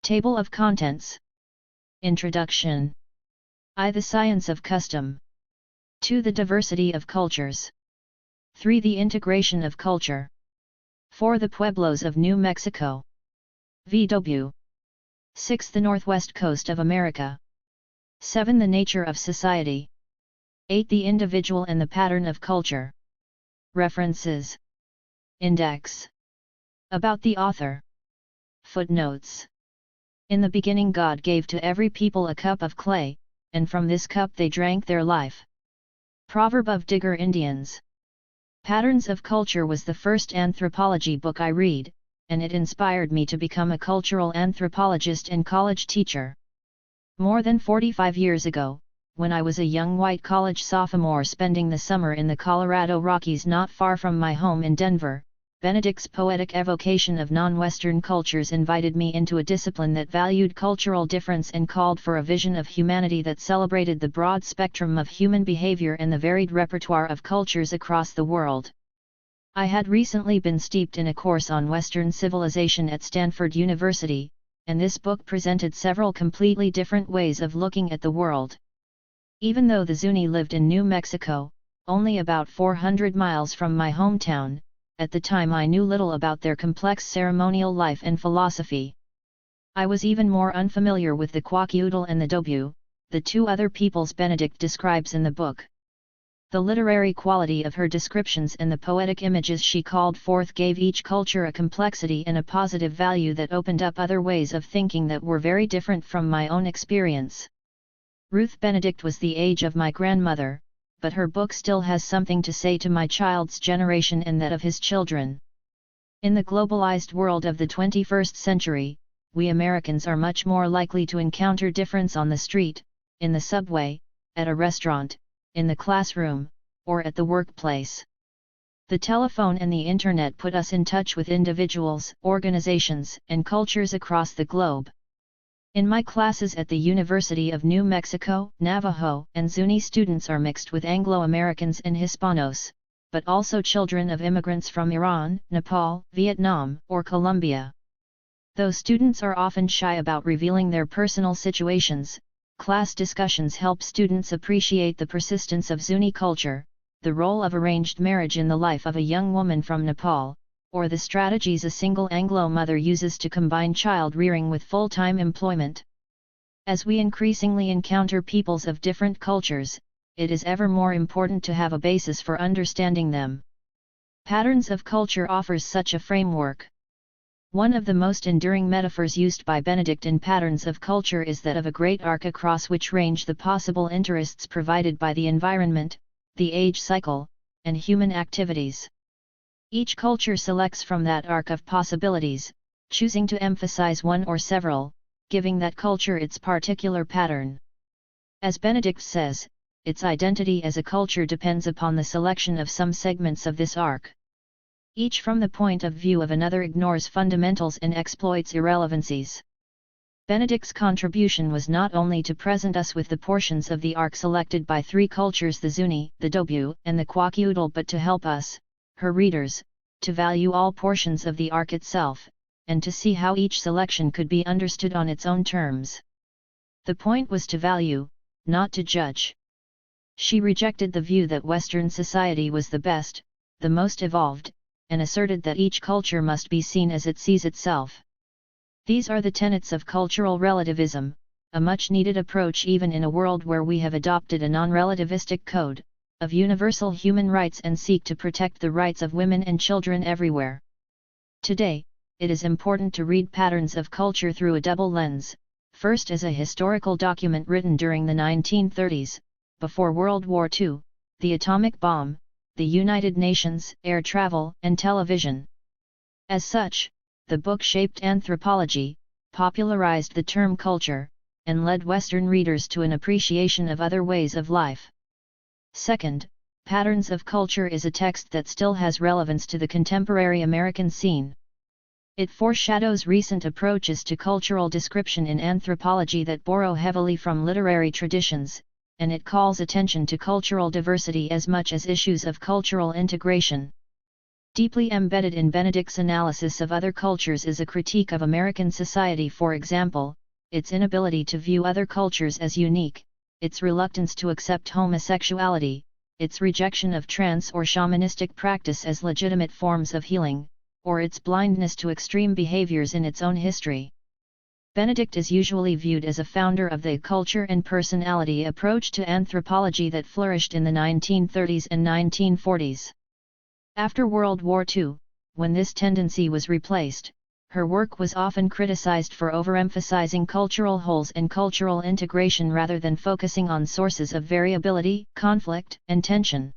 Table of Contents. Introduction. I. The science of custom. 2. The diversity of cultures. 3. The integration of culture. 4. The pueblos of New Mexico. VW. 6. The northwest coast of America. 7. The nature of society. 8. The individual and the pattern of culture. References. Index. About the author. Footnotes. In the beginning God gave to every people a cup of clay, and from this cup they drank their life. Proverb of Digger Indians. Patterns of Culture was the first anthropology book I read, and it inspired me to become a cultural anthropologist and college teacher. More than 45 years ago, when I was a young white college sophomore spending the summer in the Colorado Rockies not far from my home in Denver, Benedict's poetic evocation of non-Western cultures invited me into a discipline that valued cultural difference and called for a vision of humanity that celebrated the broad spectrum of human behavior and the varied repertoire of cultures across the world. I had recently been steeped in a course on Western civilization at Stanford University, and this book presented several completely different ways of looking at the world. Even though the Zuni lived in New Mexico, only about 400 miles from my hometown, at the time I knew little about their complex ceremonial life and philosophy. I was even more unfamiliar with the Kwakiutl and the Dobue, the two other peoples Benedict describes in the book. The literary quality of her descriptions and the poetic images she called forth gave each culture a complexity and a positive value that opened up other ways of thinking that were very different from my own experience. Ruth Benedict was the age of my grandmother, but her book still has something to say to my child's generation and that of his children. In the globalized world of the 21st century, we Americans are much more likely to encounter difference on the street, in the subway, at a restaurant, in the classroom, or at the workplace. The telephone and the internet put us in touch with individuals, organizations, and cultures across the globe. In my classes at the University of New Mexico, Navajo and Zuni students are mixed with Anglo-Americans and Hispanos, but also children of immigrants from Iran, Nepal, Vietnam, or Colombia. Though students are often shy about revealing their personal situations, class discussions help students appreciate the persistence of Zuni culture, the role of arranged marriage in the life of a young woman from Nepal, or the strategies a single Anglo mother uses to combine child-rearing with full-time employment. As we increasingly encounter peoples of different cultures, it is ever more important to have a basis for understanding them. Patterns of Culture offers such a framework. One of the most enduring metaphors used by Benedict in Patterns of Culture is that of a great arc across which range the possible interests provided by the environment, the age cycle, and human activities. Each culture selects from that arc of possibilities, choosing to emphasize one or several, giving that culture its particular pattern. As Benedict says, its identity as a culture depends upon the selection of some segments of this arc. Each from the point of view of another ignores fundamentals and exploits irrelevancies. Benedict's contribution was not only to present us with the portions of the arc selected by three cultures, the Zuni, the Dobue, and the Kwakiutl, but to help us, her readers, to value all portions of the arc itself, and to see how each selection could be understood on its own terms. The point was to value, not to judge. She rejected the view that Western society was the best, the most evolved, and asserted that each culture must be seen as it sees itself. These are the tenets of cultural relativism, a much-needed approach even in a world where we have adopted a non-relativistic code of universal human rights and seek to protect the rights of women and children everywhere. Today, it is important to read Patterns of Culture through a double lens, first as a historical document written during the 1930s, before World War II, the atomic bomb, the United Nations, air travel, and television. As such, the book shaped anthropology, popularized the term culture, and led Western readers to an appreciation of other ways of life. Second, Patterns of Culture is a text that still has relevance to the contemporary American scene. It foreshadows recent approaches to cultural description in anthropology that borrow heavily from literary traditions, and it calls attention to cultural diversity as much as issues of cultural integration. Deeply embedded in Benedict's analysis of other cultures is a critique of American society, for example, its inability to view other cultures as unique, its reluctance to accept homosexuality, its rejection of trance or shamanistic practice as legitimate forms of healing, or its blindness to extreme behaviors in its own history. Benedict is usually viewed as a founder of the culture and personality approach to anthropology that flourished in the 1930s and 1940s. After World War II, when this tendency was replaced, her work was often criticized for overemphasizing cultural wholes and cultural integration rather than focusing on sources of variability, conflict, and tension.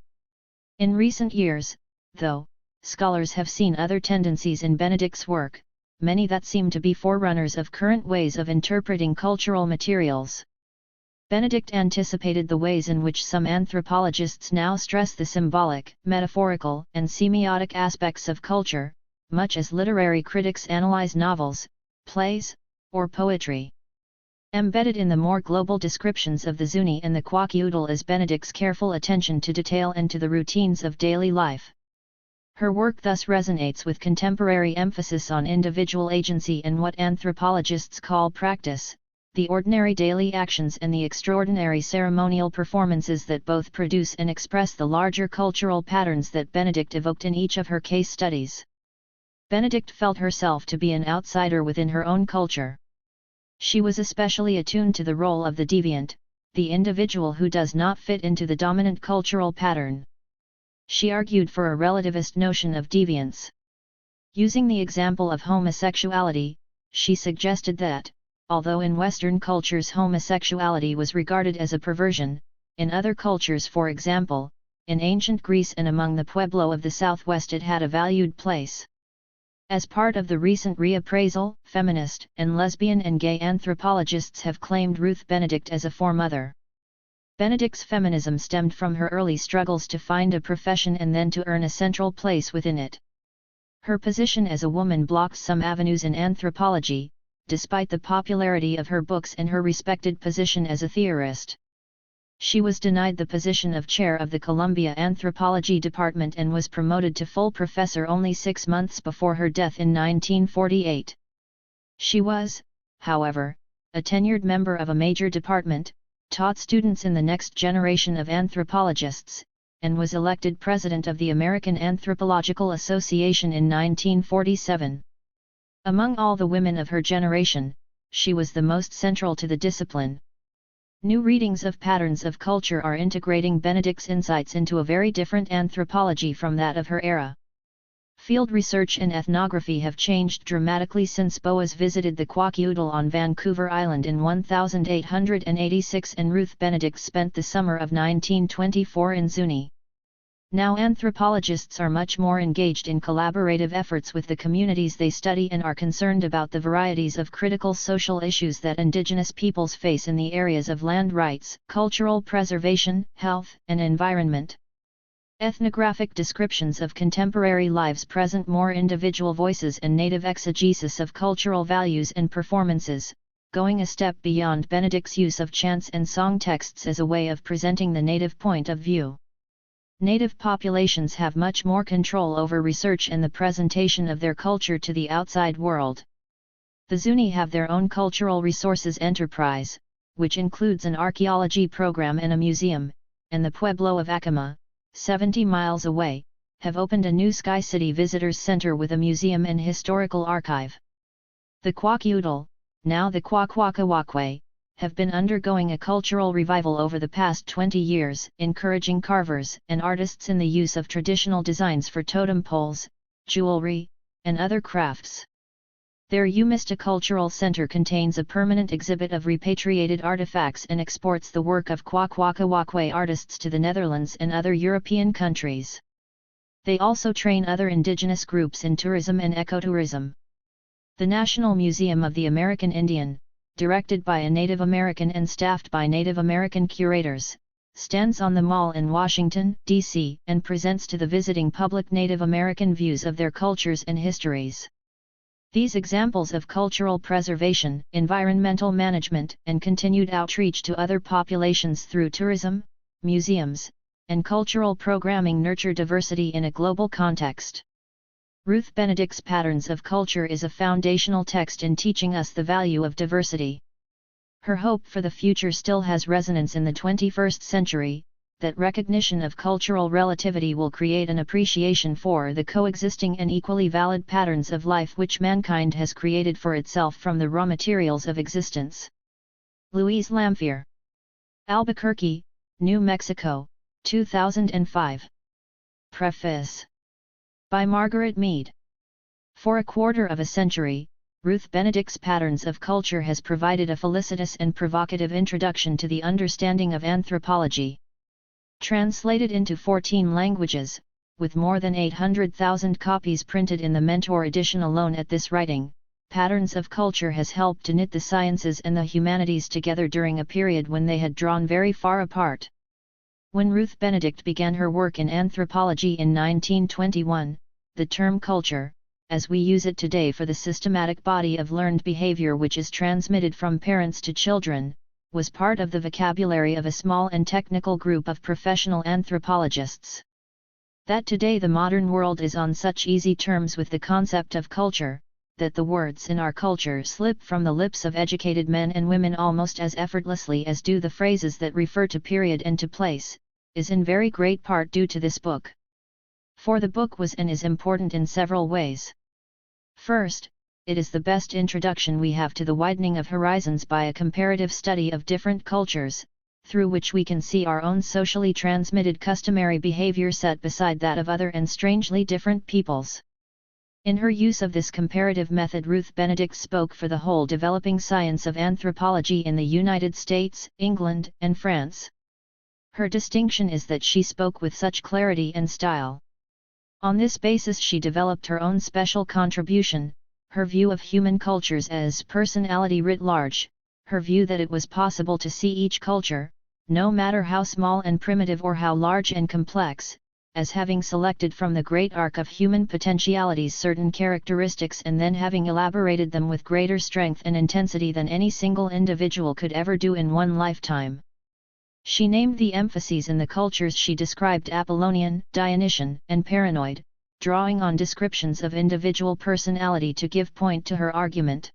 In recent years, though, scholars have seen other tendencies in Benedict's work, many that seem to be forerunners of current ways of interpreting cultural materials. Benedict anticipated the ways in which some anthropologists now stress the symbolic, metaphorical, and semiotic aspects of culture, much as literary critics analyze novels, plays, or poetry. Embedded in the more global descriptions of the Zuni and the Kwakiutl is Benedict's careful attention to detail and to the routines of daily life. Her work thus resonates with contemporary emphasis on individual agency and what anthropologists call practice, the ordinary daily actions and the extraordinary ceremonial performances that both produce and express the larger cultural patterns that Benedict evoked in each of her case studies. Benedict felt herself to be an outsider within her own culture. She was especially attuned to the role of the deviant, the individual who does not fit into the dominant cultural pattern. She argued for a relativist notion of deviance. Using the example of homosexuality, she suggested that, although in Western cultures homosexuality was regarded as a perversion, in other cultures, for example, in ancient Greece and among the Pueblo of the Southwest, it had a valued place. As part of the recent reappraisal, feminist and lesbian and gay anthropologists have claimed Ruth Benedict as a foremother. Benedict's feminism stemmed from her early struggles to find a profession and then to earn a central place within it. Her position as a woman blocked some avenues in anthropology, despite the popularity of her books and her respected position as a theorist. She was denied the position of chair of the Columbia Anthropology Department and was promoted to full professor only 6 months before her death in 1948. She was, however, a tenured member of a major department, taught students in the next generation of anthropologists, and was elected president of the American Anthropological Association in 1947. Among all the women of her generation, she was the most central to the discipline. New readings of patterns of culture are integrating Benedict's insights into a very different anthropology from that of her era. Field research and ethnography have changed dramatically since Boas visited the Kwakiutl on Vancouver Island in 1886 and Ruth Benedict spent the summer of 1924 in Zuni. Now anthropologists are much more engaged in collaborative efforts with the communities they study and are concerned about the varieties of critical social issues that indigenous peoples face in the areas of land rights, cultural preservation, health, and environment. Ethnographic descriptions of contemporary lives present more individual voices and native exegesis of cultural values and performances, going a step beyond Benedict's use of chants and song texts as a way of presenting the native point of view. Native populations have much more control over research and the presentation of their culture to the outside world. The Zuni have their own cultural resources enterprise, which includes an archaeology program and a museum, and the Pueblo of Acoma, 70 miles away, have opened a new Sky City Visitors Center with a museum and historical archive. The Kwakiutl, now the Kwakwaka'wakwe, have been undergoing a cultural revival over the past 20 years, encouraging carvers and artists in the use of traditional designs for totem poles, jewelry, and other crafts. Their Umista Cultural Center contains a permanent exhibit of repatriated artifacts and exports the work of Kwakwaka'wakwe artists to the Netherlands and other European countries. They also train other indigenous groups in tourism and ecotourism. The National Museum of the American Indian, directed by a Native American and staffed by Native American curators, stands on the Mall in Washington, D.C., and presents to the visiting public Native American views of their cultures and histories. These examples of cultural preservation, environmental management, and continued outreach to other populations through tourism, museums, and cultural programming nurture diversity in a global context. Ruth Benedict's Patterns of Culture is a foundational text in teaching us the value of diversity. Her hope for the future still has resonance in the 21st century, that recognition of cultural relativity will create an appreciation for the coexisting and equally valid patterns of life which mankind has created for itself from the raw materials of existence. Louise Lamphere. Albuquerque, New Mexico, 2005. Preface. By Margaret Mead. For a quarter of a century, Ruth Benedict's Patterns of Culture has provided a felicitous and provocative introduction to the understanding of anthropology. Translated into 14 languages, with more than 800,000 copies printed in the Mentor edition alone at this writing, Patterns of Culture has helped to knit the sciences and the humanities together during a period when they had drawn very far apart. When Ruth Benedict began her work in anthropology in 1921, the term culture, as we use it today for the systematic body of learned behavior which is transmitted from parents to children, was part of the vocabulary of a small and technical group of professional anthropologists. That today the modern world is on such easy terms with the concept of culture, that the words in our culture slip from the lips of educated men and women almost as effortlessly as do the phrases that refer to period and to place, is in very great part due to this book. For the book was and is important in several ways. First, it is the best introduction we have to the widening of horizons by a comparative study of different cultures, through which we can see our own socially transmitted customary behavior set beside that of other and strangely different peoples. In her use of this comparative method, Ruth Benedict spoke for the whole developing science of anthropology in the United States, England, and France. Her distinction is that she spoke with such clarity and style. On this basis she developed her own special contribution, her view of human cultures as personality writ large, her view that it was possible to see each culture, no matter how small and primitive or how large and complex, as having selected from the great arc of human potentialities certain characteristics and then having elaborated them with greater strength and intensity than any single individual could ever do in one lifetime. She named the emphases in the cultures she described Apollonian, Dionysian, and paranoid, drawing on descriptions of individual personality to give point to her argument.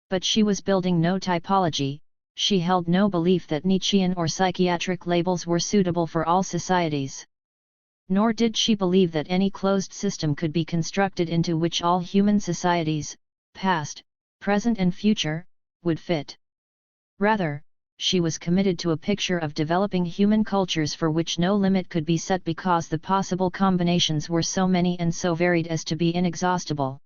But she was building no typology, she held no belief that Nietzschean or psychiatric labels were suitable for all societies. Nor did she believe that any closed system could be constructed into which all human societies, past, present and future, would fit. Rather, she was committed to a picture of developing human cultures for which no limit could be set because the possible combinations were so many and so varied as to be inexhaustible.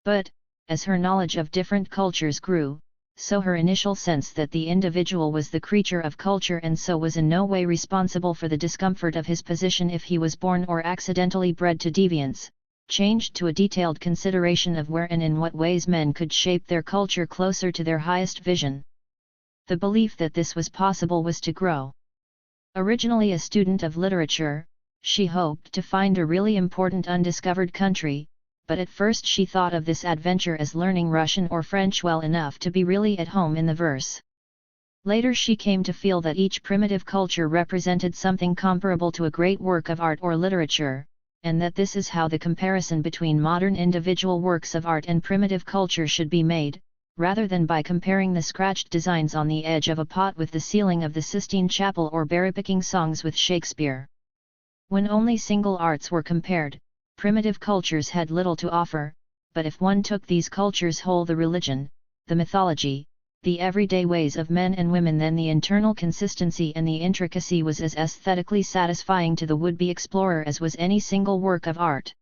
But, as her knowledge of different cultures grew, so her initial sense that the individual was the creature of culture and so was in no way responsible for the discomfort of his position if he was born or accidentally bred to deviance, changed to a detailed consideration of where and in what ways men could shape their culture closer to their highest vision. The belief that this was possible was to grow. Originally a student of literature, she hoped to find a really important undiscovered country, but at first she thought of this adventure as learning Russian or French well enough to be really at home in the verse. Later she came to feel that each primitive culture represented something comparable to a great work of art or literature, and that this is how the comparison between modern individual works of art and primitive culture should be made, rather than by comparing the scratched designs on the edge of a pot with the ceiling of the Sistine Chapel or berry-picking songs with Shakespeare. When only single arts were compared, primitive cultures had little to offer, but if one took these cultures whole, the religion, the mythology, the everyday ways of men and women, then the internal consistency and the intricacy was as aesthetically satisfying to the would-be explorer as was any single work of art.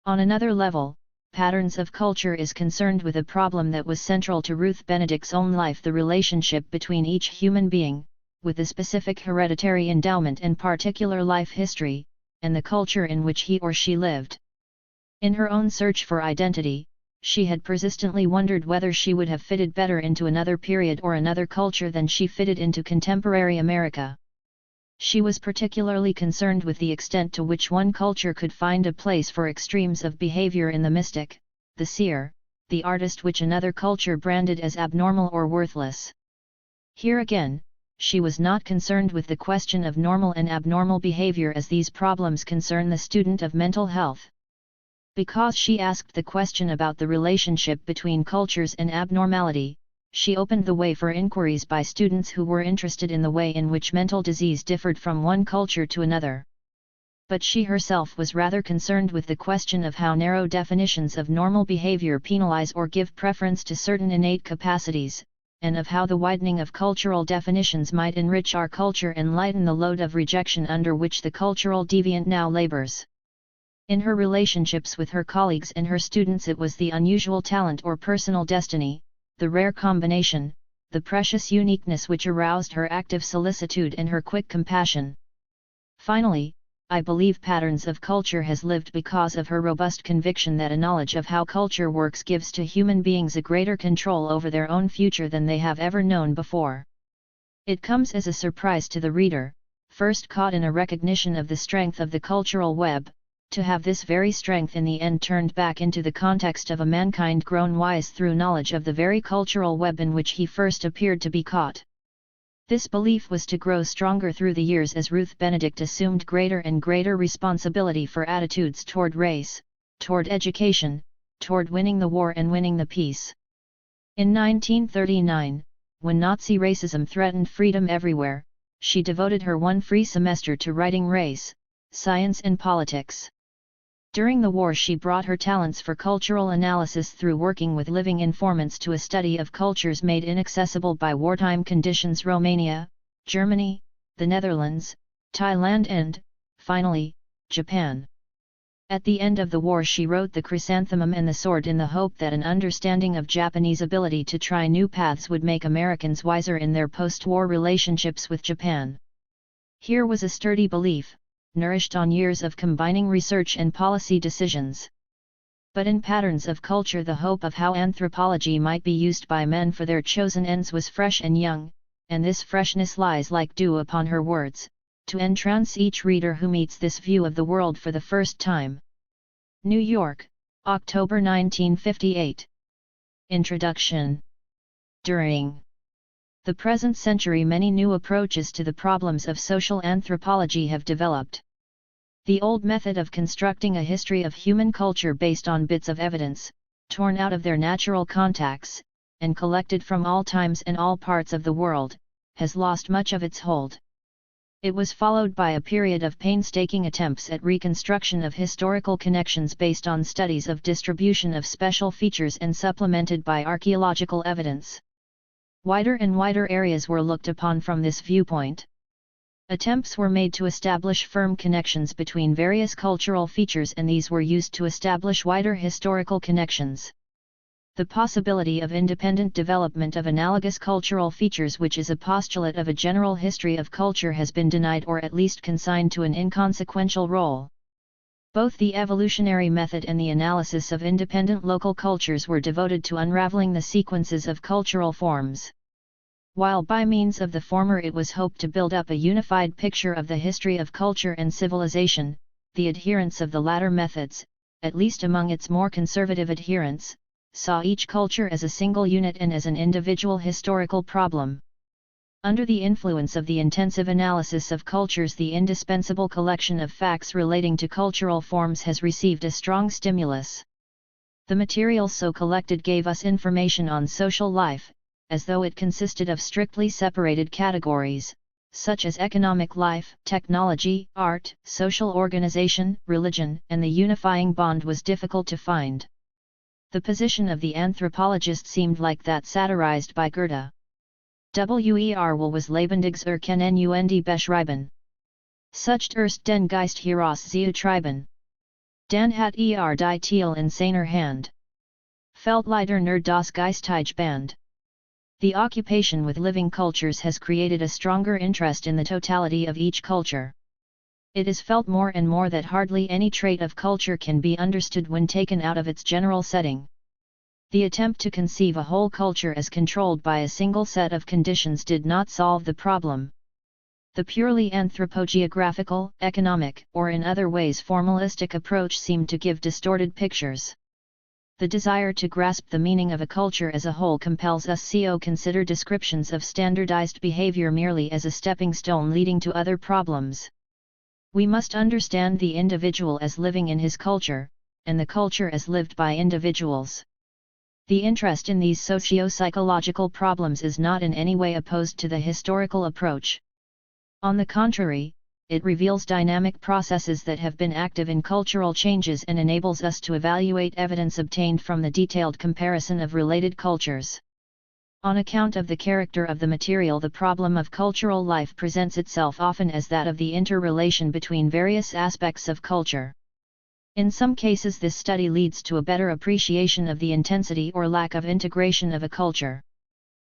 On another level, Patterns of Culture is concerned with a problem that was central to Ruth Benedict's own life: the relationship between each human being, with the specific hereditary endowment and particular life history, and the culture in which he or she lived. In her own search for identity, she had persistently wondered whether she would have fitted better into another period or another culture than she fitted into contemporary America. She was particularly concerned with the extent to which one culture could find a place for extremes of behavior in the mystic, the seer, the artist, which another culture branded as abnormal or worthless. Here again, she was not concerned with the question of normal and abnormal behavior, as these problems concern the student of mental health. Because she asked the question about the relationship between cultures and abnormality, she opened the way for inquiries by students who were interested in the way in which mental disease differed from one culture to another. But she herself was rather concerned with the question of how narrow definitions of normal behavior penalize or give preference to certain innate capacities, and of how the widening of cultural definitions might enrich our culture and lighten the load of rejection under which the cultural deviant now labors. In her relationships with her colleagues and her students, it was the unusual talent or personal destiny, the rare combination, the precious uniqueness which aroused her active solicitude and her quick compassion. Finally, I believe Patterns of Culture has lived because of her robust conviction that a knowledge of how culture works gives to human beings a greater control over their own future than they have ever known before. It comes as a surprise to the reader, first caught in a recognition of the strength of the cultural web, to have this very strength in the end turned back into the context of a mankind grown wise through knowledge of the very cultural web in which he first appeared to be caught. This belief was to grow stronger through the years as Ruth Benedict assumed greater and greater responsibility for attitudes toward race, toward education, toward winning the war and winning the peace. In 1939, when Nazi racism threatened freedom everywhere, she devoted her one free semester to writing race, science and politics. During the war she brought her talents for cultural analysis through working with living informants to a study of cultures made inaccessible by wartime conditions: Romania, Germany, the Netherlands, Thailand and, finally, Japan. At the end of the war she wrote The Chrysanthemum and the Sword in the hope that an understanding of Japanese ability to try new paths would make Americans wiser in their post-war relationships with Japan. Here was a sturdy belief, nourished on years of combining research and policy decisions. But in Patterns of Culture the hope of how anthropology might be used by men for their chosen ends was fresh and young, and this freshness lies like dew upon her words, to entrance each reader who meets this view of the world for the first time. New York, October 1958. Introduction. During the present century many new approaches to the problems of social anthropology have developed. The old method of constructing a history of human culture based on bits of evidence, torn out of their natural contacts, and collected from all times and all parts of the world, has lost much of its hold. It was followed by a period of painstaking attempts at reconstruction of historical connections based on studies of distribution of special features and supplemented by archaeological evidence. Wider and wider areas were looked upon from this viewpoint. Attempts were made to establish firm connections between various cultural features, and these were used to establish wider historical connections. The possibility of independent development of analogous cultural features, which is a postulate of a general history of culture, has been denied or at least consigned to an inconsequential role. Both the evolutionary method and the analysis of independent local cultures were devoted to unraveling the sequences of cultural forms. While by means of the former it was hoped to build up a unified picture of the history of culture and civilization, the adherents of the latter methods, at least among its more conservative adherents, saw each culture as a single unit and as an individual historical problem. Under the influence of the intensive analysis of cultures, the indispensable collection of facts relating to cultural forms has received a strong stimulus. The material so collected gave us information on social life, as though it consisted of strictly separated categories, such as economic life, technology, art, social organization, religion, and the unifying bond was difficult to find. The position of the anthropologist seemed like that satirized by Goethe. Wer was lebendiges erkennen beschreiben. Sucht erst den Geist heraus zu treiben. Dan hat die Tiel in seiner Hand. Fällt leider nur das geistige Band. The occupation with living cultures has created a stronger interest in the totality of each culture. It is felt more and more that hardly any trait of culture can be understood when taken out of its general setting. The attempt to conceive a whole culture as controlled by a single set of conditions did not solve the problem. The purely anthropogeographical, economic, or in other ways formalistic approach seemed to give distorted pictures. The desire to grasp the meaning of a culture as a whole compels us to consider descriptions of standardized behavior merely as a stepping stone leading to other problems. We must understand the individual as living in his culture, and the culture as lived by individuals. The interest in these socio-psychological problems is not in any way opposed to the historical approach. On the contrary, it reveals dynamic processes that have been active in cultural changes and enables us to evaluate evidence obtained from the detailed comparison of related cultures. On account of the character of the material, the problem of cultural life presents itself often as that of the interrelation between various aspects of culture. In some cases, this study leads to a better appreciation of the intensity or lack of integration of a culture.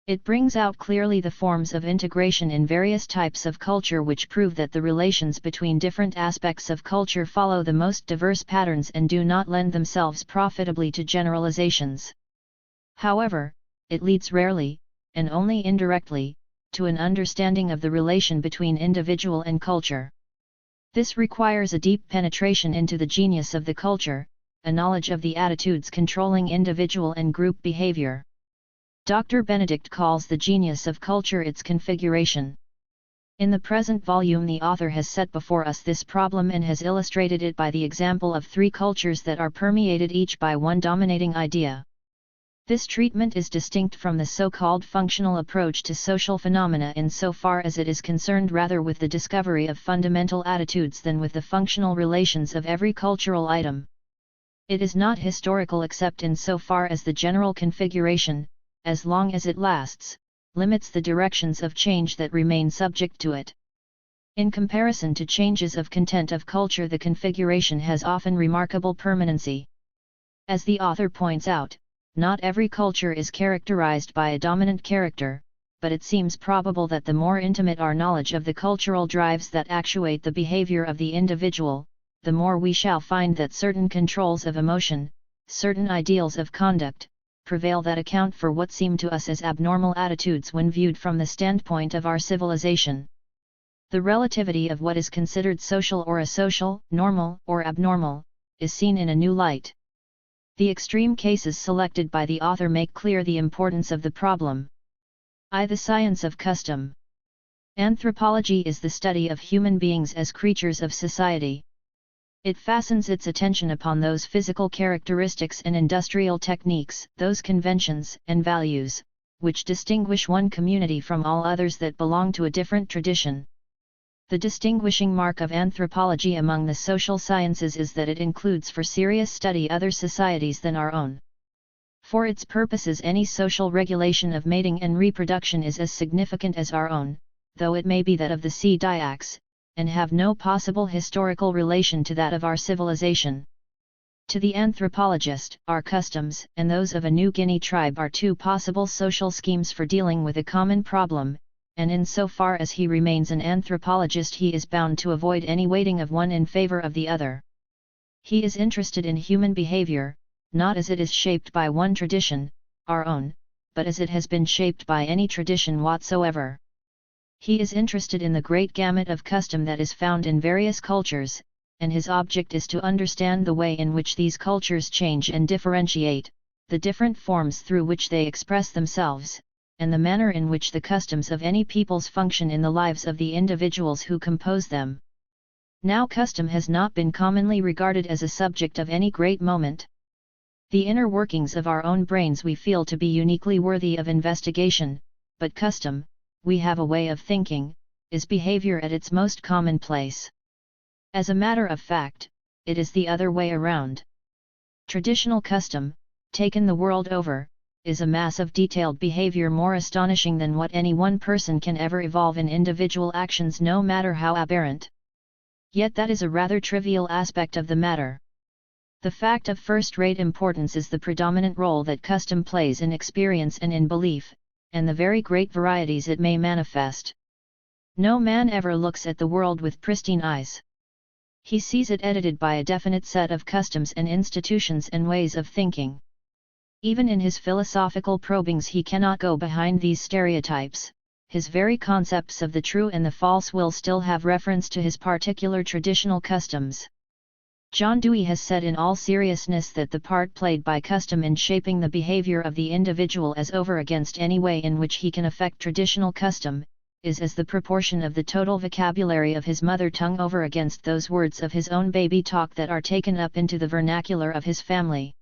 It brings out clearly the forms of integration in various types of culture which prove that the relations between different aspects of culture follow the most diverse patterns and do not lend themselves profitably to generalizations. However, it leads rarely, and only indirectly, to an understanding of the relation between individual and culture. This requires a deep penetration into the genius of the culture, a knowledge of the attitudes controlling individual and group behavior. Dr. Benedict calls the genius of culture its configuration. In the present volume, the author has set before us this problem and has illustrated it by the example of 3 cultures that are permeated each by one dominating idea. This treatment is distinct from the so-called functional approach to social phenomena insofar as it is concerned rather with the discovery of fundamental attitudes than with the functional relations of every cultural item. It is not historical except insofar as the general configuration, as long as it lasts, limits the directions of change that remain subject to it. In comparison to changes of content of culture, the configuration has often remarkable permanency. As the author points out, not every culture is characterized by a dominant character, but it seems probable that the more intimate our knowledge of the cultural drives that actuate the behavior of the individual, the more we shall find that certain controls of emotion, certain ideals of conduct, prevail that account for what seem to us as abnormal attitudes when viewed from the standpoint of our civilization. The relativity of what is considered social or asocial, normal or abnormal, is seen in a new light. The extreme cases selected by the author make clear the importance of the problem. The science of custom. Anthropology is the study of human beings as creatures of society. It fastens its attention upon those physical characteristics and industrial techniques, those conventions and values, which distinguish one community from all others that belong to a different tradition. The distinguishing mark of anthropology among the social sciences is that it includes for serious study other societies than our own. For its purposes, any social regulation of mating and reproduction is as significant as our own, though it may be that of the sea Dyaks, and have no possible historical relation to that of our civilization. To the anthropologist, our customs and those of a New Guinea tribe are 2 possible social schemes for dealing with a common problem, and insofar as he remains an anthropologist, he is bound to avoid any weighting of one in favor of the other. He is interested in human behavior, not as it is shaped by one tradition, our own, but as it has been shaped by any tradition whatsoever. He is interested in the great gamut of custom that is found in various cultures, and his object is to understand the way in which these cultures change and differentiate, the different forms through which they express themselves, and the manner in which the customs of any peoples function in the lives of the individuals who compose them. Now, custom has not been commonly regarded as a subject of any great moment. The inner workings of our own brains we feel to be uniquely worthy of investigation, but custom, we have a way of thinking, is behavior at its most commonplace. As a matter of fact, it is the other way around. Traditional custom, taken the world over, is a mass of detailed behavior more astonishing than what any one person can ever evolve in individual actions, no matter how aberrant. Yet that is a rather trivial aspect of the matter. The fact of first-rate importance is the predominant role that custom plays in experience and in belief, and the very great varieties it may manifest. No man ever looks at the world with pristine eyes. He sees it edited by a definite set of customs and institutions and ways of thinking. Even in his philosophical probings he cannot go behind these stereotypes. His very concepts of the true and the false will still have reference to his particular traditional customs. John Dewey has said in all seriousness that the part played by custom in shaping the behavior of the individual as over against any way in which he can affect traditional custom, is as the proportion of the total vocabulary of his mother tongue over against those words of his own baby talk that are taken up into the vernacular of his family.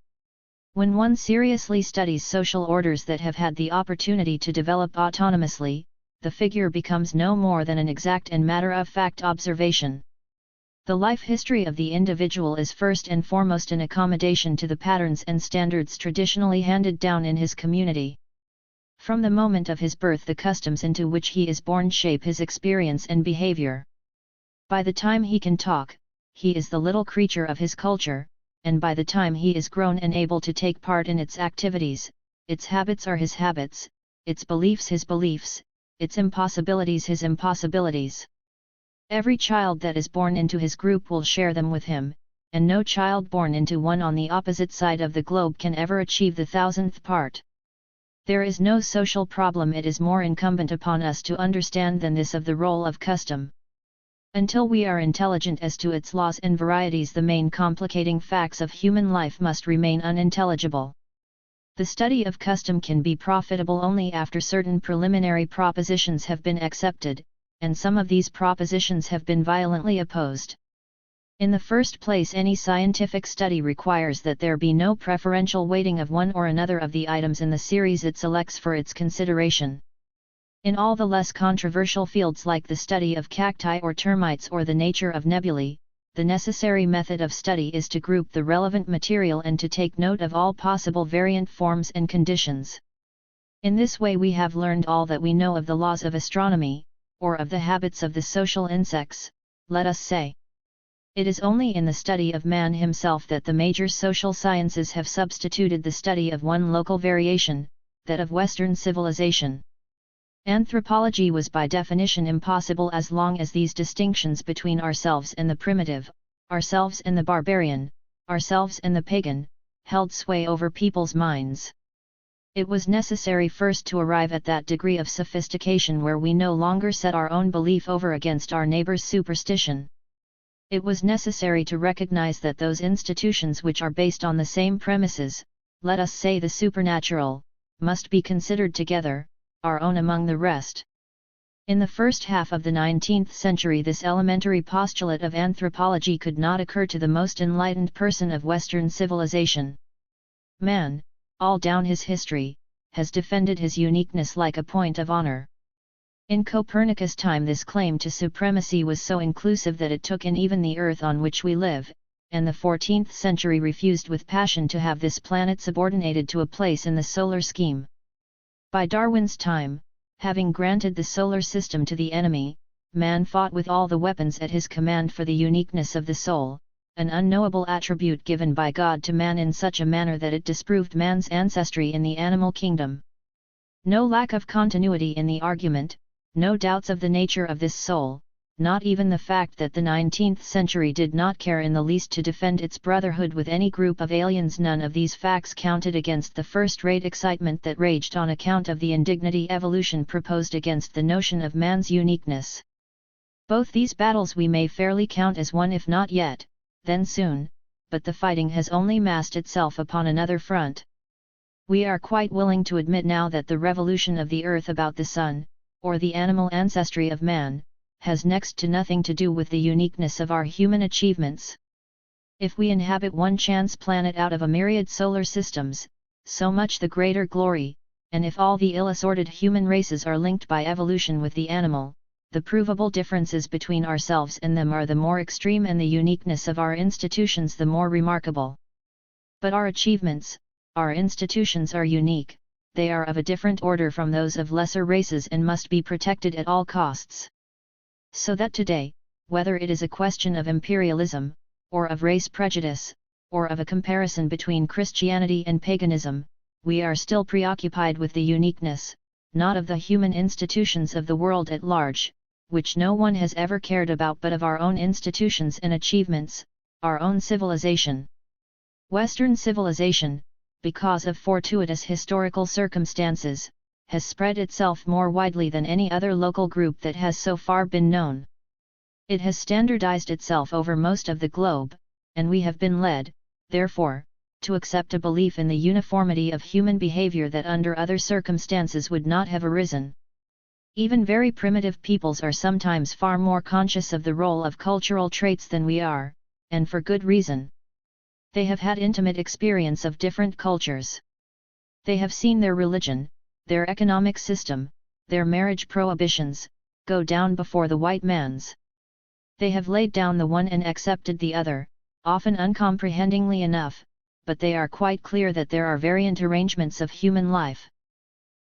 When one seriously studies social orders that have had the opportunity to develop autonomously, the figure becomes no more than an exact and matter-of-fact observation. The life history of the individual is first and foremost an accommodation to the patterns and standards traditionally handed down in his community. From the moment of his birth, the customs into which he is born shape his experience and behavior. By the time he can talk, he is the little creature of his culture, and by the time he is grown and able to take part in its activities, its habits are his habits, its beliefs his beliefs, its impossibilities his impossibilities. Every child that is born into his group will share them with him, and no child born into one on the opposite side of the globe can ever achieve the 1,000th part. There is no social problem it is more incumbent upon us to understand than this of the role of custom. Until we are intelligent as to its laws and varieties, the main complicating facts of human life must remain unintelligible. The study of custom can be profitable only after certain preliminary propositions have been accepted, and some of these propositions have been violently opposed. In the first place, any scientific study requires that there be no preferential weighting of one or another of the items in the series it selects for its consideration. In all the less controversial fields like the study of cacti or termites or the nature of nebulae, the necessary method of study is to group the relevant material and to take note of all possible variant forms and conditions. In this way we have learned all that we know of the laws of astronomy, or of the habits of the social insects, let us say. It is only in the study of man himself that the major social sciences have substituted the study of one local variation, that of Western civilization. Anthropology was by definition impossible as long as these distinctions between ourselves and the primitive, ourselves and the barbarian, ourselves and the pagan, held sway over people's minds. It was necessary first to arrive at that degree of sophistication where we no longer set our own belief over against our neighbor's superstition. It was necessary to recognize that those institutions which are based on the same premises, let us say the supernatural, must be considered together, our own among the rest. In the first half of the 19th century this elementary postulate of anthropology could not occur to the most enlightened person of Western civilization. Man, all down his history, has defended his uniqueness like a point of honor. In Copernicus' time this claim to supremacy was so inclusive that it took in even the earth on which we live, and the 14th century refused with passion to have this planet subordinated to a place in the solar scheme. By Darwin's time, having granted the solar system to the enemy, man fought with all the weapons at his command for the uniqueness of the soul, an unknowable attribute given by God to man in such a manner that it disproved man's ancestry in the animal kingdom. No lack of continuity in the argument, no doubts of the nature of this soul, not even the fact that the 19th century did not care in the least to defend its brotherhood with any group of aliens, none of these facts counted against the first-rate excitement that raged on account of the indignity evolution proposed against the notion of man's uniqueness. Both these battles we may fairly count as won, if not yet, then soon, but the fighting has only massed itself upon another front. We are quite willing to admit now that the revolution of the earth about the sun, or the animal ancestry of man, has next to nothing to do with the uniqueness of our human achievements. If we inhabit one chance planet out of a myriad solar systems, so much the greater glory, and if all the ill-assorted human races are linked by evolution with the animal, the provable differences between ourselves and them are the more extreme and the uniqueness of our institutions the more remarkable. But our achievements, our institutions are unique, they are of a different order from those of lesser races and must be protected at all costs. So that today, whether it is a question of imperialism, or of race prejudice, or of a comparison between Christianity and paganism, we are still preoccupied with the uniqueness, not of the human institutions of the world at large, which no one has ever cared about, but of our own institutions and achievements, our own civilization. Western civilization, because of fortuitous historical circumstances, has spread itself more widely than any other local group that has so far been known. It has standardized itself over most of the globe, and we have been led, therefore, to accept a belief in the uniformity of human behavior that under other circumstances would not have arisen. Even very primitive peoples are sometimes far more conscious of the role of cultural traits than we are, and for good reason. They have had intimate experience of different cultures. They have seen their religion, their economic system, their marriage prohibitions, go down before the white man's. They have laid down the one and accepted the other, often uncomprehendingly enough, but they are quite clear that there are variant arrangements of human life.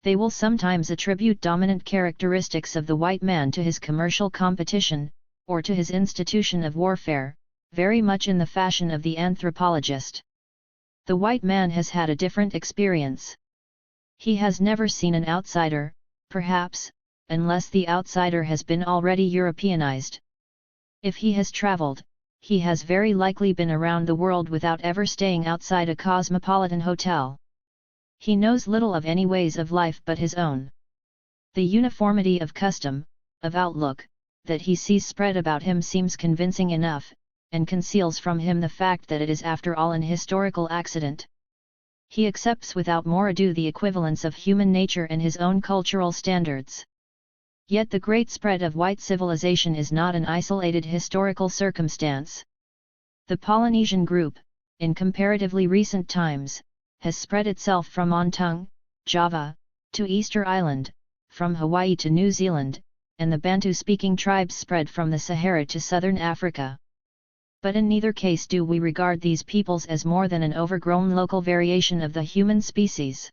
They will sometimes attribute dominant characteristics of the white man to his commercial competition, or to his institution of warfare, very much in the fashion of the anthropologist. The white man has had a different experience. He has never seen an outsider, perhaps, unless the outsider has been already Europeanized. If he has traveled, he has very likely been around the world without ever staying outside a cosmopolitan hotel. He knows little of any ways of life but his own. The uniformity of custom, of outlook, that he sees spread about him seems convincing enough, and conceals from him the fact that it is after all an historical accident. He accepts without more ado the equivalence of human nature and his own cultural standards. Yet the great spread of white civilization is not an isolated historical circumstance. The Polynesian group, in comparatively recent times, has spread itself from Ontong, Java, to Easter Island, from Hawaii to New Zealand, and the Bantu-speaking tribes spread from the Sahara to southern Africa. But in neither case do we regard these peoples as more than an overgrown local variation of the human species.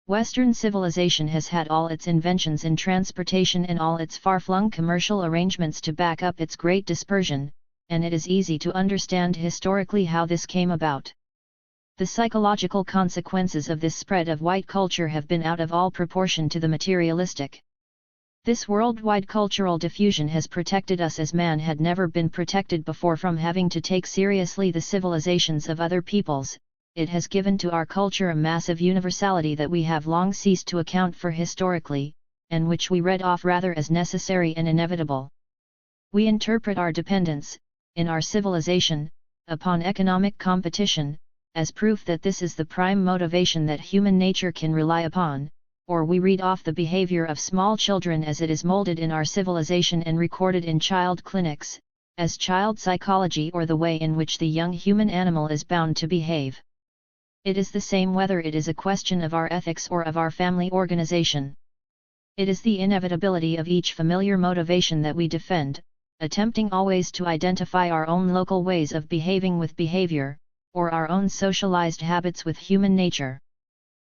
Western civilization has had all its inventions in transportation and all its far-flung commercial arrangements to back up its great dispersion, and it is easy to understand historically how this came about. The psychological consequences of this spread of white culture have been out of all proportion to the materialistic. This worldwide cultural diffusion has protected us as man had never been protected before from having to take seriously the civilizations of other peoples. It has given to our culture a massive universality that we have long ceased to account for historically, and which we read off rather as necessary and inevitable. We interpret our dependence, in our civilization, upon economic competition, as proof that this is the prime motivation that human nature can rely upon, or we read off the behavior of small children as it is molded in our civilization and recorded in child clinics, as child psychology or the way in which the young human animal is bound to behave. It is the same whether it is a question of our ethics or of our family organization. It is the inevitability of each familiar motivation that we defend, attempting always to identify our own local ways of behaving with behavior, or our own socialized habits with human nature.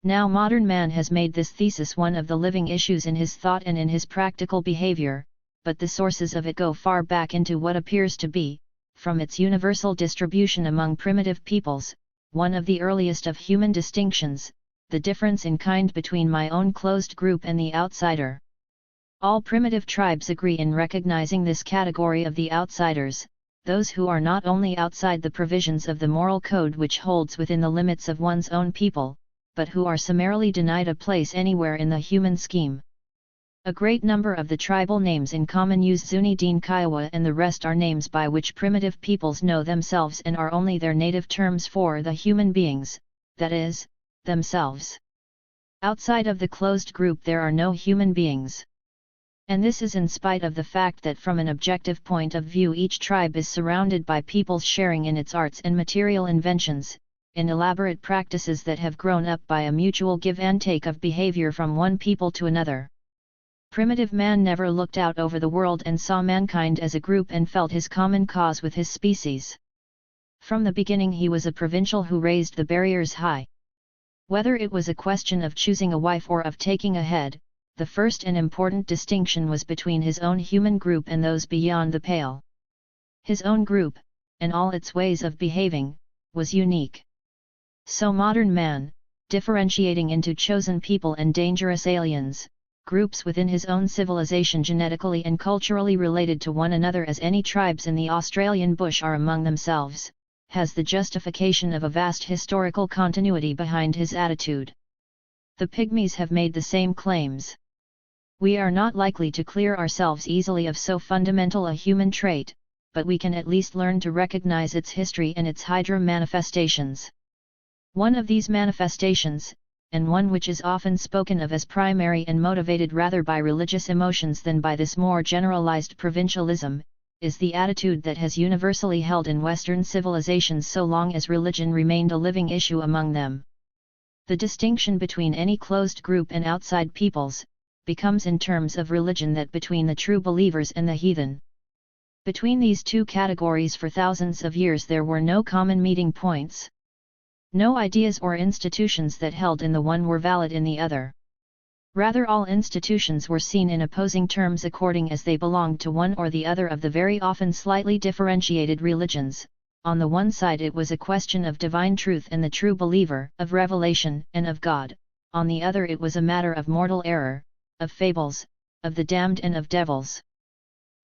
Now modern man has made this thesis one of the living issues in his thought and in his practical behavior, but the sources of it go far back into what appears to be, from its universal distribution among primitive peoples, one of the earliest of human distinctions, the difference in kind between my own closed group and the outsider. All primitive tribes agree in recognizing this category of the outsiders, those who are not only outside the provisions of the moral code which holds within the limits of one's own people, but who are summarily denied a place anywhere in the human scheme. A great number of the tribal names in common use Zuni Deen Kiowa and the rest are names by which primitive peoples know themselves and are only their native terms for the human beings, that is, themselves. Outside of the closed group there are no human beings. And this is in spite of the fact that from an objective point of view each tribe is surrounded by peoples sharing in its arts and material inventions, in elaborate practices that have grown up by a mutual give and take of behavior from one people to another. Primitive man never looked out over the world and saw mankind as a group and felt his common cause with his species. From the beginning he was a provincial who raised the barriers high. Whether it was a question of choosing a wife or of taking a head, the first and important distinction was between his own human group and those beyond the pale. His own group, and all its ways of behaving, was unique. So modern man, differentiating into chosen people and dangerous aliens, groups within his own civilization genetically and culturally related to one another as any tribes in the Australian bush are among themselves, has the justification of a vast historical continuity behind his attitude. The Pygmies have made the same claims. We are not likely to clear ourselves easily of so fundamental a human trait, but we can at least learn to recognize its history and its hydra manifestations. One of these manifestations, and one which is often spoken of as primary and motivated rather by religious emotions than by this more generalized provincialism, is the attitude that has universally held in Western civilizations so long as religion remained a living issue among them. The distinction between any closed group and outside peoples, becomes in terms of religion that between the true believers and the heathen. Between these two categories for thousands of years there were no common meeting points. No ideas or institutions that held in the one were valid in the other. Rather, all institutions were seen in opposing terms according as they belonged to one or the other of the very often slightly differentiated religions. On the one side it was a question of divine truth and the true believer, of revelation and of God; on the other it was a matter of mortal error, of fables, of the damned and of devils.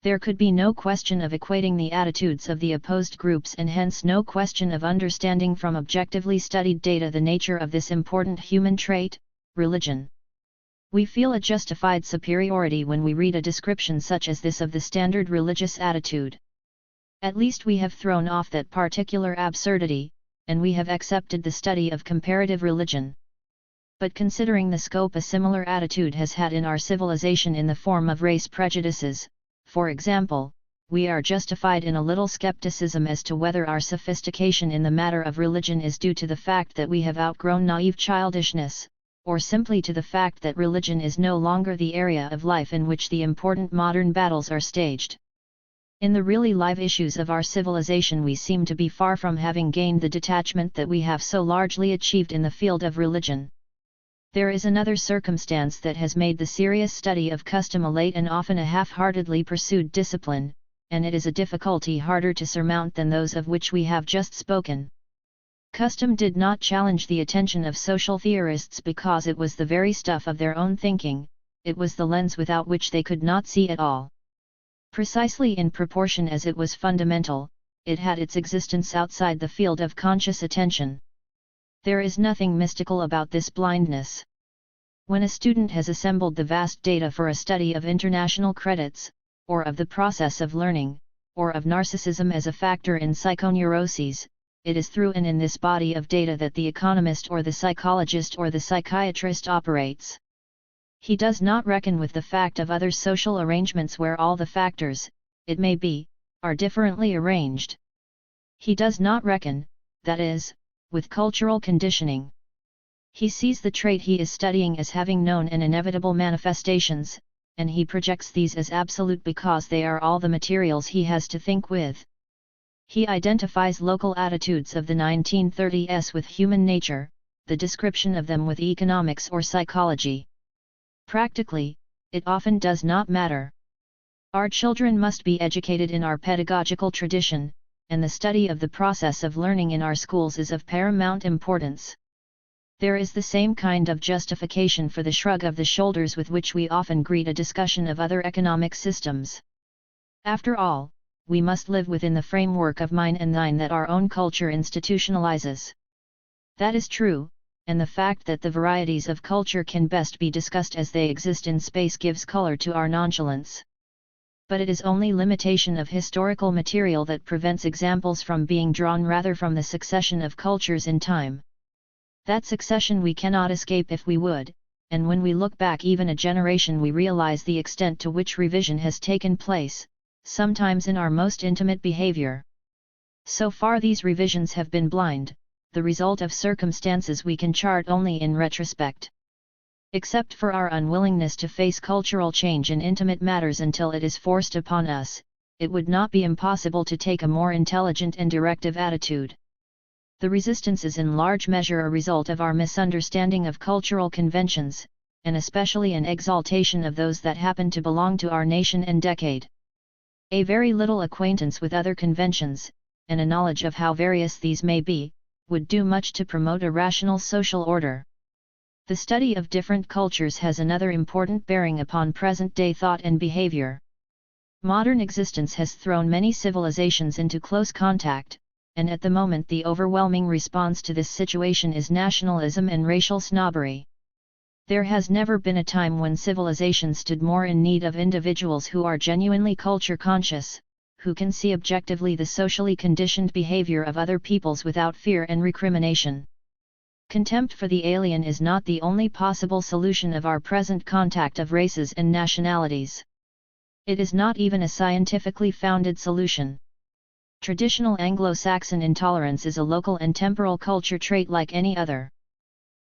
There could be no question of equating the attitudes of the opposed groups, and hence no question of understanding from objectively studied data the nature of this important human trait, religion. We feel a justified superiority when we read a description such as this of the standard religious attitude. At least we have thrown off that particular absurdity, and we have accepted the study of comparative religion. But considering the scope a similar attitude has had in our civilization in the form of race prejudices, for example, we are justified in a little skepticism as to whether our sophistication in the matter of religion is due to the fact that we have outgrown naive childishness, or simply to the fact that religion is no longer the area of life in which the important modern battles are staged. In the really live issues of our civilization we seem to be far from having gained the detachment that we have so largely achieved in the field of religion. There is another circumstance that has made the serious study of custom a late and often a half-heartedly pursued discipline, and it is a difficulty harder to surmount than those of which we have just spoken. Custom did not challenge the attention of social theorists because it was the very stuff of their own thinking, it was the lens without which they could not see at all. Precisely in proportion as it was fundamental, it had its existence outside the field of conscious attention. There is nothing mystical about this blindness. When a student has assembled the vast data for a study of international credits, or of the process of learning, or of narcissism as a factor in psychoneuroses, it is through and in this body of data that the economist or the psychologist or the psychiatrist operates. He does not reckon with the fact of other social arrangements where all the factors, it may be, are differently arranged. He does not reckon, that is, with cultural conditioning. He sees the trait he is studying as having known and inevitable manifestations, and he projects these as absolute because they are all the materials he has to think with. He identifies local attitudes of the 1930s with human nature, the description of them with economics or psychology. Practically, it often does not matter. Our children must be educated in our pedagogical tradition, and the study of the process of learning in our schools is of paramount importance. There is the same kind of justification for the shrug of the shoulders with which we often greet a discussion of other economic systems. After all, we must live within the framework of mine and thine that our own culture institutionalizes. That is true, and the fact that the varieties of culture can best be discussed as they exist in space gives color to our nonchalance. But it is only limitation of historical material that prevents examples from being drawn rather from the succession of cultures in time. That succession we cannot escape if we would, and when we look back even a generation we realize the extent to which revision has taken place, sometimes in our most intimate behavior. So far these revisions have been blind, the result of circumstances we can chart only in retrospect. Except for our unwillingness to face cultural change in intimate matters until it is forced upon us, it would not be impossible to take a more intelligent and directive attitude. The resistance is in large measure a result of our misunderstanding of cultural conventions, and especially an exaltation of those that happen to belong to our nation and decade. A very little acquaintance with other conventions, and a knowledge of how various these may be, would do much to promote a rational social order. The study of different cultures has another important bearing upon present-day thought and behavior. Modern existence has thrown many civilizations into close contact, and at the moment the overwhelming response to this situation is nationalism and racial snobbery. There has never been a time when civilization stood more in need of individuals who are genuinely culture conscious, who can see objectively the socially conditioned behavior of other peoples without fear and recrimination. Contempt for the alien is not the only possible solution of our present contact of races and nationalities. It is not even a scientifically founded solution. Traditional Anglo-Saxon intolerance is a local and temporal culture trait like any other.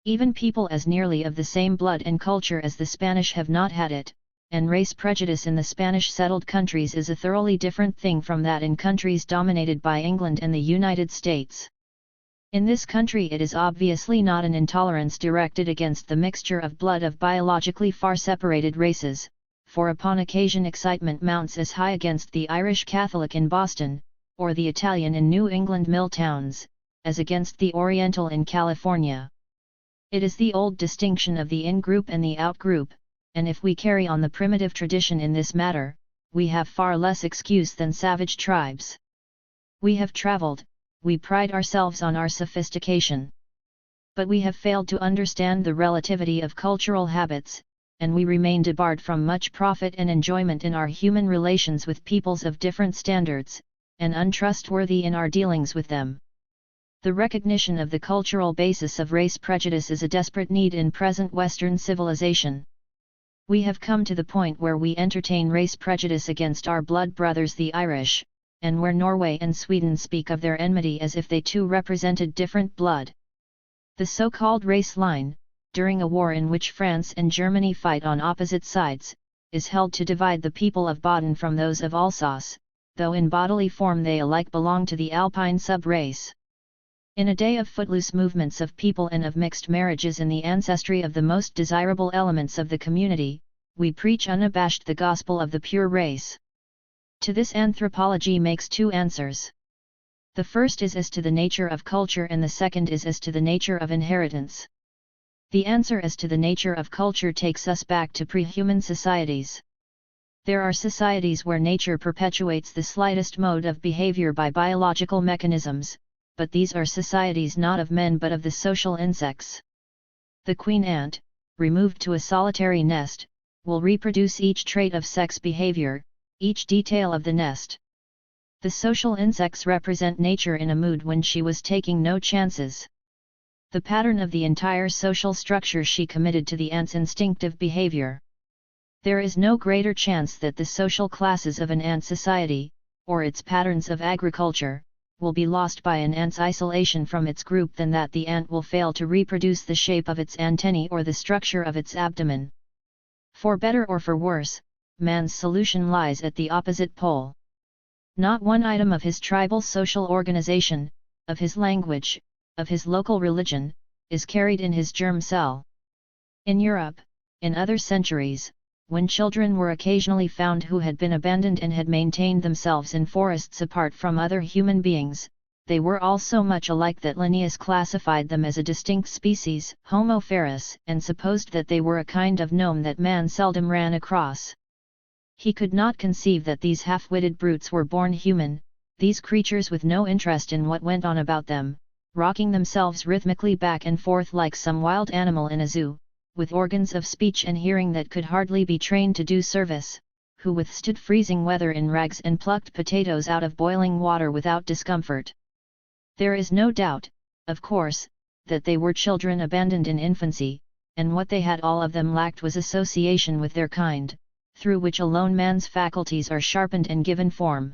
Even people as nearly of the same blood and culture as the Spanish have not had it, and race prejudice in the Spanish-settled countries is a thoroughly different thing from that in countries dominated by England and the United States. In this country it is obviously not an intolerance directed against the mixture of blood of biologically far separated races, for upon occasion excitement mounts as high against the Irish Catholic in Boston, or the Italian in New England mill towns, as against the Oriental in California. It is the old distinction of the in-group and the out-group, and if we carry on the primitive tradition in this matter, we have far less excuse than savage tribes. We have traveled, we pride ourselves on our sophistication. But we have failed to understand the relativity of cultural habits, and we remain debarred from much profit and enjoyment in our human relations with peoples of different standards, and untrustworthy in our dealings with them. The recognition of the cultural basis of race prejudice is a desperate need in present Western civilization. We have come to the point where we entertain race prejudice against our blood brothers the Irish, and where Norway and Sweden speak of their enmity as if they too represented different blood. The so-called race line, during a war in which France and Germany fight on opposite sides, is held to divide the people of Baden from those of Alsace, though in bodily form they alike belong to the Alpine sub-race. In a day of footloose movements of people and of mixed marriages in the ancestry of the most desirable elements of the community, we preach unabashed the gospel of the pure race. To this anthropology makes two answers. The first is as to the nature of culture and the second is as to the nature of inheritance. The answer as to the nature of culture takes us back to pre-human societies. There are societies where nature perpetuates the slightest mode of behavior by biological mechanisms, but these are societies not of men but of the social insects. The queen ant, removed to a solitary nest, will reproduce each trait of sex behavior, each detail of the nest. The social insects represent nature in a mood when she was taking no chances. The pattern of the entire social structure she committed to the ant's instinctive behavior. There is no greater chance that the social classes of an ant society, or its patterns of agriculture, will be lost by an ant's isolation from its group than that the ant will fail to reproduce the shape of its antennae or the structure of its abdomen. For better or for worse, man's solution lies at the opposite pole. Not one item of his tribal social organization, of his language, of his local religion, is carried in his germ cell. In Europe, in other centuries, when children were occasionally found who had been abandoned and had maintained themselves in forests apart from other human beings, they were all so much alike that Linnaeus classified them as a distinct species, Homo ferus, and supposed that they were a kind of gnome that man seldom ran across. He could not conceive that these half-witted brutes were born human, these creatures with no interest in what went on about them, rocking themselves rhythmically back and forth like some wild animal in a zoo, with organs of speech and hearing that could hardly be trained to do service, who withstood freezing weather in rags and plucked potatoes out of boiling water without discomfort. There is no doubt, of course, that they were children abandoned in infancy, and what they had all of them lacked was association with their kind, through which alone man's faculties are sharpened and given form.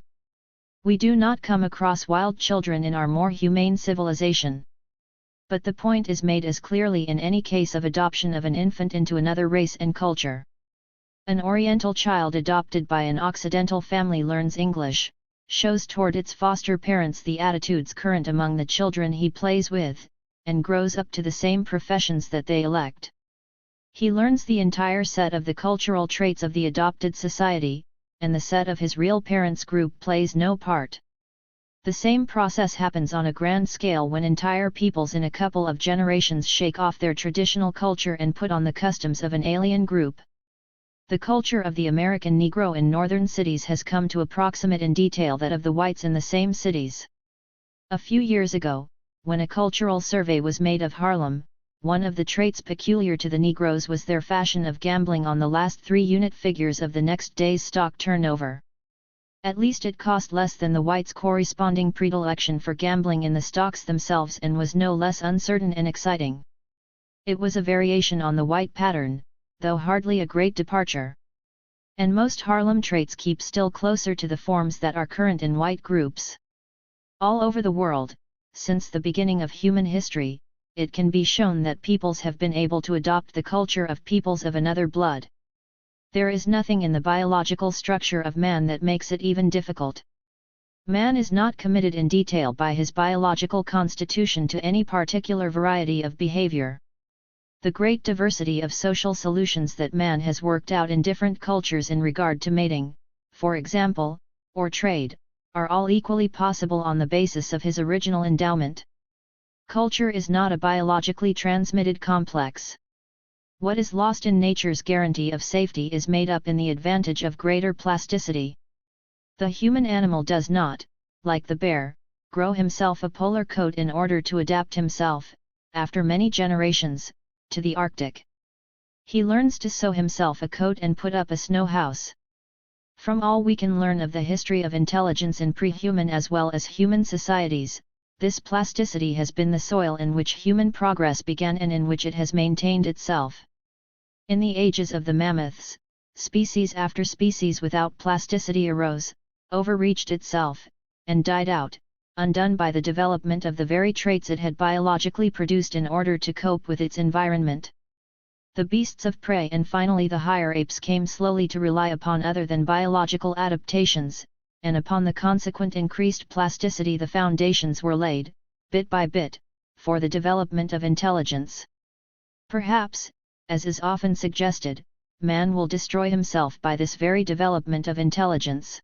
We do not come across wild children in our more humane civilization. But the point is made as clearly in any case of adoption of an infant into another race and culture. An Oriental child adopted by an Occidental family learns English, shows toward its foster parents the attitudes current among the children he plays with, and grows up to the same professions that they elect. He learns the entire set of the cultural traits of the adopted society, and the set of his real parents' group plays no part. The same process happens on a grand scale when entire peoples in a couple of generations shake off their traditional culture and put on the customs of an alien group. The culture of the American Negro in northern cities has come to approximate in detail that of the whites in the same cities. A few years ago, when a cultural survey was made of Harlem, one of the traits peculiar to the Negroes was their fashion of gambling on the last 3 unit figures of the next day's stock turnover. At least it cost less than the whites' corresponding predilection for gambling in the stocks themselves and was no less uncertain and exciting. It was a variation on the white pattern, though hardly a great departure. And most Harlem traits keep still closer to the forms that are current in white groups. All over the world, since the beginning of human history, it can be shown that peoples have been able to adopt the culture of peoples of another blood. There is nothing in the biological structure of man that makes it even difficult. Man is not committed in detail by his biological constitution to any particular variety of behavior. The great diversity of social solutions that man has worked out in different cultures in regard to mating, for example, or trade, are all equally possible on the basis of his original endowment. Culture is not a biologically transmitted complex. What is lost in nature's guarantee of safety is made up in the advantage of greater plasticity. The human animal does not, like the bear, grow himself a polar coat in order to adapt himself, after many generations, to the Arctic. He learns to sew himself a coat and put up a snow house. From all we can learn of the history of intelligence in pre-human as well as human societies, this plasticity has been the soil in which human progress began and in which it has maintained itself. In the ages of the mammoths, species after species without plasticity arose, overreached itself, and died out, undone by the development of the very traits it had biologically produced in order to cope with its environment. The beasts of prey and finally the higher apes came slowly to rely upon other than biological adaptations, and upon the consequent increased plasticity the foundations were laid, bit by bit, for the development of intelligence. Perhaps, as is often suggested, man will destroy himself by this very development of intelligence.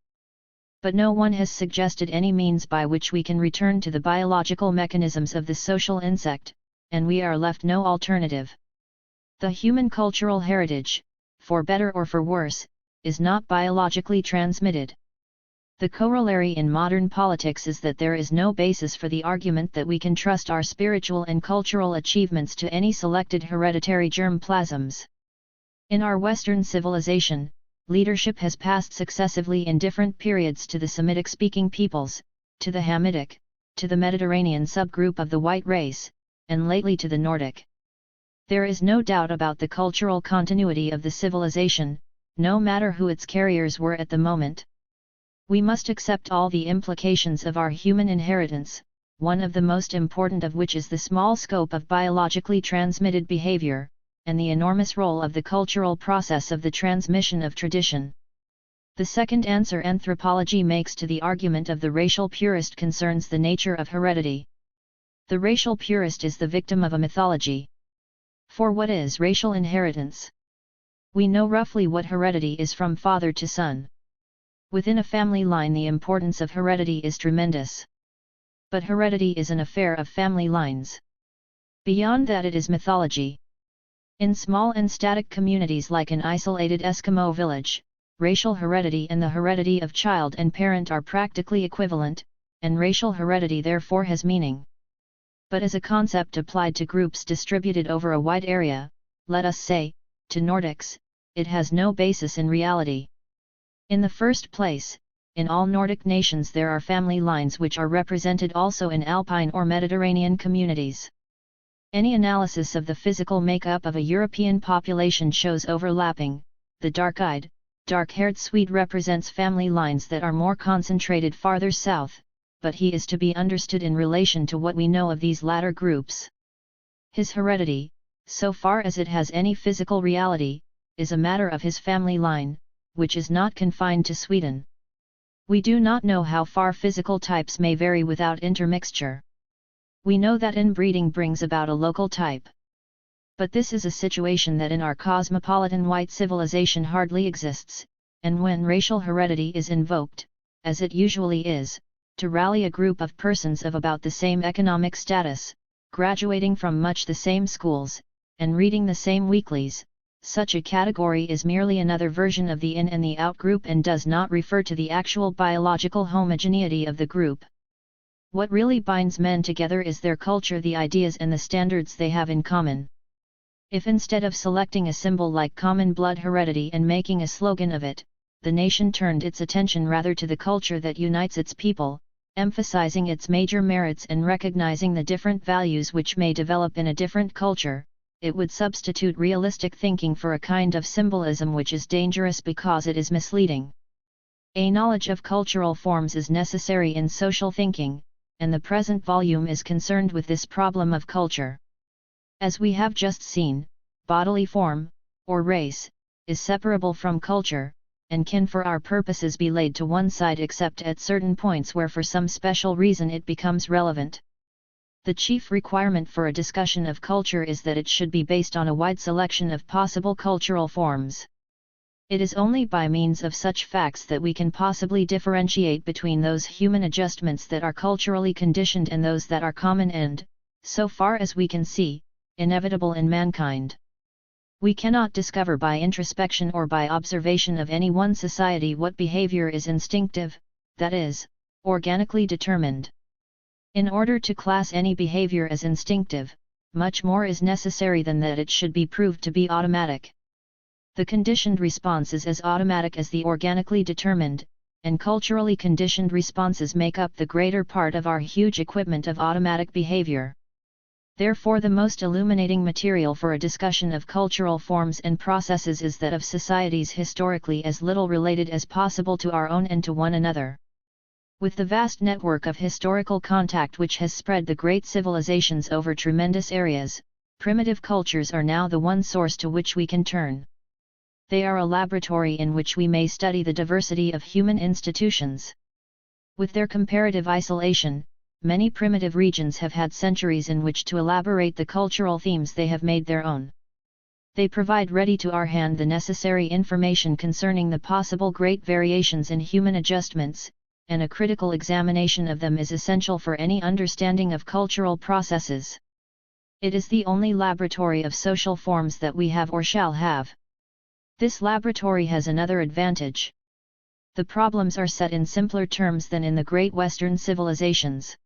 But no one has suggested any means by which we can return to the biological mechanisms of the social insect, and we are left no alternative. The human cultural heritage, for better or for worse, is not biologically transmitted. The corollary in modern politics is that there is no basis for the argument that we can trust our spiritual and cultural achievements to any selected hereditary germplasms. In our Western civilization, leadership has passed successively in different periods to the Semitic-speaking peoples, to the Hamitic, to the Mediterranean subgroup of the white race, and lately to the Nordic. There is no doubt about the cultural continuity of the civilization, no matter who its carriers were at the moment. We must accept all the implications of our human inheritance, one of the most important of which is the small scope of biologically transmitted behavior, and the enormous role of the cultural process of the transmission of tradition. The second answer anthropology makes to the argument of the racial purist concerns the nature of heredity. The racial purist is the victim of a mythology. For what is racial inheritance? We know roughly what heredity is from father to son. Within a family line the importance of heredity is tremendous. But heredity is an affair of family lines. Beyond that it is mythology. In small and static communities like an isolated Eskimo village, racial heredity and the heredity of child and parent are practically equivalent, and racial heredity therefore has meaning. But as a concept applied to groups distributed over a wide area, let us say, to Nordics, it has no basis in reality. In the first place, in all Nordic nations there are family lines which are represented also in Alpine or Mediterranean communities. Any analysis of the physical makeup of a European population shows overlapping. The dark-eyed, dark-haired Swede represents family lines that are more concentrated farther south, but he is to be understood in relation to what we know of these latter groups. His heredity, so far as it has any physical reality, is a matter of his family line, which is not confined to Sweden. We do not know how far physical types may vary without intermixture. We know that inbreeding brings about a local type. But this is a situation that in our cosmopolitan white civilization hardly exists, and when racial heredity is invoked, as it usually is, to rally a group of persons of about the same economic status, graduating from much the same schools, and reading the same weeklies, such a category is merely another version of the in and the out group and does not refer to the actual biological homogeneity of the group. What really binds men together is their culture, the ideas and the standards they have in common. If instead of selecting a symbol like common blood heredity and making a slogan of it, the nation turned its attention rather to the culture that unites its people, emphasizing its major merits and recognizing the different values which may develop in a different culture. It would substitute realistic thinking for a kind of symbolism which is dangerous because it is misleading. A knowledge of cultural forms is necessary in social thinking, and the present volume is concerned with this problem of culture. As we have just seen, bodily form, or race, is separable from culture, and can for our purposes be laid to one side except at certain points where for some special reason it becomes relevant. The chief requirement for a discussion of culture is that it should be based on a wide selection of possible cultural forms. It is only by means of such facts that we can possibly differentiate between those human adjustments that are culturally conditioned and those that are common and, so far as we can see, inevitable in mankind. We cannot discover by introspection or by observation of any one society what behavior is instinctive, that is, organically determined. In order to class any behavior as instinctive, much more is necessary than that it should be proved to be automatic. The conditioned response is as automatic as the organically determined, and culturally conditioned responses make up the greater part of our huge equipment of automatic behavior. Therefore, the most illuminating material for a discussion of cultural forms and processes is that of societies historically as little related as possible to our own and to one another. With the vast network of historical contact which has spread the great civilizations over tremendous areas, primitive cultures are now the one source to which we can turn. They are a laboratory in which we may study the diversity of human institutions. With their comparative isolation, many primitive regions have had centuries in which to elaborate the cultural themes they have made their own. They provide ready to our hand the necessary information concerning the possible great variations in human adjustments, and a critical examination of them is essential for any understanding of cultural processes. It is the only laboratory of social forms that we have or shall have. This laboratory has another advantage. The problems are set in simpler terms than in the great Western civilizations.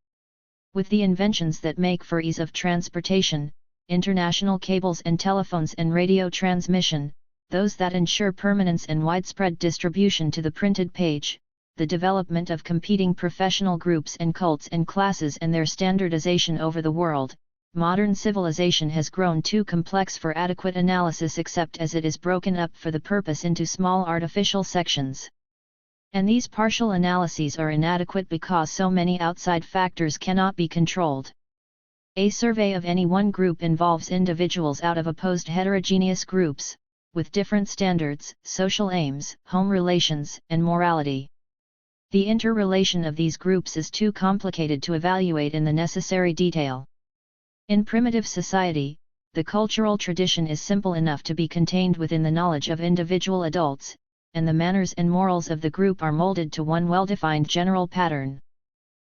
With the inventions that make for ease of transportation, international cables and telephones and radio transmission, those that ensure permanence and widespread distribution to the printed page, the development of competing professional groups and cults and classes and their standardization over the world, modern civilization has grown too complex for adequate analysis except as it is broken up for the purpose into small artificial sections. And these partial analyses are inadequate because so many outside factors cannot be controlled. A survey of any one group involves individuals out of opposed heterogeneous groups, with different standards, social aims, home relations, and morality. The interrelation of these groups is too complicated to evaluate in the necessary detail. In primitive society, the cultural tradition is simple enough to be contained within the knowledge of individual adults, and the manners and morals of the group are molded to one well-defined general pattern.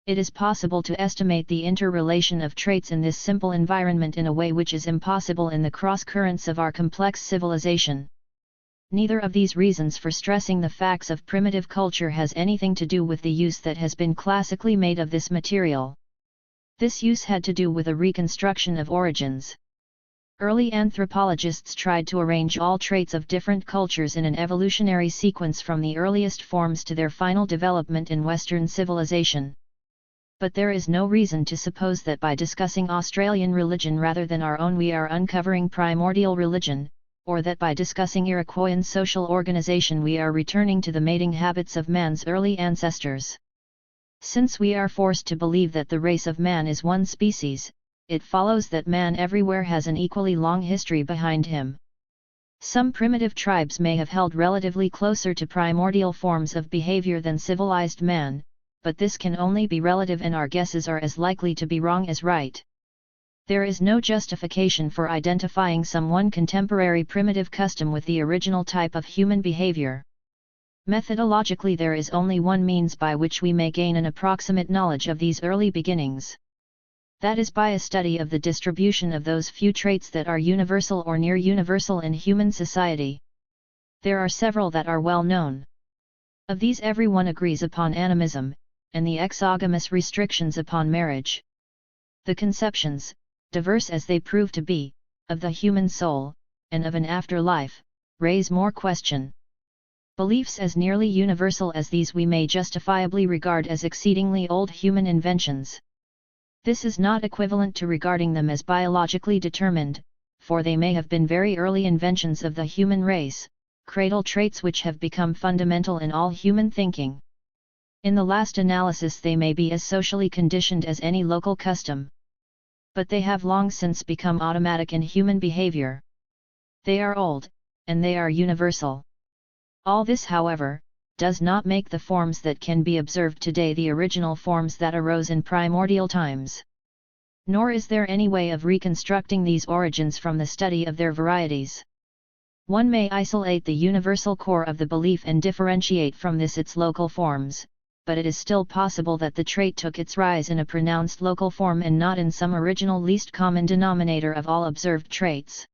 It is possible to estimate the interrelation of traits in this simple environment in a way which is impossible in the cross-currents of our complex civilization. Neither of these reasons for stressing the facts of primitive culture has anything to do with the use that has been classically made of this material. This use had to do with a reconstruction of origins. Early anthropologists tried to arrange all traits of different cultures in an evolutionary sequence from the earliest forms to their final development in Western civilization. But there is no reason to suppose that by discussing Australian religion rather than our own we are uncovering primordial religion, or that by discussing Iroquoian social organization we are returning to the mating habits of man's early ancestors. Since we are forced to believe that the race of man is one species, it follows that man everywhere has an equally long history behind him. Some primitive tribes may have held relatively closer to primordial forms of behavior than civilized man, but this can only be relative and our guesses are as likely to be wrong as right. There is no justification for identifying some one contemporary primitive custom with the original type of human behavior. Methodologically, there is only one means by which we may gain an approximate knowledge of these early beginnings. That is by a study of the distribution of those few traits that are universal or near universal in human society. There are several that are well known. Of these everyone agrees upon animism, and the exogamous restrictions upon marriage. The conceptions, diverse as they prove to be, of the human soul, and of an afterlife, raise more question. Beliefs as nearly universal as these we may justifiably regard as exceedingly old human inventions. This is not equivalent to regarding them as biologically determined, for they may have been very early inventions of the human race, cradle traits which have become fundamental in all human thinking. In the last analysis they may be as socially conditioned as any local custom. But they have long since become automatic in human behavior. They are old, and they are universal. All this, however, does not make the forms that can be observed today the original forms that arose in primordial times. Nor is there any way of reconstructing these origins from the study of their varieties. One may isolate the universal core of the belief and differentiate from this its local forms, but it is still possible that the trait took its rise in a pronounced local form and not in some original least common denominator of all observed traits.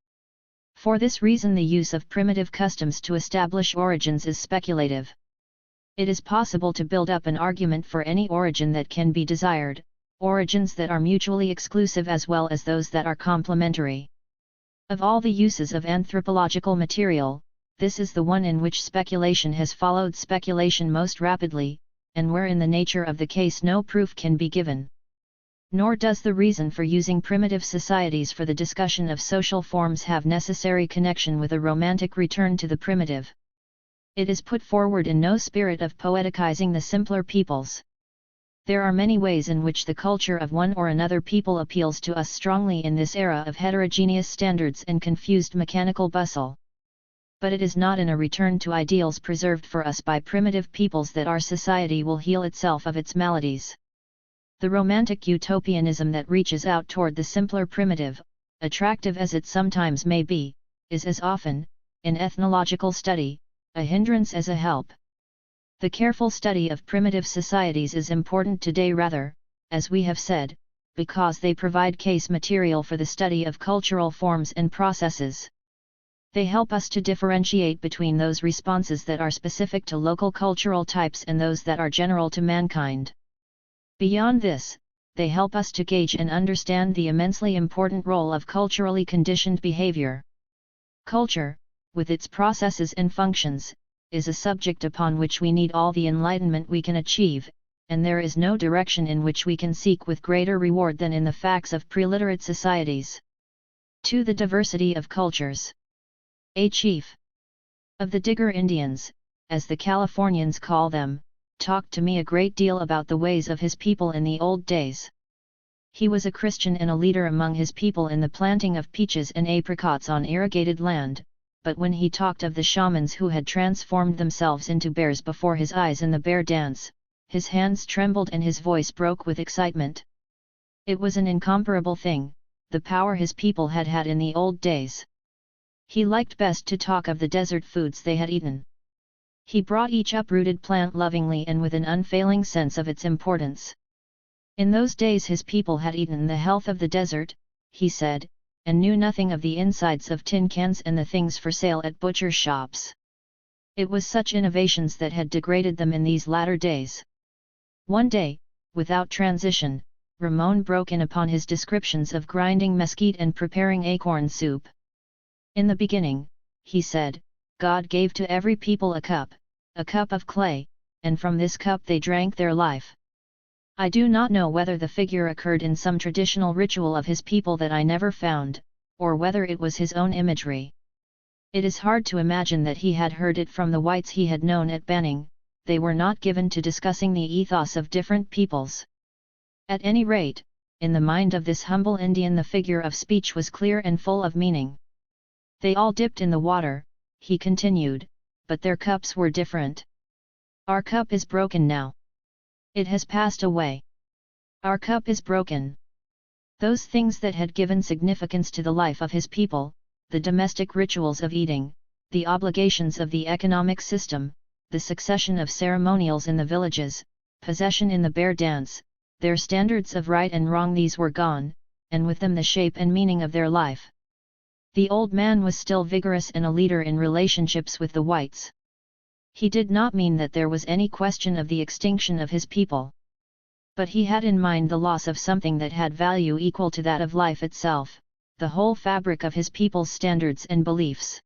For this reason the use of primitive customs to establish origins is speculative. It is possible to build up an argument for any origin that can be desired, origins that are mutually exclusive as well as those that are complementary. Of all the uses of anthropological material, this is the one in which speculation has followed speculation most rapidly, and where in the nature of the case no proof can be given. Nor does the reason for using primitive societies for the discussion of social forms have necessary connection with a romantic return to the primitive. It is put forward in no spirit of poeticizing the simpler peoples. There are many ways in which the culture of one or another people appeals to us strongly in this era of heterogeneous standards and confused mechanical bustle. But it is not in a return to ideals preserved for us by primitive peoples that our society will heal itself of its maladies. The romantic utopianism that reaches out toward the simpler primitive, attractive as it sometimes may be, is as often, in ethnological study, a hindrance as a help. The careful study of primitive societies is important today rather, as we have said, because they provide case material for the study of cultural forms and processes. They help us to differentiate between those responses that are specific to local cultural types and those that are general to mankind. Beyond this, they help us to gauge and understand the immensely important role of culturally conditioned behavior. Culture, with its processes and functions, is a subject upon which we need all the enlightenment we can achieve, and there is no direction in which we can seek with greater reward than in the facts of preliterate societies. To the diversity of cultures. A chief of the Digger Indians, as the Californians call them, talked to me a great deal about the ways of his people in the old days. He was a Christian and a leader among his people in the planting of peaches and apricots on irrigated land, but when he talked of the shamans who had transformed themselves into bears before his eyes in the bear dance, his hands trembled and his voice broke with excitement. It was an incomparable thing, the power his people had had in the old days. He liked best to talk of the desert foods they had eaten. He brought each uprooted plant lovingly and with an unfailing sense of its importance. In those days his people had eaten the health of the desert, he said, and knew nothing of the insides of tin cans and the things for sale at butcher shops. It was such innovations that had degraded them in these latter days. One day, without transition, Ramon broke in upon his descriptions of grinding mesquite and preparing acorn soup. In the beginning, he said, God gave to every people a cup of clay, and from this cup they drank their life. I do not know whether the figure occurred in some traditional ritual of his people that I never found, or whether it was his own imagery. It is hard to imagine that he had heard it from the whites he had known at Banning. They were not given to discussing the ethos of different peoples. At any rate, in the mind of this humble Indian the figure of speech was clear and full of meaning. They all dipped in the water, he continued, but their cups were different. Our cup is broken now. It has passed away. Our cup is broken. Those things that had given significance to the life of his people, the domestic rituals of eating, the obligations of the economic system, the succession of ceremonials in the villages, possession in the bear dance, their standards of right and wrong, these were gone, and with them the shape and meaning of their life. The old man was still vigorous and a leader in relationships with the whites. He did not mean that there was any question of the extinction of his people. But he had in mind the loss of something that had value equal to that of life itself, the whole fabric of his people's standards and beliefs.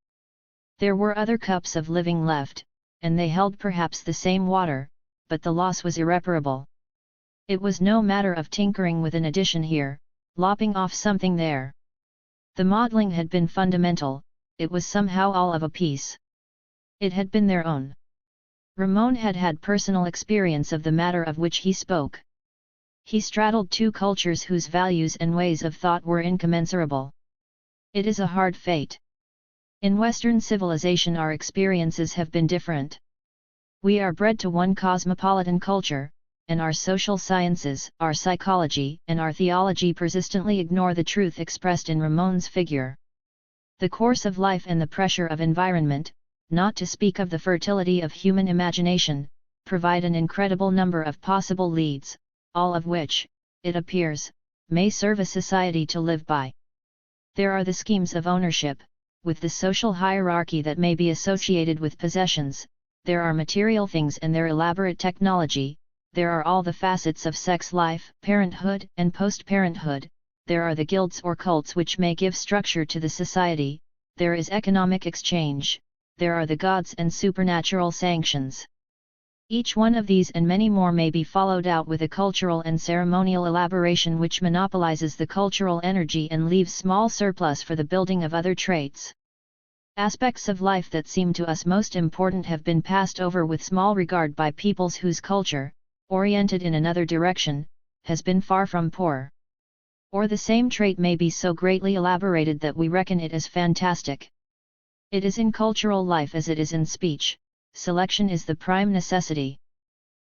There were other cups of living left, and they held perhaps the same water, but the loss was irreparable. It was no matter of tinkering with an addition here, lopping off something there. The modeling had been fundamental, it was somehow all of a piece. It had been their own. Ramon had had personal experience of the matter of which he spoke. He straddled two cultures whose values and ways of thought were incommensurable. It is a hard fate. In Western civilization our experiences have been different. We are bred to one cosmopolitan culture, and our social sciences, our psychology, and our theology persistently ignore the truth expressed in Ramon's figure. The course of life and the pressure of environment, not to speak of the fertility of human imagination, provide an incredible number of possible leads, all of which, it appears, may serve a society to live by. There are the schemes of ownership, with the social hierarchy that may be associated with possessions, there are material things and their elaborate technology, there are all the facets of sex life, parenthood and post-parenthood, there are the guilds or cults which may give structure to the society, there is economic exchange, there are the gods and supernatural sanctions. Each one of these and many more may be followed out with a cultural and ceremonial elaboration which monopolizes the cultural energy and leaves small surplus for the building of other traits. Aspects of life that seem to us most important have been passed over with small regard by peoples whose culture, oriented in another direction, has been far from poor. Or the same trait may be so greatly elaborated that we reckon it as fantastic. It is in cultural life as it is in speech. Selection is the prime necessity.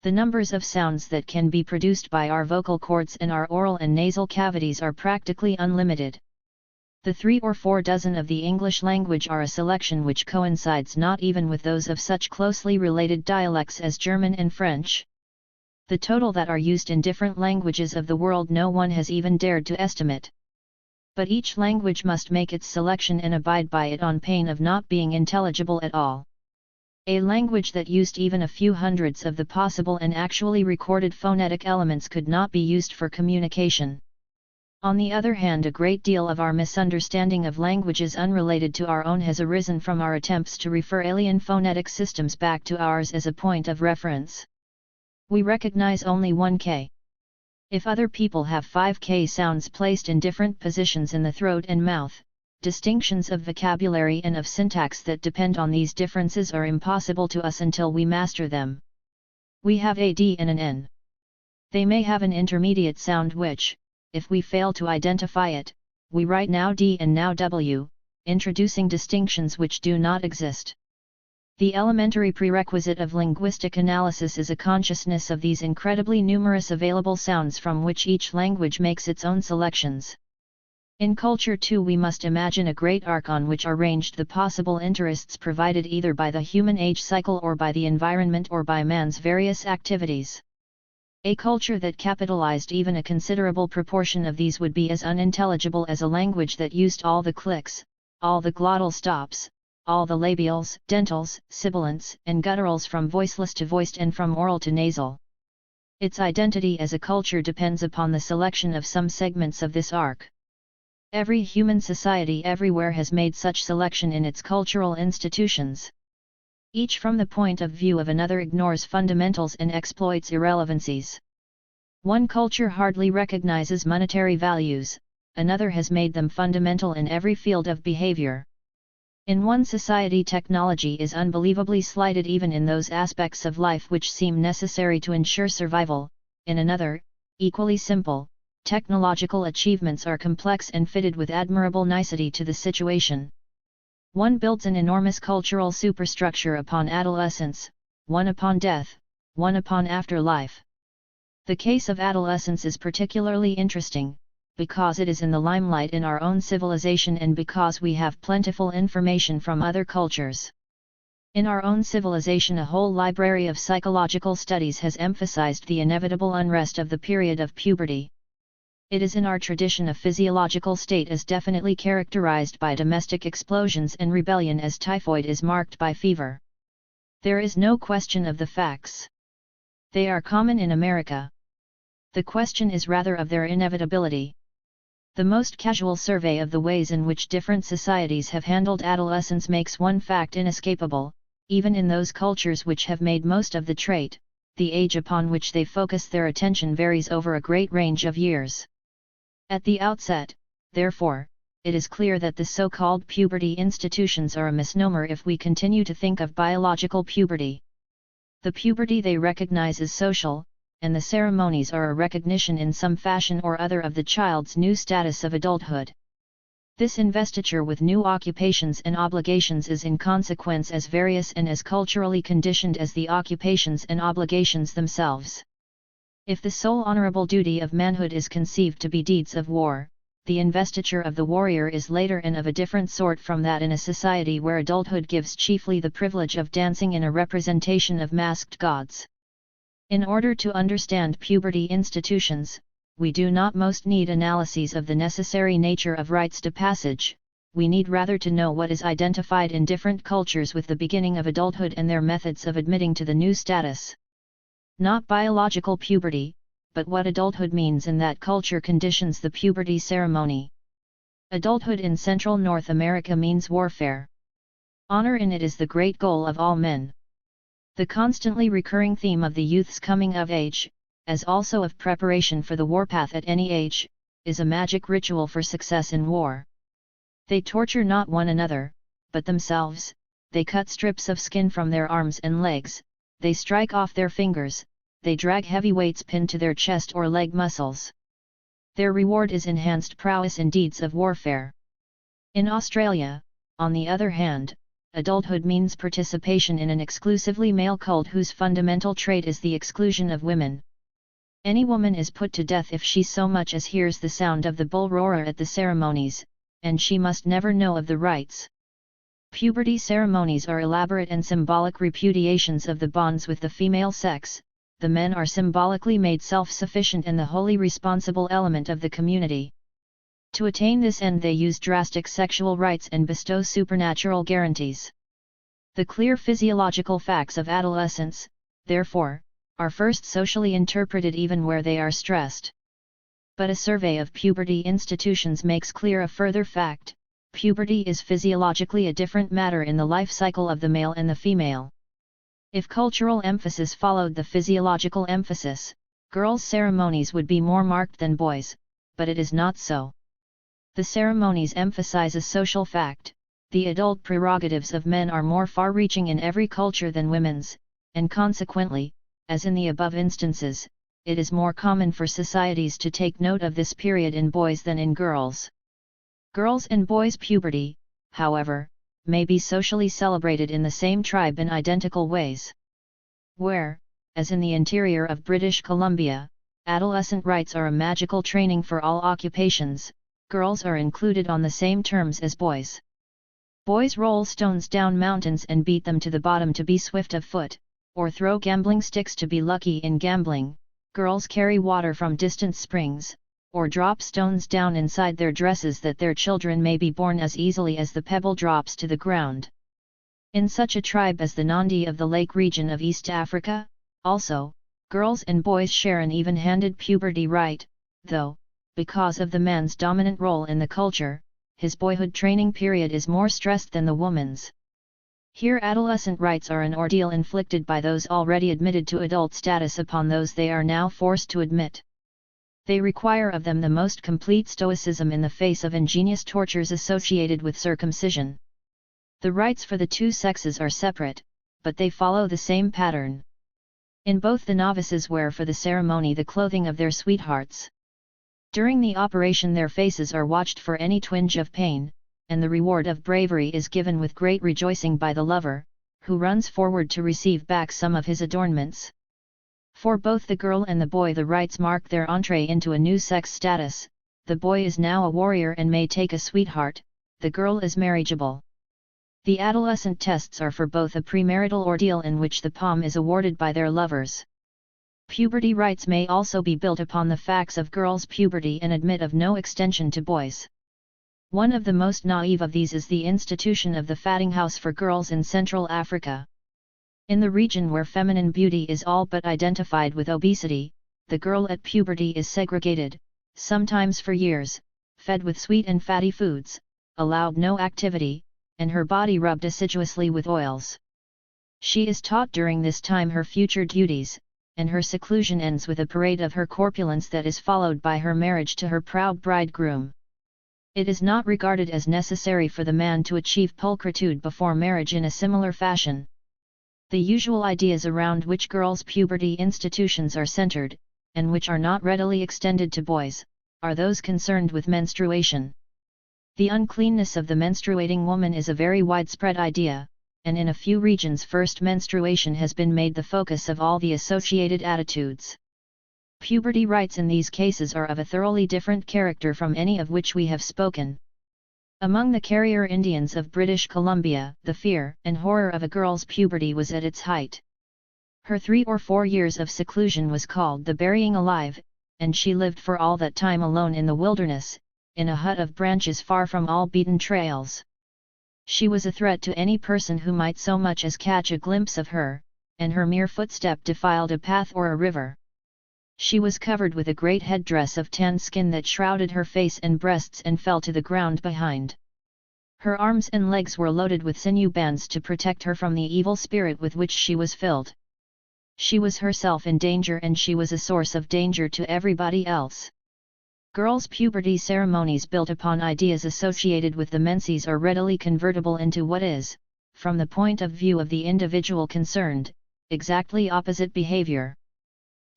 The numbers of sounds that can be produced by our vocal cords and our oral and nasal cavities are practically unlimited. The 3 or 4 dozen of the English language are a selection which coincides not even with those of such closely related dialects as German and French. The total that are used in different languages of the world no one has even dared to estimate. But each language must make its selection and abide by it on pain of not being intelligible at all. A language that used even a few hundreds of the possible and actually recorded phonetic elements could not be used for communication. On the other hand, a great deal of our misunderstanding of languages unrelated to our own has arisen from our attempts to refer alien phonetic systems back to ours as a point of reference. We recognize only one K. If other people have 5 K sounds placed in different positions in the throat and mouth, distinctions of vocabulary and of syntax that depend on these differences are impossible to us until we master them. We have a D and an N. They may have an intermediate sound which, if we fail to identify it, we write now D and now W, introducing distinctions which do not exist. The elementary prerequisite of linguistic analysis is a consciousness of these incredibly numerous available sounds from which each language makes its own selections. In culture too we must imagine a great arc on which are ranged the possible interests provided either by the human age cycle or by the environment or by man's various activities. A culture that capitalized even a considerable proportion of these would be as unintelligible as a language that used all the clicks, all the glottal stops, all the labials, dentals, sibilants, and gutturals from voiceless to voiced and from oral to nasal. Its identity as a culture depends upon the selection of some segments of this arc. Every human society everywhere has made such selection in its cultural institutions. Each from the point of view of another ignores fundamentals and exploits irrelevancies. One culture hardly recognizes monetary values, another has made them fundamental in every field of behavior. In one society technology is unbelievably slighted even in those aspects of life which seem necessary to ensure survival, in another, equally simple, technological achievements are complex and fitted with admirable nicety to the situation. One builds an enormous cultural superstructure upon adolescence, one upon death, one upon afterlife. The case of adolescence is particularly interesting, because it is in the limelight in our own civilization and because we have plentiful information from other cultures. In our own civilization a whole library of psychological studies has emphasized the inevitable unrest of the period of puberty. It is in our tradition a physiological state as definitely characterized by domestic explosions and rebellion as typhoid is marked by fever. There is no question of the facts. They are common in America. The question is rather of their inevitability. The most casual survey of the ways in which different societies have handled adolescence makes one fact inescapable: even in those cultures which have made most of the trait, the age upon which they focus their attention varies over a great range of years. At the outset, therefore, it is clear that the so-called puberty institutions are a misnomer if we continue to think of biological puberty. The puberty they recognize is social, and the ceremonies are a recognition in some fashion or other of the child's new status of adulthood. This investiture with new occupations and obligations is in consequence as various and as culturally conditioned as the occupations and obligations themselves. If the sole honorable duty of manhood is conceived to be deeds of war, the investiture of the warrior is later and of a different sort from that in a society where adulthood gives chiefly the privilege of dancing in a representation of masked gods. In order to understand puberty institutions, we do not most need analyses of the necessary nature of rites de passage, we need rather to know what is identified in different cultures with the beginning of adulthood and their methods of admitting to the new status. Not biological puberty, but what adulthood means in that culture conditions the puberty ceremony. Adulthood in Central North America means warfare. Honor in it is the great goal of all men. The constantly recurring theme of the youth's coming of age, as also of preparation for the warpath at any age, is a magic ritual for success in war. They torture not one another, but themselves, they cut strips of skin from their arms and legs, they strike off their fingers, they drag heavy weights pinned to their chest or leg muscles. Their reward is enhanced prowess in deeds of warfare. In Australia, on the other hand, adulthood means participation in an exclusively male cult whose fundamental trait is the exclusion of women. Any woman is put to death if she so much as hears the sound of the bull roarer at the ceremonies, and she must never know of the rites. Puberty ceremonies are elaborate and symbolic repudiations of the bonds with the female sex. The men are symbolically made self-sufficient and the wholly responsible element of the community. To attain this end they use drastic sexual rites and bestow supernatural guarantees. The clear physiological facts of adolescence, therefore, are first socially interpreted even where they are stressed. But a survey of puberty institutions makes clear a further fact: puberty is physiologically a different matter in the life cycle of the male and the female. If cultural emphasis followed the physiological emphasis, girls' ceremonies would be more marked than boys', but it is not so. The ceremonies emphasize a social fact: the adult prerogatives of men are more far-reaching in every culture than women's, and consequently, as in the above instances, it is more common for societies to take note of this period in boys than in girls. Girls' and boys' puberty, however, may be socially celebrated in the same tribe in identical ways. Where, as in the interior of British Columbia, adolescent rites are a magical training for all occupations, girls are included on the same terms as boys. Boys roll stones down mountains and beat them to the bottom to be swift of foot, or throw gambling sticks to be lucky in gambling. Girls carry water from distant springs, or drop stones down inside their dresses that their children may be born as easily as the pebble drops to the ground. In such a tribe as the Nandi of the Lake region of East Africa, also, girls and boys share an even-handed puberty rite, though, because of the man's dominant role in the culture, his boyhood training period is more stressed than the woman's. Here adolescent rites are an ordeal inflicted by those already admitted to adult status upon those they are now forced to admit. They require of them the most complete stoicism in the face of ingenious tortures associated with circumcision. The rites for the two sexes are separate, but they follow the same pattern. In both the novices wear for the ceremony the clothing of their sweethearts. During the operation their faces are watched for any twinge of pain, and the reward of bravery is given with great rejoicing by the lover, who runs forward to receive back some of his adornments. For both the girl and the boy the rites mark their entree into a new sex status. The boy is now a warrior and may take a sweetheart, the girl is marriageable. The adolescent tests are for both a premarital ordeal in which the palm is awarded by their lovers. Puberty rites may also be built upon the facts of girls' puberty and admit of no extension to boys. One of the most naive of these is the institution of the fatting house for girls in Central Africa. In the region where feminine beauty is all but identified with obesity, the girl at puberty is segregated, sometimes for years, fed with sweet and fatty foods, allowed no activity, and her body rubbed assiduously with oils. She is taught during this time her future duties, and her seclusion ends with a parade of her corpulence that is followed by her marriage to her proud bridegroom. It is not regarded as necessary for the man to achieve pulchritude before marriage in a similar fashion. The usual ideas around which girls' puberty institutions are centered, and which are not readily extended to boys, are those concerned with menstruation. The uncleanness of the menstruating woman is a very widespread idea, and in a few regions first menstruation has been made the focus of all the associated attitudes. Puberty rites in these cases are of a thoroughly different character from any of which we have spoken. Among the carrier Indians of British Columbia, the fear and horror of a girl's puberty was at its height. Her 3 or 4 years of seclusion was called the burying alive, and she lived for all that time alone in the wilderness, in a hut of branches far from all beaten trails. She was a threat to any person who might so much as catch a glimpse of her, and her mere footstep defiled a path or a river. She was covered with a great headdress of tanned skin that shrouded her face and breasts and fell to the ground behind. Her arms and legs were loaded with sinew bands to protect her from the evil spirit with which she was filled. She was herself in danger, and she was a source of danger to everybody else. Girls' puberty ceremonies built upon ideas associated with the menses are readily convertible into what is, from the point of view of the individual concerned, exactly opposite behavior.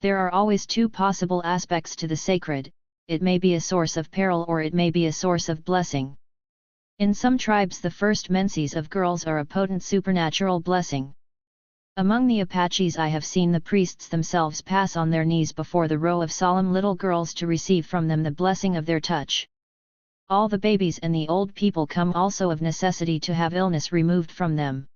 There are always 2 possible aspects to the sacred: it may be a source of peril or it may be a source of blessing. In some tribes the first menses of girls are a potent supernatural blessing. Among the Apaches I have seen the priests themselves pass on their knees before the row of solemn little girls to receive from them the blessing of their touch. All the babies and the old people come also of necessity to have illness removed from them.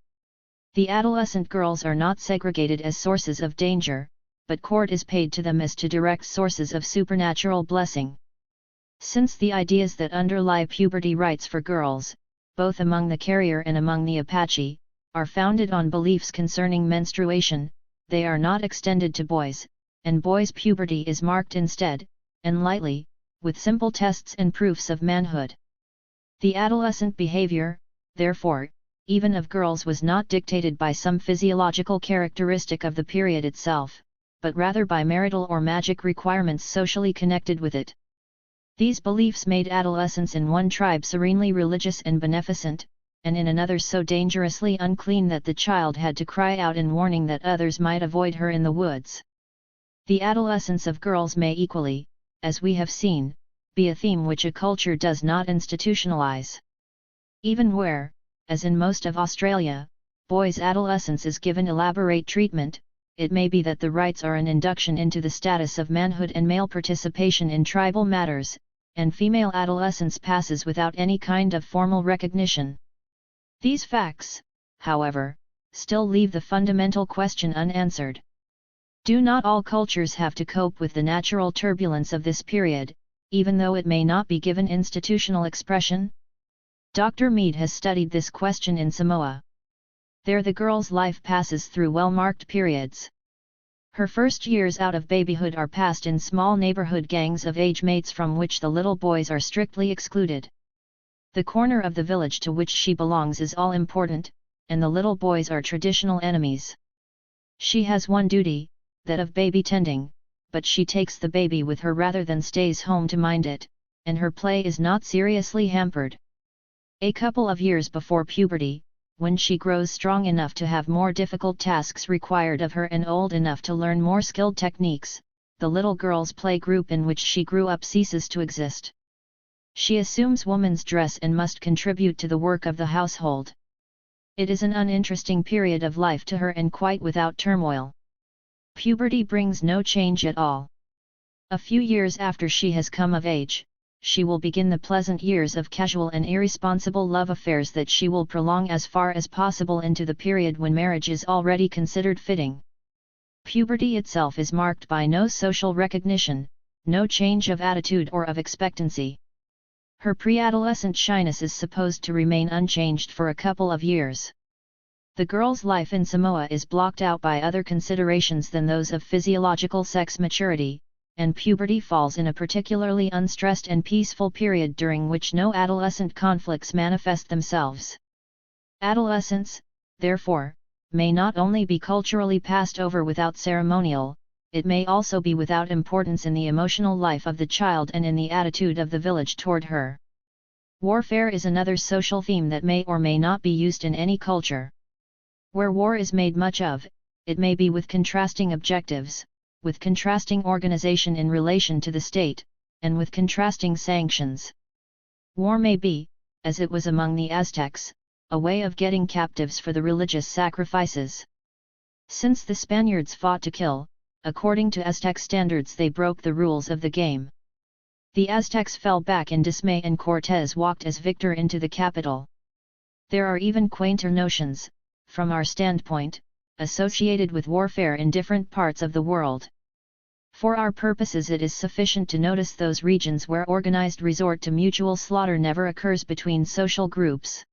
The adolescent girls are not segregated as sources of danger, but court is paid to them as to direct sources of supernatural blessing. Since the ideas that underlie puberty rites for girls, both among the carrier and among the Apache, are founded on beliefs concerning menstruation, they are not extended to boys, and boys' puberty is marked instead, and lightly, with simple tests and proofs of manhood. The adolescent behavior, therefore, even of girls was not dictated by some physiological characteristic of the period itself, but rather by marital or magic requirements socially connected with it. These beliefs made adolescents in one tribe serenely religious and beneficent, and in another so dangerously unclean that the child had to cry out in warning that others might avoid her in the woods. The adolescence of girls may equally, as we have seen, be a theme which a culture does not institutionalize. Even where, as in most of Australia, boys' adolescence is given elaborate treatment, it may be that the rites are an induction into the status of manhood and male participation in tribal matters, and female adolescence passes without any kind of formal recognition. These facts, however, still leave the fundamental question unanswered. Do not all cultures have to cope with the natural turbulence of this period, even though it may not be given institutional expression? Dr. Mead has studied this question in Samoa. There the girl's life passes through well-marked periods. Her first years out of babyhood are passed in small neighborhood gangs of age mates from which the little boys are strictly excluded. The corner of the village to which she belongs is all important, and the little boys are traditional enemies. She has one duty, that of baby tending, but she takes the baby with her rather than stays home to mind it, and her play is not seriously hampered. A couple of years before puberty, when she grows strong enough to have more difficult tasks required of her and old enough to learn more skilled techniques, the little girl's play group in which she grew up ceases to exist. She assumes woman's dress and must contribute to the work of the household. It is an uninteresting period of life to her and quite without turmoil. Puberty brings no change at all. A few years after she has come of age, she will begin the pleasant years of casual and irresponsible love affairs that she will prolong as far as possible into the period when marriage is already considered fitting. Puberty itself is marked by no social recognition, no change of attitude or of expectancy. Her pre-adolescent shyness is supposed to remain unchanged for a couple of years. The girl's life in Samoa is blocked out by other considerations than those of physiological sex maturity, and puberty falls in a particularly unstressed and peaceful period during which no adolescent conflicts manifest themselves. Adolescence, therefore, may not only be culturally passed over without ceremonial, it may also be without importance in the emotional life of the child and in the attitude of the village toward her. Warfare is another social theme that may or may not be used in any culture. Where war is made much of, it may be with contrasting objectives, with contrasting organization in relation to the state, and with contrasting sanctions. War may be, as it was among the Aztecs, a way of getting captives for the religious sacrifices. Since the Spaniards fought to kill, according to Aztec standards they broke the rules of the game. The Aztecs fell back in dismay and Cortés walked as victor into the capital. There are even quainter notions, from our standpoint, associated with warfare in different parts of the world. For our purposes it is sufficient to notice those regions where organized resort to mutual slaughter never occurs between social groups.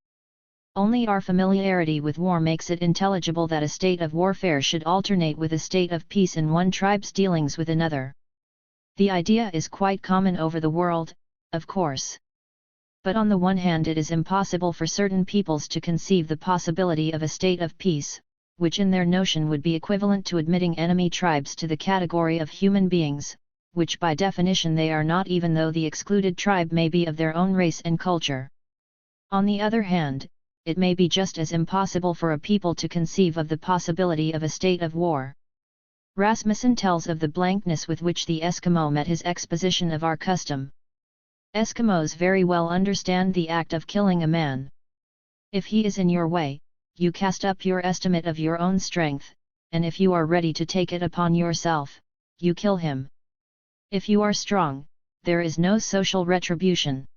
Only our familiarity with war makes it intelligible that a state of warfare should alternate with a state of peace in one tribe's dealings with another. The idea is quite common over the world, of course. But on the one hand it is impossible for certain peoples to conceive the possibility of a state of peace, which in their notion would be equivalent to admitting enemy tribes to the category of human beings, which by definition they are not even though the excluded tribe may be of their own race and culture. On the other hand, it may be just as impossible for a people to conceive of the possibility of a state of war. Rasmussen tells of the blankness with which the Eskimo met his exposition of our custom. Eskimos very well understand the act of killing a man. If he is in your way, you cast up your estimate of your own strength, and if you are ready to take it upon yourself, you kill him. If you are strong, there is no social retribution.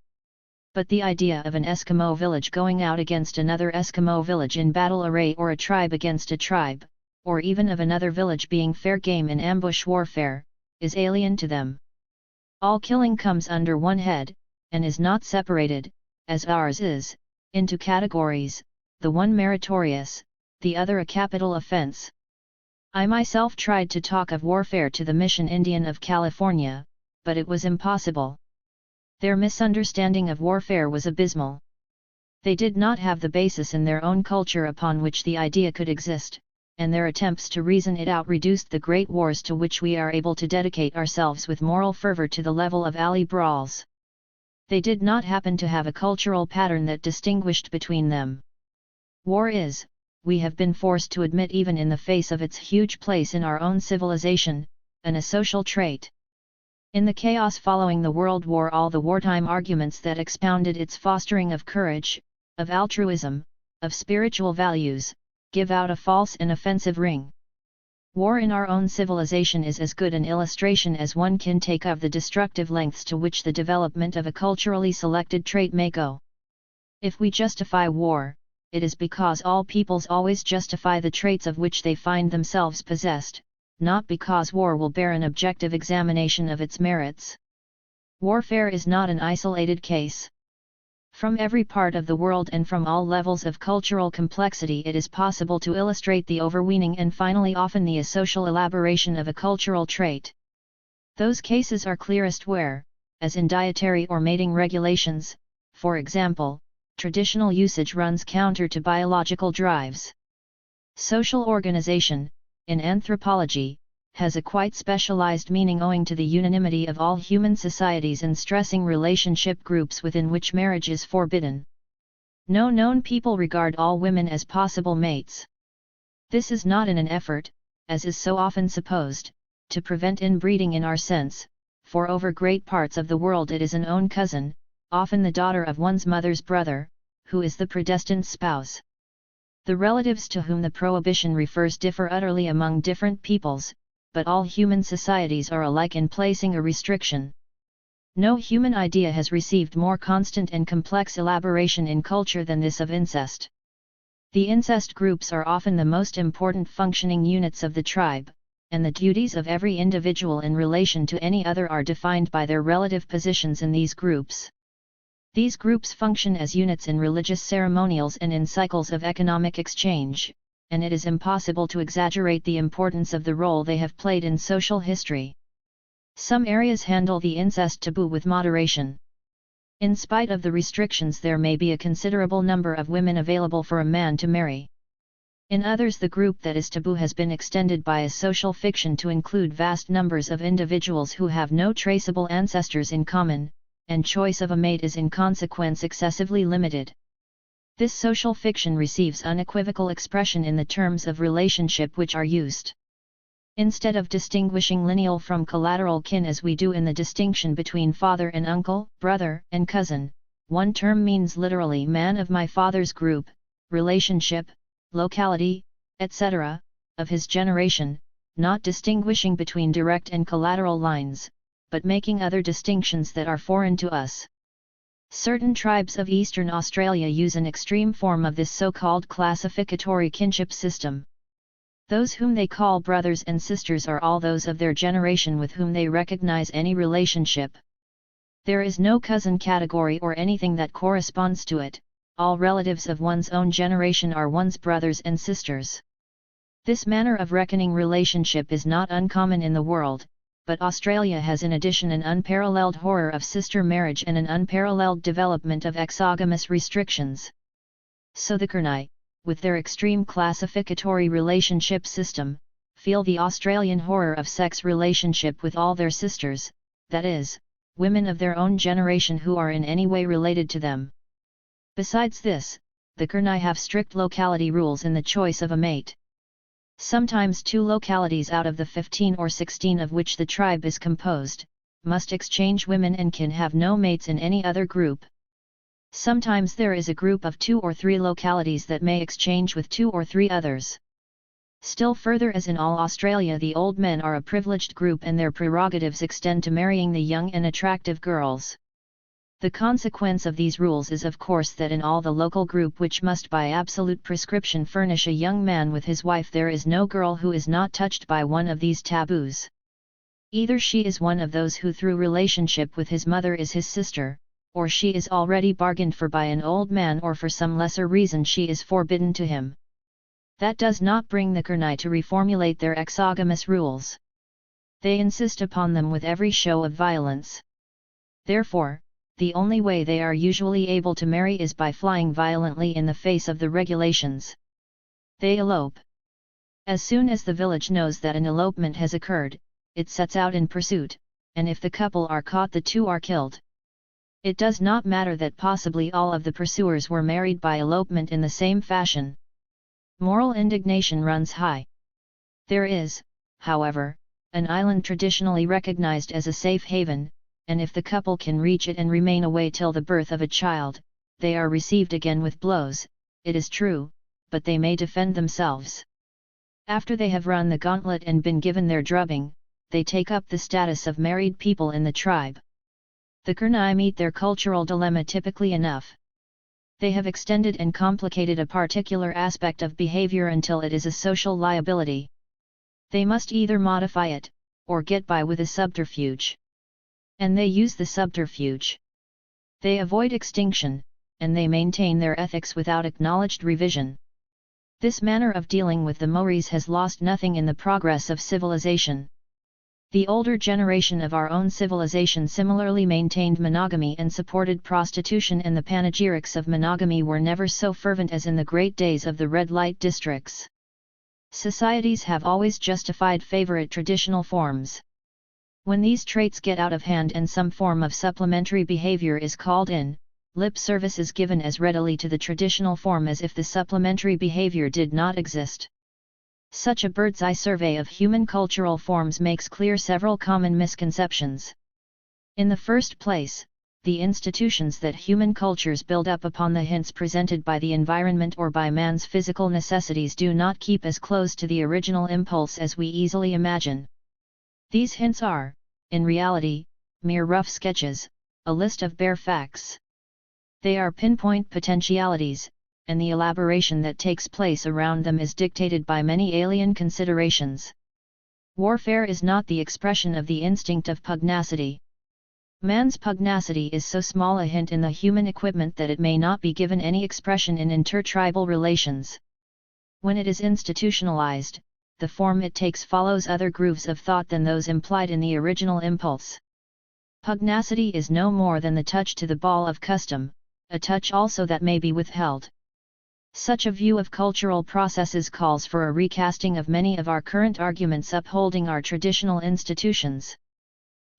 But the idea of an Eskimo village going out against another Eskimo village in battle array or a tribe against a tribe, or even of another village being fair game in ambush warfare, is alien to them. All killing comes under one head, and is not separated, as ours is, into categories, the one meritorious, the other a capital offense. I myself tried to talk of warfare to the Mission Indian of California, but it was impossible. Their misunderstanding of warfare was abysmal. They did not have the basis in their own culture upon which the idea could exist, and their attempts to reason it out reduced the great wars to which we are able to dedicate ourselves with moral fervor to the level of alley brawls. They did not happen to have a cultural pattern that distinguished between them. War is, we have been forced to admit even in the face of its huge place in our own civilization, an asocial trait. In the chaos following the World War, all the wartime arguments that expounded its fostering of courage, of altruism, of spiritual values, give out a false and offensive ring. War in our own civilization is as good an illustration as one can take of the destructive lengths to which the development of a culturally selected trait may go. If we justify war, it is because all peoples always justify the traits of which they find themselves possessed, not because war will bear an objective examination of its merits. Warfare is not an isolated case. From every part of the world and from all levels of cultural complexity it is possible to illustrate the overweening and finally often the asocial elaboration of a cultural trait. Those cases are clearest where, as in dietary or mating regulations, for example, traditional usage runs counter to biological drives. Social organization, in anthropology, has a quite specialized meaning owing to the unanimity of all human societies in stressing relationship groups within which marriage is forbidden. No known people regard all women as possible mates. This is not in an effort, as is so often supposed, to prevent inbreeding in our sense, for over great parts of the world it is an own cousin, often the daughter of one's mother's brother, who is the predestined spouse. The relatives to whom the prohibition refers differ utterly among different peoples, but all human societies are alike in placing a restriction. No human idea has received more constant and complex elaboration in culture than this of incest. The incest groups are often the most important functioning units of the tribe, and the duties of every individual in relation to any other are defined by their relative positions in these groups. These groups function as units in religious ceremonials and in cycles of economic exchange, and it is impossible to exaggerate the importance of the role they have played in social history. Some areas handle the incest taboo with moderation. In spite of the restrictions, there may be a considerable number of women available for a man to marry. In others, the group that is taboo has been extended by a social fiction to include vast numbers of individuals who have no traceable ancestors in common, and choice of a mate is in consequence excessively limited. This social fiction receives unequivocal expression in the terms of relationship which are used. Instead of distinguishing lineal from collateral kin as we do in the distinction between father and uncle, brother and cousin, one term means literally man of my father's group, relationship, locality, etc., of his generation, not distinguishing between direct and collateral lines, but making other distinctions that are foreign to us. Certain tribes of Eastern Australia use an extreme form of this so-called classificatory kinship system. Those whom they call brothers and sisters are all those of their generation with whom they recognize any relationship. There is no cousin category or anything that corresponds to it. All relatives of one's own generation are one's brothers and sisters. This manner of reckoning relationship is not uncommon in the world, but Australia has in addition an unparalleled horror of sister marriage and an unparalleled development of exogamous restrictions. So the Kurnai, with their extreme classificatory relationship system, feel the Australian horror of sex relationship with all their sisters, that is, women of their own generation who are in any way related to them. Besides this, the Kurnai have strict locality rules in the choice of a mate. Sometimes 2 localities out of the 15 or 16 of which the tribe is composed, must exchange women and can have no mates in any other group. Sometimes there is a group of 2 or 3 localities that may exchange with 2 or 3 others. Still further, as in all Australia, the old men are a privileged group and their prerogatives extend to marrying the young and attractive girls. The consequence of these rules is of course that in all the local group which must by absolute prescription furnish a young man with his wife, there is no girl who is not touched by one of these taboos. Either she is one of those who through relationship with his mother is his sister, or she is already bargained for by an old man, or for some lesser reason she is forbidden to him. That does not bring the Kurnai to reformulate their exogamous rules. They insist upon them with every show of violence. Therefore, the only way they are usually able to marry is by flying violently in the face of the regulations. They elope. As soon as the village knows that an elopement has occurred, it sets out in pursuit, and if the couple are caught, the 2 are killed. It does not matter that possibly all of the pursuers were married by elopement in the same fashion. Moral indignation runs high. There is, however, an island traditionally recognized as a safe haven, and if the couple can reach it and remain away till the birth of a child, they are received again with blows, it is true, but they may defend themselves. After they have run the gauntlet and been given their drubbing, they take up the status of married people in the tribe. The Kurnai meet their cultural dilemma typically enough. They have extended and complicated a particular aspect of behavior until it is a social liability. They must either modify it, or get by with a subterfuge. And they use the subterfuge. They avoid extinction, and they maintain their ethics without acknowledged revision. This manner of dealing with the Maoris has lost nothing in the progress of civilization. The older generation of our own civilization similarly maintained monogamy and supported prostitution, and the panegyrics of monogamy were never so fervent as in the great days of the red light districts. Societies have always justified favorite traditional forms. When these traits get out of hand and some form of supplementary behavior is called in, lip service is given as readily to the traditional form as if the supplementary behavior did not exist. Such a bird's-eye survey of human cultural forms makes clear several common misconceptions. In the first place, the institutions that human cultures build up upon the hints presented by the environment or by man's physical necessities do not keep as close to the original impulse as we easily imagine. These hints are, in reality, mere rough sketches, a list of bare facts. They are pinpoint potentialities, and the elaboration that takes place around them is dictated by many alien considerations. Warfare is not the expression of the instinct of pugnacity. Man's pugnacity is so small a hint in the human equipment that it may not be given any expression in intertribal relations. When it is institutionalized, the form it takes follows other grooves of thought than those implied in the original impulse. Pugnacity is no more than the touch to the ball of custom, a touch also that may be withheld. Such a view of cultural processes calls for a recasting of many of our current arguments upholding our traditional institutions.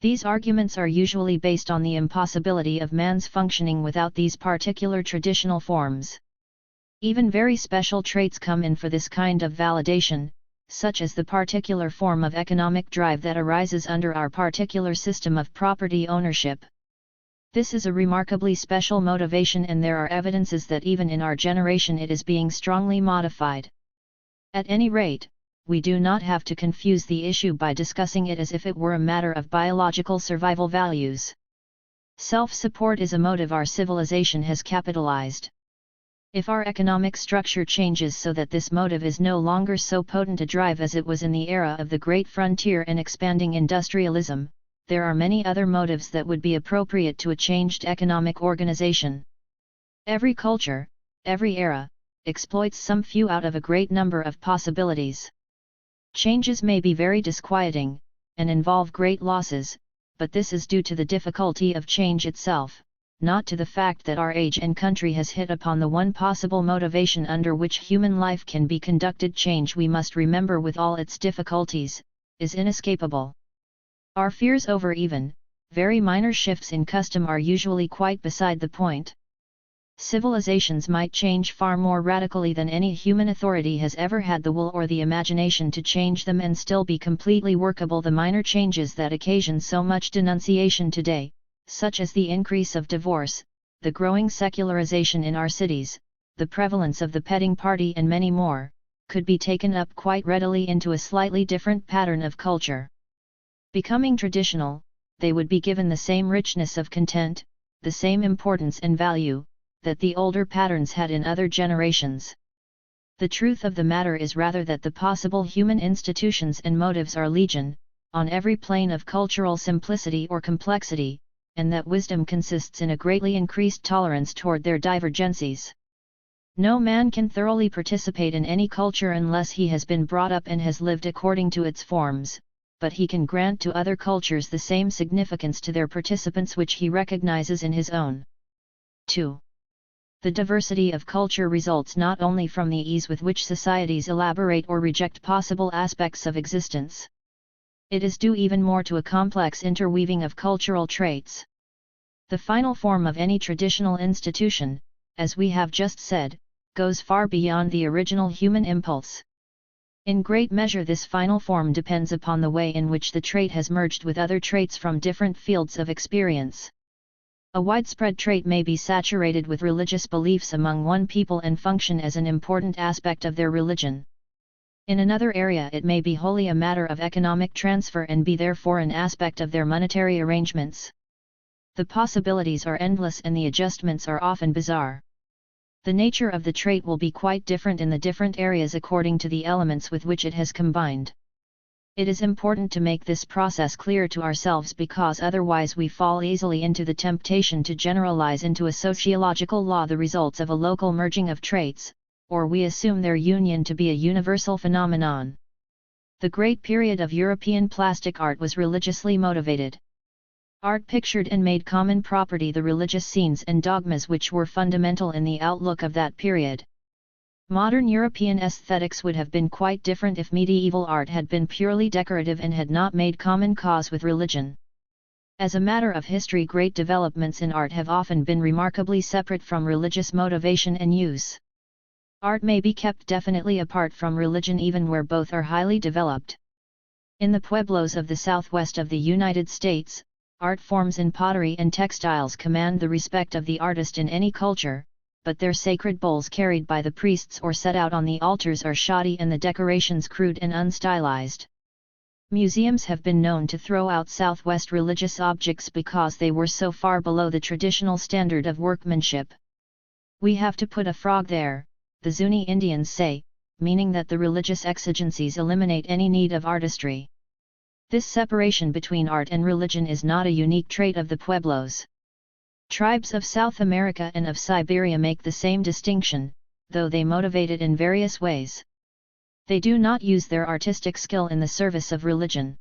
These arguments are usually based on the impossibility of man's functioning without these particular traditional forms. Even very special traits come in for this kind of validation, such as the particular form of economic drive that arises under our particular system of property ownership. This is a remarkably special motivation, and there are evidences that even in our generation it is being strongly modified. At any rate, we do not have to confuse the issue by discussing it as if it were a matter of biological survival values. Self-support is a motive our civilization has capitalized. If our economic structure changes so that this motive is no longer so potent a drive as it was in the era of the great frontier and expanding industrialism, there are many other motives that would be appropriate to a changed economic organization. Every culture, every era, exploits some few out of a great number of possibilities. Changes may be very disquieting, and involve great losses, but this is due to the difficulty of change itself, not to the fact that our age and country has hit upon the one possible motivation under which human life can be conducted. Change, we must remember, with all its difficulties, is inescapable. Our fears over even, very minor shifts in custom are usually quite beside the point. Civilizations might change far more radically than any human authority has ever had the will or the imagination to change them and still be completely workable. The minor changes that occasion so much denunciation today, such as the increase of divorce, the growing secularization in our cities, the prevalence of the petting party and many more, could be taken up quite readily into a slightly different pattern of culture. Becoming traditional, they would be given the same richness of content, the same importance and value, that the older patterns had in other generations. The truth of the matter is rather that the possible human institutions and motives are legion, on every plane of cultural simplicity or complexity, and that wisdom consists in a greatly increased tolerance toward their divergencies. No man can thoroughly participate in any culture unless he has been brought up and has lived according to its forms, but he can grant to other cultures the same significance to their participants which he recognizes in his own. 2. The diversity of culture results not only from the ease with which societies elaborate or reject possible aspects of existence. It is due even more to a complex interweaving of cultural traits. The final form of any traditional institution, as we have just said, goes far beyond the original human impulse. In great measure this final form depends upon the way in which the trait has merged with other traits from different fields of experience. A widespread trait may be saturated with religious beliefs among one people and function as an important aspect of their religion. In another area it may be wholly a matter of economic transfer and be therefore an aspect of their monetary arrangements. The possibilities are endless and the adjustments are often bizarre. The nature of the trait will be quite different in the different areas according to the elements with which it has combined. It is important to make this process clear to ourselves because otherwise we fall easily into the temptation to generalize into a sociological law the results of a local merging of traits, or we assume their union to be a universal phenomenon. The great period of European plastic art was religiously motivated. Art pictured and made common property the religious scenes and dogmas which were fundamental in the outlook of that period. Modern European aesthetics would have been quite different if medieval art had been purely decorative and had not made common cause with religion. As a matter of history, great developments in art have often been remarkably separate from religious motivation and use. Art may be kept definitely apart from religion even where both are highly developed. In the pueblos of the southwest of the United States, art forms in pottery and textiles command the respect of the artist in any culture, but their sacred bowls carried by the priests or set out on the altars are shoddy and the decorations crude and unstylized. Museums have been known to throw out Southwest religious objects because they were so far below the traditional standard of workmanship. "We have to put a frog there," the Zuni Indians say, meaning that the religious exigencies eliminate any need of artistry. This separation between art and religion is not a unique trait of the Pueblos. Tribes of South America and of Siberia make the same distinction, though they motivate it in various ways. They do not use their artistic skill in the service of religion.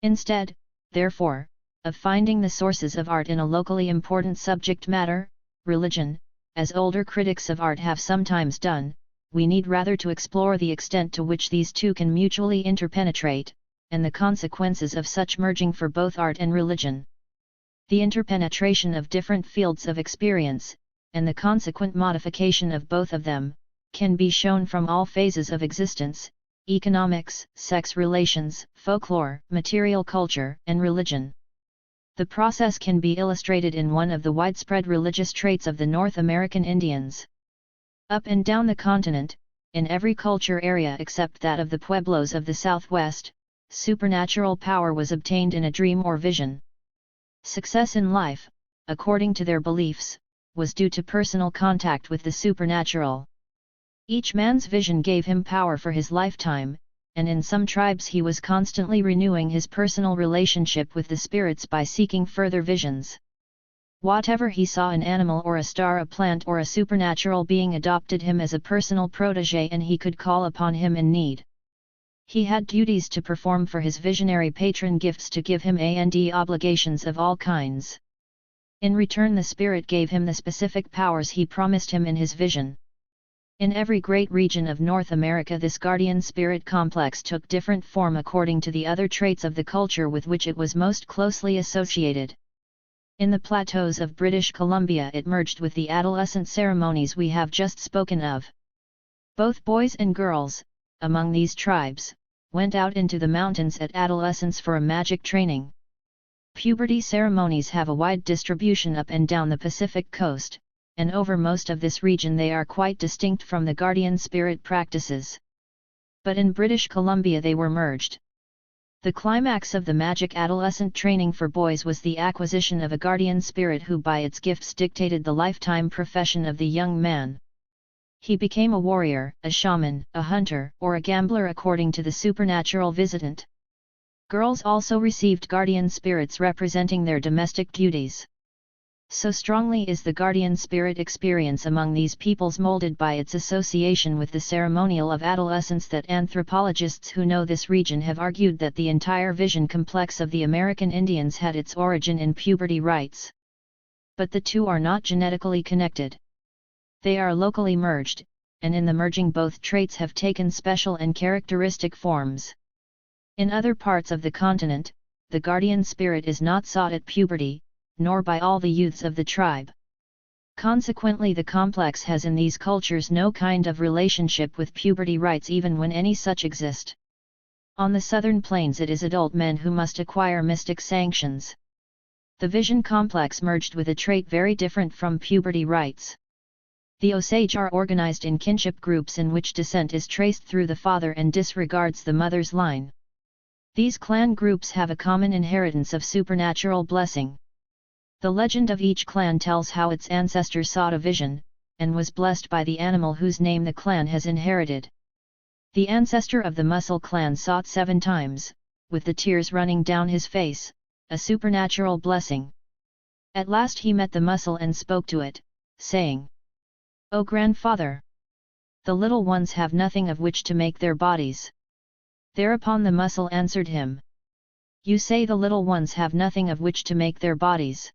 Instead, therefore, of finding the sources of art in a locally important subject matter, religion, as older critics of art have sometimes done, we need rather to explore the extent to which these two can mutually interpenetrate, and the consequences of such merging for both art and religion. The interpenetration of different fields of experience, and the consequent modification of both of them, can be shown from all phases of existence: economics, sex relations, folklore, material culture, and religion. The process can be illustrated in one of the widespread religious traits of the North American Indians. Up and down the continent, in every culture area except that of the Pueblos of the Southwest, supernatural power was obtained in a dream or vision. Success in life, according to their beliefs, was due to personal contact with the supernatural. Each man's vision gave him power for his lifetime, and in some tribes he was constantly renewing his personal relationship with the spirits by seeking further visions. Whatever he saw, an animal or a star, a plant or a supernatural being, adopted him as a personal protégé, and he could call upon him in need. He had duties to perform for his visionary patron, gifts to give him, and obligations of all kinds. In return, the spirit gave him the specific powers he promised him in his vision. In every great region of North America, this guardian spirit complex took different form according to the other traits of the culture with which it was most closely associated. In the plateaus of British Columbia, it merged with the adolescent ceremonies we have just spoken of. Both boys and girls, among these tribes, went out into the mountains at adolescence for a magic training. Puberty ceremonies have a wide distribution up and down the Pacific coast, and over most of this region they are quite distinct from the guardian spirit practices. But in British Columbia they were merged. The climax of the magic adolescent training for boys was the acquisition of a guardian spirit who by its gifts dictated the lifetime profession of the young man. He became a warrior, a shaman, a hunter, or a gambler according to the supernatural visitant. Girls also received guardian spirits representing their domestic duties. So strongly is the guardian spirit experience among these peoples molded by its association with the ceremonial of adolescence that anthropologists who know this region have argued that the entire vision complex of the American Indians had its origin in puberty rites. But the two are not genetically connected. They are locally merged, and in the merging both traits have taken special and characteristic forms. In other parts of the continent, the guardian spirit is not sought at puberty, nor by all the youths of the tribe. Consequently, the complex has in these cultures no kind of relationship with puberty rites, even when any such exist. On the southern plains it is adult men who must acquire mystic sanctions. The vision complex merged with a trait very different from puberty rites. The Osage are organized in kinship groups in which descent is traced through the father and disregards the mother's line. These clan groups have a common inheritance of supernatural blessing. The legend of each clan tells how its ancestor sought a vision, and was blessed by the animal whose name the clan has inherited. The ancestor of the Muscle clan sought 7 times, with the tears running down his face, a supernatural blessing. At last he met the Muscle and spoke to it, saying, "O grandfather! The little ones have nothing of which to make their bodies." Thereupon the Muscle answered him, "You say the little ones have nothing of which to make their bodies.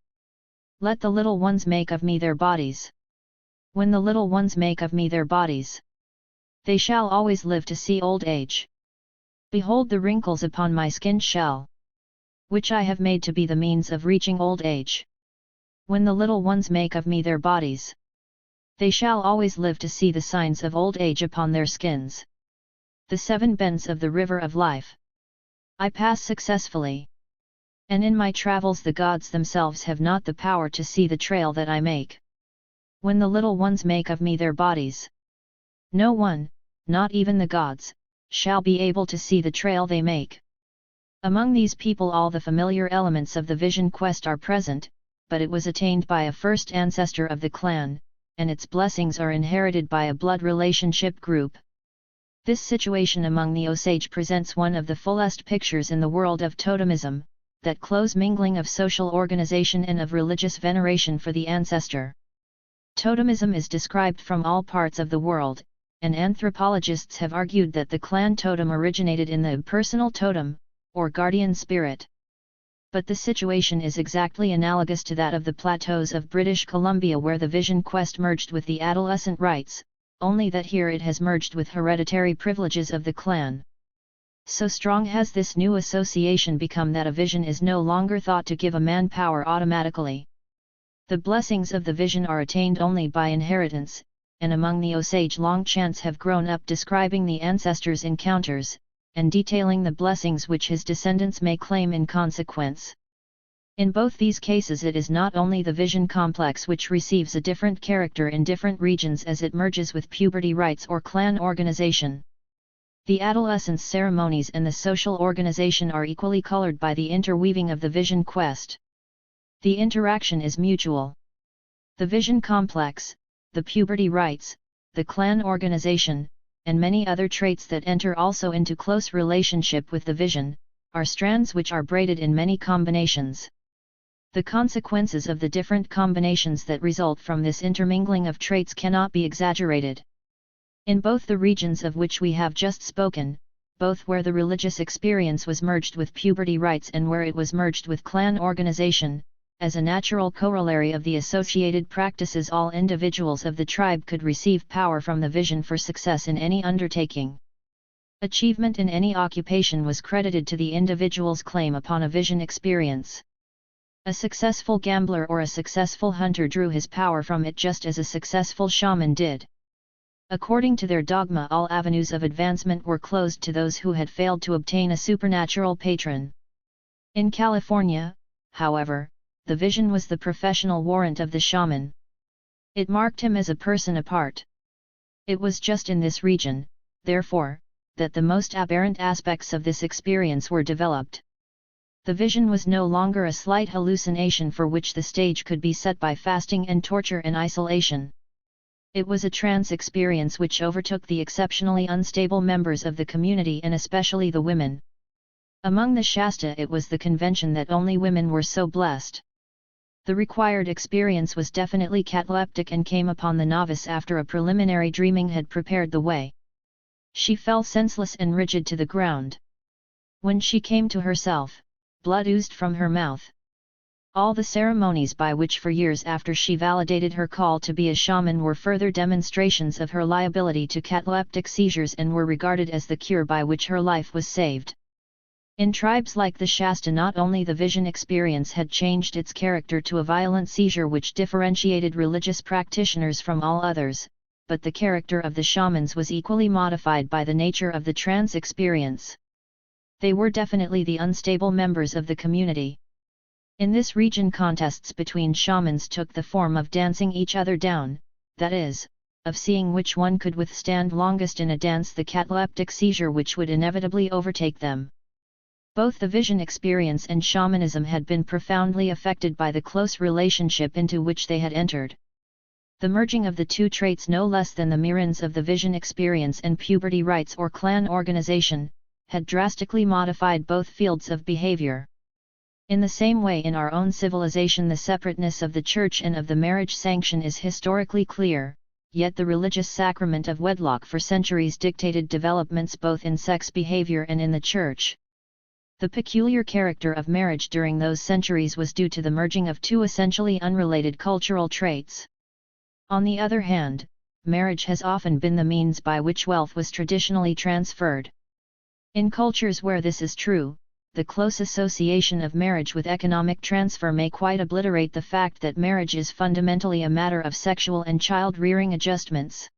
Let the little ones make of me their bodies. When the little ones make of me their bodies, they shall always live to see old age. Behold the wrinkles upon my skin shell, which I have made to be the means of reaching old age. When the little ones make of me their bodies, they shall always live to see the signs of old age upon their skins. The 7 bends of the river of life I pass successfully. And in my travels the gods themselves have not the power to see the trail that I make. When the little ones make of me their bodies, no one, not even the gods, shall be able to see the trail they make." Among these people all the familiar elements of the vision quest are present, but it was attained by a first ancestor of the clan, and its blessings are inherited by a blood relationship group. This situation among the Osage presents one of the fullest pictures in the world of totemism, that close mingling of social organization and of religious veneration for the ancestor. Totemism is described from all parts of the world, and anthropologists have argued that the clan totem originated in the personal totem, or guardian spirit. But the situation is exactly analogous to that of the plateaus of British Columbia, where the vision quest merged with the adolescent rites, only that here it has merged with hereditary privileges of the clan. So strong has this new association become that a vision is no longer thought to give a man power automatically. The blessings of the vision are attained only by inheritance, and among the Osage long chants have grown up describing the ancestors' encounters, and detailing the blessings which his descendants may claim in consequence. In both these cases it is not only the vision complex which receives a different character in different regions as it merges with puberty rites or clan organization. The adolescence ceremonies and the social organization are equally colored by the interweaving of the vision quest. The interaction is mutual. The vision complex, the puberty rites, the clan organization, and many other traits that enter also into close relationship with the vision, are strands which are braided in many combinations. The consequences of the different combinations that result from this intermingling of traits cannot be exaggerated. In both the regions of which we have just spoken, both where the religious experience was merged with puberty rites and where it was merged with clan organization, as a natural corollary of the associated practices, all individuals of the tribe could receive power from the vision for success in any undertaking. Achievement in any occupation was credited to the individual's claim upon a vision experience. A successful gambler or a successful hunter drew his power from it just as a successful shaman did. According to their dogma, all avenues of advancement were closed to those who had failed to obtain a supernatural patron. In California, however, the vision was the professional warrant of the shaman. It marked him as a person apart. It was just in this region, therefore, that the most aberrant aspects of this experience were developed. The vision was no longer a slight hallucination for which the stage could be set by fasting and torture and isolation. It was a trance experience which overtook the exceptionally unstable members of the community and especially the women. Among the Shasta it was the convention that only women were so blessed. The required experience was definitely cataleptic and came upon the novice after a preliminary dreaming had prepared the way. She fell senseless and rigid to the ground. When she came to herself, blood oozed from her mouth. All the ceremonies by which for years after she validated her call to be a shaman were further demonstrations of her liability to cataleptic seizures and were regarded as the cure by which her life was saved. In tribes like the Shasta, not only the vision experience had changed its character to a violent seizure which differentiated religious practitioners from all others, but the character of the shamans was equally modified by the nature of the trance experience. They were definitely the unstable members of the community. In this region, contests between shamans took the form of dancing each other down, that is, of seeing which one could withstand longest in a dance the cataleptic seizure which would inevitably overtake them. Both the vision experience and shamanism had been profoundly affected by the close relationship into which they had entered. The merging of the two traits, no less than the mirrors of the vision experience and puberty rites or clan organization, had drastically modified both fields of behavior. In the same way, in our own civilization, the separateness of the church and of the marriage sanction is historically clear, yet the religious sacrament of wedlock for centuries dictated developments both in sex behavior and in the church. The peculiar character of marriage during those centuries was due to the merging of two essentially unrelated cultural traits. On the other hand, marriage has often been the means by which wealth was traditionally transferred. In cultures where this is true, the close association of marriage with economic transfer may quite obliterate the fact that marriage is fundamentally a matter of sexual and child-rearing adjustments.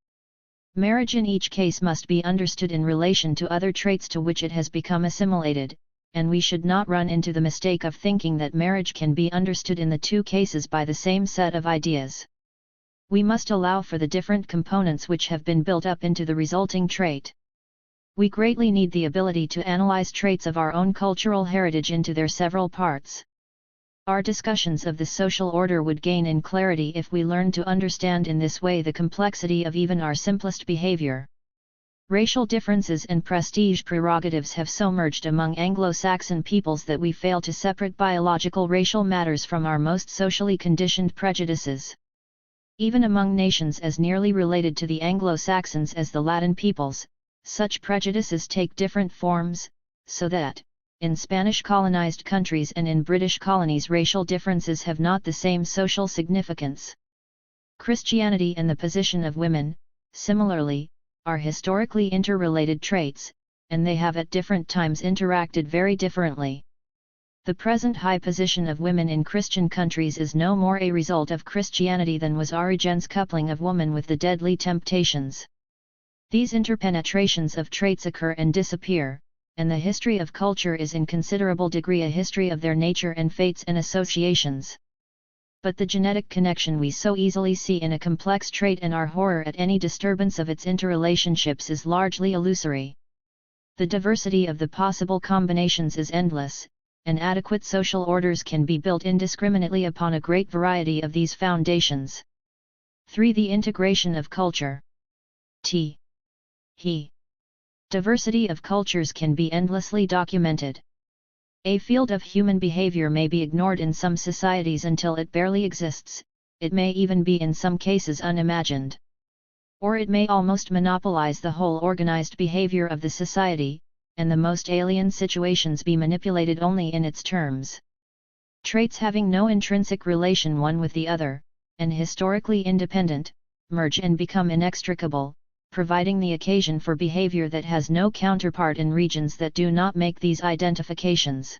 Marriage in each case must be understood in relation to other traits to which it has become assimilated, and we should not run into the mistake of thinking that marriage can be understood in the two cases by the same set of ideas. We must allow for the different components which have been built up into the resulting trait. We greatly need the ability to analyze traits of our own cultural heritage into their several parts. Our discussions of the social order would gain in clarity if we learned to understand in this way the complexity of even our simplest behavior. Racial differences and prestige prerogatives have so merged among Anglo-Saxon peoples that we fail to separate biological racial matters from our most socially conditioned prejudices. Even among nations as nearly related to the Anglo-Saxons as the Latin peoples, such prejudices take different forms, so that, in Spanish colonized countries and in British colonies racial differences have not the same social significance. Christianity and the position of women, similarly, are historically interrelated traits, and they have at different times interacted very differently. The present high position of women in Christian countries is no more a result of Christianity than was Origen's coupling of woman with the deadly temptations. These interpenetrations of traits occur and disappear, and the history of culture is in considerable degree a history of their nature and fates and associations. But the genetic connection we so easily see in a complex trait and our horror at any disturbance of its interrelationships is largely illusory. The diversity of the possible combinations is endless, and adequate social orders can be built indiscriminately upon a great variety of these foundations. 3. The integration of culture. Diversity of cultures can be endlessly documented. A field of human behavior may be ignored in some societies until it barely exists, it may even be in some cases unimagined. Or it may almost monopolize the whole organized behavior of the society, and the most alien situations be manipulated only in its terms. Traits having no intrinsic relation one with the other, and historically independent, merge and become inextricable, providing the occasion for behavior that has no counterpart in regions that do not make these identifications.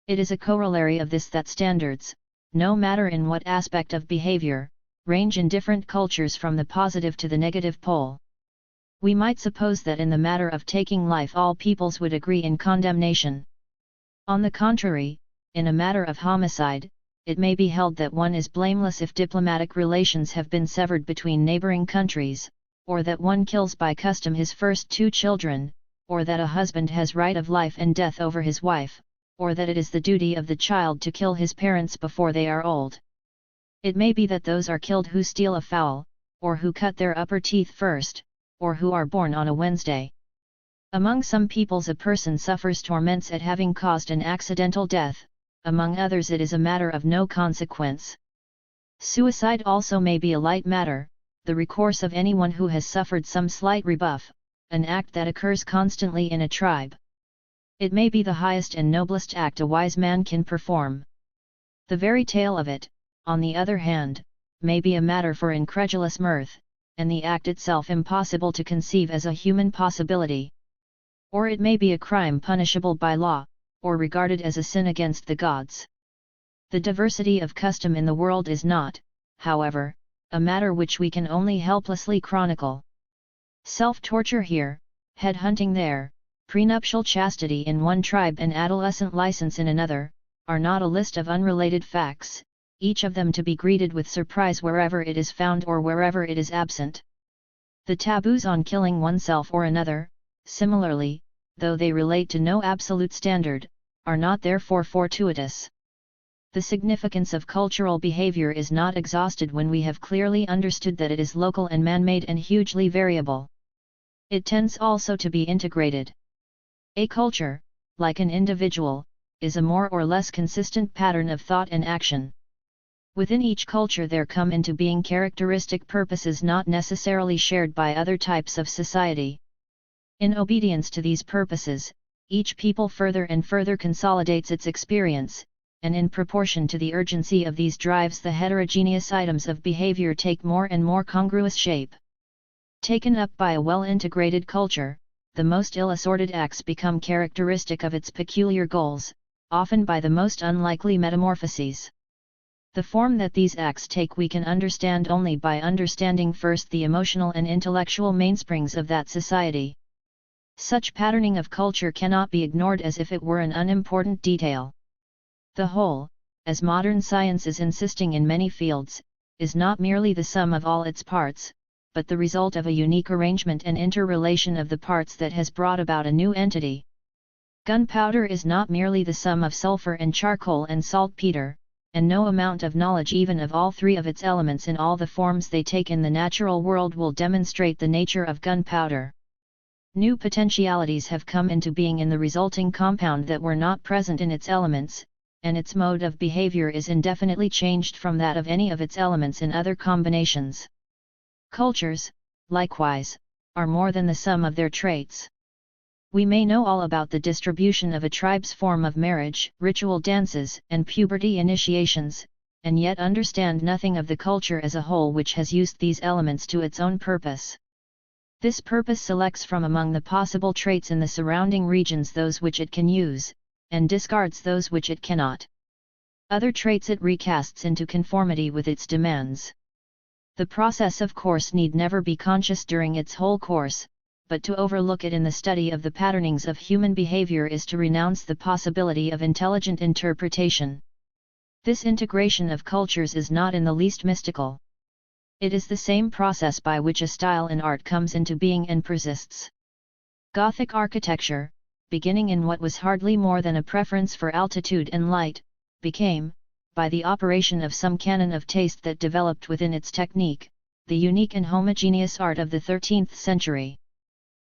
It is a corollary of this that standards, no matter in what aspect of behavior, range in different cultures from the positive to the negative pole. We might suppose that in the matter of taking life all peoples would agree in condemnation. On the contrary, in a matter of homicide, it may be held that one is blameless if diplomatic relations have been severed between neighboring countries, or that one kills by custom his first 2 children, or that a husband has right of life and death over his wife, or that it is the duty of the child to kill his parents before they are old. It may be that those are killed who steal a fowl, or who cut their upper teeth first, or who are born on a Wednesday. Among some peoples a person suffers torments at having caused an accidental death, among others it is a matter of no consequence. Suicide also may be a light matter, the recourse of anyone who has suffered some slight rebuff, an act that occurs constantly in a tribe. It may be the highest and noblest act a wise man can perform. The very tale of it, on the other hand, may be a matter for incredulous mirth, and the act itself impossible to conceive as a human possibility. Or it may be a crime punishable by law, or regarded as a sin against the gods. The diversity of custom in the world is not, however, a matter which we can only helplessly chronicle. Self-torture here, head-hunting there, prenuptial chastity in one tribe and adolescent license in another, are not a list of unrelated facts, each of them to be greeted with surprise wherever it is found or wherever it is absent. The taboos on killing oneself or another, similarly, though they relate to no absolute standard, are not therefore fortuitous. The significance of cultural behavior is not exhausted when we have clearly understood that it is local and man-made and hugely variable. It tends also to be integrated. A culture, like an individual, is a more or less consistent pattern of thought and action. Within each culture there come into being characteristic purposes not necessarily shared by other types of society. In obedience to these purposes, each people further and further consolidates its experience, and in proportion to the urgency of these drives the heterogeneous items of behavior take more and more congruous shape. Taken up by a well-integrated culture, the most ill-assorted acts become characteristic of its peculiar goals, often by the most unlikely metamorphoses. The form that these acts take we can understand only by understanding first the emotional and intellectual mainsprings of that society. Such patterning of culture cannot be ignored as if it were an unimportant detail. The whole, as modern science is insisting in many fields, is not merely the sum of all its parts, but the result of a unique arrangement and interrelation of the parts that has brought about a new entity. Gunpowder is not merely the sum of sulfur and charcoal and saltpeter, and no amount of knowledge even of all 3 of its elements in all the forms they take in the natural world will demonstrate the nature of gunpowder. New potentialities have come into being in the resulting compound that were not present in its elements, and its mode of behavior is indefinitely changed from that of any of its elements in other combinations. Cultures, likewise, are more than the sum of their traits. We may know all about the distribution of a tribe's form of marriage, ritual dances, and puberty initiations, and yet understand nothing of the culture as a whole which has used these elements to its own purpose. This purpose selects from among the possible traits in the surrounding regions those which it can use, and discards those which it cannot. Other traits it recasts into conformity with its demands. The process of course need never be conscious during its whole course, but to overlook it in the study of the patternings of human behavior is to renounce the possibility of intelligent interpretation. This integration of cultures is not in the least mystical. It is the same process by which a style in art comes into being and persists. Gothic architecture, beginning in what was hardly more than a preference for altitude and light, became, by the operation of some canon of taste that developed within its technique, the unique and homogeneous art of the 13th century.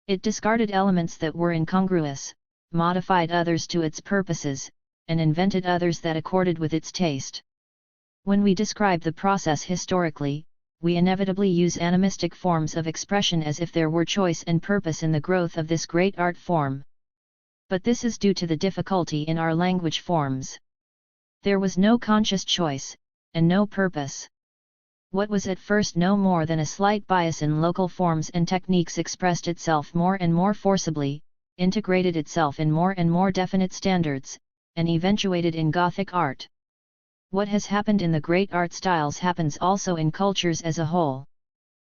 It discarded elements that were incongruous, modified others to its purposes, and invented others that accorded with its taste. When we describe the process historically, we inevitably use animistic forms of expression as if there were choice and purpose in the growth of this great art form. But this is due to the difficulty in our language forms. There was no conscious choice, and no purpose. What was at first no more than a slight bias in local forms and techniques expressed itself more and more forcibly, integrated itself in more and more definite standards, and eventuated in Gothic art. What has happened in the great art styles happens also in cultures as a whole.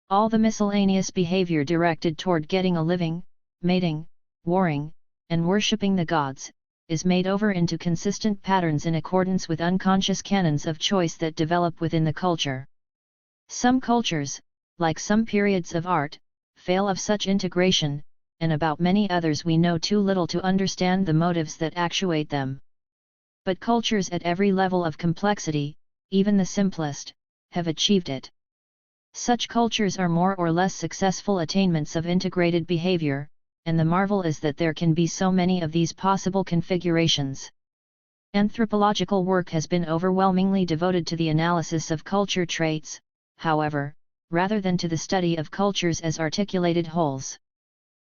All the miscellaneous behavior directed toward getting a living, mating, warring, and worshipping the gods, is made over into consistent patterns in accordance with unconscious canons of choice that develop within the culture. Some cultures, like some periods of art, fail of such integration, and about many others we know too little to understand the motives that actuate them. But cultures at every level of complexity, even the simplest, have achieved it. Such cultures are more or less successful attainments of integrated behavior, and the marvel is that there can be so many of these possible configurations. Anthropological work has been overwhelmingly devoted to the analysis of culture traits, however, rather than to the study of cultures as articulated wholes.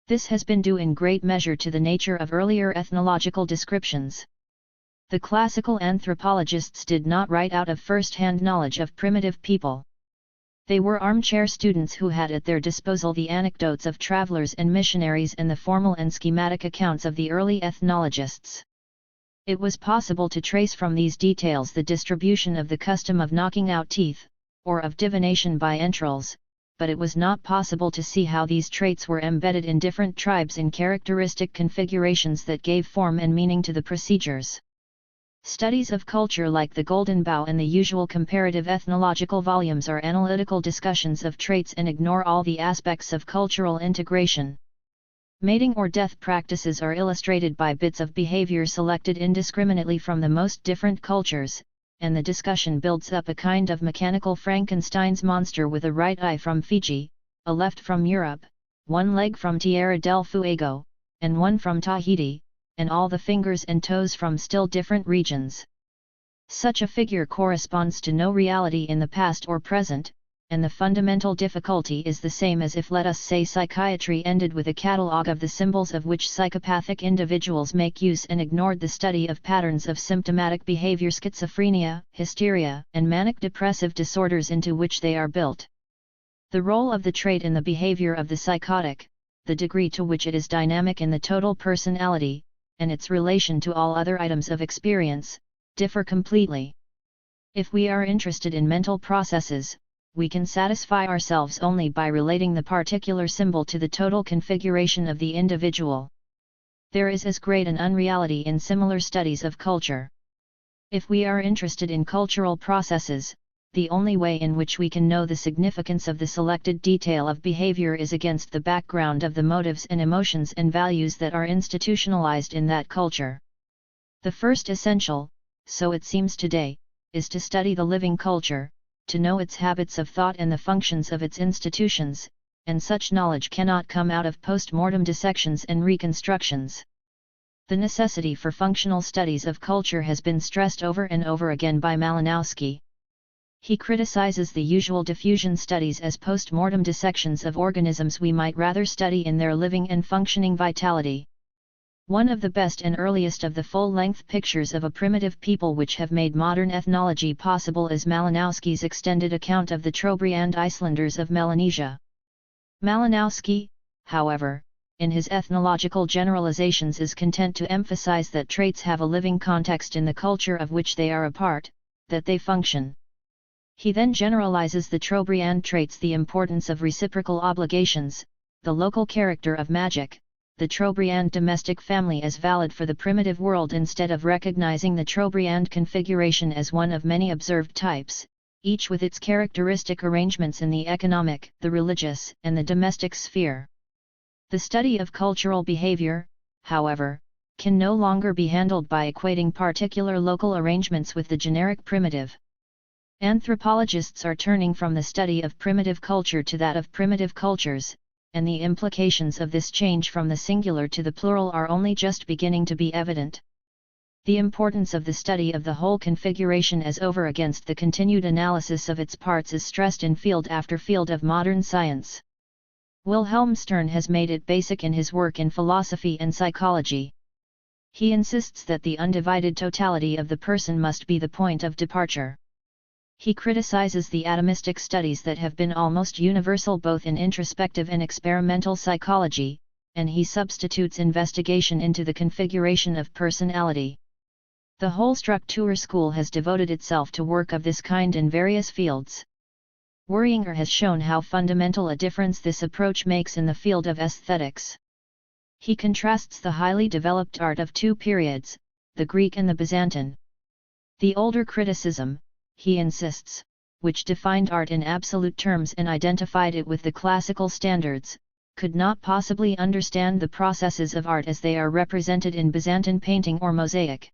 This has been due in great measure to the nature of earlier ethnological descriptions. The classical anthropologists did not write out of first-hand knowledge of primitive people. They were armchair students who had at their disposal the anecdotes of travelers and missionaries and the formal and schematic accounts of the early ethnologists. It was possible to trace from these details the distribution of the custom of knocking out teeth, or of divination by entrails, but it was not possible to see how these traits were embedded in different tribes in characteristic configurations that gave form and meaning to the procedures. Studies of culture like the Golden Bough and the usual comparative ethnological volumes are analytical discussions of traits and ignore all the aspects of cultural integration. Mating or death practices are illustrated by bits of behavior selected indiscriminately from the most different cultures, and the discussion builds up a kind of mechanical Frankenstein's monster with a right eye from Fiji, a left from Europe, one leg from Tierra del Fuego, and one from Tahiti, and all the fingers and toes from still different regions. Such a figure corresponds to no reality in the past or present, and the fundamental difficulty is the same as if, let us say, psychiatry ended with a catalogue of the symbols of which psychopathic individuals make use and ignored the study of patterns of symptomatic behavior, schizophrenia, hysteria, and manic depressive disorders into which they are built. The role of the trait in the behavior of the psychotic, the degree to which it is dynamic in the total personality, and its relation to all other items of experience, differ completely. If we are interested in mental processes, we can satisfy ourselves only by relating the particular symbol to the total configuration of the individual. There is as great an unreality in similar studies of culture. If we are interested in cultural processes, the only way in which we can know the significance of the selected detail of behavior is against the background of the motives and emotions and values that are institutionalized in that culture. The first essential, so it seems today, is to study the living culture, to know its habits of thought and the functions of its institutions, and such knowledge cannot come out of post-mortem dissections and reconstructions. The necessity for functional studies of culture has been stressed over and over again by Malinowski. He criticizes the usual diffusion studies as post-mortem dissections of organisms we might rather study in their living and functioning vitality. One of the best and earliest of the full-length pictures of a primitive people which have made modern ethnology possible is Malinowski's extended account of the Trobriand Icelanders of Melanesia. Malinowski, however, in his ethnological generalizations is content to emphasize that traits have a living context in the culture of which they are a part, that they function. He then generalizes the Trobriand traits: the importance of reciprocal obligations, the local character of magic, the Trobriand domestic family as valid for the primitive world instead of recognizing the Trobriand configuration as one of many observed types, each with its characteristic arrangements in the economic, the religious, and the domestic sphere. The study of cultural behavior, however, can no longer be handled by equating particular local arrangements with the generic primitive. Anthropologists are turning from the study of primitive culture to that of primitive cultures, and the implications of this change from the singular to the plural are only just beginning to be evident. The importance of the study of the whole configuration as over against the continued analysis of its parts is stressed in field after field of modern science. Wilhelm Stern has made it basic in his work in philosophy and psychology. He insists that the undivided totality of the person must be the point of departure. He criticizes the atomistic studies that have been almost universal both in introspective and experimental psychology, and he substitutes investigation into the configuration of personality. The whole Struktur school has devoted itself to work of this kind in various fields. Worringer has shown how fundamental a difference this approach makes in the field of aesthetics. He contrasts the highly developed art of two periods, the Greek and the Byzantine. The older criticism, he insists, which defined art in absolute terms and identified it with the classical standards, could not possibly understand the processes of art as they are represented in Byzantine painting or mosaic.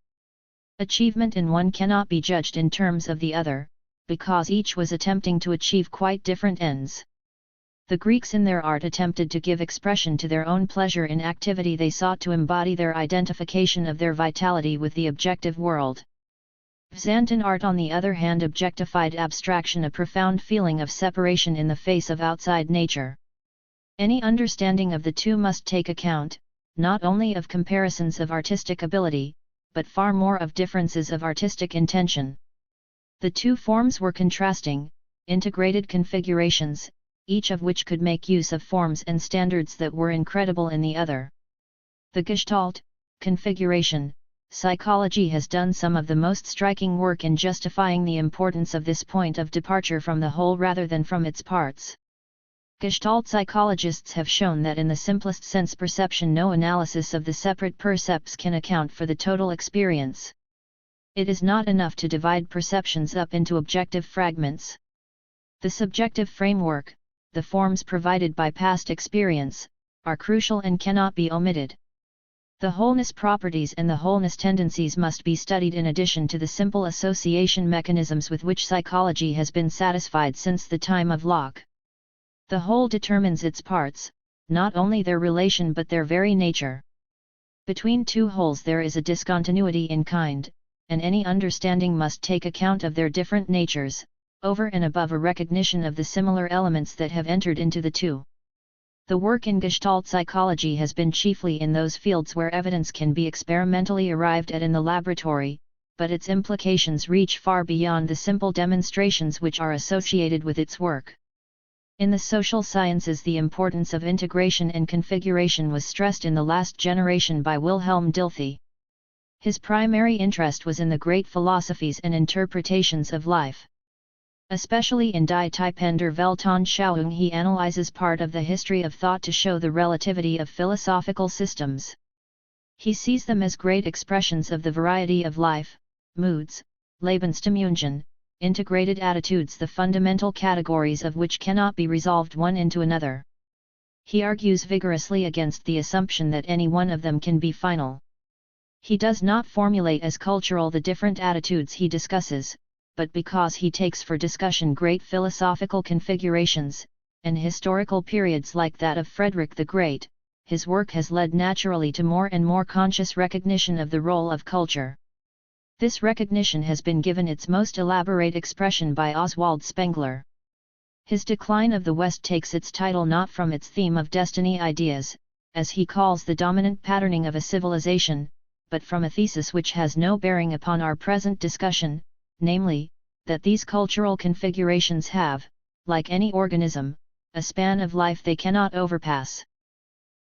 Achievement in one cannot be judged in terms of the other, because each was attempting to achieve quite different ends. The Greeks in their art attempted to give expression to their own pleasure in activity. They sought to embody their identification of their vitality with the objective world. Byzantine art on the other hand objectified abstraction, a profound feeling of separation in the face of outside nature. Any understanding of the two must take account, not only of comparisons of artistic ability, but far more of differences of artistic intention. The two forms were contrasting, integrated configurations, each of which could make use of forms and standards that were incredible in the other. The Gestalt, configuration, psychology has done some of the most striking work in justifying the importance of this point of departure from the whole rather than from its parts. Gestalt psychologists have shown that in the simplest sense perception no analysis of the separate percepts can account for the total experience. It is not enough to divide perceptions up into objective fragments. The subjective framework, the forms provided by past experience, are crucial and cannot be omitted. The wholeness properties and the wholeness tendencies must be studied in addition to the simple association mechanisms with which psychology has been satisfied since the time of Locke. The whole determines its parts, not only their relation but their very nature. Between two wholes there is a discontinuity in kind, and any understanding must take account of their different natures, over and above a recognition of the similar elements that have entered into the two. The work in Gestalt psychology has been chiefly in those fields where evidence can be experimentally arrived at in the laboratory, but its implications reach far beyond the simple demonstrations which are associated with its work. In the social sciences, the importance of integration and configuration was stressed in the last generation by Wilhelm Dilthey. His primary interest was in the great philosophies and interpretations of life. Especially in Die Typender Weltanschauung he analyzes part of the history of thought to show the relativity of philosophical systems. He sees them as great expressions of the variety of life, moods, Lebensstimmungen, integrated attitudes, the fundamental categories of which cannot be resolved one into another. He argues vigorously against the assumption that any one of them can be final. He does not formulate as cultural the different attitudes he discusses, but because he takes for discussion great philosophical configurations, and historical periods like that of Frederick the Great, his work has led naturally to more and more conscious recognition of the role of culture. This recognition has been given its most elaborate expression by Oswald Spengler. His Decline of the West takes its title not from its theme of destiny ideas, as he calls the dominant patterning of a civilization, but from a thesis which has no bearing upon our present discussion, namely, that these cultural configurations have, like any organism, a span of life they cannot overpass.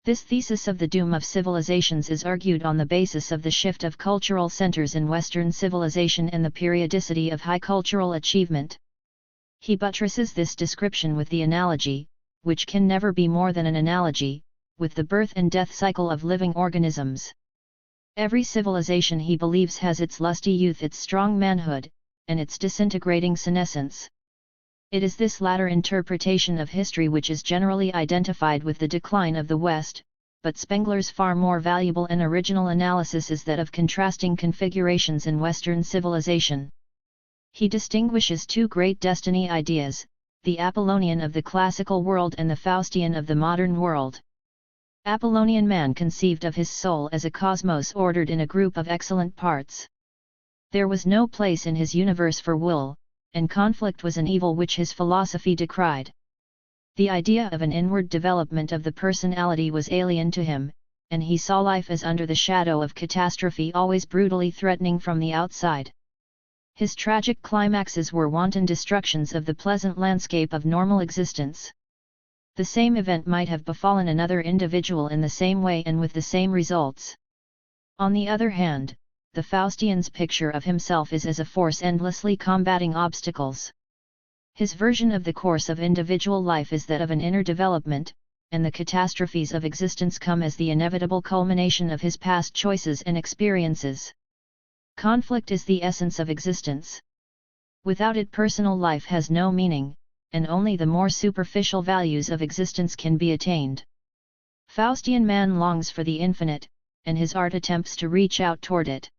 This thesis of the doom of civilizations is argued on the basis of the shift of cultural centers in Western civilization and the periodicity of high cultural achievement. He buttresses this description with the analogy, which can never be more than an analogy, with the birth and death cycle of living organisms. Every civilization, he believes, has its lusty youth, its strong manhood, and its disintegrating senescence. It is this latter interpretation of history which is generally identified with the decline of the West, but Spengler's far more valuable and original analysis is that of contrasting configurations in Western civilization. He distinguishes two great destiny ideas, the Apollonian of the classical world and the Faustian of the modern world. Apollonian man conceived of his soul as a cosmos ordered in a group of excellent parts. There was no place in his universe for will, and conflict was an evil which his philosophy decried. The idea of an inward development of the personality was alien to him, and he saw life as under the shadow of catastrophe, always brutally threatening from the outside. His tragic climaxes were wanton destructions of the pleasant landscape of normal existence. The same event might have befallen another individual in the same way and with the same results. On the other hand, the Faustian's picture of himself is as a force endlessly combating obstacles. His version of the course of individual life is that of an inner development, and the catastrophes of existence come as the inevitable culmination of his past choices and experiences. Conflict is the essence of existence. Without it, personal life has no meaning, and only the more superficial values of existence can be attained. Faustian man longs for the infinite, and his art attempts to reach out toward it.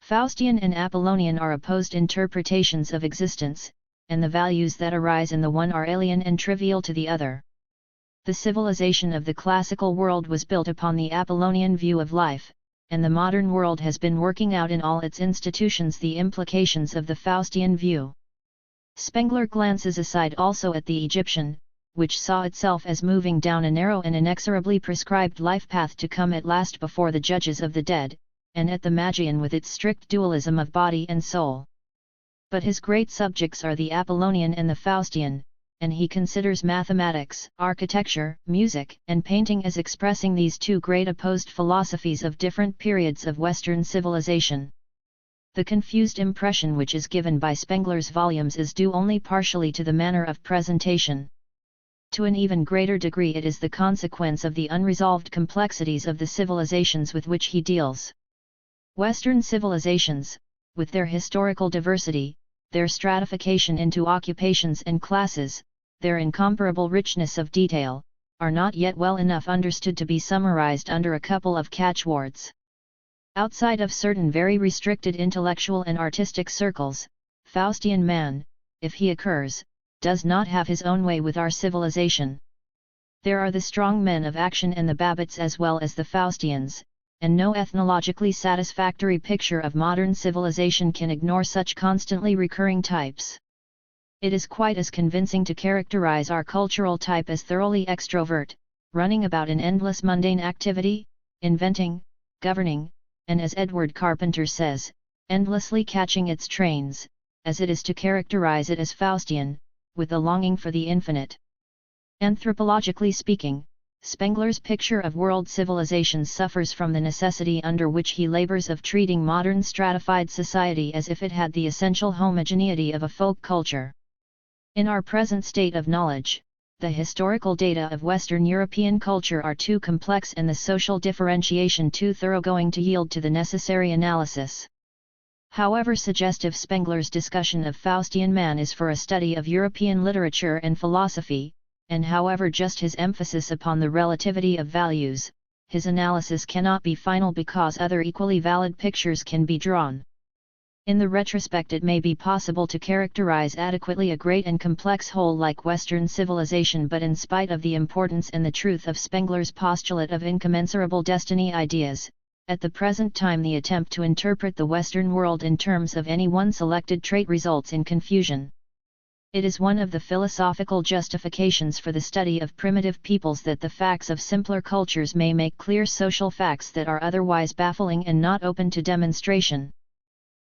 Faustian and Apollonian are opposed interpretations of existence, and the values that arise in the one are alien and trivial to the other. The civilization of the classical world was built upon the Apollonian view of life, and the modern world has been working out in all its institutions the implications of the Faustian view. Spengler glances aside also at the Egyptian, which saw itself as moving down a narrow and inexorably prescribed life path to come at last before the judges of the dead, and at the Magian with its strict dualism of body and soul. But his great subjects are the Apollonian and the Faustian, and he considers mathematics, architecture, music, and painting as expressing these two great opposed philosophies of different periods of Western civilization. The confused impression which is given by Spengler's volumes is due only partially to the manner of presentation. To an even greater degree it is the consequence of the unresolved complexities of the civilizations with which he deals. Western civilizations, with their historical diversity, their stratification into occupations and classes, their incomparable richness of detail, are not yet well enough understood to be summarized under a couple of catchwords. Outside of certain very restricted intellectual and artistic circles, Faustian man, if he occurs, does not have his own way with our civilization. There are the strong men of action and the Babbitts as well as the Faustians, and no ethnologically satisfactory picture of modern civilization can ignore such constantly recurring types. It is quite as convincing to characterize our cultural type as thoroughly extrovert, running about in endless mundane activity, inventing, governing, and as Edward Carpenter says, endlessly catching its trains, as it is to characterize it as Faustian, with a longing for the infinite. Anthropologically speaking, Spengler's picture of world civilizations suffers from the necessity under which he labors of treating modern stratified society as if it had the essential homogeneity of a folk culture. In our present state of knowledge, the historical data of Western European culture are too complex and the social differentiation too thoroughgoing to yield to the necessary analysis. However suggestive Spengler's discussion of Faustian man is for a study of European literature and philosophy, and however just his emphasis upon the relativity of values, his analysis cannot be final because other equally valid pictures can be drawn. In the retrospect it may be possible to characterize adequately a great and complex whole like Western civilization, but in spite of the importance and the truth of Spengler's postulate of incommensurable destiny ideas, at the present time the attempt to interpret the Western world in terms of any one selected trait results in confusion. It is one of the philosophical justifications for the study of primitive peoples that the facts of simpler cultures may make clear social facts that are otherwise baffling and not open to demonstration.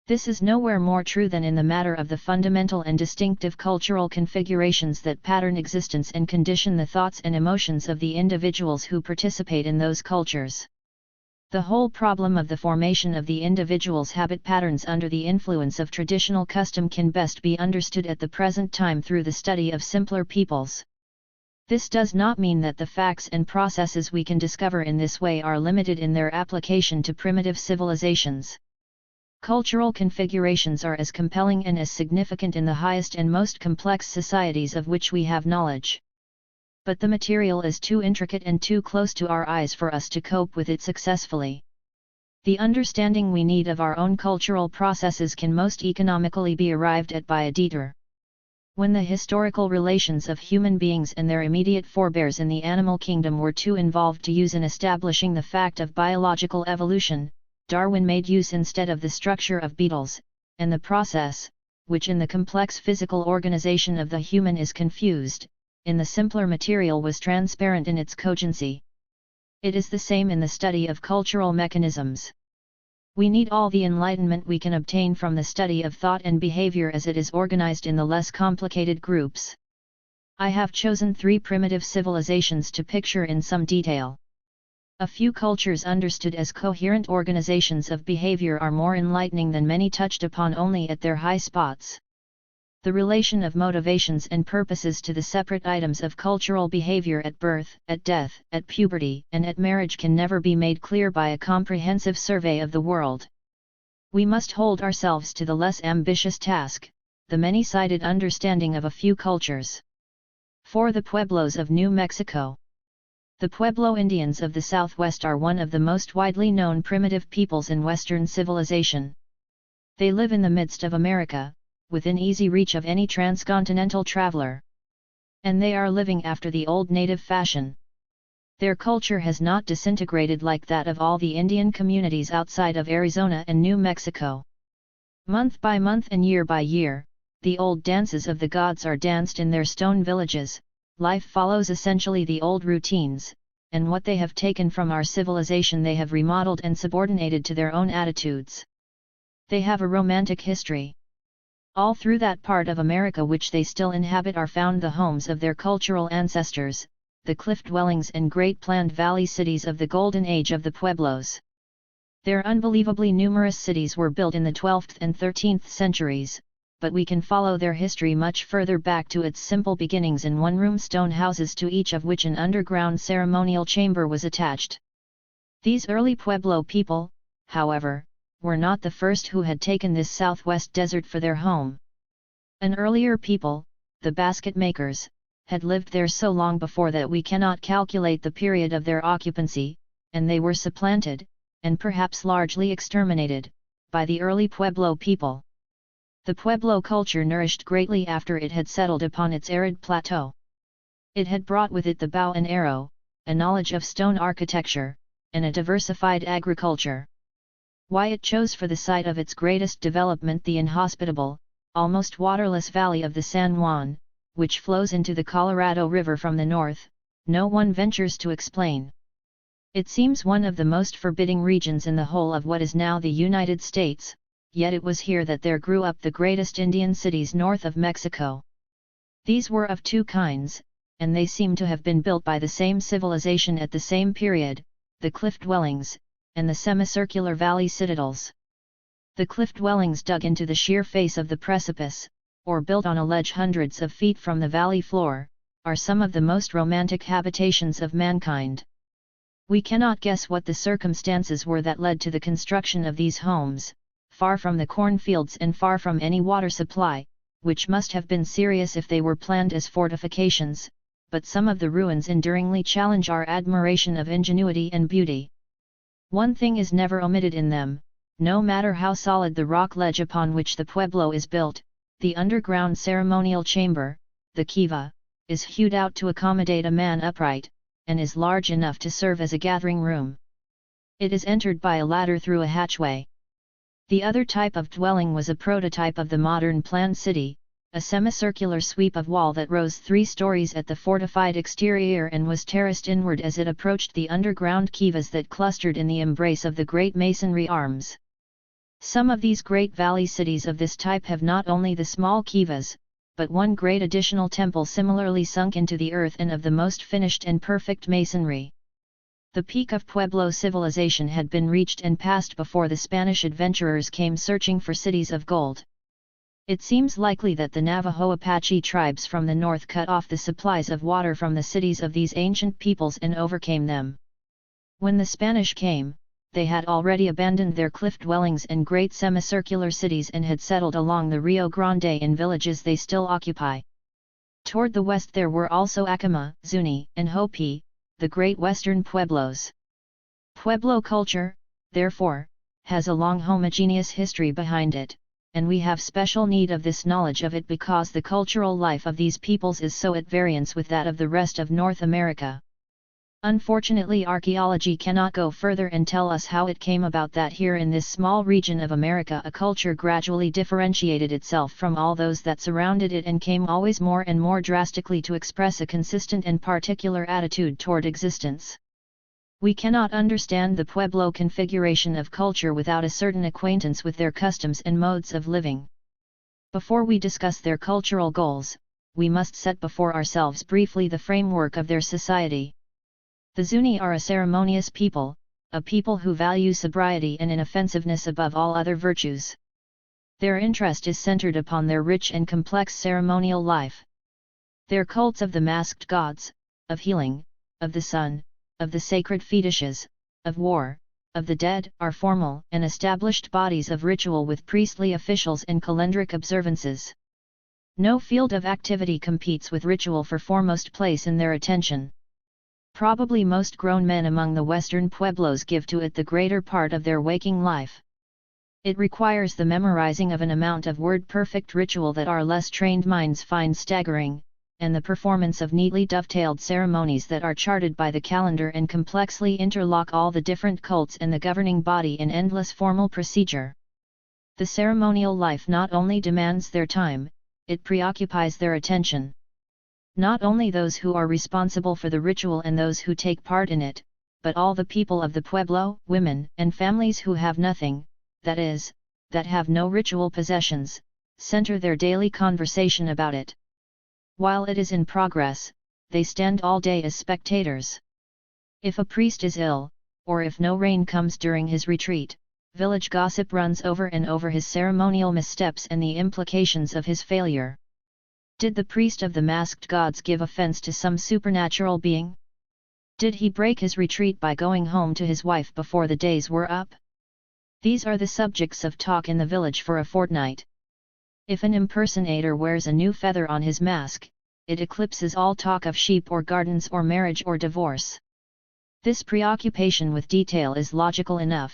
This is nowhere more true than in the matter of the fundamental and distinctive cultural configurations that pattern existence and condition the thoughts and emotions of the individuals who participate in those cultures. The whole problem of the formation of the individual's habit patterns under the influence of traditional custom can best be understood at the present time through the study of simpler peoples. This does not mean that the facts and processes we can discover in this way are limited in their application to primitive civilizations. Cultural configurations are as compelling and as significant in the highest and most complex societies of which we have knowledge. But the material is too intricate and too close to our eyes for us to cope with it successfully. The understanding we need of our own cultural processes can most economically be arrived at by a detour. When the historical relations of human beings and their immediate forebears in the animal kingdom were too involved to use in establishing the fact of biological evolution, Darwin made use instead of the structure of beetles, and the process, which in the complex physical organization of the human is confused, in the simpler material was transparent in its cogency. It is the same in the study of cultural mechanisms. We need all the enlightenment we can obtain from the study of thought and behavior as it is organized in the less complicated groups. I have chosen 3 primitive civilizations to picture in some detail. A few cultures understood as coherent organizations of behavior are more enlightening than many touched upon only at their high spots. The relation of motivations and purposes to the separate items of cultural behavior at birth, at death, at puberty, and at marriage can never be made clear by a comprehensive survey of the world. We must hold ourselves to the less ambitious task, the many-sided understanding of a few cultures. For the Pueblos of New Mexico. The Pueblo Indians of the Southwest are one of the most widely known primitive peoples in Western civilization. They live in the midst of America, within easy reach of any transcontinental traveler. And they are living after the old native fashion. Their culture has not disintegrated like that of all the Indian communities outside of Arizona and New Mexico. Month by month and year by year, the old dances of the gods are danced in their stone villages. Life follows essentially the old routines, and what they have taken from our civilization they have remodeled and subordinated to their own attitudes. They have a romantic history. All through that part of America which they still inhabit are found the homes of their cultural ancestors, the cliff dwellings and great planned valley cities of the golden age of the Pueblos. Their unbelievably numerous cities were built in the 12th and 13th centuries, but we can follow their history much further back to its simple beginnings in one-room stone houses to each of which an underground ceremonial chamber was attached. These early Pueblo people, however, were not the first who had taken this southwest desert for their home. An earlier people, the basket makers, had lived there so long before that we cannot calculate the period of their occupancy, and they were supplanted, and perhaps largely exterminated, by the early Pueblo people. The Pueblo culture nourished greatly after it had settled upon its arid plateau. It had brought with it the bow and arrow, a knowledge of stone architecture, and a diversified agriculture. Why it chose for the site of its greatest development the inhospitable, almost waterless valley of the San Juan, which flows into the Colorado River from the north, no one ventures to explain. It seems one of the most forbidding regions in the whole of what is now the United States, yet it was here that there grew up the greatest Indian cities north of Mexico. These were of 2 kinds, and they seem to have been built by the same civilization at the same period, the cliff dwellings, and the semicircular valley citadels. The cliff dwellings dug into the sheer face of the precipice, or built on a ledge hundreds of feet from the valley floor, are some of the most romantic habitations of mankind. We cannot guess what the circumstances were that led to the construction of these homes, far from the cornfields and far from any water supply, which must have been serious if they were planned as fortifications, but some of the ruins enduringly challenge our admiration of ingenuity and beauty. One thing is never omitted in them, no matter how solid the rock ledge upon which the pueblo is built, the underground ceremonial chamber, the kiva, is hewed out to accommodate a man upright, and is large enough to serve as a gathering room. It is entered by a ladder through a hatchway. The other type of dwelling was a prototype of the modern planned city, a semicircular sweep of wall that rose 3 stories at the fortified exterior and was terraced inward as it approached the underground kivas that clustered in the embrace of the great masonry arms. Some of these great valley cities of this type have not only the small kivas, but one great additional temple similarly sunk into the earth and of the most finished and perfect masonry. The peak of Pueblo civilization had been reached and passed before the Spanish adventurers came searching for cities of gold. It seems likely that the Navajo-Apache tribes from the north cut off the supplies of water from the cities of these ancient peoples and overcame them. When the Spanish came, they had already abandoned their cliff dwellings and great semicircular cities and had settled along the Rio Grande in villages they still occupy. Toward the west there were also Acoma, Zuni, and Hopi, the great western pueblos. Pueblo culture, therefore, has a long homogeneous history behind it, and we have special need of this knowledge of it because the cultural life of these peoples is so at variance with that of the rest of North America. Unfortunately, archaeology cannot go further and tell us how it came about that here in this small region of America a culture gradually differentiated itself from all those that surrounded it and came always more and more drastically to express a consistent and particular attitude toward existence. We cannot understand the Pueblo configuration of culture without a certain acquaintance with their customs and modes of living. Before we discuss their cultural goals, we must set before ourselves briefly the framework of their society. The Zuni are a ceremonious people, a people who value sobriety and inoffensiveness above all other virtues. Their interest is centered upon their rich and complex ceremonial life. Their cults of the masked gods, of healing, of the sun, of the sacred fetishes, of war, of the dead, are formal and established bodies of ritual with priestly officials and calendric observances. No field of activity competes with ritual for foremost place in their attention. Probably most grown men among the western pueblos give to it the greater part of their waking life. It requires the memorizing of an amount of word-perfect ritual that our less trained minds find staggering, and the performance of neatly dovetailed ceremonies that are charted by the calendar and complexly interlock all the different cults and the governing body in endless formal procedure. The ceremonial life not only demands their time, it preoccupies their attention. Not only those who are responsible for the ritual and those who take part in it, but all the people of the Pueblo, women and families who have nothing, that is, that have no ritual possessions, center their daily conversation about it. While it is in progress, they stand all day as spectators. If a priest is ill, or if no rain comes during his retreat, village gossip runs over and over his ceremonial missteps and the implications of his failure. Did the priest of the masked gods give offense to some supernatural being? Did he break his retreat by going home to his wife before the days were up? These are the subjects of talk in the village for a fortnight. If an impersonator wears a new feather on his mask, it eclipses all talk of sheep or gardens or marriage or divorce. This preoccupation with detail is logical enough.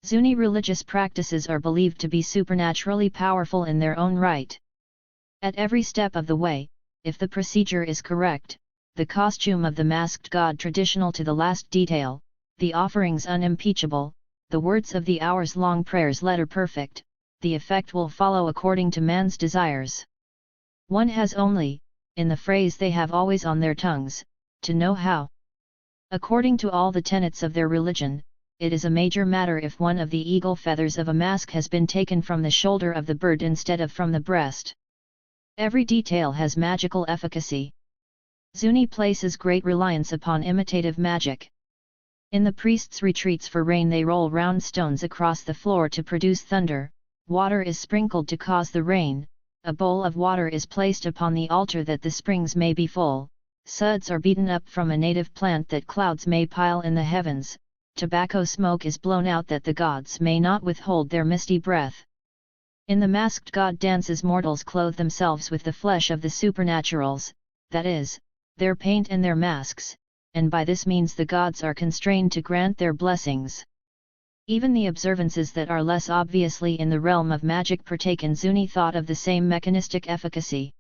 Zuni religious practices are believed to be supernaturally powerful in their own right. At every step of the way, if the procedure is correct, the costume of the masked god traditional to the last detail, the offerings unimpeachable, the words of the hours-long prayers letter perfect, the effect will follow according to man's desires. One has only, in the phrase they have always on their tongues, to know how. According to all the tenets of their religion, it is a major matter if one of the eagle feathers of a mask has been taken from the shoulder of the bird instead of from the breast. Every detail has magical efficacy. Zuni places great reliance upon imitative magic. In the priests' retreats for rain they roll round stones across the floor to produce thunder, water is sprinkled to cause the rain, a bowl of water is placed upon the altar that the springs may be full, suds are beaten up from a native plant that clouds may pile in the heavens, tobacco smoke is blown out that the gods may not withhold their misty breath. In the masked god dances mortals clothe themselves with the flesh of the supernaturals, that is, their paint and their masks, and by this means the gods are constrained to grant their blessings. Even the observances that are less obviously in the realm of magic partake in Zuni thought of the same mechanistic efficacy.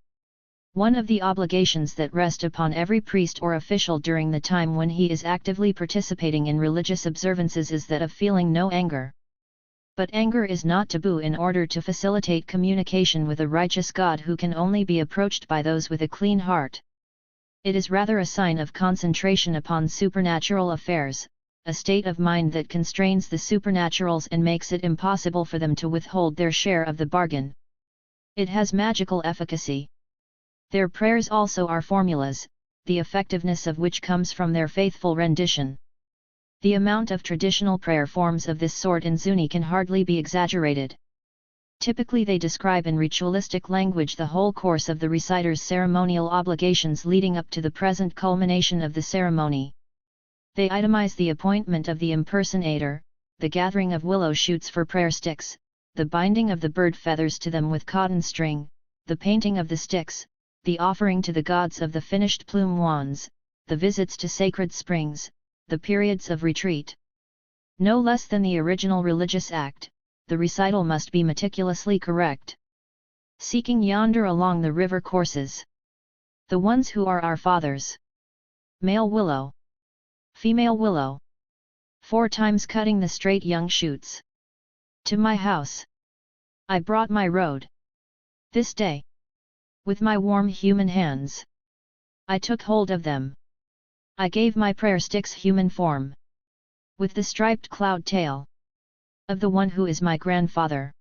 One of the obligations that rest upon every priest or official during the time when he is actively participating in religious observances is that of feeling no anger. But anger is not taboo in order to facilitate communication with a righteous God who can only be approached by those with a clean heart. It is rather a sign of concentration upon supernatural affairs, a state of mind that constrains the supernaturals and makes it impossible for them to withhold their share of the bargain. It has magical efficacy. Their prayers also are formulas, the effectiveness of which comes from their faithful rendition. The amount of traditional prayer forms of this sort in Zuni can hardly be exaggerated. Typically they describe in ritualistic language the whole course of the reciter's ceremonial obligations leading up to the present culmination of the ceremony. They itemize the appointment of the impersonator, the gathering of willow shoots for prayer sticks, the binding of the bird feathers to them with cotton string, the painting of the sticks, the offering to the gods of the finished plume wands, the visits to sacred springs, the periods of retreat. No less than the original religious act, the recital must be meticulously correct. Seeking yonder along the river courses, the ones who are our fathers. Male willow. Female willow. 4 times cutting the straight young shoots. To my house I brought my road. This day. With my warm human hands. I took hold of them. I gave my prayer sticks human form. With the striped cloud tail. Of the one who is my grandfather.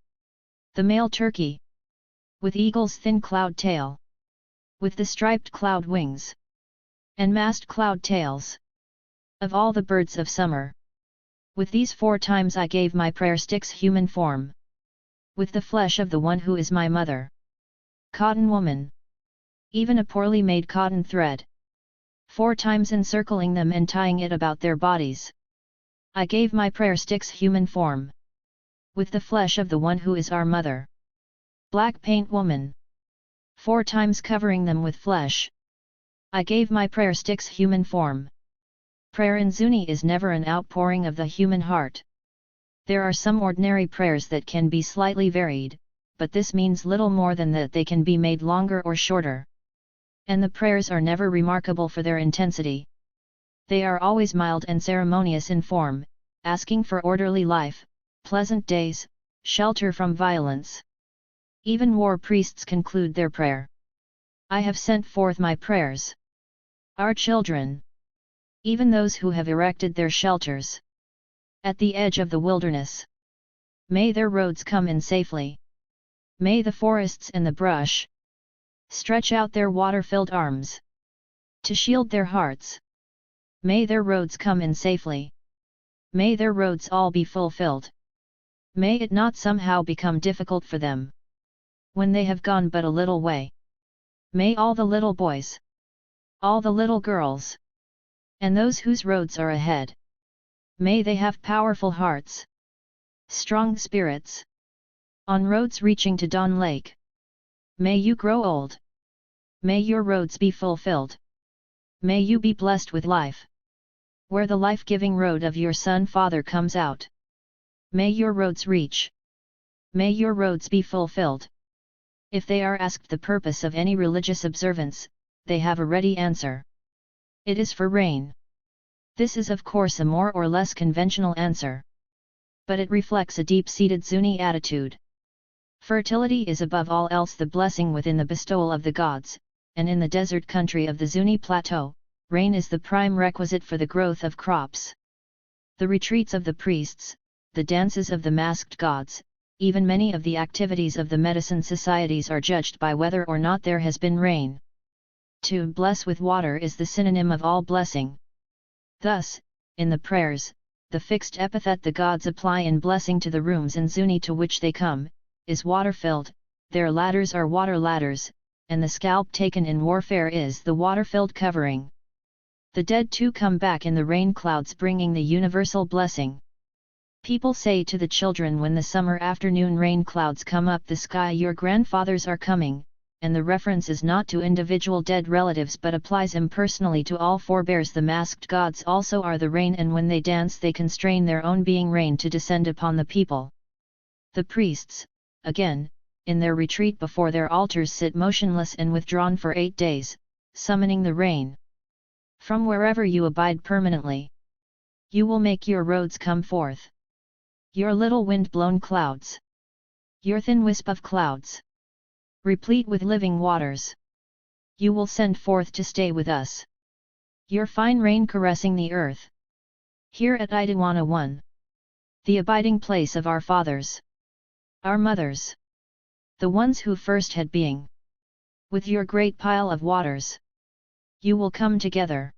The male turkey. With eagle's thin cloud tail. With the striped cloud wings. And massed cloud tails. Of all the birds of summer. With these 4 times I gave my prayer sticks human form. With the flesh of the one who is my mother. Cotton woman. Even a poorly made cotton thread. 4 times encircling them and tying it about their bodies. I gave my prayer sticks human form. With the flesh of the one who is our mother. Black paint woman. 4 times covering them with flesh. I gave my prayer sticks human form. Prayer in Zuni is never an outpouring of the human heart. There are some ordinary prayers that can be slightly varied, but this means little more than that they can be made longer or shorter. And the prayers are never remarkable for their intensity. They are always mild and ceremonious in form, asking for orderly life, pleasant days, shelter from violence. Even war priests conclude their prayer. I have sent forth my prayers. Our children. Even those who have erected their shelters. At the edge of the wilderness. May their roads come in safely. May the forests and the brush stretch out their water-filled arms to shield their hearts. May their roads come in safely. May their roads all be fulfilled. May it not somehow become difficult for them when they have gone but a little way. May all the little boys, all the little girls, and those whose roads are ahead, may they have powerful hearts, strong spirits, on roads reaching to Dawn Lake. May you grow old. May your roads be fulfilled. May you be blessed with life. Where the life-giving road of your Son Father comes out. May your roads reach. May your roads be fulfilled. If they are asked the purpose of any religious observance, they have a ready answer. It is for rain. This is of course a more or less conventional answer. But it reflects a deep-seated Zuni attitude. Fertility is above all else the blessing within the bestowal of the gods, and in the desert country of the Zuni plateau, rain is the prime requisite for the growth of crops. The retreats of the priests, the dances of the masked gods, even many of the activities of the medicine societies are judged by whether or not there has been rain. To bless with water is the synonym of all blessing. Thus, in the prayers, the fixed epithet the gods apply in blessing to the rooms in Zuni to which they come, is water-filled, their ladders are water ladders, and the scalp taken in warfare is the water-filled covering. The dead too come back in the rain clouds bringing the universal blessing. People say to the children when the summer afternoon rain clouds come up the sky, your grandfathers are coming, and the reference is not to individual dead relatives but applies impersonally to all forebears. The masked gods also are the rain, and when they dance they constrain their own being rain to descend upon the people. The priests, again, in their retreat before their altars sit motionless and withdrawn for 8 days, summoning the rain. From wherever you abide permanently, you will make your roads come forth. Your little wind-blown clouds. Your thin wisp of clouds. Replete with living waters. You will send forth to stay with us. Your fine rain caressing the earth. Here at Idawana 1. The abiding place of our fathers. Our mothers. The ones who first had being. With your great pile of waters. You will come together.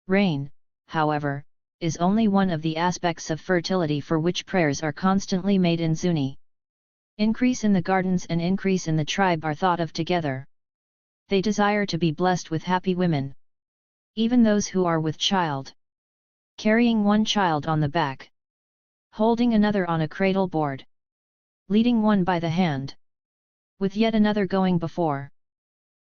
Rain, however, is only one of the aspects of fertility for which prayers are constantly made in Zuni. Increase in the gardens and increase in the tribe are thought of together. They desire to be blessed with happy women. Even those who are with child. Carrying one child on the back. Holding another on a cradle board. Leading one by the hand. With yet another going before.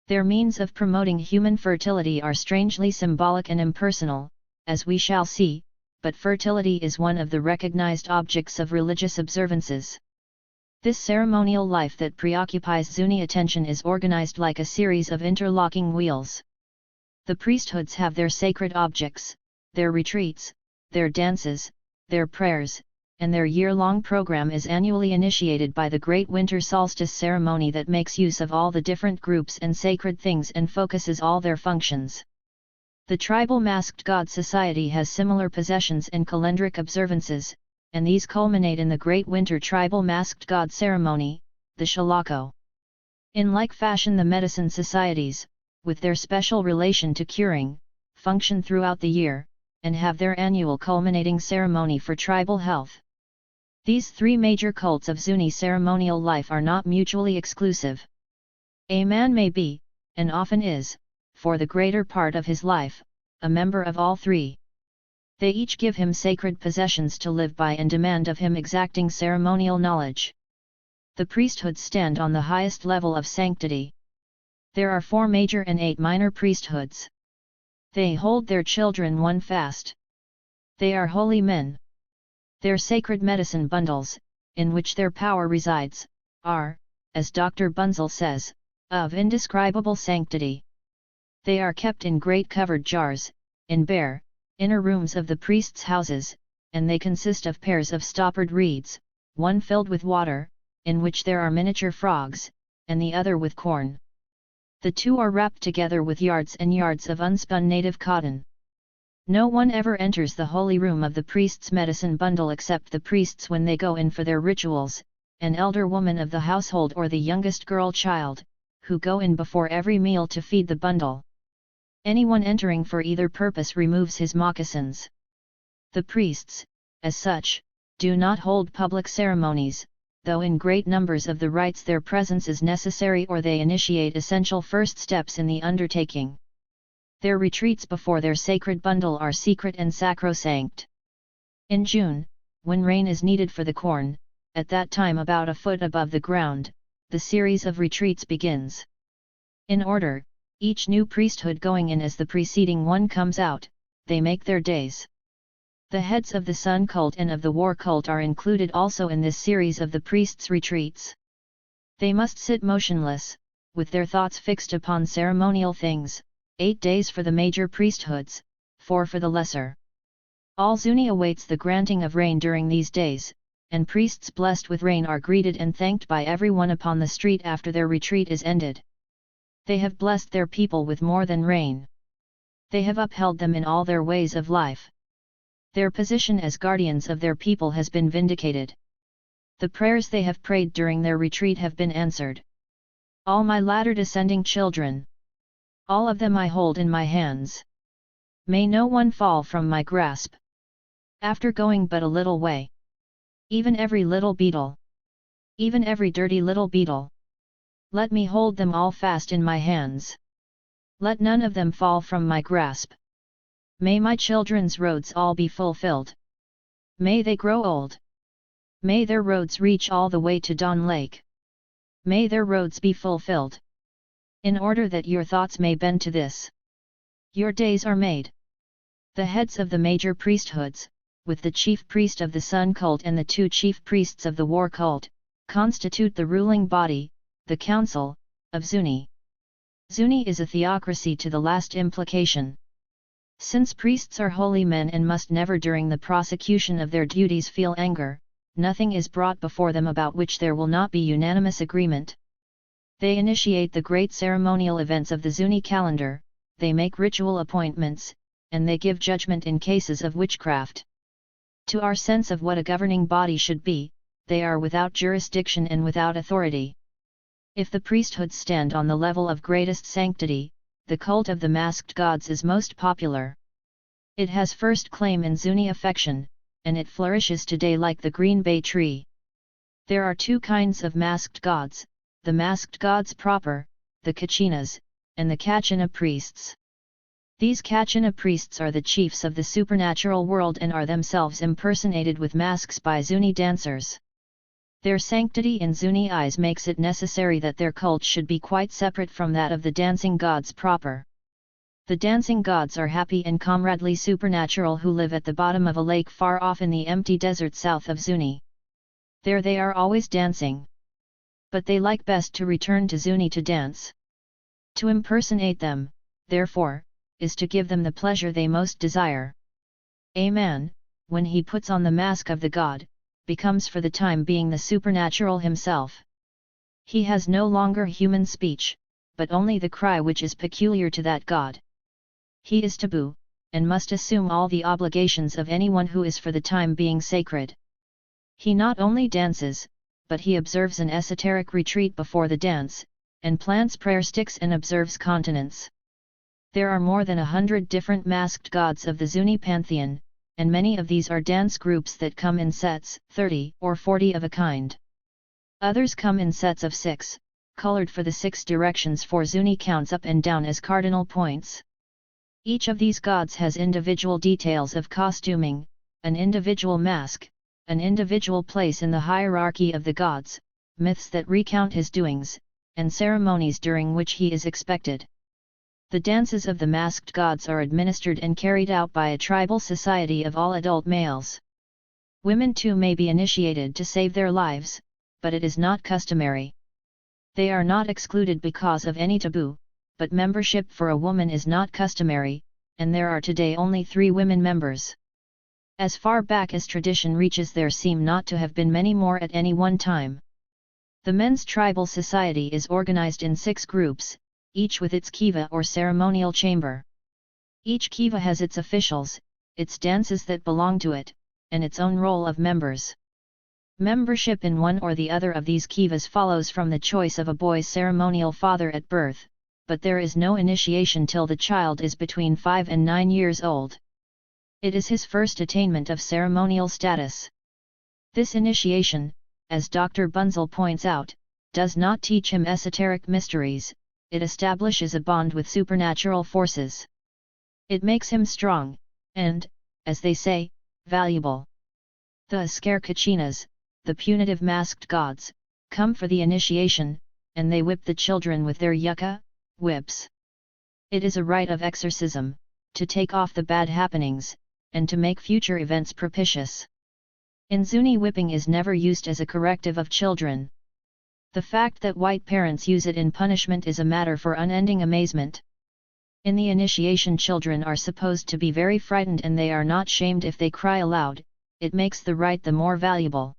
Their means of promoting human fertility are strangely symbolic and impersonal, as we shall see, but fertility is one of the recognized objects of religious observances. This ceremonial life that preoccupies Zuni attention is organized like a series of interlocking wheels. The priesthoods have their sacred objects, their retreats, their dances, their prayers, and their year-long program is annually initiated by the great winter solstice ceremony that makes use of all the different groups and sacred things and focuses all their functions. The tribal masked god society has similar possessions and calendric observances, and these culminate in the great winter tribal masked god ceremony, the Shalako. In like fashion the medicine societies, with their special relation to curing, function throughout the year, and have their annual culminating ceremony for tribal health. These three major cults of Zuni ceremonial life are not mutually exclusive. A man may be, and often is, for the greater part of his life, a member of all three. They each give him sacred possessions to live by and demand of him exacting ceremonial knowledge. The priesthoods stand on the highest level of sanctity. There are 4 major and 8 minor priesthoods. They hold their children one fast. They are holy men. Their sacred medicine bundles, in which their power resides, are, as Dr. Bunzel says, of indescribable sanctity. They are kept in great covered jars, in bare, inner rooms of the priests' houses, and they consist of pairs of stoppered reeds, one filled with water, in which there are miniature frogs, and the other with corn. The two are wrapped together with yards and yards of unspun native cotton. No one ever enters the holy room of the priest's medicine bundle except the priests when they go in for their rituals, an elder woman of the household or the youngest girl child, who go in before every meal to feed the bundle. Anyone entering for either purpose removes his moccasins. The priests, as such, do not hold public ceremonies, though in great numbers of the rites their presence is necessary or they initiate essential first steps in the undertaking. Their retreats before their sacred bundle are secret and sacrosanct. In June, when rain is needed for the corn, at that time about a foot above the ground, the series of retreats begins. In order, each new priesthood going in as the preceding one comes out, they make their days. The heads of the sun cult and of the war cult are included also in this series of the priests' retreats. They must sit motionless, with their thoughts fixed upon ceremonial things, 8 days for the major priesthoods, 4 for the lesser. All Zuni awaits the granting of rain during these days, and priests blessed with rain are greeted and thanked by everyone upon the street after their retreat is ended. They have blessed their people with more than rain. They have upheld them in all their ways of life. Their position as guardians of their people has been vindicated. The prayers they have prayed during their retreat have been answered. All my ladder descending children. All of them I hold in my hands. May no one fall from my grasp. After going but a little way. Even every little beetle. Even every dirty little beetle. Let me hold them all fast in my hands. Let none of them fall from my grasp. May my children's roads all be fulfilled. May they grow old. May their roads reach all the way to Dawn Lake. May their roads be fulfilled. In order that your thoughts may bend to this. Your days are made. The heads of the major priesthoods, with the chief priest of the sun cult and the 2 chief priests of the war cult, constitute the ruling body, the council, of Zuni. Zuni is a theocracy to the last implication. Since priests are holy men and must never during the prosecution of their duties feel anger, nothing is brought before them about which there will not be unanimous agreement. They initiate the great ceremonial events of the Zuni calendar, they make ritual appointments, and they give judgment in cases of witchcraft. To our sense of what a governing body should be, they are without jurisdiction and without authority. If the priesthoods stand on the level of greatest sanctity, the cult of the masked gods is most popular. It has first claim in Zuni affection, and it flourishes today like the green bay tree. There are two kinds of masked gods, the masked gods proper, the Kachinas, and the Kachina priests. These Kachina priests are the chiefs of the supernatural world and are themselves impersonated with masks by Zuni dancers. Their sanctity in Zuni eyes makes it necessary that their cult should be quite separate from that of the dancing gods proper. The dancing gods are happy and comradely supernatural who live at the bottom of a lake far off in the empty desert south of Zuni. There they are always dancing. But they like best to return to Zuni to dance. To impersonate them, therefore, is to give them the pleasure they most desire. A man, when he puts on the mask of the god, becomes for the time being the supernatural himself. He has no longer human speech, but only the cry which is peculiar to that god. He is taboo, and must assume all the obligations of anyone who is for the time being sacred. He not only dances, but he observes an esoteric retreat before the dance, and plants prayer sticks and observes continence. There are more than 100 different masked gods of the Zuni pantheon, and many of these are dance groups that come in sets, 30 or 40 of a kind. Others come in sets of 6, colored for the 6 directions for Zuni counts up and down as cardinal points. Each of these gods has individual details of costuming, an individual mask, an individual place in the hierarchy of the gods, myths that recount his doings, and ceremonies during which he is expected. The dances of the masked gods are administered and carried out by a tribal society of all adult males. Women too may be initiated to save their lives, but it is not customary. They are not excluded because of any taboo, but membership for a woman is not customary, and there are today only 3 women members. As far back as tradition reaches there seem not to have been many more at any one time. The men's tribal society is organized in 6 groups, each with its kiva or ceremonial chamber. Each kiva has its officials, its dances that belong to it, and its own roll of members. Membership in one or the other of these kivas follows from the choice of a boy's ceremonial father at birth, but there is no initiation till the child is between 5 and 9 years old. It is his first attainment of ceremonial status. This initiation, as Dr. Bunzel points out, does not teach him esoteric mysteries, it establishes a bond with supernatural forces. It makes him strong, and, as they say, valuable. The Askar Kachinas, the punitive masked gods, come for the initiation, and they whip the children with their yucca, whips. It is a rite of exorcism, to take off the bad happenings, and to make future events propitious. In Zuni, whipping is never used as a corrective of children. The fact that white parents use it in punishment is a matter for unending amazement. In the initiation, children are supposed to be very frightened and they are not shamed if they cry aloud, it makes the rite the more valuable.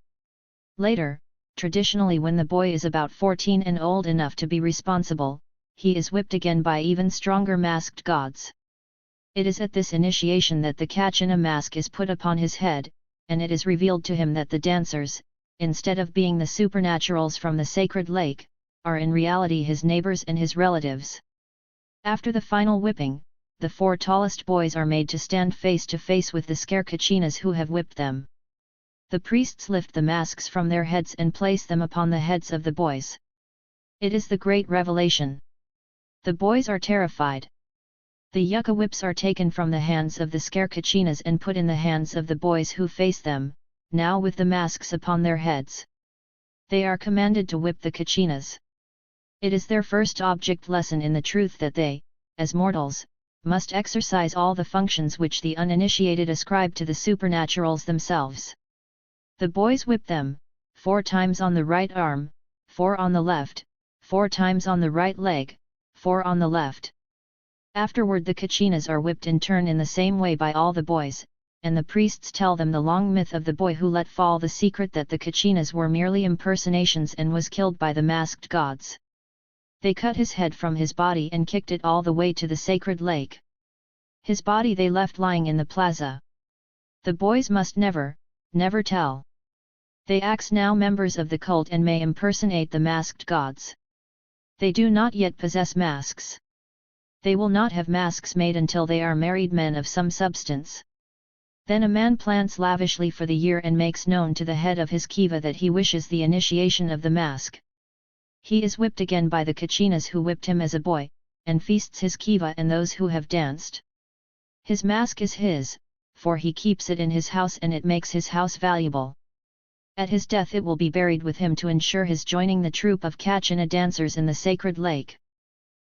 Later, traditionally when the boy is about 14 and old enough to be responsible, he is whipped again by even stronger masked gods. It is at this initiation that the Kachina mask is put upon his head, and it is revealed to him that the dancers, instead of being the supernaturals from the sacred lake, are in reality his neighbors and his relatives. After the final whipping, the 4 tallest boys are made to stand face to face with the Skar Kachinas who have whipped them. The priests lift the masks from their heads and place them upon the heads of the boys. It is the great revelation. The boys are terrified. The yucca whips are taken from the hands of the Skar Kachinas and put in the hands of the boys who face them, now with the masks upon their heads. They are commanded to whip the Kachinas. It is their first object lesson in the truth that they, as mortals, must exercise all the functions which the uninitiated ascribe to the supernaturals themselves. The boys whip them, 4 times on the right arm, 4 on the left, 4 times on the right leg, 4 on the left. Afterward the Kachinas are whipped in turn in the same way by all the boys, and the priests tell them the long myth of the boy who let fall the secret that the Kachinas were merely impersonations and was killed by the masked gods. They cut his head from his body and kicked it all the way to the sacred lake. His body they left lying in the plaza. The boys must never tell. They axe now members of the cult and may impersonate the masked gods. They do not yet possess masks. They will not have masks made until they are married men of some substance. Then a man plants lavishly for the year and makes known to the head of his kiva that he wishes the initiation of the mask. He is whipped again by the Kachinas who whipped him as a boy, and feasts his kiva and those who have danced. His mask is his, for he keeps it in his house and it makes his house valuable. At his death it will be buried with him to ensure his joining the troop of Kachina dancers in the sacred lake.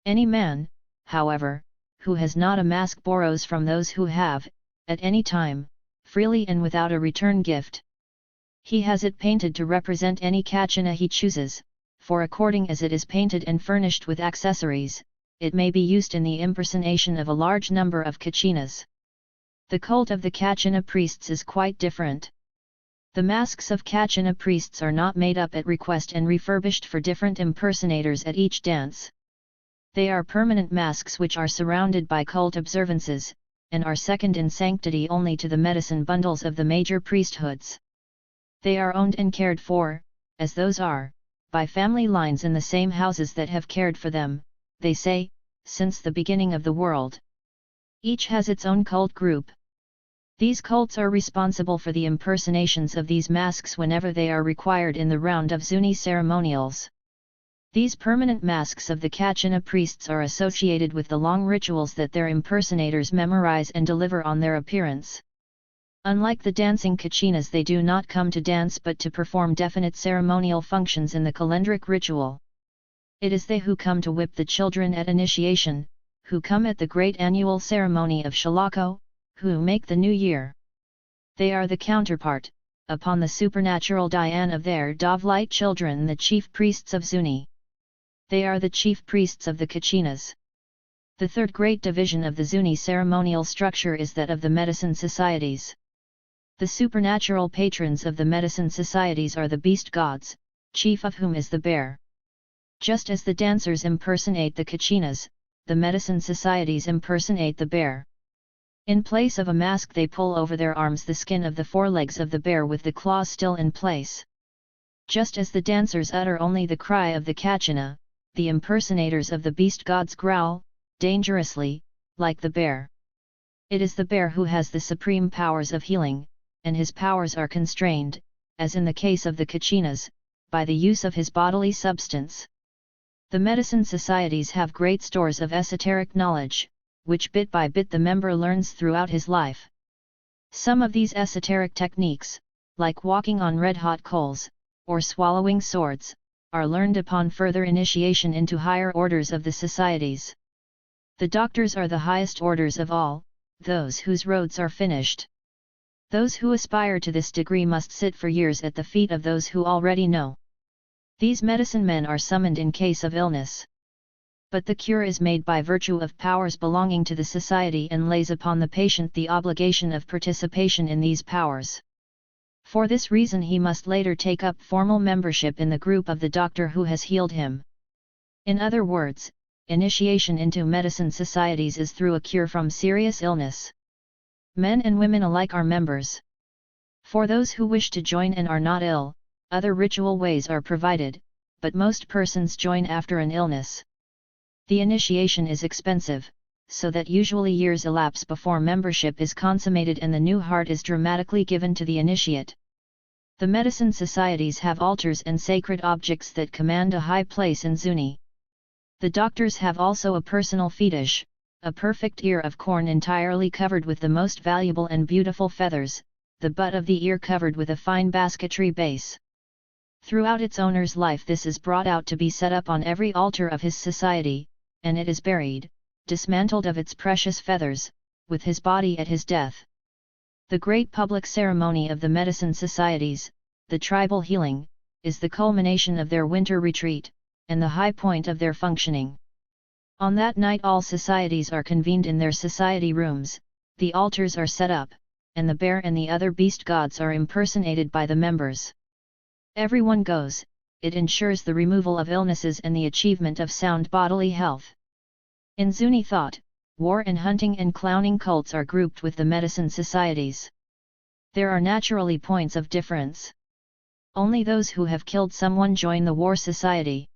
Any man, however, who has not a mask borrows from those who have, at any time, freely and without a return gift. He has it painted to represent any Kachina he chooses, for according as it is painted and furnished with accessories, it may be used in the impersonation of a large number of Kachinas. The cult of the Kachina priests is quite different. The masks of Kachina priests are not made up at request and refurbished for different impersonators at each dance. They are permanent masks which are surrounded by cult observances, and are second in sanctity only to the medicine bundles of the major priesthoods. They are owned and cared for, as those are, by family lines in the same houses that have cared for them, they say, since the beginning of the world. Each has its own cult group. These cults are responsible for the impersonations of these masks whenever they are required in the round of Zuni ceremonials. These permanent masks of the Kachina priests are associated with the long rituals that their impersonators memorize and deliver on their appearance. Unlike the dancing Kachinas, they do not come to dance but to perform definite ceremonial functions in the calendric ritual. It is they who come to whip the children at initiation, who come at the great annual ceremony of Shalako, who make the new year. They are the counterpart, upon the supernatural Dian of their Dovlite children, the chief priests of Zuni. They are the chief priests of the Kachinas. The third great division of the Zuni ceremonial structure is that of the medicine societies. The supernatural patrons of the medicine societies are the beast gods, chief of whom is the bear. Just as the dancers impersonate the Kachinas, the medicine societies impersonate the bear. In place of a mask they pull over their arms the skin of the forelegs of the bear with the claws still in place. Just as the dancers utter only the cry of the Kachina, the impersonators of the beast gods growl, dangerously, like the bear. It is the bear who has the supreme powers of healing, and his powers are constrained, as in the case of the Kachinas, by the use of his bodily substance. The medicine societies have great stores of esoteric knowledge, which bit by bit the member learns throughout his life. Some of these esoteric techniques, like walking on red-hot coals, or swallowing swords, are learned upon further initiation into higher orders of the societies. The doctors are the highest orders of all, those whose roads are finished. Those who aspire to this degree must sit for years at the feet of those who already know. These medicine men are summoned in case of illness. But the cure is made by virtue of powers belonging to the society and lays upon the patient the obligation of participation in these powers. For this reason he must later take up formal membership in the group of the doctor who has healed him. In other words, initiation into medicine societies is through a cure from serious illness. Men and women alike are members. For those who wish to join and are not ill, other ritual ways are provided, but most persons join after an illness. The initiation is expensive, so that usually years elapse before membership is consummated and the new heart is dramatically given to the initiate. The medicine societies have altars and sacred objects that command a high place in Zuni. The doctors have also a personal fetish, a perfect ear of corn entirely covered with the most valuable and beautiful feathers, the butt of the ear covered with a fine basketry base. Throughout its owner's life this is brought out to be set up on every altar of his society, and it is buried, dismantled of its precious feathers, with his body at his death. The great public ceremony of the medicine societies, the tribal healing, is the culmination of their winter retreat, and the high point of their functioning. On that night all societies are convened in their society rooms, the altars are set up, and the bear and the other beast gods are impersonated by the members. Everyone goes, it ensures the removal of illnesses and the achievement of sound bodily health. In Zuni thought, war and hunting and clowning cults are grouped with the medicine societies. There are naturally points of difference. Only those who have killed someone join the war society.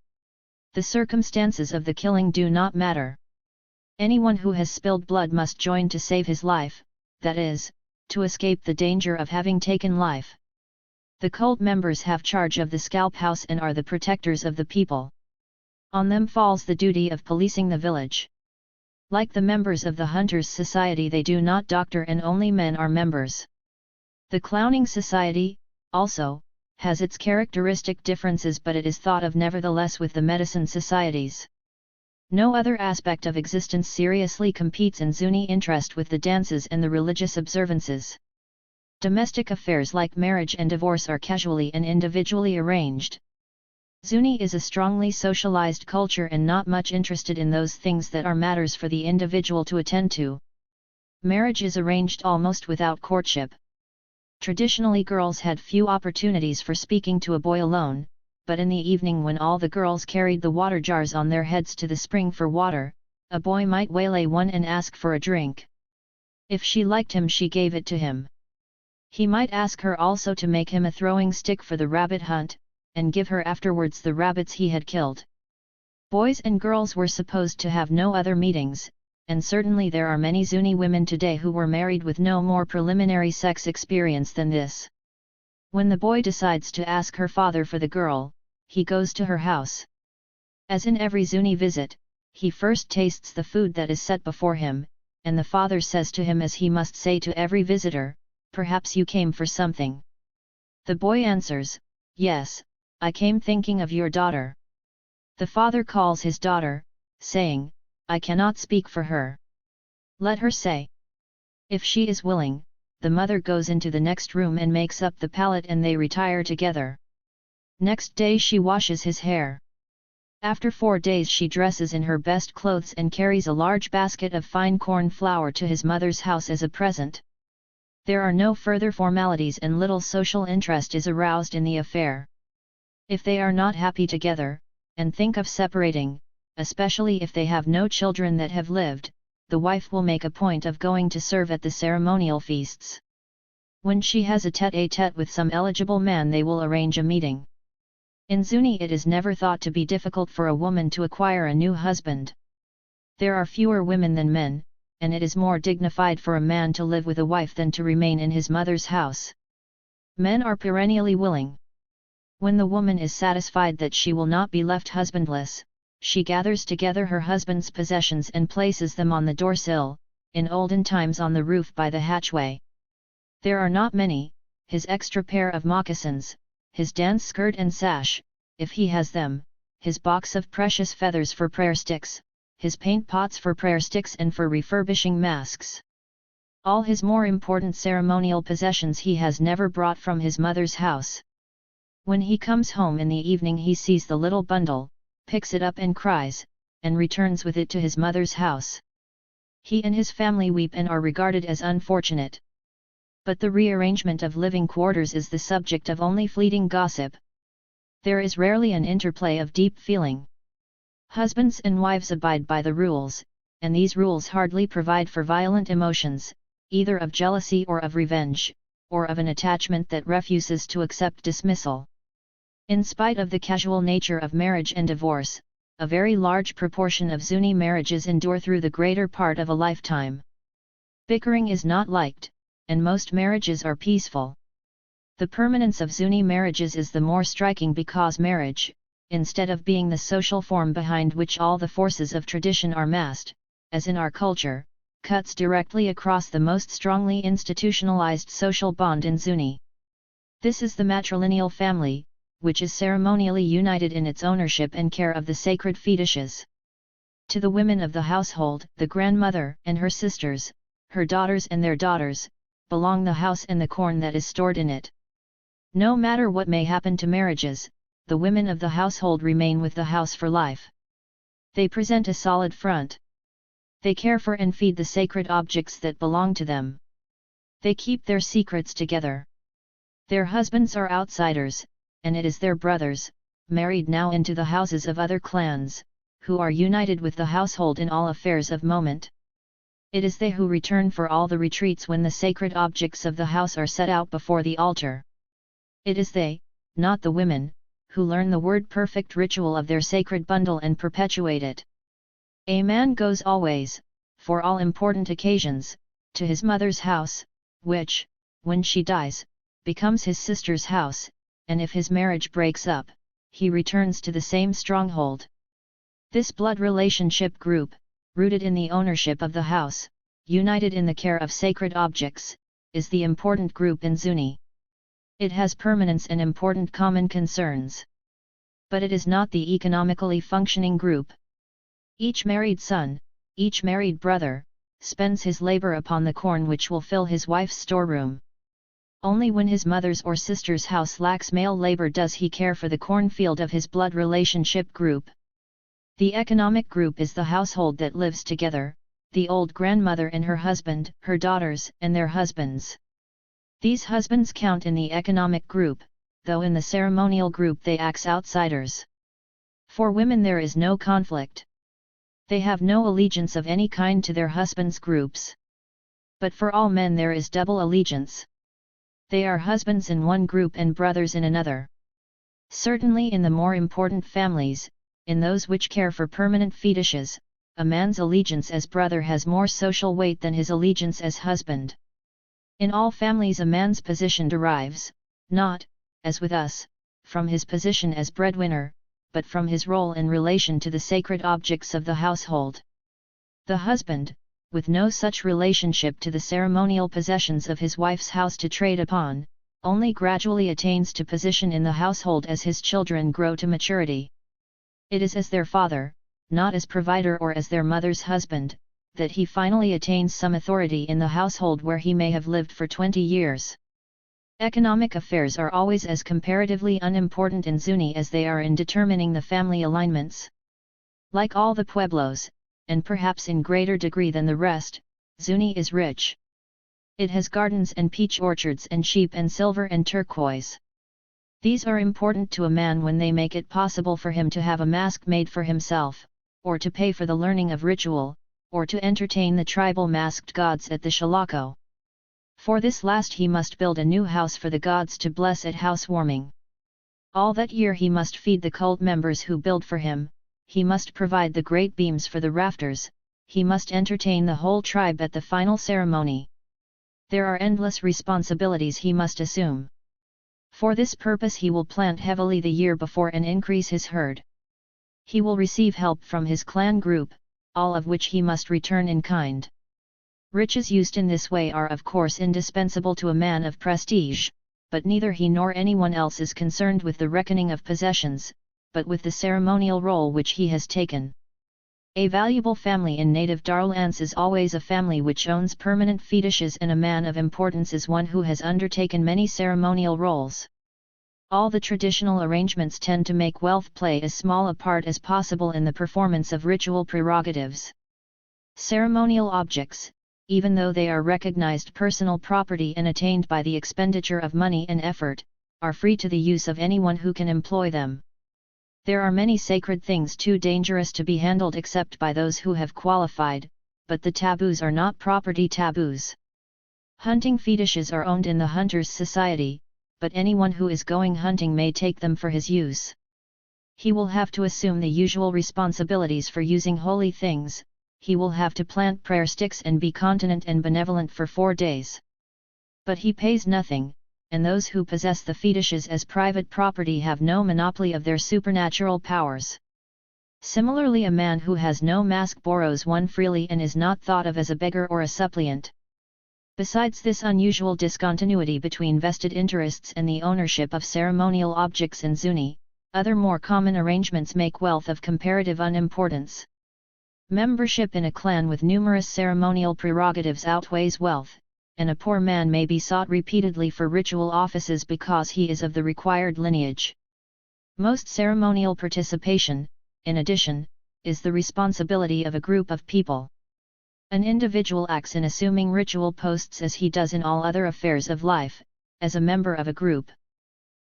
The circumstances of the killing do not matter. Anyone who has spilled blood must join to save his life, that is, to escape the danger of having taken life. The cult members have charge of the scalp house and are the protectors of the people. On them falls the duty of policing the village. Like the members of the Hunters Society, they do not doctor and only men are members. The Clowning Society, also, has its characteristic differences, but it is thought of nevertheless with the medicine societies. No other aspect of existence seriously competes in Zuni interest with the dances and the religious observances. Domestic affairs like marriage and divorce are casually and individually arranged. Zuni is a strongly socialized culture and not much interested in those things that are matters for the individual to attend to. Marriage is arranged almost without courtship. Traditionally, girls had few opportunities for speaking to a boy alone, but in the evening when all the girls carried the water jars on their heads to the spring for water, a boy might waylay one and ask for a drink. If she liked him, she gave it to him. He might ask her also to make him a throwing stick for the rabbit hunt, and give her afterwards the rabbits he had killed. Boys and girls were supposed to have no other meetings, and certainly there are many Zuni women today who were married with no more preliminary sex experience than this. When the boy decides to ask her father for the girl, he goes to her house. As in every Zuni visit, he first tastes the food that is set before him, and the father says to him, as he must say to every visitor, "Perhaps you came for something." The boy answers, "Yes, I came thinking of your daughter." The father calls his daughter, saying, "I cannot speak for her. Let her say." If she is willing, the mother goes into the next room and makes up the pallet and they retire together. Next day she washes his hair. After 4 days she dresses in her best clothes and carries a large basket of fine corn flour to his mother's house as a present. There are no further formalities and little social interest is aroused in the affair. If they are not happy together, and think of separating, especially if they have no children that have lived, the wife will make a point of going to serve at the ceremonial feasts. When she has a tête-à-tête with some eligible man, they will arrange a meeting. In Zuni it is never thought to be difficult for a woman to acquire a new husband. There are fewer women than men, and it is more dignified for a man to live with a wife than to remain in his mother's house. Men are perennially willing. When the woman is satisfied that she will not be left husbandless, she gathers together her husband's possessions and places them on the doorsill, in olden times on the roof by the hatchway. There are not many: his extra pair of moccasins, his dance skirt and sash, if he has them, his box of precious feathers for prayer sticks, his paint pots for prayer sticks and for refurbishing masks. All his more important ceremonial possessions he has never brought from his mother's house. When he comes home in the evening he sees the little bundle, picks it up and cries, and returns with it to his mother's house. He and his family weep and are regarded as unfortunate. But the rearrangement of living quarters is the subject of only fleeting gossip. There is rarely an interplay of deep feeling. Husbands and wives abide by the rules, and these rules hardly provide for violent emotions, either of jealousy or of revenge, or of an attachment that refuses to accept dismissal. In spite of the casual nature of marriage and divorce, a very large proportion of Zuni marriages endure through the greater part of a lifetime. Bickering is not liked, and most marriages are peaceful. The permanence of Zuni marriages is the more striking because marriage, instead of being the social form behind which all the forces of tradition are massed, as in our culture, cuts directly across the most strongly institutionalized social bond in Zuni. This is the matrilineal family, which is ceremonially united in its ownership and care of the sacred fetishes. To the women of the household, the grandmother and her sisters, her daughters and their daughters, belong the house and the corn that is stored in it. No matter what may happen to marriages, the women of the household remain with the house for life. They present a solid front. They care for and feed the sacred objects that belong to them. They keep their secrets together. Their husbands are outsiders, and it is their brothers, married now into the houses of other clans, who are united with the household in all affairs of moment. It is they who return for all the retreats when the sacred objects of the house are set out before the altar. It is they, not the women, who learn the word-perfect ritual of their sacred bundle and perpetuate it. A man goes always, for all important occasions, to his mother's house, which, when she dies, becomes his sister's house, and if his marriage breaks up, he returns to the same stronghold. This blood relationship group, rooted in the ownership of the house, united in the care of sacred objects, is the important group in Zuni. It has permanence and important common concerns. But it is not the economically functioning group. Each married son, each married brother, spends his labor upon the corn which will fill his wife's storeroom. Only when his mother's or sister's house lacks male labor does he care for the cornfield of his blood relationship group. The economic group is the household that lives together, the old grandmother and her husband, her daughters and their husbands. These husbands count in the economic group, though in the ceremonial group they act outsiders. For women there is no conflict. They have no allegiance of any kind to their husbands' groups. But for all men there is double allegiance. They are husbands in one group and brothers in another. Certainly in the more important families, in those which care for permanent fetishes, a man's allegiance as brother has more social weight than his allegiance as husband. In all families a man's position derives, not, as with us, from his position as breadwinner, but from his role in relation to the sacred objects of the household. The husband, with no such relationship to the ceremonial possessions of his wife's house to trade upon, only gradually attains to position in the household as his children grow to maturity. It is as their father, not as provider or as their mother's husband, that he finally attains some authority in the household where he may have lived for 20 years. Economic affairs are always as comparatively unimportant in Zuni as they are in determining the family alignments. Like all the pueblos, and perhaps in greater degree than the rest, Zuni is rich. It has gardens and peach orchards and sheep and silver and turquoise. These are important to a man when they make it possible for him to have a mask made for himself, or to pay for the learning of ritual, or to entertain the tribal masked gods at the shalako. For this last he must build a new house for the gods to bless at housewarming. All that year he must feed the cult members who build for him, he must provide the great beams for the rafters, he must entertain the whole tribe at the final ceremony. There are endless responsibilities he must assume. For this purpose he will plant heavily the year before and increase his herd. He will receive help from his clan group, all of which he must return in kind. Riches used in this way are of course indispensable to a man of prestige, but neither he nor anyone else is concerned with the reckoning of possessions, but with the ceremonial role which he has taken. A valuable family in native Darulans is always a family which owns permanent fetishes, and a man of importance is one who has undertaken many ceremonial roles. All the traditional arrangements tend to make wealth play as small a part as possible in the performance of ritual prerogatives. Ceremonial objects, even though they are recognized personal property and attained by the expenditure of money and effort, are free to the use of anyone who can employ them. There are many sacred things too dangerous to be handled except by those who have qualified, but the taboos are not property taboos. Hunting fetishes are owned in the hunter's society, but anyone who is going hunting may take them for his use. He will have to assume the usual responsibilities for using holy things, he will have to plant prayer sticks and be continent and benevolent for 4 days. But he pays nothing, and those who possess the fetishes as private property have no monopoly of their supernatural powers. Similarly, a man who has no mask borrows one freely and is not thought of as a beggar or a suppliant. Besides this unusual discontinuity between vested interests and the ownership of ceremonial objects in Zuni, other more common arrangements make wealth of comparative unimportance. Membership in a clan with numerous ceremonial prerogatives outweighs wealth, and a poor man may be sought repeatedly for ritual offices because he is of the required lineage. Most ceremonial participation, in addition, is the responsibility of a group of people. An individual acts in assuming ritual posts as he does in all other affairs of life, as a member of a group.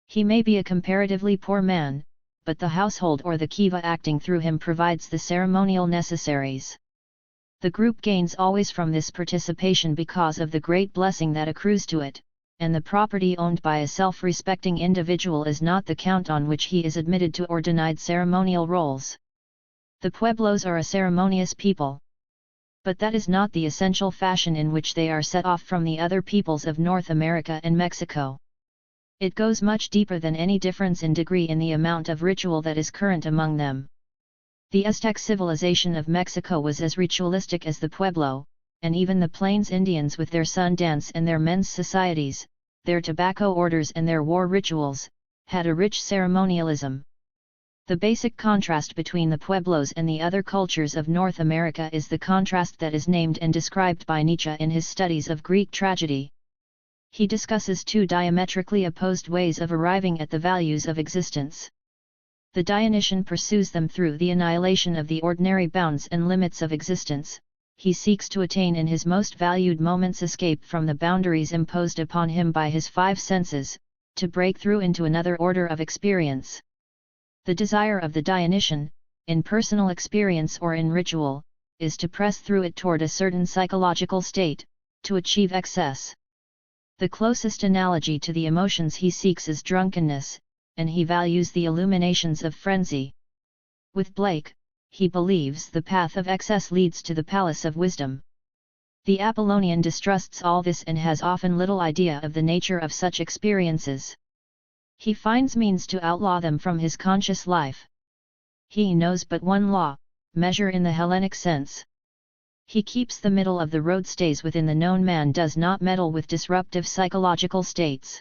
He may be a comparatively poor man, but the household or the kiva acting through him provides the ceremonial necessaries. The group gains always from this participation because of the great blessing that accrues to it, and the property owned by a self-respecting individual is not the count on which he is admitted to or denied ceremonial roles. The Pueblos are a ceremonious people. But that is not the essential fashion in which they are set off from the other peoples of North America and Mexico. It goes much deeper than any difference in degree in the amount of ritual that is current among them. The Aztec civilization of Mexico was as ritualistic as the Pueblo, and even the Plains Indians with their sun dance and their men's societies, their tobacco orders and their war rituals, had a rich ceremonialism. The basic contrast between the Pueblos and the other cultures of North America is the contrast that is named and described by Nietzsche in his studies of Greek tragedy. He discusses two diametrically opposed ways of arriving at the values of existence. The Dionysian pursues them through the annihilation of the ordinary bounds and limits of existence. He seeks to attain in his most valued moments escape from the boundaries imposed upon him by his five senses, to break through into another order of experience. The desire of the Dionysian, in personal experience or in ritual, is to press through it toward a certain psychological state, to achieve excess. The closest analogy to the emotions he seeks is drunkenness, and he values the illuminations of frenzy. With Blake, he believes the path of excess leads to the palace of wisdom. The Apollonian distrusts all this and has often little idea of the nature of such experiences. He finds means to outlaw them from his conscious life. He knows but one law, measure in the Hellenic sense. He keeps the middle of the road, stays within the known, man does not meddle with disruptive psychological states.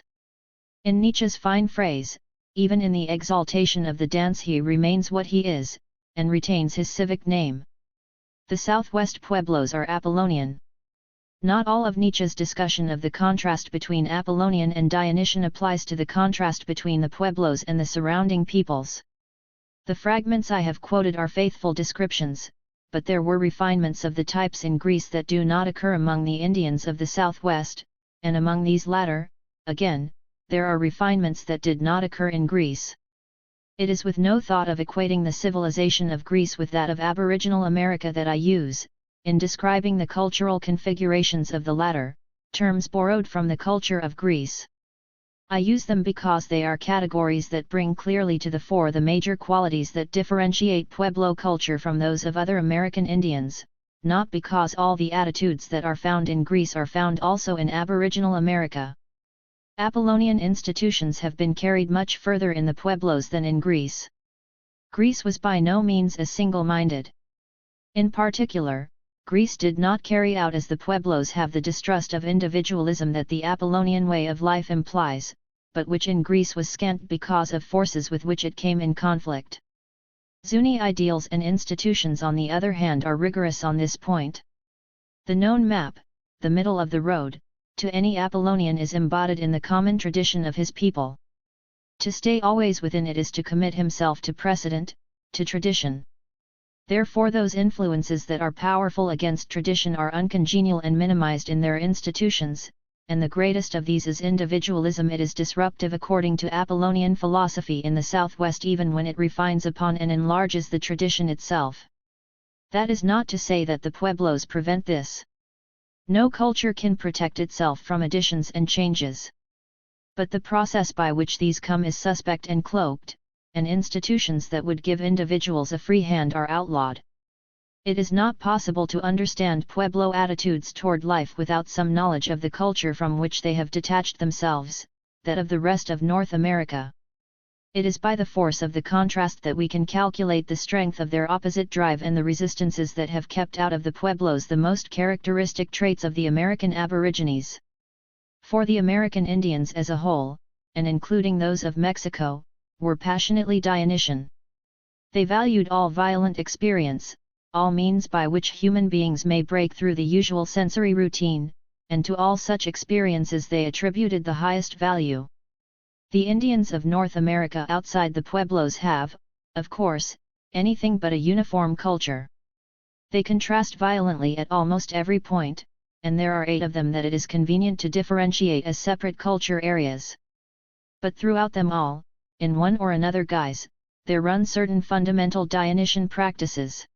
In Nietzsche's fine phrase, even in the exaltation of the dance he remains what he is, and retains his civic name. The Southwest Pueblos are Apollonian. Not all of Nietzsche's discussion of the contrast between Apollonian and Dionysian applies to the contrast between the Pueblos and the surrounding peoples. The fragments I have quoted are faithful descriptions, but there were refinements of the types in Greece that do not occur among the Indians of the Southwest, and among these latter, again, there are refinements that did not occur in Greece. It is with no thought of equating the civilization of Greece with that of Aboriginal America that I use, in describing the cultural configurations of the latter, terms borrowed from the culture of Greece. I use them because they are categories that bring clearly to the fore the major qualities that differentiate Pueblo culture from those of other American Indians, not because all the attitudes that are found in Greece are found also in Aboriginal America. Apollonian institutions have been carried much further in the Pueblos than in Greece. Greece was by no means as single-minded. In particular, Greece did not carry out as the Pueblos have the distrust of individualism that the Apollonian way of life implies, but which in Greece was scant because of forces with which it came in conflict. Zuni ideals and institutions on the other hand are rigorous on this point. The known map, the middle of the road, to any Apollonian is embodied in the common tradition of his people. To stay always within it is to commit himself to precedent, to tradition. Therefore those influences that are powerful against tradition are uncongenial and minimized in their institutions, and the greatest of these is individualism. It is disruptive according to Apollonian philosophy in the Southwest even when it refines upon and enlarges the tradition itself. That is not to say that the Pueblos prevent this. No culture can protect itself from additions and changes. But the process by which these come is suspect and cloaked, and institutions that would give individuals a free hand are outlawed. It is not possible to understand Pueblo attitudes toward life without some knowledge of the culture from which they have detached themselves, that of the rest of North America. It is by the force of the contrast that we can calculate the strength of their opposite drive and the resistances that have kept out of the Pueblos the most characteristic traits of the American Aborigines. For the American Indians as a whole, and including those of Mexico, were passionately Dionysian. They valued all violent experience, all means by which human beings may break through the usual sensory routine, and to all such experiences they attributed the highest value. The Indians of North America outside the Pueblos have, of course, anything but a uniform culture. They contrast violently at almost every point, and there are 8 of them that it is convenient to differentiate as separate culture areas. But throughout them all, in one or another guise, there run certain fundamental Dionysian practices.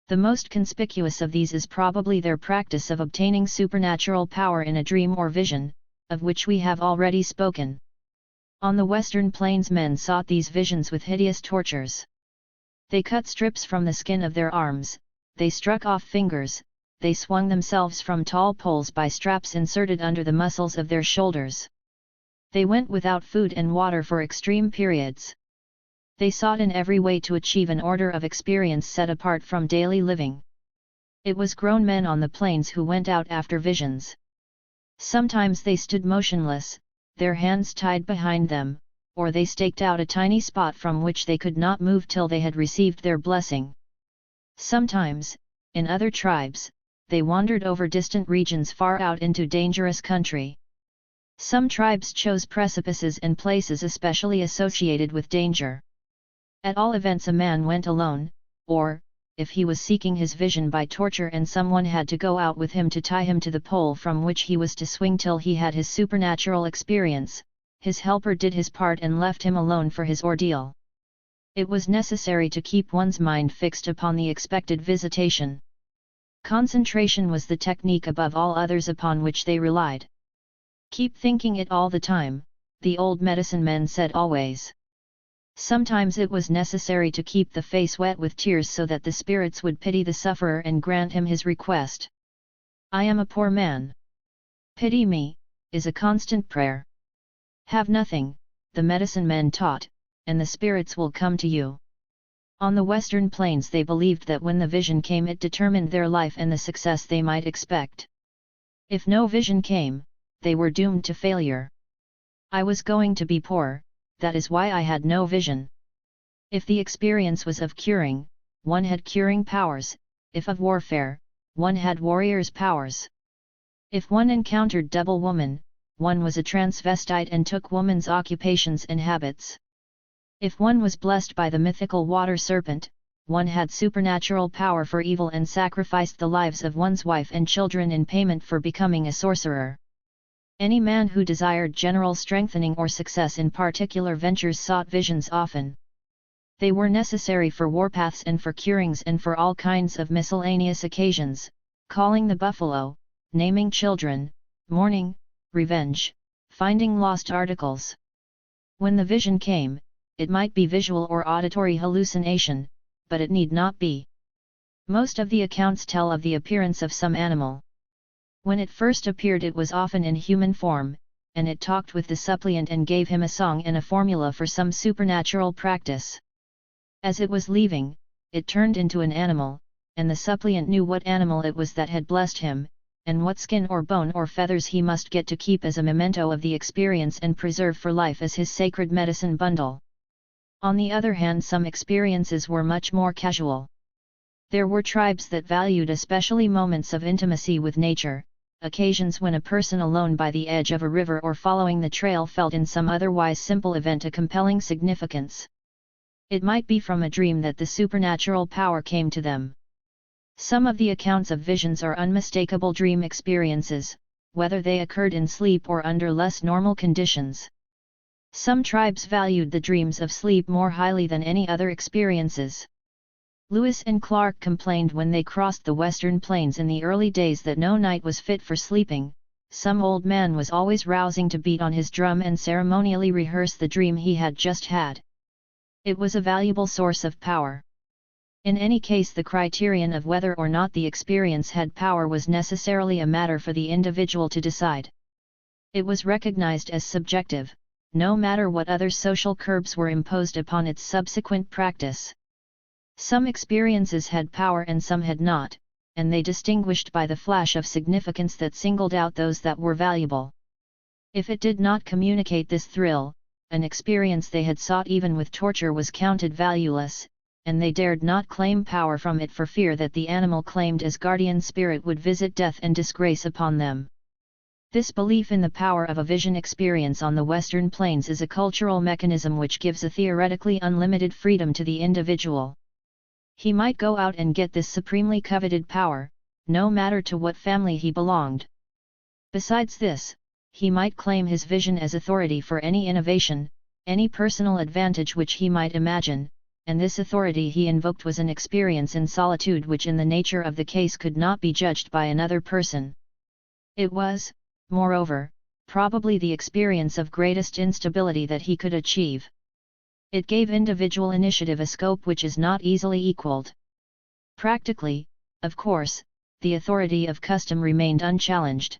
The most conspicuous of these is probably their practice of obtaining supernatural power in a dream or vision, of which we have already spoken. On the Western Plains men sought these visions with hideous tortures. They cut strips from the skin of their arms, they struck off fingers, they swung themselves from tall poles by straps inserted under the muscles of their shoulders. They went without food and water for extreme periods. They sought in every way to achieve an order of experience set apart from daily living. It was grown men on the plains who went out after visions. Sometimes they stood motionless, their hands tied behind them, or they staked out a tiny spot from which they could not move till they had received their blessing. Sometimes, in other tribes, they wandered over distant regions far out into dangerous country. Some tribes chose precipices and places especially associated with danger. At all events a man went alone, or, if he was seeking his vision by torture and someone had to go out with him to tie him to the pole from which he was to swing till he had his supernatural experience, his helper did his part and left him alone for his ordeal. It was necessary to keep one's mind fixed upon the expected visitation. Concentration was the technique above all others upon which they relied. Keep thinking it all the time, the old medicine men said always. Sometimes it was necessary to keep the face wet with tears so that the spirits would pity the sufferer and grant him his request. "I am a poor man. Pity me," is a constant prayer. Have nothing, the medicine men taught, and the spirits will come to you. On the Western Plains they believed that when the vision came it determined their life and the success they might expect. If no vision came, they were doomed to failure. I was going to be poor, that is why I had no vision. If the experience was of curing, one had curing powers, if of warfare, one had warrior's powers. If one encountered double woman, one was a transvestite and took woman's occupations and habits. If one was blessed by the mythical water serpent, one had supernatural power for evil and sacrificed the lives of one's wife and children in payment for becoming a sorcerer. Any man who desired general strengthening or success in particular ventures sought visions often. They were necessary for warpaths and for curings and for all kinds of miscellaneous occasions, calling the buffalo, naming children, mourning, revenge, finding lost articles. When the vision came, it might be visual or auditory hallucination, but it need not be. Most of the accounts tell of the appearance of some animal. When it first appeared it was often in human form, and it talked with the suppliant and gave him a song and a formula for some supernatural practice. As it was leaving, it turned into an animal, and the suppliant knew what animal it was that had blessed him, and what skin or bone or feathers he must get to keep as a memento of the experience and preserve for life as his sacred medicine bundle. On the other hand, some experiences were much more casual. There were tribes that valued especially moments of intimacy with nature, occasions when a person alone by the edge of a river or following the trail felt in some otherwise simple event a compelling significance. It might be from a dream that the supernatural power came to them. Some of the accounts of visions are unmistakable dream experiences, whether they occurred in sleep or under less normal conditions. Some tribes valued the dreams of sleep more highly than any other experiences. Lewis and Clark complained when they crossed the Western Plains in the early days that no night was fit for sleeping. Some old man was always rousing to beat on his drum and ceremonially rehearse the dream he had just had. It was a valuable source of power. In any case, the criterion of whether or not the experience had power was necessarily a matter for the individual to decide. It was recognized as subjective, no matter what other social curbs were imposed upon its subsequent practice. Some experiences had power and some had not, and they distinguished by the flash of significance that singled out those that were valuable. If it did not communicate this thrill, an experience they had sought even with torture was counted valueless, and they dared not claim power from it for fear that the animal claimed as guardian spirit would visit death and disgrace upon them. This belief in the power of a vision experience on the Western Plains is a cultural mechanism which gives a theoretically unlimited freedom to the individual. He might go out and get this supremely coveted power, no matter to what family he belonged. Besides this, he might claim his vision as authority for any innovation, any personal advantage which he might imagine, and this authority he invoked was an experience in solitude which in the nature of the case could not be judged by another person. It was, moreover, probably the experience of greatest instability that he could achieve. It gave individual initiative a scope which is not easily equaled. Practically, of course, the authority of custom remained unchallenged.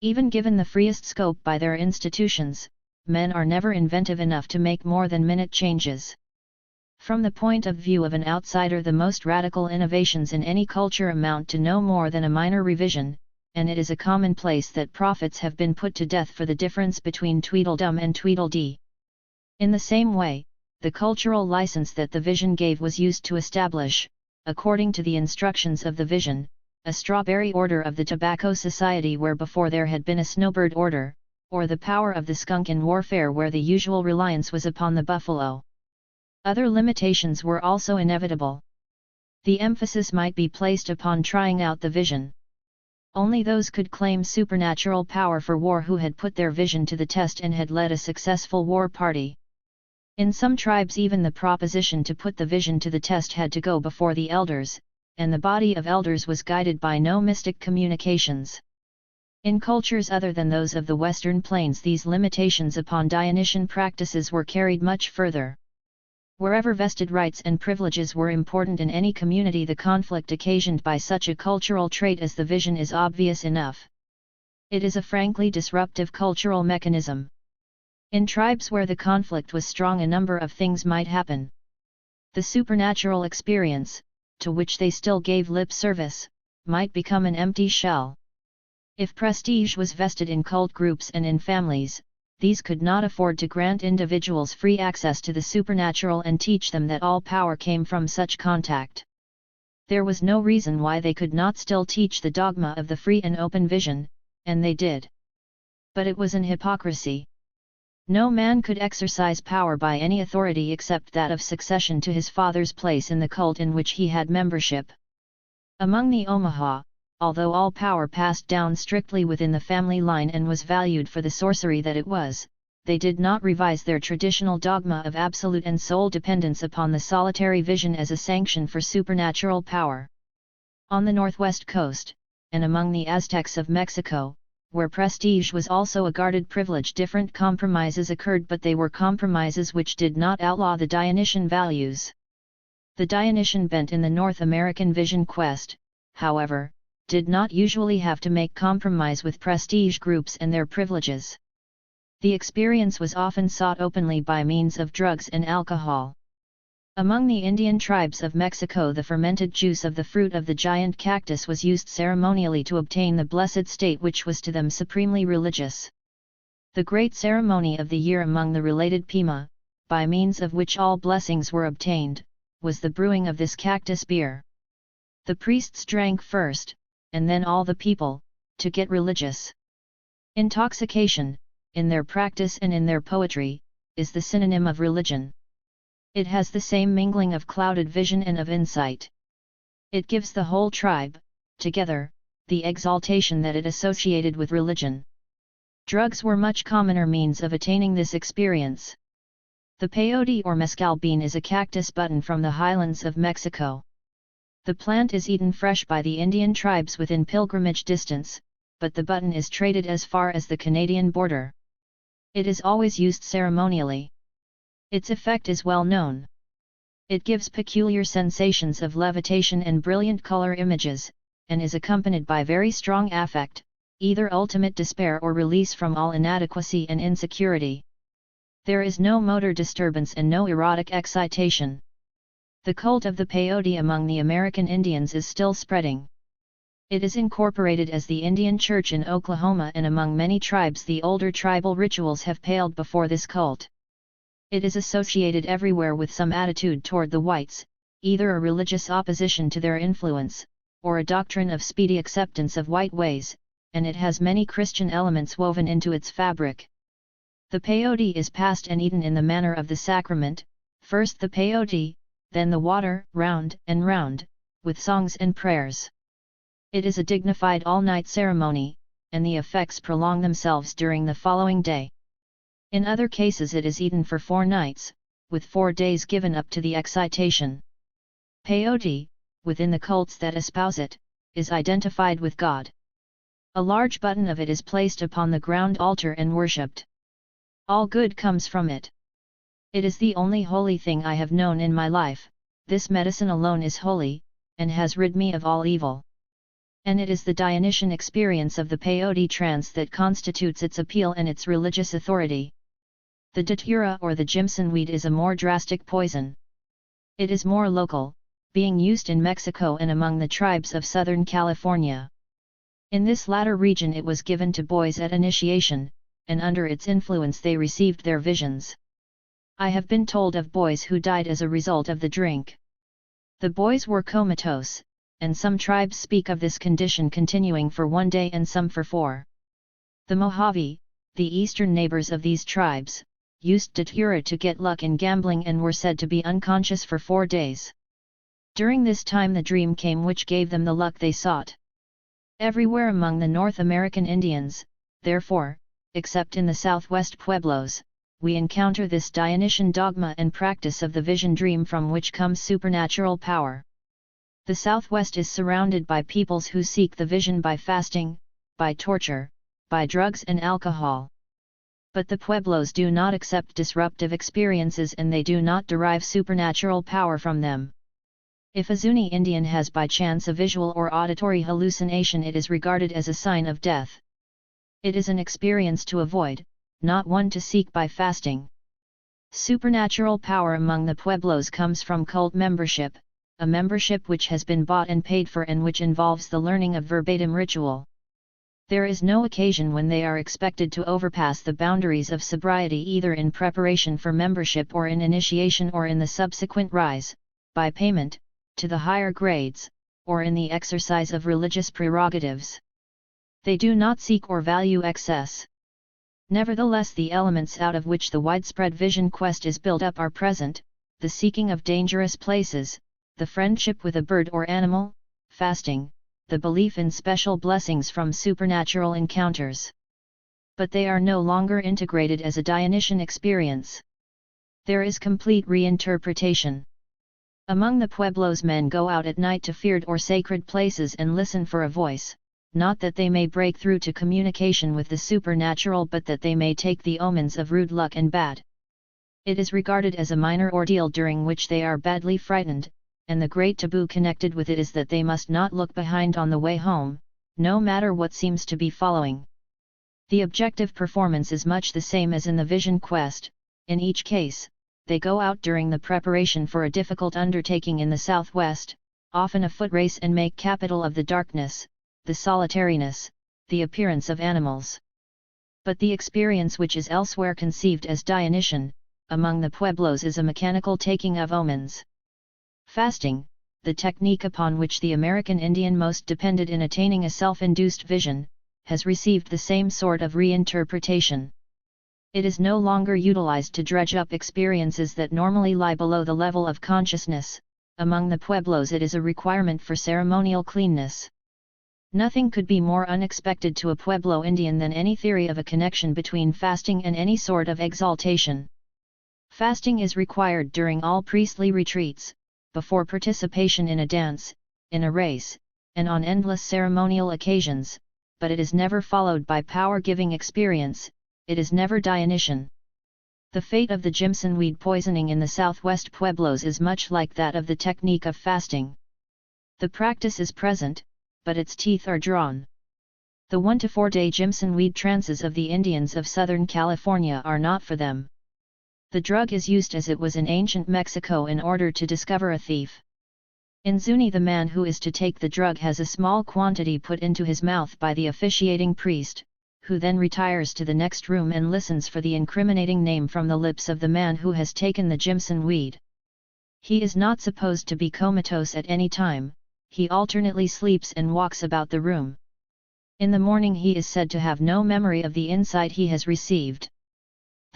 Even given the freest scope by their institutions, men are never inventive enough to make more than minute changes. From the point of view of an outsider, the most radical innovations in any culture amount to no more than a minor revision, and it is a commonplace that prophets have been put to death for the difference between Tweedledum and Tweedledee. In the same way, the cultural license that the vision gave was used to establish, according to the instructions of the vision, a strawberry order of the tobacco society where before there had been a snowbird order, or the power of the skunk in warfare where the usual reliance was upon the buffalo. Other limitations were also inevitable. The emphasis might be placed upon trying out the vision. Only those could claim supernatural power for war who had put their vision to the test and had led a successful war party. In some tribes even the proposition to put the vision to the test had to go before the elders, and the body of elders was guided by no mystic communications. In cultures other than those of the Western Plains, these limitations upon Dionysian practices were carried much further. Wherever vested rights and privileges were important in any community, the conflict occasioned by such a cultural trait as the vision is obvious enough. It is a frankly disruptive cultural mechanism. In tribes where the conflict was strong, a number of things might happen. The supernatural experience, to which they still gave lip service, might become an empty shell. If prestige was vested in cult groups and in families, these could not afford to grant individuals free access to the supernatural and teach them that all power came from such contact. There was no reason why they could not still teach the dogma of the free and open vision, and they did. But it was an hypocrisy. No man could exercise power by any authority except that of succession to his father's place in the cult in which he had membership. Among the Omaha, although all power passed down strictly within the family line and was valued for the sorcery that it was, they did not revise their traditional dogma of absolute and sole dependence upon the solitary vision as a sanction for supernatural power. On the northwest coast, and among the Aztecs of Mexico, where prestige was also a guarded privilege, different compromises occurred, but they were compromises which did not outlaw the Dionysian values. The Dionysian bent in the North American vision quest, however, did not usually have to make compromise with prestige groups and their privileges. The experience was often sought openly by means of drugs and alcohol. Among the Indian tribes of Mexico, the fermented juice of the fruit of the giant cactus was used ceremonially to obtain the blessed state which was to them supremely religious. The great ceremony of the year among the related Pima, by means of which all blessings were obtained, was the brewing of this cactus beer. The priests drank first, and then all the people, to get religious. Intoxication, in their practice and in their poetry, is the synonym of religion. It has the same mingling of clouded vision and of insight. It gives the whole tribe, together, the exaltation that it associated with religion. Drugs were much commoner means of attaining this experience. The peyote or mezcal bean is a cactus button from the highlands of Mexico. The plant is eaten fresh by the Indian tribes within pilgrimage distance, but the button is traded as far as the Canadian border. It is always used ceremonially. Its effect is well known. It gives peculiar sensations of levitation and brilliant color images, and is accompanied by very strong affect, either ultimate despair or release from all inadequacy and insecurity. There is no motor disturbance and no erotic excitation. The cult of the peyote among the American Indians is still spreading. It is incorporated as the Indian Church in Oklahoma, and among many tribes the older tribal rituals have paled before this cult. It is associated everywhere with some attitude toward the whites, either a religious opposition to their influence, or a doctrine of speedy acceptance of white ways, and it has many Christian elements woven into its fabric. The peyote is passed and eaten in the manner of the sacrament, first the peyote, then the water, round and round, with songs and prayers. It is a dignified all-night ceremony, and the effects prolong themselves during the following day. In other cases it is eaten for 4 nights, with 4 days given up to the excitation. Peyote, within the cults that espouse it, is identified with God. A large button of it is placed upon the ground altar and worshipped. All good comes from it. It is the only holy thing I have known in my life. This medicine alone is holy, and has rid me of all evil. And it is the Dionysian experience of the peyote trance that constitutes its appeal and its religious authority. The datura or the Jimson weed is a more drastic poison. It is more local, being used in Mexico and among the tribes of Southern California. In this latter region it was given to boys at initiation, and under its influence they received their visions. I have been told of boys who died as a result of the drink. The boys were comatose, and some tribes speak of this condition continuing for 1 day and some for 4. The Mojave, the eastern neighbors of these tribes, used datura to get luck in gambling and were said to be unconscious for 4 days. During this time the dream came which gave them the luck they sought. Everywhere among the North American Indians, therefore, except in the southwest pueblos, we encounter this Dionysian dogma and practice of the vision dream from which comes supernatural power. The Southwest is surrounded by peoples who seek the vision by fasting, by torture, by drugs and alcohol. But the Pueblos do not accept disruptive experiences and they do not derive supernatural power from them. If a Zuni Indian has by chance a visual or auditory hallucination, it is regarded as a sign of death. It is an experience to avoid, not one to seek by fasting. Supernatural power among the Pueblos comes from cult membership, a membership which has been bought and paid for and which involves the learning of verbatim ritual. There is no occasion when they are expected to overpass the boundaries of sobriety either in preparation for membership or in initiation or in the subsequent rise, by payment, to the higher grades, or in the exercise of religious prerogatives. They do not seek or value excess. Nevertheless, the elements out of which the widespread vision quest is built up are present: the seeking of dangerous places, the friendship with a bird or animal, fasting, the belief in special blessings from supernatural encounters. But they are no longer integrated as a Dionysian experience. There is complete reinterpretation. Among the Pueblos, men go out at night to feared or sacred places and listen for a voice, not that they may break through to communication with the supernatural but that they may take the omens of rude luck and bad. It is regarded as a minor ordeal during which they are badly frightened, and the great taboo connected with it is that they must not look behind on the way home, no matter what seems to be following. The objective performance is much the same as in the vision quest. In each case, they go out during the preparation for a difficult undertaking in the southwest, often a foot race, and make capital of the darkness, the solitariness, the appearance of animals. But the experience which is elsewhere conceived as Dionysian, among the Pueblos, is a mechanical taking of omens. Fasting, the technique upon which the American Indian most depended in attaining a self-induced vision, has received the same sort of reinterpretation. It is no longer utilized to dredge up experiences that normally lie below the level of consciousness. Among the Pueblos it is a requirement for ceremonial cleanness. Nothing could be more unexpected to a Pueblo Indian than any theory of a connection between fasting and any sort of exaltation. Fasting is required during all priestly retreats, before participation in a dance, in a race, and on endless ceremonial occasions, but it is never followed by power-giving experience. It is never Dionysian. The fate of the Jimson weed poisoning in the southwest Pueblos is much like that of the technique of fasting. The practice is present, but its teeth are drawn. The 1 to 4 day Jimson weed trances of the Indians of Southern California are not for them. The drug is used as it was in ancient Mexico in order to discover a thief. In Zuni, the man who is to take the drug has a small quantity put into his mouth by the officiating priest, who then retires to the next room and listens for the incriminating name from the lips of the man who has taken the Jimson weed. He is not supposed to be comatose at any time. He alternately sleeps and walks about the room. In the morning he is said to have no memory of the insight he has received.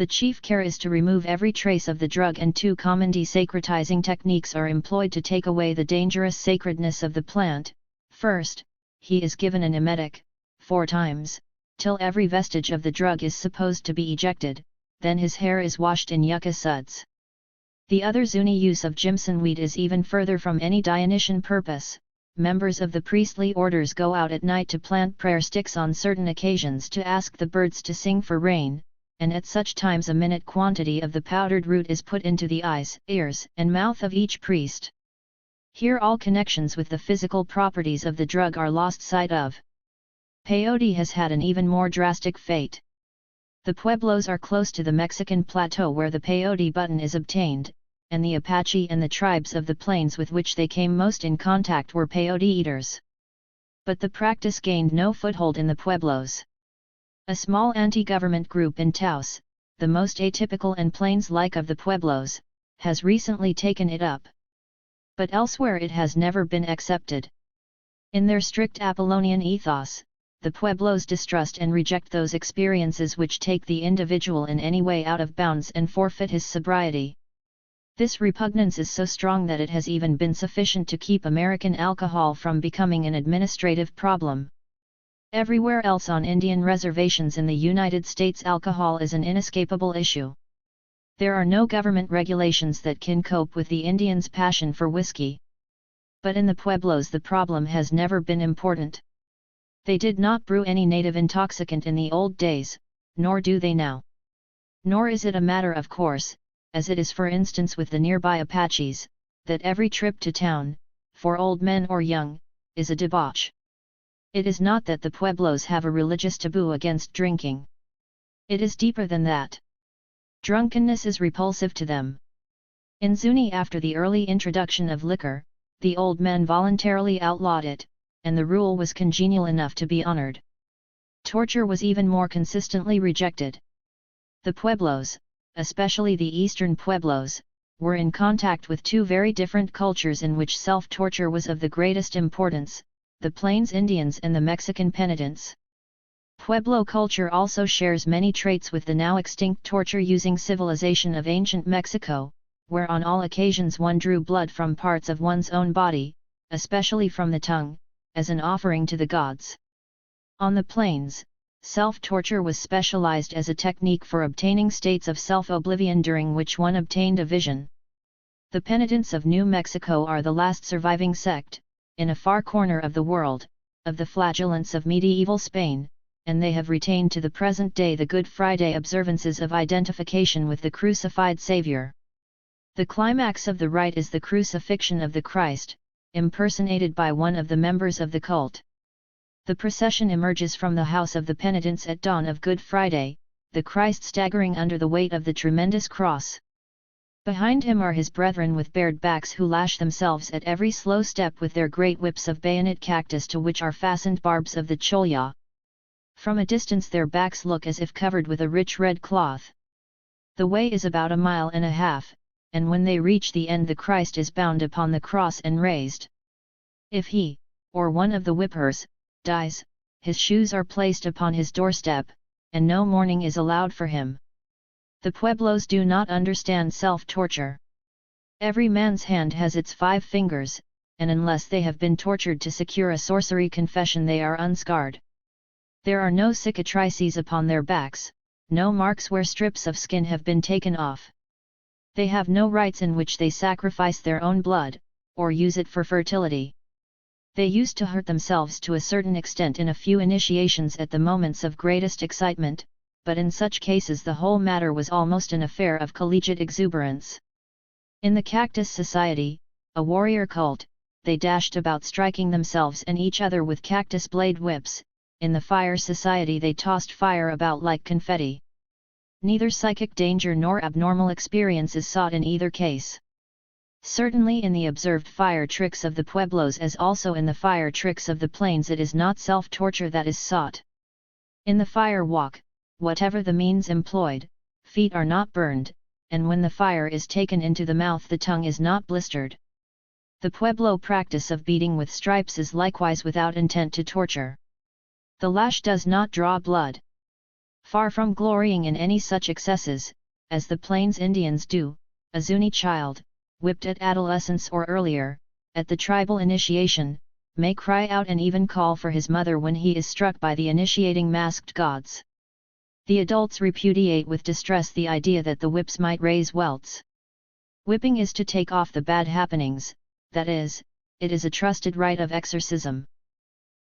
The chief care is to remove every trace of the drug, and 2 common desacratizing techniques are employed to take away the dangerous sacredness of the plant. First, he is given an emetic, 4 times, till every vestige of the drug is supposed to be ejected, then his hair is washed in yucca suds. The other Zuni use of Jimson weed is even further from any Dionysian purpose. Members of the priestly orders go out at night to plant prayer sticks on certain occasions to ask the birds to sing for rain, and at such times a minute quantity of the powdered root is put into the eyes, ears, and mouth of each priest. Here all connections with the physical properties of the drug are lost sight of. Peyote has had an even more drastic fate. The Pueblos are close to the Mexican plateau where the peyote button is obtained, and the Apache and the tribes of the plains with which they came most in contact were peyote eaters. But the practice gained no foothold in the Pueblos. A small anti-government group in Taos, the most atypical and plains-like of the Pueblos, has recently taken it up. But elsewhere it has never been accepted. In their strict Apollonian ethos, the Pueblos distrust and reject those experiences which take the individual in any way out of bounds and forfeit his sobriety. This repugnance is so strong that it has even been sufficient to keep American alcohol from becoming an administrative problem. Everywhere else on Indian reservations in the United States, alcohol is an inescapable issue. There are no government regulations that can cope with the Indians' passion for whiskey. But in the Pueblos the problem has never been important. They did not brew any native intoxicant in the old days, nor do they now. Nor is it a matter of course, as it is for instance with the nearby Apaches, that every trip to town, for old men or young, is a debauch. It is not that the Pueblos have a religious taboo against drinking. It is deeper than that. Drunkenness is repulsive to them. In Zuni, after the early introduction of liquor, the old men voluntarily outlawed it, and the rule was congenial enough to be honored. Torture was even more consistently rejected. The Pueblos, especially the eastern Pueblos, were in contact with 2 very different cultures in which self-torture was of the greatest importance, the Plains Indians and the Mexican penitents. Pueblo culture also shares many traits with the now extinct torture-using civilization of ancient Mexico, where on all occasions one drew blood from parts of one's own body, especially from the tongue, as an offering to the gods. On the plains, self-torture was specialized as a technique for obtaining states of self-oblivion during which one obtained a vision. The penitents of New Mexico are the last surviving sect, in a far corner of the world, of the flagellants of medieval Spain, and they have retained to the present day the Good Friday observances of identification with the crucified Savior. The climax of the rite is the crucifixion of the Christ, impersonated by one of the members of the cult. The procession emerges from the house of the penitents at dawn of Good Friday, the Christ staggering under the weight of the tremendous cross. Behind him are his brethren with bared backs who lash themselves at every slow step with their great whips of bayonet cactus to which are fastened barbs of the cholya. From a distance their backs look as if covered with a rich red cloth. The way is about 1.5 miles, and when they reach the end the Christ is bound upon the cross and raised. If he, or one of the whippers, dies, his shoes are placed upon his doorstep, and no mourning is allowed for him. The Pueblos do not understand self-torture. Every man's hand has its 5 fingers, and unless they have been tortured to secure a sorcery confession they are unscarred. There are no cicatrices upon their backs, no marks where strips of skin have been taken off. They have no rites in which they sacrifice their own blood, or use it for fertility. They used to hurt themselves to a certain extent in a few initiations at the moments of greatest excitement, but in such cases the whole matter was almost an affair of collegiate exuberance. In the Cactus Society, a warrior cult, they dashed about striking themselves and each other with cactus blade whips. In the Fire Society they tossed fire about like confetti. Neither psychic danger nor abnormal experience is sought in either case. Certainly in the observed fire tricks of the Pueblos as also in the fire tricks of the plains it is not self-torture that is sought. In the fire walk, whatever the means employed, feet are not burned, and when the fire is taken into the mouth the tongue is not blistered. The Pueblo practice of beating with stripes is likewise without intent to torture. The lash does not draw blood. Far from glorying in any such excesses, as the Plains Indians do, a Zuni child, whipped at adolescence or earlier, at the tribal initiation, may cry out and even call for his mother when he is struck by the initiating masked gods. The adults repudiate with distress the idea that the whips might raise welts. Whipping is to take off the bad happenings, that is, it is a trusted rite of exorcism.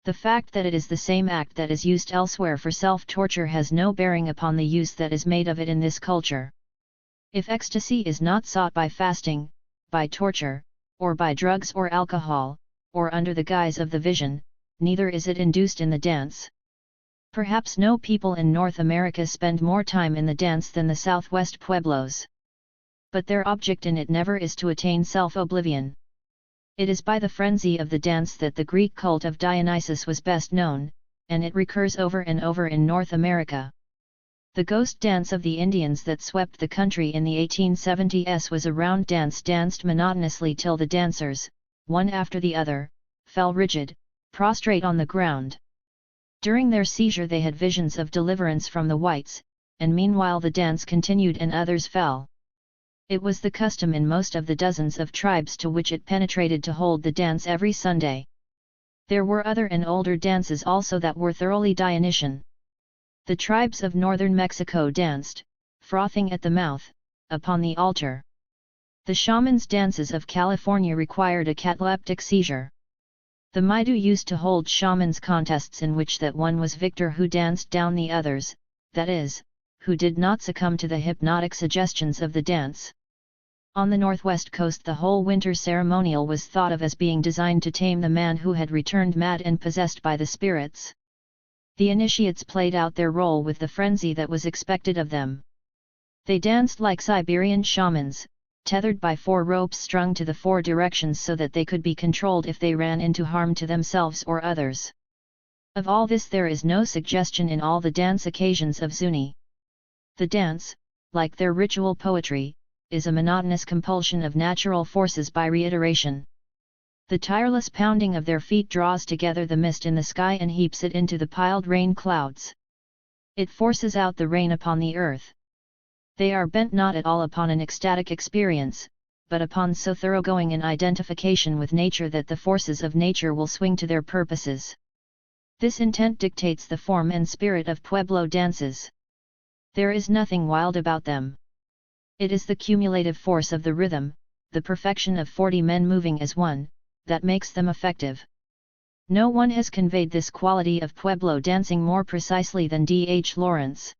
The fact that it is the same act that is used elsewhere for self-torture has no bearing upon the use that is made of it in this culture. If ecstasy is not sought by fasting, by torture, or by drugs or alcohol, or under the guise of the vision, neither is it induced in the dance. Perhaps no people in North America spend more time in the dance than the Southwest Pueblos. But their object in it never is to attain self-oblivion. It is by the frenzy of the dance that the Greek cult of Dionysus was best known, and it recurs over and over in North America. The ghost dance of the Indians that swept the country in the 1870s was a round dance danced monotonously till the dancers, one after the other, fell rigid, prostrate on the ground. During their seizure they had visions of deliverance from the whites, and meanwhile the dance continued and others fell. It was the custom in most of the dozens of tribes to which it penetrated to hold the dance every Sunday. There were other and older dances also that were thoroughly Dionysian. The tribes of northern Mexico danced, frothing at the mouth, upon the altar. The shamans' dances of California required a cataleptic seizure. The Maidu used to hold shamans' contests in which that one was victor who danced down the others, that is, who did not succumb to the hypnotic suggestions of the dance. On the northwest coast the whole winter ceremonial was thought of as being designed to tame the man who had returned mad and possessed by the spirits. The initiates played out their role with the frenzy that was expected of them. They danced like Siberian shamans, tethered by 4 ropes strung to the 4 directions so that they could be controlled if they ran into harm to themselves or others. Of all this there is no suggestion in all the dance occasions of Zuni. The dance, like their ritual poetry, is a monotonous compulsion of natural forces by reiteration. The tireless pounding of their feet draws together the mist in the sky and heaps it into the piled rain clouds. It forces out the rain upon the earth. They are bent not at all upon an ecstatic experience, but upon so thoroughgoing an identification with nature that the forces of nature will swing to their purposes. This intent dictates the form and spirit of Pueblo dances. There is nothing wild about them. It is the cumulative force of the rhythm, the perfection of 40 men moving as one, that makes them effective. No one has conveyed this quality of Pueblo dancing more precisely than D.H. Lawrence.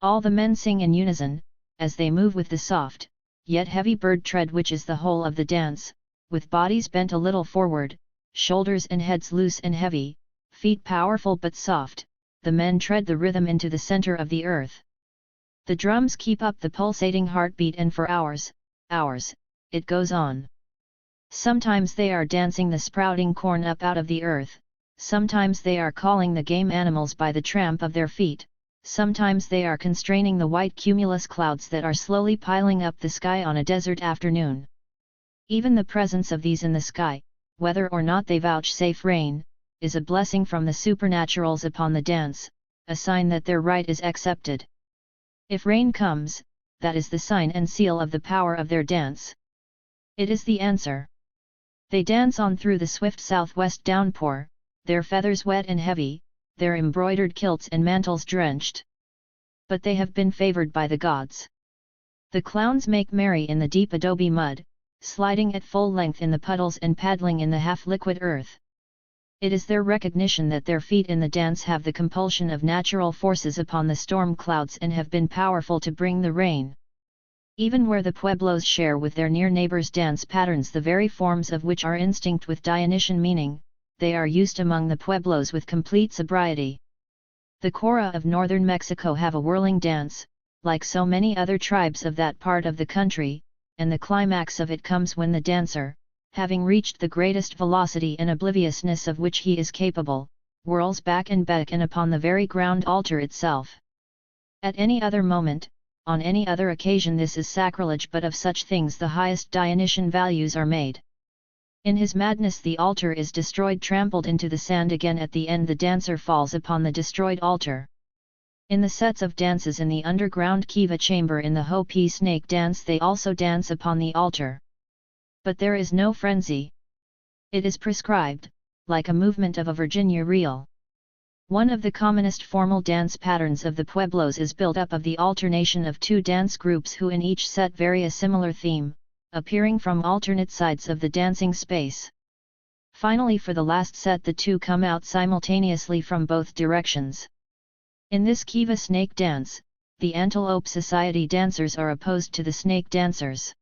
All the men sing in unison, as they move with the soft, yet heavy bird tread which is the whole of the dance, with bodies bent a little forward, shoulders and heads loose and heavy, feet powerful but soft, the men tread the rhythm into the center of the earth. The drums keep up the pulsating heartbeat and for hours, it goes on. Sometimes they are dancing the sprouting corn up out of the earth, sometimes they are calling the game animals by the tramp of their feet, sometimes they are constraining the white cumulus clouds that are slowly piling up the sky on a desert afternoon. Even the presence of these in the sky, whether or not they vouchsafe rain, is a blessing from the supernaturals upon the dance, a sign that their rite is accepted. If rain comes, that is the sign and seal of the power of their dance. It is the answer. They dance on through the swift southwest downpour, their feathers wet and heavy, their embroidered kilts and mantles drenched. But they have been favored by the gods. The clowns make merry in the deep adobe mud, sliding at full length in the puddles and paddling in the half-liquid earth. It is their recognition that their feet in the dance have the compulsion of natural forces upon the storm clouds and have been powerful to bring the rain. Even where the Pueblos share with their near neighbors dance patterns the very forms of which are instinct with Dionysian meaning, they are used among the Pueblos with complete sobriety. The Cora of northern Mexico have a whirling dance, like so many other tribes of that part of the country, and the climax of it comes when the dancer, having reached the greatest velocity and obliviousness of which he is capable, whirls back and beckon upon the very ground altar itself. At any other moment, on any other occasion this is sacrilege, but of such things the highest Dionysian values are made. In his madness the altar is destroyed, trampled into the sand again. At the end the dancer falls upon the destroyed altar. In the sets of dances in the underground Kiva chamber in the Hopi snake dance, they also dance upon the altar. But there is no frenzy. It is prescribed, like a movement of a Virginia reel. One of the commonest formal dance patterns of the Pueblos is built up of the alternation of two dance groups who in each set vary a similar theme, appearing from alternate sides of the dancing space. Finally, for the last set, the two come out simultaneously from both directions. In this Kiva snake dance, the Antelope Society dancers are opposed to the snake dancers.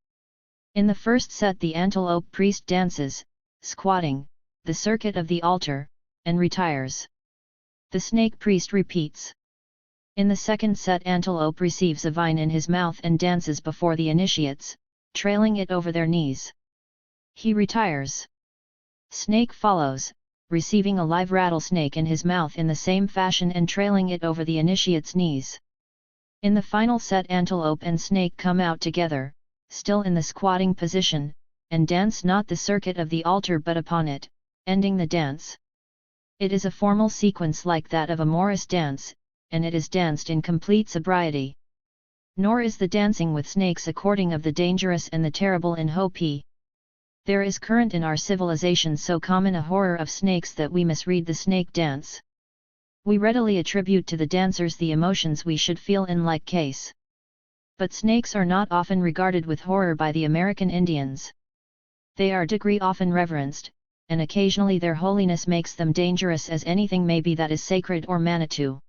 In the first set, the Antelope priest dances, squatting, the circuit of the altar, and retires. The snake priest repeats. In the second set, Antelope receives a vine in his mouth and dances before the initiates, trailing it over their knees. He retires. Snake follows, receiving a live rattlesnake in his mouth in the same fashion and trailing it over the initiate's knees. In the final set, Antelope and Snake come out together, still in the squatting position, and dance not the circuit of the altar but upon it, ending the dance. It is a formal sequence like that of a Morris dance, and it is danced in complete sobriety. Nor is the dancing with snakes according of the dangerous and the terrible in Hopi. There is current in our civilization so common a horror of snakes that we misread the snake dance. We readily attribute to the dancers the emotions we should feel in like case. But snakes are not often regarded with horror by the American Indians. They are degree often reverenced, and occasionally their holiness makes them dangerous as anything may be that is sacred or Manitou.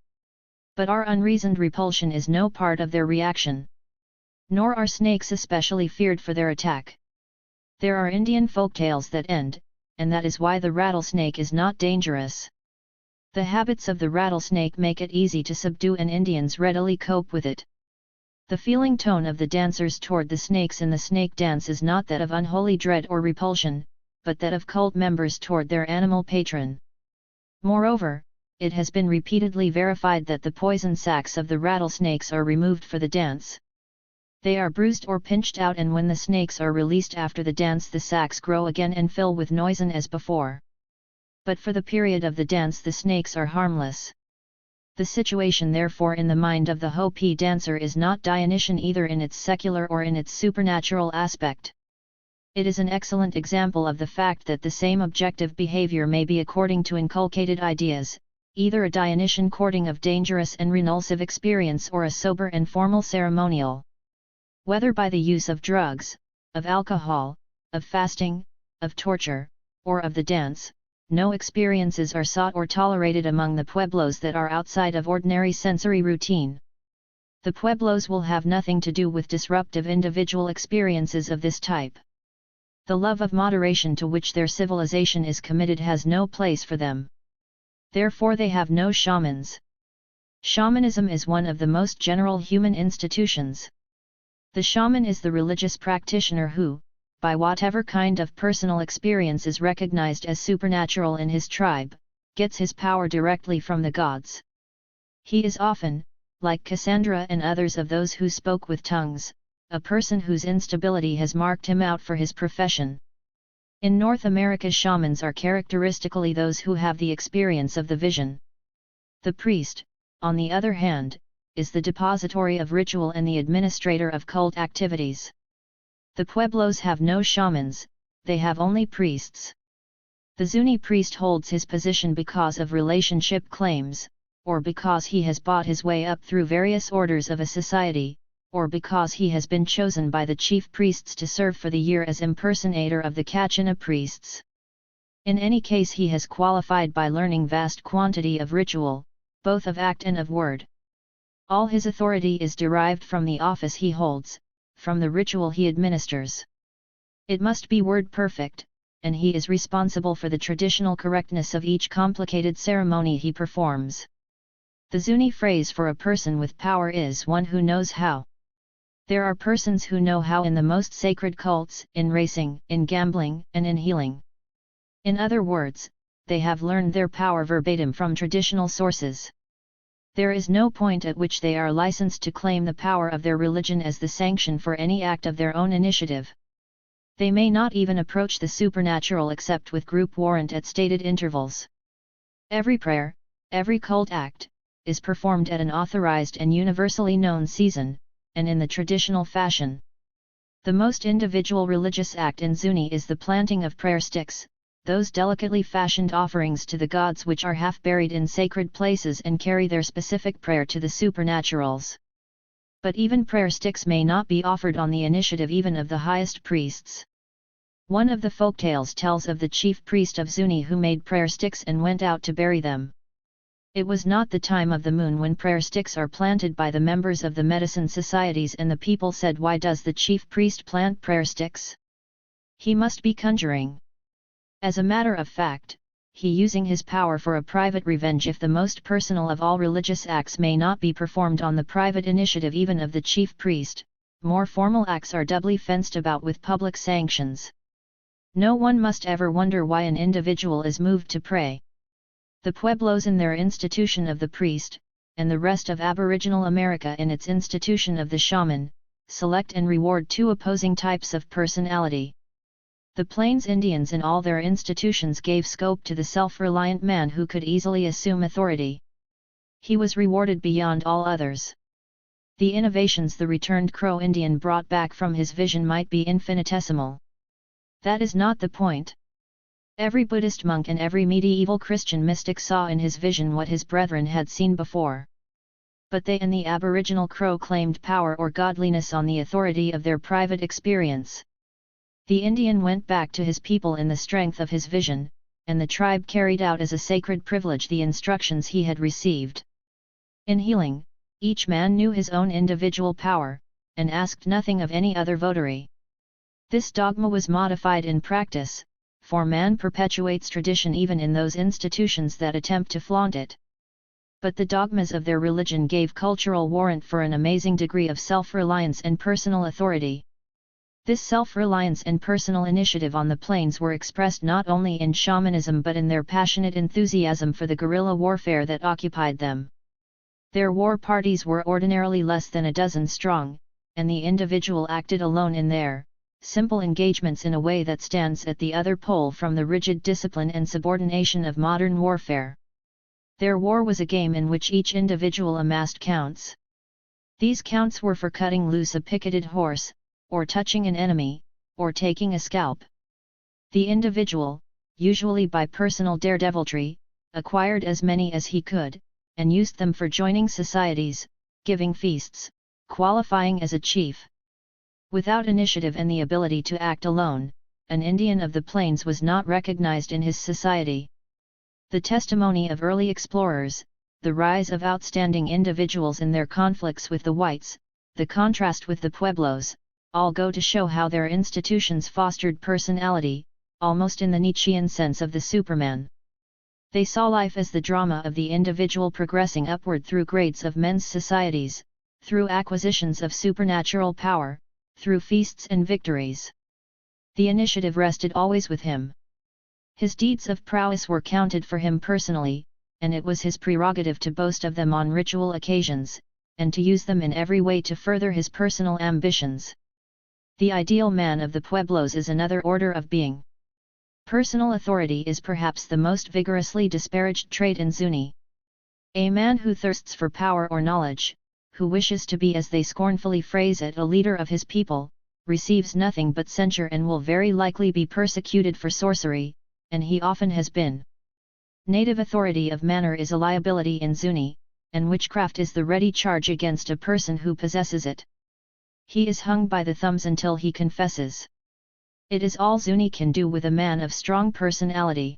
But our unreasoned repulsion is no part of their reaction. Nor are snakes especially feared for their attack. There are Indian folktales that end, and that is why the rattlesnake is not dangerous. The habits of the rattlesnake make it easy to subdue, and Indians readily cope with it. The feeling tone of the dancers toward the snakes in the snake dance is not that of unholy dread or repulsion, but that of cult members toward their animal patron. Moreover, it has been repeatedly verified that the poison sacs of the rattlesnakes are removed for the dance. They are bruised or pinched out, and when the snakes are released after the dance, the sacs grow again and fill with noison as before. But for the period of the dance the snakes are harmless. The situation therefore in the mind of the Hopi dancer is not Dionysian either in its secular or in its supernatural aspect. It is an excellent example of the fact that the same objective behavior may be according to inculcated ideas, either a Dionysian courting of dangerous and renulsive experience or a sober and formal ceremonial. Whether by the use of drugs, of alcohol, of fasting, of torture, or of the dance, no experiences are sought or tolerated among the Pueblos that are outside of ordinary sensory routine. The Pueblos will have nothing to do with disruptive individual experiences of this type. The love of moderation to which their civilization is committed has no place for them. Therefore they have no shamans. Shamanism is one of the most general human institutions. The shaman is the religious practitioner who, by whatever kind of personal experience is recognized as supernatural in his tribe, gets his power directly from the gods. He is often, like Cassandra and others of those who spoke with tongues, a person whose instability has marked him out for his profession. In North America, shamans are characteristically those who have the experience of the vision. The priest, on the other hand, is the depository of ritual and the administrator of cult activities. The Pueblos have no shamans, they have only priests. The Zuni priest holds his position because of relationship claims, or because he has bought his way up through various orders of a society, or because he has been chosen by the chief priests to serve for the year as impersonator of the Kachina priests. In any case, he has qualified by learning vast quantity of ritual, both of act and of word. All his authority is derived from the office he holds, from the ritual he administers. It must be word perfect, and he is responsible for the traditional correctness of each complicated ceremony he performs. The Zuni phrase for a person with power is one who knows how. There are persons who know how in the most sacred cults, in racing, in gambling, and in healing. In other words, they have learned their power verbatim from traditional sources. There is no point at which they are licensed to claim the power of their religion as the sanction for any act of their own initiative. They may not even approach the supernatural except with group warrant at stated intervals. Every prayer, every cult act, is performed at an authorized and universally known season, and in the traditional fashion. The most individual religious act in Zuni is the planting of prayer sticks, those delicately fashioned offerings to the gods which are half buried in sacred places and carry their specific prayer to the supernaturals. But even prayer sticks may not be offered on the initiative even of the highest priests. One of the folktales tells of the chief priest of Zuni who made prayer sticks and went out to bury them. It was not the time of the moon when prayer sticks are planted by the members of the medicine societies, and the people said, "Why does the chief priest plant prayer sticks? He must be conjuring." As a matter of fact, he using his power for a private revenge if the most personal of all religious acts may not be performed on the private initiative even of the chief priest. More formal acts are doubly fenced about with public sanctions. No one must ever wonder why an individual is moved to pray. The Pueblos in their institution of the priest, and the rest of Aboriginal America in its institution of the shaman, select and reward two opposing types of personality. The Plains Indians in all their institutions gave scope to the self-reliant man who could easily assume authority. He was rewarded beyond all others. The innovations the returned Crow Indian brought back from his vision might be infinitesimal. That is not the point. Every Buddhist monk and every medieval Christian mystic saw in his vision what his brethren had seen before. But they and the Aboriginal Crow claimed power or godliness on the authority of their private experience. The Indian went back to his people in the strength of his vision, and the tribe carried out as a sacred privilege the instructions he had received. In healing, each man knew his own individual power, and asked nothing of any other votary. This dogma was modified in practice, for man perpetuates tradition even in those institutions that attempt to flaunt it. But the dogmas of their religion gave cultural warrant for an amazing degree of self-reliance and personal authority. This self-reliance and personal initiative on the plains were expressed not only in shamanism but in their passionate enthusiasm for the guerrilla warfare that occupied them. Their war parties were ordinarily less than a dozen strong, and the individual acted alone in their simple engagements in a way that stands at the other pole from the rigid discipline and subordination of modern warfare. Their war was a game in which each individual amassed counts. These counts were for cutting loose a picketed horse, or touching an enemy, or taking a scalp. The individual, usually by personal daredeviltry, acquired as many as he could, and used them for joining societies, giving feasts, qualifying as a chief. Without initiative and the ability to act alone, an Indian of the plains was not recognized in his society. The testimony of early explorers, the rise of outstanding individuals in their conflicts with the whites, the contrast with the Pueblos, all go to show how their institutions fostered personality, almost in the Nietzschean sense of the Superman. They saw life as the drama of the individual progressing upward through grades of men's societies, through acquisitions of supernatural power, through feasts and victories. The initiative rested always with him. His deeds of prowess were counted for him personally, and it was his prerogative to boast of them on ritual occasions, and to use them in every way to further his personal ambitions. The ideal man of the Pueblos is another order of being. Personal authority is perhaps the most vigorously disparaged trait in Zuni. A man who thirsts for power or knowledge, who wishes to be, as they scornfully phrase it, a leader of his people, receives nothing but censure and will very likely be persecuted for sorcery, and he often has been. Native authority of manner is a liability in Zuni, and witchcraft is the ready charge against a person who possesses it. He is hung by the thumbs until he confesses. It is all Zuni can do with a man of strong personality.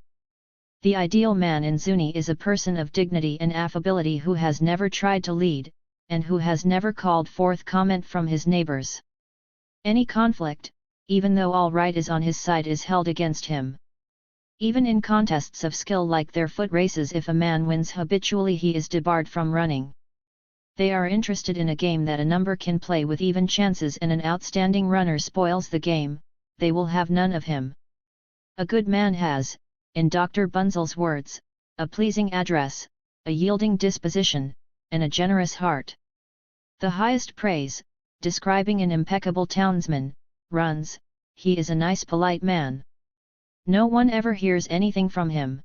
The ideal man in Zuni is a person of dignity and affability who has never tried to lead, and who has never called forth comment from his neighbors. Any conflict, even though all right is on his side, is held against him. Even in contests of skill like their foot races, if a man wins habitually, he is debarred from running. They are interested in a game that a number can play with even chances, and an outstanding runner spoils the game, they will have none of him. A good man has, in Dr. Bunzel's words, a pleasing address, a yielding disposition, and a generous heart. The highest praise, describing an impeccable townsman, runs, "He is a nice polite man. No one ever hears anything from him.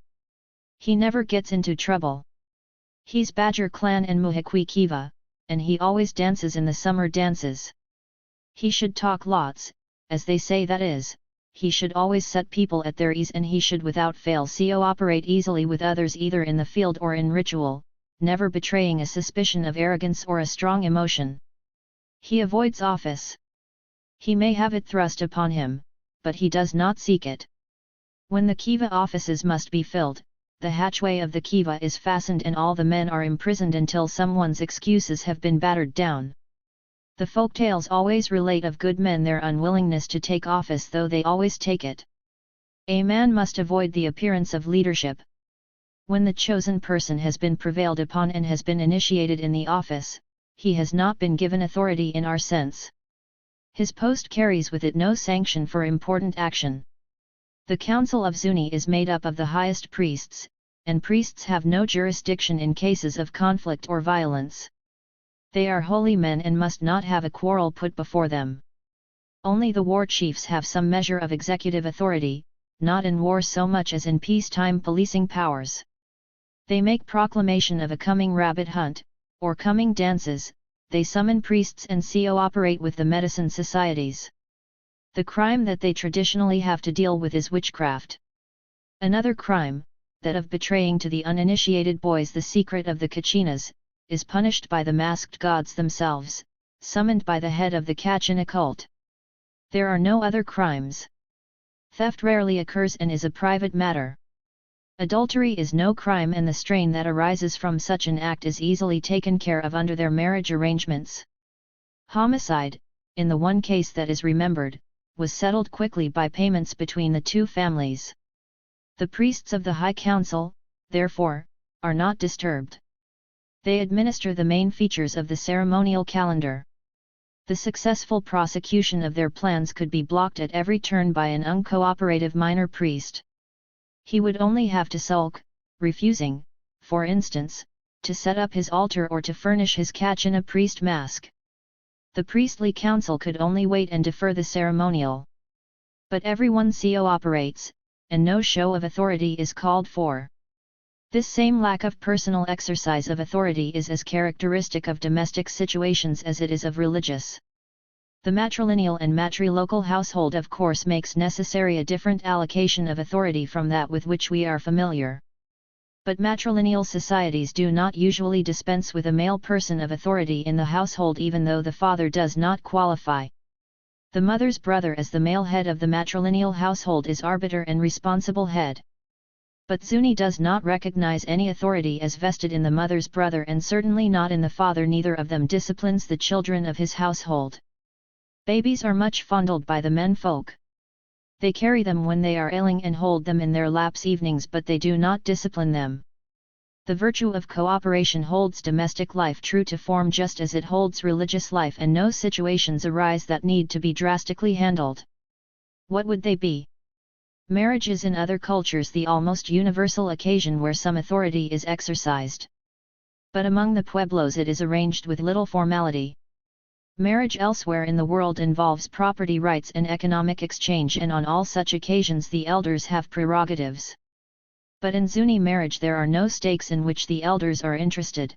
He never gets into trouble. He's Badger Clan and Muhakwi Kiva, and he always dances in the summer dances. He should talk lots, as they say, that is, he should always set people at their ease, and he should without fail cooperate easily with others either in the field or in ritual, never betraying a suspicion of arrogance or a strong emotion. He avoids office. He may have it thrust upon him, but he does not seek it. When the Kiva offices must be filled, the hatchway of the Kiva is fastened and all the men are imprisoned until someone's excuses have been battered down. The folktales always relate of good men their unwillingness to take office, though they always take it. A man must avoid the appearance of leadership. When the chosen person has been prevailed upon and has been initiated in the office, he has not been given authority in our sense. His post carries with it no sanction for important action. The Council of Zuni is made up of the highest priests, and priests have no jurisdiction in cases of conflict or violence. They are holy men and must not have a quarrel put before them. Only the war chiefs have some measure of executive authority, not in war so much as in peacetime policing powers. They make proclamation of a coming rabbit hunt, or coming dances, they summon priests and cooperate with the medicine societies. The crime that they traditionally have to deal with is witchcraft. Another crime, that of betraying to the uninitiated boys the secret of the Kachinas, is punished by the masked gods themselves, summoned by the head of the Kachin occult. There are no other crimes. Theft rarely occurs and is a private matter. Adultery is no crime, and the strain that arises from such an act is easily taken care of under their marriage arrangements. Homicide, in the one case that is remembered, was settled quickly by payments between the two families. The priests of the High Council, therefore, are not disturbed. They administer the main features of the ceremonial calendar. The successful prosecution of their plans could be blocked at every turn by an uncooperative minor priest. He would only have to sulk, refusing, for instance, to set up his altar or to furnish his Kachin a priest mask. The priestly council could only wait and defer the ceremonial. But everyone cooperates, and no show of authority is called for. This same lack of personal exercise of authority is as characteristic of domestic situations as it is of religious. The matrilineal and matrilocal household of course makes necessary a different allocation of authority from that with which we are familiar. But matrilineal societies do not usually dispense with a male person of authority in the household, even though the father does not qualify. The mother's brother as the male head of the matrilineal household is arbiter and responsible head. But Zuni does not recognize any authority as vested in the mother's brother, and certainly not in the father. Neither of them disciplines the children of his household. Babies are much fondled by the men folk. They carry them when they are ailing and hold them in their laps evenings, but they do not discipline them. The virtue of cooperation holds domestic life true to form just as it holds religious life, and no situations arise that need to be drastically handled. What would they be? Marriage is in other cultures the almost universal occasion where some authority is exercised. But among the Pueblos it is arranged with little formality. Marriage elsewhere in the world involves property rights and economic exchange, and on all such occasions the elders have prerogatives. But in Zuni marriage there are no stakes in which the elders are interested.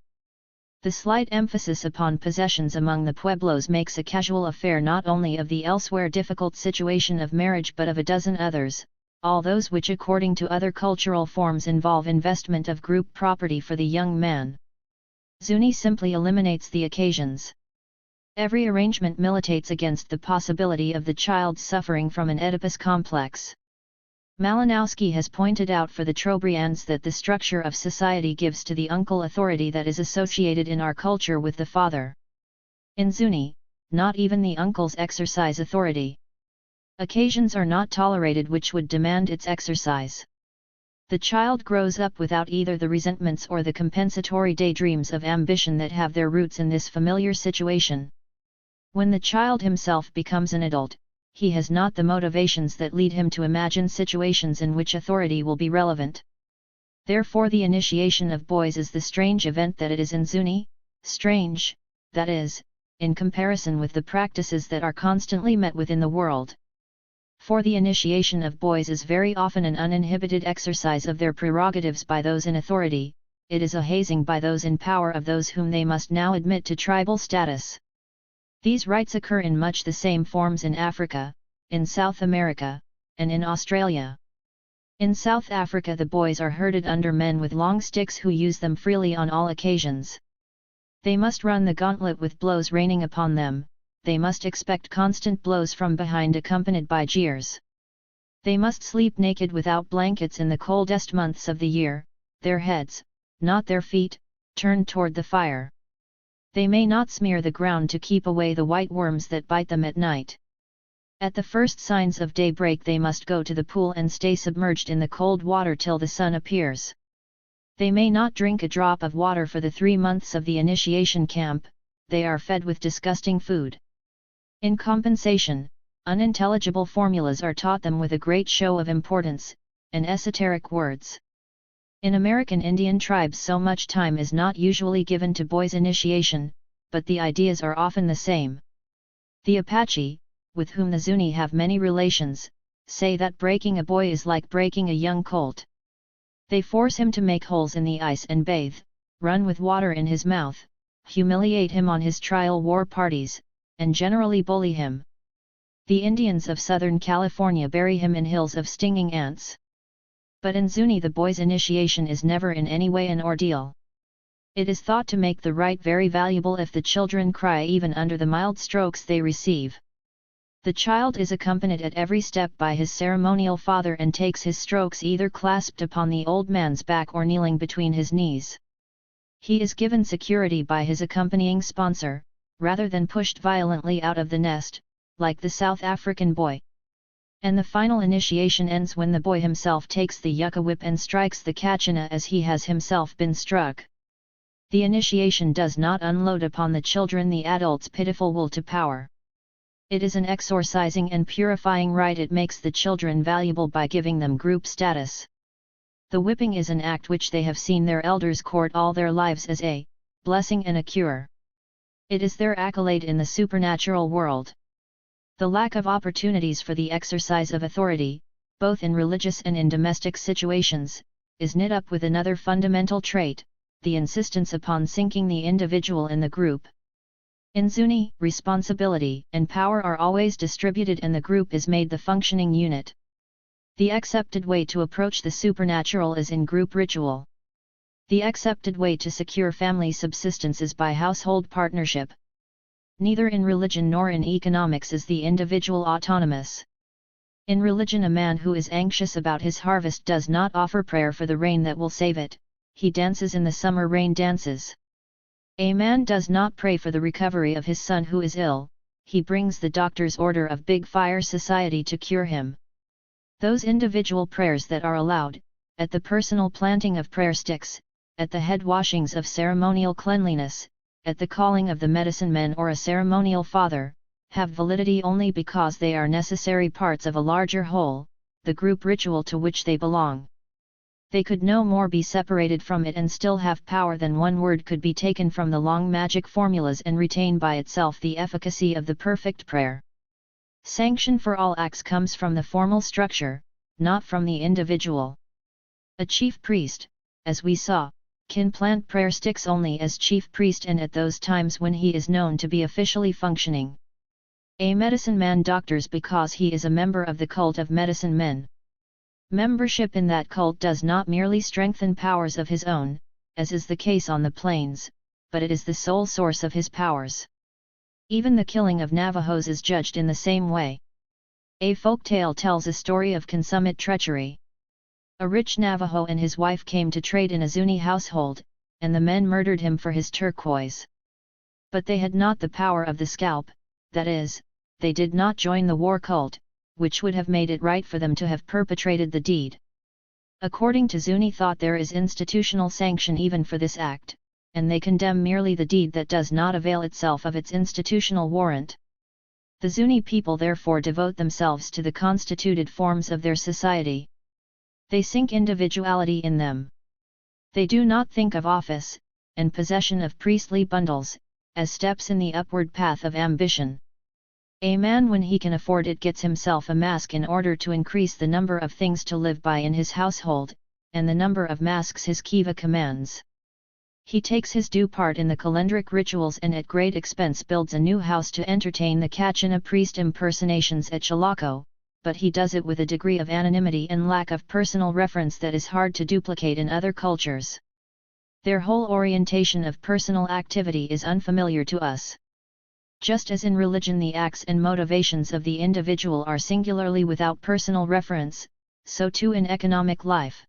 The slight emphasis upon possessions among the Pueblos makes a casual affair not only of the elsewhere difficult situation of marriage but of a dozen others, all those which according to other cultural forms involve investment of group property for the young man. Zuni simply eliminates the occasions. Every arrangement militates against the possibility of the child suffering from an Oedipus complex. Malinowski has pointed out for the Trobriands that the structure of society gives to the uncle authority that is associated in our culture with the father. In Zuni, not even the uncles exercise authority. Occasions are not tolerated which would demand its exercise. The child grows up without either the resentments or the compensatory daydreams of ambition that have their roots in this familiar situation. When the child himself becomes an adult, he has not the motivations that lead him to imagine situations in which authority will be relevant. Therefore the initiation of boys is the strange event that it is in Zuni, strange, that is, in comparison with the practices that are constantly met with in the world. For the initiation of boys is very often an uninhibited exercise of their prerogatives by those in authority, it is a hazing by those in power of those whom they must now admit to tribal status. These rites occur in much the same forms in Africa, in South America, and in Australia. In South Africa the boys are herded under men with long sticks who use them freely on all occasions. They must run the gauntlet with blows raining upon them, they must expect constant blows from behind accompanied by jeers. They must sleep naked without blankets in the coldest months of the year, their heads, not their feet, turned toward the fire. They may not smear the ground to keep away the white worms that bite them at night. At the first signs of daybreak they must go to the pool and stay submerged in the cold water till the sun appears. They may not drink a drop of water for the 3 months of the initiation camp, they are fed with disgusting food. In compensation, unintelligible formulas are taught them with a great show of importance, and esoteric words. In American Indian tribes so much time is not usually given to boys' initiation, but the ideas are often the same. The Apache, with whom the Zuni have many relations, say that breaking a boy is like breaking a young colt. They force him to make holes in the ice and bathe, run with water in his mouth, humiliate him on his trial war parties, and generally bully him. The Indians of Southern California bury him in hills of stinging ants. But in Zuni the boy's initiation is never in any way an ordeal. It is thought to make the rite very valuable if the children cry even under the mild strokes they receive. The child is accompanied at every step by his ceremonial father and takes his strokes either clasped upon the old man's back or kneeling between his knees. He is given security by his accompanying sponsor, rather than pushed violently out of the nest, like the South African boy. And the final initiation ends when the boy himself takes the yucca whip and strikes the kachina as he has himself been struck. The initiation does not unload upon the children the adult's pitiful will to power. It is an exorcising and purifying rite. It makes the children valuable by giving them group status. The whipping is an act which they have seen their elders court all their lives as a blessing and a cure. It is their accolade in the supernatural world. The lack of opportunities for the exercise of authority, both in religious and in domestic situations, is knit up with another fundamental trait, the insistence upon sinking the individual in the group. In Zuni, responsibility and power are always distributed and the group is made the functioning unit. The accepted way to approach the supernatural is in group ritual. The accepted way to secure family subsistence is by household partnership. Neither in religion nor in economics is the individual autonomous. In religion a man who is anxious about his harvest does not offer prayer for the rain that will save it, he dances in the summer rain dances. A man does not pray for the recovery of his son who is ill, he brings the doctor's order of Big Fire Society to cure him. Those individual prayers that are allowed, at the personal planting of prayer sticks, at the head washings of ceremonial cleanliness, at the calling of the medicine men or a ceremonial father, have validity only because they are necessary parts of a larger whole, the group ritual to which they belong. They could no more be separated from it and still have power than one word could be taken from the long magic formulas and retain by itself the efficacy of the perfect prayer. Sanction for all acts comes from the formal structure, not from the individual. A chief priest, as we saw, can plant prayer sticks only as chief priest and at those times when he is known to be officially functioning. A medicine man doctors because he is a member of the cult of medicine men. Membership in that cult does not merely strengthen powers of his own, as is the case on the plains, but it is the sole source of his powers. Even the killing of Navajos is judged in the same way. A folk tale tells a story of consummate treachery. A rich Navajo and his wife came to trade in a Zuni household, and the men murdered him for his turquoise. But they had not the power of the scalp, that is, they did not join the war cult, which would have made it right for them to have perpetrated the deed. According to Zuni thought there is institutional sanction even for this act, and they condemn merely the deed that does not avail itself of its institutional warrant. The Zuni people therefore devote themselves to the constituted forms of their society. They sink individuality in them. They do not think of office, and possession of priestly bundles, as steps in the upward path of ambition. A man when he can afford it gets himself a mask in order to increase the number of things to live by in his household, and the number of masks his kiva commands. He takes his due part in the calendric rituals and at great expense builds a new house to entertain the Kachina priest impersonations at Chilako, but he does it with a degree of anonymity and lack of personal reference that is hard to duplicate in other cultures. Their whole orientation of personal activity is unfamiliar to us. Just as in religion the acts and motivations of the individual are singularly without personal reference, so too in economic life.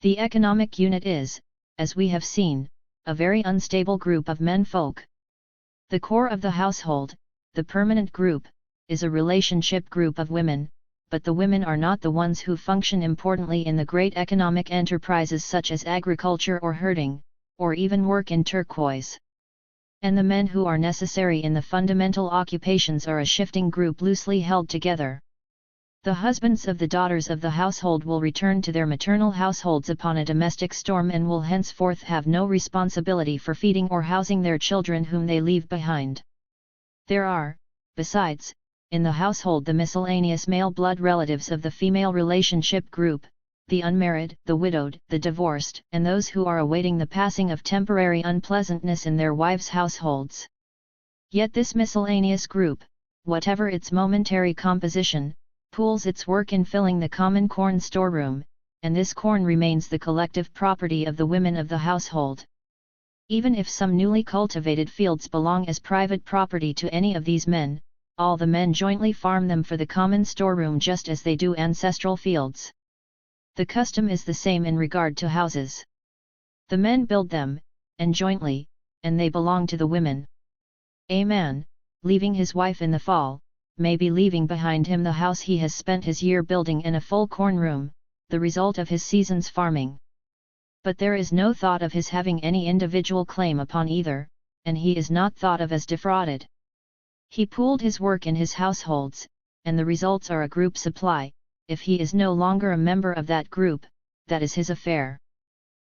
The economic unit is, as we have seen, a very unstable group of men-folk. The core of the household, the permanent group, is a relationship group of women, but the women are not the ones who function importantly in the great economic enterprises such as agriculture or herding, or even work in turquoise. And the men who are necessary in the fundamental occupations are a shifting group loosely held together. The husbands of the daughters of the household will return to their maternal households upon a domestic storm and will henceforth have no responsibility for feeding or housing their children whom they leave behind. There are, besides, in the household the miscellaneous male blood relatives of the female relationship group, the unmarried, the widowed, the divorced, and those who are awaiting the passing of temporary unpleasantness in their wives' households. Yet this miscellaneous group, whatever its momentary composition, pools its work in filling the common corn storeroom, and this corn remains the collective property of the women of the household. Even if some newly cultivated fields belong as private property to any of these men, all the men jointly farm them for the common storeroom just as they do ancestral fields. The custom is the same in regard to houses. The men build them, and jointly, and they belong to the women. A man, leaving his wife in the fall, may be leaving behind him the house he has spent his year building and a full corn room, the result of his season's farming. But there is no thought of his having any individual claim upon either, and he is not thought of as defrauded. He pooled his work in his households, and the results are a group supply. If he is no longer a member of that group, that is his affair.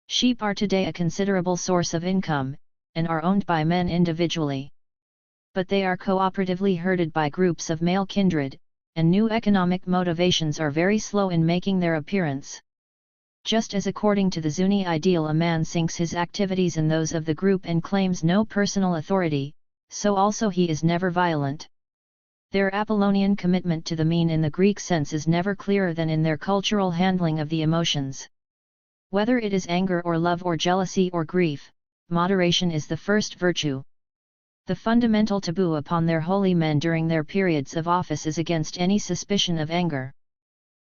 Sheep are today a considerable source of income, and are owned by men individually. But they are cooperatively herded by groups of male kindred, and new economic motivations are very slow in making their appearance. Just as according to the Zuni ideal a man sinks his activities in those of the group and claims no personal authority, so also he is never violent. Their Apollonian commitment to the mean in the Greek sense is never clearer than in their cultural handling of the emotions. Whether it is anger or love or jealousy or grief, moderation is the first virtue. The fundamental taboo upon their holy men during their periods of office is against any suspicion of anger.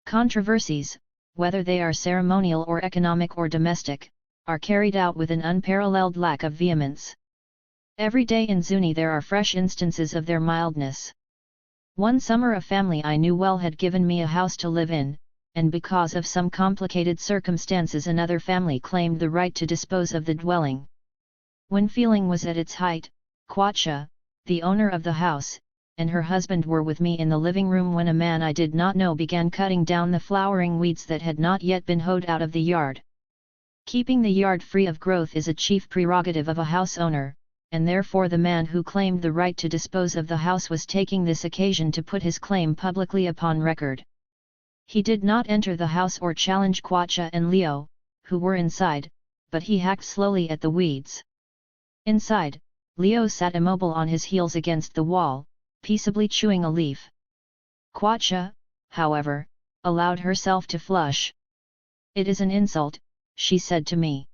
Controversies, whether they are ceremonial or economic or domestic, are carried out with an unparalleled lack of vehemence. Every day in Zuni there are fresh instances of their mildness. One summer a family I knew well had given me a house to live in, and because of some complicated circumstances another family claimed the right to dispose of the dwelling. When feeling was at its height, Kwacha, the owner of the house, and her husband were with me in the living room when a man I did not know began cutting down the flowering weeds that had not yet been hoed out of the yard. Keeping the yard free of growth is a chief prerogative of a house owner, and therefore the man who claimed the right to dispose of the house was taking this occasion to put his claim publicly upon record. He did not enter the house or challenge Kwacha and Leo, who were inside, but he hacked slowly at the weeds. Inside, Leo sat immobile on his heels against the wall, peaceably chewing a leaf. Kwacha, however, allowed herself to flush. "It is an insult," she said to me.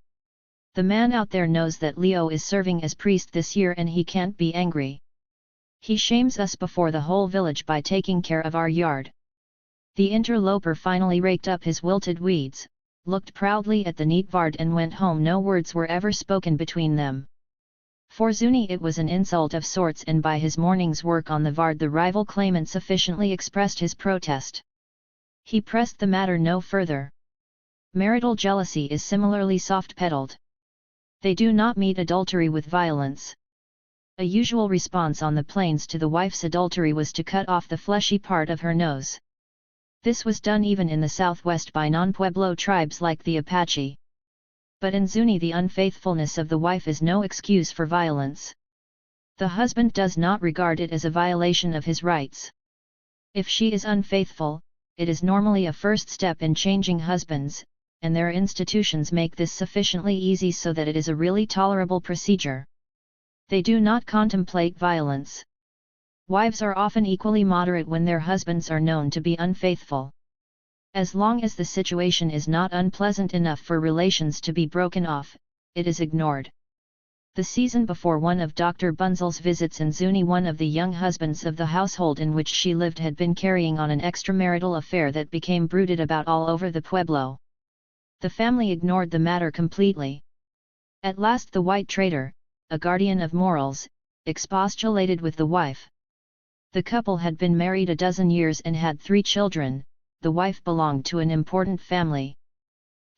"The man out there knows that Leo is serving as priest this year and he can't be angry. He shames us before the whole village by taking care of our yard." The interloper finally raked up his wilted weeds, looked proudly at the neat vard and went home. No words were ever spoken between them. For Zuni it was an insult of sorts, and by his morning's work on the vard the rival claimant sufficiently expressed his protest. He pressed the matter no further. Marital jealousy is similarly soft-pedaled. They do not meet adultery with violence. A usual response on the plains to the wife's adultery was to cut off the fleshy part of her nose. This was done even in the southwest by non-Pueblo tribes like the Apache. But in Zuni the unfaithfulness of the wife is no excuse for violence. The husband does not regard it as a violation of his rights. If she is unfaithful, it is normally a first step in changing husbands, and their institutions make this sufficiently easy so that it is a really tolerable procedure. They do not contemplate violence. Wives are often equally moderate when their husbands are known to be unfaithful. As long as the situation is not unpleasant enough for relations to be broken off, it is ignored. The season before one of Dr. Bunzel's visits in Zuni, one of the young husbands of the household in which she lived had been carrying on an extramarital affair that became bruited about all over the pueblo. The family ignored the matter completely. At last the white trader, a guardian of morals, expostulated with the wife. The couple had been married a dozen years and had 3 children. The wife belonged to an important family.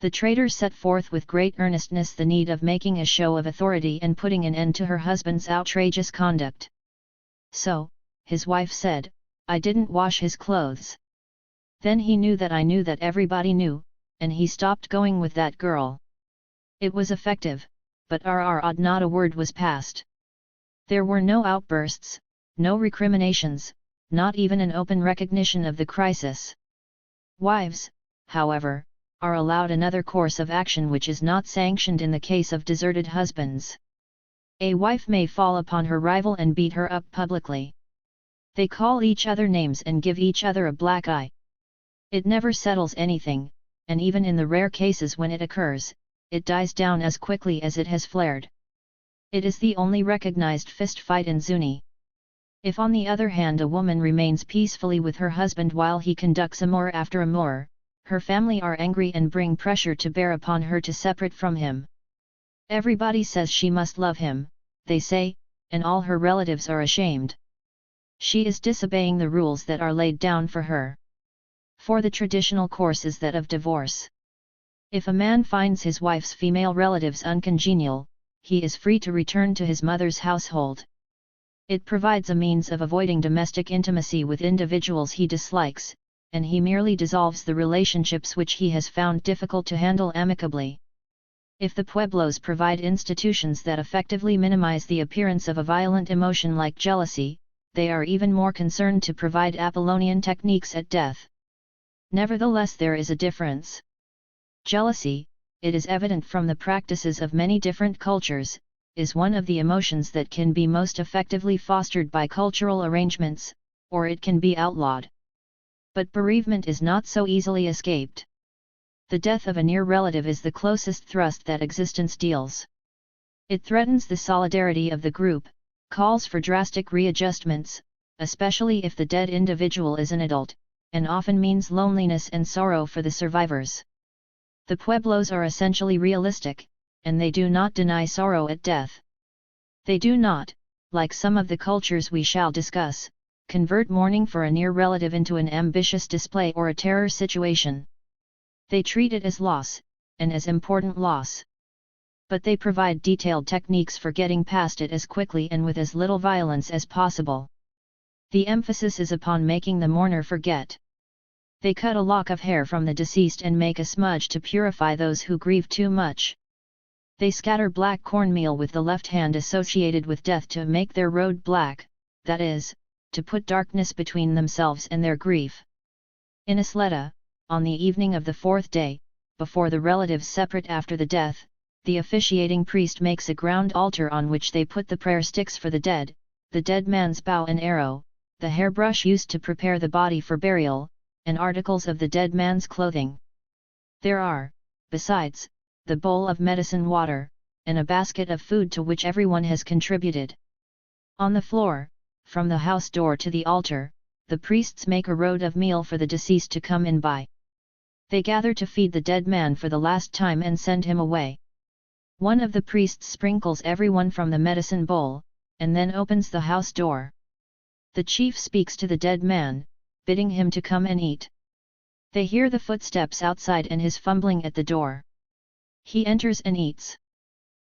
The trader set forth with great earnestness the need of making a show of authority and putting an end to her husband's outrageous conduct. So, his wife said, "I didn't wash his clothes." Then he knew that everybody knew, and he stopped going with that girl. It was effective, but not a word was passed. There were no outbursts, no recriminations, not even an open recognition of the crisis. Wives, however, are allowed another course of action which is not sanctioned in the case of deserted husbands. A wife may fall upon her rival and beat her up publicly. They call each other names and give each other a black eye. It never settles anything, and even in the rare cases when it occurs, it dies down as quickly as it has flared. It is the only recognized fist fight in Zuni. If on the other hand a woman remains peacefully with her husband while he conducts amour after amour, her family are angry and bring pressure to bear upon her to separate from him. Everybody says she must love him, they say, and all her relatives are ashamed. She is disobeying the rules that are laid down for her. For the traditional course is that of divorce. If a man finds his wife's female relatives uncongenial, he is free to return to his mother's household. It provides a means of avoiding domestic intimacy with individuals he dislikes, and he merely dissolves the relationships which he has found difficult to handle amicably. If the pueblos provide institutions that effectively minimize the appearance of a violent emotion like jealousy, they are even more concerned to provide Apollonian techniques at death. Nevertheless, there is a difference. Jealousy, it is evident from the practices of many different cultures, is one of the emotions that can be most effectively fostered by cultural arrangements, or it can be outlawed. But bereavement is not so easily escaped. The death of a near relative is the closest thrust that existence deals. It threatens the solidarity of the group, calls for drastic readjustments, especially if the dead individual is an adult, and often means loneliness and sorrow for the survivors. The pueblos are essentially realistic, and they do not deny sorrow at death. They do not, like some of the cultures we shall discuss, convert mourning for a near relative into an ambitious display or a terror situation. They treat it as loss, and as important loss. But they provide detailed techniques for getting past it as quickly and with as little violence as possible. The emphasis is upon making the mourner forget. They cut a lock of hair from the deceased and make a smudge to purify those who grieve too much. They scatter black cornmeal with the left hand associated with death to make their road black, that is, to put darkness between themselves and their grief. In Isleta, on the evening of the 4th day, before the relatives separate after the death, the officiating priest makes a ground altar on which they put the prayer sticks for the dead man's bow and arrow, the hairbrush used to prepare the body for burial, and articles of the dead man's clothing. There are, besides, the bowl of medicine water, and a basket of food to which everyone has contributed. On the floor, from the house door to the altar, the priests make a road of meal for the deceased to come in by. They gather to feed the dead man for the last time and send him away. One of the priests sprinkles everyone from the medicine bowl, and then opens the house door. The chief speaks to the dead man, bidding him to come and eat. They hear the footsteps outside and his fumbling at the door. He enters and eats.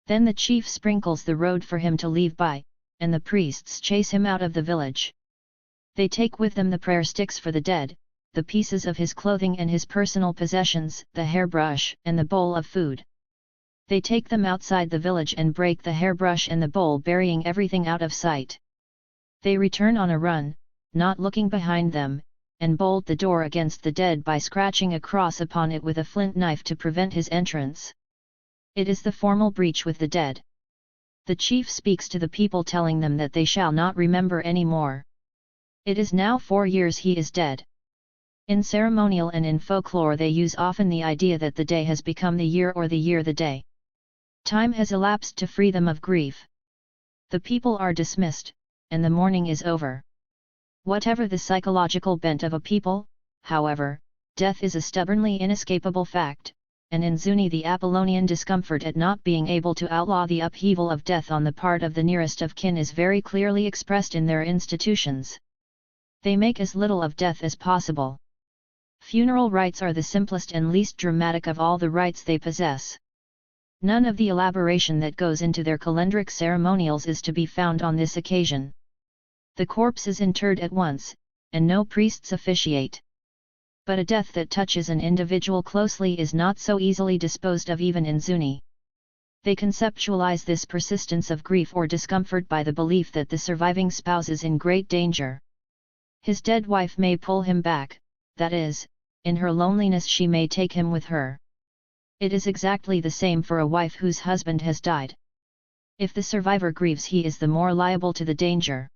Then the chief sprinkles the road for him to leave by, and the priests chase him out of the village. They take with them the prayer sticks for the dead, the pieces of his clothing and his personal possessions, the hairbrush and the bowl of food. They take them outside the village and break the hairbrush and the bowl, burying everything out of sight. They return on a run, not looking behind them, and bolt the door against the dead by scratching a cross upon it with a flint knife to prevent his entrance. It is the formal breach with the dead. The chief speaks to the people telling them that they shall not remember any more. It is now 4 years he is dead. In ceremonial and in folklore they use often the idea that the day has become the year or the year the day. Time has elapsed to free them of grief. The people are dismissed, and the mourning is over. Whatever the psychological bent of a people, however, death is a stubbornly inescapable fact, and in Zuni the Apollonian discomfort at not being able to outlaw the upheaval of death on the part of the nearest of kin is very clearly expressed in their institutions. They make as little of death as possible. Funeral rites are the simplest and least dramatic of all the rites they possess. None of the elaboration that goes into their calendric ceremonials is to be found on this occasion. The corpse is interred at once, and no priests officiate. But a death that touches an individual closely is not so easily disposed of even in Zuni. They conceptualize this persistence of grief or discomfort by the belief that the surviving spouse is in great danger. His dead wife may pull him back, that is, in her loneliness she may take him with her. It is exactly the same for a wife whose husband has died. If the survivor grieves, he is the more liable to the danger.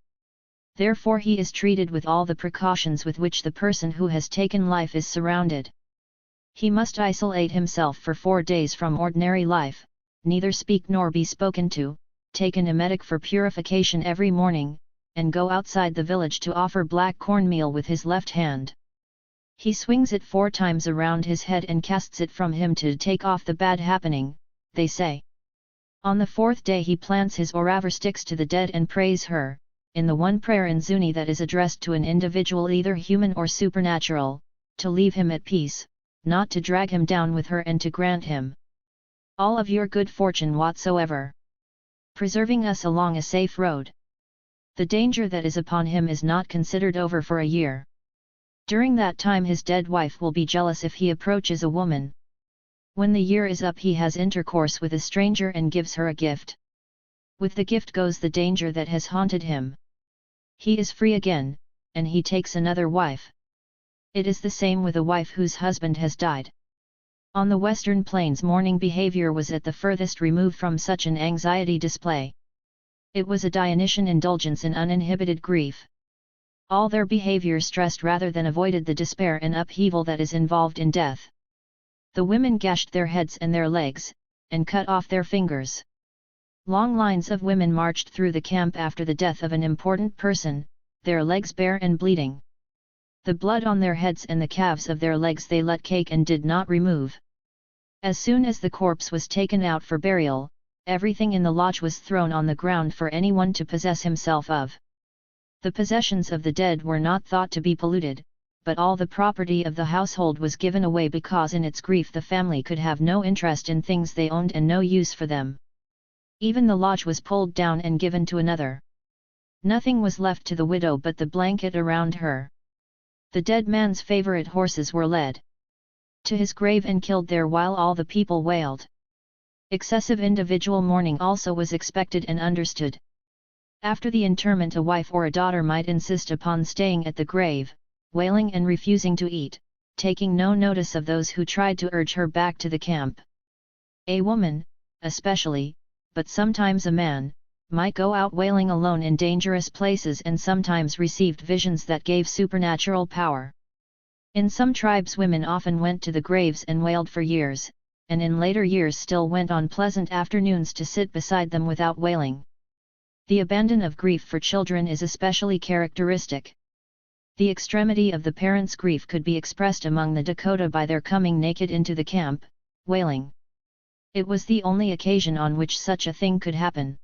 Therefore he is treated with all the precautions with which the person who has taken life is surrounded. He must isolate himself for 4 days from ordinary life, neither speak nor be spoken to, take an emetic for purification every morning, and go outside the village to offer black cornmeal with his left hand. He swings it 4 times around his head and casts it from him to take off the bad happening, they say. On the 4th day he plants his oravar sticks to the dead and prays her, in the one prayer in Zuni that is addressed to an individual either human or supernatural, to leave him at peace, not to drag him down with her and to grant him all of your good fortune whatsoever, preserving us along a safe road. The danger that is upon him is not considered over for a year. During that time his dead wife will be jealous if he approaches a woman. When the year is up he has intercourse with a stranger and gives her a gift. With the gift goes the danger that has haunted him. He is free again, and he takes another wife. It is the same with a wife whose husband has died. On the Western Plains mourning behavior was at the furthest removed from such an anxiety display. It was a Dionysian indulgence in uninhibited grief. All their behavior stressed rather than avoided the despair and upheaval that is involved in death. The women gashed their heads and their legs, and cut off their fingers. Long lines of women marched through the camp after the death of an important person, their legs bare and bleeding. The blood on their heads and the calves of their legs they let cake and did not remove. As soon as the corpse was taken out for burial, everything in the lodge was thrown on the ground for anyone to possess himself of. The possessions of the dead were not thought to be polluted, but all the property of the household was given away because in its grief the family could have no interest in things they owned and no use for them. Even the lodge was pulled down and given to another. Nothing was left to the widow but the blanket around her. The dead man's favorite horses were led to his grave and killed there while all the people wailed. Excessive individual mourning also was expected and understood. After the interment a wife or a daughter might insist upon staying at the grave, wailing and refusing to eat, taking no notice of those who tried to urge her back to the camp. A woman, especially, but sometimes a man, might go out wailing alone in dangerous places and sometimes received visions that gave supernatural power. In some tribes women often went to the graves and wailed for years, and in later years still went on pleasant afternoons to sit beside them without wailing. The abandon of grief for children is especially characteristic. The extremity of the parents' grief could be expressed among the Dakota by their coming naked into the camp, wailing. It was the only occasion on which such a thing could happen.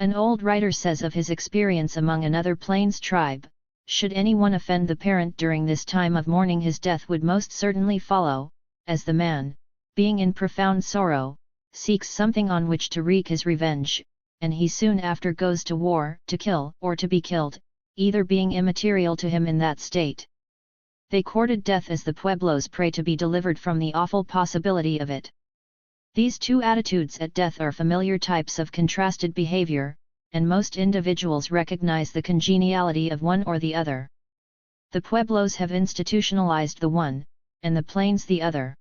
An old writer says of his experience among another Plains tribe, should anyone offend the parent during this time of mourning his death would most certainly follow, as the man, being in profound sorrow, seeks something on which to wreak his revenge, and he soon after goes to war, to kill or to be killed, either being immaterial to him in that state. They courted death as the Pueblos pray to be delivered from the awful possibility of it. These two attitudes at death are familiar types of contrasted behavior, and most individuals recognize the congeniality of one or the other. The pueblos have institutionalized the one, and the plains the other.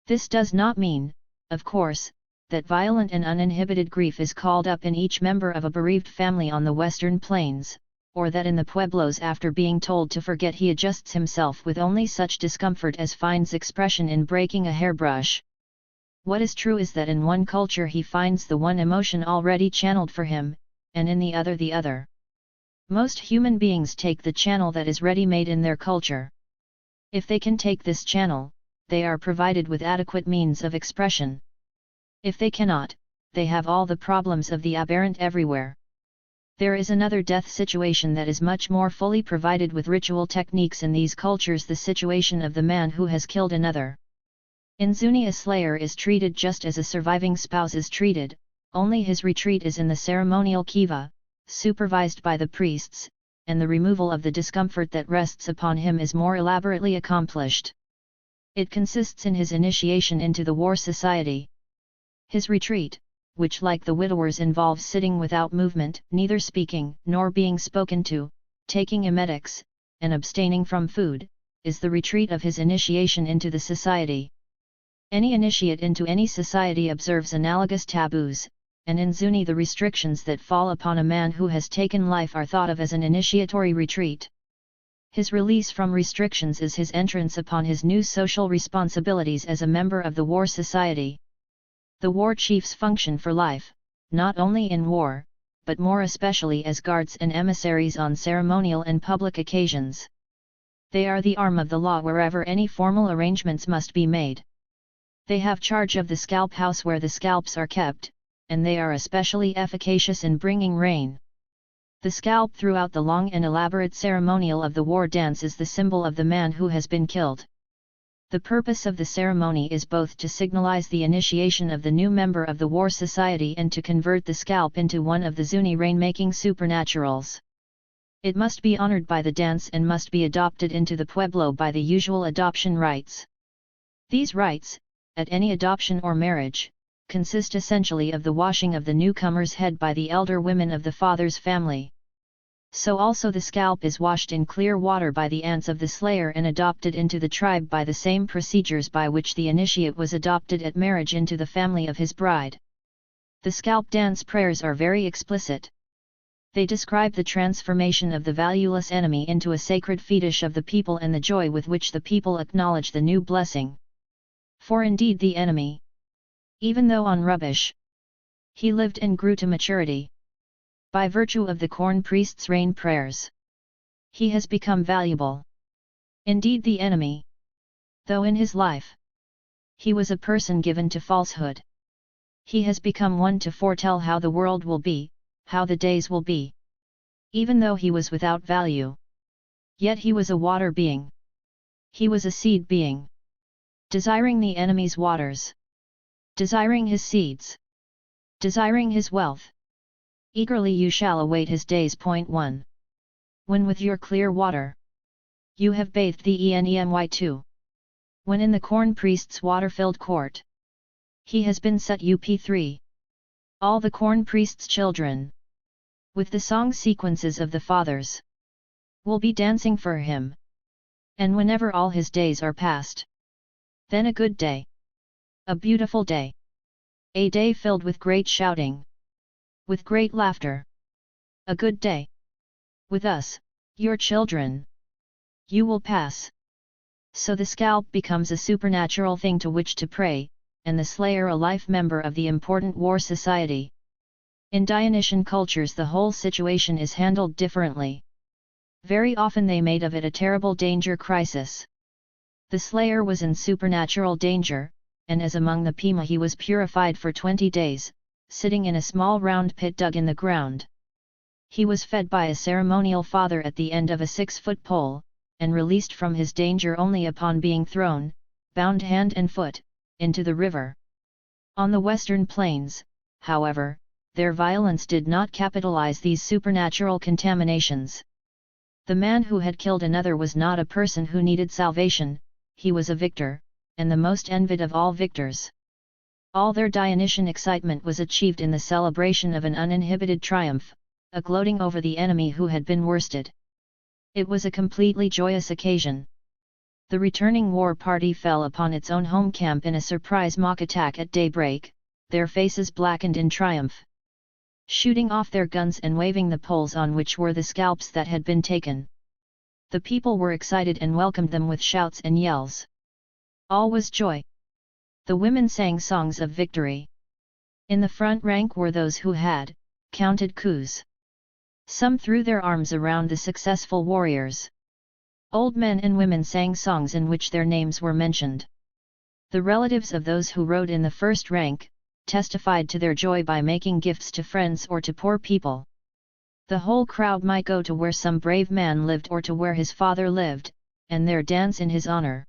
This does not mean, of course, that violent and uninhibited grief is called up in each member of a bereaved family on the western plains, or that in the pueblos after being told to forget he adjusts himself with only such discomfort as finds expression in breaking a hairbrush. What is true is that in one culture he finds the one emotion already channeled for him, and in the other the other. Most human beings take the channel that is ready-made in their culture. If they can take this channel, they are provided with adequate means of expression. If they cannot, they have all the problems of the aberrant everywhere. There is another death situation that is much more fully provided with ritual techniques in these cultures, the situation of the man who has killed another. In Zuni, a slayer is treated just as a surviving spouse is treated, only his retreat is in the ceremonial kiva, supervised by the priests, and the removal of the discomfort that rests upon him is more elaborately accomplished. It consists in his initiation into the war society. His retreat, which like the widower's involves sitting without movement, neither speaking nor being spoken to, taking emetics, and abstaining from food, is the retreat of his initiation into the society. Any initiate into any society observes analogous taboos, and in Zuni the restrictions that fall upon a man who has taken life are thought of as an initiatory retreat. His release from restrictions is his entrance upon his new social responsibilities as a member of the war society. The war chiefs function for life, not only in war, but more especially as guards and emissaries on ceremonial and public occasions. They are the arm of the law wherever any formal arrangements must be made. They have charge of the scalp house where the scalps are kept, and they are especially efficacious in bringing rain. The scalp throughout the long and elaborate ceremonial of the war dance is the symbol of the man who has been killed. The purpose of the ceremony is both to signalize the initiation of the new member of the war society and to convert the scalp into one of the Zuni rainmaking supernaturals. It must be honored by the dance and must be adopted into the pueblo by the usual adoption rites. These rites, at any adoption or marriage, consist essentially of the washing of the newcomer's head by the elder women of the father's family. So also the scalp is washed in clear water by the aunts of the slayer and adopted into the tribe by the same procedures by which the initiate was adopted at marriage into the family of his bride. The scalp dance prayers are very explicit. They describe the transformation of the valueless enemy into a sacred fetish of the people and the joy with which the people acknowledge the new blessing. For indeed the enemy, even though on rubbish, he lived and grew to maturity. By virtue of the corn priest's rain prayers, he has become valuable. Indeed the enemy, though in his life, he was a person given to falsehood, he has become one to foretell how the world will be, how the days will be. Even though he was without value, yet he was a water being. He was a seed being, desiring the enemy's waters, desiring his seeds, desiring his wealth. Eagerly you shall await his days. 1. When with your clear water you have bathed the enemy 2. When in the corn priest's water-filled court he has been set up. 3. All the corn priest's children, with the song sequences of the fathers, will be dancing for him. And whenever all his days are past, then a good day, a beautiful day, a day filled with great shouting, with great laughter, a good day. With us, your children, you will pass. So the scalp becomes a supernatural thing to which to pray, and the slayer a life member of the important war society. In Dionysian cultures the whole situation is handled differently. Very often they made of it a terrible danger crisis. The slayer was in supernatural danger, and as among the Pima he was purified for 20 days, sitting in a small round pit dug in the ground. He was fed by a ceremonial father at the end of a 6-foot pole, and released from his danger only upon being thrown, bound hand and foot, into the river. On the western plains, however, their violence did not capitalize these supernatural contaminations. The man who had killed another was not a person who needed salvation, he was a victor, and the most envied of all victors. All their Dionysian excitement was achieved in the celebration of an uninhibited triumph, a gloating over the enemy who had been worsted. It was a completely joyous occasion. The returning war party fell upon its own home camp in a surprise mock attack at daybreak, their faces blackened in triumph. Shooting off their guns and waving the poles on which were the scalps that had been taken. The people were excited and welcomed them with shouts and yells. All was joy. The women sang songs of victory. In the front rank were those who had counted coups. Some threw their arms around the successful warriors. Old men and women sang songs in which their names were mentioned. The relatives of those who rode in the first rank testified to their joy by making gifts to friends or to poor people. The whole crowd might go to where some brave man lived or to where his father lived, and there dance in his honor.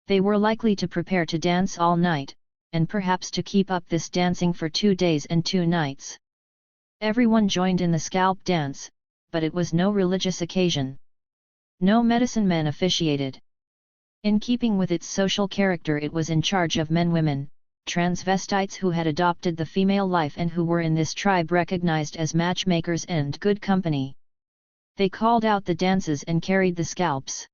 They were likely to prepare to dance all night, and perhaps to keep up this dancing for 2 days and 2 nights. Everyone joined in the scalp dance, but it was no religious occasion. No medicine men officiated. In keeping with its social character, it was in charge of men-women, transvestites who had adopted the female life and who were in this tribe recognized as matchmakers and good company. They called out the dances and carried the scalps.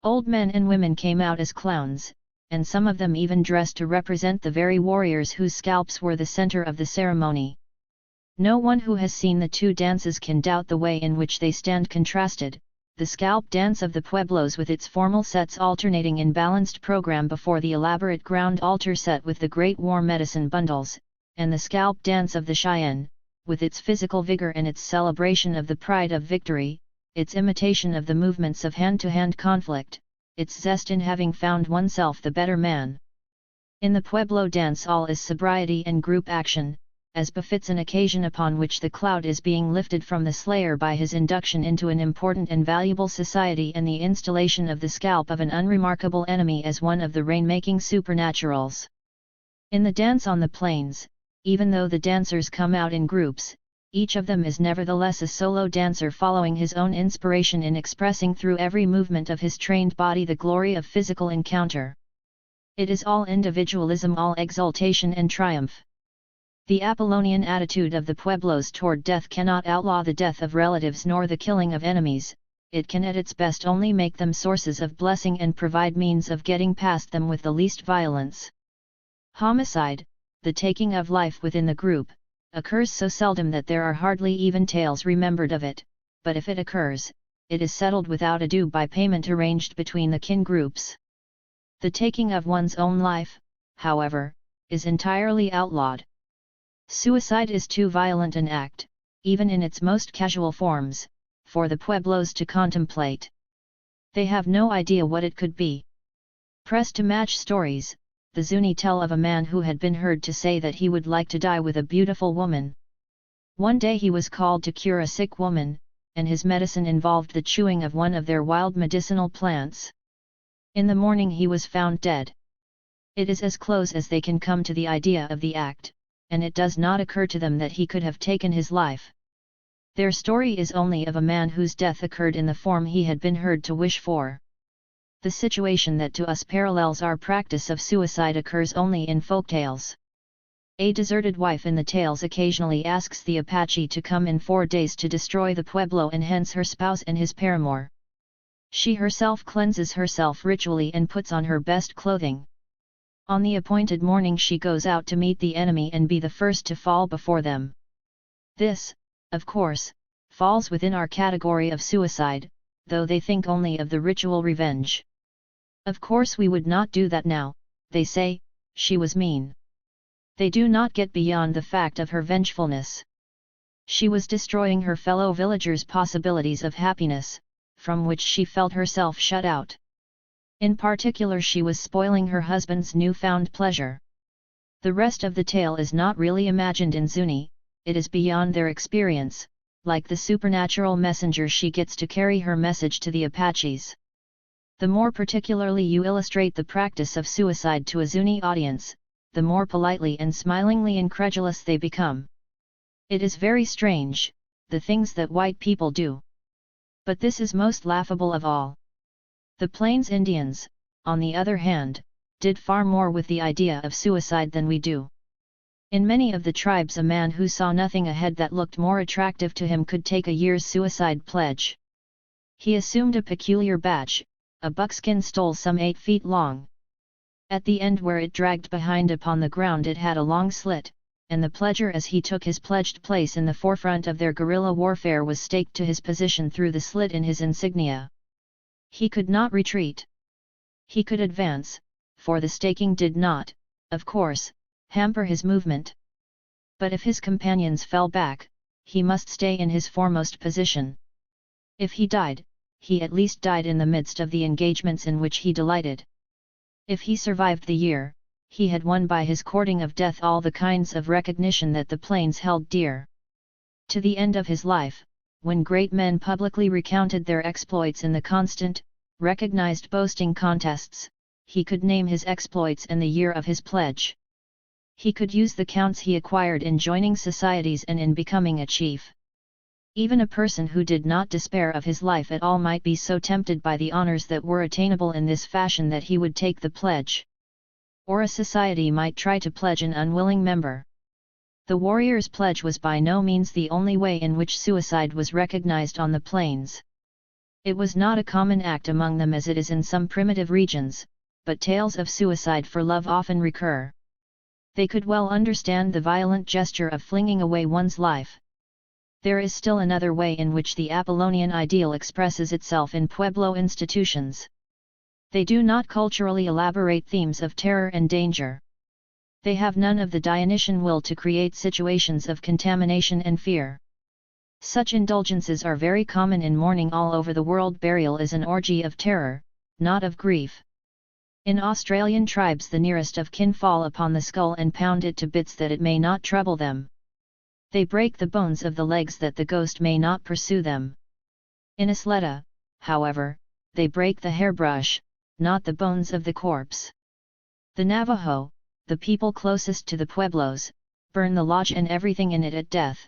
Old men and women came out as clowns, and some of them even dressed to represent the very warriors whose scalps were the center of the ceremony. No one who has seen the 2 dances can doubt the way in which they stand contrasted. The scalp dance of the Pueblos with its formal sets alternating in balanced program before the elaborate ground altar set with the great war medicine bundles, and the scalp dance of the Cheyenne, with its physical vigor and its celebration of the pride of victory, its imitation of the movements of hand-to-hand conflict, its zest in having found oneself the better man. In the Pueblo dance all is sobriety and group action, as befits an occasion upon which the cloud is being lifted from the slayer by his induction into an important and valuable society and the installation of the scalp of an unremarkable enemy as one of the rain-making supernaturals. In the dance on the plains, even though the dancers come out in groups, each of them is nevertheless a solo dancer following his own inspiration in expressing through every movement of his trained body the glory of physical encounter. It is all individualism, all exaltation and triumph. The Apollonian attitude of the Pueblos toward death cannot outlaw the death of relatives nor the killing of enemies, it can at its best only make them sources of blessing and provide means of getting past them with the least violence. Homicide, the taking of life within the group, occurs so seldom that there are hardly even tales remembered of it, but if it occurs, it is settled without ado by payment arranged between the kin groups. The taking of one's own life, however, is entirely outlawed. Suicide is too violent an act, even in its most casual forms, for the Pueblos to contemplate. They have no idea what it could be. Pressed to match stories, the Zuni tell of a man who had been heard to say that he would like to die with a beautiful woman. One day he was called to cure a sick woman, and his medicine involved the chewing of one of their wild medicinal plants. In the morning he was found dead. It is as close as they can come to the idea of the act, and it does not occur to them that he could have taken his life. Their story is only of a man whose death occurred in the form he had been heard to wish for. The situation that to us parallels our practice of suicide occurs only in folktales. A deserted wife in the tales occasionally asks the Apache to come in 4 days to destroy the Pueblo and hence her spouse and his paramour. She herself cleanses herself ritually and puts on her best clothing. On the appointed morning she goes out to meet the enemy and be the first to fall before them. This, of course, falls within our category of suicide, though they think only of the ritual revenge. Of course we would not do that now, they say, she was mean. They do not get beyond the fact of her vengefulness. She was destroying her fellow villagers' possibilities of happiness, from which she felt herself shut out. In particular she was spoiling her husband's newfound pleasure. The rest of the tale is not really imagined in Zuni, it is beyond their experience, like the supernatural messenger she gets to carry her message to the Apaches. The more particularly you illustrate the practice of suicide to a Zuni audience, the more politely and smilingly incredulous they become. It is very strange, the things that white people do. But this is most laughable of all. The Plains Indians, on the other hand, did far more with the idea of suicide than we do. In many of the tribes a man who saw nothing ahead that looked more attractive to him could take a year's suicide pledge. He assumed a peculiar badge, a buckskin stole some 8 feet long. At the end where it dragged behind upon the ground it had a long slit, and the pledger as he took his pledged place in the forefront of their guerrilla warfare was staked to his position through the slit in his insignia. He could not retreat. He could advance, for the staking did not, of course, hamper his movement. But if his companions fell back, he must stay in his foremost position. If he died, he at least died in the midst of the engagements in which he delighted. If he survived the year, he had won by his courting of death all the kinds of recognition that the plains held dear. To the end of his life, when great men publicly recounted their exploits in the constant, recognized boasting contests, he could name his exploits and the year of his pledge. He could use the counts he acquired in joining societies and in becoming a chief. Even a person who did not despair of his life at all might be so tempted by the honors that were attainable in this fashion that he would take the pledge. Or a society might try to pledge an unwilling member. The warrior's pledge was by no means the only way in which suicide was recognized on the plains. It was not a common act among them as it is in some primitive regions, but tales of suicide for love often recur. They could well understand the violent gesture of flinging away one's life. There is still another way in which the Apollonian ideal expresses itself in Pueblo institutions. They do not culturally elaborate themes of terror and danger. They have none of the Dionysian will to create situations of contamination and fear. Such indulgences are very common in mourning all over the world. Burial is an orgy of terror, not of grief. In Australian tribes the nearest of kin fall upon the skull and pound it to bits that it may not trouble them. They break the bones of the legs that the ghost may not pursue them. In Isleta, however, they break the hairbrush, not the bones of the corpse. The Navajo, the people closest to the pueblos, burn the lodge and everything in it at death.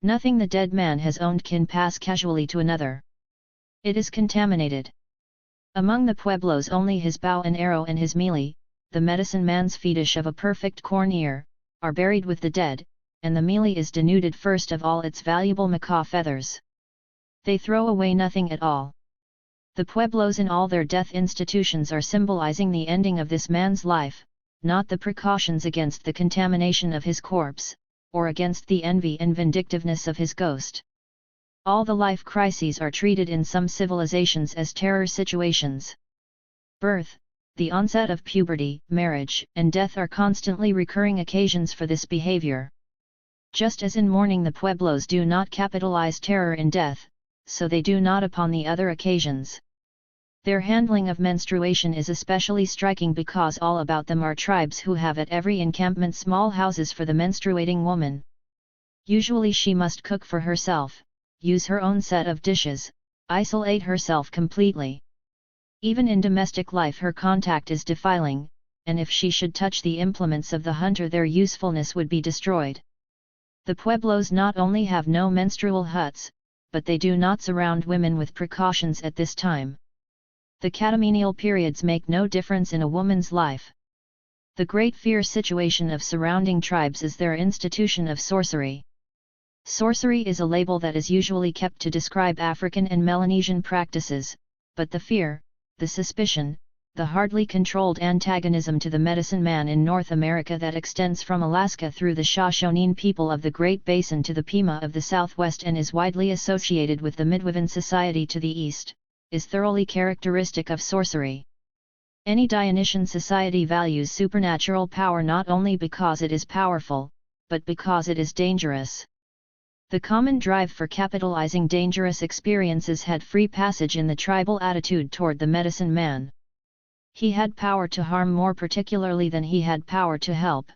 Nothing the dead man has owned can pass casually to another. It is contaminated. Among the pueblos only his bow and arrow and his mealy, the medicine man's fetish of a perfect corn ear, are buried with the dead, and the mealy is denuded first of all its valuable macaw feathers. They throw away nothing at all. The pueblos in all their death institutions are symbolizing the ending of this man's life, not the precautions against the contamination of his corpse, or against the envy and vindictiveness of his ghost. All the life crises are treated in some civilizations as terror situations. Birth, the onset of puberty, marriage, and death are constantly recurring occasions for this behavior. Just as in mourning the pueblos do not capitalize terror in death, so they do not upon the other occasions. Their handling of menstruation is especially striking because all about them are tribes who have at every encampment small houses for the menstruating woman. Usually she must cook for herself, use her own set of dishes, isolate herself completely. Even in domestic life her contact is defiling, and if she should touch the implements of the hunter their usefulness would be destroyed. The pueblos not only have no menstrual huts, but they do not surround women with precautions at this time. The catamenial periods make no difference in a woman's life. The great fear situation of surrounding tribes is their institution of sorcery. Sorcery is a label that is usually kept to describe African and Melanesian practices, but the fear, the suspicion, the hardly controlled antagonism to the medicine man in North America that extends from Alaska through the Shoshonin people of the Great Basin to the Pima of the Southwest and is widely associated with the Midwevin Society to the east, is thoroughly characteristic of sorcery. Any Dionysian society values supernatural power not only because it is powerful, but because it is dangerous. The common drive for capitalizing dangerous experiences had free passage in the tribal attitude toward the medicine man. He had power to harm more particularly than he had power to help.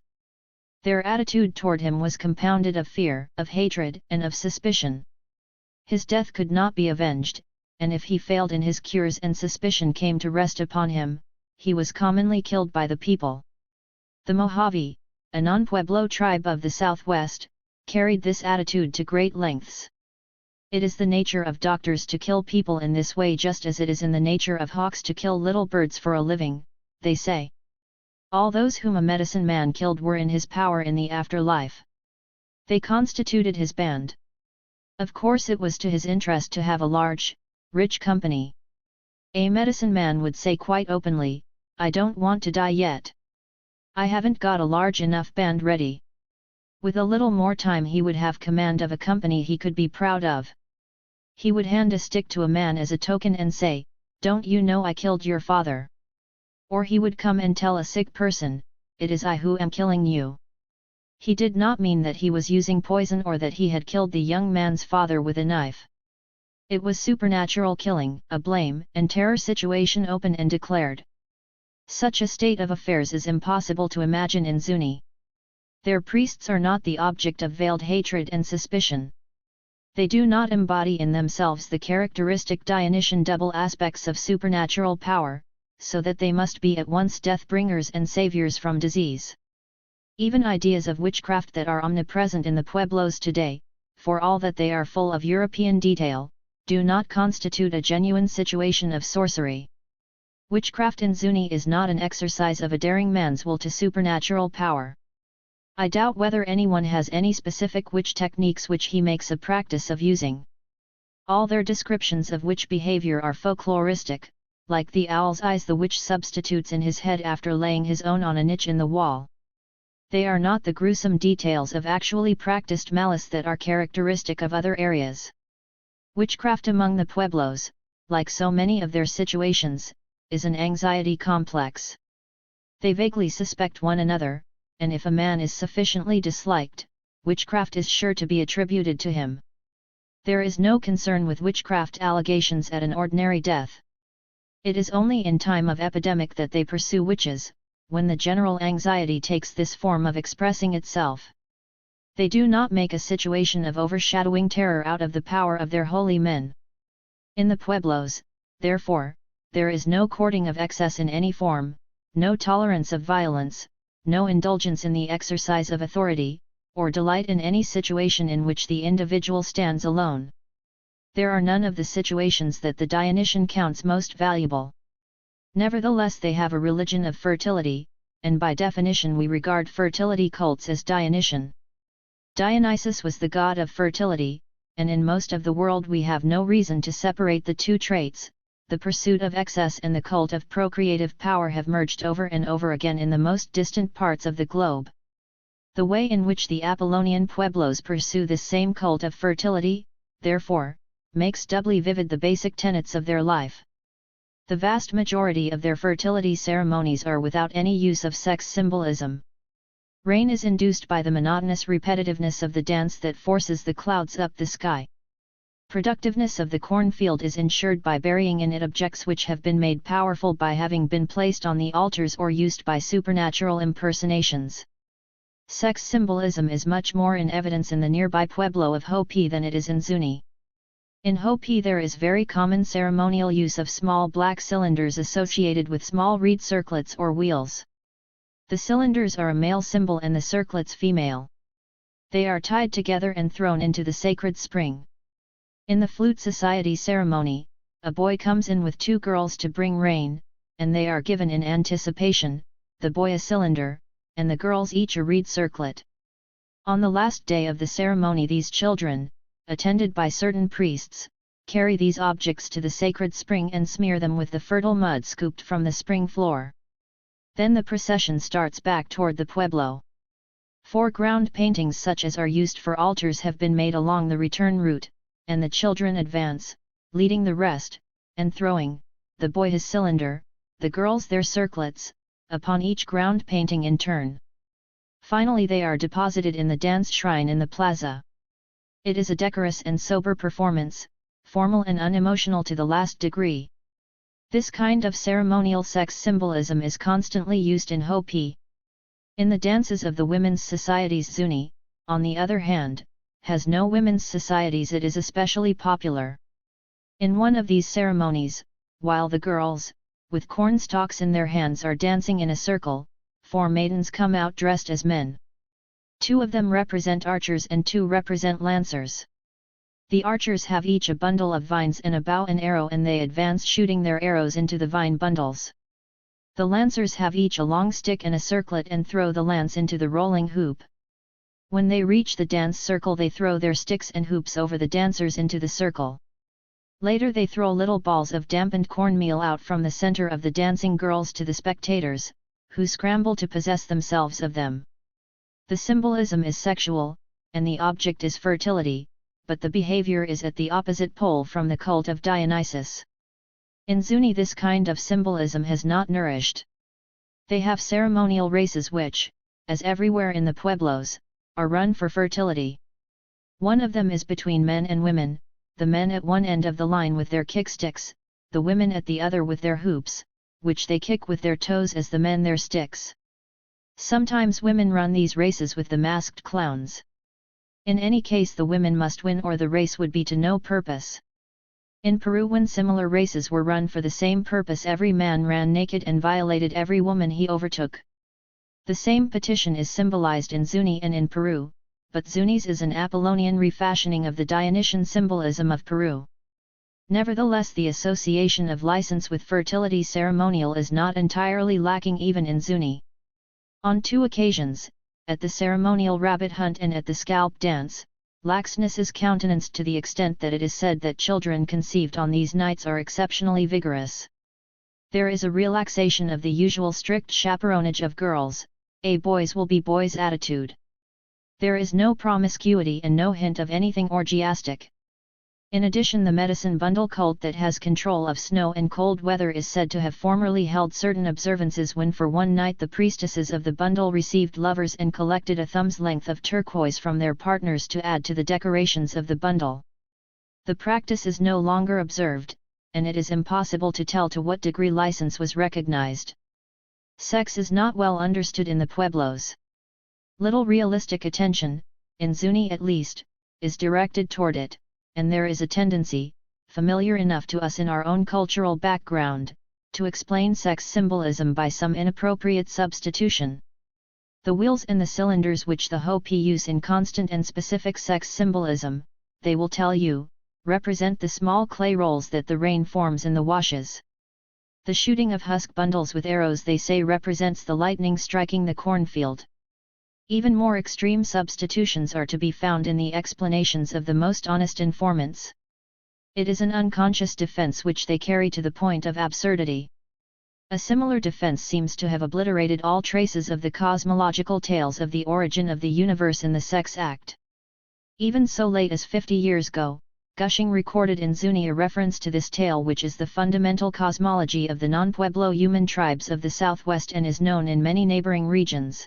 Their attitude toward him was compounded of fear, of hatred, and of suspicion. His death could not be avenged, and if he failed in his cures and suspicion came to rest upon him, he was commonly killed by the people. The Mojave, a non-Pueblo tribe of the Southwest, carried this attitude to great lengths. It is the nature of doctors to kill people in this way just as it is in the nature of hawks to kill little birds for a living, they say. All those whom a medicine man killed were in his power in the afterlife. They constituted his band. Of course it was to his interest to have a large, rich company. A medicine man would say quite openly, "I don't want to die yet. I haven't got a large enough band ready." With a little more time he would have command of a company he could be proud of. He would hand a stick to a man as a token and say, "Don't you know I killed your father?" Or he would come and tell a sick person, "It is I who am killing you." He did not mean that he was using poison or that he had killed the young man's father with a knife. It was supernatural killing, a blame and terror situation open and declared. Such a state of affairs is impossible to imagine in Zuni. Their priests are not the object of veiled hatred and suspicion. They do not embody in themselves the characteristic Dionysian double aspects of supernatural power, so that they must be at once death-bringers and saviors from disease. Even ideas of witchcraft that are omnipresent in the pueblos today, for all that they are full of European detail, do not constitute a genuine situation of sorcery. Witchcraft in Zuni is not an exercise of a daring man's will to supernatural power. I doubt whether anyone has any specific witch techniques which he makes a practice of using. All their descriptions of witch behavior are folkloristic, like the owl's eyes the witch substitutes in his head after laying his own on a niche in the wall. They are not the gruesome details of actually practiced malice that are characteristic of other areas. Witchcraft among the pueblos, like so many of their situations, is an anxiety complex. They vaguely suspect one another, and if a man is sufficiently disliked, witchcraft is sure to be attributed to him. There is no concern with witchcraft allegations at an ordinary death. It is only in time of epidemic that they pursue witches, when the general anxiety takes this form of expressing itself. They do not make a situation of overshadowing terror out of the power of their holy men. In the pueblos, therefore, there is no courting of excess in any form, no tolerance of violence, no indulgence in the exercise of authority, or delight in any situation in which the individual stands alone. There are none of the situations that the Dionysian counts most valuable. Nevertheless they have a religion of fertility, and by definition we regard fertility cults as Dionysian. Dionysus was the god of fertility, and in most of the world we have no reason to separate the two traits. The pursuit of excess and the cult of procreative power have merged over and over again in the most distant parts of the globe. The way in which the Apollonian pueblos pursue this same cult of fertility, therefore, makes doubly vivid the basic tenets of their life. The vast majority of their fertility ceremonies are without any use of sex symbolism. Rain is induced by the monotonous repetitiveness of the dance that forces the clouds up the sky. Productiveness of the cornfield is ensured by burying in it objects which have been made powerful by having been placed on the altars or used by supernatural impersonations. Sex symbolism is much more in evidence in the nearby pueblo of Hopi than it is in Zuni. In Hopi there is very common ceremonial use of small black cylinders associated with small reed circlets or wheels. The cylinders are a male symbol and the circlets female. They are tied together and thrown into the sacred spring. In the flute society ceremony, a boy comes in with two girls to bring rain, and they are given in anticipation, the boy a cylinder, and the girls each a reed circlet. On the last day of the ceremony these children, attended by certain priests, carry these objects to the sacred spring and smear them with the fertile mud scooped from the spring floor. Then the procession starts back toward the pueblo. Foreground paintings such as are used for altars have been made along the return route, and the children advance, leading the rest, and throwing, the boy his cylinder, the girls their circlets, upon each ground painting in turn. Finally they are deposited in the dance shrine in the plaza. It is a decorous and sober performance, formal and unemotional to the last degree. This kind of ceremonial sex symbolism is constantly used in Hopi. In the dances of the women's societies Zuni, on the other hand, has no women's societies. It is especially popular. In one of these ceremonies, while the girls, with cornstalks in their hands are dancing in a circle, 4 maidens come out dressed as men. 2 of them represent archers and 2 represent lancers. The archers have each a bundle of vines and a bow and arrow, and they advance shooting their arrows into the vine bundles. The lancers have each a long stick and a circlet and throw the lance into the rolling hoop. When they reach the dance circle they throw their sticks and hoops over the dancers into the circle. Later they throw little balls of dampened cornmeal out from the center of the dancing girls to the spectators, who scramble to possess themselves of them. The symbolism is sexual, and the object is fertility, but the behavior is at the opposite pole from the cult of Dionysus. In Zuni this kind of symbolism has not nourished. They have ceremonial races which, as everywhere in the pueblos, are run for fertility. One of them is between men and women, the men at one end of the line with their kicksticks, the women at the other with their hoops, which they kick with their toes as the men their sticks. Sometimes women run these races with the masked clowns. In any case the women must win or the race would be to no purpose. In Peru when similar races were run for the same purpose every man ran naked and violated every woman he overtook. The same petition is symbolized in Zuni and in Peru, but Zuni's is an Apollonian refashioning of the Dionysian symbolism of Peru. Nevertheless the association of license with fertility ceremonial is not entirely lacking even in Zuni. On 2 occasions, at the ceremonial rabbit hunt and at the scalp dance, laxness is countenanced to the extent that it is said that children conceived on these nights are exceptionally vigorous. There is a relaxation of the usual strict chaperonage of girls, a boys will be boys attitude. There is no promiscuity and no hint of anything orgiastic. In addition, the medicine bundle cult that has control of snow and cold weather is said to have formerly held certain observances when for one night the priestesses of the bundle received lovers and collected a thumb's length of turquoise from their partners to add to the decorations of the bundle. The practice is no longer observed, and it is impossible to tell to what degree license was recognized. Sex is not well understood in the pueblos. Little realistic attention, in Zuni at least, is directed toward it, and there is a tendency, familiar enough to us in our own cultural background, to explain sex symbolism by some inappropriate substitution. The wheels and the cylinders which the Hopi use in constant and specific sex symbolism, they will tell you, represent the small clay rolls that the rain forms in the washes. The shooting of husk bundles with arrows they say represents the lightning striking the cornfield. Even more extreme substitutions are to be found in the explanations of the most honest informants. It is an unconscious defense which they carry to the point of absurdity. A similar defense seems to have obliterated all traces of the cosmological tales of the origin of the universe in the sex act. Even so late as 50 years ago, Gushing recorded in Zuni a reference to this tale which is the fundamental cosmology of the non-Pueblo human tribes of the southwest and is known in many neighboring regions.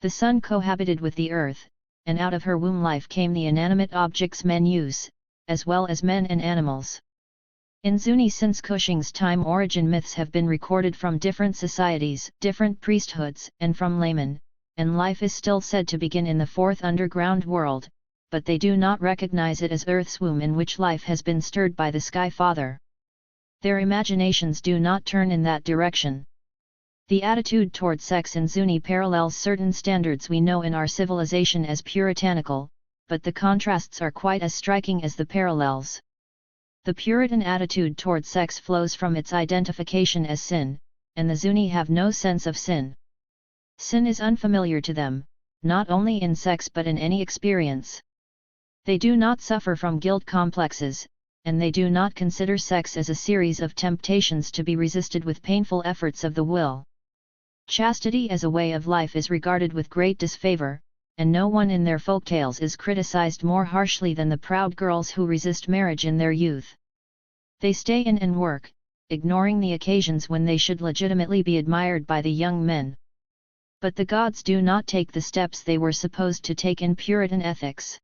The sun cohabited with the earth, and out of her womb life came the inanimate objects men use, as well as men and animals. In Zuni since Cushing's time origin myths have been recorded from different societies, different priesthoods, and from laymen, and life is still said to begin in the fourth underground world, but they do not recognize it as Earth's womb in which life has been stirred by the Sky Father. Their imaginations do not turn in that direction. The attitude toward sex in Zuni parallels certain standards we know in our civilization as puritanical, but the contrasts are quite as striking as the parallels. The Puritan attitude toward sex flows from its identification as sin, and the Zuni have no sense of sin. Sin is unfamiliar to them, not only in sex but in any experience. They do not suffer from guilt complexes, and they do not consider sex as a series of temptations to be resisted with painful efforts of the will. Chastity as a way of life is regarded with great disfavor, and no one in their folktales is criticized more harshly than the proud girls who resist marriage in their youth. They stay in and work, ignoring the occasions when they should legitimately be admired by the young men. But the gods do not take the steps they were supposed to take in Puritan ethics.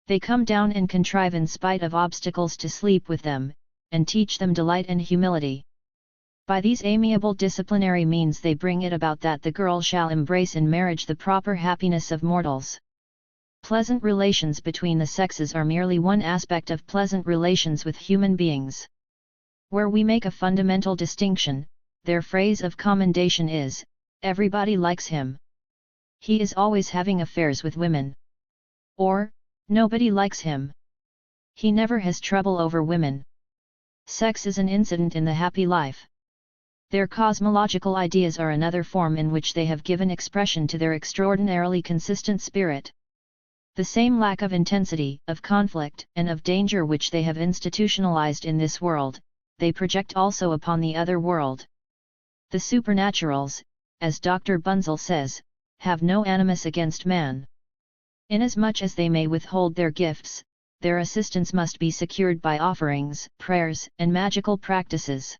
They come down and contrive in spite of obstacles to sleep with them, and teach them delight and humility. By these amiable disciplinary means they bring it about that the girl shall embrace in marriage the proper happiness of mortals. Pleasant relations between the sexes are merely one aspect of pleasant relations with human beings. Where we make a fundamental distinction, their phrase of commendation is, "Everybody likes him. He is always having affairs with women." Or, "Nobody likes him. He never has trouble over women." Sex is an incident in the happy life. Their cosmological ideas are another form in which they have given expression to their extraordinarily consistent spirit. The same lack of intensity, of conflict, and of danger which they have institutionalized in this world, they project also upon the other world. The supernaturals, as Dr. Bunzel says, have no animus against man. Inasmuch as they may withhold their gifts, their assistance must be secured by offerings, prayers, and magical practices.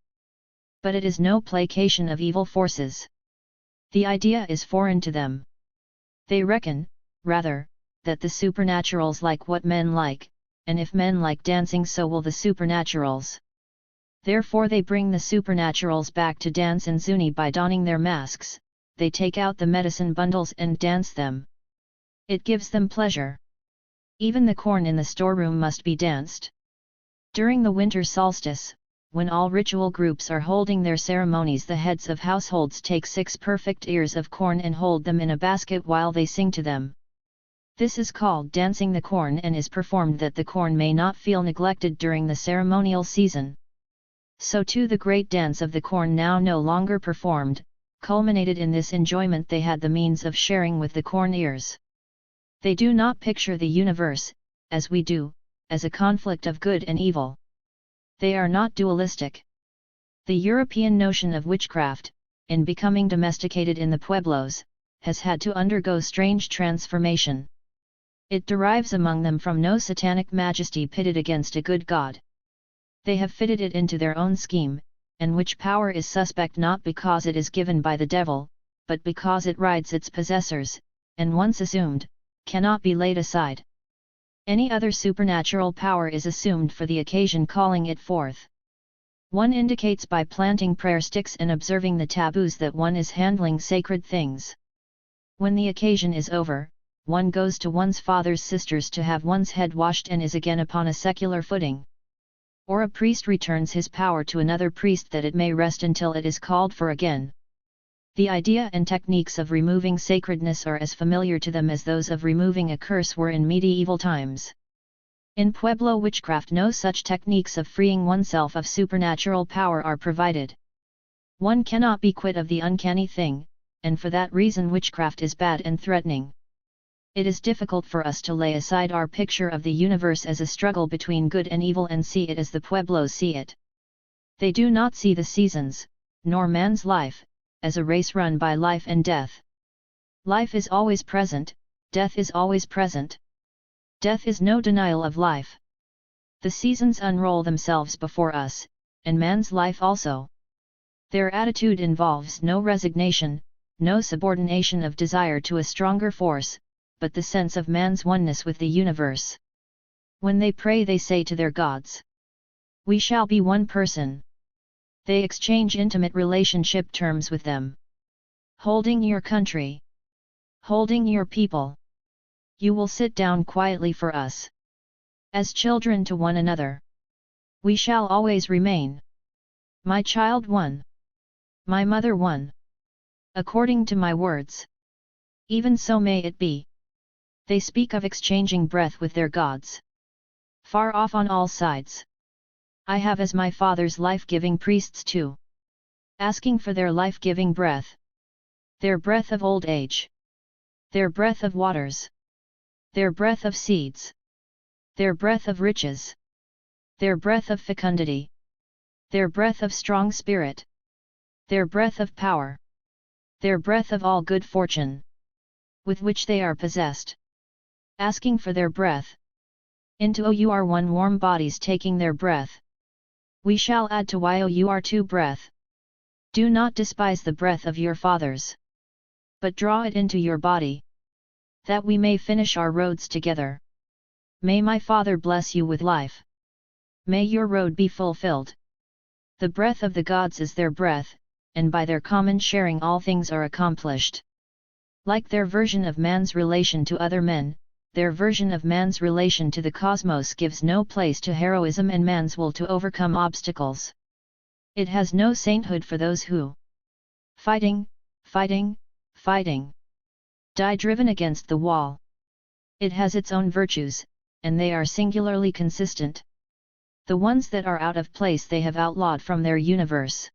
But it is no placation of evil forces. The idea is foreign to them. They reckon, rather, that the supernaturals like what men like, and if men like dancing, so will the supernaturals. Therefore they bring the supernaturals back to dance in Zuni by donning their masks, they take out the medicine bundles and dance them. It gives them pleasure. Even the corn in the storeroom must be danced. During the winter solstice, when all ritual groups are holding their ceremonies, the heads of households take 6 perfect ears of corn and hold them in a basket while they sing to them. This is called dancing the corn and is performed that the corn may not feel neglected during the ceremonial season. So too the great dance of the corn, now no longer performed, culminated in this enjoyment they had the means of sharing with the corn ears. They do not picture the universe, as we do, as a conflict of good and evil. They are not dualistic. The European notion of witchcraft, in becoming domesticated in the pueblos, has had to undergo strange transformation. It derives among them from no satanic majesty pitted against a good god. They have fitted it into their own scheme, and which power is suspect not because it is given by the devil, but because it rides its possessors, and once assumed, cannot be laid aside. Any other supernatural power is assumed for the occasion, calling it forth. One indicates by planting prayer sticks and observing the taboos that one is handling sacred things. When the occasion is over, one goes to one's father's sisters to have one's head washed and is again upon a secular footing. Or a priest returns his power to another priest that it may rest until it is called for again. The idea and techniques of removing sacredness are as familiar to them as those of removing a curse were in medieval times. In Pueblo witchcraft no such techniques of freeing oneself of supernatural power are provided. One cannot be quit of the uncanny thing, and for that reason witchcraft is bad and threatening. It is difficult for us to lay aside our picture of the universe as a struggle between good and evil and see it as the Pueblos see it. They do not see the seasons, nor man's life, as a race run by life and death. Life is always present, death is always present. Death is no denial of life. The seasons unroll themselves before us, and man's life also. Their attitude involves no resignation, no subordination of desire to a stronger force, but the sense of man's oneness with the universe. When they pray they say to their gods, "We shall be one person." They exchange intimate relationship terms with them. Holding your country. Holding your people. You will sit down quietly for us. As children to one another. We shall always remain. My child one. My mother one. According to my words. Even so may it be. They speak of exchanging breath with their gods. Far off on all sides. I have as my father's life-giving priests too. Asking for their life-giving breath. Their breath of old age. Their breath of waters. Their breath of seeds. Their breath of riches. Their breath of fecundity. Their breath of strong spirit. Their breath of power. Their breath of all good fortune. With which they are possessed. Asking for their breath. Into our one warm bodies taking their breath. We shall add to your two breath. Do not despise the breath of your fathers. But draw it into your body. That we may finish our roads together. May my Father bless you with life. May your road be fulfilled. The breath of the gods is their breath, and by their common sharing all things are accomplished. Like their version of man's relation to other men, their version of man's relation to the cosmos gives no place to heroism and man's will to overcome obstacles. It has no sainthood for those who, fighting, die driven against the wall. It has its own virtues, and they are singularly consistent. The ones that are out of place they have outlawed from their universe.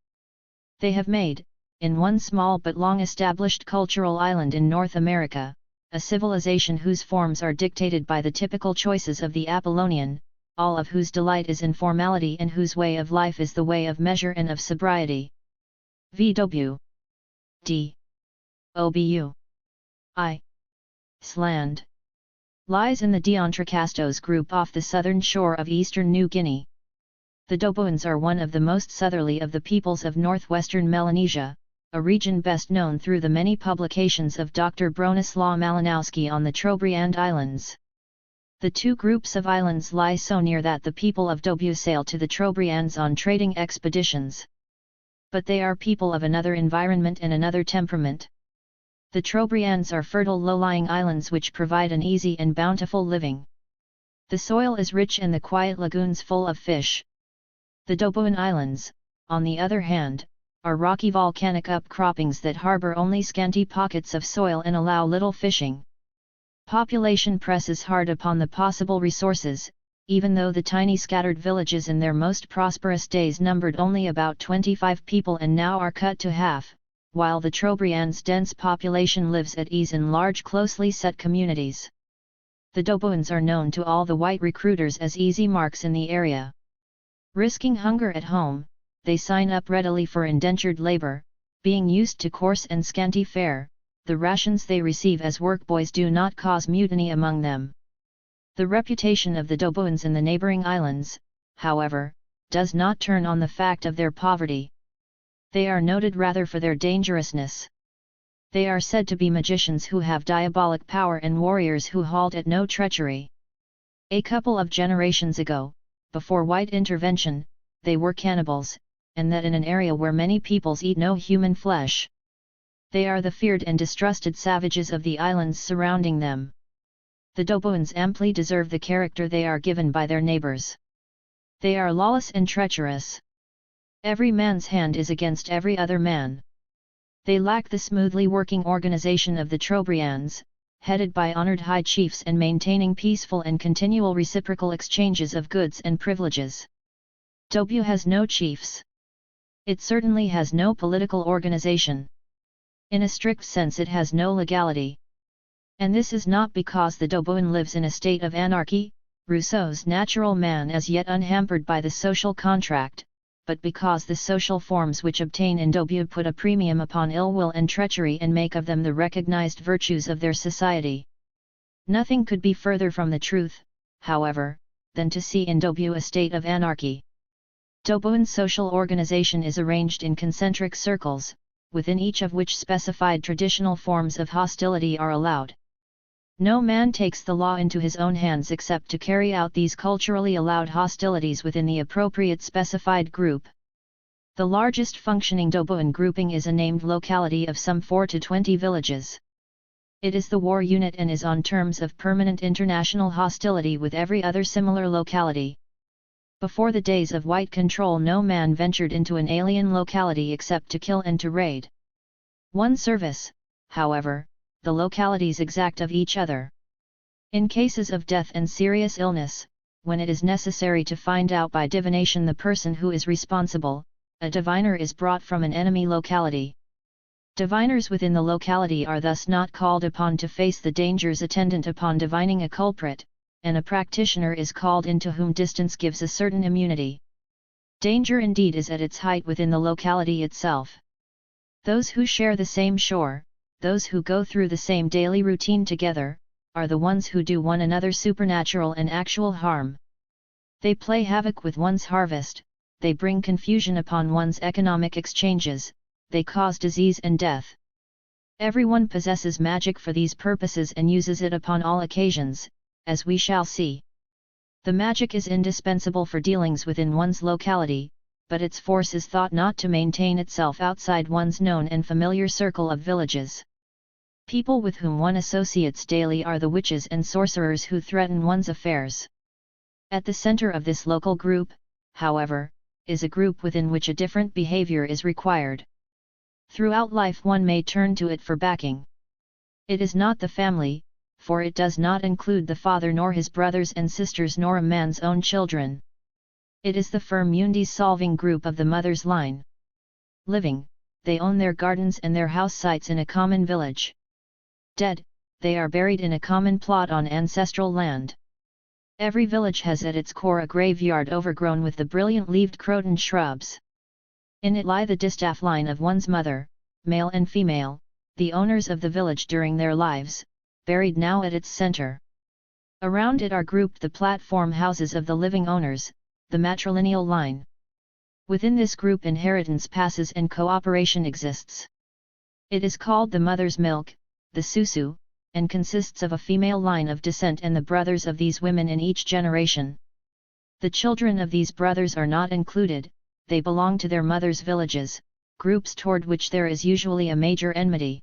They have made, in one small but long-established cultural island in North America, a civilization whose forms are dictated by the typical choices of the Apollonian, all of whose delight is in formality and whose way of life is the way of measure and of sobriety. VW D OBU I Sland lies in the D'Entrecasteaux group off the southern shore of eastern New Guinea. The Doboans are one of the most southerly of the peoples of northwestern Melanesia, a region best known through the many publications of Dr. Bronislaw Malinowski on the Trobriand Islands. The two groups of islands lie so near that the people of Dobu sail to the Trobriands on trading expeditions. But they are people of another environment and another temperament. The Trobriands are fertile low-lying islands which provide an easy and bountiful living. The soil is rich and the quiet lagoons full of fish. The Doboan Islands, on the other hand, are rocky volcanic upcroppings that harbor only scanty pockets of soil and allow little fishing. Population presses hard upon the possible resources, even though the tiny scattered villages in their most prosperous days numbered only about 25 people and now are cut to half, while the Trobriand's dense population lives at ease in large closely set communities. The Doboans are known to all the white recruiters as easy marks in the area. Risking hunger at home, they sign up readily for indentured labor, being used to coarse and scanty fare. The rations they receive as workboys do not cause mutiny among them. The reputation of the Doboans in the neighboring islands, however, does not turn on the fact of their poverty. They are noted rather for their dangerousness. They are said to be magicians who have diabolic power and warriors who halt at no treachery. A couple of generations ago, before white intervention, they were cannibals, and that in an area where many peoples eat no human flesh. They are the feared and distrusted savages of the islands surrounding them. The Doboans amply deserve the character they are given by their neighbors. They are lawless and treacherous. Every man's hand is against every other man. They lack the smoothly working organization of the Trobriands, headed by honored high chiefs and maintaining peaceful and continual reciprocal exchanges of goods and privileges. Dobu has no chiefs. It certainly has no political organization. In a strict sense it has no legality. And this is not because the Doboan lives in a state of anarchy, Rousseau's natural man as yet unhampered by the social contract, but because the social forms which obtain in Dobu put a premium upon ill will and treachery and make of them the recognized virtues of their society. Nothing could be further from the truth, however, than to see in Dobu a state of anarchy. Doboan social organization is arranged in concentric circles, within each of which specified traditional forms of hostility are allowed. No man takes the law into his own hands except to carry out these culturally allowed hostilities within the appropriate specified group. The largest functioning Doboan grouping is a named locality of some 4 to 20 villages. It is the war unit and is on terms of permanent international hostility with every other similar locality. Before the days of white control no man ventured into an alien locality except to kill and to raid. One service, however, the localities exact of each other. In cases of death and serious illness, when it is necessary to find out by divination the person who is responsible, a diviner is brought from an enemy locality. Diviners within the locality are thus not called upon to face the dangers attendant upon divining a culprit, and a practitioner is called in to whom distance gives a certain immunity. Danger indeed is at its height within the locality itself. Those who share the same shore, those who go through the same daily routine together, are the ones who do one another supernatural and actual harm. They play havoc with one's harvest, they bring confusion upon one's economic exchanges, they cause disease and death. Everyone possesses magic for these purposes and uses it upon all occasions, as we shall see. The magic is indispensable for dealings within one's locality, but its force is thought not to maintain itself outside one's known and familiar circle of villages. People with whom one associates daily are the witches and sorcerers who threaten one's affairs. At the center of this local group, however, is a group within which a different behavior is required. Throughout life one may turn to it for backing. It is not the family, for it does not include the father nor his brothers and sisters nor a man's own children. It is the firm Mundi-solving group of the mother's line. Living, they own their gardens and their house sites in a common village. Dead, they are buried in a common plot on ancestral land. Every village has at its core a graveyard overgrown with the brilliant-leaved croton shrubs. In it lie the distaff line of one's mother, male and female, the owners of the village during their lives, buried now at its center. Around it are grouped the platform houses of the living owners, the matrilineal line. Within this group inheritance passes and cooperation exists. It is called the mother's milk, the susu, and consists of a female line of descent and the brothers of these women in each generation. The children of these brothers are not included, they belong to their mothers' villages, groups toward which there is usually a major enmity.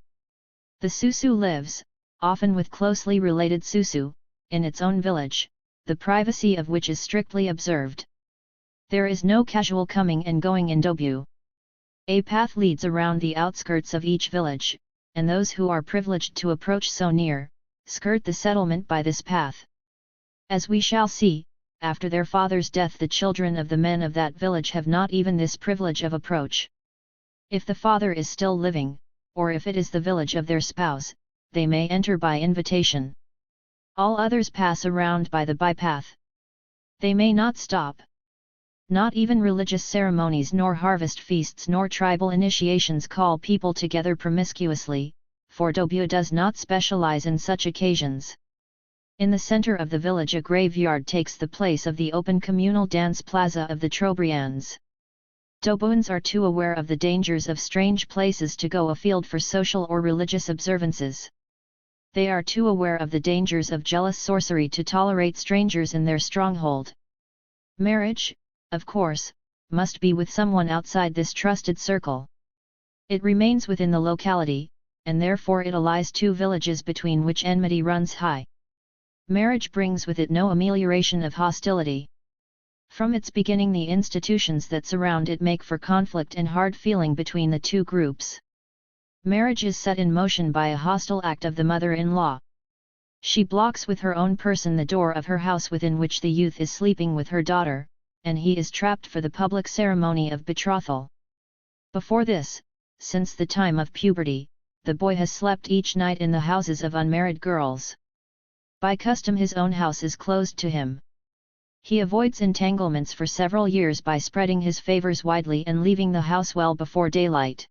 The susu lives, often with closely related susu, in its own village, the privacy of which is strictly observed. There is no casual coming and going in dobu. A path leads around the outskirts of each village, and those who are privileged to approach so near, skirt the settlement by this path. As we shall see, after their father's death the children of the men of that village have not even this privilege of approach. If the father is still living, or if it is the village of their spouse, they may enter by invitation. All others pass around by the bypath. They may not stop. Not even religious ceremonies nor harvest feasts nor tribal initiations call people together promiscuously, for Dobyo does not specialize in such occasions. In the center of the village a graveyard takes the place of the open communal dance plaza of the Trobrians. Dobuans are too aware of the dangers of strange places to go afield for social or religious observances. They are too aware of the dangers of jealous sorcery to tolerate strangers in their stronghold. Marriage, of course, must be with someone outside this trusted circle. It remains within the locality, and therefore it allies two villages between which enmity runs high. Marriage brings with it no amelioration of hostility. From its beginning the institutions that surround it make for conflict and hard feeling between the two groups. Marriage is set in motion by a hostile act of the mother-in-law. She blocks with her own person the door of her house within which the youth is sleeping with her daughter, and he is trapped for the public ceremony of betrothal. Before this, since the time of puberty, the boy has slept each night in the houses of unmarried girls. By custom his own house is closed to him. He avoids entanglements for several years by spreading his favors widely and leaving the house well before daylight.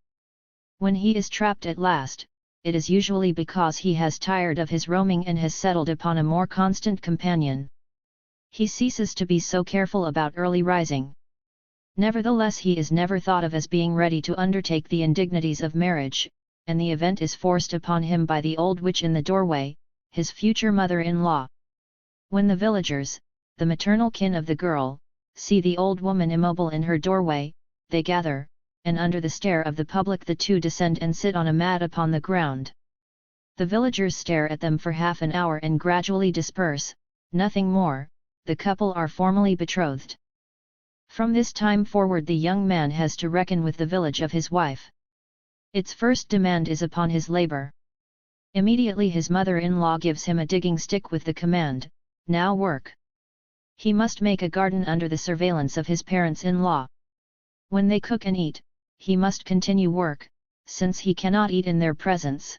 When he is trapped at last, it is usually because he has tired of his roaming and has settled upon a more constant companion. He ceases to be so careful about early rising. Nevertheless he is never thought of as being ready to undertake the indignities of marriage, and the event is forced upon him by the old witch in the doorway, his future mother-in-law. When the villagers, the maternal kin of the girl, see the old woman immobile in her doorway, they gather, and under the stare of the public the two descend and sit on a mat upon the ground. The villagers stare at them for half an hour and gradually disperse, nothing more. The couple are formally betrothed. From this time forward the young man has to reckon with the village of his wife. Its first demand is upon his labor. Immediately his mother-in-law gives him a digging stick with the command, "Now work." He must make a garden under the surveillance of his parents-in-law. When they cook and eat, he must continue work, since he cannot eat in their presence.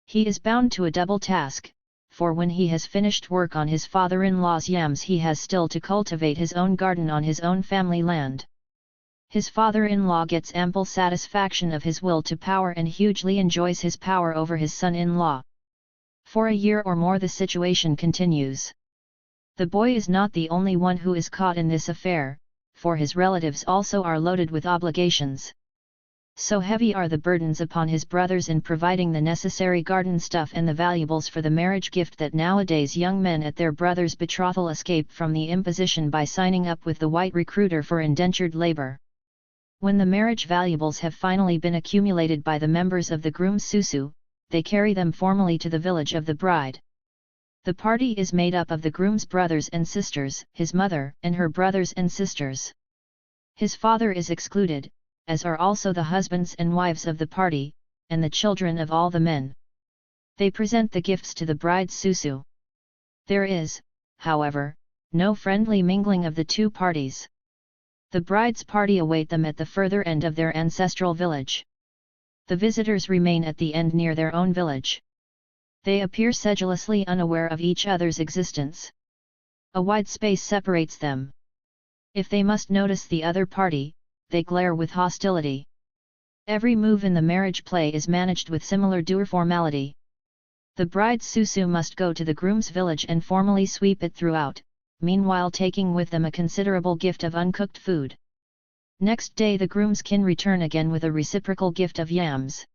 He is bound to a double task, for when he has finished work on his father-in-law's yams he has still to cultivate his own garden on his own family land. His father-in-law gets ample satisfaction of his will to power and hugely enjoys his power over his son-in-law. For a year or more the situation continues. The boy is not the only one who is caught in this affair, for his relatives also are loaded with obligations. So heavy are the burdens upon his brothers in providing the necessary garden stuff and the valuables for the marriage gift that nowadays young men at their brother's betrothal escape from the imposition by signing up with the white recruiter for indentured labor. When the marriage valuables have finally been accumulated by the members of the groom's susu, they carry them formally to the village of the bride. The party is made up of the groom's brothers and sisters, his mother and her brothers and sisters. His father is excluded, as are also the husbands and wives of the party, and the children of all the men. They present the gifts to the bride's susu. There is, however, no friendly mingling of the two parties. The bride's party await them at the further end of their ancestral village. The visitors remain at the end near their own village. They appear sedulously unaware of each other's existence. A wide space separates them. If they must notice the other party, they glare with hostility. Every move in the marriage play is managed with similar dour formality. The bride's susu must go to the groom's village and formally sweep it throughout, meanwhile taking with them a considerable gift of uncooked food. Next day the groom's kin return again with a reciprocal gift of yams.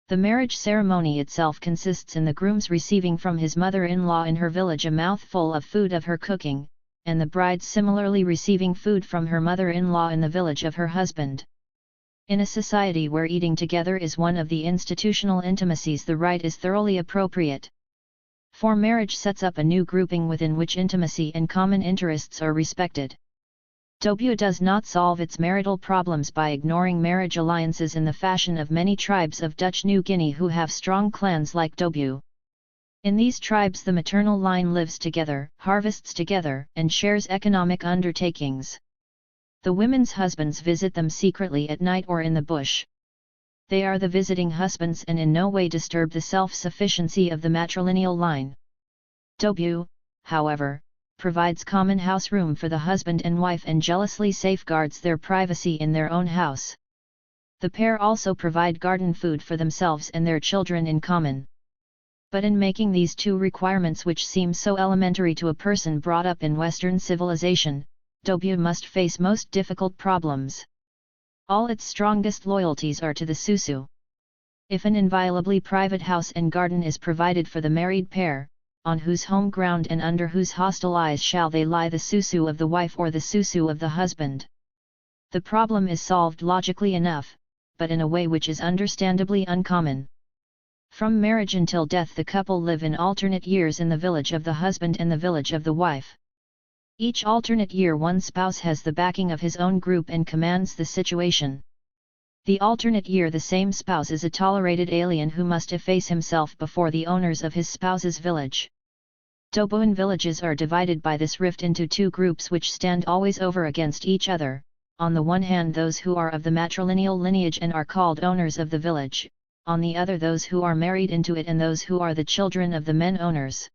The marriage ceremony itself consists in the groom's receiving from his mother-in-law in her village a mouthful of food of her cooking, and the bride similarly receiving food from her mother-in-law in the village of her husband. In a society where eating together is one of the institutional intimacies, the rite is thoroughly appropriate. For marriage sets up a new grouping within which intimacy and common interests are respected. Dobue does not solve its marital problems by ignoring marriage alliances in the fashion of many tribes of Dutch New Guinea who have strong clans like Dobue. In these tribes the maternal line lives together, harvests together, and shares economic undertakings. The women's husbands visit them secretly at night or in the bush. They are the visiting husbands and in no way disturb the self-sufficiency of the matrilineal line. Dobue, however, provides common house room for the husband and wife and jealously safeguards their privacy in their own house. The pair also provide garden food for themselves and their children in common. But in making these two requirements which seem so elementary to a person brought up in Western civilization, Dobue must face most difficult problems. All its strongest loyalties are to the susu. If an inviolably private house and garden is provided for the married pair, on whose home ground and under whose hostile eyes shall they lie, the susu of the wife or the susu of the husband? The problem is solved logically enough, but in a way which is understandably uncommon. From marriage until death the couple live in alternate years in the village of the husband and the village of the wife. Each alternate year one spouse has the backing of his own group and commands the situation. The alternate year the same spouse is a tolerated alien who must efface himself before the owners of his spouse's village. Dobuan villages are divided by this rift into two groups which stand always over against each other, on the one hand those who are of the matrilineal lineage and are called owners of the village, on the other those who are married into it and those who are the children of the men owners.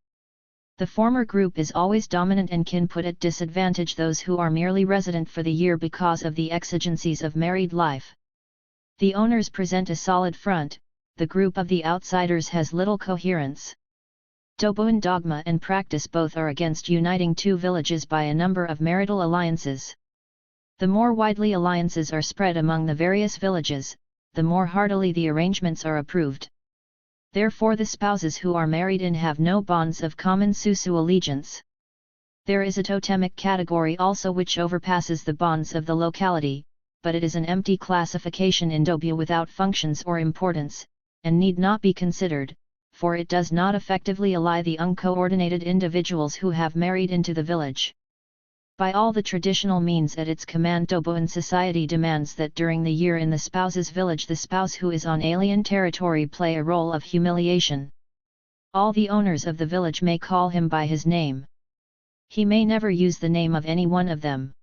The former group is always dominant and can put at disadvantage those who are merely resident for the year because of the exigencies of married life. The owners present a solid front, the group of the outsiders has little coherence. Dobuan dogma and practice both are against uniting two villages by a number of marital alliances. The more widely alliances are spread among the various villages, the more heartily the arrangements are approved. Therefore the spouses who are married in have no bonds of common susu allegiance. There is a totemic category also which overpasses the bonds of the locality, but it is an empty classification in Dobue without functions or importance, and need not be considered, for it does not effectively ally the uncoordinated individuals who have married into the village. By all the traditional means at its command, Dobuan society demands that during the year in the spouse's village the spouse who is on alien territory play a role of humiliation. All the owners of the village may call him by his name. He may never use the name of any one of them.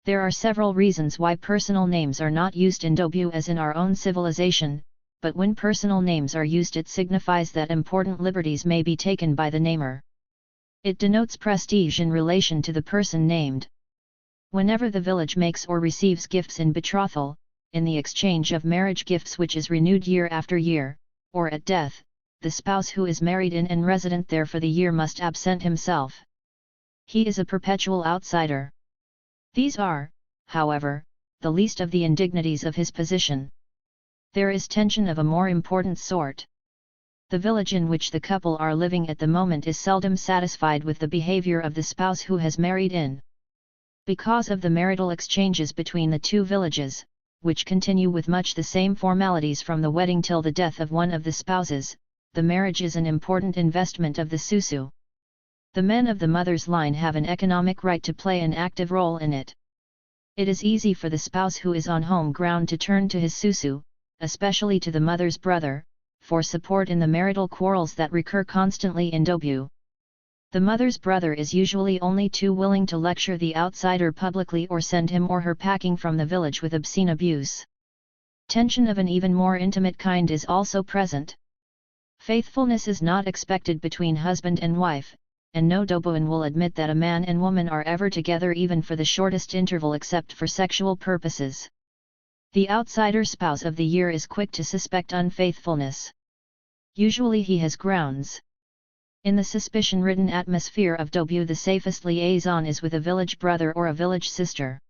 There are several reasons why personal names are not used in Dobue as in our own civilization, but when personal names are used it signifies that important liberties may be taken by the namer. It denotes prestige in relation to the person named. Whenever the village makes or receives gifts in betrothal, in the exchange of marriage gifts which is renewed year after year, or at death, the spouse who is married in and resident there for the year must absent himself. He is a perpetual outsider. These are, however, the least of the indignities of his position. There is tension of a more important sort. The village in which the couple are living at the moment is seldom satisfied with the behavior of the spouse who has married in. Because of the marital exchanges between the two villages, which continue with much the same formalities from the wedding till the death of one of the spouses, the marriage is an important investment of the susu. The men of the mother's line have an economic right to play an active role in it. It is easy for the spouse who is on home ground to turn to his susu, especially to the mother's brother, for support in the marital quarrels that recur constantly in Dobue. The mother's brother is usually only too willing to lecture the outsider publicly or send him or her packing from the village with obscene abuse. Tension of an even more intimate kind is also present. Faithfulness is not expected between husband and wife, and no Dobuin will admit that a man and woman are ever together even for the shortest interval except for sexual purposes. The outsider spouse of the year is quick to suspect unfaithfulness. Usually he has grounds. In the suspicion-ridden atmosphere of Dobu, the safest liaison is with a village brother or a village sister.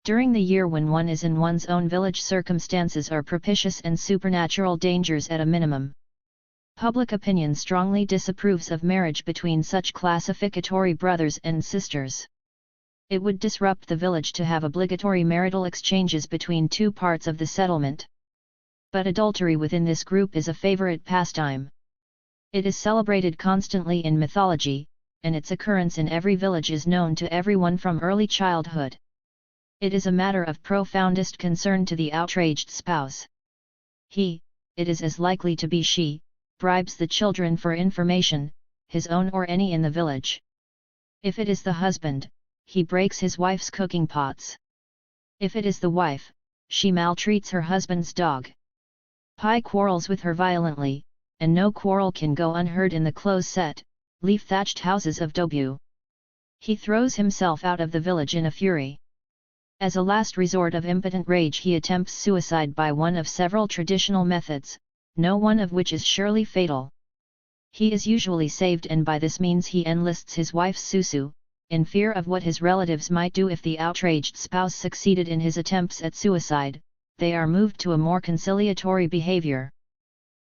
During the year when one is in one's own village, circumstances are propitious and supernatural dangers at a minimum. Public opinion strongly disapproves of marriage between such classificatory brothers and sisters. It would disrupt the village to have obligatory marital exchanges between two parts of the settlement. But adultery within this group is a favorite pastime. It is celebrated constantly in mythology, and its occurrence in every village is known to everyone from early childhood. It is a matter of profoundest concern to the outraged spouse. It is as likely to be she, bribes the children for information, his own or any in the village. If it is the husband, he breaks his wife's cooking pots. If it is the wife, she maltreats her husband's dog. Pai quarrels with her violently, and no quarrel can go unheard in the close-set, leaf-thatched houses of Dobu. He throws himself out of the village in a fury. As a last resort of impotent rage, he attempts suicide by one of several traditional methods, no one of which is surely fatal. He is usually saved, and by this means he enlists his wife's susu, in fear of what his relatives might do if the outraged spouse succeeded in his attempts at suicide. They are moved to a more conciliatory behavior.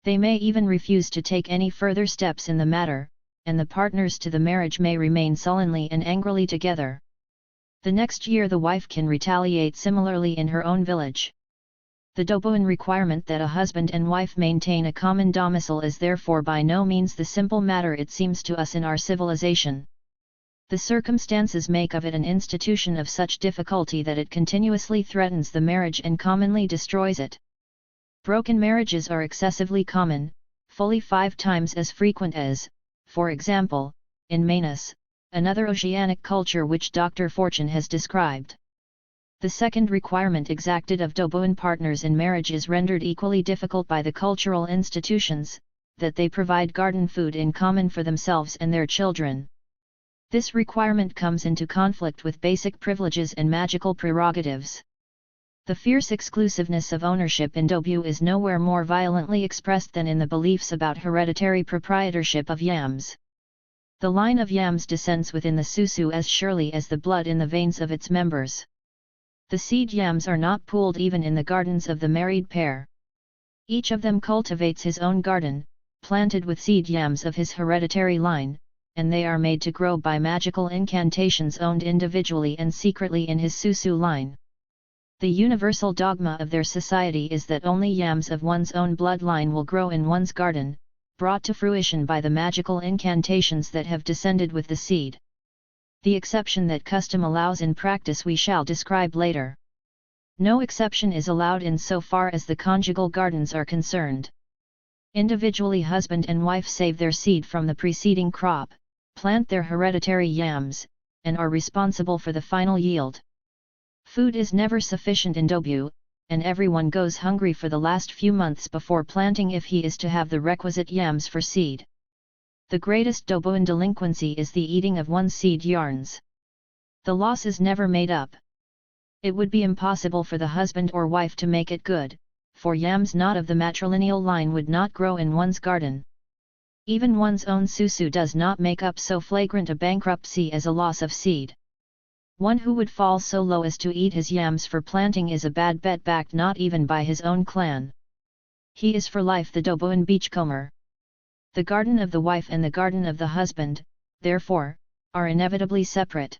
They may even refuse to take any further steps in the matter, and the partners to the marriage may remain sullenly and angrily together. The next year the wife can retaliate similarly in her own village. The Dobuin requirement that a husband and wife maintain a common domicile is therefore by no means the simple matter it seems to us in our civilization. The circumstances make of it an institution of such difficulty that it continuously threatens the marriage and commonly destroys it. Broken marriages are excessively common, fully 5 times as frequent as, for example, in Manus, another oceanic culture which Dr. Fortune has described. The second requirement exacted of Dobuin partners in marriage is rendered equally difficult by the cultural institutions, that they provide garden food in common for themselves and their children. This requirement comes into conflict with basic privileges and magical prerogatives. The fierce exclusiveness of ownership in Dobu is nowhere more violently expressed than in the beliefs about hereditary proprietorship of yams. The line of yams descends within the susu as surely as the blood in the veins of its members. The seed yams are not pooled even in the gardens of the married pair. Each of them cultivates his own garden, planted with seed yams of his hereditary line, and they are made to grow by magical incantations owned individually and secretly in his susu line. The universal dogma of their society is that only yams of one's own bloodline will grow in one's garden, brought to fruition by the magical incantations that have descended with the seed. The exception that custom allows in practice we shall describe later. No exception is allowed in so far as the conjugal gardens are concerned. Individually husband and wife save their seed from the preceding crop, plant their hereditary yams, and are responsible for the final yield. Food is never sufficient in Dobu, and everyone goes hungry for the last few months before planting if he is to have the requisite yams for seed. The greatest Dobuin delinquency is the eating of one's seed yarns. The loss is never made up. It would be impossible for the husband or wife to make it good, for yams not of the matrilineal line would not grow in one's garden. Even one's own susu does not make up so flagrant a bankruptcy as a loss of seed. One who would fall so low as to eat his yams for planting is a bad bet backed not even by his own clan. He is for life the Dobuin beachcomber. The garden of the wife and the garden of the husband, therefore, are inevitably separate.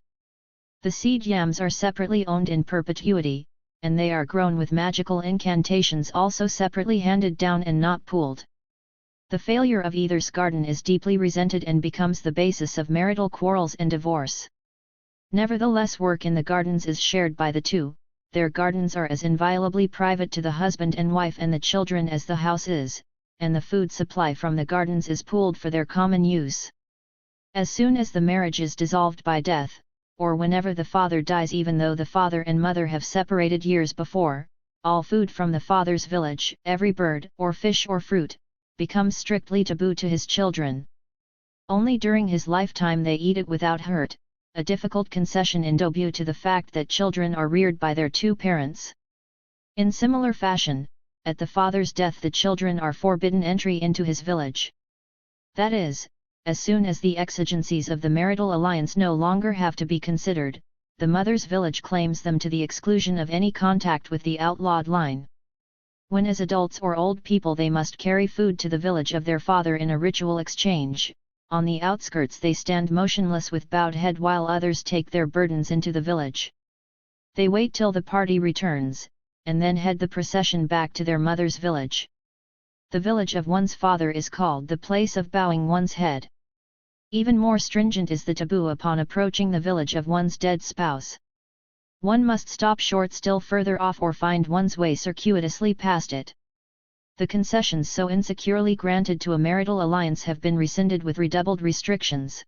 The seed yams are separately owned in perpetuity, and they are grown with magical incantations also separately handed down and not pooled. The failure of either's garden is deeply resented and becomes the basis of marital quarrels and divorce. Nevertheless, work in the gardens is shared by the two. Their gardens are as inviolably private to the husband and wife and the children as the house is, and the food supply from the gardens is pooled for their common use. As soon as the marriage is dissolved by death, or whenever the father dies, even though the father and mother have separated years before, all food from the father's village, every bird or fish or fruit, becomes strictly taboo to his children. Only during his lifetime they eat it without hurt, a difficult concession in due to the fact that children are reared by their two parents. In similar fashion, at the father's death the children are forbidden entry into his village. That is, as soon as the exigencies of the marital alliance no longer have to be considered, the mother's village claims them to the exclusion of any contact with the outlawed line. When as adults or old people they must carry food to the village of their father in a ritual exchange, on the outskirts they stand motionless with bowed head while others take their burdens into the village. They wait till the party returns, and then head the procession back to their mother's village. The village of one's father is called the place of bowing one's head. Even more stringent is the taboo upon approaching the village of one's dead spouse. One must stop short still further off or find one's way circuitously past it. The concessions so insecurely granted to a marital alliance have been rescinded with redoubled restrictions.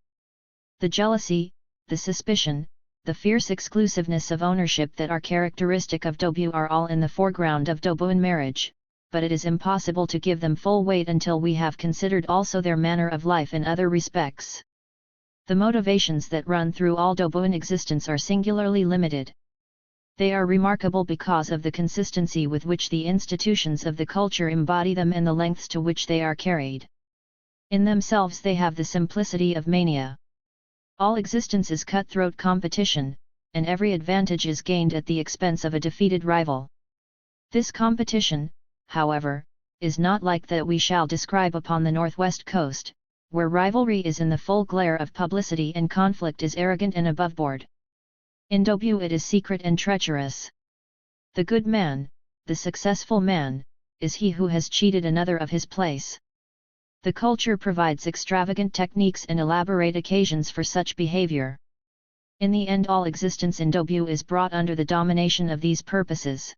The jealousy, the suspicion, the fierce exclusiveness of ownership that are characteristic of Dobu are all in the foreground of Dobuan marriage, but it is impossible to give them full weight until we have considered also their manner of life in other respects. The motivations that run through all Dobuan existence are singularly limited. They are remarkable because of the consistency with which the institutions of the culture embody them and the lengths to which they are carried. In themselves they have the simplicity of mania. All existence is cutthroat competition, and every advantage is gained at the expense of a defeated rival. This competition, however, is not like that we shall describe upon the northwest coast, where rivalry is in the full glare of publicity and conflict is arrogant and aboveboard. In Dobu it is secret and treacherous. The good man, the successful man, is he who has cheated another of his place. The culture provides extravagant techniques and elaborate occasions for such behavior. In the end all existence in Dobu is brought under the domination of these purposes.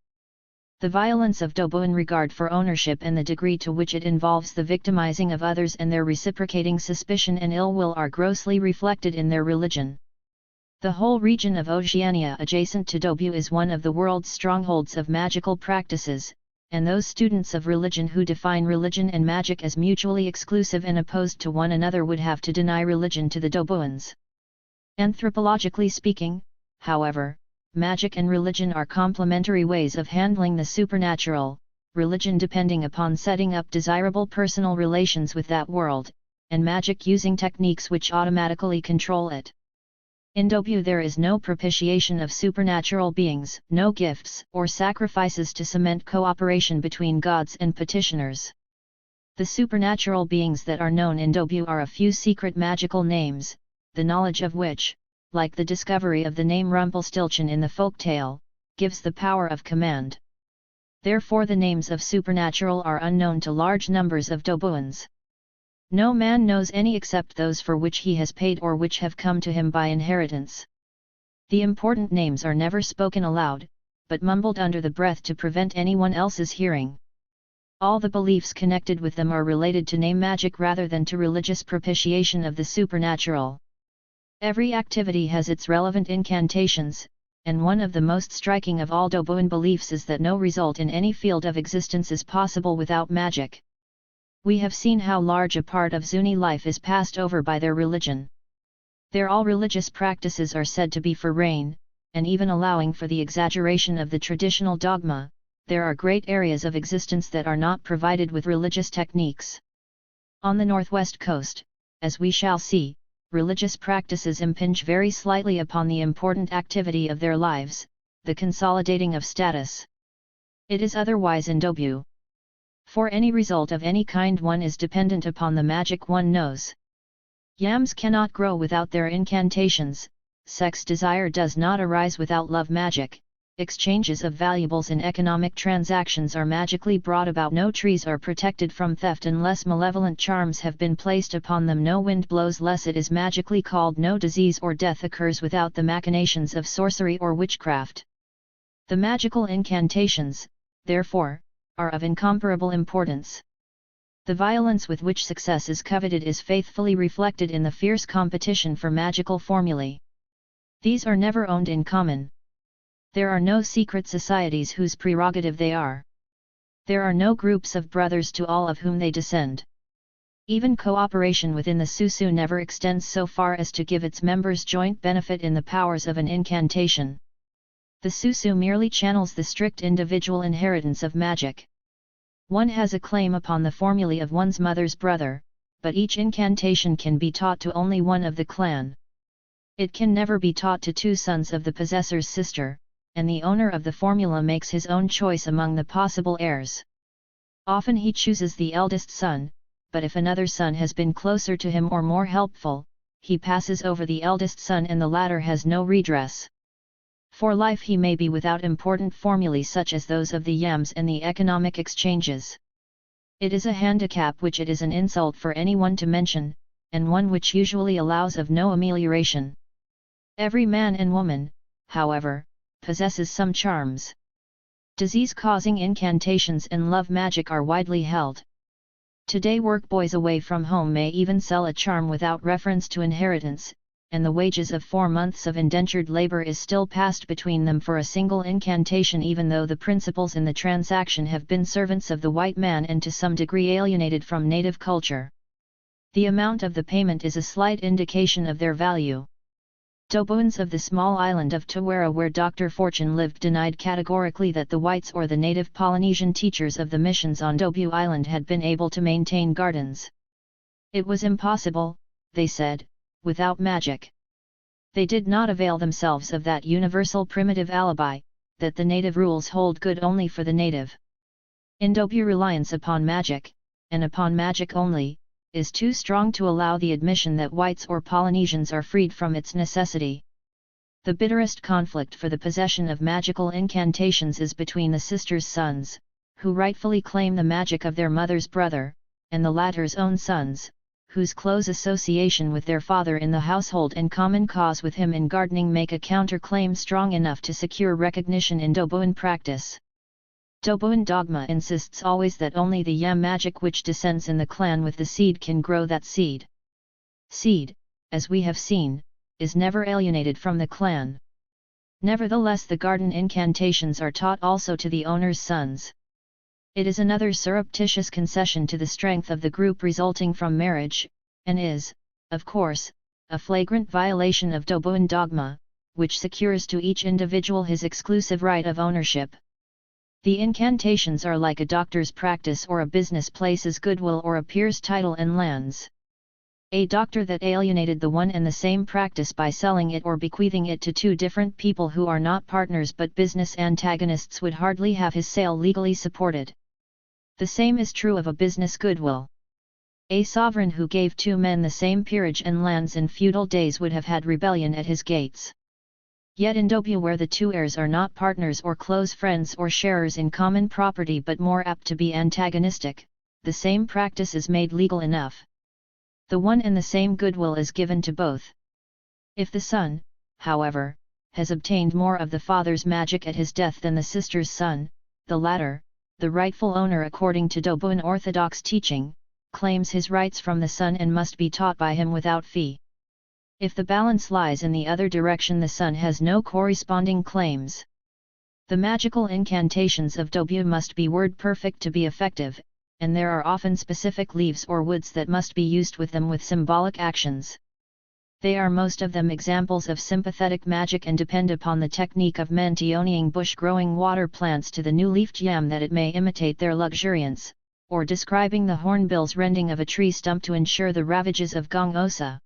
The violence of Dobuan regard for ownership and the degree to which it involves the victimizing of others and their reciprocating suspicion and ill will are grossly reflected in their religion. The whole region of Oceania adjacent to Dobu is one of the world's strongholds of magical practices, and those students of religion who define religion and magic as mutually exclusive and opposed to one another would have to deny religion to the Dobuans. Anthropologically speaking, however, magic and religion are complementary ways of handling the supernatural, religion depending upon setting up desirable personal relations with that world, and magic using techniques which automatically control it. In Dobu there is no propitiation of supernatural beings, no gifts or sacrifices to cement cooperation between gods and petitioners. The supernatural beings that are known in Dobu are a few secret magical names, the knowledge of which, like the discovery of the name Rumpelstiltskin in the folk tale, gives the power of command. Therefore the names of supernatural are unknown to large numbers of Dobuans. No man knows any except those for which he has paid or which have come to him by inheritance. The important names are never spoken aloud, but mumbled under the breath to prevent anyone else's hearing. All the beliefs connected with them are related to name magic rather than to religious propitiation of the supernatural. Every activity has its relevant incantations, and one of the most striking of all Dobuan beliefs is that no result in any field of existence is possible without magic. We have seen how large a part of Zuni life is passed over by their religion. Their all religious practices are said to be for rain, and even allowing for the exaggeration of the traditional dogma, there are great areas of existence that are not provided with religious techniques. On the northwest coast, as we shall see, religious practices impinge very slightly upon the important activity of their lives, the consolidating of status. It is otherwise in Dobu. For any result of any kind one is dependent upon the magic one knows. Yams cannot grow without their incantations, sex desire does not arise without love magic, exchanges of valuables in economic transactions are magically brought about, no trees are protected from theft unless malevolent charms have been placed upon them, no wind blows less it is magically called, no disease or death occurs without the machinations of sorcery or witchcraft. The magical incantations, therefore, are of incomparable importance. The violence with which success is coveted is faithfully reflected in the fierce competition for magical formulae. These are never owned in common. There are no secret societies whose prerogative they are. There are no groups of brothers to all of whom they descend. Even cooperation within the Susu never extends so far as to give its members joint benefit in the powers of an incantation. The Susu merely channels the strict individual inheritance of magic. One has a claim upon the formulae of one's mother's brother, but each incantation can be taught to only one of the clan. It can never be taught to two sons of the possessor's sister, and the owner of the formula makes his own choice among the possible heirs. Often he chooses the eldest son, but if another son has been closer to him or more helpful, he passes over the eldest son and the latter has no redress. For life he may be without important formulae such as those of the yams and the economic exchanges. It is a handicap which it is an insult for anyone to mention, and one which usually allows of no amelioration. Every man and woman, however, possesses some charms. Disease-causing incantations and love magic are widely held. Today workboys away from home may even sell a charm without reference to inheritance, and the wages of 4 months of indentured labor is still passed between them for a single incantation, even though the principals in the transaction have been servants of the white man and to some degree alienated from native culture. The amount of the payment is a slight indication of their value. Dobuans of the small island of Tawara where Dr. Fortune lived denied categorically that the whites or the native Polynesian teachers of the missions on Dobu Island had been able to maintain gardens. It was impossible, they said, without magic. They did not avail themselves of that universal primitive alibi, that the native rules hold good only for the native. In Dobu reliance upon magic, and upon magic only, is too strong to allow the admission that whites or Polynesians are freed from its necessity. The bitterest conflict for the possession of magical incantations is between the sisters' sons, who rightfully claim the magic of their mother's brother, and the latter's own sons, whose close association with their father in the household and common cause with him in gardening make a counter-claim strong enough to secure recognition in Dobuan practice. Dobuan dogma insists always that only the yam magic which descends in the clan with the seed can grow that seed. Seed, as we have seen, is never alienated from the clan. Nevertheless, the garden incantations are taught also to the owner's sons. It is another surreptitious concession to the strength of the group resulting from marriage, and is, of course, a flagrant violation of Dobuan dogma, which secures to each individual his exclusive right of ownership. The incantations are like a doctor's practice or a business place's goodwill or a peer's title and lands. A doctor that alienated the one and the same practice by selling it or bequeathing it to two different people who are not partners but business antagonists would hardly have his sale legally supported. The same is true of a business goodwill. A sovereign who gave two men the same peerage and lands in feudal days would have had rebellion at his gates. Yet in Dobu, where the two heirs are not partners or close friends or sharers in common property but more apt to be antagonistic, the same practice is made legal enough. The one and the same goodwill is given to both. If the son, however, has obtained more of the father's magic at his death than the sister's son, the latter, the rightful owner according to Dobuan orthodox teaching, claims his rights from the son and must be taught by him without fee. If the balance lies in the other direction, the son has no corresponding claims. The magical incantations of Dobu must be word perfect to be effective, and there are often specific leaves or woods that must be used with them with symbolic actions. They are most of them examples of sympathetic magic and depend upon the technique of mentioning bush-growing water plants to the new-leafed yam that it may imitate their luxuriance, or describing the hornbill's rending of a tree stump to ensure the ravages of gong osa.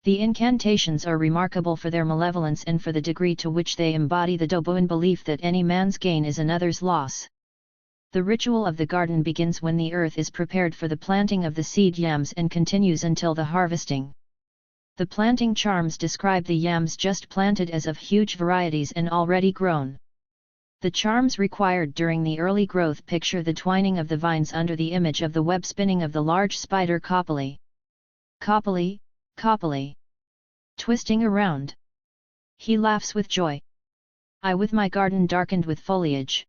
The incantations are remarkable for their malevolence and for the degree to which they embody the Dobuan belief that any man's gain is another's loss. The ritual of the garden begins when the earth is prepared for the planting of the seed yams and continues until the harvesting. The planting charms describe the yams just planted as of huge varieties and already grown. The charms required during the early growth picture the twining of the vines under the image of the web spinning of the large spider Kapali. Kapali, Kapali. Twisting around. He laughs with joy. I with my garden darkened with foliage.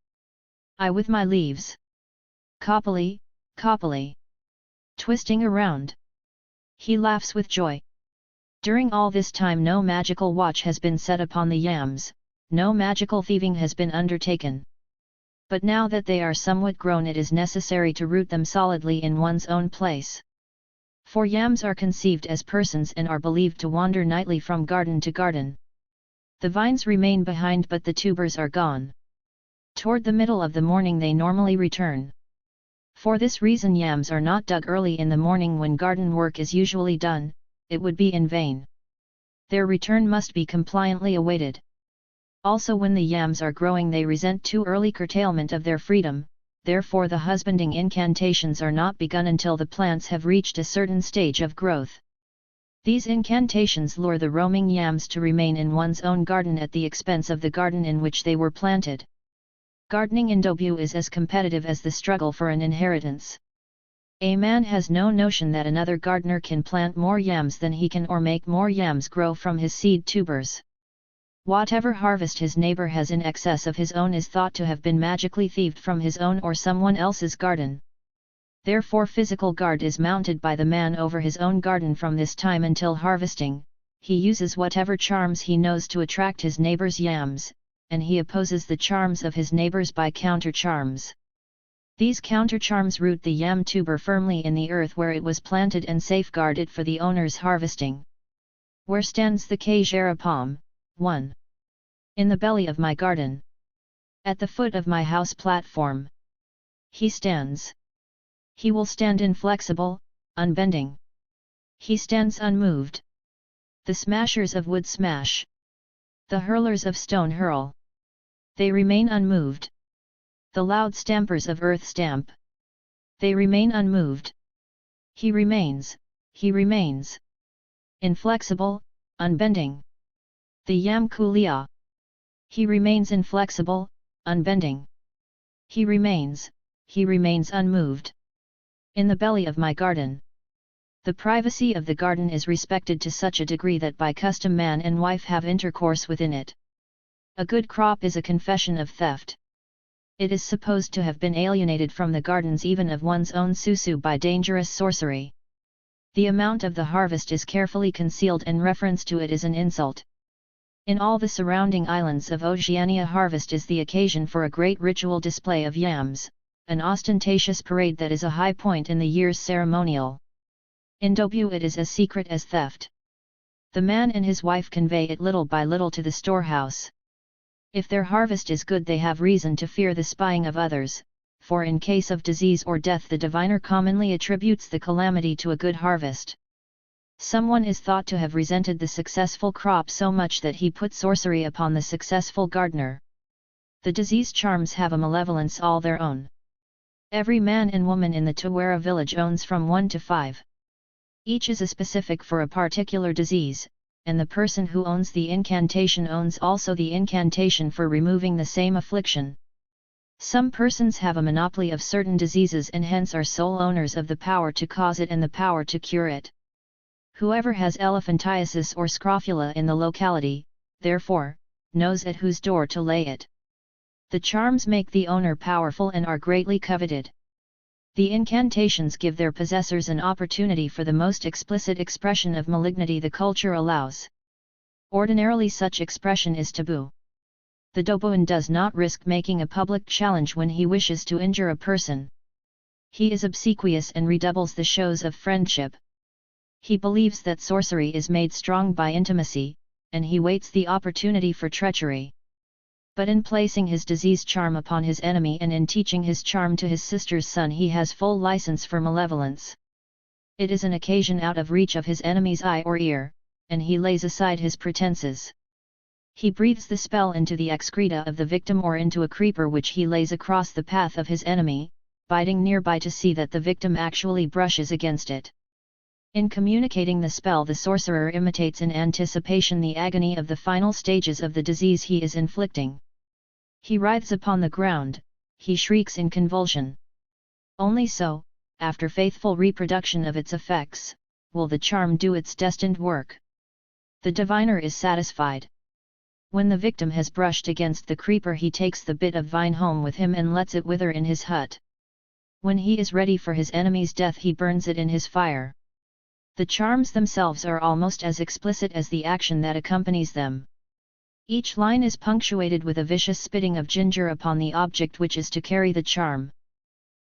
I with my leaves. Kapali, Kapali. Twisting around. He laughs with joy. During all this time no magical watch has been set upon the yams, no magical thieving has been undertaken. but now that they are somewhat grown it is necessary to root them solidly in one's own place. For yams are conceived as persons and are believed to wander nightly from garden to garden. The vines remain behind but the tubers are gone. Toward the middle of the morning they normally return. For this reason yams are not dug early in the morning when garden work is usually done, it would be in vain. Their return must be compliantly awaited. Also when the yams are growing they resent too early curtailment of their freedom, therefore the husbanding incantations are not begun until the plants have reached a certain stage of growth. These incantations lure the roaming yams to remain in one's own garden at the expense of the garden in which they were planted. Gardening in Dobu is as competitive as the struggle for an inheritance. A man has no notion that another gardener can plant more yams than he can or make more yams grow from his seed tubers. Whatever harvest his neighbor has in excess of his own is thought to have been magically thieved from his own or someone else's garden. Therefore physical guard is mounted by the man over his own garden from this time until harvesting. He uses whatever charms he knows to attract his neighbor's yams, and he opposes the charms of his neighbors by counter-charms. These counter-charms root the yam tuber firmly in the earth where it was planted and safeguard it for the owner's harvesting. Where stands the Kajara palm? 1. In the belly of my garden. At the foot of my house platform. He stands. He will stand inflexible, unbending. He stands unmoved. The smashers of wood smash. The hurlers of stone hurl. They remain unmoved. The loud stampers of earth stamp. They remain unmoved. He remains, inflexible, unbending. The yam kulia. He remains inflexible, unbending. He remains unmoved. In the belly of my garden. The privacy of the garden is respected to such a degree that by custom man and wife have intercourse within it. A good crop is a confession of theft. It is supposed to have been alienated from the gardens even of one's own susu by dangerous sorcery. The amount of the harvest is carefully concealed and reference to it is an insult. In all the surrounding islands of Oceania harvest is the occasion for a great ritual display of yams, an ostentatious parade that is a high point in the year's ceremonial. In Dobu it is as secret as theft. The man and his wife convey it little by little to the storehouse. If their harvest is good they have reason to fear the spying of others, for in case of disease or death the diviner commonly attributes the calamity to a good harvest. Someone is thought to have resented the successful crop so much that he put sorcery upon the successful gardener. The disease charms have a malevolence all their own. Every man and woman in the Tawara village owns from 1 to 5. Each is a specific for a particular disease, and the person who owns the incantation owns also the incantation for removing the same affliction. Some persons have a monopoly of certain diseases and hence are sole owners of the power to cause it and the power to cure it. Whoever has elephantiasis or scrofula in the locality, therefore, knows at whose door to lay it. The charms make the owner powerful and are greatly coveted. The incantations give their possessors an opportunity for the most explicit expression of malignity the culture allows. Ordinarily such expression is taboo. The Dobuan does not risk making a public challenge when he wishes to injure a person. He is obsequious and redoubles the shows of friendship. He believes that sorcery is made strong by intimacy, and he waits the opportunity for treachery. But in placing his disease charm upon his enemy and in teaching his charm to his sister's son he has full license for malevolence. It is an occasion out of reach of his enemy's eye or ear, and he lays aside his pretenses. He breathes the spell into the excreta of the victim or into a creeper which he lays across the path of his enemy, biting nearby to see that the victim actually brushes against it. In communicating the spell the sorcerer imitates in anticipation the agony of the final stages of the disease he is inflicting. He writhes upon the ground, he shrieks in convulsion. Only so, after faithful reproduction of its effects, will the charm do its destined work. The diviner is satisfied. When the victim has brushed against the creeper he takes the bit of vine home with him and lets it wither in his hut. When he is ready for his enemy's death he burns it in his fire. The charms themselves are almost as explicit as the action that accompanies them. Each line is punctuated with a vicious spitting of ginger upon the object which is to carry the charm.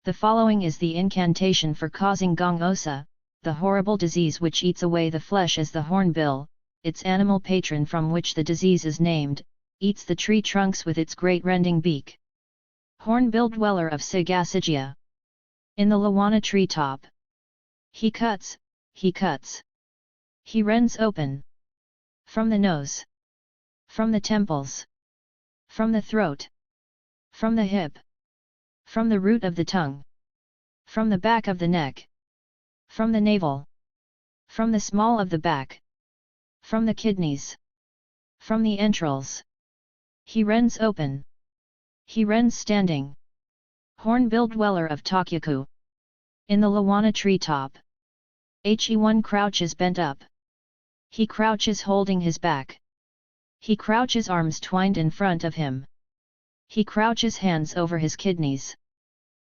The following is the incantation for causing Gong-osa, the horrible disease which eats away the flesh, as the hornbill, its animal patron from which the disease is named, eats the tree trunks with its great rending beak. Hornbill dweller of Sagasigia. In the Lawana tree top. He cuts, he cuts. He rends open. From the nose. From the temples. From the throat. From the hip. From the root of the tongue. From the back of the neck. From the navel. From the small of the back. From the kidneys. From the entrails. He rends open. He rends standing. Hornbill dweller of Tokyaku. In the Lawana tree top. He1 crouches bent up. He crouches holding his back. He crouches arms twined in front of him. He crouches hands over his kidneys.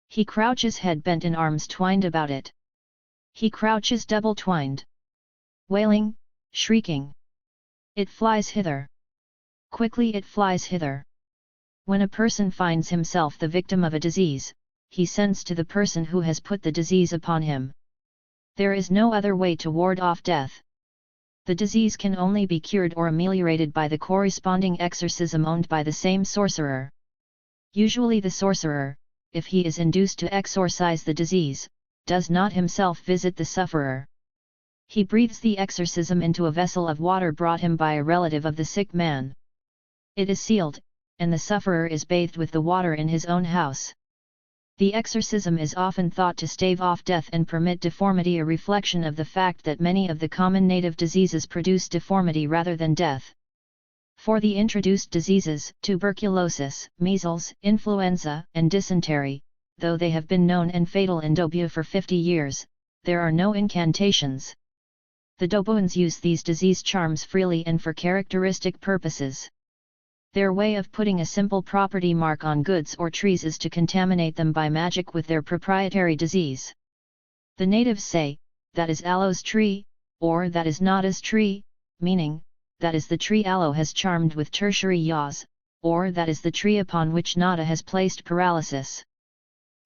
He crouches head bent and arms twined about it. He crouches double twined. Wailing, shrieking. It flies hither. Quickly it flies hither. When a person finds himself the victim of a disease, he sends to the person who has put the disease upon him. There is no other way to ward off death. The disease can only be cured or ameliorated by the corresponding exorcism owned by the same sorcerer. Usually the sorcerer, if he is induced to exorcise the disease, does not himself visit the sufferer. He breathes the exorcism into a vessel of water brought him by a relative of the sick man. It is sealed, and the sufferer is bathed with the water in his own house. The exorcism is often thought to stave off death and permit deformity, a reflection of the fact that many of the common native diseases produce deformity rather than death. For the introduced diseases, tuberculosis, measles, influenza, and dysentery, though they have been known and fatal in Dobyo for 50 years, there are no incantations. The Dobuans use these disease charms freely and for characteristic purposes. Their way of putting a simple property mark on goods or trees is to contaminate them by magic with their proprietary disease. The natives say, "That is aloe's tree," or "That is Nada's tree," meaning, "That is the tree aloe has charmed with tertiary yaws," or "That is the tree upon which Nada has placed paralysis."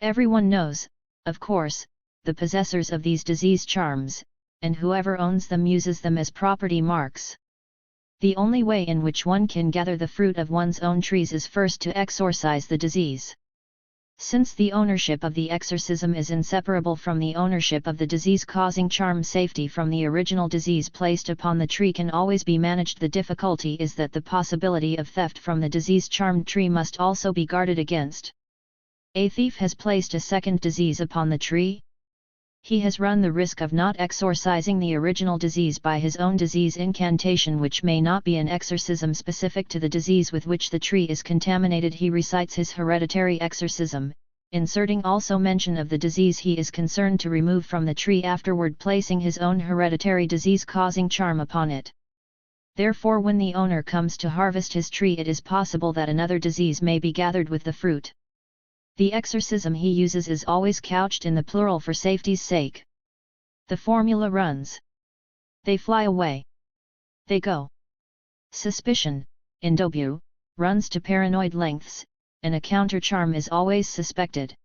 Everyone knows, of course, the possessors of these disease charms, and whoever owns them uses them as property marks. The only way in which one can gather the fruit of one's own trees is first to exorcise the disease. Since the ownership of the exorcism is inseparable from the ownership of the disease-causing charm, safety from the original disease placed upon the tree can always be managed. The difficulty is that the possibility of theft from the disease-charmed tree must also be guarded against. A thief has placed a second disease upon the tree. He has run the risk of not exorcising the original disease by his own disease incantation, which may not be an exorcism specific to the disease with which the tree is contaminated. He recites his hereditary exorcism, inserting also mention of the disease he is concerned to remove from the tree, afterward placing his own hereditary disease-causing charm upon it. Therefore, when the owner comes to harvest his tree, it is possible that another disease may be gathered with the fruit. The exorcism he uses is always couched in the plural for safety's sake. The formula runs: they fly away. They go. Suspicion, in Dobyo, runs to paranoid lengths, and a counter-charm is always suspected.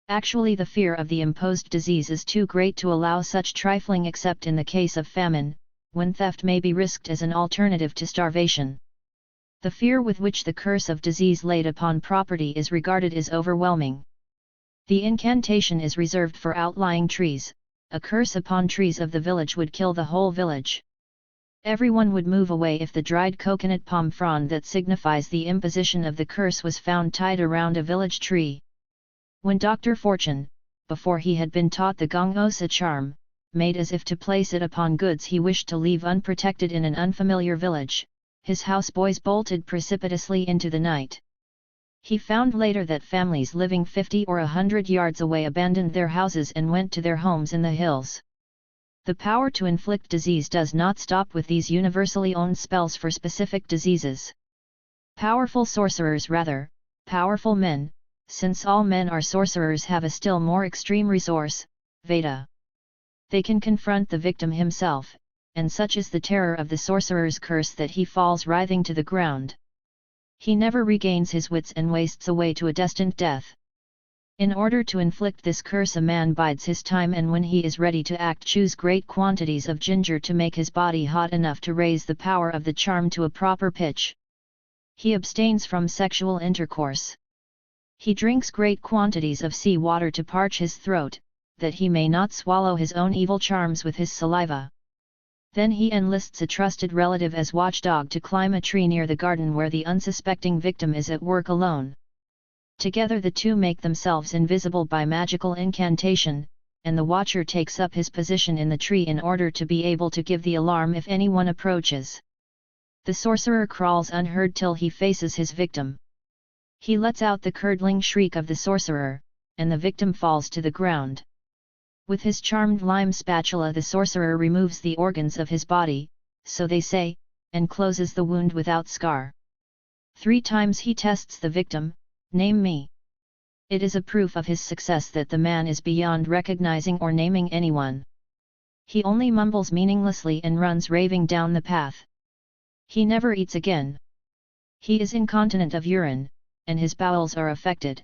Actually, the fear of the imposed disease is too great to allow such trifling, except in the case of famine, when theft may be risked as an alternative to starvation. The fear with which the curse of disease laid upon property is regarded is overwhelming. The incantation is reserved for outlying trees. A curse upon trees of the village would kill the whole village. Everyone would move away if the dried coconut palm frond that signifies the imposition of the curse was found tied around a village tree. When Dr. Fortune, before he had been taught the Gong-osa charm, made as if to place it upon goods he wished to leave unprotected in an unfamiliar village, his houseboys bolted precipitously into the night. He found later that families living 50 or 100 yards away abandoned their houses and went to their homes in the hills. The power to inflict disease does not stop with these universally owned spells for specific diseases. Powerful sorcerers, rather, powerful men, since all men are sorcerers, have a still more extreme resource, Veda. They can confront the victim himself, and such is the terror of the sorcerer's curse that he falls writhing to the ground. He never regains his wits and wastes away to a destined death. In order to inflict this curse, a man bides his time, and when he is ready to act, chews great quantities of ginger to make his body hot enough to raise the power of the charm to a proper pitch. He abstains from sexual intercourse. He drinks great quantities of sea water to parch his throat, that he may not swallow his own evil charms with his saliva. Then he enlists a trusted relative as watchdog to climb a tree near the garden where the unsuspecting victim is at work alone. Together the two make themselves invisible by magical incantation, and the watcher takes up his position in the tree in order to be able to give the alarm if anyone approaches. The sorcerer crawls unheard till he faces his victim. He lets out the curdling shriek of the sorcerer, and the victim falls to the ground. With his charmed lime spatula the sorcerer removes the organs of his body, so they say, and closes the wound without scar. 3 times he tests the victim, "Name me." It is a proof of his success that the man is beyond recognizing or naming anyone. He only mumbles meaninglessly and runs raving down the path. He never eats again. He is incontinent of urine, and his bowels are affected.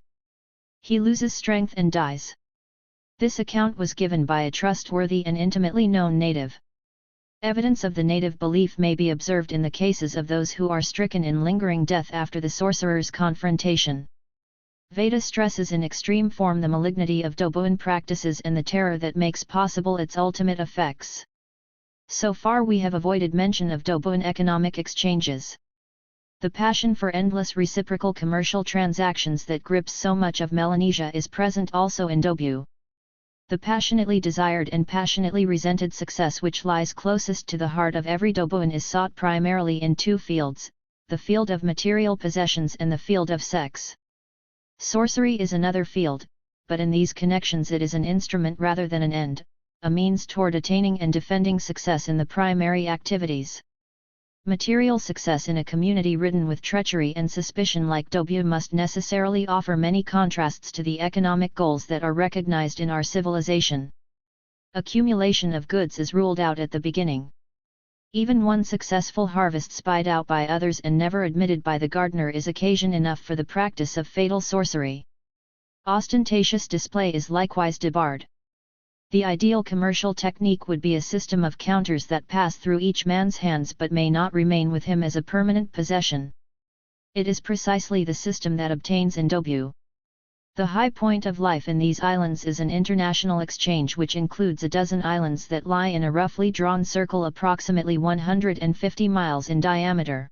He loses strength and dies. This account was given by a trustworthy and intimately known native. Evidence of the native belief may be observed in the cases of those who are stricken in lingering death after the sorcerer's confrontation. Veda stresses in extreme form the malignity of Dobuan practices and the terror that makes possible its ultimate effects. So far we have avoided mention of Dobuan economic exchanges. The passion for endless reciprocal commercial transactions that grips so much of Melanesia is present also in Dobu. The passionately desired and passionately resented success which lies closest to the heart of every Dobuan is sought primarily in 2 fields, the field of material possessions and the field of sex. Sorcery is another field, but in these connections it is an instrument rather than an end, a means toward attaining and defending success in the primary activities. Material success in a community ridden with treachery and suspicion like Dobu must necessarily offer many contrasts to the economic goals that are recognized in our civilization. Accumulation of goods is ruled out at the beginning. Even one successful harvest spied out by others and never admitted by the gardener is occasion enough for the practice of fatal sorcery. Ostentatious display is likewise debarred. The ideal commercial technique would be a system of counters that pass through each man's hands but may not remain with him as a permanent possession. It is precisely the system that obtains in Dobu. The high point of life in these islands is an international exchange which includes a dozen islands that lie in a roughly drawn circle approximately 150 miles in diameter.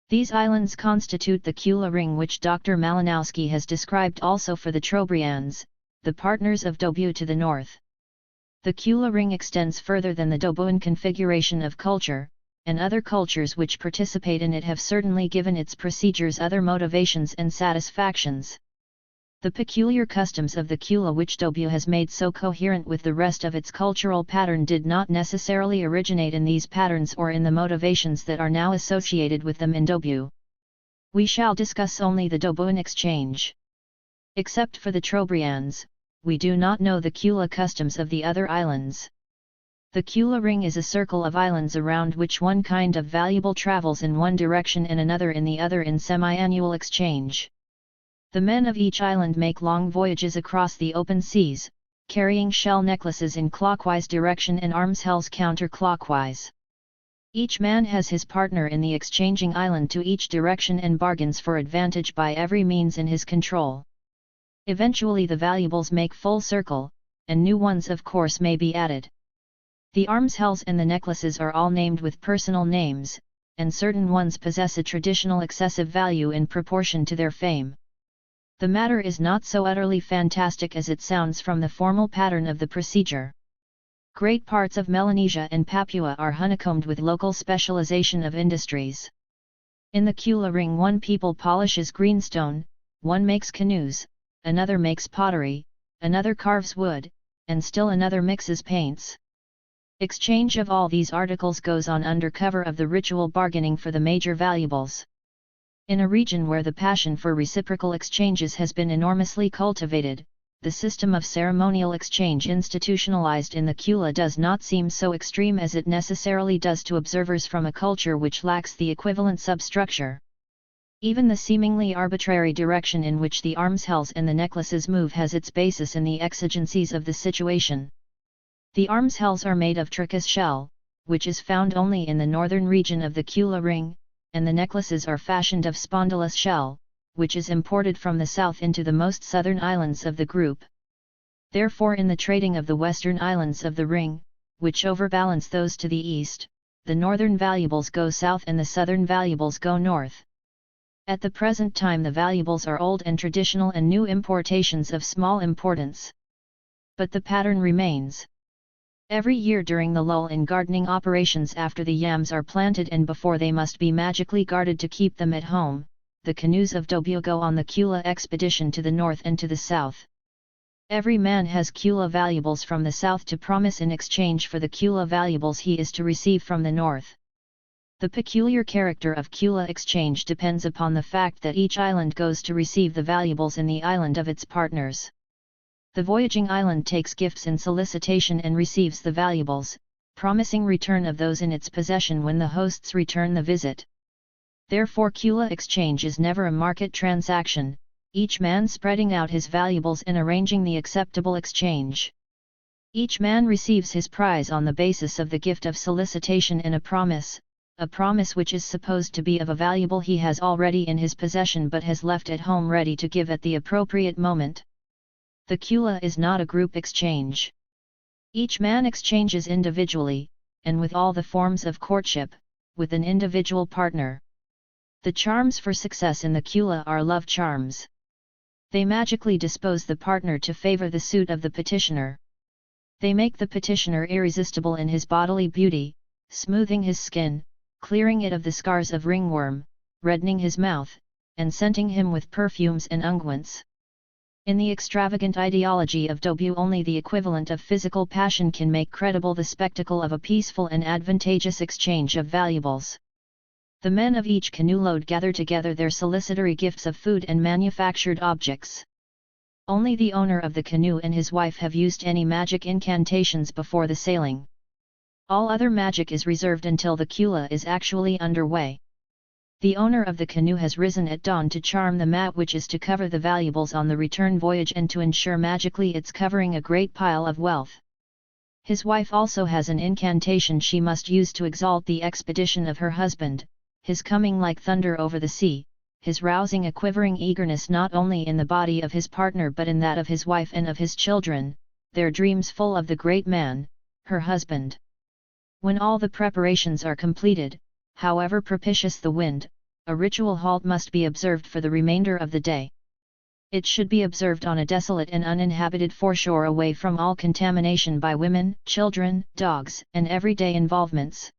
These islands constitute the Kula Ring, which Dr. Malinowski has described also for the Trobriands, the partners of Dobu to the north. The Kula Ring extends further than the Dobuan configuration of culture, and other cultures which participate in it have certainly given its procedures other motivations and satisfactions. The peculiar customs of the Kula which Dobu has made so coherent with the rest of its cultural pattern did not necessarily originate in these patterns or in the motivations that are now associated with them in Dobu. We shall discuss only the Dobuan exchange. Except for the Trobriands, we do not know the Kula customs of the other islands. The Kula Ring is a circle of islands around which one kind of valuable travels in one direction and another in the other in semi-annual exchange. The men of each island make long voyages across the open seas, carrying shell necklaces in clockwise direction and arms-hells counterclockwise. Each man has his partner in the exchanging island to each direction and bargains for advantage by every means in his control. Eventually the valuables make full circle, and new ones of course may be added. The arms-hells and the necklaces are all named with personal names, and certain ones possess a traditional excessive value in proportion to their fame. The matter is not so utterly fantastic as it sounds from the formal pattern of the procedure. Great parts of Melanesia and Papua are honeycombed with local specialization of industries. In the Kula Ring one people polishes greenstone, one makes canoes, another makes pottery, another carves wood, and still another mixes paints. Exchange of all these articles goes on under cover of the ritual bargaining for the major valuables. In a region where the passion for reciprocal exchanges has been enormously cultivated, the system of ceremonial exchange institutionalized in the Kula does not seem so extreme as it necessarily does to observers from a culture which lacks the equivalent substructure. Even the seemingly arbitrary direction in which the almshells and the necklaces move has its basis in the exigencies of the situation. The almshells are made of trachis shell, which is found only in the northern region of the Kula ring, and the necklaces are fashioned of spondylus shell, which is imported from the south into the most southern islands of the group. Therefore, in the trading of the western islands of the ring, which overbalance those to the east, the northern valuables go south and the southern valuables go north. At the present time the valuables are old and traditional and new importations of small importance. But the pattern remains. Every year during the lull in gardening operations after the yams are planted and before they must be magically guarded to keep them at home, the canoes of Dobyo go on the Kula expedition to the north and to the south. Every man has Kula valuables from the south to promise in exchange for the Kula valuables he is to receive from the north. The peculiar character of Kula exchange depends upon the fact that each island goes to receive the valuables in the island of its partners. The voyaging island takes gifts in solicitation and receives the valuables, promising return of those in its possession when the hosts return the visit. Therefore Kula exchange is never a market transaction, each man spreading out his valuables and arranging the acceptable exchange. Each man receives his prize on the basis of the gift of solicitation and a promise which is supposed to be of a valuable he has already in his possession but has left at home ready to give at the appropriate moment. The Kula is not a group exchange. Each man exchanges individually, and with all the forms of courtship, with an individual partner. The charms for success in the Kula are love charms. They magically dispose the partner to favor the suit of the petitioner. They make the petitioner irresistible in his bodily beauty, smoothing his skin, clearing it of the scars of ringworm, reddening his mouth, and scenting him with perfumes and unguents. In the extravagant ideology of Dobyo only the equivalent of physical passion can make credible the spectacle of a peaceful and advantageous exchange of valuables. The men of each canoe load gather together their solicitory gifts of food and manufactured objects. Only the owner of the canoe and his wife have used any magic incantations before the sailing. All other magic is reserved until the Kula is actually underway. The owner of the canoe has risen at dawn to charm the mat which is to cover the valuables on the return voyage and to ensure magically its covering a great pile of wealth. His wife also has an incantation she must use to exalt the expedition of her husband, his coming like thunder over the sea, his rousing a quivering eagerness not only in the body of his partner but in that of his wife and of his children, their dreams full of the great man, her husband. When all the preparations are completed, however propitious the wind, a ritual halt must be observed for the remainder of the day. It should be observed on a desolate and uninhabited foreshore away from all contamination by women, children, dogs, and everyday involvements.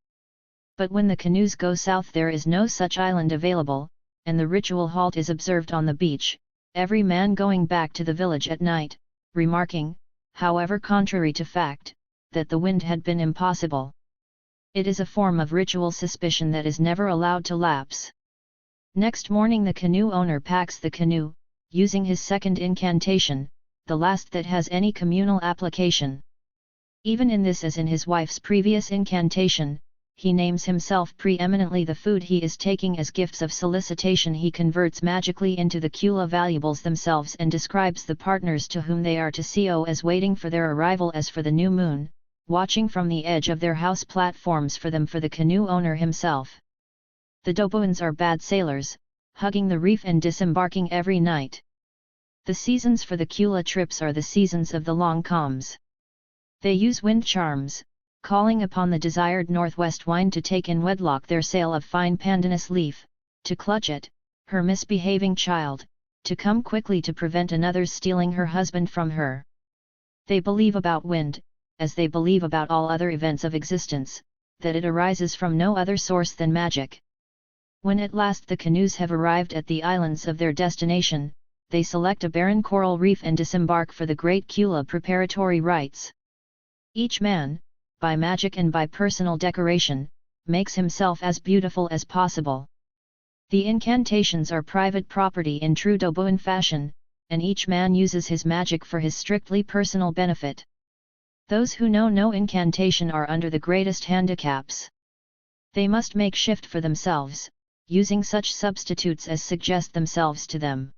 But when the canoes go south there is no such island available, and the ritual halt is observed on the beach, every man going back to the village at night, remarking, however contrary to fact, that the wind had been impossible. It is a form of ritual suspicion that is never allowed to lapse. Next morning the canoe owner packs the canoe, using his second incantation, the last that has any communal application. Even in this as in his wife's previous incantation, he names himself preeminently the food he is taking as gifts of solicitation he converts magically into the Kula valuables themselves and describes the partners to whom they are to co as waiting for their arrival as for the new moon, watching from the edge of their house platforms for them for the canoe owner himself. The Doboans are bad sailors, hugging the reef and disembarking every night. The seasons for the Kula trips are the seasons of the long calms. They use wind charms, calling upon the desired northwest wind to take in wedlock their sail of fine pandanus leaf, to clutch it, her misbehaving child, to come quickly to prevent another's stealing her husband from her. They believe about wind, as they believe about all other events of existence, that it arises from no other source than magic. When at last the canoes have arrived at the islands of their destination, they select a barren coral reef and disembark for the great Kula preparatory rites. Each man, by magic and by personal decoration, makes himself as beautiful as possible. The incantations are private property in true Doboan fashion, and each man uses his magic for his strictly personal benefit. Those who know no incantation are under the greatest handicaps. They must make shift for themselves, using such substitutes as suggest themselves to them.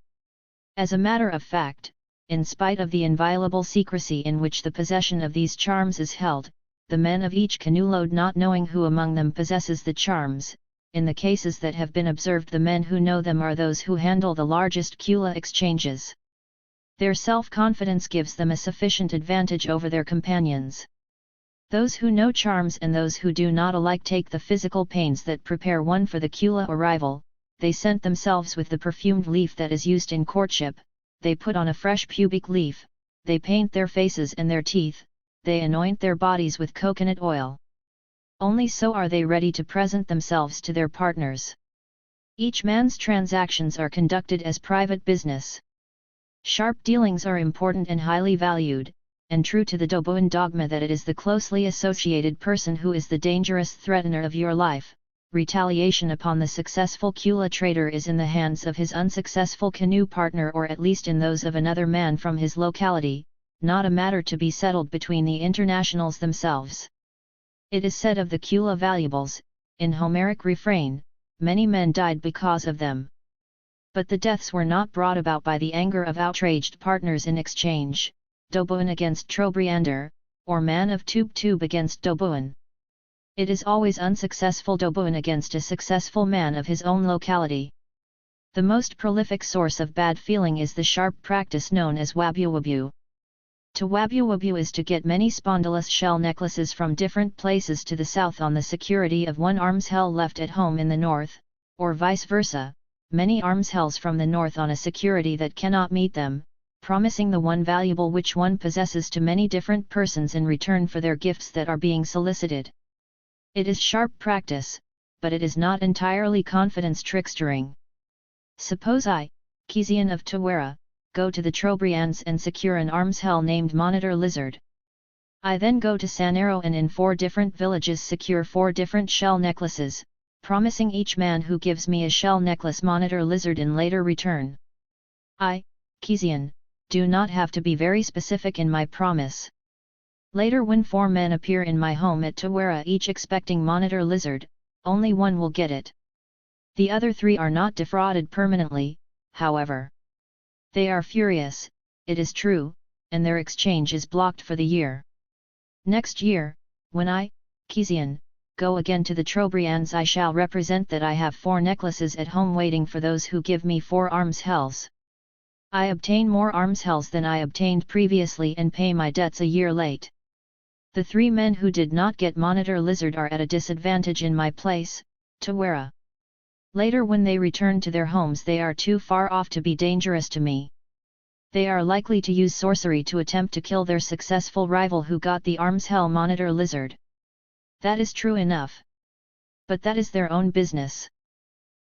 As a matter of fact, in spite of the inviolable secrecy in which the possession of these charms is held, the men of each canoe load not knowing who among them possesses the charms. In the cases that have been observed, the men who know them are those who handle the largest Kula exchanges. Their self-confidence gives them a sufficient advantage over their companions. Those who know charms and those who do not alike take the physical pains that prepare one for the Kula arrival. They scent themselves with the perfumed leaf that is used in courtship, they put on a fresh pubic leaf, they paint their faces and their teeth, they anoint their bodies with coconut oil. Only so are they ready to present themselves to their partners. Each man's transactions are conducted as private business. Sharp dealings are important and highly valued, and true to the Dobuan dogma that it is the closely associated person who is the dangerous threatener of your life. Retaliation upon the successful Kula trader is in the hands of his unsuccessful canoe partner, or at least in those of another man from his locality, not a matter to be settled between the internationals themselves. It is said of the Kula valuables, in Homeric refrain, many men died because of them. But the deaths were not brought about by the anger of outraged partners in exchange, Dobuan against Trobriander, or man of Tube against Dobuan. It is always unsuccessful Dobuan against a successful man of his own locality. The most prolific source of bad feeling is the sharp practice known as wabu-wabu. To wabu-wabu is to get many spondylus shell necklaces from different places to the south on the security of one armshell left at home in the north, or vice versa, many armshells from the north on a security that cannot meet them, promising the one valuable which one possesses to many different persons in return for their gifts that are being solicited. It is sharp practice, but it is not entirely confidence trickstering. Suppose I, Kezian of Tawera, go to the Trobrians and secure an armshell named Monitor Lizard. I then go to Sanero and in 4 different villages secure 4 different shell necklaces, promising each man who gives me a shell necklace Monitor Lizard in later return. I, Kezian, do not have to be very specific in my promise. Later, when 4 men appear in my home at Tawera each expecting Monitor Lizard, only one will get it. The other 3 are not defrauded permanently, however. They are furious, it is true, and their exchange is blocked for the year. Next year, when I, Kezian, go again to the Trobrians, I shall represent that I have 4 necklaces at home waiting for those who give me 4 armshells. I obtain more armshells than I obtained previously and pay my debts a year late. The 3 men who did not get Monitor Lizard are at a disadvantage in my place, Tawera. Later, when they return to their homes, they are too far off to be dangerous to me. They are likely to use sorcery to attempt to kill their successful rival who got the armshell Monitor Lizard. That is true enough. But that is their own business.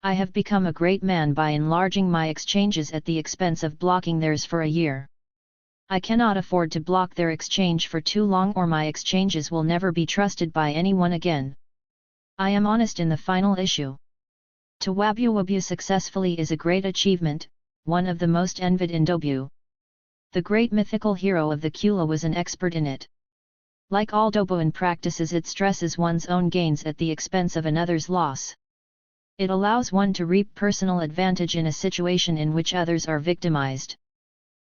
I have become a great man by enlarging my exchanges at the expense of blocking theirs for a year. I cannot afford to block their exchange for too long, or my exchanges will never be trusted by anyone again. I am honest in the final issue. To wabu-wabu successfully is a great achievement, one of the most envied in Dobu. The great mythical hero of the Kula was an expert in it. Like all Dobuan practices, it stresses one's own gains at the expense of another's loss. It allows one to reap personal advantage in a situation in which others are victimized.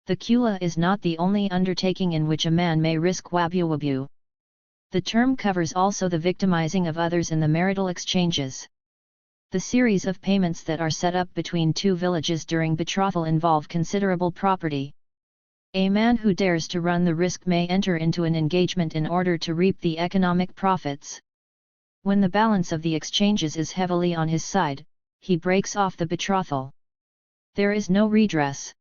The Kula is not the only undertaking in which a man may risk wabu-wabu. The term covers also the victimizing of others in the marital exchanges. The series of payments that are set up between 2 villages during betrothal involve considerable property. A man who dares to run the risk may enter into an engagement in order to reap the economic profits. When the balance of the exchanges is heavily on his side, he breaks off the betrothal. There is no redress.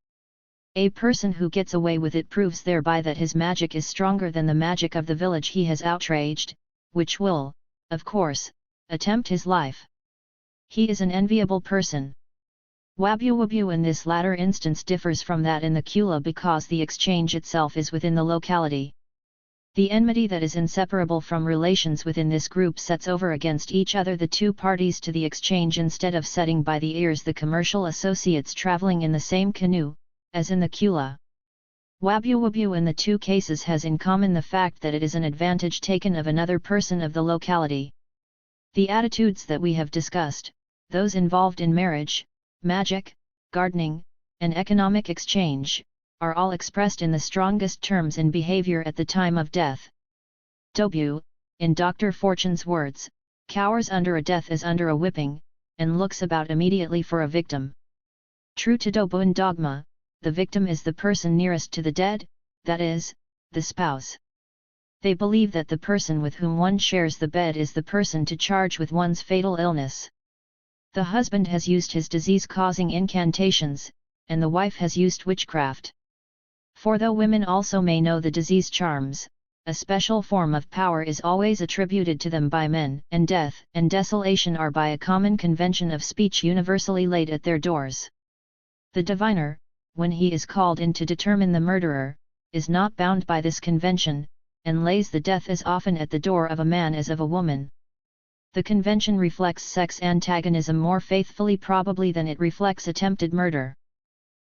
A person who gets away with it proves thereby that his magic is stronger than the magic of the village he has outraged, which will, of course, attempt his life. He is an enviable person. Wabu-wabu in this latter instance differs from that in the Kula because the exchange itself is within the locality. The enmity that is inseparable from relations within this group sets over against each other the 2 parties to the exchange instead of setting by the ears the commercial associates traveling in the same canoe, as in the Kula. Wabu in the two cases has in common the fact that it is an advantage taken of another person of the locality. The attitudes that we have discussed, those involved in marriage, magic, gardening, and economic exchange, are all expressed in the strongest terms in behavior at the time of death. Dobu, in Dr. Fortune's words, cowers under a death as under a whipping, and looks about immediately for a victim. True to Dobuan dogma, the victim is the person nearest to the dead, that is, the spouse. They believe that the person with whom one shares the bed is the person to charge with one's fatal illness. The husband has used his disease-causing incantations, and the wife has used witchcraft. For though women also may know the disease charms, a special form of power is always attributed to them by men, and death and desolation are by a common convention of speech universally laid at their doors. The diviner, when he is called in to determine the murderer, is not bound by this convention, and lays the death as often at the door of a man as of a woman. The convention reflects sex antagonism more faithfully probably than it reflects attempted murder.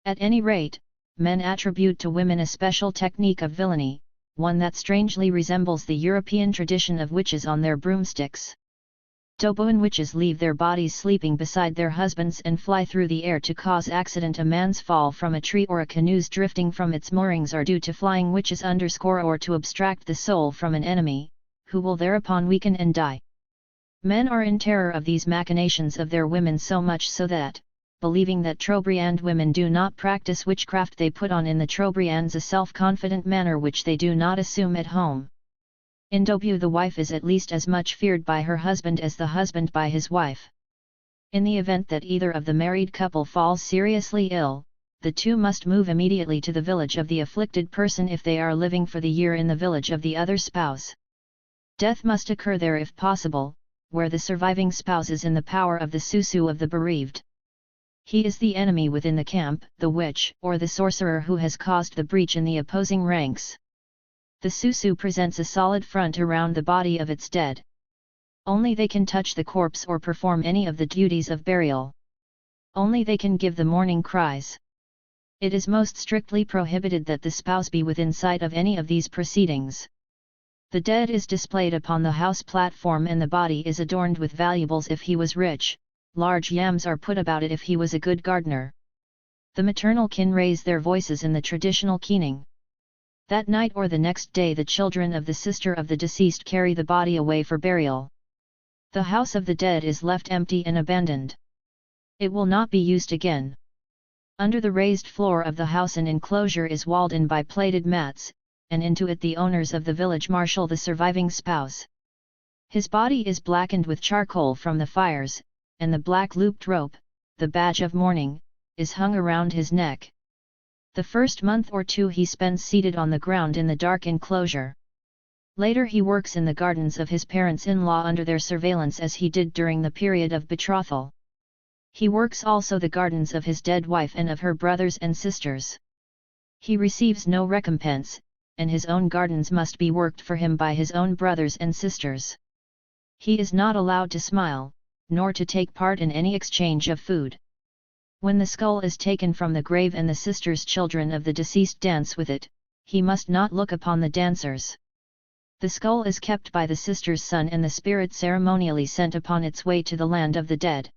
At any rate, men attribute to women a special technique of villainy, one that strangely resembles the European tradition of witches on their broomsticks. Dobuan witches leave their bodies sleeping beside their husbands and fly through the air to cause accident. A man's fall from a tree or a canoe's drifting from its moorings are due to flying witches or to abstract the soul from an enemy, who will thereupon weaken and die. Men are in terror of these machinations of their women so much so that, believing that Trobriand women do not practice witchcraft, they put on in the Trobriands a self-confident manner which they do not assume at home. In Dobu the wife is at least as much feared by her husband as the husband by his wife. In the event that either of the married couple falls seriously ill, the two must move immediately to the village of the afflicted person if they are living for the year in the village of the other spouse. Death must occur there if possible, where the surviving spouse is in the power of the susu of the bereaved. He is the enemy within the camp, the witch or the sorcerer who has caused the breach in the opposing ranks. The susu presents a solid front around the body of its dead. Only they can touch the corpse or perform any of the duties of burial. Only they can give the mourning cries. It is most strictly prohibited that the spouse be within sight of any of these proceedings. The dead is displayed upon the house platform and the body is adorned with valuables if he was rich, large yams are put about it if he was a good gardener. The maternal kin raise their voices in the traditional keening. That night or the next day the children of the sister of the deceased carry the body away for burial. The house of the dead is left empty and abandoned. It will not be used again. Under the raised floor of the house an enclosure is walled in by plaited mats, and into it the owners of the village marshal the surviving spouse. His body is blackened with charcoal from the fires, and the black looped rope, the badge of mourning, is hung around his neck. The first month or two he spends seated on the ground in the dark enclosure. Later he works in the gardens of his parents-in-law under their surveillance as he did during the period of betrothal. He works also the gardens of his dead wife and of her brothers and sisters. He receives no recompense, and his own gardens must be worked for him by his own brothers and sisters. He is not allowed to smile, nor to take part in any exchange of food. When the skull is taken from the grave and the sisters' children of the deceased dance with it, he must not look upon the dancers. The skull is kept by the sister's son and the spirit ceremonially sent upon its way to the land of the dead.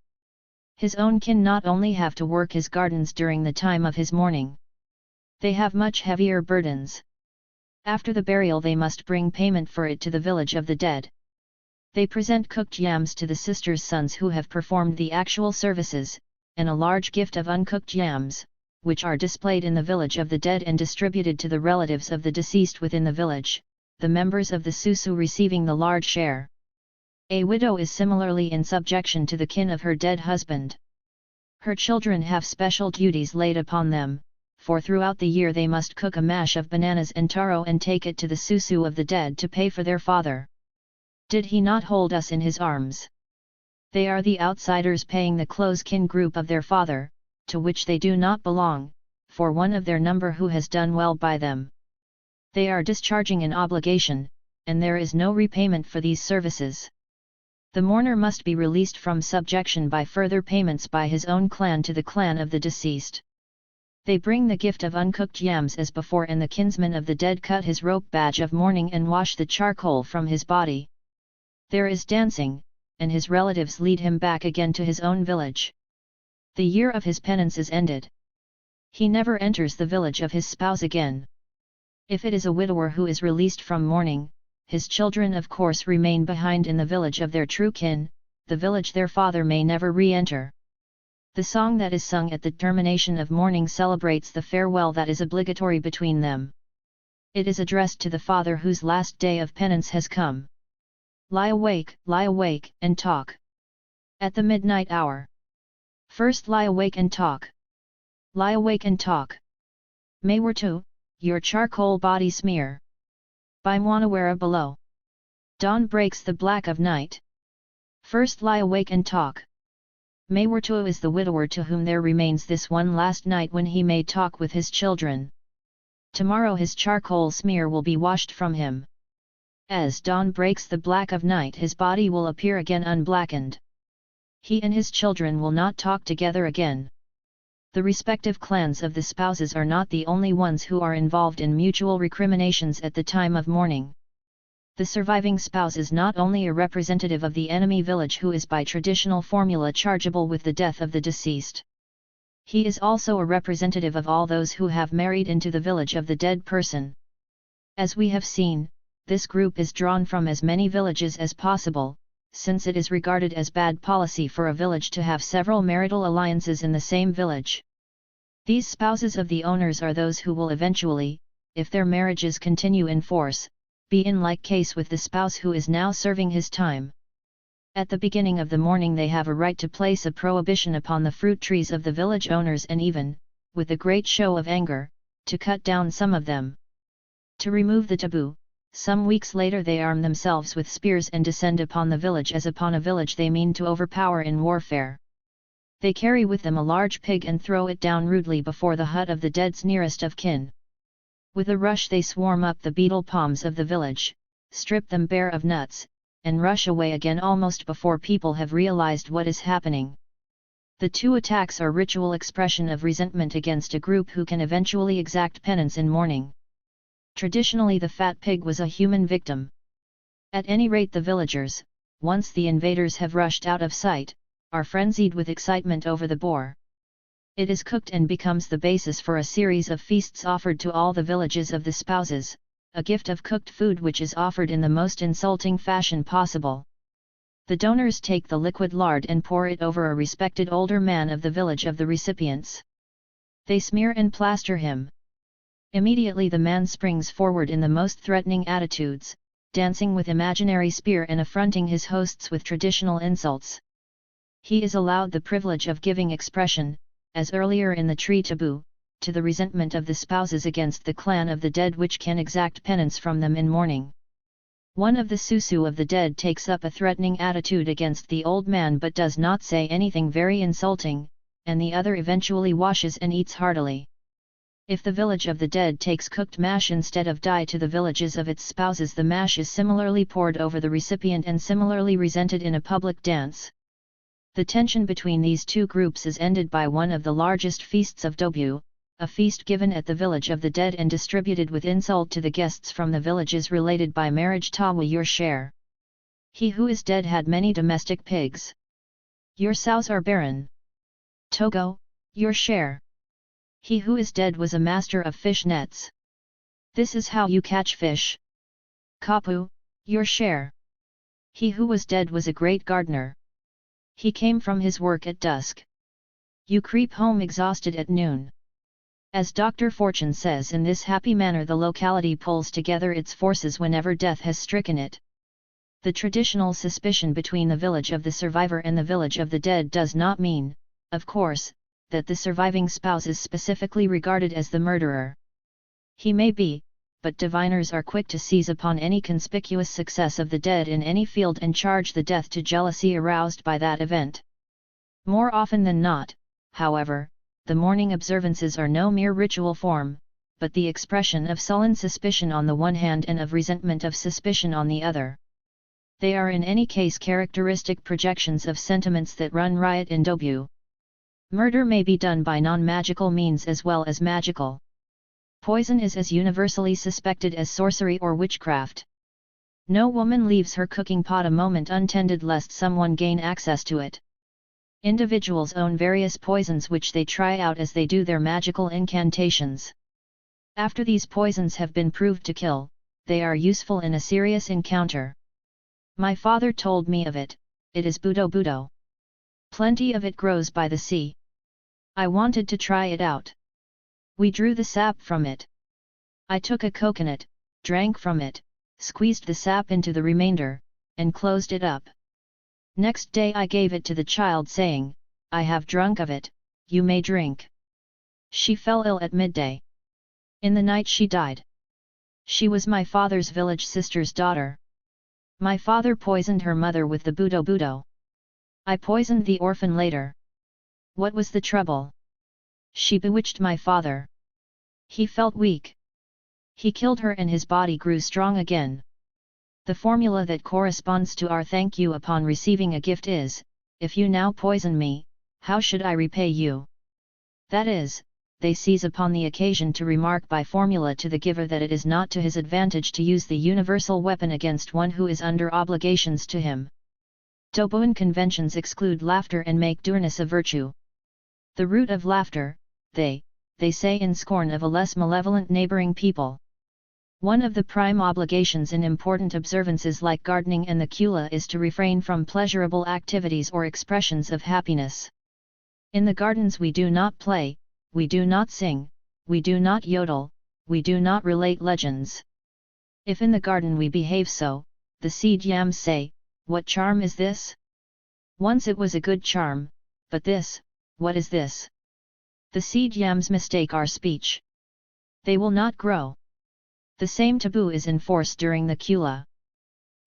His own kin not only have to work his gardens during the time of his mourning. They have much heavier burdens. After the burial they must bring payment for it to the village of the dead. They present cooked yams to the sisters' sons who have performed the actual services, and a large gift of uncooked yams, which are displayed in the village of the dead and distributed to the relatives of the deceased within the village, the members of the susu receiving the large share. A widow is similarly in subjection to the kin of her dead husband. Her children have special duties laid upon them, for throughout the year they must cook a mash of bananas and taro and take it to the susu of the dead to pay for their father. Did he not hold us in his arms? They are the outsiders paying the close kin group of their father, to which they do not belong, for one of their number who has done well by them. They are discharging an obligation, and there is no repayment for these services. The mourner must be released from subjection by further payments by his own clan to the clan of the deceased. They bring the gift of uncooked yams as before, and the kinsman of the dead cut his rope badge of mourning and wash the charcoal from his body. There is dancing, and his relatives lead him back again to his own village. The year of his penance is ended. He never enters the village of his spouse again. If it is a widower who is released from mourning, his children of course remain behind in the village of their true kin, the village their father may never re-enter. The song that is sung at the termination of mourning celebrates the farewell that is obligatory between them. It is addressed to the father whose last day of penance has come. Lie awake, and talk. At the midnight hour. First lie awake and talk. Lie awake and talk. Maywertu, your charcoal body smear. By Mwanawara below. Dawn breaks the black of night. First lie awake and talk. Maywertu is the widower to whom there remains this one last night when he may talk with his children. Tomorrow his charcoal smear will be washed from him. As dawn breaks the black of night, his body will appear again unblackened. He and his children will not talk together again. The respective clans of the spouses are not the only ones who are involved in mutual recriminations at the time of mourning. The surviving spouse is not only a representative of the enemy village who is by traditional formula chargeable with the death of the deceased. He is also a representative of all those who have married into the village of the dead person. As we have seen, this group is drawn from as many villages as possible, since it is regarded as bad policy for a village to have several marital alliances in the same village. These spouses of the owners are those who will eventually, if their marriages continue in force, be in like case with the spouse who is now serving his time. At the beginning of the mourning they have a right to place a prohibition upon the fruit trees of the village owners and even, with a great show of anger, to cut down some of them. To remove the taboo, some weeks later they arm themselves with spears and descend upon the village as upon a village they mean to overpower in warfare. They carry with them a large pig and throw it down rudely before the hut of the dead's nearest of kin. With a rush they swarm up the betel palms of the village, strip them bare of nuts, and rush away again almost before people have realized what is happening. The two attacks are ritual expression of resentment against a group who can eventually exact penance in mourning. Traditionally the fat pig was a human victim. At any rate the villagers, once the invaders have rushed out of sight, are frenzied with excitement over the boar. It is cooked and becomes the basis for a series of feasts offered to all the villages of the spouses, a gift of cooked food which is offered in the most insulting fashion possible. The donors take the liquid lard and pour it over a respected older man of the village of the recipients. They smear and plaster him. Immediately the man springs forward in the most threatening attitudes, dancing with imaginary spear and affronting his hosts with traditional insults. He is allowed the privilege of giving expression, as earlier in the tree taboo, to the resentment of the spouses against the clan of the dead which can exact penance from them in mourning. One of the susu of the dead takes up a threatening attitude against the old man but does not say anything very insulting, and the other eventually washes and eats heartily. If the village of the dead takes cooked mash instead of dye to the villages of its spouses, the mash is similarly poured over the recipient and similarly resented in a public dance. The tension between these two groups is ended by one of the largest feasts of Dobyu, a feast given at the village of the dead and distributed with insult to the guests from the villages related by marriage. Tawa your share. He who is dead had many domestic pigs. Your sows are barren. Togo, your share. He who is dead was a master of fish nets. This is how you catch fish. Kapu, your share. He who was dead was a great gardener. He came from his work at dusk. You creep home exhausted at noon. As Dr. Fortune says, in this happy manner the locality pulls together its forces whenever death has stricken it. The traditional suspicion between the village of the survivor and the village of the dead does not mean, of course, that the surviving spouse is specifically regarded as the murderer. He may be, but diviners are quick to seize upon any conspicuous success of the dead in any field and charge the death to jealousy aroused by that event. More often than not, however, the mourning observances are no mere ritual form, but the expression of sullen suspicion on the one hand and of resentment of suspicion on the other. They are in any case characteristic projections of sentiments that run riot in Dobyu. Murder may be done by non-magical means as well as magical. Poison is as universally suspected as sorcery or witchcraft. No woman leaves her cooking pot a moment untended lest someone gain access to it. Individuals own various poisons which they try out as they do their magical incantations. After these poisons have been proved to kill, they are useful in a serious encounter. My father told me of it. It is budo. Plenty of it grows by the sea. I wanted to try it out. We drew the sap from it. I took a coconut, drank from it, squeezed the sap into the remainder, and closed it up. Next day I gave it to the child saying, I have drunk of it, you may drink. She fell ill at midday. In the night she died. She was my father's village sister's daughter. My father poisoned her mother with the budo. I poisoned the orphan later. What was the trouble? She bewitched my father. He felt weak. He killed her and his body grew strong again. The formula that corresponds to our thank you upon receiving a gift is, if you now poison me, how should I repay you? That is, they seize upon the occasion to remark by formula to the giver that it is not to his advantage to use the universal weapon against one who is under obligations to him. Dobuan conventions exclude laughter and make dourness a virtue. The root of laughter, they say in scorn of a less malevolent neighboring people. One of the prime obligations in important observances like gardening and the kula is to refrain from pleasurable activities or expressions of happiness. In the gardens we do not play, we do not sing, we do not yodel, we do not relate legends. If in the garden we behave so, the seed yams say, what charm is this? Once it was a good charm, but this, what is this? The seed yams mistake our speech. They will not grow. The same taboo is in force during the kula.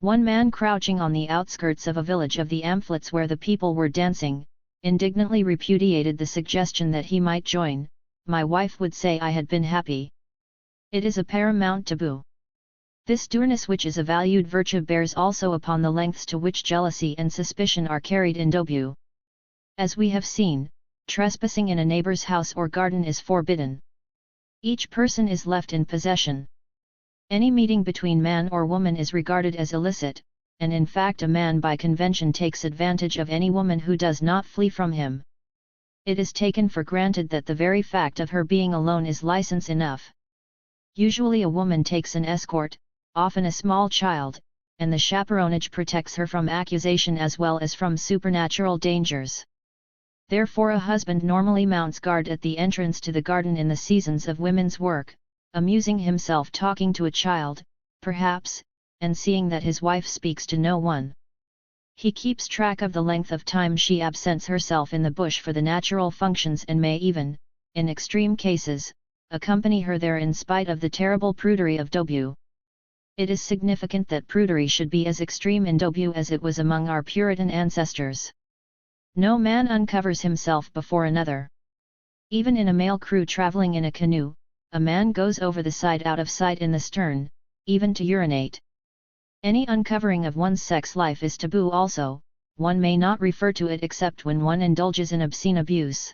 One man crouching on the outskirts of a village of the amphlets where the people were dancing, indignantly repudiated the suggestion that he might join. My wife would say I had been happy. It is a paramount taboo. This dourness, which is a valued virtue, bears also upon the lengths to which jealousy and suspicion are carried in dobu. As we have seen, trespassing in a neighbor's house or garden is forbidden. Each person is left in possession. Any meeting between man or woman is regarded as illicit, and in fact a man by convention takes advantage of any woman who does not flee from him. It is taken for granted that the very fact of her being alone is license enough. Usually a woman takes an escort, often a small child, and the chaperonage protects her from accusation as well as from supernatural dangers. Therefore a husband normally mounts guard at the entrance to the garden in the seasons of women's work, amusing himself talking to a child, perhaps, and seeing that his wife speaks to no one. He keeps track of the length of time she absents herself in the bush for the natural functions and may even, in extreme cases, accompany her there in spite of the terrible prudery of dobu. It is significant that prudery should be as extreme in dobu as it was among our Puritan ancestors. No man uncovers himself before another. Even in a male crew traveling in a canoe, a man goes over the side out of sight in the stern, even to urinate. Any uncovering of one's sex life is taboo also, one may not refer to it except when one indulges in obscene abuse.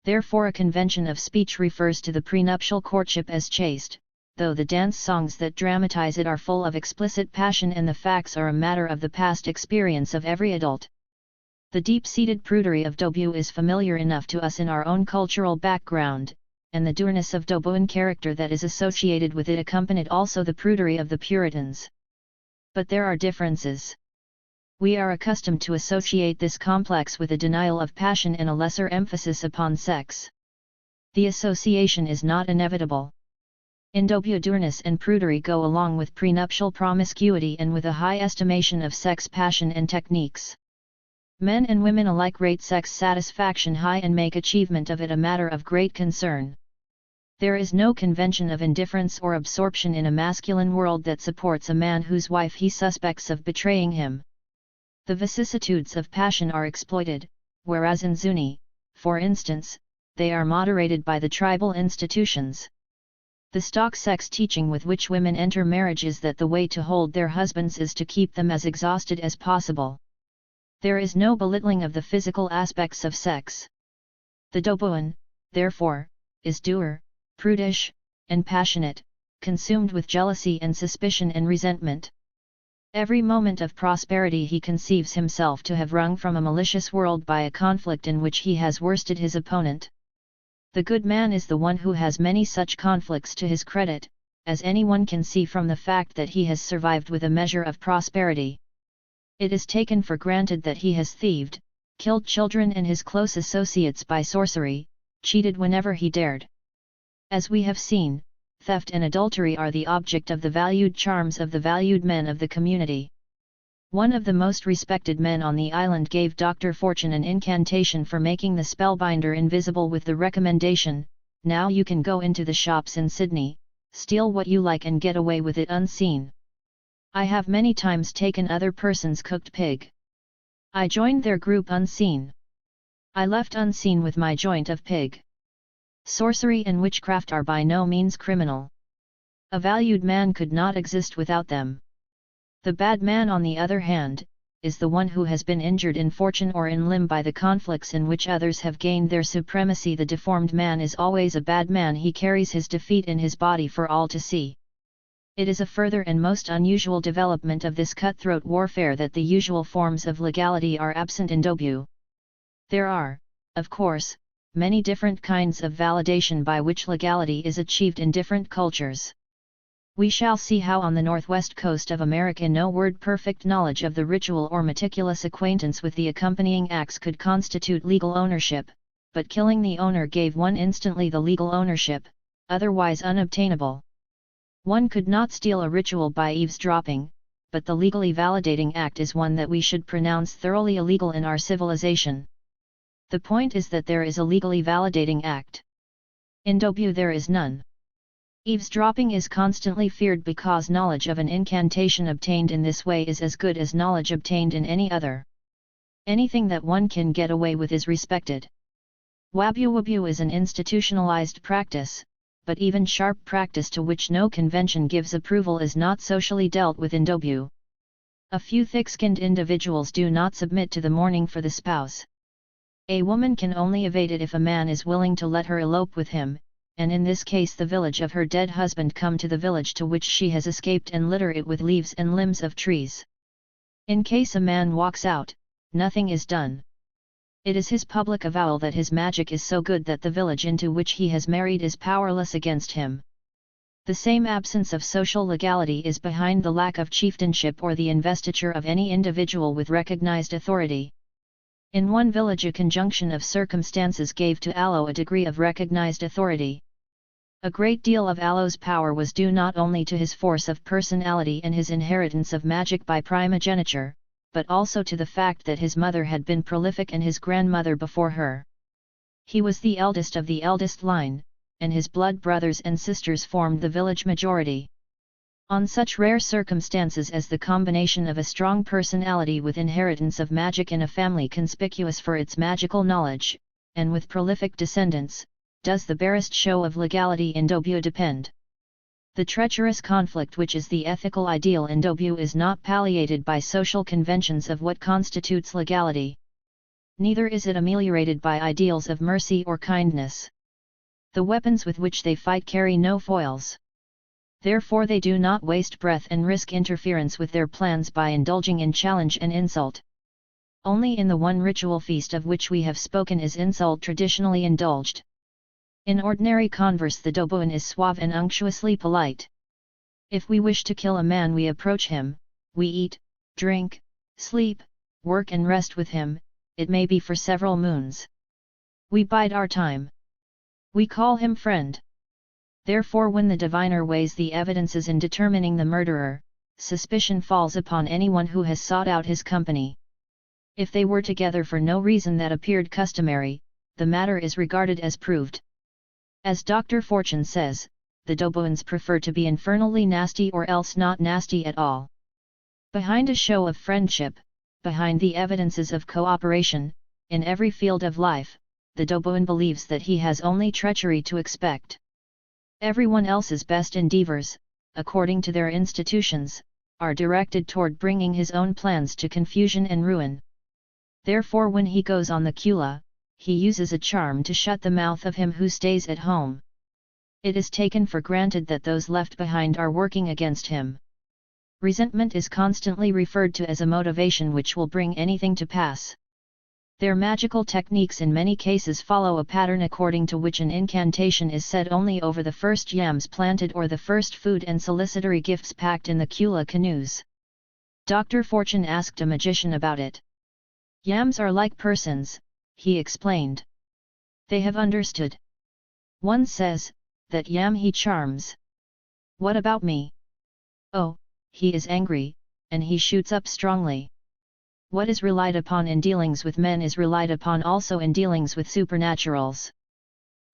Therefore a convention of speech refers to the prenuptial courtship as chaste, though the dance songs that dramatize it are full of explicit passion and the facts are a matter of the past experience of every adult. The deep-seated prudery of dobu is familiar enough to us in our own cultural background, and the dourness of dobuan character that is associated with it accompanied also the prudery of the Puritans. But there are differences. We are accustomed to associate this complex with a denial of passion and a lesser emphasis upon sex. The association is not inevitable. In dobu, dourness and prudery go along with prenuptial promiscuity and with a high estimation of sex passion and techniques. Men and women alike rate sex satisfaction high and make achievement of it a matter of great concern. There is no convention of indifference or absorption in a masculine world that supports a man whose wife he suspects of betraying him. The vicissitudes of passion are exploited, whereas in Zuni, for instance, they are moderated by the tribal institutions. The stock sex teaching with which women enter marriage is that the way to hold their husbands is to keep them as exhausted as possible. There is no belittling of the physical aspects of sex. The Dobuan, therefore, is dour, prudish, and passionate, consumed with jealousy and suspicion and resentment. Every moment of prosperity he conceives himself to have wrung from a malicious world by a conflict in which he has worsted his opponent. The good man is the one who has many such conflicts to his credit, as anyone can see from the fact that he has survived with a measure of prosperity. It is taken for granted that he has thieved, killed children and his close associates by sorcery, cheated whenever he dared. As we have seen, theft and adultery are the object of the valued charms of the valued men of the community. One of the most respected men on the island gave Dr. Fortune an incantation for making the spellbinder invisible with the recommendation, "Now you can go into the shops in Sydney, steal what you like and get away with it unseen." I have many times taken other persons' cooked pig. I joined their group unseen. I left unseen with my joint of pig. Sorcery and witchcraft are by no means criminal. A valued man could not exist without them. The bad man, on the other hand, is the one who has been injured in fortune or in limb by the conflicts in which others have gained their supremacy. The deformed man is always a bad man. He carries his defeat in his body for all to see. It is a further and most unusual development of this cutthroat warfare that the usual forms of legality are absent in Dobu. There are, of course, many different kinds of validation by which legality is achieved in different cultures. We shall see how on the northwest coast of America no word perfect knowledge of the ritual or meticulous acquaintance with the accompanying acts could constitute legal ownership, but killing the owner gave one instantly the legal ownership, otherwise unobtainable. One could not steal a ritual by eavesdropping, but the legally validating act is one that we should pronounce thoroughly illegal in our civilization. The point is that there is a legally validating act. In Dobu there is none. Eavesdropping is constantly feared because knowledge of an incantation obtained in this way is as good as knowledge obtained in any other. Anything that one can get away with is respected. Wabu-wabu is an institutionalized practice, but even sharp practice to which no convention gives approval is not socially dealt with in Dobu. A few thick-skinned individuals do not submit to the mourning for the spouse. A woman can only evade it if a man is willing to let her elope with him, and in this case the village of her dead husband come to the village to which she has escaped and litter it with leaves and limbs of trees. In case a man walks out, nothing is done. It is his public avowal that his magic is so good that the village into which he has married is powerless against him. The same absence of social legality is behind the lack of chieftainship or the investiture of any individual with recognized authority. In one village a conjunction of circumstances gave to Alo a degree of recognized authority. A great deal of Alo's power was due not only to his force of personality and his inheritance of magic by primogeniture, but also to the fact that his mother had been prolific and his grandmother before her. He was the eldest of the eldest line, and his blood brothers and sisters formed the village majority. On such rare circumstances as the combination of a strong personality with inheritance of magic in a family conspicuous for its magical knowledge, and with prolific descendants, does the barest show of legality in Dobu depend. The treacherous conflict which is the ethical ideal in Dobu is not palliated by social conventions of what constitutes legality. Neither is it ameliorated by ideals of mercy or kindness. The weapons with which they fight carry no foils. Therefore they do not waste breath and risk interference with their plans by indulging in challenge and insult. Only in the one ritual feast of which we have spoken is insult traditionally indulged. In ordinary converse the Dobuan is suave and unctuously polite. If we wish to kill a man we approach him, we eat, drink, sleep, work and rest with him, it may be for several moons. We bide our time. We call him friend. Therefore when the diviner weighs the evidences in determining the murderer, suspicion falls upon anyone who has sought out his company. If they were together for no reason that appeared customary, the matter is regarded as proved. As Dr. Fortune says, the Dobuans prefer to be infernally nasty or else not nasty at all. Behind a show of friendship, behind the evidences of cooperation, in every field of life, the Dobuan believes that he has only treachery to expect. Everyone else's best endeavors, according to their institutions, are directed toward bringing his own plans to confusion and ruin. Therefore when he goes on the Kula, he uses a charm to shut the mouth of him who stays at home. It is taken for granted that those left behind are working against him. Resentment is constantly referred to as a motivation which will bring anything to pass. Their magical techniques in many cases follow a pattern according to which an incantation is said only over the first yams planted or the first food and solicitory gifts packed in the Kula canoes. Dr. Fortune asked a magician about it. Yams are like persons, he explained. They have understood. One says, that yam he charms. What about me? Oh, he is angry, and he shoots up strongly. What is relied upon in dealings with men is relied upon also in dealings with supernaturals.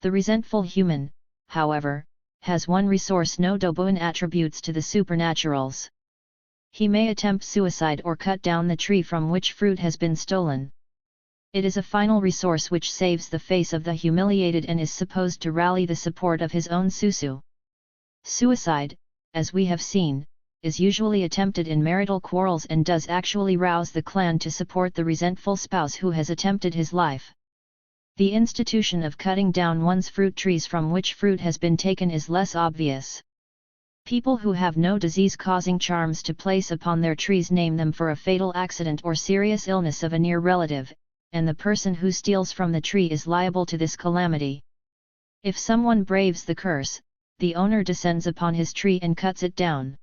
The resentful human, however, has one resource no Dobuin attributes to the supernaturals. He may attempt suicide or cut down the tree from which fruit has been stolen. It is a final resource which saves the face of the humiliated and is supposed to rally the support of his own susu. Suicide, as we have seen, is usually attempted in marital quarrels and does actually rouse the clan to support the resentful spouse who has attempted his life. The institution of cutting down one's fruit trees from which fruit has been taken is less obvious. People who have no disease-causing charms to place upon their trees name them for a fatal accident or serious illness of a near relative, and the person who steals from the tree is liable to this calamity. If someone braves the curse, the owner descends upon his tree and cuts it down.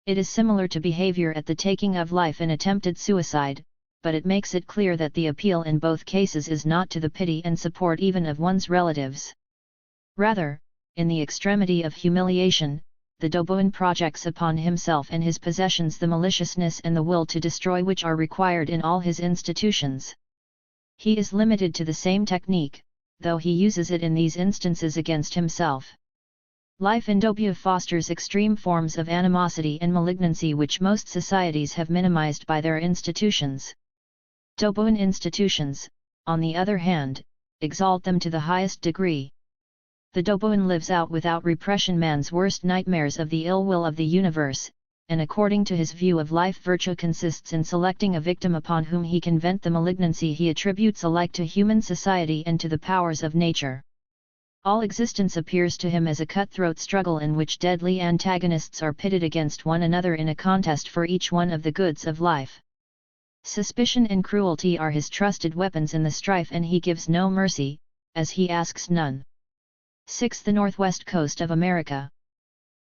It is similar to behavior at the taking of life in attempted suicide, but it makes it clear that the appeal in both cases is not to the pity and support even of one's relatives. Rather, in the extremity of humiliation, the Dobuin projects upon himself and his possessions the maliciousness and the will to destroy which are required in all his institutions. He is limited to the same technique, though he uses it in these instances against himself. Life in Dobua fosters extreme forms of animosity and malignancy which most societies have minimized by their institutions. Dobuan institutions, on the other hand, exalt them to the highest degree. The Dobuan lives out without repression man's worst nightmares of the ill will of the universe, and according to his view of life virtue consists in selecting a victim upon whom he can vent the malignancy he attributes alike to human society and to the powers of nature. All existence appears to him as a cutthroat struggle in which deadly antagonists are pitted against one another in a contest for each one of the goods of life. Suspicion and cruelty are his trusted weapons in the strife and he gives no mercy, as he asks none. 6. The Northwest Coast of America.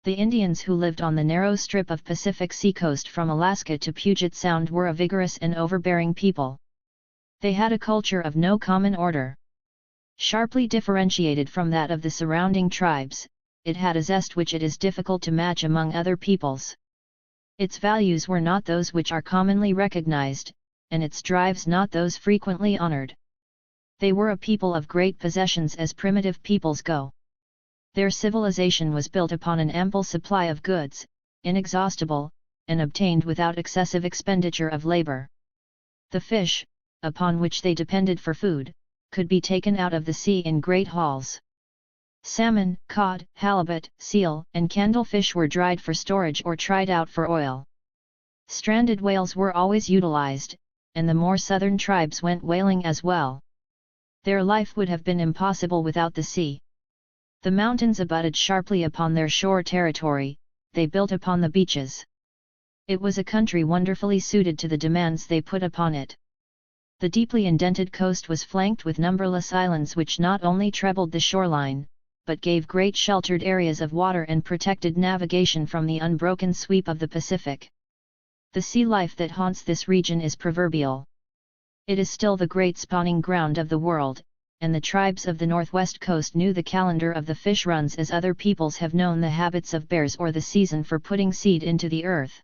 The Indians who lived on the narrow strip of Pacific seacoast from Alaska to Puget Sound were a vigorous and overbearing people. They had a culture of no common order. Sharply differentiated from that of the surrounding tribes, it had a zest which it is difficult to match among other peoples. Its values were not those which are commonly recognized, and its drives not those frequently honored. They were a people of great possessions as primitive peoples go. Their civilization was built upon an ample supply of goods, inexhaustible, and obtained without excessive expenditure of labor. The fish, upon which they depended for food, could be taken out of the sea in great hauls. Salmon, cod, halibut, seal, and candlefish were dried for storage or tried out for oil. Stranded whales were always utilized, and the more southern tribes went whaling as well. Their life would have been impossible without the sea. The mountains abutted sharply upon their shore territory, they built upon the beaches. It was a country wonderfully suited to the demands they put upon it. The deeply indented coast was flanked with numberless islands which not only trebled the shoreline, but gave great sheltered areas of water and protected navigation from the unbroken sweep of the Pacific. The sea life that haunts this region is proverbial. It is still the great spawning ground of the world, and the tribes of the northwest coast knew the calendar of the fish runs as other peoples have known the habits of bears or the season for putting seed into the earth.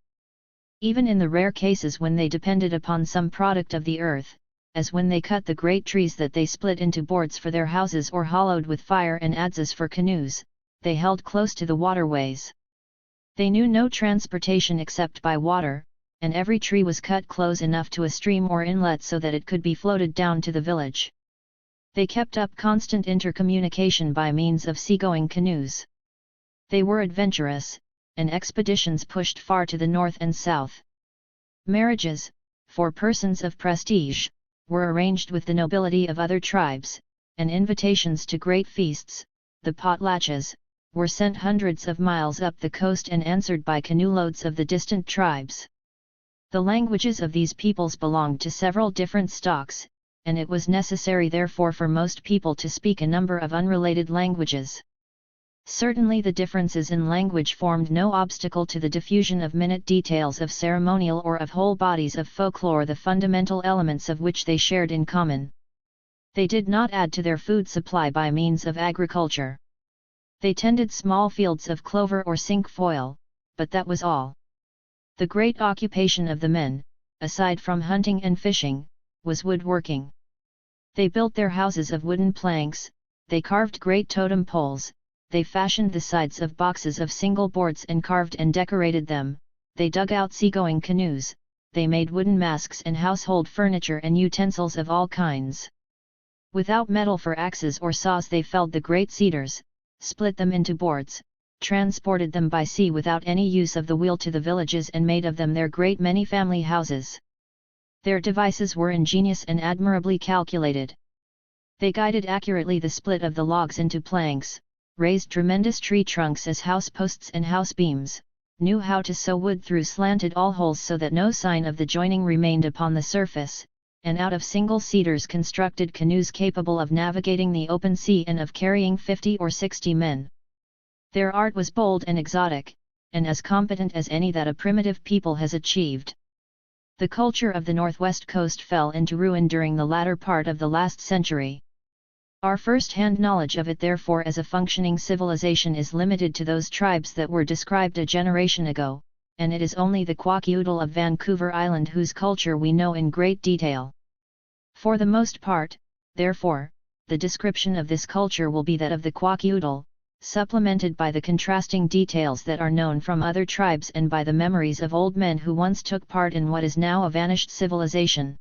Even in the rare cases when they depended upon some product of the earth, as when they cut the great trees that they split into boards for their houses or hollowed with fire and adzes for canoes, they held close to the waterways. They knew no transportation except by water, and every tree was cut close enough to a stream or inlet so that it could be floated down to the village. They kept up constant intercommunication by means of seagoing canoes. They were adventurous, and expeditions pushed far to the north and south. Marriages, for persons of prestige, were arranged with the nobility of other tribes, and invitations to great feasts, the potlatches, were sent hundreds of miles up the coast and answered by canoe-loads of the distant tribes. The languages of these peoples belonged to several different stocks, and it was necessary therefore for most people to speak a number of unrelated languages. Certainly the differences in language formed no obstacle to the diffusion of minute details of ceremonial or of whole bodies of folklore, the fundamental elements of which they shared in common. They did not add to their food supply by means of agriculture. They tended small fields of clover or cinquefoil, but that was all. The great occupation of the men, aside from hunting and fishing, was woodworking. They built their houses of wooden planks, they carved great totem poles, they fashioned the sides of boxes of single boards and carved and decorated them, they dug out seagoing canoes, they made wooden masks and household furniture and utensils of all kinds. Without metal for axes or saws they felled the great cedars, split them into boards, transported them by sea without any use of the wheel to the villages and made of them their great many family houses. Their devices were ingenious and admirably calculated. They guided accurately the split of the logs into planks, raised tremendous tree trunks as house posts and house beams, knew how to sew wood through slanted all holes so that no sign of the joining remained upon the surface, and out of single cedars constructed canoes capable of navigating the open sea and of carrying 50 or 60 men. Their art was bold and exotic, and as competent as any that a primitive people has achieved. The culture of the northwest coast fell into ruin during the latter part of the last century. Our first-hand knowledge of it therefore as a functioning civilization is limited to those tribes that were described a generation ago, and it is only the Kwakiutl of Vancouver Island whose culture we know in great detail. For the most part, therefore, the description of this culture will be that of the Kwakiutl, supplemented by the contrasting details that are known from other tribes and by the memories of old men who once took part in what is now a vanished civilization.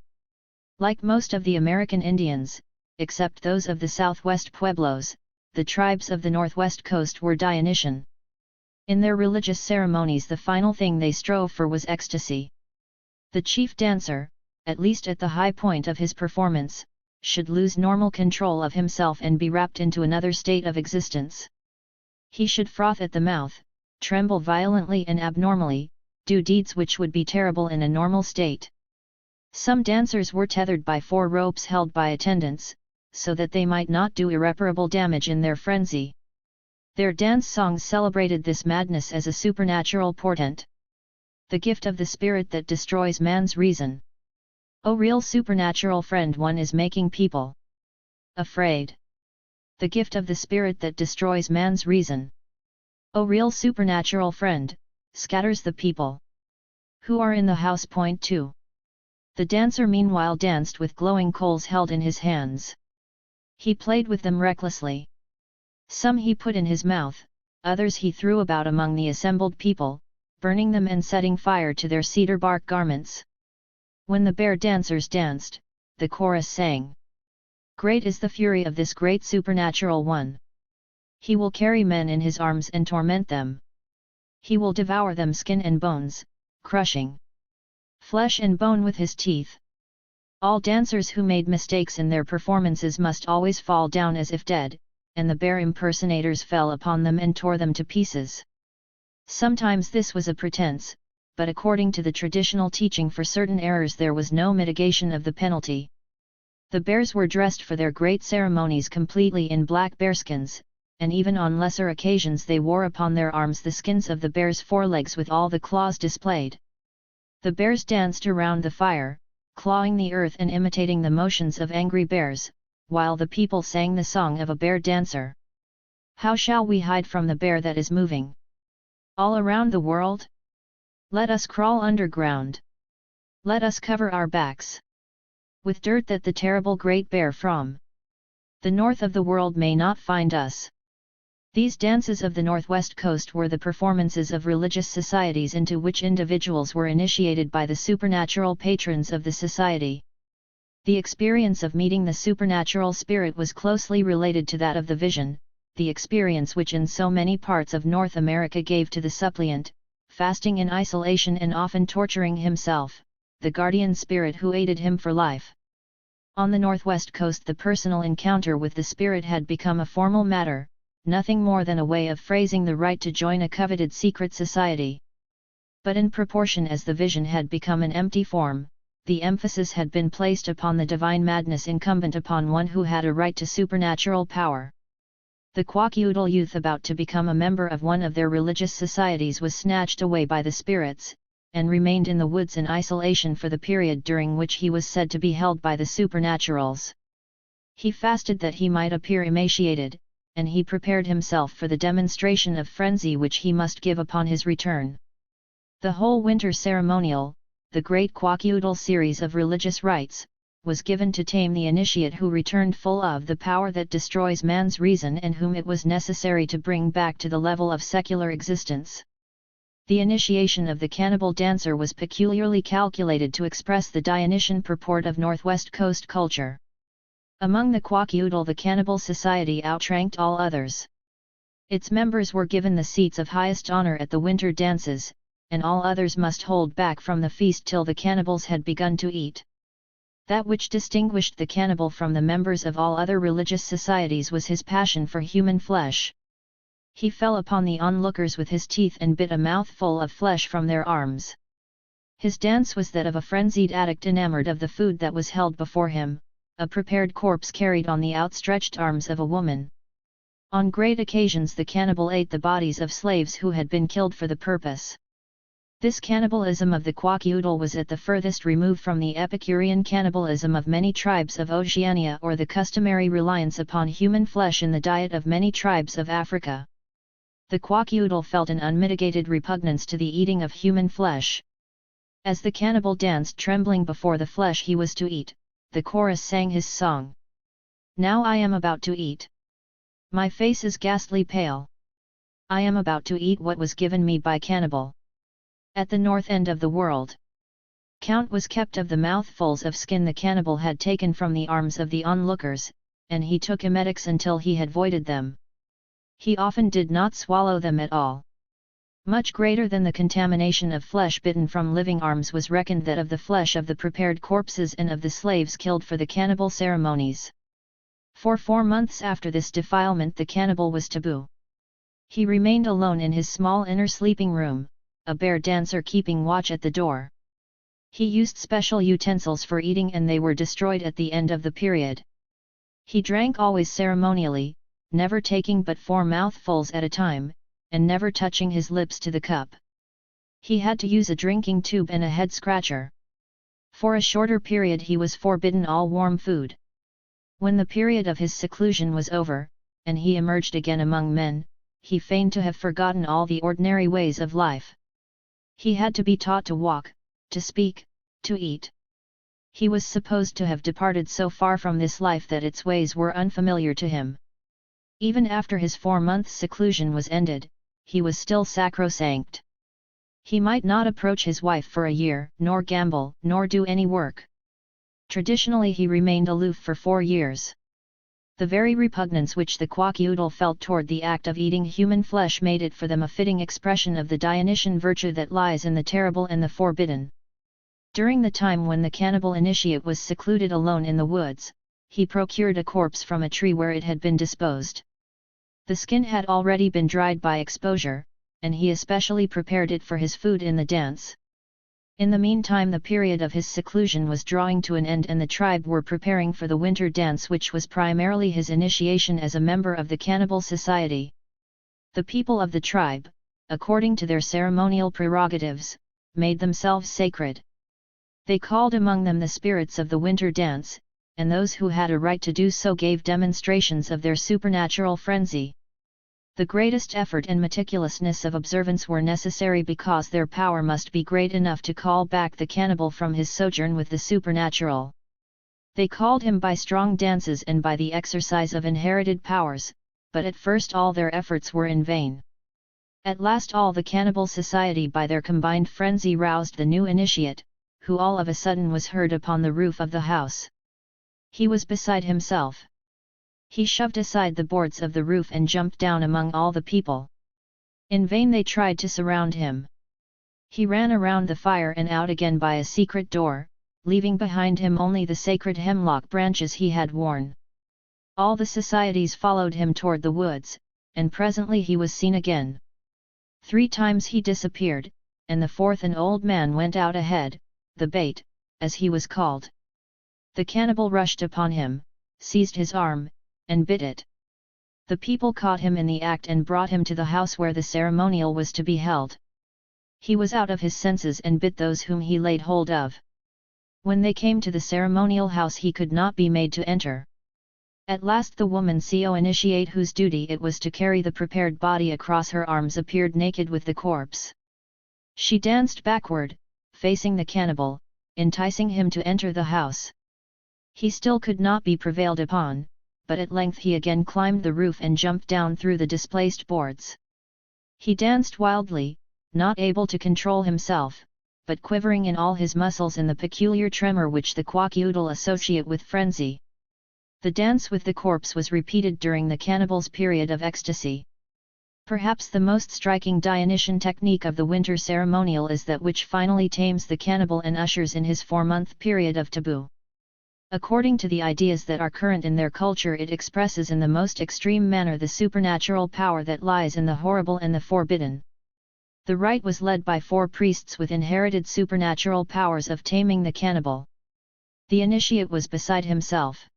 Like most of the American Indians, except those of the southwest Pueblos, the tribes of the northwest coast were Dionysian. In their religious ceremonies the final thing they strove for was ecstasy. The chief dancer, at least at the high point of his performance, should lose normal control of himself and be wrapped into another state of existence. He should froth at the mouth, tremble violently and abnormally, do deeds which would be terrible in a normal state. Some dancers were tethered by 4 ropes held by attendants, so that they might not do irreparable damage in their frenzy. Their dance songs celebrated this madness as a supernatural portent. The gift of the spirit that destroys man's reason. O real supernatural friend, one is making people afraid. The gift of the spirit that destroys man's reason. O real supernatural friend, scatters the people who are in the house. Point 2. The dancer meanwhile danced with glowing coals held in his hands. He played with them recklessly. Some he put in his mouth, others he threw about among the assembled people, burning them and setting fire to their cedar bark garments. When the bear dancers danced, the chorus sang, "Great is the fury of this great supernatural one. He will carry men in his arms and torment them. He will devour them skin and bones, crushing flesh and bone with his teeth." All dancers who made mistakes in their performances must always fall down as if dead, and the bear impersonators fell upon them and tore them to pieces. Sometimes this was a pretense, but according to the traditional teaching for certain errors there was no mitigation of the penalty. The bears were dressed for their great ceremonies completely in black bearskins, and even on lesser occasions they wore upon their arms the skins of the bear's forelegs with all the claws displayed. The bears danced around the fire, clawing the earth and imitating the motions of angry bears, while the people sang the song of a bear dancer. How shall we hide from the bear that is moving all around the world? Let us crawl underground. Let us cover our backs with dirt that the terrible great bear from the north of the world may not find us. These dances of the northwest coast were the performances of religious societies into which individuals were initiated by the supernatural patrons of the society. The experience of meeting the supernatural spirit was closely related to that of the vision, the experience which in so many parts of North America gave to the suppliant, fasting in isolation and often torturing himself, the guardian spirit who aided him for life. On the northwest coast the personal encounter with the spirit had become a formal matter, nothing more than a way of phrasing the right to join a coveted secret society. But in proportion as the vision had become an empty form, the emphasis had been placed upon the divine madness incumbent upon one who had a right to supernatural power. The Kwakiutl youth about to become a member of one of their religious societies was snatched away by the spirits, and remained in the woods in isolation for the period during which he was said to be held by the supernaturals. He fasted that he might appear emaciated, and he prepared himself for the demonstration of frenzy which he must give upon his return. The whole winter ceremonial, the great Kwakiutl series of religious rites, was given to tame the initiate who returned full of the power that destroys man's reason and whom it was necessary to bring back to the level of secular existence. The initiation of the cannibal dancer was peculiarly calculated to express the Dionysian purport of Northwest Coast culture. Among the Kwakiutl the cannibal society outranked all others. Its members were given the seats of highest honor at the winter dances, and all others must hold back from the feast till the cannibals had begun to eat. That which distinguished the cannibal from the members of all other religious societies was his passion for human flesh. He fell upon the onlookers with his teeth and bit a mouthful of flesh from their arms. His dance was that of a frenzied addict enamored of the food that was held before him, a prepared corpse carried on the outstretched arms of a woman. On great occasions the cannibal ate the bodies of slaves who had been killed for the purpose. This cannibalism of the Kwakiutl was at the furthest remove from the Epicurean cannibalism of many tribes of Oceania or the customary reliance upon human flesh in the diet of many tribes of Africa. The Kwakiutl felt an unmitigated repugnance to the eating of human flesh. As the cannibal danced trembling before the flesh he was to eat, the chorus sang his song. Now I am about to eat. My face is ghastly pale. I am about to eat what was given me by cannibal. At the north end of the world, count was kept of the mouthfuls of skin the cannibal had taken from the arms of the onlookers, and he took emetics until he had voided them. He often did not swallow them at all. Much greater than the contamination of flesh bitten from living arms was reckoned that of the flesh of the prepared corpses and of the slaves killed for the cannibal ceremonies. For 4 months after this defilement the cannibal was taboo. He remained alone in his small inner sleeping room, a bear dancer keeping watch at the door. He used special utensils for eating and they were destroyed at the end of the period. He drank always ceremonially, never taking but 4 mouthfuls at a time, and never touching his lips to the cup. He had to use a drinking tube and a head scratcher. For a shorter period he was forbidden all warm food. When the period of his seclusion was over, and he emerged again among men, he feigned to have forgotten all the ordinary ways of life. He had to be taught to walk, to speak, to eat. He was supposed to have departed so far from this life that its ways were unfamiliar to him. Even after his 4 months' seclusion was ended, he was still sacrosanct. He might not approach his wife for a year, nor gamble, nor do any work. Traditionally he remained aloof for 4 years. The very repugnance which the Kwakiutl felt toward the act of eating human flesh made it for them a fitting expression of the Dionysian virtue that lies in the terrible and the forbidden. During the time when the cannibal initiate was secluded alone in the woods, he procured a corpse from a tree where it had been disposed. The skin had already been dried by exposure, and he especially prepared it for his food in the dance. In the meantime the period of his seclusion was drawing to an end and the tribe were preparing for the winter dance which was primarily his initiation as a member of the cannibal society. The people of the tribe, according to their ceremonial prerogatives, made themselves sacred. They called among them the spirits of the winter dance, and those who had a right to do so gave demonstrations of their supernatural frenzy. The greatest effort and meticulousness of observance were necessary because their power must be great enough to call back the cannibal from his sojourn with the supernatural. They called him by strong dances and by the exercise of inherited powers, but at first all their efforts were in vain. At last all the cannibal society by their combined frenzy roused the new initiate, who all of a sudden was heard upon the roof of the house. He was beside himself. He shoved aside the boards of the roof and jumped down among all the people. In vain they tried to surround him. He ran around the fire and out again by a secret door, leaving behind him only the sacred hemlock branches he had worn. All the societies followed him toward the woods, and presently he was seen again. 3 times he disappeared, and the 4th an old man went out ahead, the bait, as he was called. The cannibal rushed upon him, seized his arm, and bit it. The people caught him in the act and brought him to the house where the ceremonial was to be held. He was out of his senses and bit those whom he laid hold of. When they came to the ceremonial house he could not be made to enter. At last the woman CO initiate, whose duty it was to carry the prepared body across her arms, appeared naked with the corpse. She danced backward, facing the cannibal, enticing him to enter the house. He still could not be prevailed upon, but at length he again climbed the roof and jumped down through the displaced boards. He danced wildly, not able to control himself, but quivering in all his muscles in the peculiar tremor which the quack-oodle associate with frenzy. The dance with the corpse was repeated during the cannibal's period of ecstasy. Perhaps the most striking Dionysian technique of the winter ceremonial is that which finally tames the cannibal and ushers in his 4-month period of taboo. According to the ideas that are current in their culture, it expresses in the most extreme manner the supernatural power that lies in the horrible and the forbidden. The rite was led by 4 priests with inherited supernatural powers of taming the cannibal. The initiate was beside himself.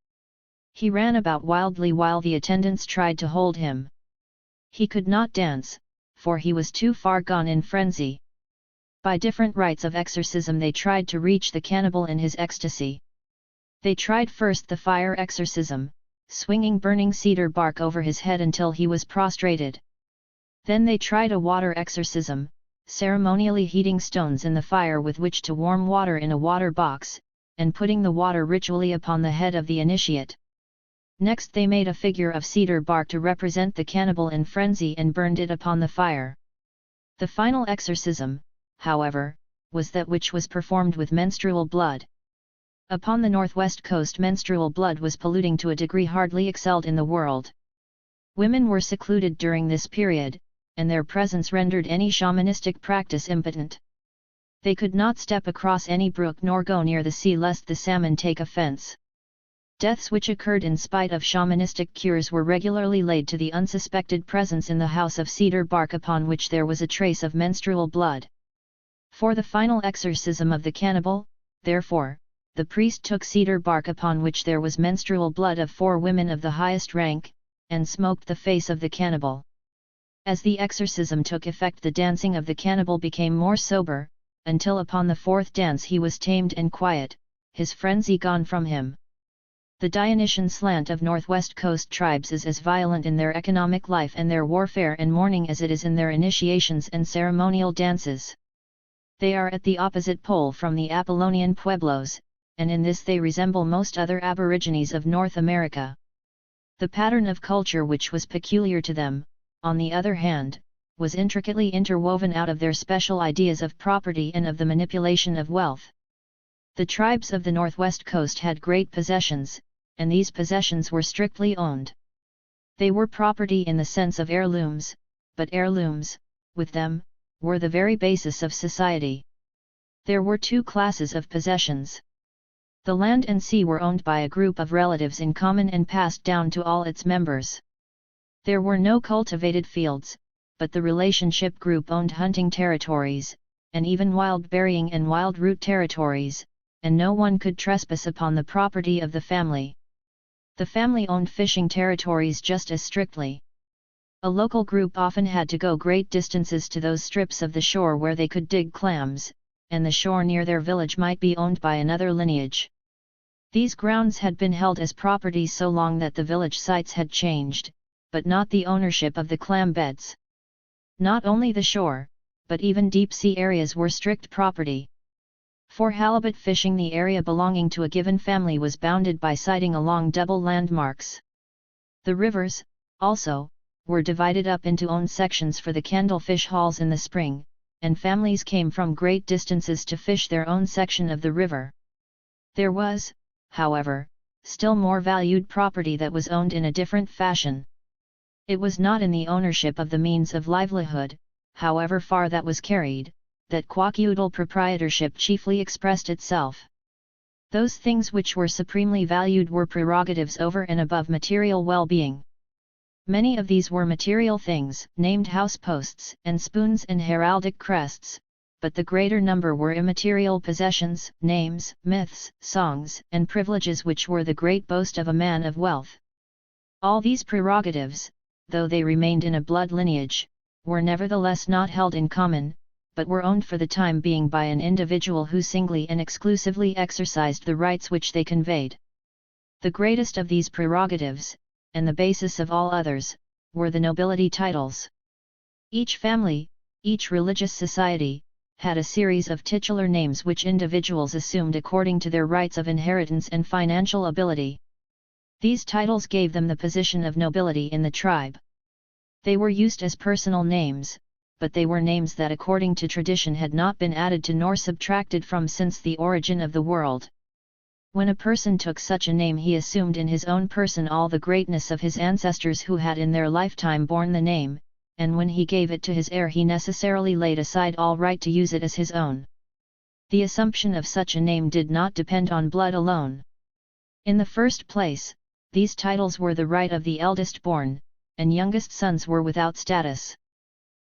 He ran about wildly while the attendants tried to hold him. He could not dance, for he was too far gone in frenzy. By different rites of exorcism they tried to reach the cannibal in his ecstasy. They tried first the fire exorcism, swinging burning cedar bark over his head until he was prostrated. Then they tried a water exorcism, ceremonially heating stones in the fire with which to warm water in a water box, and putting the water ritually upon the head of the initiate. Next they made a figure of cedar bark to represent the cannibal in frenzy and burned it upon the fire. The final exorcism, however, was that which was performed with menstrual blood. Upon the northwest coast menstrual blood was polluting to a degree hardly excelled in the world. Women were secluded during this period, and their presence rendered any shamanistic practice impotent. They could not step across any brook nor go near the sea lest the salmon take offense. Deaths which occurred in spite of shamanistic cures were regularly laid to the unsuspected presence in the house of cedar bark upon which there was a trace of menstrual blood. For the final exorcism of the cannibal, therefore, the priest took cedar bark upon which there was menstrual blood of 4 women of the highest rank, and smoked the face of the cannibal. As the exorcism took effect, the dancing of the cannibal became more sober, until upon the 4th dance he was tamed and quiet, his frenzy gone from him. The Dionysian slant of northwest coast tribes is as violent in their economic life and their warfare and mourning as it is in their initiations and ceremonial dances. They are at the opposite pole from the Apollonian pueblos, and in this they resemble most other aborigines of North America. The pattern of culture which was peculiar to them, on the other hand, was intricately interwoven out of their special ideas of property and of the manipulation of wealth. The tribes of the northwest coast had great possessions, and these possessions were strictly owned. They were property in the sense of heirlooms, but heirlooms, with them, were the very basis of society. There were 2 classes of possessions. The land and sea were owned by a group of relatives in common and passed down to all its members. There were no cultivated fields, but the relationship group owned hunting territories, and even wild berrying and wild root territories, and no one could trespass upon the property of the family. The family owned fishing territories just as strictly. A local group often had to go great distances to those strips of the shore where they could dig clams, and the shore near their village might be owned by another lineage. These grounds had been held as property so long that the village sites had changed, but not the ownership of the clam beds. Not only the shore, but even deep-sea areas were strict property. For halibut fishing, the area belonging to a given family was bounded by sighting along double landmarks. The rivers, also, were divided up into own sections for the candlefish hauls in the spring, and families came from great distances to fish their own section of the river. There was, however, still more valued property that was owned in a different fashion. It was not in the ownership of the means of livelihood, however far that was carried, that quack-oodle proprietorship chiefly expressed itself. Those things which were supremely valued were prerogatives over and above material well-being. Many of these were material things, named house posts and spoons and heraldic crests, but the greater number were immaterial possessions, names, myths, songs, and privileges which were the great boast of a man of wealth. All these prerogatives, though they remained in a blood lineage, were nevertheless not held in common, but were owned for the time being by an individual who singly and exclusively exercised the rights which they conveyed. The greatest of these prerogatives, and the basis of all others, were the nobility titles. Each family, each religious society, had a series of titular names which individuals assumed according to their rights of inheritance and financial ability. These titles gave them the position of nobility in the tribe. They were used as personal names, but they were names that according to tradition had not been added to nor subtracted from since the origin of the world. When a person took such a name, he assumed in his own person all the greatness of his ancestors who had in their lifetime borne the name, and when he gave it to his heir he necessarily laid aside all right to use it as his own. The assumption of such a name did not depend on blood alone. In the first place, these titles were the right of the eldest born, and youngest sons were without status.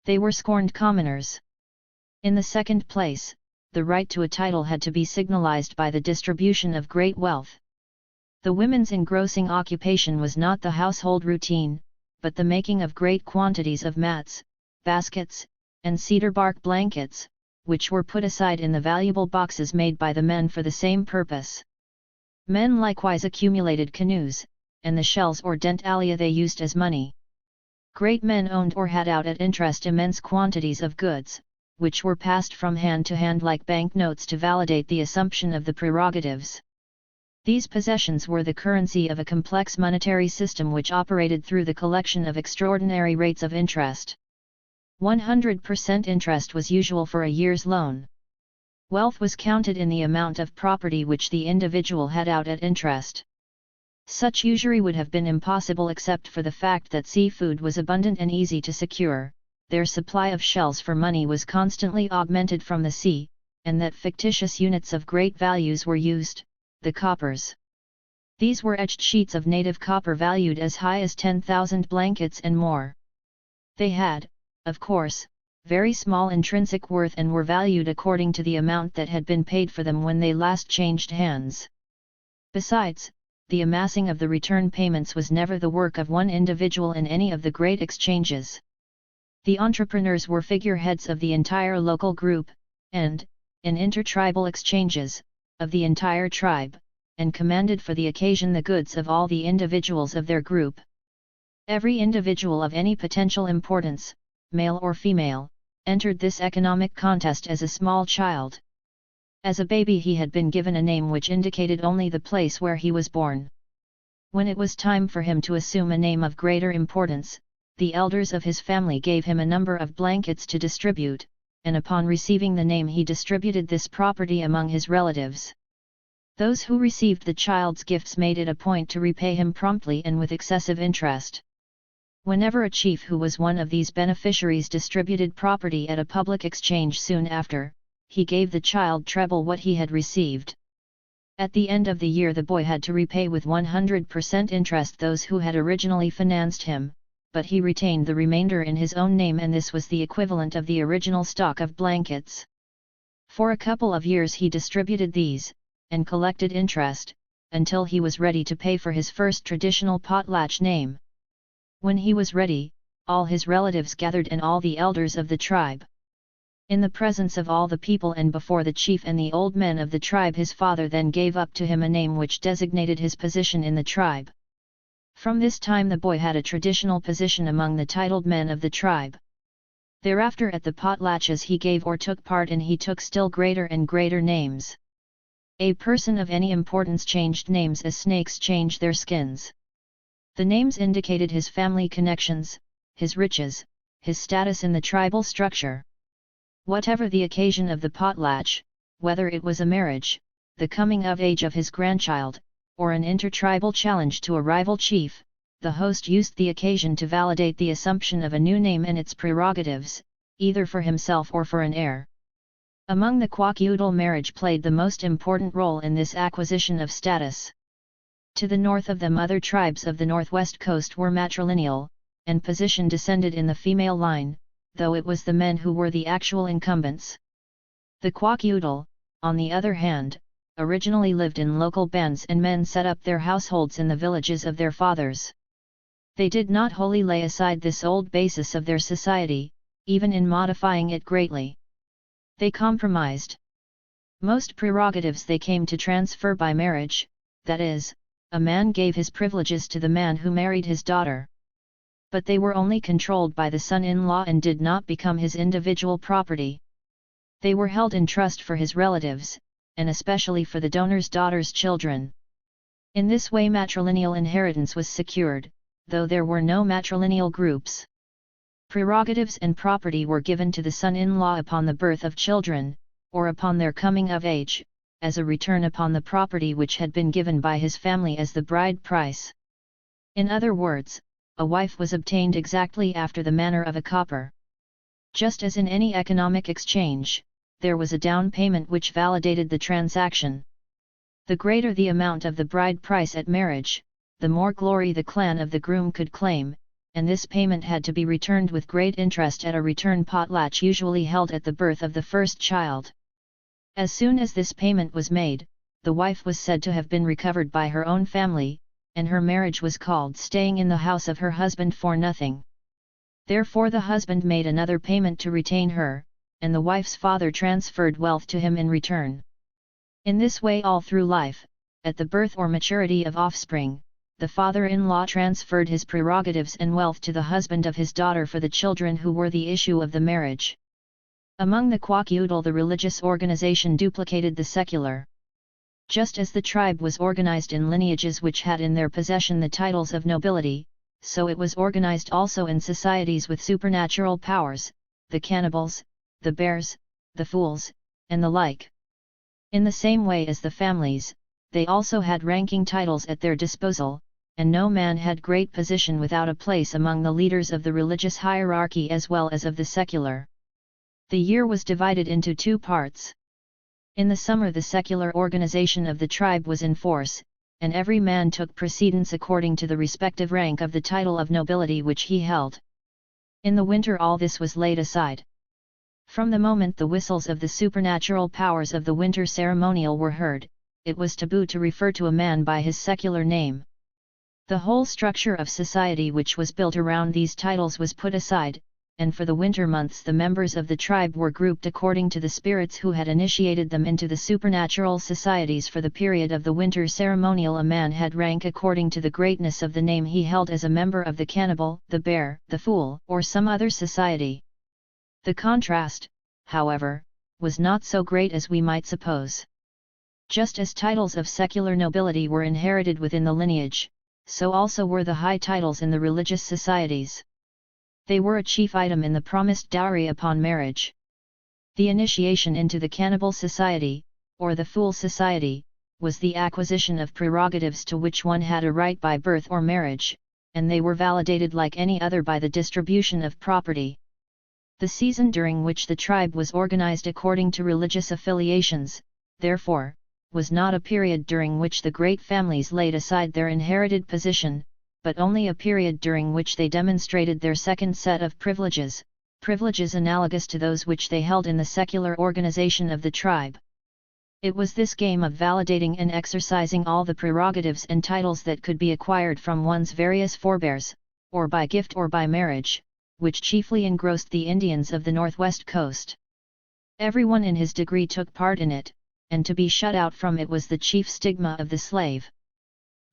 They were scorned commoners. In the second place, the right to a title had to be signalized by the distribution of great wealth. The women's engrossing occupation was not the household routine, but the making of great quantities of mats, baskets, and cedar bark blankets, which were put aside in the valuable boxes made by the men for the same purpose. Men likewise accumulated canoes, and the shells or dentalia they used as money. Great men owned or had out at interest immense quantities of goods, which were passed from hand to hand like banknotes to validate the assumption of the prerogatives. These possessions were the currency of a complex monetary system which operated through the collection of extraordinary rates of interest. 100% interest was usual for a year's loan. Wealth was counted in the amount of property which the individual had out at interest. Such usury would have been impossible except for the fact that seafood was abundant and easy to secure, their supply of shells for money was constantly augmented from the sea, and that fictitious units of great values were used, the coppers. These were etched sheets of native copper valued as high as 10,000 blankets and more. They had, of course, very small intrinsic worth and were valued according to the amount that had been paid for them when they last changed hands. Besides, the amassing of the return payments was never the work of one individual in any of the great exchanges. The entrepreneurs were figureheads of the entire local group, and, in intertribal exchanges, of the entire tribe, and commanded for the occasion the goods of all the individuals of their group. Every individual of any potential importance, male or female, entered this economic contest as a small child. As a baby he had been given a name which indicated only the place where he was born. When it was time for him to assume a name of greater importance, the elders of his family gave him a number of blankets to distribute, and upon receiving the name he distributed this property among his relatives. Those who received the child's gifts made it a point to repay him promptly and with excessive interest. Whenever a chief who was one of these beneficiaries distributed property at a public exchange soon after, he gave the child treble what he had received. At the end of the year the boy had to repay with 100% interest those who had originally financed him, but he retained the remainder in his own name, and this was the equivalent of the original stock of blankets. For a couple of years he distributed these, and collected interest, until he was ready to pay for his first traditional potlatch name. When he was ready, all his relatives gathered and all the elders of the tribe. In the presence of all the people and before the chief and the old men of the tribe, his father then gave up to him a name which designated his position in the tribe. From this time the boy had a traditional position among the titled men of the tribe. Thereafter at the potlatches he gave or took part in, he took still greater and greater names. A person of any importance changed names as snakes change their skins. The names indicated his family connections, his riches, his status in the tribal structure. Whatever the occasion of the potlatch, whether it was a marriage, the coming of age of his grandchild, or an intertribal challenge to a rival chief, the host used the occasion to validate the assumption of a new name and its prerogatives, either for himself or for an heir. Among the Kwakiutl, marriage played the most important role in this acquisition of status. To the north of them, other tribes of the northwest coast were matrilineal, and position descended in the female line, though it was the men who were the actual incumbents. The Kwakiutl, on the other hand, originally lived in local bands, and men set up their households in the villages of their fathers. They did not wholly lay aside this old basis of their society, even in modifying it greatly. They compromised. Most prerogatives they came to transfer by marriage, that is, a man gave his privileges to the man who married his daughter. But they were only controlled by the son-in-law and did not become his individual property. They were held in trust for his relatives, and especially for the donor's daughter's children. In this way matrilineal inheritance was secured, though there were no matrilineal groups. Prerogatives and property were given to the son-in-law upon the birth of children, or upon their coming of age, as a return upon the property which had been given by his family as the bride price. In other words, a wife was obtained exactly after the manner of a copper. Just as in any economic exchange, there was a down payment which validated the transaction. The greater the amount of the bride price at marriage, the more glory the clan of the groom could claim, and this payment had to be returned with great interest at a return potlatch usually held at the birth of the first child. As soon as this payment was made, the wife was said to have been recovered by her own family, and her marriage was called staying in the house of her husband for nothing. Therefore the husband made another payment to retain her, and the wife's father transferred wealth to him in return. In this way all through life, at the birth or maturity of offspring, the father-in-law transferred his prerogatives and wealth to the husband of his daughter for the children who were the issue of the marriage. Among the Kwakiutl, the religious organization duplicated the secular. Just as the tribe was organized in lineages which had in their possession the titles of nobility, so it was organized also in societies with supernatural powers, the cannibals, the bears, the fools, and the like. In the same way as the families, they also had ranking titles at their disposal, and no man had great position without a place among the leaders of the religious hierarchy as well as of the secular. The year was divided into two parts. In the summer the secular organization of the tribe was in force, and every man took precedence according to the respective rank of the title of nobility which he held. In the winter all this was laid aside. From the moment the whistles of the supernatural powers of the winter ceremonial were heard, it was taboo to refer to a man by his secular name. The whole structure of society which was built around these titles was put aside, and for the winter months the members of the tribe were grouped according to the spirits who had initiated them into the supernatural societies. For the period of the winter ceremonial a man had rank according to the greatness of the name he held as a member of the cannibal, the bear, the fool, or some other society. The contrast, however, was not so great as we might suppose. Just as titles of secular nobility were inherited within the lineage, so also were the high titles in the religious societies. They were a chief item in the promised dowry upon marriage. The initiation into the cannibal society, or the fool society, was the acquisition of prerogatives to which one had a right by birth or marriage, and they were validated like any other by the distribution of property. The season during which the tribe was organized according to religious affiliations, therefore, was not a period during which the great families laid aside their inherited position, but only a period during which they demonstrated their second set of privileges, privileges analogous to those which they held in the secular organization of the tribe. It was this game of validating and exercising all the prerogatives and titles that could be acquired from one's various forebears, or by gift or by marriage, which chiefly engrossed the Indians of the northwest coast. Everyone in his degree took part in it, and to be shut out from it was the chief stigma of the slave.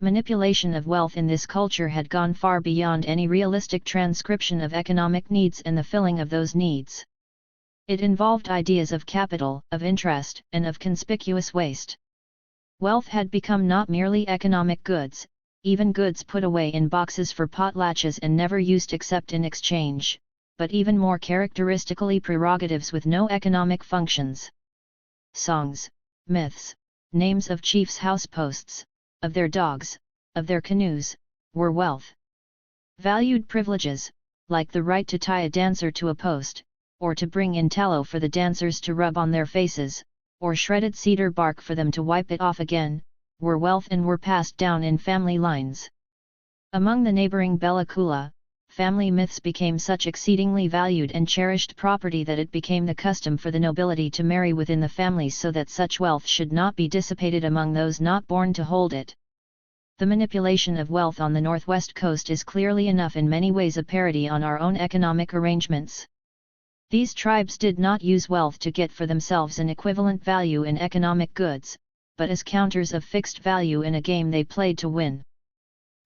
Manipulation of wealth in this culture had gone far beyond any realistic transcription of economic needs and the filling of those needs. It involved ideas of capital, of interest, and of conspicuous waste. Wealth had become not merely economic goods, even goods put away in boxes for potlatches and never used except in exchange, but even more characteristically prerogatives with no economic functions. Songs, myths, names of chiefs' houseposts, of their dogs, of their canoes, were wealth. Valued privileges, like the right to tie a dancer to a post, or to bring in tallow for the dancers to rub on their faces, or shredded cedar bark for them to wipe it off again, were wealth and were passed down in family lines. Among the neighboring Bella Coola, family myths became such exceedingly valued and cherished property that it became the custom for the nobility to marry within the families so that such wealth should not be dissipated among those not born to hold it. The manipulation of wealth on the northwest coast is clearly enough in many ways a parody on our own economic arrangements. These tribes did not use wealth to get for themselves an equivalent value in economic goods, but as counters of fixed value in a game they played to win.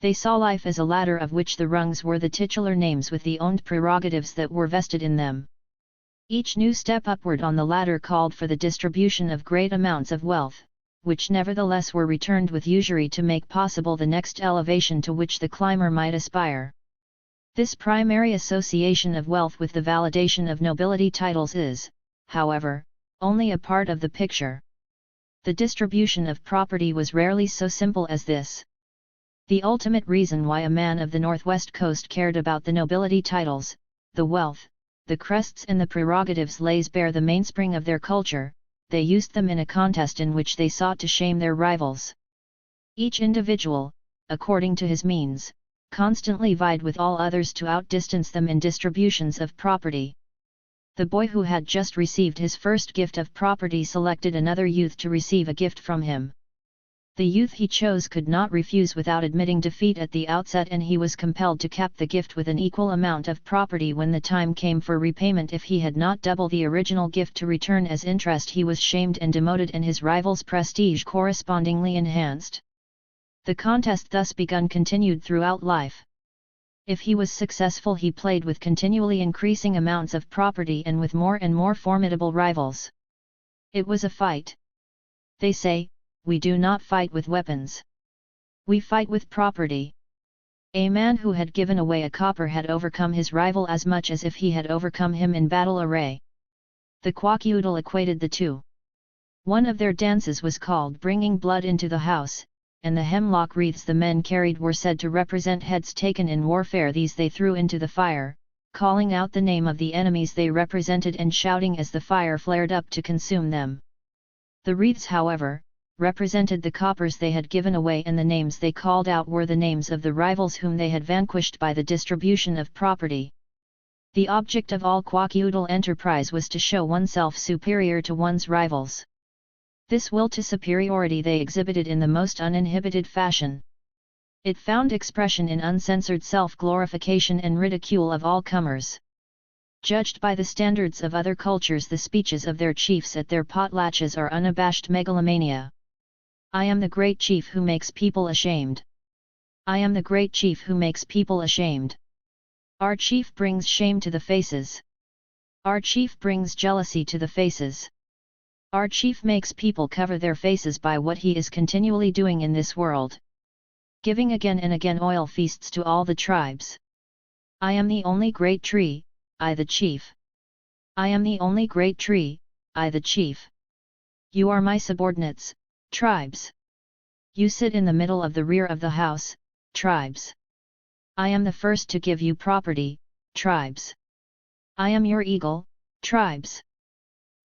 They saw life as a ladder of which the rungs were the titular names with the owned prerogatives that were vested in them. Each new step upward on the ladder called for the distribution of great amounts of wealth, which nevertheless were returned with usury to make possible the next elevation to which the climber might aspire. This primary association of wealth with the validation of nobility titles is, however, only a part of the picture. The distribution of property was rarely so simple as this. The ultimate reason why a man of the northwest coast cared about the nobility titles, the wealth, the crests and the prerogatives lays bare the mainspring of their culture. They used them in a contest in which they sought to shame their rivals. Each individual, according to his means, constantly vied with all others to outdistance them in distributions of property. The boy who had just received his first gift of property selected another youth to receive a gift from him. The youth he chose could not refuse without admitting defeat at the outset, and he was compelled to cap the gift with an equal amount of property when the time came for repayment. If he had not double the original gift to return as interest, he was shamed and demoted, and his rival's prestige correspondingly enhanced. The contest thus begun continued throughout life. If he was successful, he played with continually increasing amounts of property and with more and more formidable rivals. It was a fight. They say, we do not fight with weapons. We fight with property. A man who had given away a copper had overcome his rival as much as if he had overcome him in battle array. The Kwakiutl equated the two. One of their dances was called bringing blood into the house, and the hemlock wreaths the men carried were said to represent heads taken in warfare. These they threw into the fire, calling out the name of the enemies they represented and shouting as the fire flared up to consume them. The wreaths, however, represented the coppers they had given away, and the names they called out were the names of the rivals whom they had vanquished by the distribution of property. The object of all Kwakiutl enterprise was to show oneself superior to one's rivals. This will to superiority they exhibited in the most uninhibited fashion. It found expression in uncensored self-glorification and ridicule of all comers. Judged by the standards of other cultures, the speeches of their chiefs at their potlatches are unabashed megalomania. I am the great chief who makes people ashamed. I am the great chief who makes people ashamed. Our chief brings shame to the faces. Our chief brings jealousy to the faces. Our chief makes people cover their faces by what he is continually doing in this world. Giving again and again oil feasts to all the tribes. I am the only great tree, I the chief. I am the only great tree, I the chief. You are my subordinates, tribes. You sit in the middle of the rear of the house, tribes. I am the first to give you property, tribes. I am your eagle, tribes.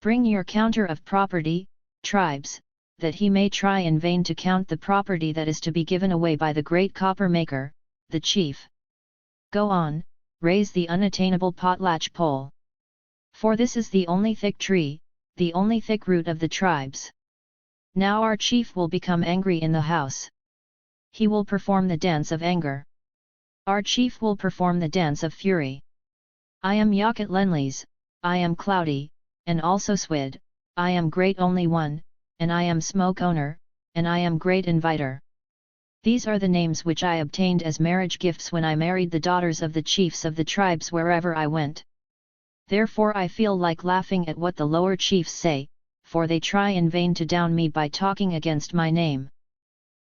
Bring your counter of property, tribes, that he may try in vain to count the property that is to be given away by the great copper maker, the chief. Go on, raise the unattainable potlatch pole. For this is the only thick tree, the only thick root of the tribes. Now our chief will become angry in the house. He will perform the dance of anger. Our chief will perform the dance of fury. I am Yakut Lenlis, I am Cloudy, and also Swid, I am Great Only One, and I am Smoke Owner, and I am Great Inviter. These are the names which I obtained as marriage gifts when I married the daughters of the chiefs of the tribes wherever I went. Therefore I feel like laughing at what the lower chiefs say, for they try in vain to down me by talking against my name.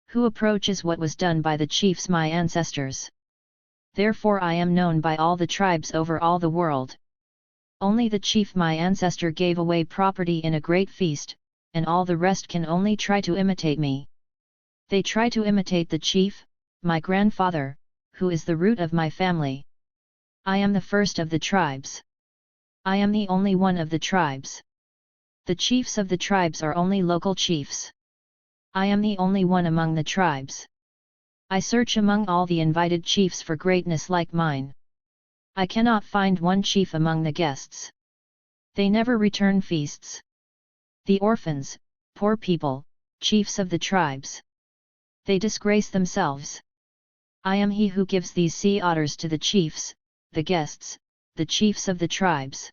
Who approaches what was done by the chiefs my ancestors? Therefore I am known by all the tribes over all the world. Only the chief my ancestor gave away property in a great feast, and all the rest can only try to imitate me. They try to imitate the chief, my grandfather, who is the root of my family. I am the first of the tribes. I am the only one of the tribes. The chiefs of the tribes are only local chiefs. I am the only one among the tribes. I search among all the invited chiefs for greatness like mine. I cannot find one chief among the guests. They never return feasts. The orphans, poor people, chiefs of the tribes. They disgrace themselves. I am he who gives these sea otters to the chiefs, the guests, the chiefs of the tribes.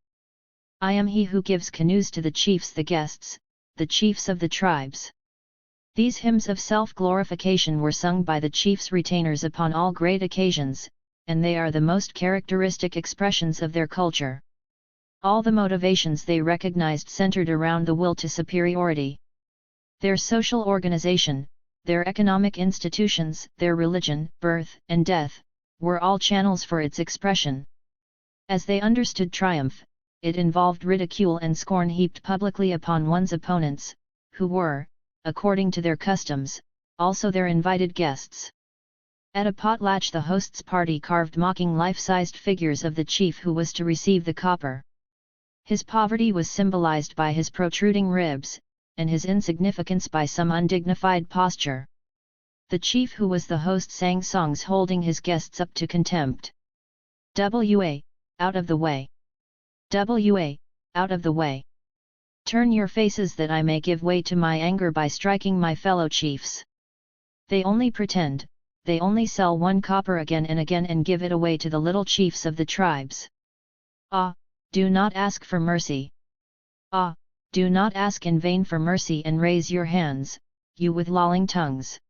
I am he who gives canoes to the chiefs, the guests, the chiefs of the tribes. These hymns of self-glorification were sung by the chiefs' retainers upon all great occasions, and they are the most characteristic expressions of their culture. All the motivations they recognized centered around the will to superiority. Their social organization, their economic institutions, their religion, birth and death, were all channels for its expression. As they understood triumph, it involved ridicule and scorn heaped publicly upon one's opponents, who were, according to their customs, also their invited guests. At a potlatch the host's party carved mocking life-sized figures of the chief who was to receive the copper. His poverty was symbolized by his protruding ribs, and his insignificance by some undignified posture. The chief who was the host sang songs holding his guests up to contempt. "Wa, out of the way! Wa, out of the way! Turn your faces that I may give way to my anger by striking my fellow chiefs. They only pretend, they only sell 1 copper again and give it away to the little chiefs of the tribes. Ah, do not ask for mercy. Ah, do not ask in vain for mercy and raise your hands, you with lolling tongues.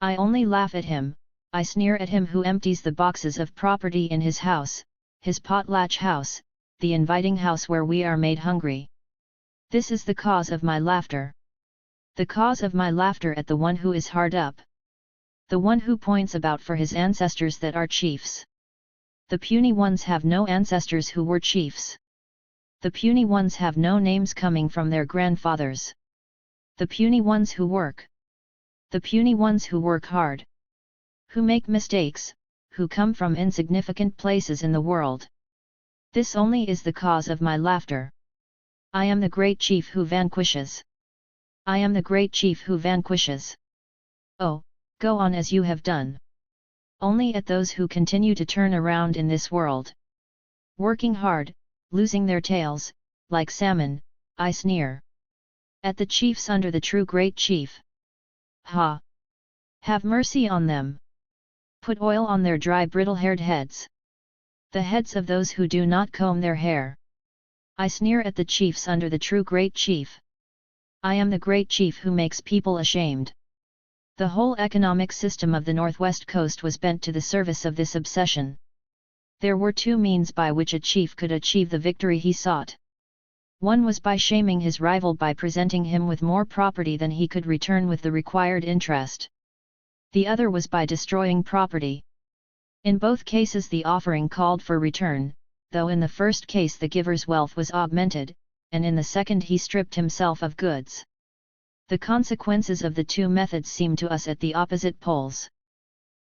I only laugh at him, I sneer at him who empties the boxes of property in his house, his potlatch house, the inviting house where we are made hungry. This is the cause of my laughter. The cause of my laughter at the one who is hard up. The one who points about for his ancestors that are chiefs. The puny ones have no ancestors who were chiefs. The puny ones have no names coming from their grandfathers. The puny ones who work. The puny ones who work hard. Who make mistakes, who come from insignificant places in the world. This only is the cause of my laughter. I am the great chief who vanquishes. I am the great chief who vanquishes. Oh, go on as you have done. Only at those who continue to turn around in this world. Working hard, losing their tails, like salmon, I sneer. At the chiefs under the true great chief. Ha! Have mercy on them. Put oil on their dry brittle-haired heads. The heads of those who do not comb their hair. I sneer at the chiefs under the true great chief. I am the great chief who makes people ashamed. The whole economic system of the Northwest Coast was bent to the service of this obsession. There were 2 means by which a chief could achieve the victory he sought. One was by shaming his rival by presenting him with more property than he could return with the required interest. The other was by destroying property. In both cases the offering called for return, though in the first case the giver's wealth was augmented, and in the second he stripped himself of goods. The consequences of the 2 methods seem to us at the opposite poles.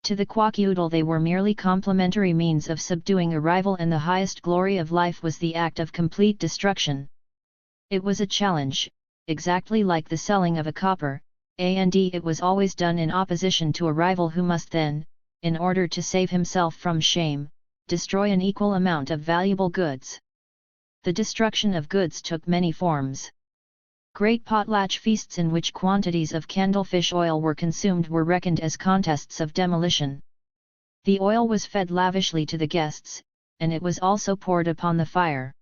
To the quackoodle they were merely complementary means of subduing a rival, and the highest glory of life was the act of complete destruction. It was a challenge, exactly like the selling of a copper, and it was always done in opposition to a rival who must then, in order to save himself from shame, destroy an equal amount of valuable goods. The destruction of goods took many forms. Great potlatch feasts in which quantities of candlefish oil were consumed were reckoned as contests of demolition. The oil was fed lavishly to the guests, and it was also poured upon the fire.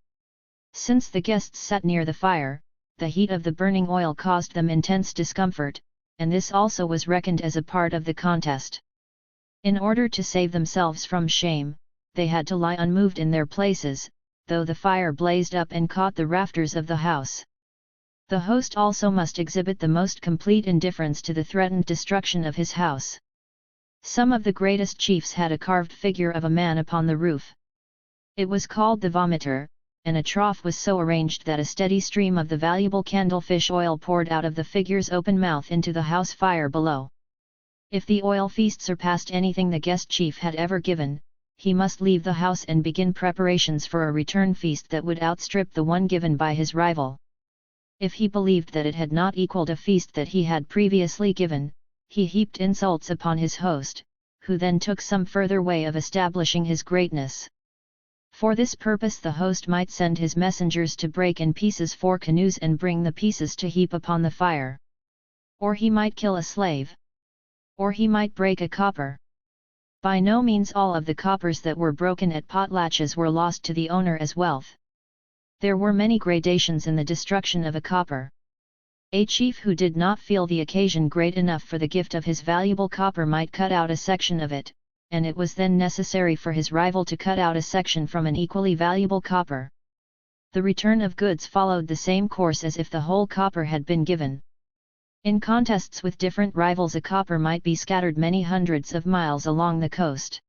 Since the guests sat near the fire, the heat of the burning oil caused them intense discomfort, and this also was reckoned as a part of the contest. In order to save themselves from shame, they had to lie unmoved in their places, though the fire blazed up and caught the rafters of the house. The host also must exhibit the most complete indifference to the threatened destruction of his house. Some of the greatest chiefs had a carved figure of a man upon the roof. It was called the vomiter, and a trough was so arranged that a steady stream of the valuable candlefish oil poured out of the figure's open mouth into the house fire below. If the oil feast surpassed anything the guest chief had ever given, he must leave the house and begin preparations for a return feast that would outstrip the one given by his rival. If he believed that it had not equaled a feast that he had previously given, he heaped insults upon his host, who then took some further way of establishing his greatness. For this purpose the host might send his messengers to break in pieces 4 canoes and bring the pieces to heap upon the fire. Or he might kill a slave. Or he might break a copper. By no means all of the coppers that were broken at potlatches were lost to the owner as wealth. There were many gradations in the destruction of a copper. A chief who did not feel the occasion great enough for the gift of his valuable copper might cut out a section of it, and it was then necessary for his rival to cut out a section from an equally valuable copper. The return of goods followed the same course as if the whole copper had been given. In contests with different rivals a copper might be scattered many hundreds of miles along the coast.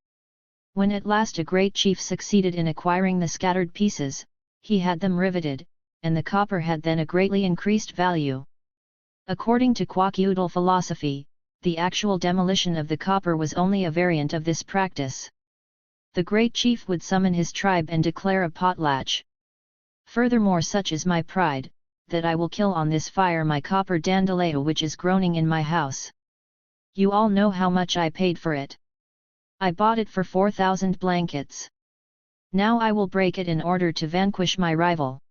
When at last a great chief succeeded in acquiring the scattered pieces, he had them riveted, and the copper had then a greatly increased value. According to quaqueudal philosophy, the actual demolition of the copper was only a variant of this practice. The great chief would summon his tribe and declare a potlatch. Furthermore, such is my pride, that I will kill on this fire my copper dandelion which is groaning in my house. You all know how much I paid for it. I bought it for 4,000 blankets. Now I will break it in order to vanquish my rival.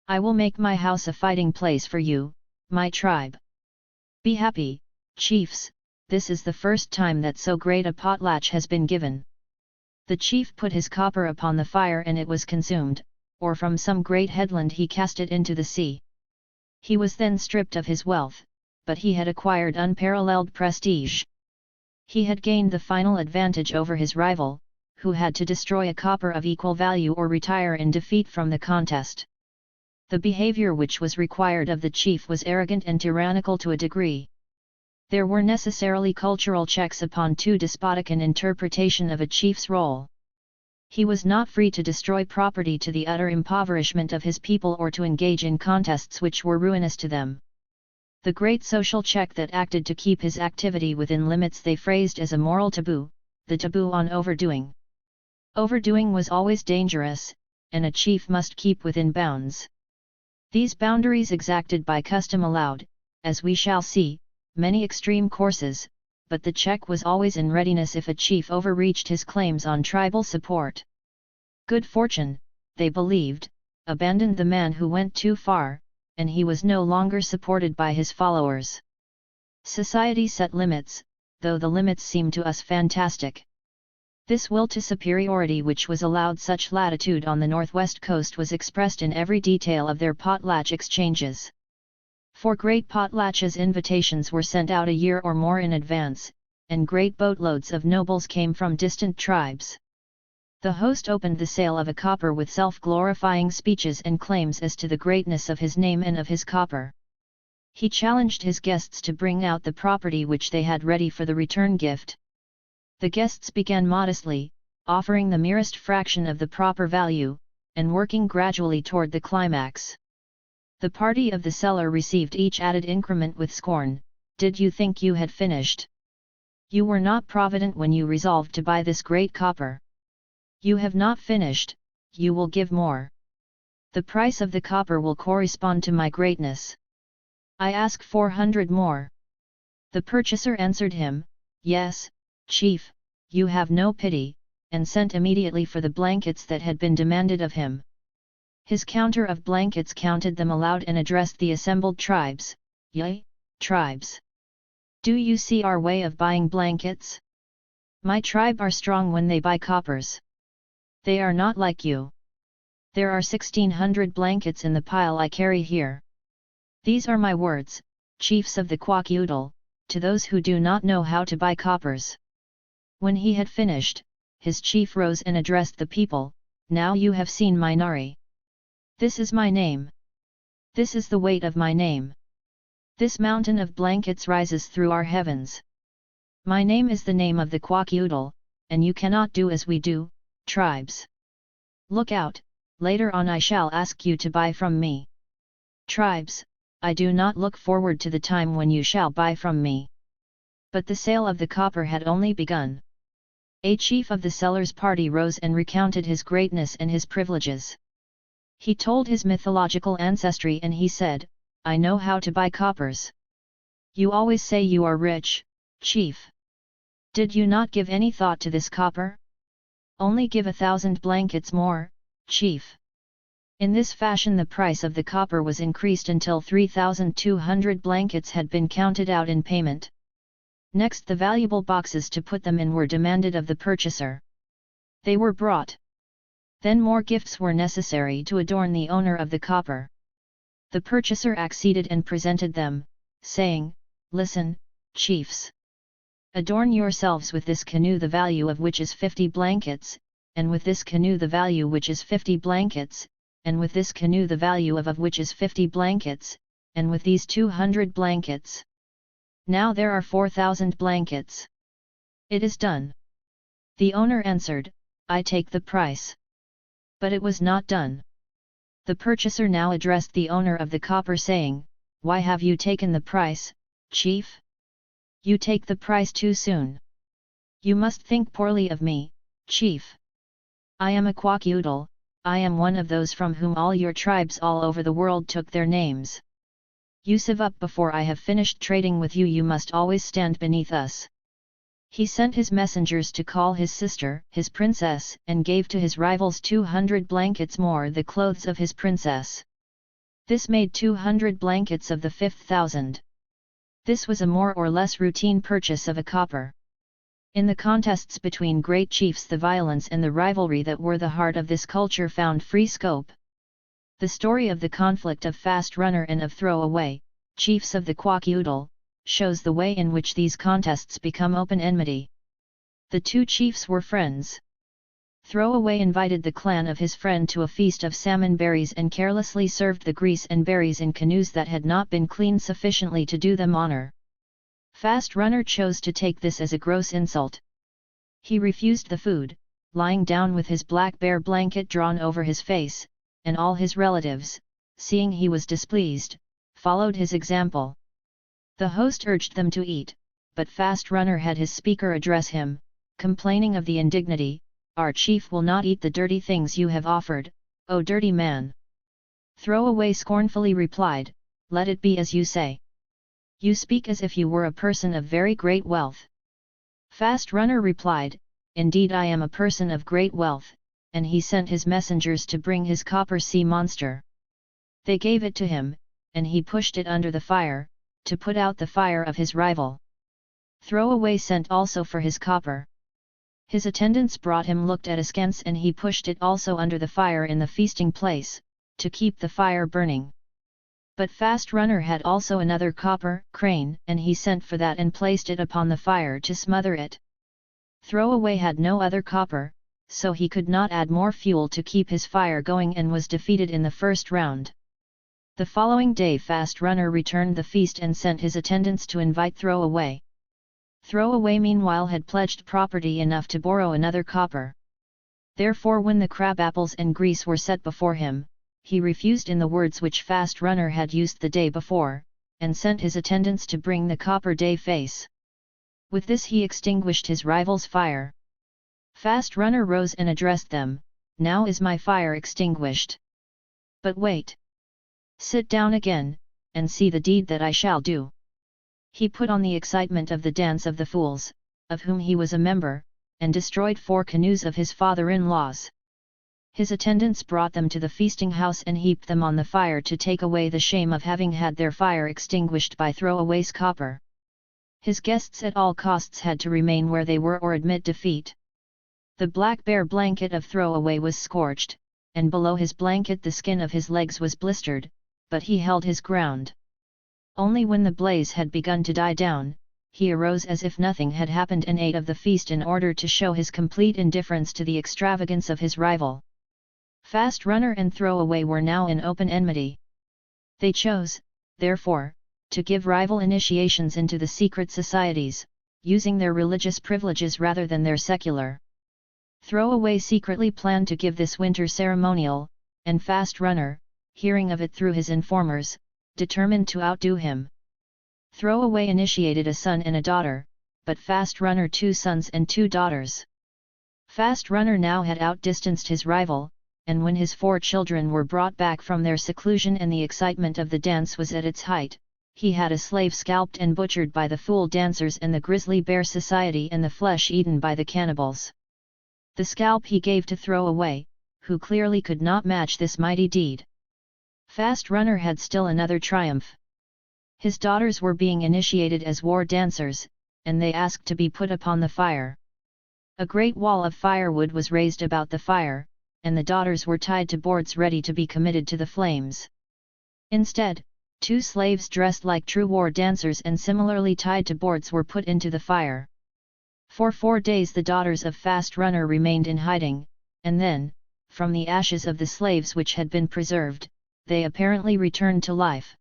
I will make my house a fighting place for you, my tribe. Be happy, chiefs, this is the first time that so great a potlatch has been given. The chief put his copper upon the fire and it was consumed, or from some great headland he cast it into the sea. He was then stripped of his wealth, but he had acquired unparalleled prestige. He had gained the final advantage over his rival, who had to destroy a copper of equal value or retire in defeat from the contest. The behavior which was required of the chief was arrogant and tyrannical to a degree. There were necessarily cultural checks upon too despotic an interpretation of a chief's role. He was not free to destroy property to the utter impoverishment of his people or to engage in contests which were ruinous to them. The great social check that acted to keep his activity within limits they phrased as a moral taboo, the taboo on overdoing. Overdoing was always dangerous, and a chief must keep within bounds. These boundaries exacted by custom allowed, as we shall see, many extreme courses, but the check was always in readiness if a chief overreached his claims on tribal support. Good fortune, they believed, abandoned the man who went too far, and he was no longer supported by his followers. Society set limits, though the limits seem to us fantastic. This will to superiority which was allowed such latitude on the northwest coast was expressed in every detail of their potlatch exchanges. For great potlatches invitations were sent out a year or more in advance, and great boatloads of nobles came from distant tribes. The host opened the sale of a copper with self-glorifying speeches and claims as to the greatness of his name and of his copper. He challenged his guests to bring out the property which they had ready for the return gift. The guests began modestly, offering the merest fraction of the proper value, and working gradually toward the climax. The party of the seller received each added increment with scorn. Did you think you had finished? You were not provident when you resolved to buy this great copper. You have not finished, you will give more. The price of the copper will correspond to my greatness. I ask 400 more. The purchaser answered him, Yes, chief, you have no pity, and sent immediately for the blankets that had been demanded of him. His counter of blankets counted them aloud and addressed the assembled tribes. Yea, tribes! Do you see our way of buying blankets? My tribe are strong when they buy coppers. They are not like you. There are 1,600 blankets in the pile I carry here. These are my words, chiefs of the quaqueudal, to those who do not know how to buy coppers. When he had finished, his chief rose and addressed the people. Now you have seen my nari. This is my name. This is the weight of my name. This mountain of blankets rises through our heavens. My name is the name of the quaqueudal, and you cannot do as we do, tribes. Look out, later on I shall ask you to buy from me. Tribes, I do not look forward to the time when you shall buy from me. But the sale of the copper had only begun. A chief of the sellers' party rose and recounted his greatness and his privileges. He told his mythological ancestry and he said, "I know how to buy coppers." "You always say you are rich, chief. Did you not give any thought to this copper? Only give 1,000 blankets more, chief." In this fashion the price of the copper was increased until 3,200 blankets had been counted out in payment. Next the valuable boxes to put them in were demanded of the purchaser. They were brought. Then more gifts were necessary to adorn the owner of the copper. The purchaser acceded and presented them, saying, "Listen, chiefs. Adorn yourselves with this canoe the value of which is 50 blankets, and with this canoe the value which is 50 blankets, and with this canoe the value of which is 50 blankets, and with these 200 blankets. Now there are 4,000 blankets. It is done." The owner answered, "I take the price." But it was not done. The purchaser now addressed the owner of the copper saying, "Why have you taken the price, chief? You take the price too soon. You must think poorly of me, chief. I am a quack-oodle, I am one of those from whom all your tribes all over the world took their names. You sieve up before I have finished trading with you. You must always stand beneath us." He sent his messengers to call his sister, his princess, and gave to his rivals 200 blankets more the clothes of his princess. This made 200 blankets of the 5,000. This was a more or less routine purchase of a copper. In the contests between great chiefs the violence and the rivalry that were the heart of this culture found free scope. The story of the conflict of Fast Runner and of Throwaway, chiefs of the quack-oodle, shows the way in which these contests become open enmity. The two chiefs were friends. Throwaway invited the clan of his friend to a feast of salmon berries and carelessly served the grease and berries in canoes that had not been cleaned sufficiently to do them honor. Fast Runner chose to take this as a gross insult. He refused the food, lying down with his black bear blanket drawn over his face, and all his relatives, seeing he was displeased, followed his example. The host urged them to eat, but Fast Runner had his speaker address him, complaining of the indignity, "Our chief will not eat the dirty things you have offered, O dirty man." Throwaway scornfully replied, "Let it be as you say. You speak as if you were a person of very great wealth." Fast Runner replied, "Indeed I am a person of great wealth," and he sent his messengers to bring his copper sea monster. They gave it to him, and he pushed it under the fire, to put out the fire of his rival. Throwaway sent also for his copper. His attendants brought him looked at askance and he pushed it also under the fire in the feasting place, to keep the fire burning. But Fast Runner had also another copper crane and he sent for that and placed it upon the fire to smother it. Throwaway had no other copper, so he could not add more fuel to keep his fire going and was defeated in the first round. The following day Fast Runner returned the feast and sent his attendants to invite Throwaway. Throwaway meanwhile had pledged property enough to borrow another copper. Therefore when the crab apples and grease were set before him, he refused in the words which Fast Runner had used the day before, and sent his attendants to bring the copper day face. With this he extinguished his rival's fire. Fast Runner rose and addressed them, "Now is my fire extinguished. But wait. Sit down again, and see the deed that I shall do." He put on the excitement of the Dance of the Fools, of whom he was a member, and destroyed 4 canoes of his father-in-law's. His attendants brought them to the feasting house and heaped them on the fire to take away the shame of having had their fire extinguished by Throwaway's copper. His guests at all costs had to remain where they were or admit defeat. The black bear blanket of Throwaway was scorched, and below his blanket the skin of his legs was blistered, but he held his ground. Only when the blaze had begun to die down, he arose as if nothing had happened and ate of the feast in order to show his complete indifference to the extravagance of his rival. Fast Runner and Throwaway were now in open enmity. They chose, therefore, to give rival initiations into the secret societies, using their religious privileges rather than their secular. Throwaway secretly planned to give this winter ceremonial, and Fast Runner, hearing of it through his informers, determined to outdo him. Throwaway initiated a son and a daughter, but Fast Runner 2 sons and 2 daughters. Fast Runner now had outdistanced his rival, and when his 4 children were brought back from their seclusion and the excitement of the dance was at its height, he had a slave scalped and butchered by the fool dancers and the grizzly bear society and the flesh eaten by the cannibals. The scalp he gave to throw away, who clearly could not match this mighty deed. Fast Runner had still another triumph. His daughters were being initiated as war dancers, and they asked to be put upon the fire. A great wall of firewood was raised about the fire, and the daughters were tied to boards ready to be committed to the flames. Instead, 2 slaves dressed like true war dancers and similarly tied to boards were put into the fire. For 4 days the daughters of Fast Runner remained in hiding, and then, from the ashes of the slaves which had been preserved, they apparently returned to life.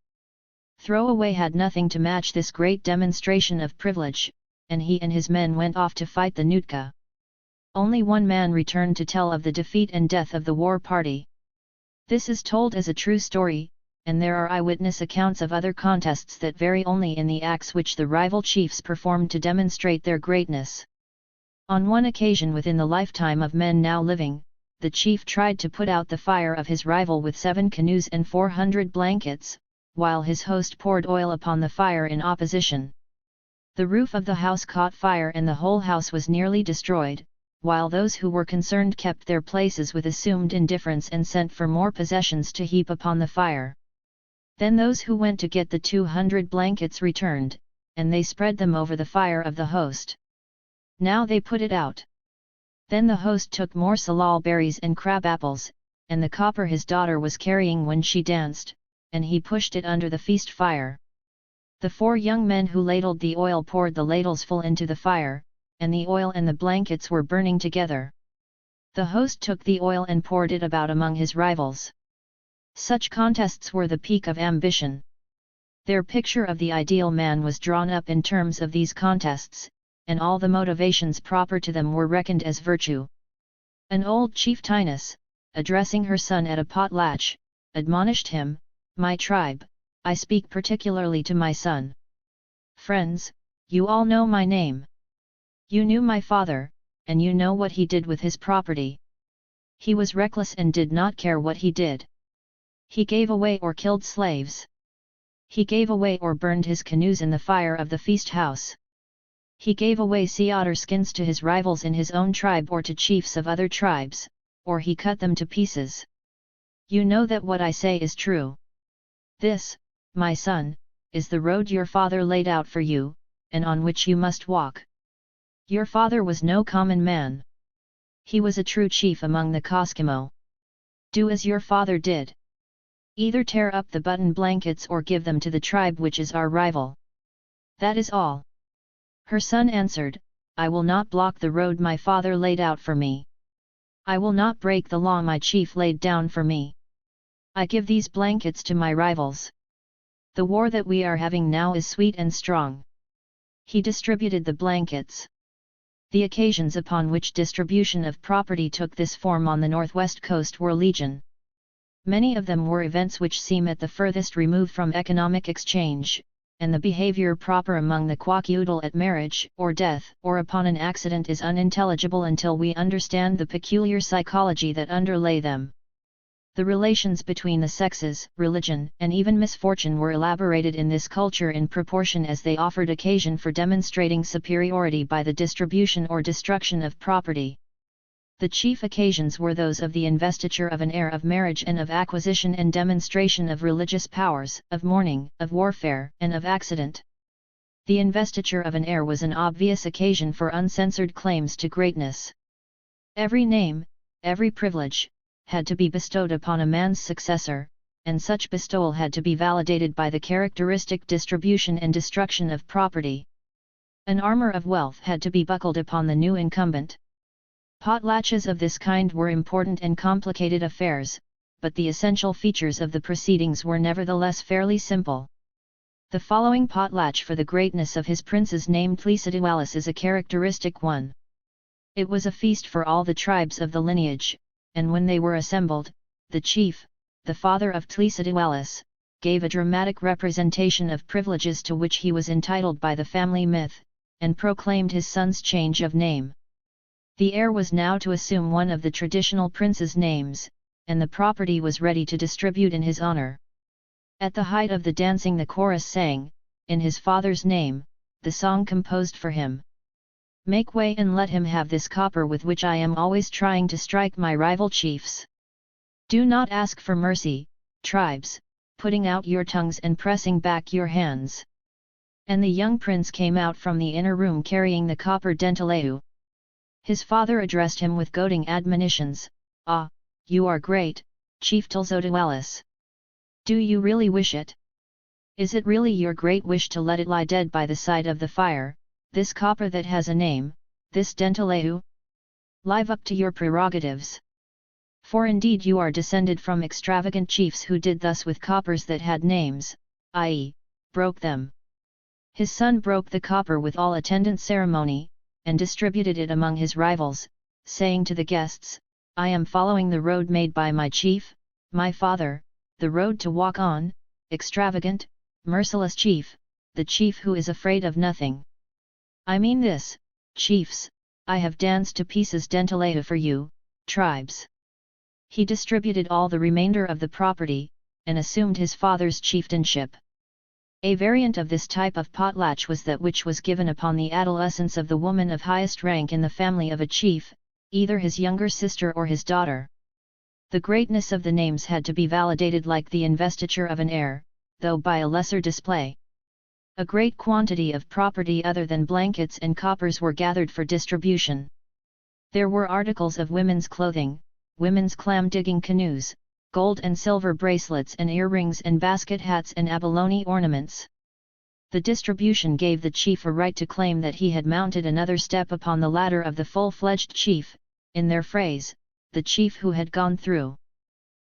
Throwaway had nothing to match this great demonstration of privilege, and he and his men went off to fight the Nootka. Only one man returned to tell of the defeat and death of the war party. This is told as a true story, and there are eyewitness accounts of other contests that vary only in the acts which the rival chiefs performed to demonstrate their greatness. On one occasion within the lifetime of men now living, the chief tried to put out the fire of his rival with 7 canoes and 400 blankets, while his host poured oil upon the fire in opposition. The roof of the house caught fire and the whole house was nearly destroyed, while those who were concerned kept their places with assumed indifference and sent for more possessions to heap upon the fire. Then those who went to get the 200 blankets returned, and they spread them over the fire of the host. Now they put it out. Then the host took more salal berries and crab apples, and the copper his daughter was carrying when she danced, and he pushed it under the feast fire. The 4 young men who ladled the oil poured the ladles full into the fire, and the oil and the blankets were burning together. The host took the oil and poured it about among his rivals. Such contests were the peak of ambition. Their picture of the ideal man was drawn up in terms of these contests, and all the motivations proper to them were reckoned as virtue. An old chieftainess, addressing her son at a potlatch, admonished him, "My tribe, I speak particularly to my son. Friends, you all know my name. You knew my father, and you know what he did with his property. He was reckless and did not care what he did. He gave away or killed slaves. He gave away or burned his canoes in the fire of the feast house. He gave away sea otter skins to his rivals in his own tribe or to chiefs of other tribes, or he cut them to pieces. You know that what I say is true. This, my son, is the road your father laid out for you, and on which you must walk. Your father was no common man. He was a true chief among the Koskimo. Do as your father did. Either tear up the button blankets or give them to the tribe which is our rival. That is all." Her son answered, "I will not block the road my father laid out for me. I will not break the law my chief laid down for me. I give these blankets to my rivals. The war that we are having now is sweet and strong." He distributed the blankets. The occasions upon which distribution of property took this form on the northwest coast were legion. Many of them were events which seem at the furthest remove from economic exchange, and the behavior proper among the Kwakiutl at marriage or death or upon an accident is unintelligible until we understand the peculiar psychology that underlay them. The relations between the sexes, religion, and even misfortune were elaborated in this culture in proportion as they offered occasion for demonstrating superiority by the distribution or destruction of property. The chief occasions were those of the investiture of an heir, of marriage, and of acquisition and demonstration of religious powers, of mourning, of warfare, and of accident. The investiture of an heir was an obvious occasion for uncensored claims to greatness. Every name, every privilege, had to be bestowed upon a man's successor, and such bestowal had to be validated by the characteristic distribution and destruction of property. An armor of wealth had to be buckled upon the new incumbent. Potlatches of this kind were important and complicated affairs, but the essential features of the proceedings were nevertheless fairly simple. The following potlatch for the greatness of his prince's name Tlisadwalis is a characteristic one. It was a feast for all the tribes of the lineage, and when they were assembled, the chief, the father of Tlisadwalis, gave a dramatic representation of privileges to which he was entitled by the family myth, and proclaimed his son's change of name. The heir was now to assume one of the traditional prince's names, and the property was ready to distribute in his honor. At the height of the dancing the chorus sang, in his father's name, the song composed for him. Make way and let him have this copper with which I am always trying to strike my rival chiefs. Do not ask for mercy, tribes, putting out your tongues and pressing back your hands. And the young prince came out from the inner room carrying the copper dentaleu. His father addressed him with goading admonitions. Ah, you are great, Chief Tlzodoalis. Do you really wish it? Is it really your great wish to let it lie dead by the side of the fire, this copper that has a name, this dentaleu? Live up to your prerogatives. For indeed you are descended from extravagant chiefs who did thus with coppers that had names, i.e., broke them. His son broke the copper with all attendant ceremony, and distributed it among his rivals, saying to the guests, I am following the road made by my chief, my father, the road to walk on, extravagant, merciless chief, the chief who is afraid of nothing. I mean this, chiefs, I have danced to pieces dentaleu for you, tribes. He distributed all the remainder of the property, and assumed his father's chieftainship. A variant of this type of potlatch was that which was given upon the adolescence of the woman of highest rank in the family of a chief, either his younger sister or his daughter. The greatness of the names had to be validated like the investiture of an heir, though by a lesser display. A great quantity of property other than blankets and coppers were gathered for distribution. There were articles of women's clothing, women's clam-digging canoes, gold and silver bracelets and earrings and basket hats and abalone ornaments. The distribution gave the chief a right to claim that he had mounted another step upon the ladder of the full-fledged chief, in their phrase, the chief who had gone through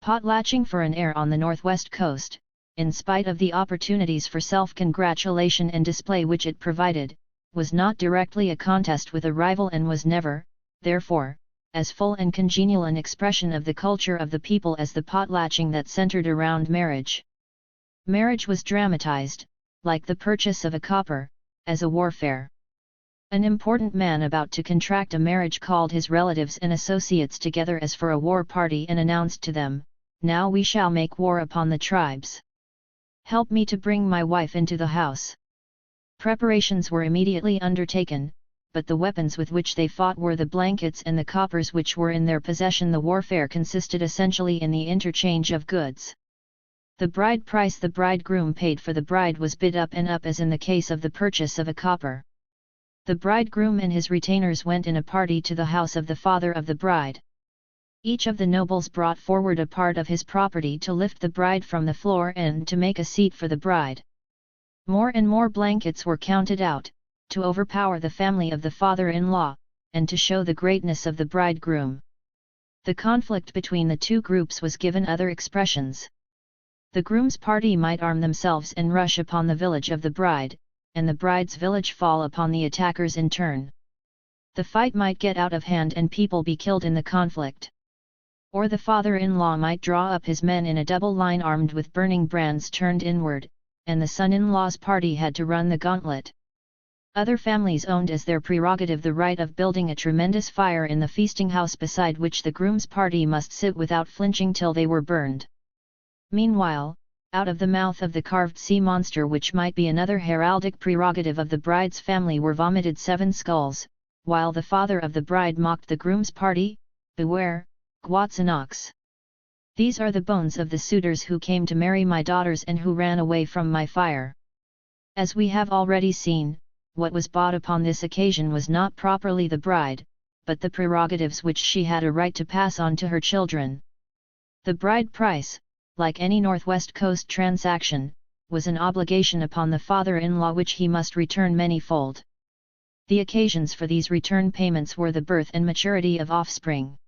potlatching for an heir on the northwest coast, in spite of the opportunities for self-congratulation and display which it provided, was not directly a contest with a rival and was never, therefore, as full and congenial an expression of the culture of the people as the potlatching that centered around marriage. Marriage was dramatized, like the purchase of a copper, as a warfare. An important man about to contract a marriage called his relatives and associates together as for a war party and announced to them, Now we shall make war upon the tribes. Help me to bring my wife into the house. Preparations were immediately undertaken, but the weapons with which they fought were the blankets and the coppers which were in their possession. The warfare consisted essentially in the interchange of goods. The bride price the bridegroom paid for the bride was bid up and up as in the case of the purchase of a copper. The bridegroom and his retainers went in a party to the house of the father of the bride. Each of the nobles brought forward a part of his property to lift the bride from the floor and to make a seat for the bride. More and more blankets were counted out, to overpower the family of the father-in-law, and to show the greatness of the bridegroom. The conflict between the two groups was given other expressions. The groom's party might arm themselves and rush upon the village of the bride, and the bride's village fall upon the attackers in turn. The fight might get out of hand and people be killed in the conflict. Or the father-in-law might draw up his men in a double line armed with burning brands turned inward, and the son-in-law's party had to run the gauntlet. Other families owned as their prerogative the right of building a tremendous fire in the feasting house beside which the groom's party must sit without flinching till they were burned. Meanwhile, out of the mouth of the carved sea monster, which might be another heraldic prerogative of the bride's family, were vomited 7 skulls, while the father of the bride mocked the groom's party, Beware, Guatsanox. These are the bones of the suitors who came to marry my daughters and who ran away from my fire. As we have already seen, what was bought upon this occasion was not properly the bride, but the prerogatives which she had a right to pass on to her children. The bride price, like any Northwest Coast transaction, was an obligation upon the father-in-law which he must return many-fold. The occasions for these return payments were the birth and maturity of offspring.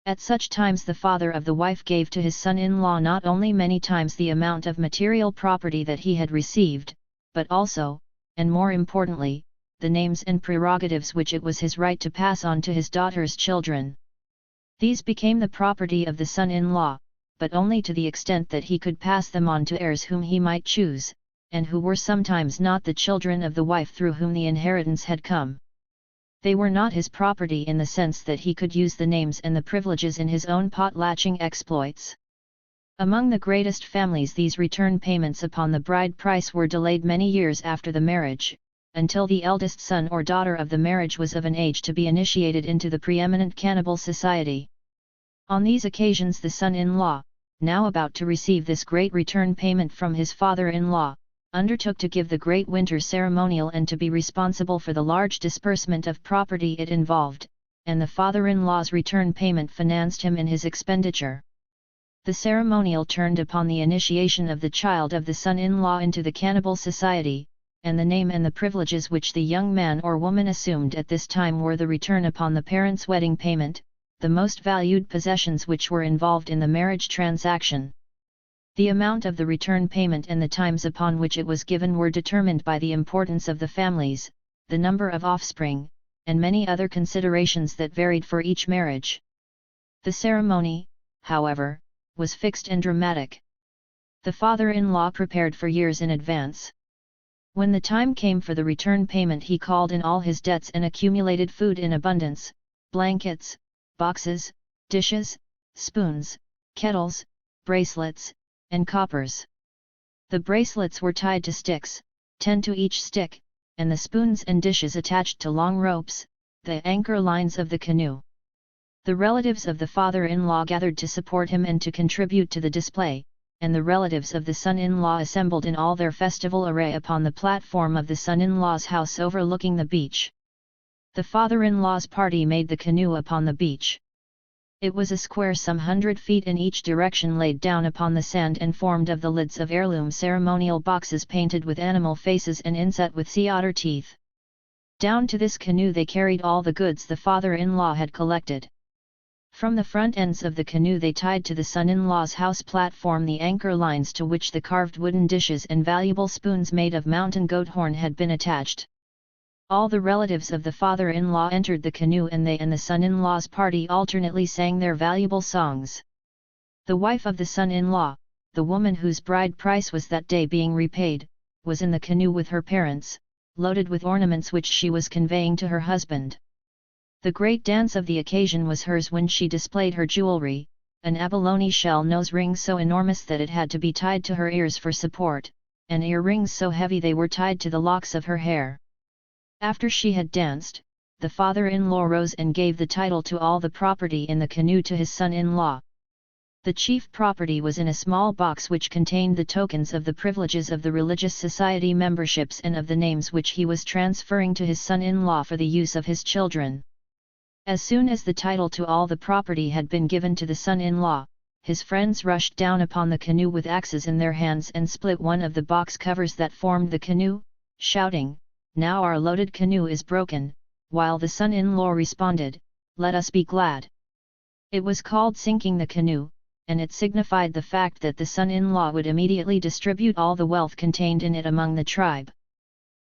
At such times the father of the wife gave to his son-in-law not only many times the amount of material property that he had received, but also, and more importantly, the names and prerogatives which it was his right to pass on to his daughter's children. These became the property of the son-in-law, but only to the extent that he could pass them on to heirs whom he might choose, and who were sometimes not the children of the wife through whom the inheritance had come. They were not his property in the sense that he could use the names and the privileges in his own potlatching exploits. Among the greatest families, these return payments upon the bride price were delayed many years after the marriage, until the eldest son or daughter of the marriage was of an age to be initiated into the preeminent cannibal society. On these occasions the son-in-law, now about to receive this great return payment from his father-in-law, undertook to give the great winter ceremonial and to be responsible for the large disbursement of property it involved, and the father-in-law's return payment financed him in his expenditure. The ceremonial turned upon the initiation of the child of the son-in-law into the cannibal society, and the name and the privileges which the young man or woman assumed at this time were the return upon the parents' wedding payment, the most valued possessions which were involved in the marriage transaction. The amount of the return payment and the times upon which it was given were determined by the importance of the families, the number of offspring, and many other considerations that varied for each marriage. The ceremony, however, was fixed and dramatic. The father-in-law prepared for years in advance. When the time came for the return payment, he called in all his debts and accumulated food in abundance, blankets, boxes, dishes, spoons, kettles, bracelets, and coppers. The bracelets were tied to sticks, 10 to each stick, and the spoons and dishes attached to long ropes, the anchor lines of the canoe. The relatives of the father-in-law gathered to support him and to contribute to the display, and the relatives of the son-in-law assembled in all their festival array upon the platform of the son-in-law's house overlooking the beach. The father-in-law's party made the canoe upon the beach. It was a square some 100 feet in each direction, laid down upon the sand and formed of the lids of heirloom ceremonial boxes painted with animal faces and inset with sea otter teeth. Down to this canoe they carried all the goods the father-in-law had collected. From the front ends of the canoe they tied to the son-in-law's house platform the anchor lines to which the carved wooden dishes and valuable spoons made of mountain goat horn had been attached. All the relatives of the father-in-law entered the canoe, and they and the son-in-law's party alternately sang their valuable songs. The wife of the son-in-law, the woman whose bride price was that day being repaid, was in the canoe with her parents, loaded with ornaments which she was conveying to her husband. The great dance of the occasion was hers when she displayed her jewelry, an abalone shell nose ring so enormous that it had to be tied to her ears for support, and earrings so heavy they were tied to the locks of her hair. After she had danced, the father-in-law rose and gave the title to all the property in the canoe to his son-in-law. The chief property was in a small box which contained the tokens of the privileges of the religious society memberships and of the names which he was transferring to his son-in-law for the use of his children. As soon as the title to all the property had been given to the son-in-law, his friends rushed down upon the canoe with axes in their hands and split one of the box covers that formed the canoe, shouting, "Now our loaded canoe is broken," while the son-in-law responded, "Let us be glad." It was called sinking the canoe, and it signified the fact that the son-in-law would immediately distribute all the wealth contained in it among the tribe.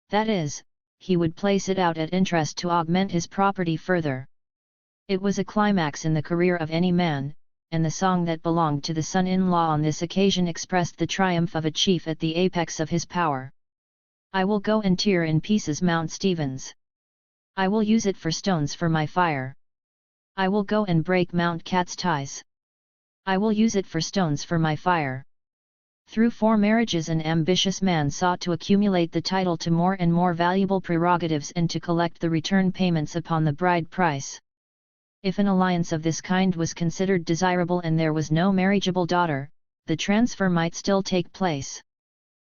That is, he would place it out at interest to augment his property further. It was a climax in the career of any man, and the song that belonged to the son-in-law on this occasion expressed the triumph of a chief at the apex of his power. "I will go and tear in pieces Mount Stevens. I will use it for stones for my fire. I will go and break Mount Cat's ties. I will use it for stones for my fire." Through 4 marriages an ambitious man sought to accumulate the title to more and more valuable prerogatives and to collect the return payments upon the bride price. If an alliance of this kind was considered desirable and there was no marriageable daughter, the transfer might still take place.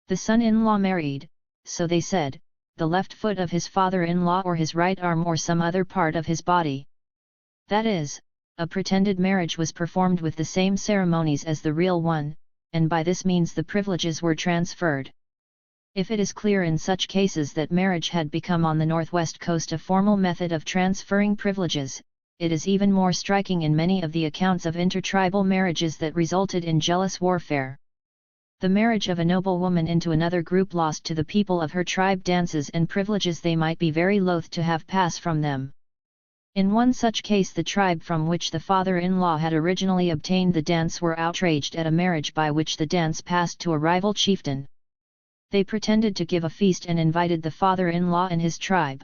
The son-in-law married, so they said, the left foot of his father-in-law or his right arm or some other part of his body. That is, a pretended marriage was performed with the same ceremonies as the real one, and by this means the privileges were transferred. If it is clear in such cases that marriage had become on the northwest coast a formal method of transferring privileges, it is even more striking in many of the accounts of intertribal marriages that resulted in jealous warfare. The marriage of a noble woman into another group lost to the people of her tribe dances and privileges they might be very loath to have pass from them. In one such case the tribe from which the father-in-law had originally obtained the dance were outraged at a marriage by which the dance passed to a rival chieftain. They pretended to give a feast and invited the father-in-law and his tribe.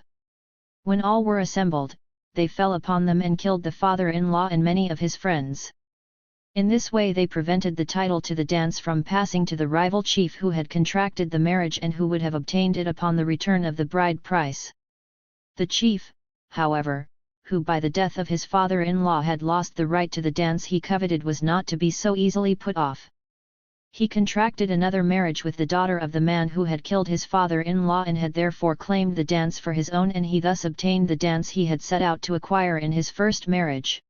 When all were assembled, they fell upon them and killed the father-in-law and many of his friends. In this way they prevented the title to the dance from passing to the rival chief who had contracted the marriage and who would have obtained it upon the return of the bride price. The chief, however, who by the death of his father-in-law had lost the right to the dance he coveted, was not to be so easily put off. He contracted another marriage with the daughter of the man who had killed his father-in-law and had therefore claimed the dance for his own, and he thus obtained the dance he had set out to acquire in his first marriage.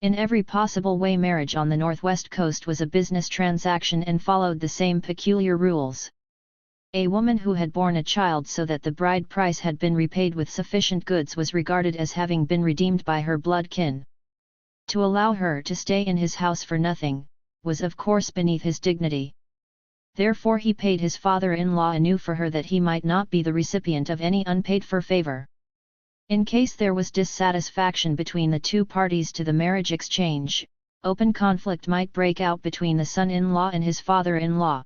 In every possible way marriage on the northwest coast was a business transaction and followed the same peculiar rules. A woman who had borne a child so that the bride price had been repaid with sufficient goods was regarded as having been redeemed by her blood kin. To allow her to stay in his house for nothing, was of course beneath his dignity. Therefore he paid his father-in-law anew for her that he might not be the recipient of any unpaid-for favor. In case there was dissatisfaction between the two parties to the marriage exchange, open conflict might break out between the son-in-law and his father-in-law.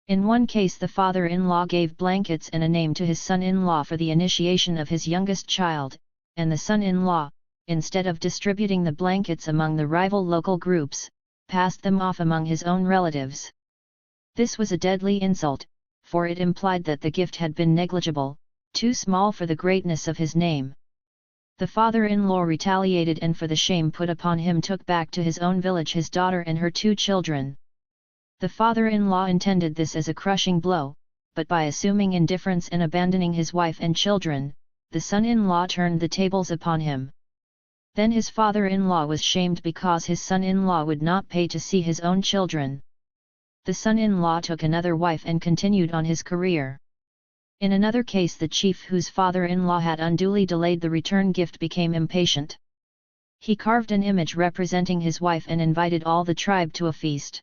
In one case the father-in-law gave blankets and a name to his son-in-law for the initiation of his youngest child, and the son-in-law, instead of distributing the blankets among the rival local groups, passed them off among his own relatives. This was a deadly insult, for it implied that the gift had been negligible, too small for the greatness of his name. The father-in-law retaliated and for the shame put upon him took back to his own village his daughter and her 2 children. The father-in-law intended this as a crushing blow, but by assuming indifference and abandoning his wife and children, the son-in-law turned the tables upon him. Then his father-in-law was shamed because his son-in-law would not pay to see his own children. The son-in-law took another wife and continued on his career. In another case the chief whose father-in-law had unduly delayed the return gift became impatient. He carved an image representing his wife and invited all the tribe to a feast.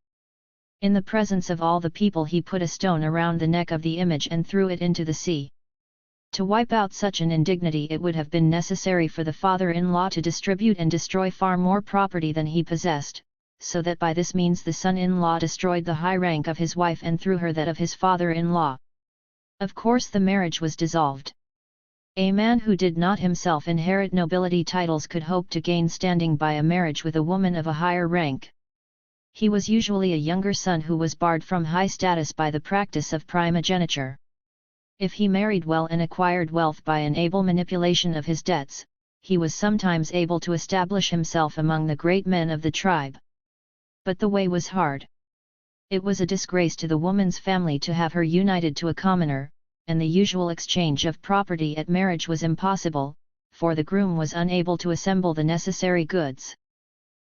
In the presence of all the people he put a stone around the neck of the image and threw it into the sea. To wipe out such an indignity it would have been necessary for the father-in-law to distribute and destroy far more property than he possessed, so that by this means the son-in-law destroyed the high rank of his wife and through her that of his father-in-law. Of course the marriage was dissolved. A man who did not himself inherit nobility titles could hope to gain standing by a marriage with a woman of a higher rank. He was usually a younger son who was barred from high status by the practice of primogeniture. If he married well and acquired wealth by an able manipulation of his debts, he was sometimes able to establish himself among the great men of the tribe. But the way was hard. It was a disgrace to the woman's family to have her united to a commoner, and the usual exchange of property at marriage was impossible, for the groom was unable to assemble the necessary goods.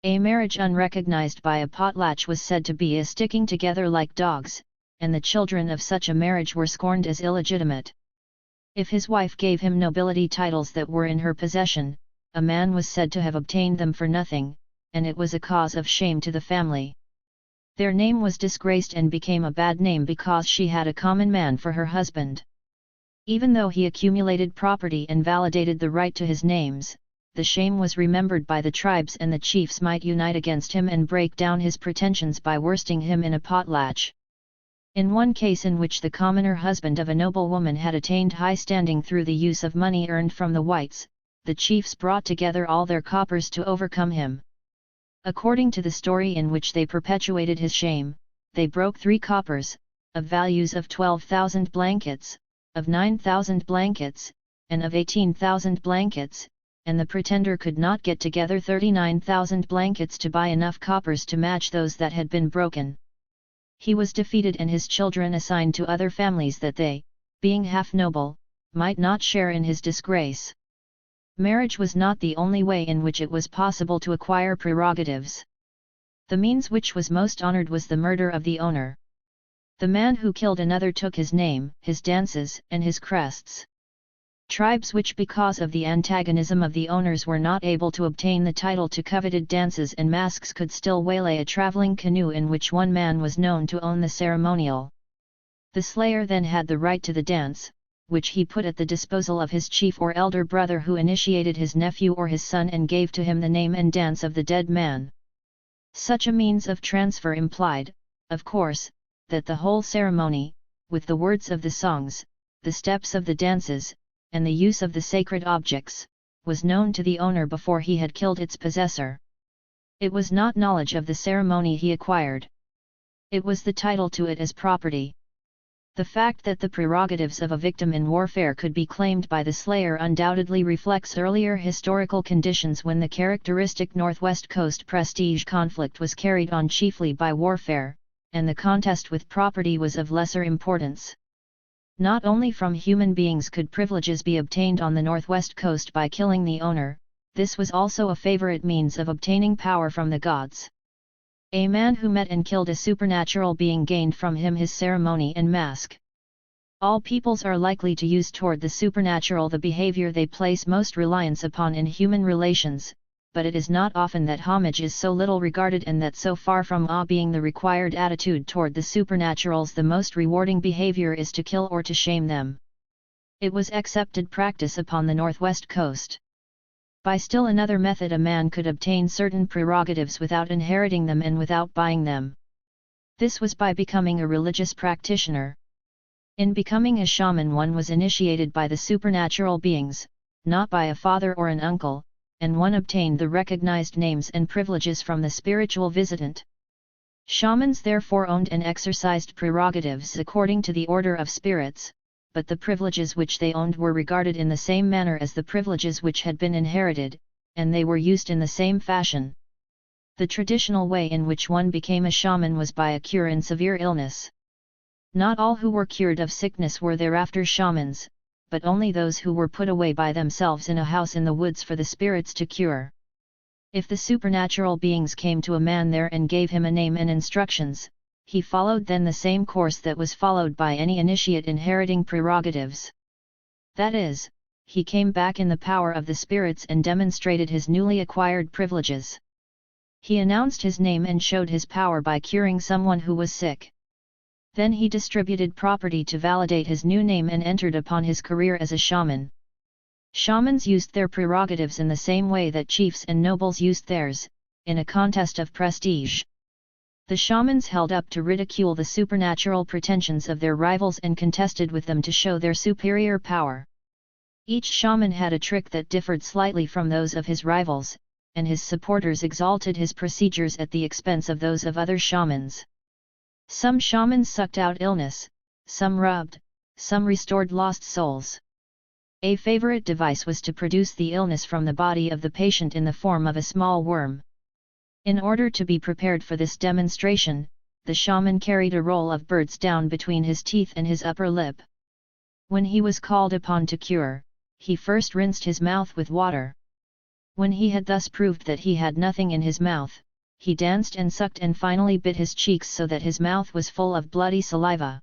A marriage unrecognized by a potlatch was said to be a sticking together like dogs, and the children of such a marriage were scorned as illegitimate. If his wife gave him nobility titles that were in her possession, a man was said to have obtained them for nothing, and it was a cause of shame to the family. Their name was disgraced and became a bad name because she had a common man for her husband. Even though he accumulated property and validated the right to his names, the shame was remembered by the tribes and the chiefs might unite against him and break down his pretensions by worsting him in a potlatch. In one case in which the commoner husband of a noble woman had attained high standing through the use of money earned from the whites, the chiefs brought together all their coppers to overcome him. According to the story in which they perpetuated his shame, they broke 3 coppers, of values of 12,000 blankets, of 9,000 blankets, and of 18,000 blankets, and the pretender could not get together 39,000 blankets to buy enough coppers to match those that had been broken. He was defeated and his children assigned to other families that they, being half noble, might not share in his disgrace. Marriage was not the only way in which it was possible to acquire prerogatives. The means which was most honored was the murder of the owner. The man who killed another took his name, his dances, and his crests. Tribes which because of the antagonism of the owners were not able to obtain the title to coveted dances and masks could still waylay a traveling canoe in which one man was known to own the ceremonial. The slayer then had the right to the dance, which he put at the disposal of his chief or elder brother who initiated his nephew or his son and gave to him the name and dance of the dead man. Such a means of transfer implied, of course, that the whole ceremony, with the words of the songs, the steps of the dances, and the use of the sacred objects, was known to the owner before he had killed its possessor. It was not knowledge of the ceremony he acquired. It was the title to it as property. The fact that the prerogatives of a victim in warfare could be claimed by the slayer undoubtedly reflects earlier historical conditions when the characteristic Northwest Coast prestige conflict was carried on chiefly by warfare, and the contest with property was of lesser importance. Not only from human beings could privileges be obtained on the Northwest Coast by killing the owner, this was also a favorite means of obtaining power from the gods. A man who met and killed a supernatural being gained from him his ceremony and mask. All peoples are likely to use toward the supernatural the behavior they place most reliance upon in human relations, but it is not often that homage is so little regarded and that so far from awe being the required attitude toward the supernaturals the most rewarding behavior is to kill or to shame them. It was accepted practice upon the Northwest Coast. By still another method a man could obtain certain prerogatives without inheriting them and without buying them. This was by becoming a religious practitioner. In becoming a shaman one was initiated by the supernatural beings, not by a father or an uncle, and one obtained the recognized names and privileges from the spiritual visitant. Shamans therefore owned and exercised prerogatives according to the order of spirits, but the privileges which they owned were regarded in the same manner as the privileges which had been inherited, and they were used in the same fashion. The traditional way in which one became a shaman was by a cure in severe illness. Not all who were cured of sickness were thereafter shamans, but only those who were put away by themselves in a house in the woods for the spirits to cure. If the supernatural beings came to a man there and gave him a name and instructions, he followed then the same course that was followed by any initiate inheriting prerogatives. That is, he came back in the power of the spirits and demonstrated his newly acquired privileges. He announced his name and showed his power by curing someone who was sick. Then he distributed property to validate his new name and entered upon his career as a shaman. Shamans used their prerogatives in the same way that chiefs and nobles used theirs, in a contest of prestige. The shamans held up to ridicule the supernatural pretensions of their rivals and contested with them to show their superior power. Each shaman had a trick that differed slightly from those of his rivals, and his supporters exalted his procedures at the expense of those of other shamans. Some shamans sucked out illness, some rubbed, some restored lost souls. A favorite device was to produce the illness from the body of the patient in the form of a small worm. In order to be prepared for this demonstration, the shaman carried a roll of birds down between his teeth and his upper lip. When he was called upon to cure, he first rinsed his mouth with water. When he had thus proved that he had nothing in his mouth, he danced and sucked and finally bit his cheeks so that his mouth was full of bloody saliva.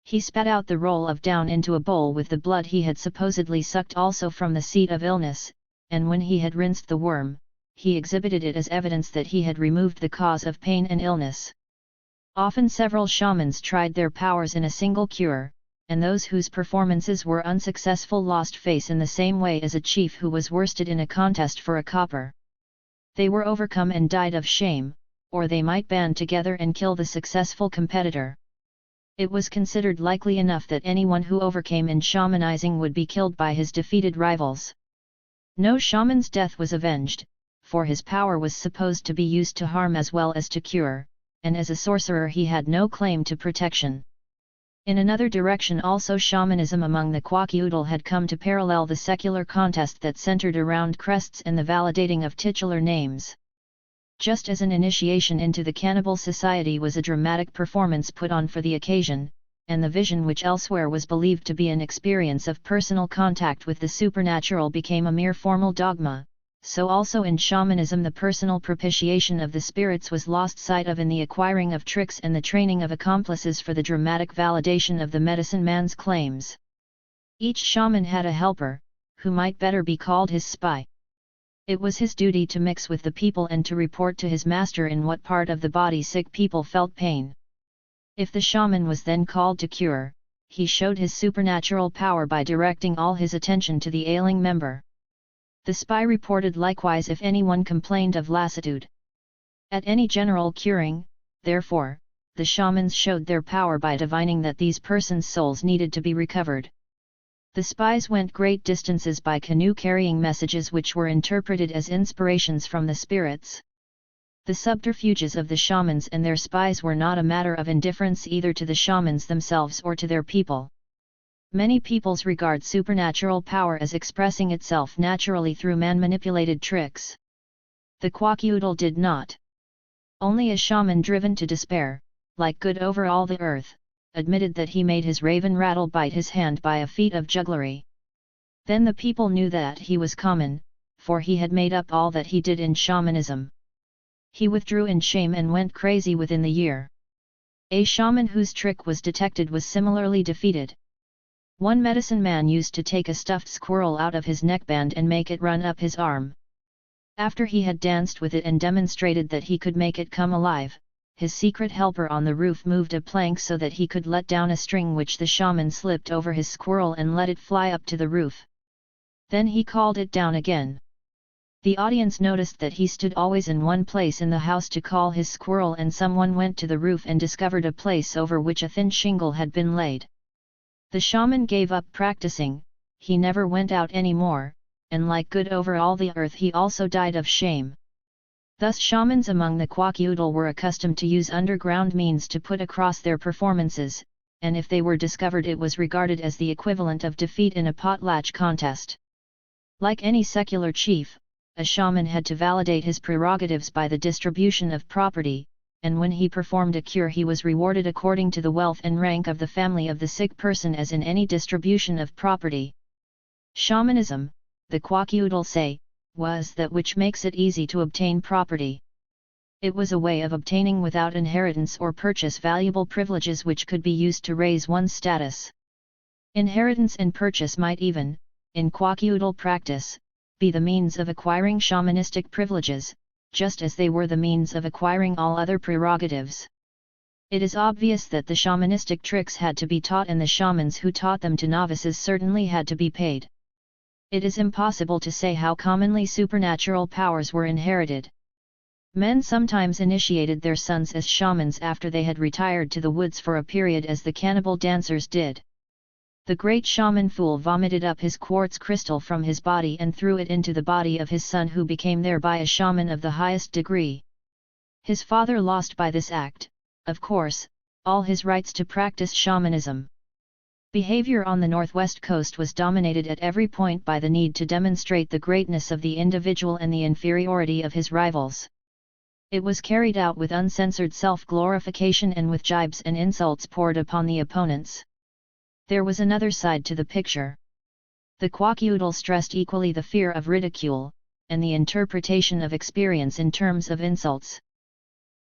He spat out the roll of down into a bowl with the blood he had supposedly sucked also from the seat of illness, and when he had rinsed the worm, he exhibited it as evidence that he had removed the cause of pain and illness. Often several shamans tried their powers in a single cure, and those whose performances were unsuccessful lost face in the same way as a chief who was worsted in a contest for a copper. They were overcome and died of shame, or they might band together and kill the successful competitor. It was considered likely enough that anyone who overcame in shamanizing would be killed by his defeated rivals. No shaman's death was avenged, for his power was supposed to be used to harm as well as to cure, and as a sorcerer he had no claim to protection. In another direction also shamanism among the Kwakiutl had come to parallel the secular contest that centered around crests and the validating of titular names. Just as an initiation into the cannibal society was a dramatic performance put on for the occasion, and the vision which elsewhere was believed to be an experience of personal contact with the supernatural became a mere formal dogma, so also in shamanism the personal propitiation of the spirits was lost sight of in the acquiring of tricks and the training of accomplices for the dramatic validation of the medicine man's claims. Each shaman had a helper, who might better be called his spy. It was his duty to mix with the people and to report to his master in what part of the body sick people felt pain. If the shaman was then called to cure, he showed his supernatural power by directing all his attention to the ailing member. The spy reported likewise if anyone complained of lassitude. At any general curing, therefore, the shamans showed their power by divining that these persons' souls needed to be recovered. The spies went great distances by canoe carrying messages which were interpreted as inspirations from the spirits. The subterfuges of the shamans and their spies were not a matter of indifference either to the shamans themselves or to their people. Many peoples regard supernatural power as expressing itself naturally through man-manipulated tricks. The Kwakiutl did not. Only a shaman driven to despair, like good over all the earth, admitted that he made his raven rattle bite his hand by a feat of jugglery. Then the people knew that he was common, for he had made up all that he did in shamanism. He withdrew in shame and went crazy within the year. A shaman whose trick was detected was similarly defeated. One medicine man used to take a stuffed squirrel out of his neckband and make it run up his arm. After he had danced with it and demonstrated that he could make it come alive, his secret helper on the roof moved a plank so that he could let down a string which the shaman slipped over his squirrel and let it fly up to the roof. Then he called it down again. The audience noticed that he stood always in one place in the house to call his squirrel, and someone went to the roof and discovered a place over which a thin shingle had been laid. The shaman gave up practicing, he never went out any more, and like good over all the earth he also died of shame. Thus shamans among the Kwakiutl were accustomed to use underground means to put across their performances, and if they were discovered it was regarded as the equivalent of defeat in a potlatch contest. Like any secular chief, a shaman had to validate his prerogatives by the distribution of property, and when he performed a cure he was rewarded according to the wealth and rank of the family of the sick person as in any distribution of property. Shamanism, the Kwakiutl say, was that which makes it easy to obtain property. It was a way of obtaining without inheritance or purchase valuable privileges which could be used to raise one's status. Inheritance and purchase might even, in Kwakiutl practice, be the means of acquiring shamanistic privileges, just as they were the means of acquiring all other prerogatives. It is obvious that the shamanistic tricks had to be taught, and the shamans who taught them to novices certainly had to be paid. It is impossible to say how commonly supernatural powers were inherited. Men sometimes initiated their sons as shamans after they had retired to the woods for a period, as the cannibal dancers did. The great shaman fool vomited up his quartz crystal from his body and threw it into the body of his son, who became thereby a shaman of the highest degree. His father lost by this act, of course, all his rights to practice shamanism. Behavior on the northwest coast was dominated at every point by the need to demonstrate the greatness of the individual and the inferiority of his rivals. It was carried out with uncensored self-glorification and with jibes and insults poured upon the opponents. There was another side to the picture. The Kwakiutl stressed equally the fear of ridicule, and the interpretation of experience in terms of insults.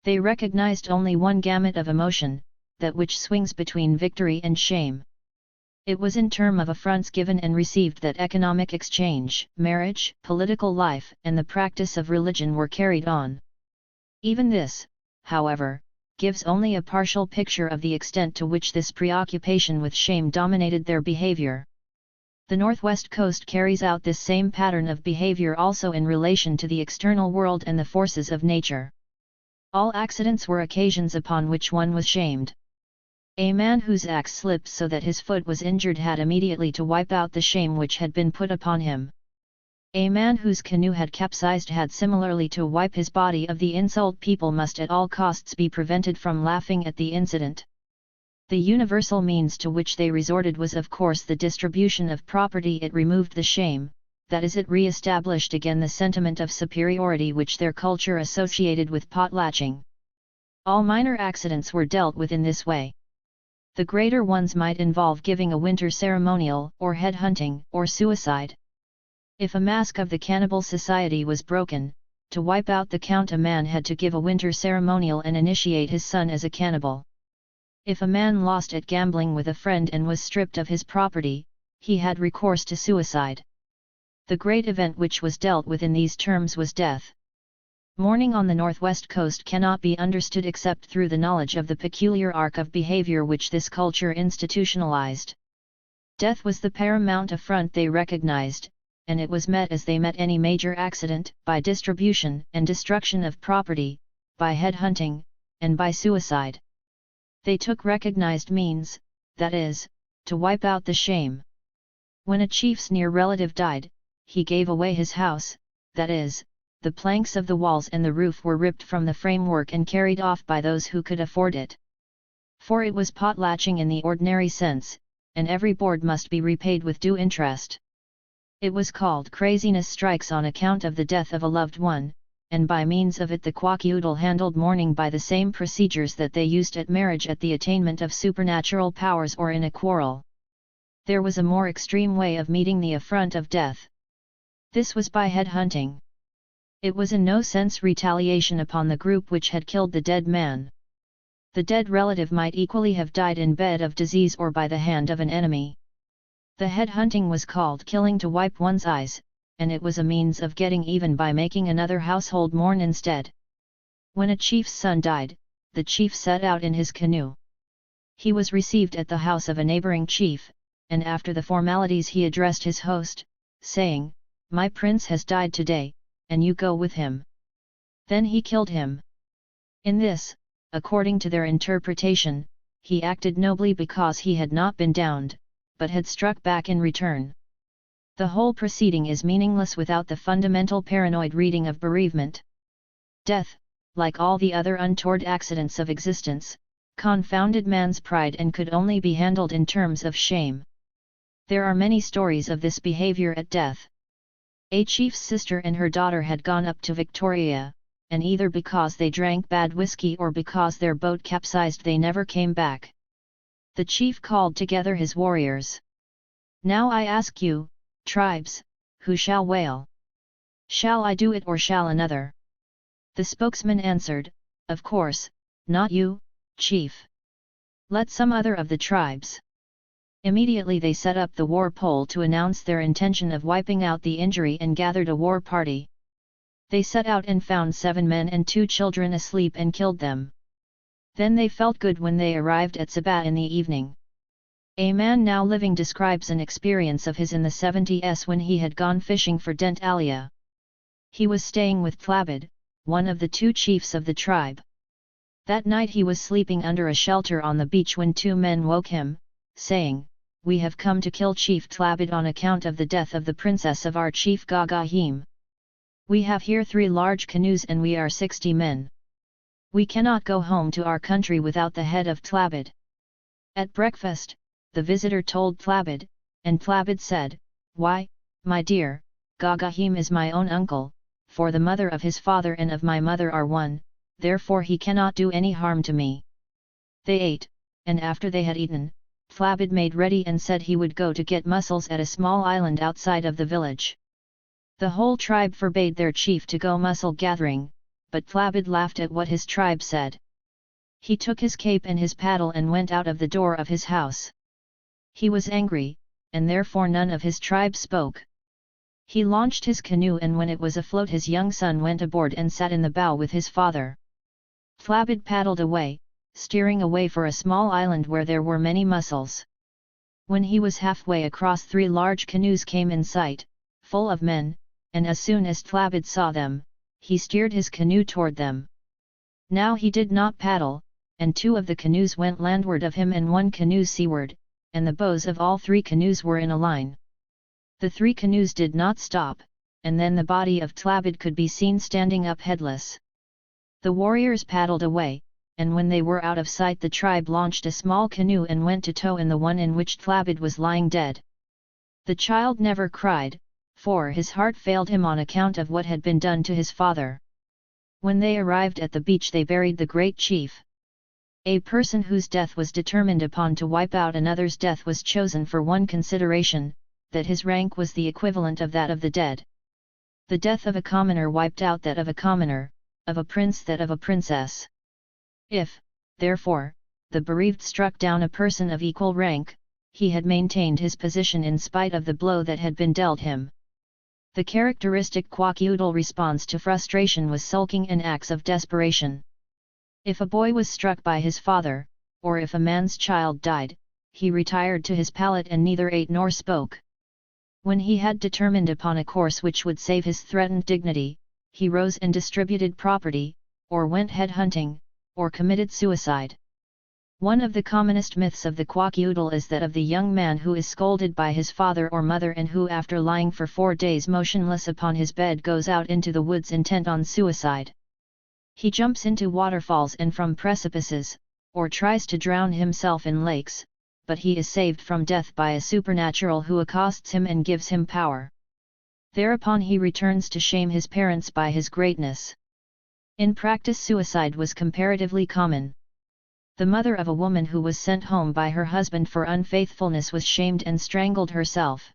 They recognized only one gamut of emotion, that which swings between victory and shame. It was in terms of affronts given and received that economic exchange, marriage, political life, and the practice of religion were carried on. Even this, however, gives only a partial picture of the extent to which this preoccupation with shame dominated their behavior. The northwest coast carries out this same pattern of behavior also in relation to the external world and the forces of nature. All accidents were occasions upon which one was shamed. A man whose axe slipped so that his foot was injured had immediately to wipe out the shame which had been put upon him. A man whose canoe had capsized had similarly to wipe his body of the insult. People must at all costs be prevented from laughing at the incident. The universal means to which they resorted was of course the distribution of property. It removed the shame, that is, it re-established again the sentiment of superiority which their culture associated with potlatching. All minor accidents were dealt with in this way. The greater ones might involve giving a winter ceremonial, or headhunting, or suicide. If a mask of the cannibal society was broken, to wipe out the count a man had to give a winter ceremonial and initiate his son as a cannibal. If a man lost at gambling with a friend and was stripped of his property, he had recourse to suicide. The great event which was dealt with in these terms was death. Mourning on the northwest coast cannot be understood except through the knowledge of the peculiar arc of behavior which this culture institutionalized. Death was the paramount affront they recognized, and it was met as they met any major accident, by distribution and destruction of property, by headhunting, and by suicide. They took recognized means, that is, to wipe out the shame. When a chief's near relative died, he gave away his house, that is, the planks of the walls and the roof were ripped from the framework and carried off by those who could afford it. For it was potlatching in the ordinary sense, and every board must be repaid with due interest. It was called craziness strikes on account of the death of a loved one, and by means of it the Kwakiutl handled mourning by the same procedures that they used at marriage at the attainment of supernatural powers or in a quarrel. There was a more extreme way of meeting the affront of death. This was by head-hunting. It was in no sense retaliation upon the group which had killed the dead man. The dead relative might equally have died in bed of disease or by the hand of an enemy. The head-hunting was called killing to wipe one's eyes, and it was a means of getting even by making another household mourn instead. When a chief's son died, the chief set out in his canoe. He was received at the house of a neighboring chief, and after the formalities he addressed his host, saying, "My prince has died today, and you go with him." Then he killed him. In this, according to their interpretation, he acted nobly because he had not been downed, but had struck back in return. The whole proceeding is meaningless without the fundamental paranoid reading of bereavement. Death, like all the other untoward accidents of existence, confounded man's pride and could only be handled in terms of shame. There are many stories of this behavior at death. A chief's sister and her daughter had gone up to Victoria, and either because they drank bad whiskey or because their boat capsized they never came back. The chief called together his warriors. "Now I ask you, tribes, who shall wail? Shall I do it or shall another?" The spokesman answered, "Of course, not you, chief. Let some other of the tribes." Immediately they set up the war pole to announce their intention of wiping out the injury and gathered a war party. They set out and found 7 men and 2 children asleep and killed them. Then they felt good when they arrived at Sabah in the evening. A man now living describes an experience of his in the 70s when he had gone fishing for Dent Alia. He was staying with Tlabid, one of the 2 chiefs of the tribe. That night he was sleeping under a shelter on the beach when 2 men woke him, saying, "We have come to kill Chief Tlabid on account of the death of the princess of our chief Gagahim. We have here 3 large canoes and we are 60 men. We cannot go home to our country without the head of Tlabid." At breakfast, the visitor told Tlabid, and Tlabid said, "Why, my dear, Gagahim is my own uncle, for the mother of his father and of my mother are one, therefore he cannot do any harm to me." They ate, and after they had eaten, Tlabid made ready and said he would go to get mussels at a small island outside of the village. The whole tribe forbade their chief to go mussel gathering, but Tlabid laughed at what his tribe said. He took his cape and his paddle and went out of the door of his house. He was angry, and therefore none of his tribe spoke. He launched his canoe and when it was afloat his young son went aboard and sat in the bow with his father. Tlabid paddled away, steering away for a small island where there were many mussels. When he was halfway across 3 large canoes came in sight, full of men, and as soon as Tlabid saw them, he steered his canoe toward them. Now he did not paddle, and 2 of the canoes went landward of him and 1 canoe seaward, and the bows of all 3 canoes were in a line. The 3 canoes did not stop, and then the body of Tlabid could be seen standing up headless. The warriors paddled away, and when they were out of sight the tribe launched a small canoe and went to tow in the one in which Tlabid was lying dead. The child never cried, for his heart failed him on account of what had been done to his father. When they arrived at the beach they buried the great chief. A person whose death was determined upon to wipe out another's death was chosen for one consideration, that his rank was the equivalent of that of the dead. The death of a commoner wiped out that of a commoner, of a prince that of a princess. If, therefore, the bereaved struck down a person of equal rank, he had maintained his position in spite of the blow that had been dealt him. The characteristic Kwakiutl response to frustration was sulking and acts of desperation. If a boy was struck by his father, or if a man's child died, he retired to his pallet and neither ate nor spoke. When he had determined upon a course which would save his threatened dignity, he rose and distributed property, or went head-hunting, or committed suicide. One of the commonest myths of the quack-oodle is that of the young man who is scolded by his father or mother and who after lying for 4 days motionless upon his bed goes out into the woods intent on suicide. He jumps into waterfalls and from precipices, or tries to drown himself in lakes, but he is saved from death by a supernatural who accosts him and gives him power. Thereupon he returns to shame his parents by his greatness. In practice, suicide was comparatively common. The mother of a woman who was sent home by her husband for unfaithfulness was shamed and strangled herself.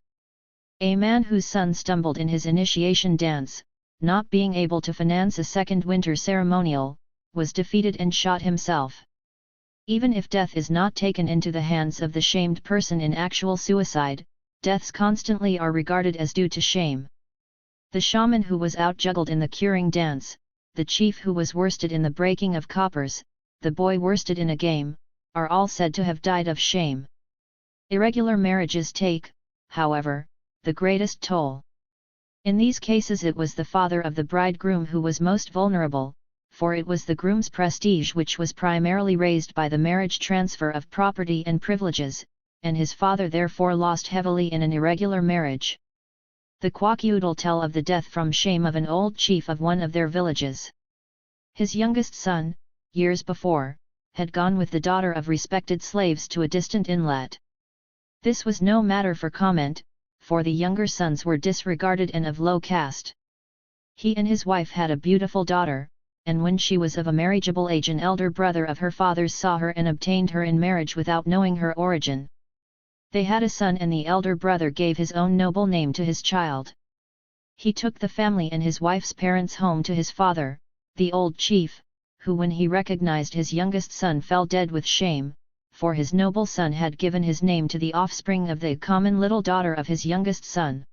A man whose son stumbled in his initiation dance, not being able to finance a second winter ceremonial, was defeated and shot himself. Even if death is not taken into the hands of the shamed person in actual suicide, deaths constantly are regarded as due to shame. The shaman who was outjuggled in the curing dance, the chief who was worsted in the breaking of coppers, the boy worsted in a game, are all said to have died of shame. Irregular marriages take, however, the greatest toll. In these cases it was the father of the bridegroom who was most vulnerable, for it was the groom's prestige which was primarily raised by the marriage transfer of property and privileges, and his father therefore lost heavily in an irregular marriage. The quack-oodle tell of the death from shame of an old chief of one of their villages. His youngest son, years before, had gone with the daughter of respected slaves to a distant inlet. This was no matter for comment, for the younger sons were disregarded and of low caste. He and his wife had a beautiful daughter, and when she was of a marriageable age an elder brother of her father's saw her and obtained her in marriage without knowing her origin. They had a son and the elder brother gave his own noble name to his child. He took the family and his wife's parents home to his father, the old chief, who when he recognized his youngest son fell dead with shame, for his noble son had given his name to the offspring of the common little daughter of his youngest son.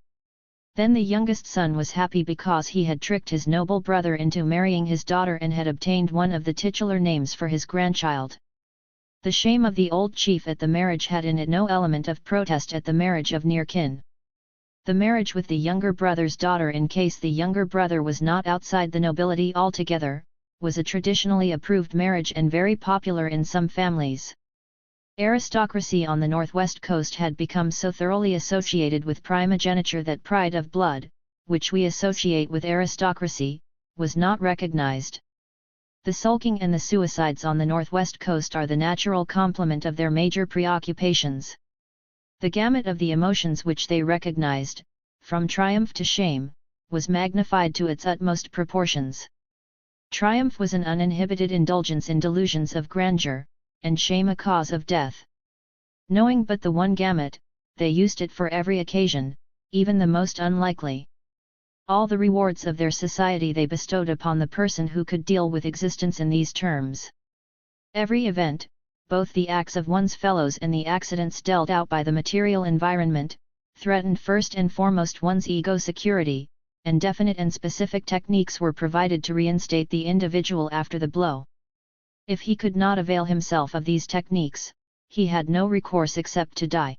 Then the youngest son was happy because he had tricked his noble brother into marrying his daughter and had obtained one of the titular names for his grandchild. The shame of the old chief at the marriage had in it no element of protest at the marriage of near kin. The marriage with the younger brother's daughter, in case the younger brother was not outside the nobility altogether, was a traditionally approved marriage and very popular in some families. Aristocracy on the northwest coast had become so thoroughly associated with primogeniture that pride of blood, which we associate with aristocracy, was not recognized. The sulking and the suicides on the northwest coast are the natural complement of their major preoccupations. The gamut of the emotions which they recognized, from triumph to shame, was magnified to its utmost proportions. Triumph was an uninhibited indulgence in delusions of grandeur, and shame a cause of death. Knowing but the one gamut, they used it for every occasion, even the most unlikely. All the rewards of their society they bestowed upon the person who could deal with existence in these terms. Every event, both the acts of one's fellows and the accidents dealt out by the material environment, threatened first and foremost one's ego security, and definite and specific techniques were provided to reinstate the individual after the blow. If he could not avail himself of these techniques, he had no recourse except to die.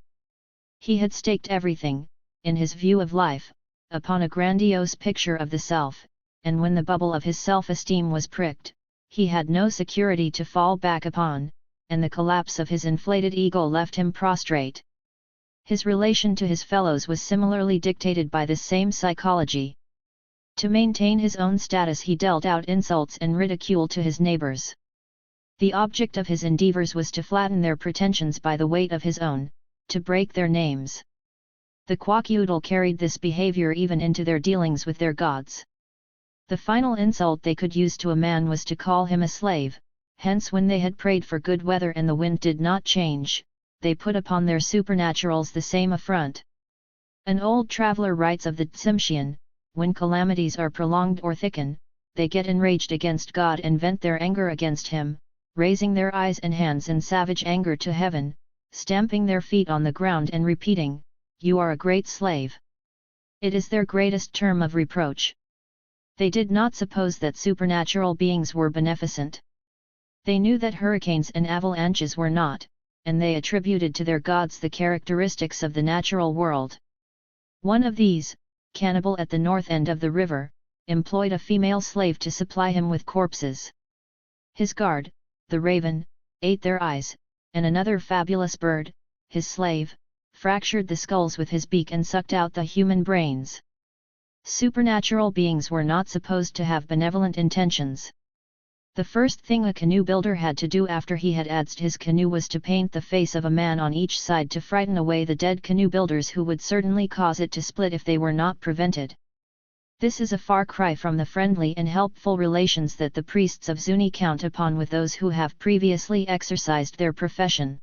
He had staked everything, in his view of life, upon a grandiose picture of the self, and when the bubble of his self-esteem was pricked, he had no security to fall back upon, and the collapse of his inflated ego left him prostrate. His relation to his fellows was similarly dictated by this same psychology. To maintain his own status he dealt out insults and ridicule to his neighbors. The object of his endeavors was to flatten their pretensions by the weight of his own, to break their names. The quack-oodle carried this behavior even into their dealings with their gods. The final insult they could use to a man was to call him a slave, hence when they had prayed for good weather and the wind did not change, they put upon their supernaturals the same affront. An old traveller writes of the Tsimshian, when calamities are prolonged or thicken, they get enraged against God and vent their anger against him, raising their eyes and hands in savage anger to heaven, stamping their feet on the ground and repeating, "You are a great slave." It is their greatest term of reproach. They did not suppose that supernatural beings were beneficent. They knew that hurricanes and avalanches were not, and they attributed to their gods the characteristics of the natural world. One of these, Cannibal at the north end of the river, employed a female slave to supply him with corpses. His guard, the raven, ate their eyes, and another fabulous bird, his slave, fractured the skulls with his beak and sucked out the human brains. Supernatural beings were not supposed to have benevolent intentions. The first thing a canoe builder had to do after he had adzed his canoe was to paint the face of a man on each side to frighten away the dead canoe builders who would certainly cause it to split if they were not prevented. This is a far cry from the friendly and helpful relations that the priests of Zuni count upon with those who have previously exercised their profession.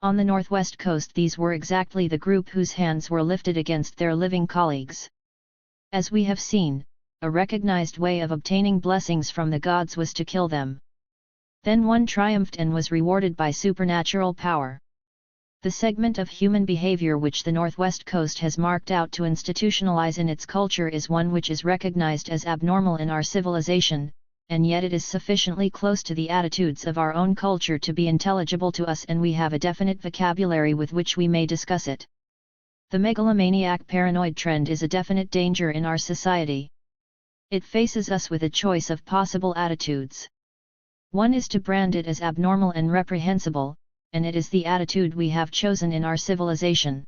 On the northwest coast these were exactly the group whose hands were lifted against their living colleagues. As we have seen, a recognized way of obtaining blessings from the gods was to kill them. Then one triumphed and was rewarded by supernatural power. The segment of human behavior which the Northwest Coast has marked out to institutionalize in its culture is one which is recognized as abnormal in our civilization, and yet it is sufficiently close to the attitudes of our own culture to be intelligible to us, and we have a definite vocabulary with which we may discuss it. The megalomaniac paranoid trend is a definite danger in our society. It faces us with a choice of possible attitudes. One is to brand it as abnormal and reprehensible, and it is the attitude we have chosen in our civilization.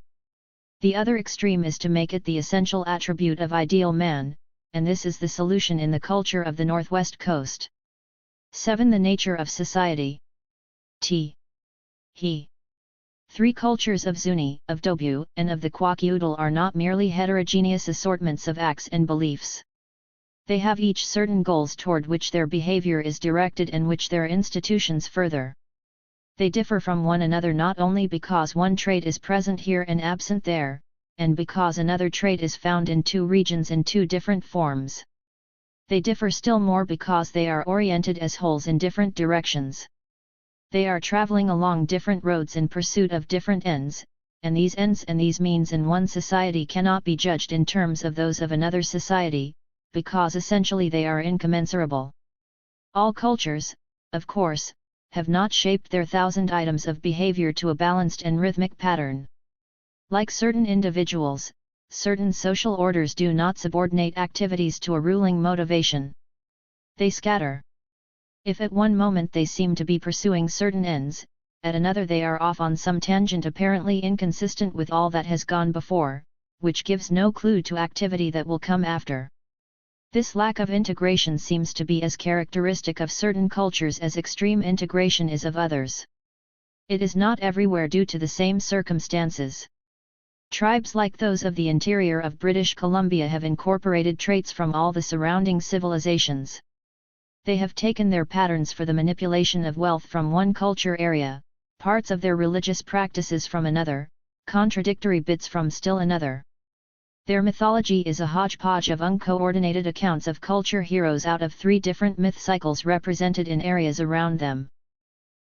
The other extreme is to make it the essential attribute of ideal man, and this is the solution in the culture of the Northwest Coast. 7. The nature of society. He. 3 cultures of Zuni, of Dobu, and of the Kwakiutl are not merely heterogeneous assortments of acts and beliefs. They have each certain goals toward which their behavior is directed and which their institutions further. They differ from one another not only because one trait is present here and absent there, and because another trait is found in 2 regions in 2 different forms. They differ still more because they are oriented as wholes in different directions. They are traveling along different roads in pursuit of different ends, and these ends and these means in one society cannot be judged in terms of those of another society, because essentially they are incommensurable. All cultures, of course, have not shaped their 1,000 items of behavior to a balanced and rhythmic pattern. Like certain individuals, certain social orders do not subordinate activities to a ruling motivation. They scatter. If at one moment they seem to be pursuing certain ends, at another they are off on some tangent apparently inconsistent with all that has gone before, which gives no clue to activity that will come after. This lack of integration seems to be as characteristic of certain cultures as extreme integration is of others. It is not everywhere due to the same circumstances. Tribes like those of the interior of British Columbia have incorporated traits from all the surrounding civilizations. They have taken their patterns for the manipulation of wealth from one culture area, parts of their religious practices from another, contradictory bits from still another. Their mythology is a hodgepodge of uncoordinated accounts of culture heroes out of 3 different myth cycles represented in areas around them.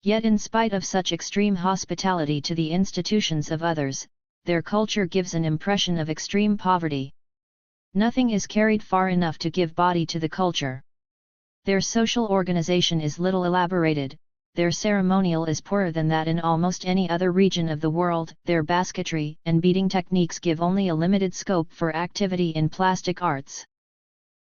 Yet in spite of such extreme hospitality to the institutions of others, their culture gives an impression of extreme poverty. Nothing is carried far enough to give body to the culture. Their social organization is little elaborated, their ceremonial is poorer than that in almost any other region of the world, their basketry and beading techniques give only a limited scope for activity in plastic arts.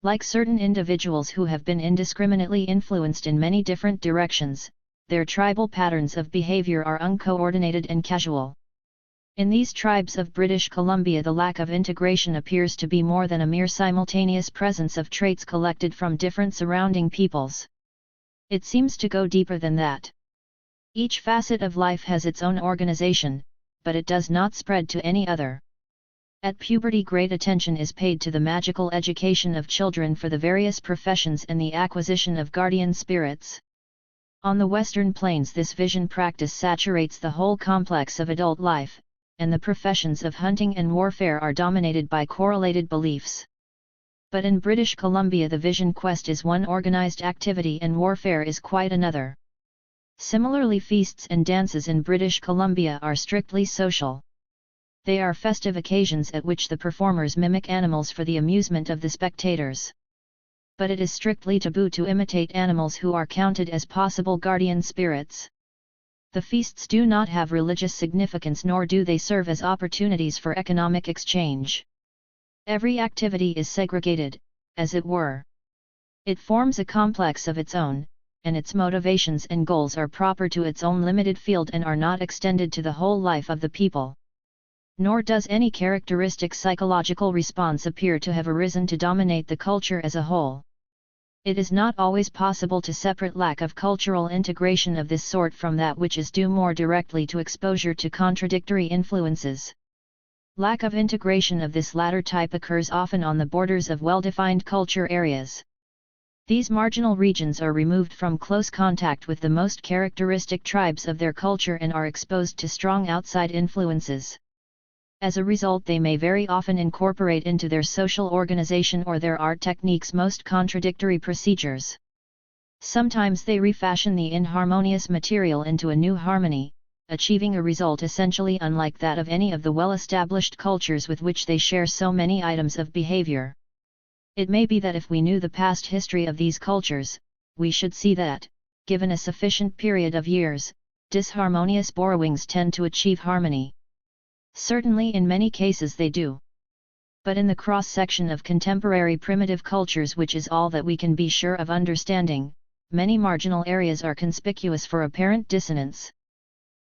Like certain individuals who have been indiscriminately influenced in many different directions, their tribal patterns of behavior are uncoordinated and casual. In these tribes of British Columbia the lack of integration appears to be more than a mere simultaneous presence of traits collected from different surrounding peoples. It seems to go deeper than that. Each facet of life has its own organization, but it does not spread to any other. At puberty great attention is paid to the magical education of children for the various professions and the acquisition of guardian spirits. On the Western Plains this vision practice saturates the whole complex of adult life, and the professions of hunting and warfare are dominated by correlated beliefs. But in British Columbia the vision quest is one organized activity and warfare is quite another. Similarly, feasts and dances in British Columbia are strictly social. They are festive occasions at which the performers mimic animals for the amusement of the spectators. But it is strictly taboo to imitate animals who are counted as possible guardian spirits. The feasts do not have religious significance nor do they serve as opportunities for economic exchange. Every activity is segregated, as it were. It forms a complex of its own, and its motivations and goals are proper to its own limited field and are not extended to the whole life of the people. Nor does any characteristic psychological response appear to have arisen to dominate the culture as a whole. It is not always possible to separate lack of cultural integration of this sort from that which is due more directly to exposure to contradictory influences. Lack of integration of this latter type occurs often on the borders of well-defined culture areas. These marginal regions are removed from close contact with the most characteristic tribes of their culture and are exposed to strong outside influences. As a result, they may very often incorporate into their social organization or their art techniques most contradictory procedures. Sometimes they refashion the inharmonious material into a new harmony, achieving a result essentially unlike that of any of the well-established cultures with which they share so many items of behavior. It may be that if we knew the past history of these cultures, we should see that, given a sufficient period of years, disharmonious borrowings tend to achieve harmony. Certainly in many cases they do. But in the cross-section of contemporary primitive cultures, which is all that we can be sure of understanding, many marginal areas are conspicuous for apparent dissonance.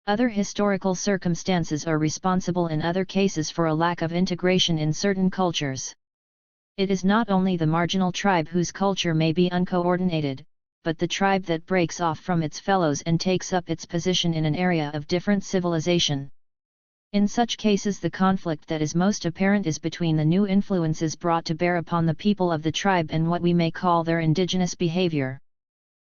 Other historical circumstances are responsible in other cases for a lack of integration in certain cultures. It is not only the marginal tribe whose culture may be uncoordinated, but the tribe that breaks off from its fellows and takes up its position in an area of different civilization. In such cases, the conflict that is most apparent is between the new influences brought to bear upon the people of the tribe and what we may call their indigenous behavior.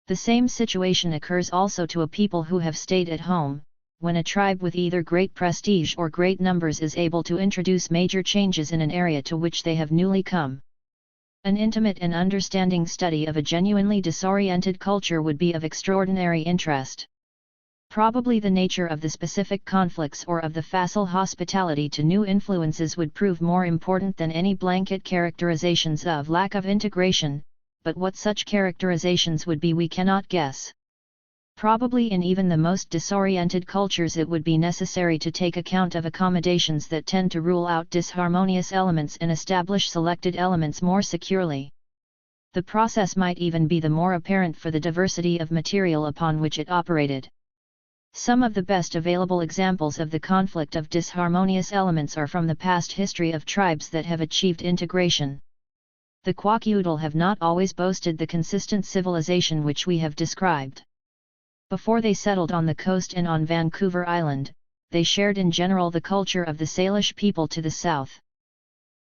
The same situation occurs also to a people who have stayed at home, when a tribe with either great prestige or great numbers is able to introduce major changes in an area to which they have newly come. An intimate and understanding study of a genuinely disoriented culture would be of extraordinary interest. Probably the nature of the specific conflicts or of the facile hospitality to new influences would prove more important than any blanket characterizations of lack of integration, but what such characterizations would be we cannot guess. Probably in even the most disoriented cultures it would be necessary to take account of accommodations that tend to rule out disharmonious elements and establish selected elements more securely. The process might even be the more apparent for the diversity of material upon which it operated. Some of the best available examples of the conflict of disharmonious elements are from the past history of tribes that have achieved integration. The Kwakiutl have not always boasted the consistent civilization which we have described. Before they settled on the coast and on Vancouver Island, they shared in general the culture of the Salish people to the south.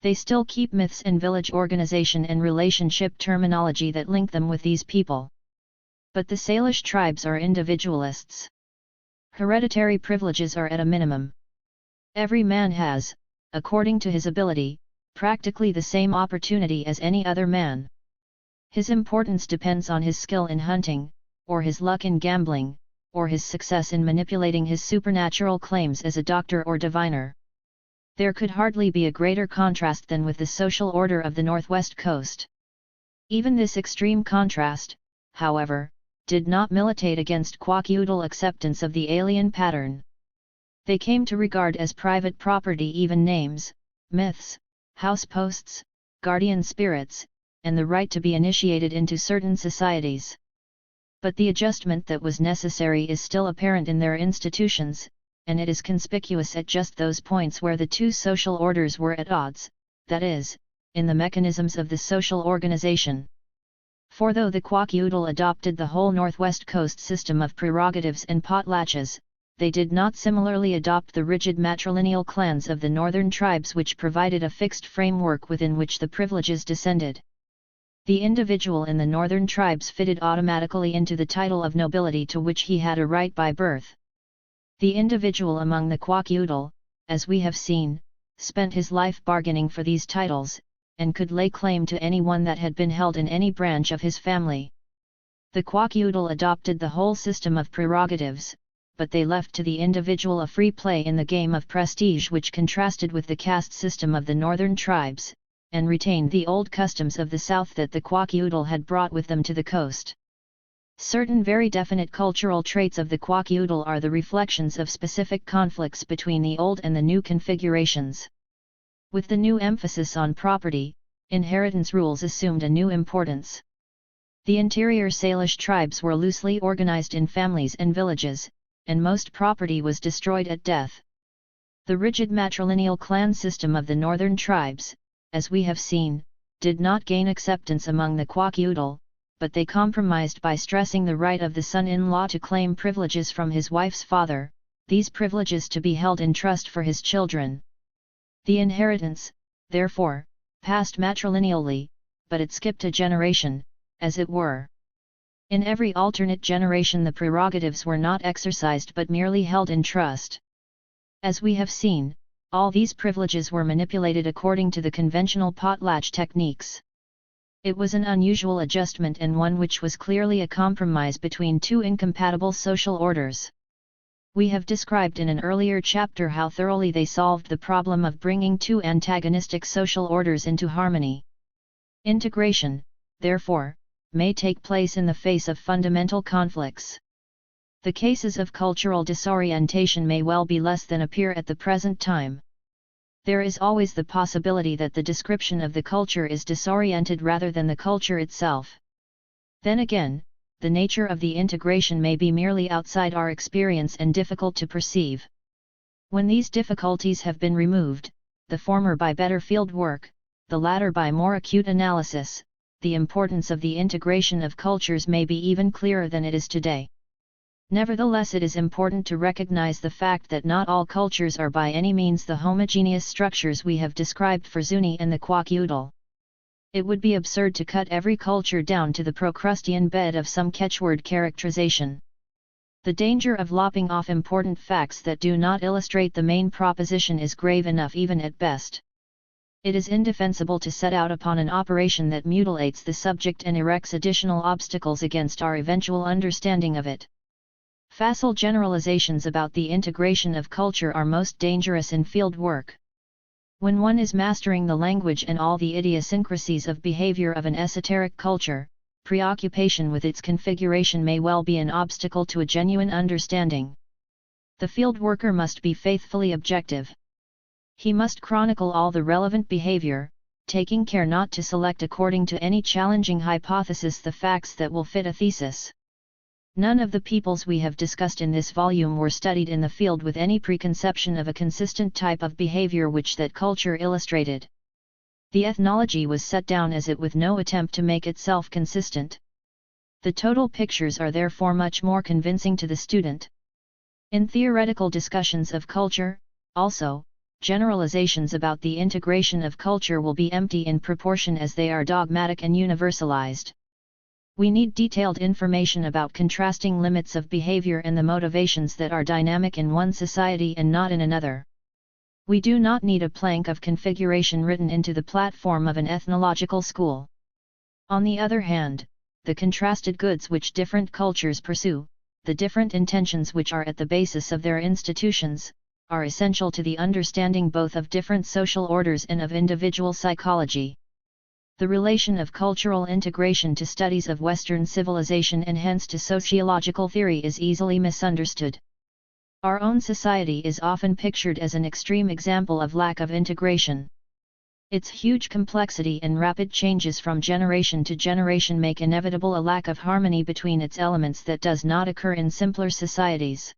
They still keep myths and village organization and relationship terminology that link them with these people. But the Salish tribes are individualists. Hereditary privileges are at a minimum. Every man has, according to his ability, practically the same opportunity as any other man. His importance depends on his skill in hunting, or his luck in gambling, or his success in manipulating his supernatural claims as a doctor or diviner. There could hardly be a greater contrast than with the social order of the Northwest Coast. Even this extreme contrast, however, did not militate against Kwakiutl acceptance of the alien pattern. They came to regard as private property even names, myths, house posts, guardian spirits, and the right to be initiated into certain societies. But the adjustment that was necessary is still apparent in their institutions, and it is conspicuous at just those points where the two social orders were at odds, that is, in the mechanisms of the social organization. For though the Kwakiutl adopted the whole Northwest Coast system of prerogatives and potlatches, they did not similarly adopt the rigid matrilineal clans of the northern tribes which provided a fixed framework within which the privileges descended. The individual in the northern tribes fitted automatically into the title of nobility to which he had a right by birth. The individual among the Kwakiutl, as we have seen, spent his life bargaining for these titles, and could lay claim to any one that had been held in any branch of his family. The Kwakiutl adopted the whole system of prerogatives, but they left to the individual a free play in the game of prestige which contrasted with the caste system of the northern tribes, and retained the old customs of the south that the Kwakiutl had brought with them to the coast. Certain very definite cultural traits of the Kwakiutl are the reflections of specific conflicts between the old and the new configurations. With the new emphasis on property, inheritance rules assumed a new importance. The interior Salish tribes were loosely organized in families and villages, and most property was destroyed at death. The rigid matrilineal clan system of the northern tribes, as we have seen, did not gain acceptance among the Kwakiutl, but they compromised by stressing the right of the son-in-law to claim privileges from his wife's father, these privileges to be held in trust for his children. The inheritance, therefore, passed matrilineally, but it skipped a generation, as it were. In every alternate generation the prerogatives were not exercised but merely held in trust. As we have seen, all these privileges were manipulated according to the conventional potlatch techniques. It was an unusual adjustment and one which was clearly a compromise between two incompatible social orders. We have described in an earlier chapter how thoroughly they solved the problem of bringing two antagonistic social orders into harmony. Integration, therefore, may take place in the face of fundamental conflicts. The cases of cultural disorientation may well be less than appear at the present time. There is always the possibility that the description of the culture is disoriented rather than the culture itself. Then again, the nature of the integration may be merely outside our experience and difficult to perceive. When these difficulties have been removed, the former by better field work, the latter by more acute analysis, the importance of the integration of cultures may be even clearer than it is today. Nevertheless, it is important to recognize the fact that not all cultures are by any means the homogeneous structures we have described for Zuni and the Kwakiutl. It would be absurd to cut every culture down to the Procrustean bed of some catchword characterization. The danger of lopping off important facts that do not illustrate the main proposition is grave enough even at best. It is indefensible to set out upon an operation that mutilates the subject and erects additional obstacles against our eventual understanding of it. Facile generalizations about the integration of culture are most dangerous in field work. When one is mastering the language and all the idiosyncrasies of behavior of an esoteric culture, preoccupation with its configuration may well be an obstacle to a genuine understanding. The field worker must be faithfully objective. He must chronicle all the relevant behavior, taking care not to select according to any challenging hypothesis the facts that will fit a thesis. None of the peoples we have discussed in this volume were studied in the field with any preconception of a consistent type of behavior which that culture illustrated. The ethnology was set down as it with no attempt to make itself consistent. The total pictures are therefore much more convincing to the student. In theoretical discussions of culture, also, generalizations about the integration of culture will be empty in proportion as they are dogmatic and universalized. We need detailed information about contrasting limits of behavior and the motivations that are dynamic in one society and not in another. We do not need a plank of configuration written into the platform of an ethnological school. On the other hand, the contrasted goods which different cultures pursue, the different intentions which are at the basis of their institutions, are essential to the understanding both of different social orders and of individual psychology. The relation of cultural integration to studies of Western civilization and hence to sociological theory is easily misunderstood. Our own society is often pictured as an extreme example of lack of integration. Its huge complexity and rapid changes from generation to generation make inevitable a lack of harmony between its elements that does not occur in simpler societies.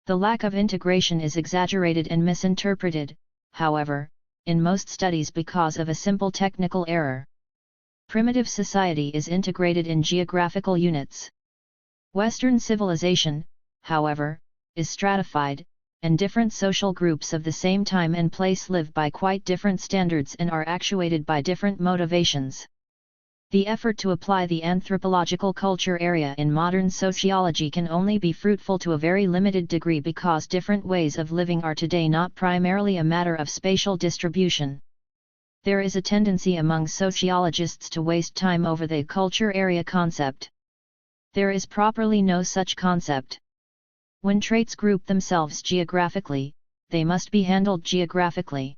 The lack of integration is exaggerated and misinterpreted, however, in most studies because of a simple technical error. Primitive society is integrated in geographical units. Western civilization, however, is stratified, and different social groups of the same time and place live by quite different standards and are actuated by different motivations. The effort to apply the anthropological culture area in modern sociology can only be fruitful to a very limited degree because different ways of living are today not primarily a matter of spatial distribution. There is a tendency among sociologists to waste time over the culture area concept. There is properly no such concept. When traits group themselves geographically, they must be handled geographically.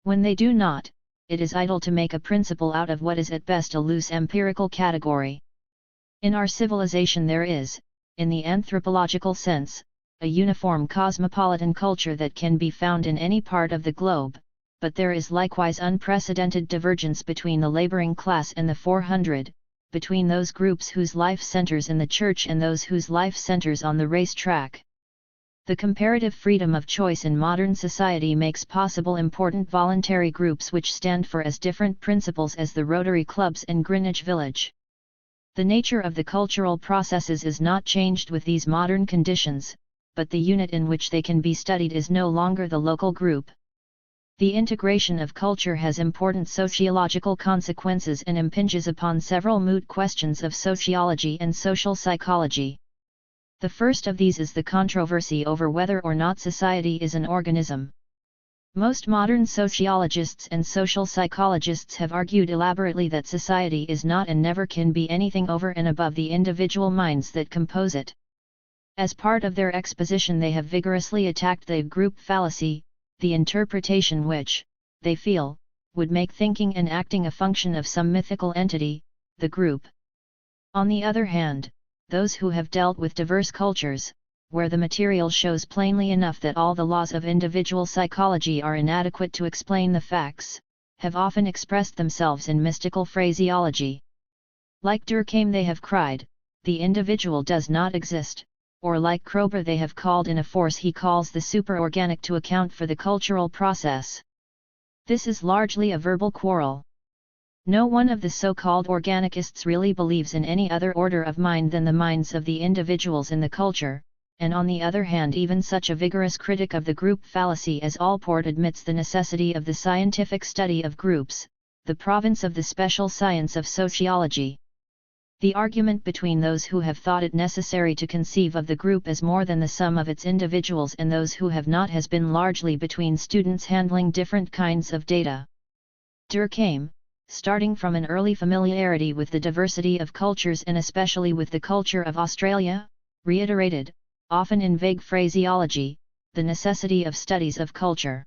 When they do not, it is idle to make a principle out of what is at best a loose empirical category. In our civilization there is, in the anthropological sense, a uniform cosmopolitan culture that can be found in any part of the globe, but there is likewise unprecedented divergence between the laboring class and the 400, between those groups whose life centers in the church and those whose life centers on the racetrack. The comparative freedom of choice in modern society makes possible important voluntary groups which stand for as different principles as the Rotary clubs and Greenwich Village. The nature of the cultural processes is not changed with these modern conditions, but the unit in which they can be studied is no longer the local group. The integration of culture has important sociological consequences and impinges upon several moot questions of sociology and social psychology. The first of these is the controversy over whether or not society is an organism. Most modern sociologists and social psychologists have argued elaborately that society is not and never can be anything over and above the individual minds that compose it. As part of their exposition, they have vigorously attacked the group fallacy, the interpretation which, they feel, would make thinking and acting a function of some mythical entity, the group. On the other hand, those who have dealt with diverse cultures, where the material shows plainly enough that all the laws of individual psychology are inadequate to explain the facts, have often expressed themselves in mystical phraseology. Like Durkheim they have cried, the individual does not exist, or like Kroeber they have called in a force he calls the superorganic to account for the cultural process. This is largely a verbal quarrel. No one of the so-called organicists really believes in any other order of mind than the minds of the individuals in the culture, and on the other hand even such a vigorous critic of the group fallacy as Allport admits the necessity of the scientific study of groups, the province of the special science of sociology. The argument between those who have thought it necessary to conceive of the group as more than the sum of its individuals and those who have not has been largely between students handling different kinds of data. Durkheim, starting from an early familiarity with the diversity of cultures and especially with the culture of Australia, reiterated, often in vague phraseology, the necessity of studies of culture.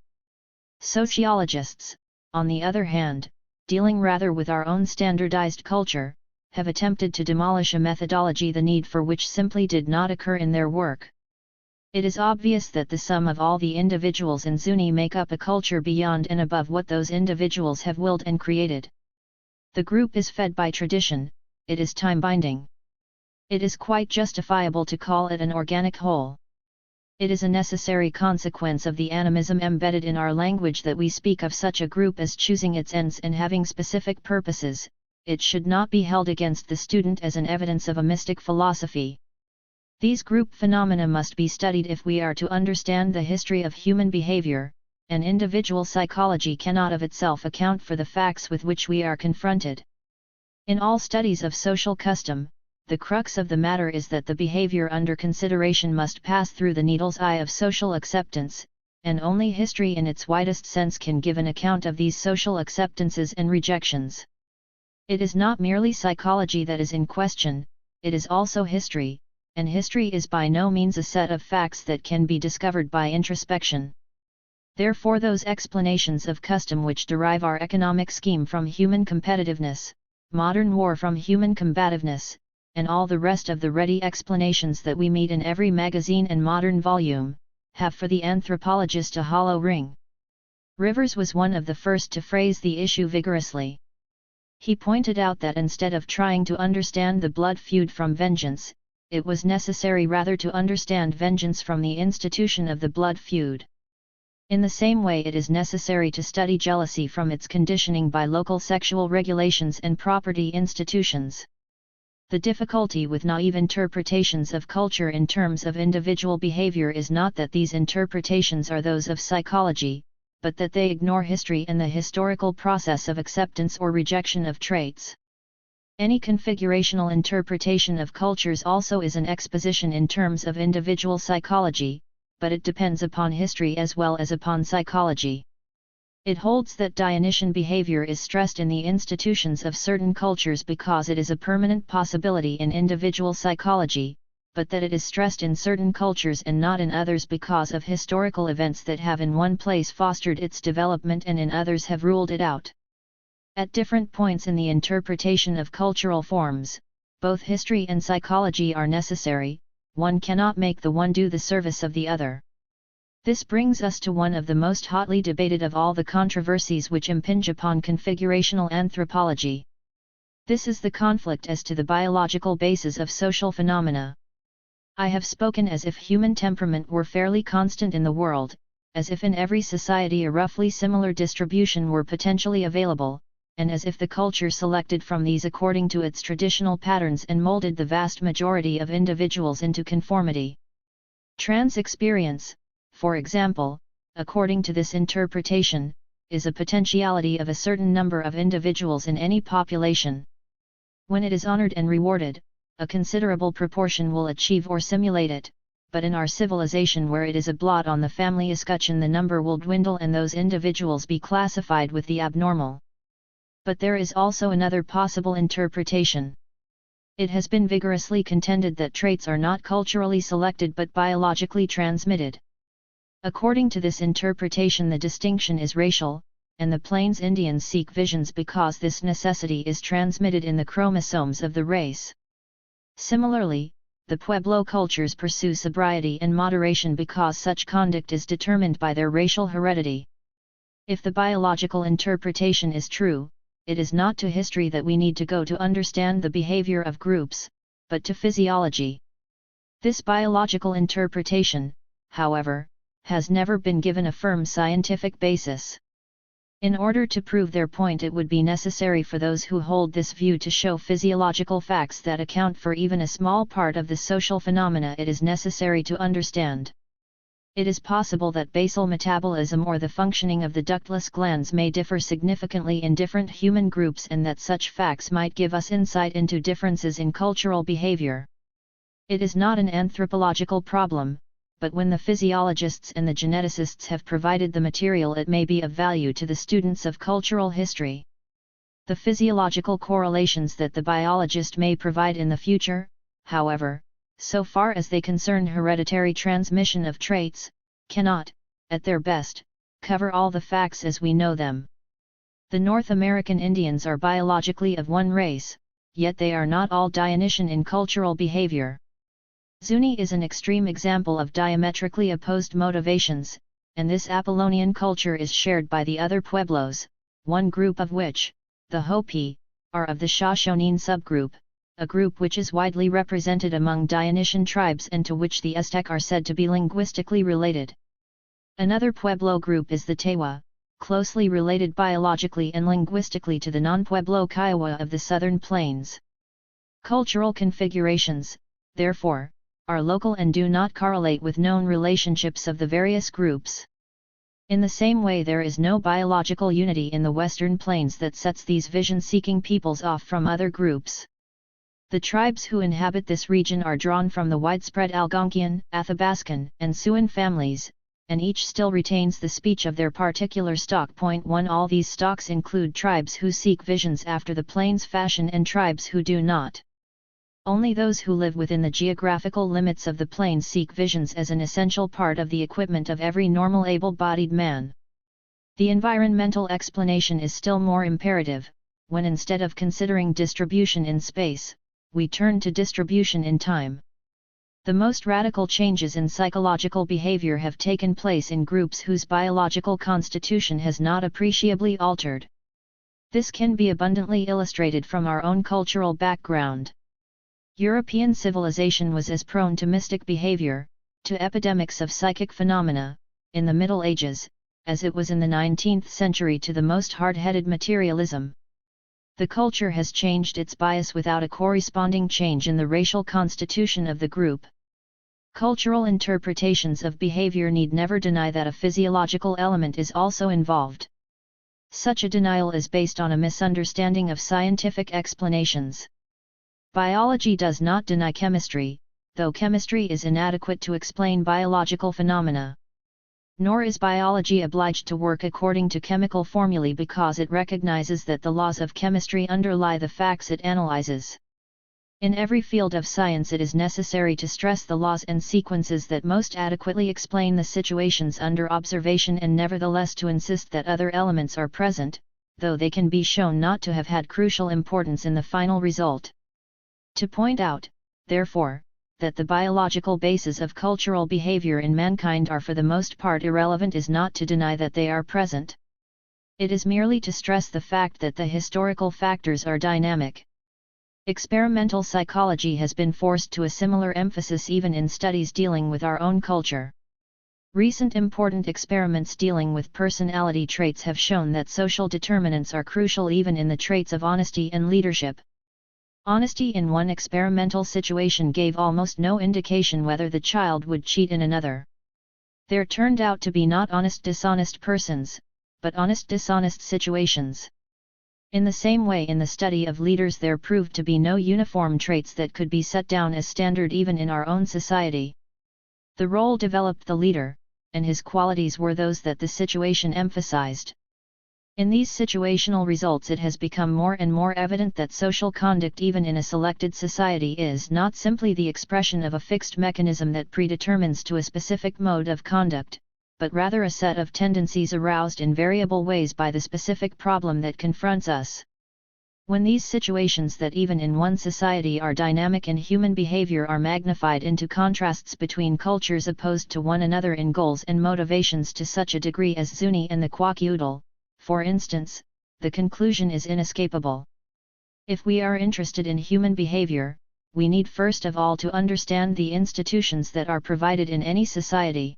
Sociologists, on the other hand, dealing rather with our own standardized culture, have attempted to demolish a methodology the need for which simply did not occur in their work. It is obvious that the sum of all the individuals in Zuni make up a culture beyond and above what those individuals have willed and created. The group is fed by tradition, it is time-binding. It is quite justifiable to call it an organic whole. It is a necessary consequence of the animism embedded in our language that we speak of such a group as choosing its ends and having specific purposes. It should not be held against the student as an evidence of a mystic philosophy. These group phenomena must be studied if we are to understand the history of human behavior, and individual psychology cannot of itself account for the facts with which we are confronted. In all studies of social custom, the crux of the matter is that the behavior under consideration must pass through the needle's eye of social acceptance, and only history in its widest sense can give an account of these social acceptances and rejections. It is not merely psychology that is in question, it is also history, and history is by no means a set of facts that can be discovered by introspection. Therefore those explanations of custom which derive our economic scheme from human competitiveness, modern war from human combativeness, and all the rest of the ready explanations that we meet in every magazine and modern volume, have for the anthropologist a hollow ring. Rivers was one of the first to phrase the issue vigorously. He pointed out that instead of trying to understand the blood feud from vengeance, it was necessary rather to understand vengeance from the institution of the blood feud. In the same way it is necessary to study jealousy from its conditioning by local sexual regulations and property institutions. The difficulty with naive interpretations of culture in terms of individual behavior is not that these interpretations are those of psychology, but that they ignore history and the historical process of acceptance or rejection of traits. Any configurational interpretation of cultures also is an exposition in terms of individual psychology, but it depends upon history as well as upon psychology. It holds that Dionysian behavior is stressed in the institutions of certain cultures because it is a permanent possibility in individual psychology, but that it is stressed in certain cultures and not in others because of historical events that have in one place fostered its development and in others have ruled it out. At different points in the interpretation of cultural forms, both history and psychology are necessary, one cannot make the one do the service of the other. This brings us to one of the most hotly debated of all the controversies which impinge upon configurational anthropology. This is the conflict as to the biological basis of social phenomena. I have spoken as if human temperament were fairly constant in the world, as if in every society a roughly similar distribution were potentially available, and as if the culture selected from these according to its traditional patterns and molded the vast majority of individuals into conformity. Trans experience, for example, according to this interpretation, is a potentiality of a certain number of individuals in any population. When it is honored and rewarded, a considerable proportion will achieve or simulate it, but in our civilization where it is a blot on the family escutcheon the number will dwindle and those individuals be classified with the abnormal. But there is also another possible interpretation. It has been vigorously contended that traits are not culturally selected but biologically transmitted. According to this interpretation the distinction is racial, and the Plains Indians seek visions because this necessity is transmitted in the chromosomes of the race. Similarly, the Pueblo cultures pursue sobriety and moderation because such conduct is determined by their racial heredity. If the biological interpretation is true, it is not to history that we need to go to understand the behavior of groups, but to physiology. This biological interpretation, however, has never been given a firm scientific basis. In order to prove their point it would be necessary for those who hold this view to show physiological facts that account for even a small part of the social phenomena it is necessary to understand. It is possible that basal metabolism or the functioning of the ductless glands may differ significantly in different human groups and that such facts might give us insight into differences in cultural behavior. It is not an anthropological problem, but when the physiologists and the geneticists have provided the material it may be of value to the students of cultural history. The physiological correlations that the biologist may provide in the future, however, so far as they concern hereditary transmission of traits, cannot, at their best, cover all the facts as we know them. The North American Indians are biologically of one race, yet they are not all Dionysian in cultural behavior. Zuni is an extreme example of diametrically opposed motivations, and this Apollonian culture is shared by the other Pueblos, one group of which, the Hopi, are of the Shoshonin subgroup, a group which is widely represented among Dionysian tribes and to which the Aztec are said to be linguistically related. Another Pueblo group is the Tewa, closely related biologically and linguistically to the non-Pueblo Kiowa of the southern plains. Cultural configurations, therefore, are local and do not correlate with known relationships of the various groups. In the same way there is no biological unity in the Western Plains that sets these vision-seeking peoples off from other groups. The tribes who inhabit this region are drawn from the widespread Algonquian, Athabascan, and Siouan families, and each still retains the speech of their particular stock. 1 All these stocks include tribes who seek visions after the Plains fashion and tribes who do not. Only those who live within the geographical limits of the plains seek visions as an essential part of the equipment of every normal able-bodied man. The environmental explanation is still more imperative, when instead of considering distribution in space, we turn to distribution in time. The most radical changes in psychological behavior have taken place in groups whose biological constitution has not appreciably altered. This can be abundantly illustrated from our own cultural background. European civilization was as prone to mystic behavior, to epidemics of psychic phenomena, in the Middle Ages, as it was in the 19th century to the most hard-headed materialism. The culture has changed its bias without a corresponding change in the racial constitution of the group. Cultural interpretations of behavior need never deny that a physiological element is also involved. Such a denial is based on a misunderstanding of scientific explanations. Biology does not deny chemistry, though chemistry is inadequate to explain biological phenomena. Nor is biology obliged to work according to chemical formulae because it recognizes that the laws of chemistry underlie the facts it analyzes. In every field of science it is necessary to stress the laws and sequences that most adequately explain the situations under observation and nevertheless to insist that other elements are present, though they can be shown not to have had crucial importance in the final result. To point out, therefore, that the biological bases of cultural behavior in mankind are for the most part irrelevant is not to deny that they are present. It is merely to stress the fact that the historical factors are dynamic. Experimental psychology has been forced to a similar emphasis even in studies dealing with our own culture. Recent important experiments dealing with personality traits have shown that social determinants are crucial even in the traits of honesty and leadership. Honesty in one experimental situation gave almost no indication whether the child would cheat in another. There turned out to be not honest-dishonest persons, but honest-dishonest situations. In the same way, in the study of leaders there proved to be no uniform traits that could be set down as standard even in our own society. The role developed the leader, and his qualities were those that the situation emphasized. In these situational results it has become more and more evident that social conduct even in a selected society is not simply the expression of a fixed mechanism that predetermines to a specific mode of conduct, but rather a set of tendencies aroused in variable ways by the specific problem that confronts us. When these situations that even in one society are dynamic in human behavior are magnified into contrasts between cultures opposed to one another in goals and motivations to such a degree as Zuni and the Quack-Udall, for instance, the conclusion is inescapable. If we are interested in human behavior, we need first of all to understand the institutions that are provided in any society.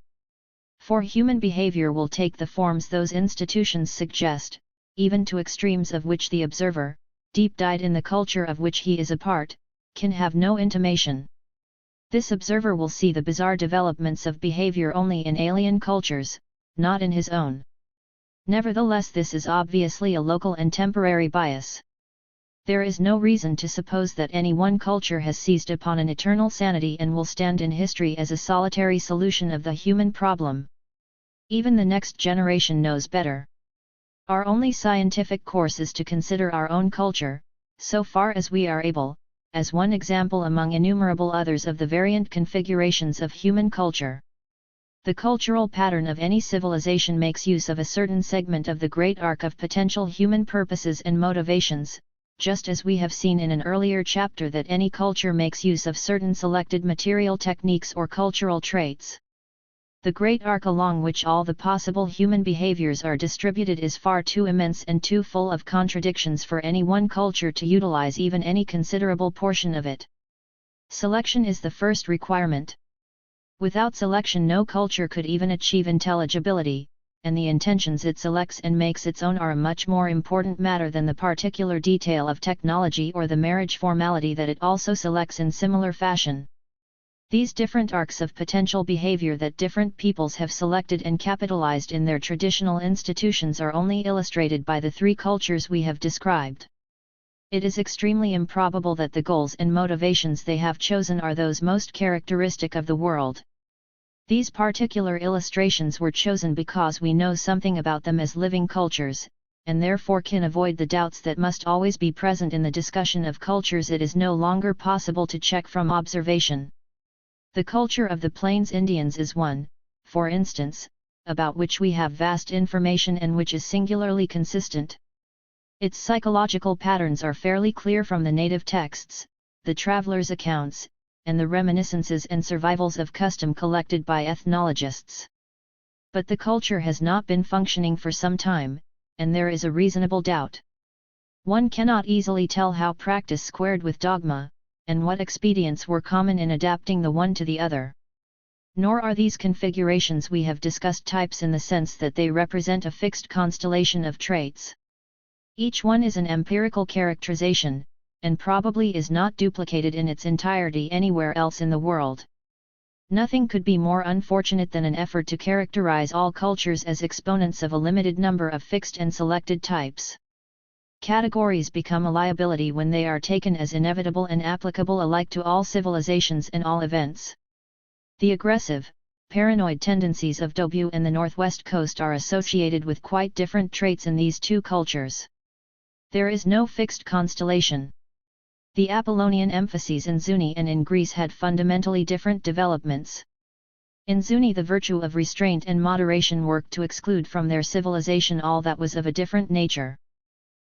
For human behavior will take the forms those institutions suggest, even to extremes of which the observer, deep-dyed in the culture of which he is a part, can have no intimation. This observer will see the bizarre developments of behavior only in alien cultures, not in his own. Nevertheless, this is obviously a local and temporary bias. There is no reason to suppose that any one culture has seized upon an eternal sanity and will stand in history as a solitary solution of the human problem. Even the next generation knows better. Our only scientific course is to consider our own culture, so far as we are able, as one example among innumerable others of the variant configurations of human culture. The cultural pattern of any civilization makes use of a certain segment of the great arc of potential human purposes and motivations, just as we have seen in an earlier chapter that any culture makes use of certain selected material techniques or cultural traits. The great arc along which all the possible human behaviors are distributed is far too immense and too full of contradictions for any one culture to utilize even any considerable portion of it. Selection is the first requirement. Without selection no culture could even achieve intelligibility, and the intentions it selects and makes its own are a much more important matter than the particular detail of technology or the marriage formality that it also selects in similar fashion. These different arcs of potential behavior that different peoples have selected and capitalized in their traditional institutions are only illustrated by the three cultures we have described. It is extremely improbable that the goals and motivations they have chosen are those most characteristic of the world. These particular illustrations were chosen because we know something about them as living cultures, and therefore can avoid the doubts that must always be present in the discussion of cultures it is no longer possible to check from observation. The culture of the Plains Indians is one, for instance, about which we have vast information and which is singularly consistent. Its psychological patterns are fairly clear from the native texts, the travelers' accounts, and the reminiscences and survivals of custom collected by ethnologists. But the culture has not been functioning for some time, and there is a reasonable doubt. One cannot easily tell how practice squared with dogma, and what expedients were common in adapting the one to the other. Nor are these configurations we have discussed types in the sense that they represent a fixed constellation of traits. Each one is an empirical characterization, and probably is not duplicated in its entirety anywhere else in the world. Nothing could be more unfortunate than an effort to characterize all cultures as exponents of a limited number of fixed and selected types. Categories become a liability when they are taken as inevitable and applicable alike to all civilizations and all events. The aggressive, paranoid tendencies of Dobu and the Northwest Coast are associated with quite different traits in these two cultures. There is no fixed constellation. The Apollonian emphases in Zuni and in Greece had fundamentally different developments. In Zuni the virtue of restraint and moderation worked to exclude from their civilization all that was of a different nature.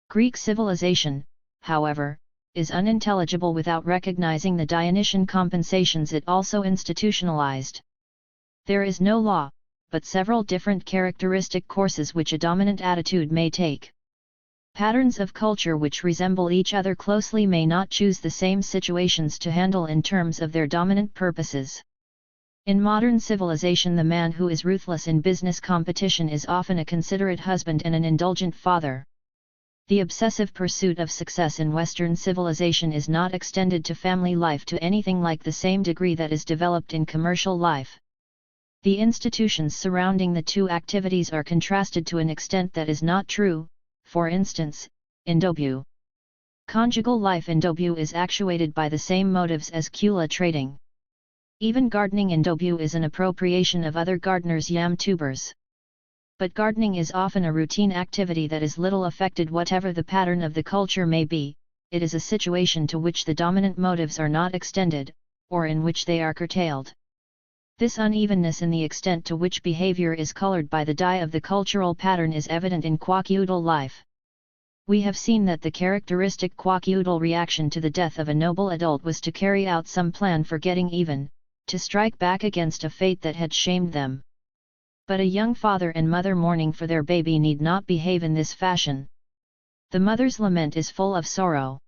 Greek civilization, however, is unintelligible without recognizing the Dionysian compensations it also institutionalized. There is no law, but several different characteristic courses which a dominant attitude may take. Patterns of culture which resemble each other closely may not choose the same situations to handle in terms of their dominant purposes. In modern civilization, the man who is ruthless in business competition is often a considerate husband and an indulgent father. The obsessive pursuit of success in Western civilization is not extended to family life to anything like the same degree that is developed in commercial life. The institutions surrounding the two activities are contrasted to an extent that is not true. For instance, in Dobu, conjugal life in Dobu is actuated by the same motives as Kula trading. Even gardening in Dobu is an appropriation of other gardeners' yam tubers. But gardening is often a routine activity that is little affected whatever the pattern of the culture may be. It is a situation to which the dominant motives are not extended, or in which they are curtailed. This unevenness in the extent to which behavior is colored by the dye of the cultural pattern is evident in quaqueudal life. We have seen that the characteristic quaqueudal reaction to the death of a noble adult was to carry out some plan for getting even, to strike back against a fate that had shamed them. But a young father and mother mourning for their baby need not behave in this fashion. The mother's lament is full of sorrow.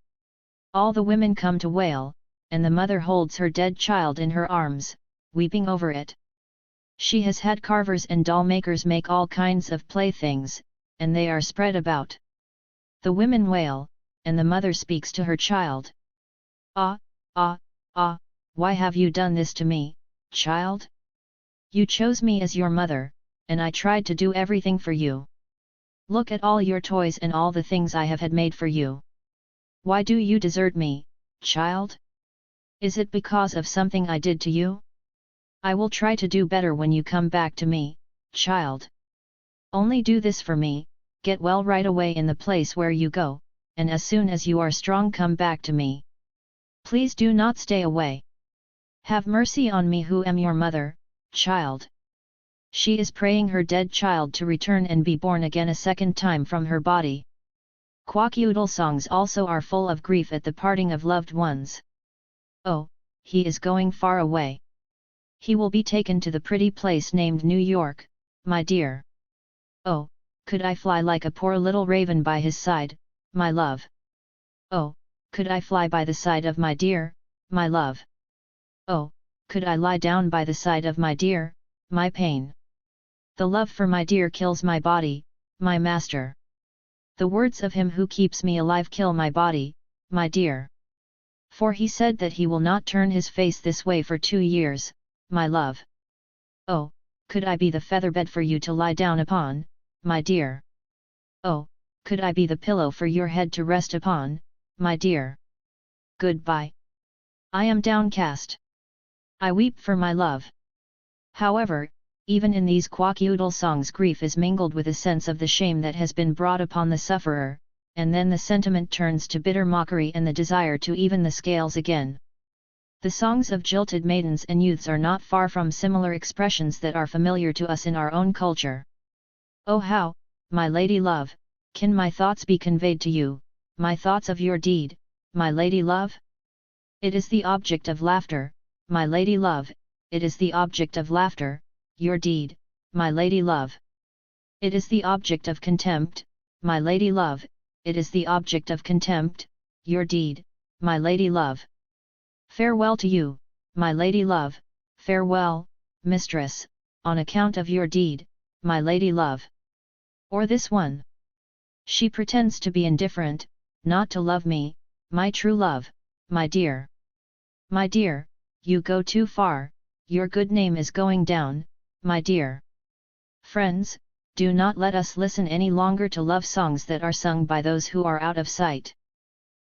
All the women come to wail, and the mother holds her dead child in her arms, weeping over it. She has had carvers and doll makers make all kinds of playthings, and they are spread about. The women wail, and the mother speaks to her child. Ah, ah, ah, why have you done this to me, child? You chose me as your mother, and I tried to do everything for you. Look at all your toys and all the things I have had made for you. Why do you desert me, child? Is it because of something I did to you? I will try to do better when you come back to me, child. Only do this for me, get well right away in the place where you go, and as soon as you are strong come back to me. Please do not stay away. Have mercy on me who am your mother, child. She is praying her dead child to return and be born again a second time from her body. Quaqueudal songs also are full of grief at the parting of loved ones. Oh, he is going far away. He will be taken to the pretty place named New York, my dear. Oh, could I fly like a poor little raven by his side, my love? Oh, could I fly by the side of my dear, my love? Oh, could I lie down by the side of my dear, my pain? The love for my dear kills my body, my master. The words of him who keeps me alive kill my body, my dear. For he said that he will not turn his face this way for 2 years, my love. Oh, could I be the featherbed for you to lie down upon, my dear? Oh, could I be the pillow for your head to rest upon, my dear? Goodbye. I am downcast. I weep for my love. However, even in these quaqueudal songs grief is mingled with a sense of the shame that has been brought upon the sufferer, and then the sentiment turns to bitter mockery and the desire to even the scales again. The songs of jilted maidens and youths are not far from similar expressions that are familiar to us in our own culture. Oh how, my lady love, can my thoughts be conveyed to you, my thoughts of your deed, my lady love? It is the object of laughter, my lady love, it is the object of laughter, your deed, my lady love. It is the object of contempt, my lady love, it is the object of contempt, your deed, my lady love. Farewell to you, my lady love, farewell, mistress, on account of your deed, my lady love. Or this one. She pretends to be indifferent, not to love me, my true love, my dear. My dear, you go too far, your good name is going down, my dear. Friends, do not let us listen any longer to love songs that are sung by those who are out of sight.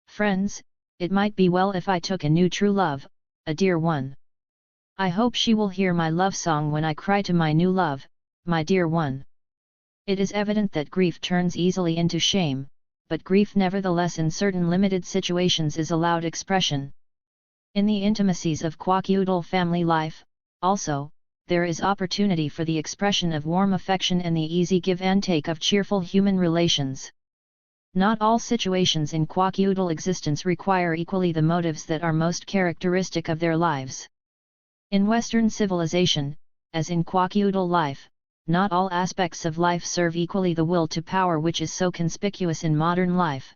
Friends, it might be well if I took a new true love, a dear one. I hope she will hear my love song when I cry to my new love, my dear one. It is evident that grief turns easily into shame, but grief nevertheless in certain limited situations is allowed expression. In the intimacies of quaqueudal family life, also, there is opportunity for the expression of warm affection and the easy give and take of cheerful human relations. Not all situations in quaqueudal existence require equally the motives that are most characteristic of their lives. In Western civilization, as in quaqueudal life, not all aspects of life serve equally the will to power which is so conspicuous in modern life.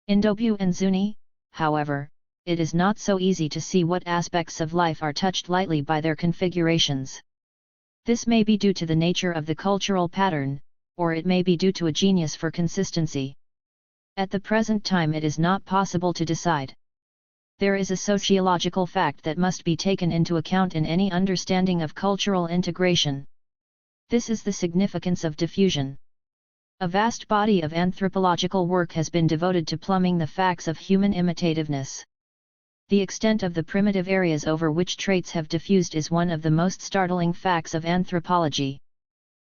In Dobyu and Zuni, however, it is not so easy to see what aspects of life are touched lightly by their configurations. This may be due to the nature of the cultural pattern, or it may be due to a genius for consistency. At the present time it is not possible to decide. There is a sociological fact that must be taken into account in any understanding of cultural integration. This is the significance of diffusion. A vast body of anthropological work has been devoted to plumbing the facts of human imitativeness. The extent of the primitive areas over which traits have diffused is one of the most startling facts of anthropology.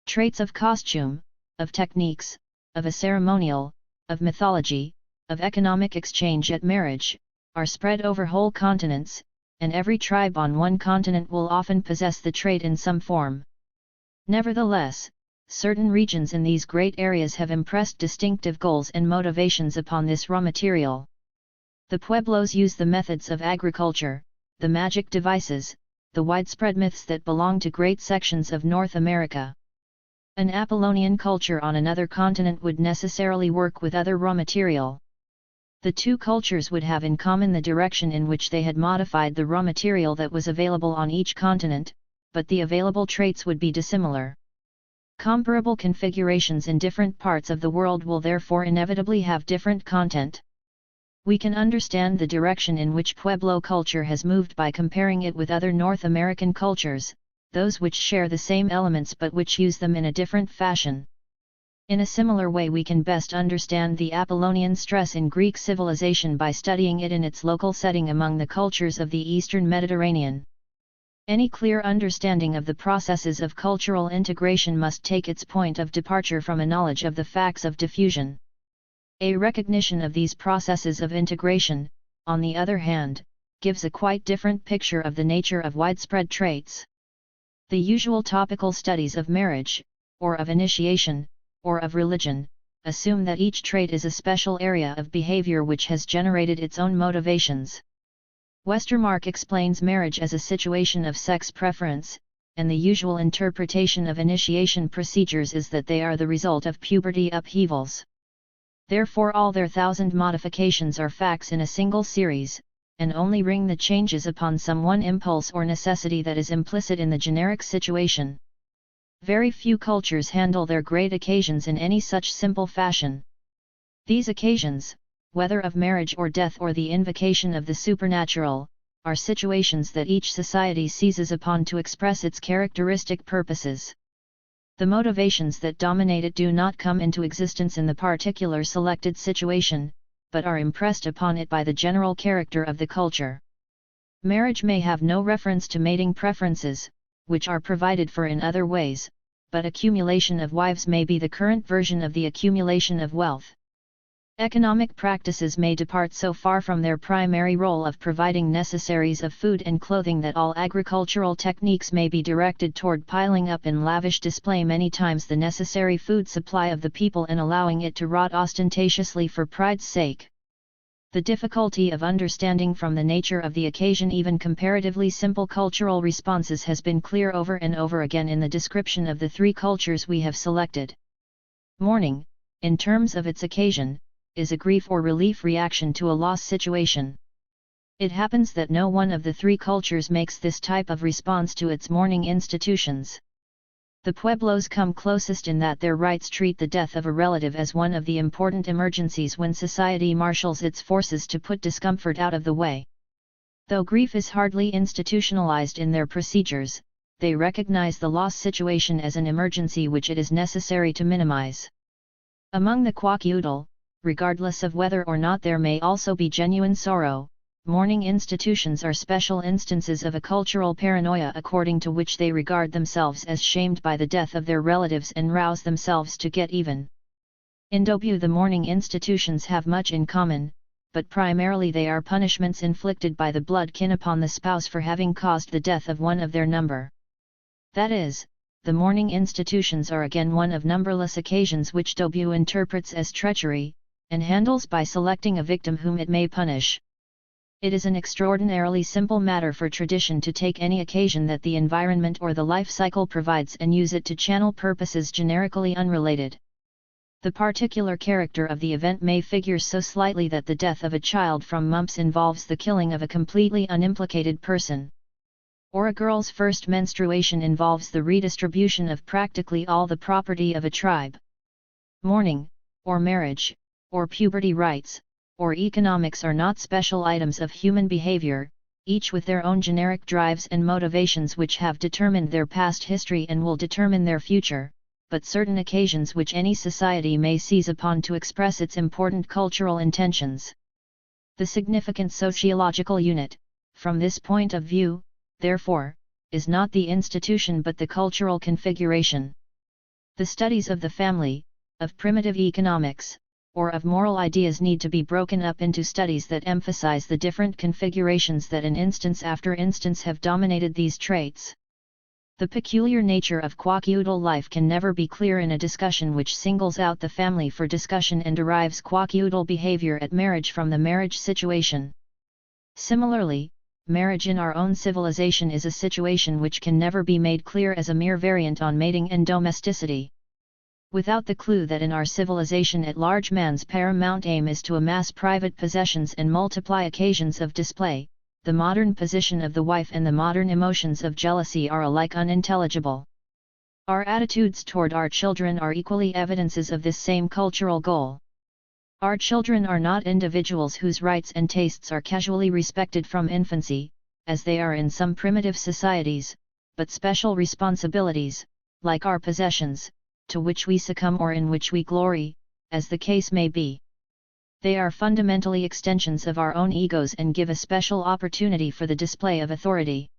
Traits of costume, of techniques, of a ceremonial, of mythology, of economic exchange at marriage, are spread over whole continents, and every tribe on one continent will often possess the trait in some form. Nevertheless, certain regions in these great areas have impressed distinctive goals and motivations upon this raw material. The Pueblos use the methods of agriculture, the magic devices, the widespread myths that belong to great sections of North America. An Apollonian culture on another continent would necessarily work with other raw material. The two cultures would have in common the direction in which they had modified the raw material that was available on each continent, but the available traits would be dissimilar. Comparable configurations in different parts of the world will therefore inevitably have different content. We can understand the direction in which Pueblo culture has moved by comparing it with other North American cultures, those which share the same elements but which use them in a different fashion. In a similar way we can best understand the Apollonian stress in Greek civilization by studying it in its local setting among the cultures of the Eastern Mediterranean. Any clear understanding of the processes of cultural integration must take its point of departure from a knowledge of the facts of diffusion. A recognition of these processes of integration, on the other hand, gives a quite different picture of the nature of widespread traits. The usual topical studies of marriage, or of initiation, or of religion, assume that each trait is a special area of behavior which has generated its own motivations. Westermarck explains marriage as a situation of sex preference, and the usual interpretation of initiation procedures is that they are the result of puberty upheavals. Therefore all their 1,000 modifications are facts in a single series, and only ring the changes upon some one impulse or necessity that is implicit in the generic situation. Very few cultures handle their great occasions in any such simple fashion. These occasions, whether of marriage or death or the invocation of the supernatural, are situations that each society seizes upon to express its characteristic purposes. The motivations that dominate it do not come into existence in the particular selected situation, but are impressed upon it by the general character of the culture. Marriage may have no reference to mating preferences, which are provided for in other ways, but accumulation of wives may be the current version of the accumulation of wealth. Economic practices may depart so far from their primary role of providing necessaries of food and clothing that all agricultural techniques may be directed toward piling up in lavish display many times the necessary food supply of the people and allowing it to rot ostentatiously for pride's sake. The difficulty of understanding from the nature of the occasion even comparatively simple cultural responses has been clear over and over again in the description of the three cultures we have selected. Mourning, in terms of its occasion, is a grief or relief reaction to a loss situation. It happens that no one of the three cultures makes this type of response to its mourning institutions. The Pueblos come closest in that their rites treat the death of a relative as one of the important emergencies when society marshals its forces to put discomfort out of the way. Though grief is hardly institutionalized in their procedures, they recognize the loss situation as an emergency which it is necessary to minimize. Among the Kwakiutl, regardless of whether or not there may also be genuine sorrow, mourning institutions are special instances of a cultural paranoia according to which they regard themselves as shamed by the death of their relatives and rouse themselves to get even. In Dobyu the mourning institutions have much in common, but primarily they are punishments inflicted by the blood kin upon the spouse for having caused the death of one of their number. That is, the mourning institutions are again one of numberless occasions which Dobyu interprets as treachery, and handles by selecting a victim whom it may punish. It is an extraordinarily simple matter for tradition to take any occasion that the environment or the life cycle provides and use it to channel purposes generically unrelated. The particular character of the event may figure so slightly that the death of a child from mumps involves the killing of a completely unimplicated person. Or a girl's first menstruation involves the redistribution of practically all the property of a tribe. Mourning, or marriage, or puberty rites, or economics are not special items of human behavior, each with their own generic drives and motivations which have determined their past history and will determine their future, but certain occasions which any society may seize upon to express its important cultural intentions. The significant sociological unit, from this point of view, therefore, is not the institution but the cultural configuration. The studies of the family, of primitive economics, or of moral ideas need to be broken up into studies that emphasize the different configurations that in instance after instance have dominated these traits. The peculiar nature of quaqueudal life can never be clear in a discussion which singles out the family for discussion and derives quaqueudal behavior at marriage from the marriage situation. Similarly, marriage in our own civilization is a situation which can never be made clear as a mere variant on mating and domesticity. Without the clue that in our civilization at large man's paramount aim is to amass private possessions and multiply occasions of display, the modern position of the wife and the modern emotions of jealousy are alike unintelligible. Our attitudes toward our children are equally evidences of this same cultural goal. Our children are not individuals whose rights and tastes are casually respected from infancy, as they are in some primitive societies, but special responsibilities, like our possessions, to which we succumb or in which we glory, as the case may be. They are fundamentally extensions of our own egos and give a special opportunity for the display of authority.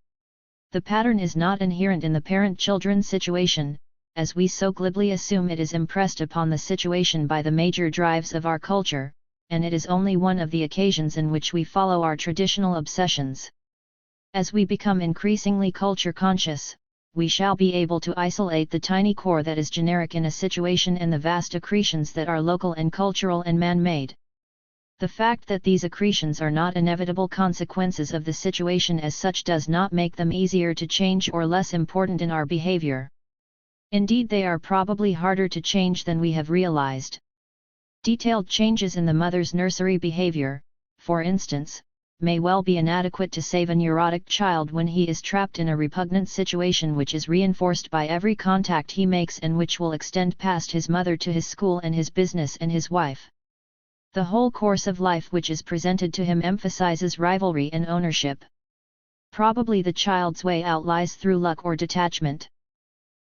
The pattern is not inherent in the parent-children situation, as we so glibly assume it is impressed upon the situation by the major drives of our culture, and it is only one of the occasions in which we follow our traditional obsessions. As we become increasingly culture-conscious, we shall be able to isolate the tiny core that is generic in a situation and the vast accretions that are local and cultural and man-made. The fact that these accretions are not inevitable consequences of the situation as such does not make them easier to change or less important in our behavior. Indeed, they are probably harder to change than we have realized. Detailed changes in the mother's nursery behavior, for instance, may well be inadequate to save a neurotic child when he is trapped in a repugnant situation which is reinforced by every contact he makes and which will extend past his mother to his school and his business and his wife. The whole course of life which is presented to him emphasizes rivalry and ownership. Probably the child's way out lies through luck or detachment.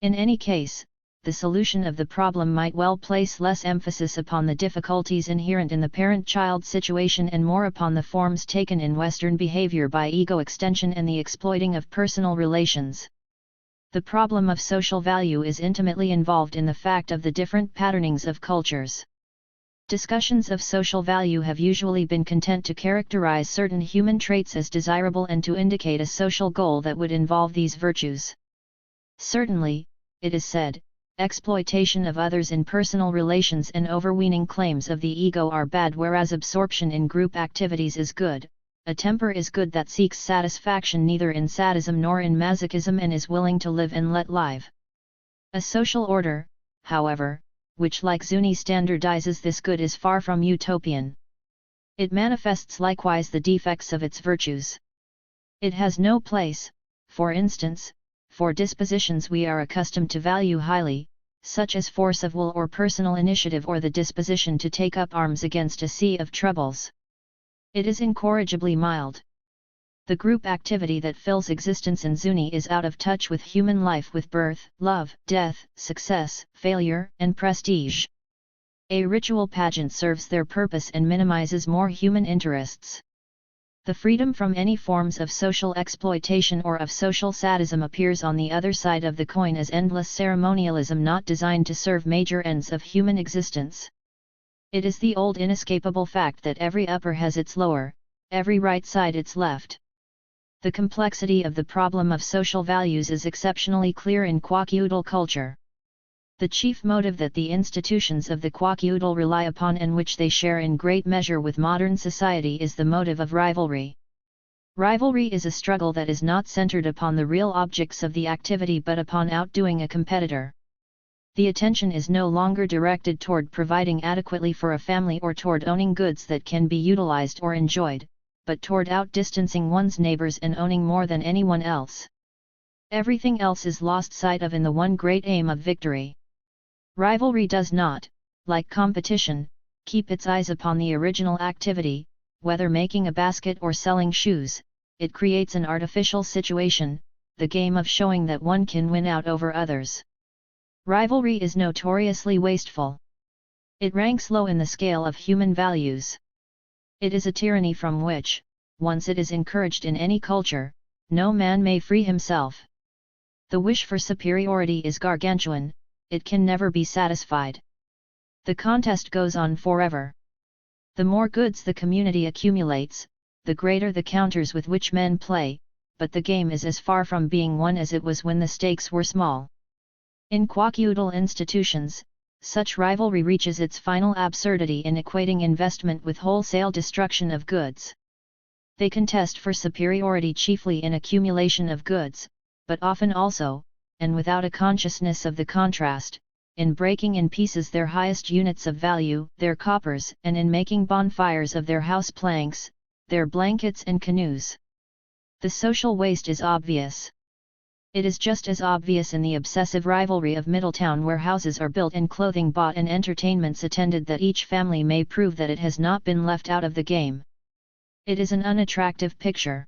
In any case, the solution of the problem might well place less emphasis upon the difficulties inherent in the parent-child situation and more upon the forms taken in Western behavior by ego extension and the exploiting of personal relations. The problem of social value is intimately involved in the fact of the different patternings of cultures. Discussions of social value have usually been content to characterize certain human traits as desirable and to indicate a social goal that would involve these virtues. Certainly, it is said, exploitation of others in personal relations and overweening claims of the ego are bad, whereas absorption in group activities is good. A temper is good that seeks satisfaction neither in sadism nor in masochism and is willing to live and let live. A social order, however, which like Zuni standardizes this good is far from utopian. It manifests likewise the defects of its virtues. It has no place, for instance, for dispositions we are accustomed to value highly, such as force of will or personal initiative or the disposition to take up arms against a sea of troubles. It is incorrigibly mild. The group activity that fills existence in Zuni is out of touch with human life, with birth, love, death, success, failure, and prestige. A ritual pageant serves their purpose and minimizes more human interests. The freedom from any forms of social exploitation or of social sadism appears on the other side of the coin as endless ceremonialism not designed to serve major ends of human existence. It is the old inescapable fact that every upper has its lower, every right side its left. The complexity of the problem of social values is exceptionally clear in quaqueudal culture. The chief motive that the institutions of the quaqueudal rely upon and which they share in great measure with modern society is the motive of rivalry. Rivalry is a struggle that is not centered upon the real objects of the activity but upon outdoing a competitor. The attention is no longer directed toward providing adequately for a family or toward owning goods that can be utilized or enjoyed, but toward outdistancing one's neighbors and owning more than anyone else. Everything else is lost sight of in the one great aim of victory. Rivalry does not, like competition, keep its eyes upon the original activity, whether making a basket or selling shoes. It creates an artificial situation, the game of showing that one can win out over others. Rivalry is notoriously wasteful. It ranks low in the scale of human values. It is a tyranny from which, once it is encouraged in any culture, no man may free himself. The wish for superiority is gargantuan, it can never be satisfied. The contest goes on forever. The more goods the community accumulates, the greater the counters with which men play, but the game is as far from being won as it was when the stakes were small. In quasi-feudal institutions, such rivalry reaches its final absurdity in equating investment with wholesale destruction of goods. They contest for superiority chiefly in accumulation of goods, but often also, and without a consciousness of the contrast, in breaking in pieces their highest units of value, their coppers, and in making bonfires of their house planks, their blankets and canoes. The social waste is obvious. It is just as obvious in the obsessive rivalry of Middletown, where houses are built and clothing bought and entertainments attended that each family may prove that it has not been left out of the game. It is an unattractive picture.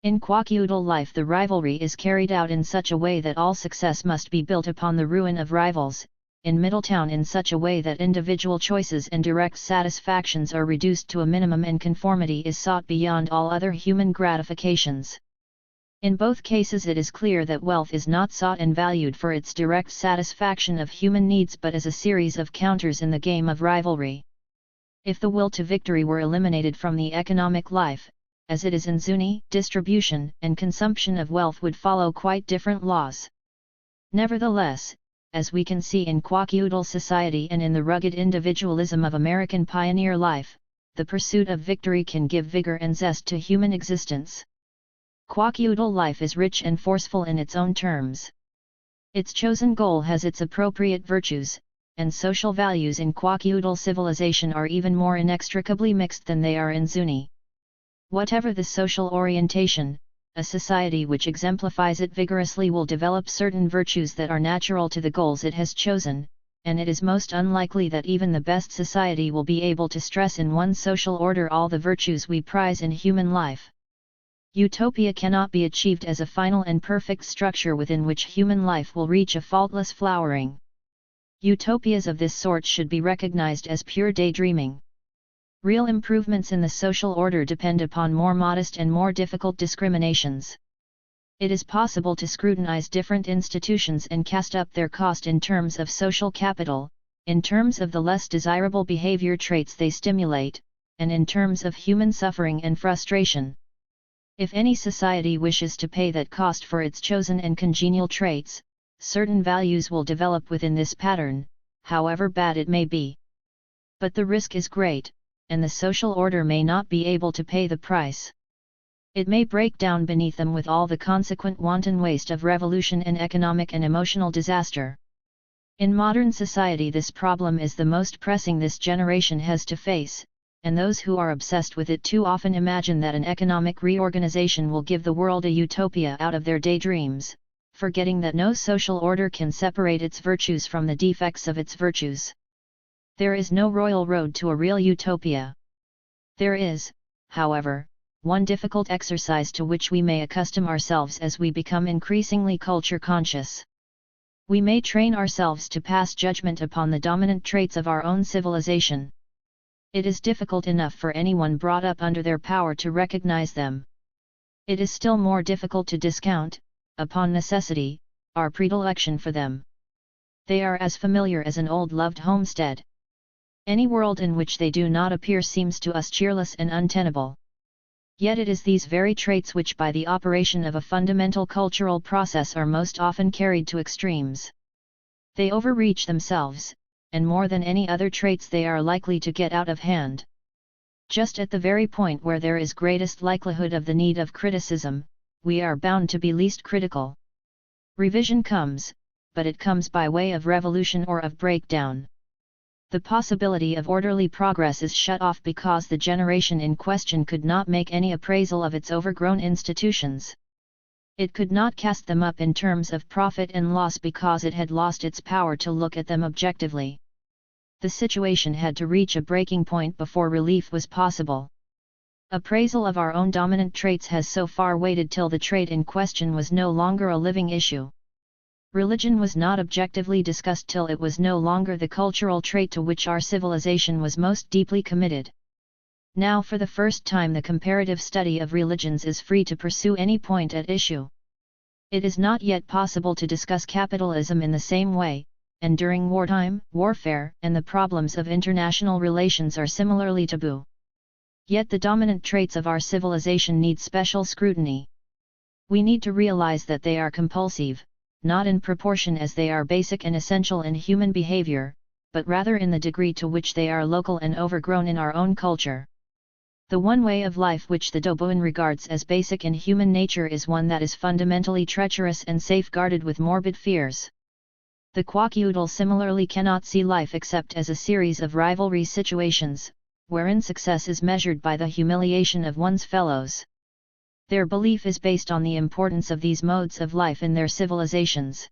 In quasi-feudal life the rivalry is carried out in such a way that all success must be built upon the ruin of rivals, in Middletown in such a way that individual choices and direct satisfactions are reduced to a minimum and conformity is sought beyond all other human gratifications. In both cases it is clear that wealth is not sought and valued for its direct satisfaction of human needs but as a series of counters in the game of rivalry. If the will to victory were eliminated from the economic life, as it is in Zuni, distribution and consumption of wealth would follow quite different laws. Nevertheless, as we can see in quasi-feudal society and in the rugged individualism of American pioneer life, the pursuit of victory can give vigor and zest to human existence. Quasi-feudal life is rich and forceful in its own terms. Its chosen goal has its appropriate virtues, and social values in quasi-feudal civilization are even more inextricably mixed than they are in Zuni. Whatever the social orientation, a society which exemplifies it vigorously will develop certain virtues that are natural to the goals it has chosen, and it is most unlikely that even the best society will be able to stress in one social order all the virtues we prize in human life. Utopia cannot be achieved as a final and perfect structure within which human life will reach a faultless flowering. Utopias of this sort should be recognized as pure daydreaming. Real improvements in the social order depend upon more modest and more difficult discriminations. It is possible to scrutinize different institutions and cast up their cost in terms of social capital, in terms of the less desirable behavior traits they stimulate, and in terms of human suffering and frustration. If any society wishes to pay that cost for its chosen and congenial traits, certain values will develop within this pattern, however bad it may be. But the risk is great, and the social order may not be able to pay the price. It may break down beneath them with all the consequent wanton waste of revolution and economic and emotional disaster. In modern society this problem is the most pressing this generation has to face, and those who are obsessed with it too often imagine that an economic reorganization will give the world a utopia out of their daydreams, forgetting that no social order can separate its virtues from the defects of its virtues. There is no royal road to a real utopia. There is, however, one difficult exercise to which we may accustom ourselves as we become increasingly culture conscious. We may train ourselves to pass judgment upon the dominant traits of our own civilization. It is difficult enough for anyone brought up under their power to recognize them. It is still more difficult to discount, upon necessity, our predilection for them. They are as familiar as an old loved homestead. Any world in which they do not appear seems to us cheerless and untenable. Yet it is these very traits which by the operation of a fundamental cultural process are most often carried to extremes. They overreach themselves, and more than any other traits they are likely to get out of hand. Just at the very point where there is greatest likelihood of the need of criticism, we are bound to be least critical. Revision comes, but it comes by way of revolution or of breakdown. The possibility of orderly progress is shut off because the generation in question could not make any appraisal of its overgrown institutions. It could not cast them up in terms of profit and loss because it had lost its power to look at them objectively. The situation had to reach a breaking point before relief was possible. Appraisal of our own dominant traits has so far waited till the trait in question was no longer a living issue. Religion was not objectively discussed till it was no longer the cultural trait to which our civilization was most deeply committed. Now for the first time the comparative study of religions is free to pursue any point at issue. It is not yet possible to discuss capitalism in the same way, and during wartime, warfare and the problems of international relations are similarly taboo. Yet the dominant traits of our civilization need special scrutiny. We need to realize that they are compulsive, not in proportion as they are basic and essential in human behavior, but rather in the degree to which they are local and overgrown in our own culture. The one way of life which the Dobuin regards as basic in human nature is one that is fundamentally treacherous and safeguarded with morbid fears. The Kwakiutl similarly cannot see life except as a series of rivalry situations, wherein success is measured by the humiliation of one's fellows. Their belief is based on the importance of these modes of life in their civilizations.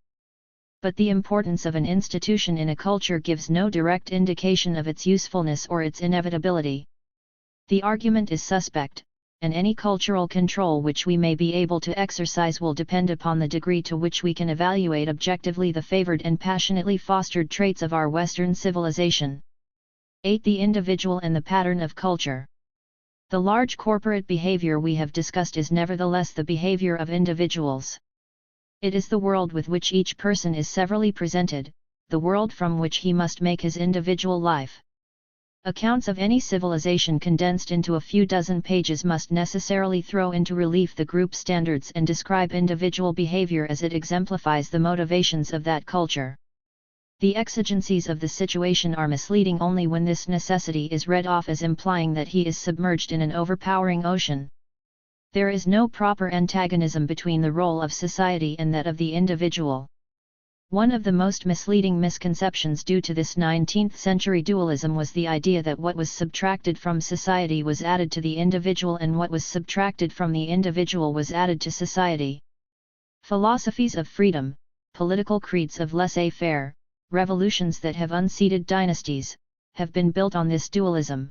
But the importance of an institution in a culture gives no direct indication of its usefulness or its inevitability. The argument is suspect, and any cultural control which we may be able to exercise will depend upon the degree to which we can evaluate objectively the favored and passionately fostered traits of our Western civilization. 8. The individual and the pattern of culture. The large corporate behavior we have discussed is nevertheless the behavior of individuals. It is the world with which each person is severally presented, the world from which he must make his individual life. Accounts of any civilization condensed into a few dozen pages must necessarily throw into relief the group standards and describe individual behavior as it exemplifies the motivations of that culture. The exigencies of the situation are misleading only when this necessity is read off as implying that he is submerged in an overpowering ocean. There is no proper antagonism between the role of society and that of the individual. One of the most misleading misconceptions due to this 19th-century dualism was the idea that what was subtracted from society was added to the individual and what was subtracted from the individual was added to society. Philosophies of freedom, political creeds of laissez-faire, revolutions that have unseated dynasties, have been built on this dualism.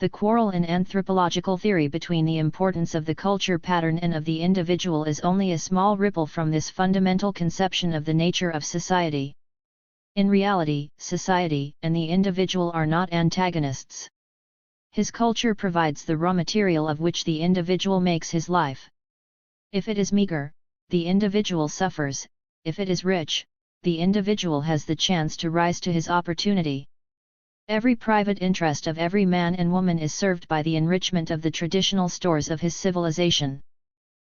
The quarrel in anthropological theory between the importance of the culture pattern and of the individual is only a small ripple from this fundamental conception of the nature of society. In reality, society and the individual are not antagonists. His culture provides the raw material of which the individual makes his life. If it is meager, the individual suffers; if it is rich, the individual has the chance to rise to his opportunity. Every private interest of every man and woman is served by the enrichment of the traditional stores of his civilization.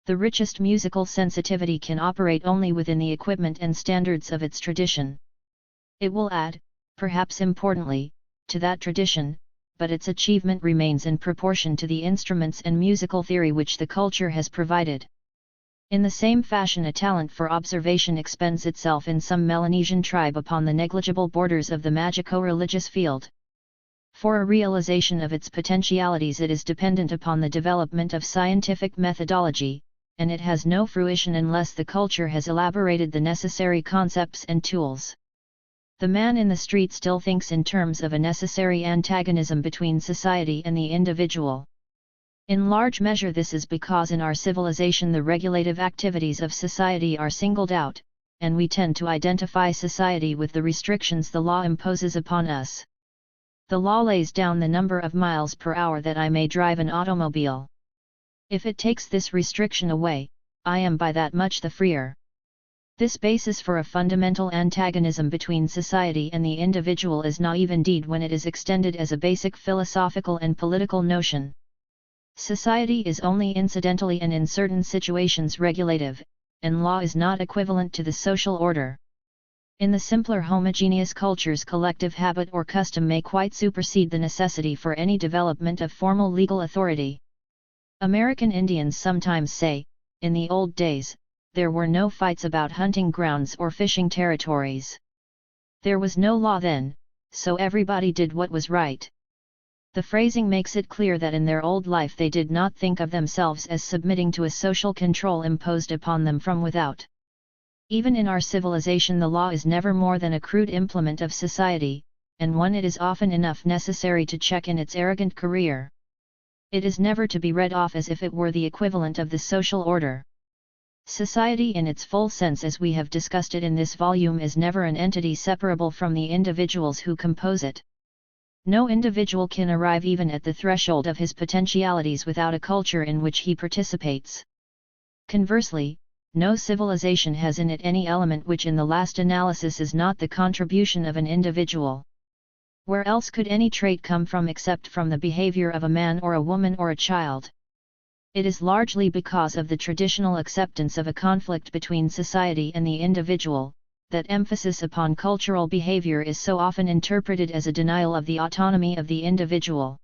The richest musical sensitivity can operate only within the equipment and standards of its tradition. It will add, perhaps importantly, to that tradition, but its achievement remains in proportion to the instruments and musical theory which the culture has provided. In the same fashion a talent for observation expends itself in some Melanesian tribe upon the negligible borders of the magico-religious field. For a realization of its potentialities it is dependent upon the development of scientific methodology, and it has no fruition unless the culture has elaborated the necessary concepts and tools. The man in the street still thinks in terms of a necessary antagonism between society and the individual. In large measure this is because in our civilization the regulative activities of society are singled out, and we tend to identify society with the restrictions the law imposes upon us. The law lays down the number of miles per hour that I may drive an automobile. If it takes this restriction away, I am by that much the freer. This basis for a fundamental antagonism between society and the individual is naive indeed when it is extended as a basic philosophical and political notion. Society is only incidentally and in certain situations regulative, and law is not equivalent to the social order. In the simpler homogeneous cultures, collective habit or custom may quite supersede the necessity for any development of formal legal authority. American Indians sometimes say, in the old days, there were no fights about hunting grounds or fishing territories. There was no law then, so everybody did what was right. The phrasing makes it clear that in their old life they did not think of themselves as submitting to a social control imposed upon them from without. Even in our civilization, the law is never more than a crude implement of society, and one it is often enough necessary to check in its arrogant career. It is never to be read off as if it were the equivalent of the social order. Society in its full sense, as we have discussed it in this volume, is never an entity separable from the individuals who compose it. No individual can arrive even at the threshold of his potentialities without a culture in which he participates. Conversely, no civilization has in it any element which in the last analysis is not the contribution of an individual. Where else could any trait come from except from the behavior of a man or a woman or a child? It is largely because of the traditional acceptance of a conflict between society and the individual, that emphasis upon cultural behavior is so often interpreted as a denial of the autonomy of the individual.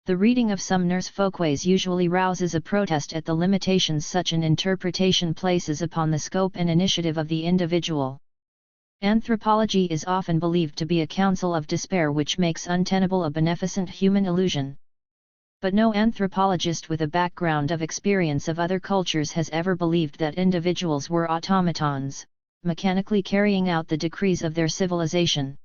The reading of Sumner's Folkways usually rouses a protest at the limitations such an interpretation places upon the scope and initiative of the individual. Anthropology is often believed to be a counsel of despair which makes untenable a beneficent human illusion. But no anthropologist with a background of experience of other cultures has ever believed that individuals were automatons, mechanically carrying out the decrees of their civilization.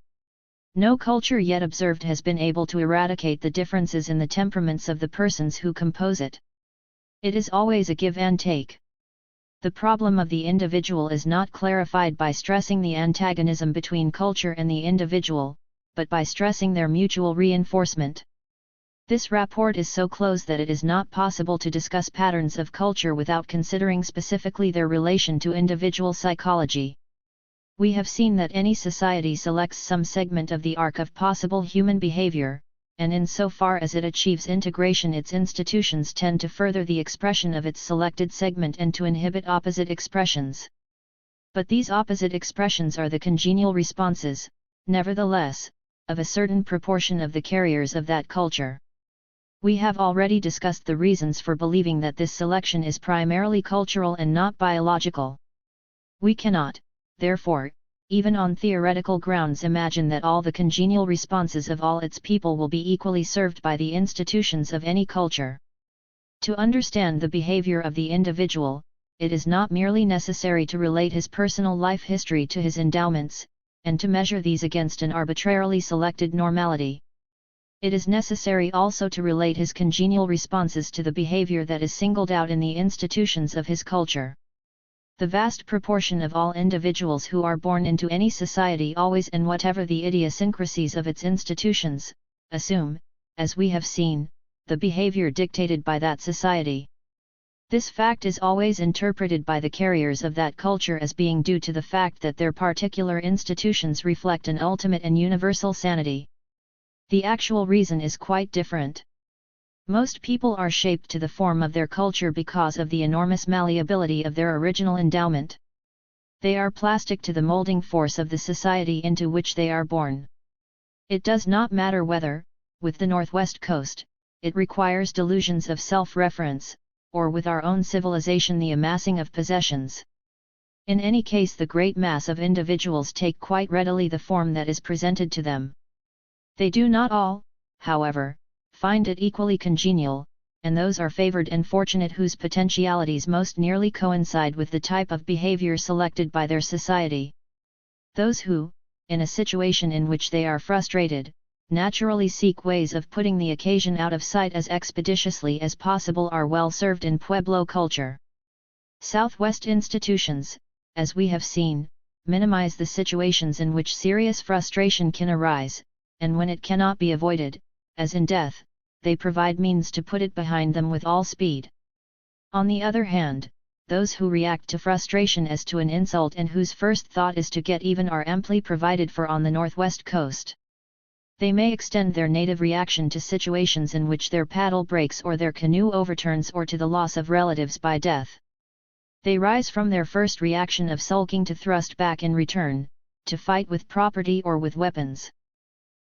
No culture yet observed has been able to eradicate the differences in the temperaments of the persons who compose it. It is always a give and take. The problem of the individual is not clarified by stressing the antagonism between culture and the individual, but by stressing their mutual reinforcement. This rapport is so close that it is not possible to discuss patterns of culture without considering specifically their relation to individual psychology. We have seen that any society selects some segment of the arc of possible human behavior, and insofar as it achieves integration, its institutions tend to further the expression of its selected segment and to inhibit opposite expressions. But these opposite expressions are the congenial responses, nevertheless, of a certain proportion of the carriers of that culture. We have already discussed the reasons for believing that this selection is primarily cultural and not biological. We cannot, therefore, even on theoretical grounds imagine that all the congenial responses of all its people will be equally served by the institutions of any culture. To understand the behavior of the individual, it is not merely necessary to relate his personal life history to his endowments, and to measure these against an arbitrarily selected normality. It is necessary also to relate his congenial responses to the behavior that is singled out in the institutions of his culture. The vast proportion of all individuals who are born into any society always, and whatever the idiosyncrasies of its institutions, assume, as we have seen, the behavior dictated by that society. This fact is always interpreted by the carriers of that culture as being due to the fact that their particular institutions reflect an ultimate and universal sanity. The actual reason is quite different. Most people are shaped to the form of their culture because of the enormous malleability of their original endowment. They are plastic to the molding force of the society into which they are born. It does not matter whether, with the Northwest Coast, it requires delusions of self-reference, or with our own civilization the amassing of possessions. In any case, the great mass of individuals take quite readily the form that is presented to them. They do not all, however, find it equally congenial, and those are favored and fortunate whose potentialities most nearly coincide with the type of behavior selected by their society. Those who, in a situation in which they are frustrated, naturally seek ways of putting the occasion out of sight as expeditiously as possible are well served in Pueblo culture. Southwest institutions, as we have seen, minimize the situations in which serious frustration can arise, and when it cannot be avoided, as in death, they provide means to put it behind them with all speed. On the other hand, those who react to frustration as to an insult and whose first thought is to get even are amply provided for on the Northwest Coast. They may extend their native reaction to situations in which their paddle breaks or their canoe overturns or to the loss of relatives by death. They rise from their first reaction of sulking to thrust back in return, to fight with property or with weapons.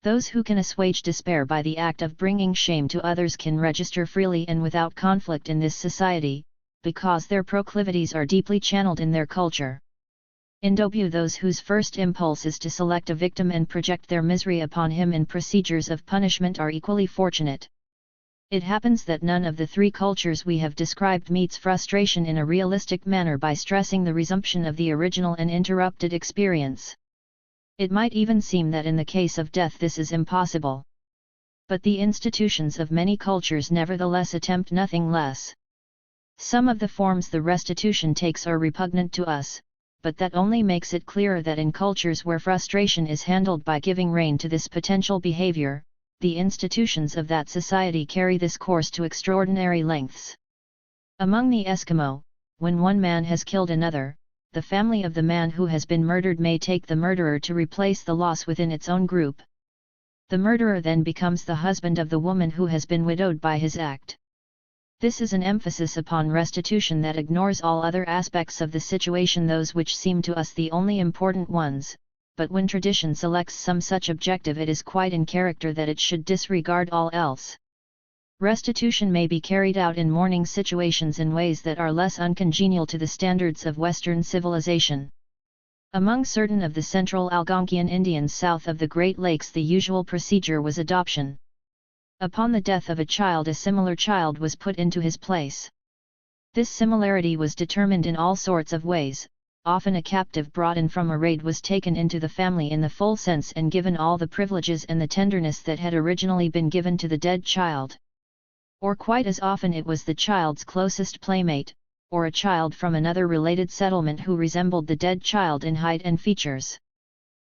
Those who can assuage despair by the act of bringing shame to others can register freely and without conflict in this society, because their proclivities are deeply channeled in their culture. In Dobu, those whose first impulse is to select a victim and project their misery upon him in procedures of punishment are equally fortunate. It happens that none of the three cultures we have described meets frustration in a realistic manner by stressing the resumption of the original and interrupted experience. It might even seem that in the case of death this is impossible. But the institutions of many cultures nevertheless attempt nothing less. Some of the forms the restitution takes are repugnant to us, but that only makes it clearer that in cultures where frustration is handled by giving rein to this potential behavior, the institutions of that society carry this course to extraordinary lengths. Among the Eskimo, when one man has killed another, the family of the man who has been murdered may take the murderer to replace the loss within its own group. The murderer then becomes the husband of the woman who has been widowed by his act. This is an emphasis upon restitution that ignores all other aspects of the situation, those which seem to us the only important ones, but when tradition selects some such objective it is quite in character that it should disregard all else. Restitution may be carried out in mourning situations in ways that are less uncongenial to the standards of Western civilization. Among certain of the central Algonquian Indians south of the Great Lakes the usual procedure was adoption. Upon the death of a child a similar child was put into his place. This similarity was determined in all sorts of ways. Often a captive brought in from a raid was taken into the family in the full sense and given all the privileges and the tenderness that had originally been given to the dead child. Or quite as often it was the child's closest playmate, or a child from another related settlement who resembled the dead child in height and features.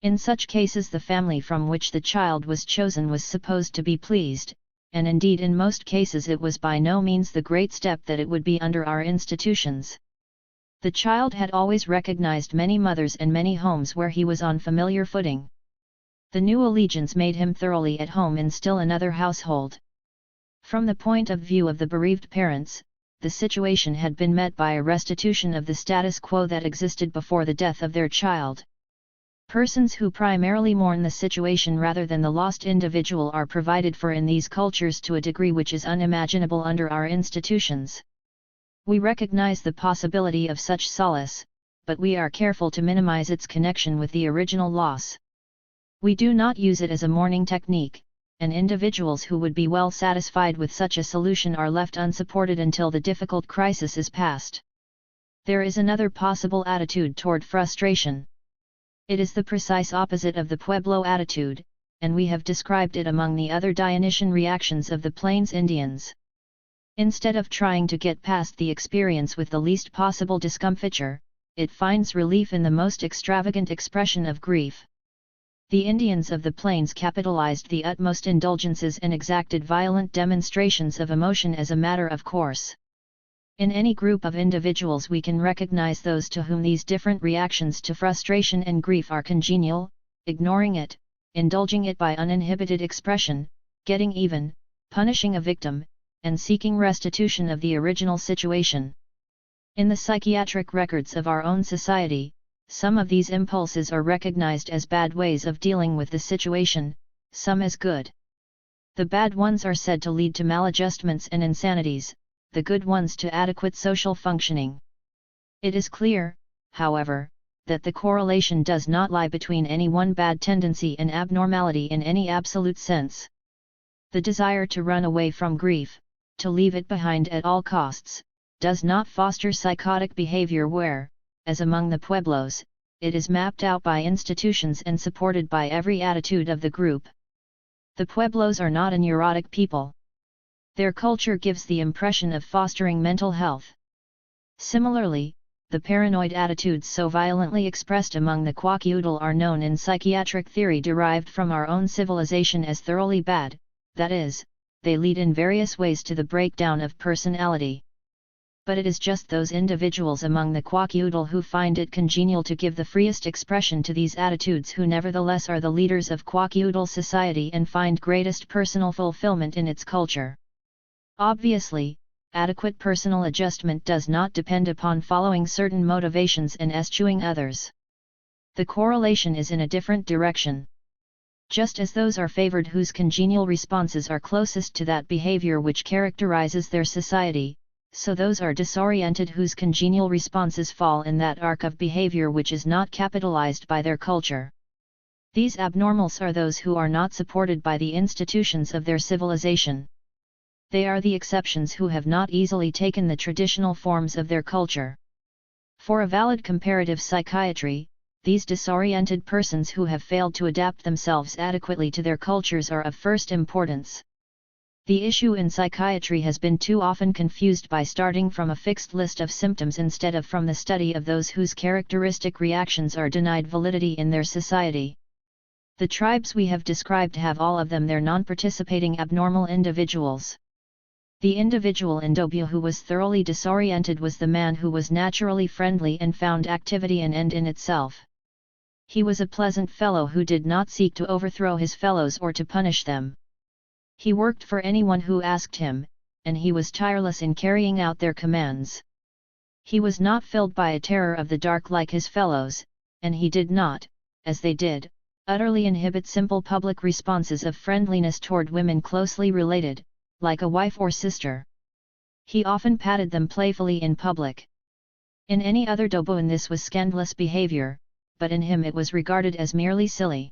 In such cases the family from which the child was chosen was supposed to be pleased, and indeed in most cases it was by no means the great step that it would be under our institutions. The child had always recognized many mothers and many homes where he was on familiar footing. The new allegiance made him thoroughly at home in still another household. From the point of view of the bereaved parents, the situation had been met by a restitution of the status quo that existed before the death of their child. Persons who primarily mourn the situation rather than the lost individual are provided for in these cultures to a degree which is unimaginable under our institutions. We recognize the possibility of such solace, but we are careful to minimize its connection with the original loss. We do not use it as a mourning technique, and individuals who would be well satisfied with such a solution are left unsupported until the difficult crisis is past. There is another possible attitude toward frustration. It is the precise opposite of the Pueblo attitude, and we have described it among the other Dionysian reactions of the Plains Indians. Instead of trying to get past the experience with the least possible discomfiture, it finds relief in the most extravagant expression of grief. The Indians of the Plains capitalized the utmost indulgences and exacted violent demonstrations of emotion as a matter of course. In any group of individuals we can recognize those to whom these different reactions to frustration and grief are congenial, ignoring it, indulging it by uninhibited expression, getting even, punishing a victim, and seeking restitution of the original situation. In the psychiatric records of our own society, some of these impulses are recognized as bad ways of dealing with the situation, some as good. The bad ones are said to lead to maladjustments and insanities, the good ones to adequate social functioning. It is clear, however, that the correlation does not lie between any one bad tendency and abnormality in any absolute sense. The desire to run away from grief, to leave it behind at all costs, does not foster psychotic behavior where, as among the Pueblos, it is mapped out by institutions and supported by every attitude of the group. The Pueblos are not a neurotic people. Their culture gives the impression of fostering mental health. Similarly, the paranoid attitudes so violently expressed among the Kwakiutl are known in psychiatric theory derived from our own civilization as thoroughly bad, that is, they lead in various ways to the breakdown of personality. But it is just those individuals among the Kwakiutl who find it congenial to give the freest expression to these attitudes who nevertheless are the leaders of Kwakiutl society and find greatest personal fulfillment in its culture. Obviously, adequate personal adjustment does not depend upon following certain motivations and eschewing others. The correlation is in a different direction. Just as those are favored whose congenial responses are closest to that behavior which characterizes their society, so those are disoriented whose congenial responses fall in that arc of behavior which is not capitalized by their culture. These abnormals are those who are not supported by the institutions of their civilization. They are the exceptions who have not easily taken the traditional forms of their culture. For a valid comparative psychiatry, these disoriented persons who have failed to adapt themselves adequately to their cultures are of first importance. The issue in psychiatry has been too often confused by starting from a fixed list of symptoms instead of from the study of those whose characteristic reactions are denied validity in their society. The tribes we have described have all of them their non-participating abnormal individuals. The individual in Dobyo who was thoroughly disoriented was the man who was naturally friendly and found activity an end in itself. He was a pleasant fellow who did not seek to overthrow his fellows or to punish them. He worked for anyone who asked him, and he was tireless in carrying out their commands. He was not filled by a terror of the dark like his fellows, and he did not, as they did, utterly inhibit simple public responses of friendliness toward women closely related, like a wife or sister. He often patted them playfully in public. In any other Doboan this was scandalous behavior, but in him it was regarded as merely silly.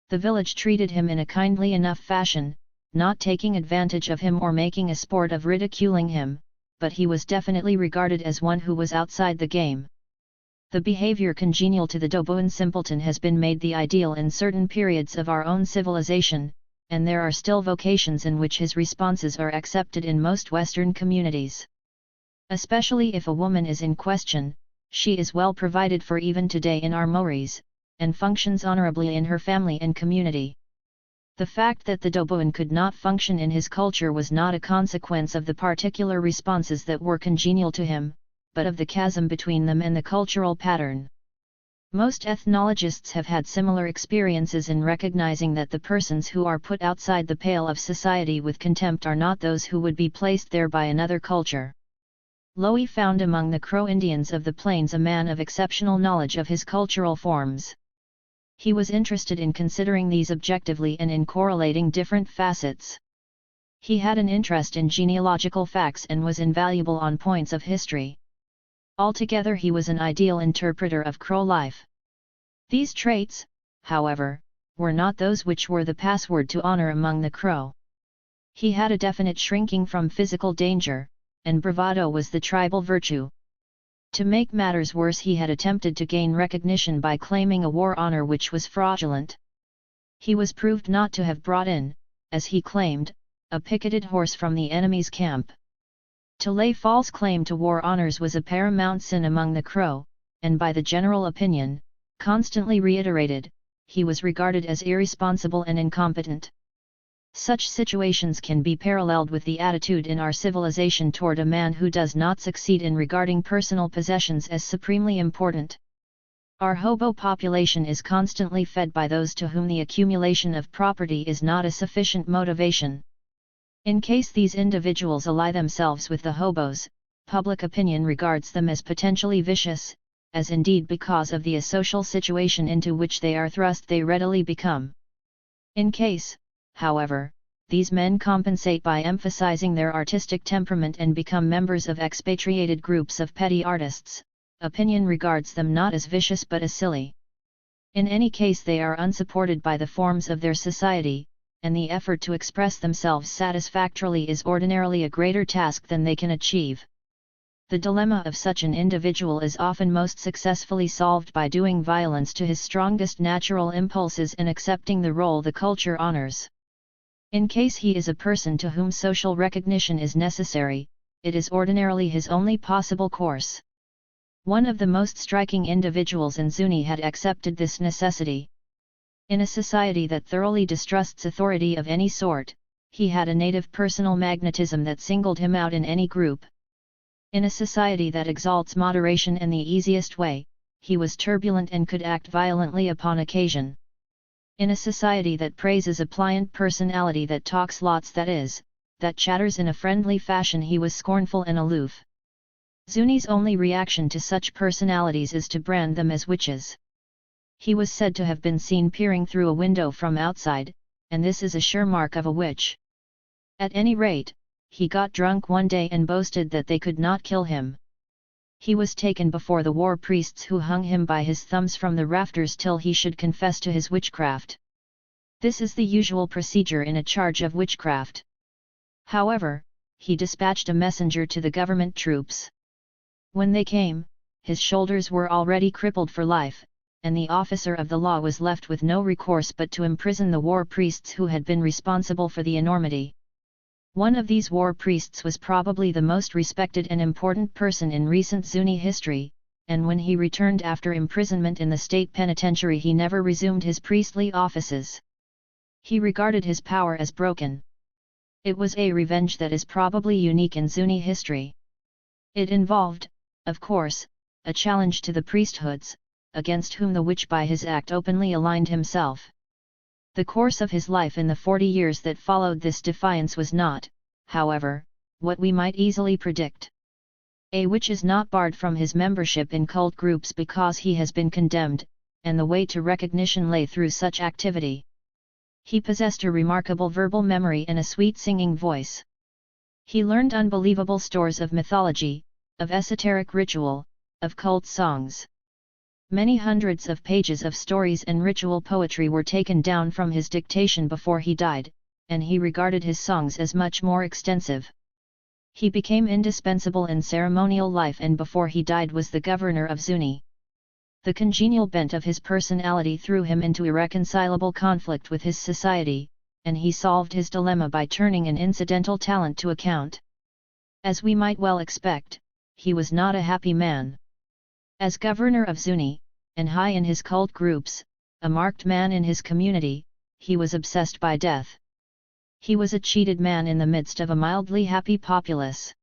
The village treated him in a kindly enough fashion, not taking advantage of him or making a sport of ridiculing him, but he was definitely regarded as one who was outside the game. The behavior congenial to the Doboan simpleton has been made the ideal in certain periods of our own civilization, and there are still vocations in which his responses are accepted in most Western communities. Especially if a woman is in question, she is well provided for even today in our Maoris, and functions honorably in her family and community. The fact that the Doboan could not function in his culture was not a consequence of the particular responses that were congenial to him, but of the chasm between them and the cultural pattern. Most ethnologists have had similar experiences in recognizing that the persons who are put outside the pale of society with contempt are not those who would be placed there by another culture. Lowy found among the Crow Indians of the plains a man of exceptional knowledge of his cultural forms. He was interested in considering these objectively and in correlating different facets. He had an interest in genealogical facts and was invaluable on points of history. Altogether he was an ideal interpreter of Crow life. These traits, however, were not those which were the password to honor among the Crow. He had a definite shrinking from physical danger, and bravado was the tribal virtue. To make matters worse, he had attempted to gain recognition by claiming a war honor which was fraudulent. He was proved not to have brought in, as he claimed, a picketed horse from the enemy's camp. To lay false claim to war honors was a paramount sin among the Crow, and by the general opinion, constantly reiterated, he was regarded as irresponsible and incompetent. Such situations can be paralleled with the attitude in our civilization toward a man who does not succeed in regarding personal possessions as supremely important. Our hobo population is constantly fed by those to whom the accumulation of property is not a sufficient motivation. In case these individuals ally themselves with the hobos, public opinion regards them as potentially vicious, as indeed because of the asocial situation into which they are thrust they readily become. In case, however, these men compensate by emphasizing their artistic temperament and become members of expatriated groups of petty artists, opinion regards them not as vicious but as silly. In any case they are unsupported by the forms of their society, and the effort to express themselves satisfactorily is ordinarily a greater task than they can achieve. The dilemma of such an individual is often most successfully solved by doing violence to his strongest natural impulses and accepting the role the culture honors. In case he is a person to whom social recognition is necessary, it is ordinarily his only possible course. One of the most striking individuals in Zuni had accepted this necessity. In a society that thoroughly distrusts authority of any sort, he had a native personal magnetism that singled him out in any group. In a society that exalts moderation and the easiest way, he was turbulent and could act violently upon occasion. In a society that praises a pliant personality that talks lots that chatters in a friendly fashion, he was scornful and aloof. Zuni's only reaction to such personalities is to brand them as witches. He was said to have been seen peering through a window from outside, and this is a sure mark of a witch. At any rate, he got drunk one day and boasted that they could not kill him. He was taken before the war priests, who hung him by his thumbs from the rafters till he should confess to his witchcraft. This is the usual procedure in a charge of witchcraft. However, he dispatched a messenger to the government troops. When they came, his shoulders were already crippled for life, and the officer of the law was left with no recourse but to imprison the war priests who had been responsible for the enormity. One of these war priests was probably the most respected and important person in recent Zuni history, and when he returned after imprisonment in the state penitentiary, he never resumed his priestly offices. He regarded his power as broken. It was a revenge that is probably unique in Zuni history. It involved, of course, a challenge to the priesthoods, against whom the witch by his act openly aligned himself. The course of his life in the 40 years that followed this defiance was not, however, what we might easily predict. A witch is not barred from his membership in cult groups because he has been condemned, and the way to recognition lay through such activity. He possessed a remarkable verbal memory and a sweet singing voice. He learned unbelievable stores of mythology, of esoteric ritual, of cult songs. Many hundreds of pages of stories and ritual poetry were taken down from his dictation before he died, and he regarded his songs as much more extensive. He became indispensable in ceremonial life, and before he died was the governor of Zuni. The congenial bent of his personality threw him into irreconcilable conflict with his society, and he solved his dilemma by turning an incidental talent to account. As we might well expect, he was not a happy man. As governor of Zuni, and high in his cult groups, a marked man in his community, he was obsessed by death. He was a cheated man in the midst of a mildly happy populace.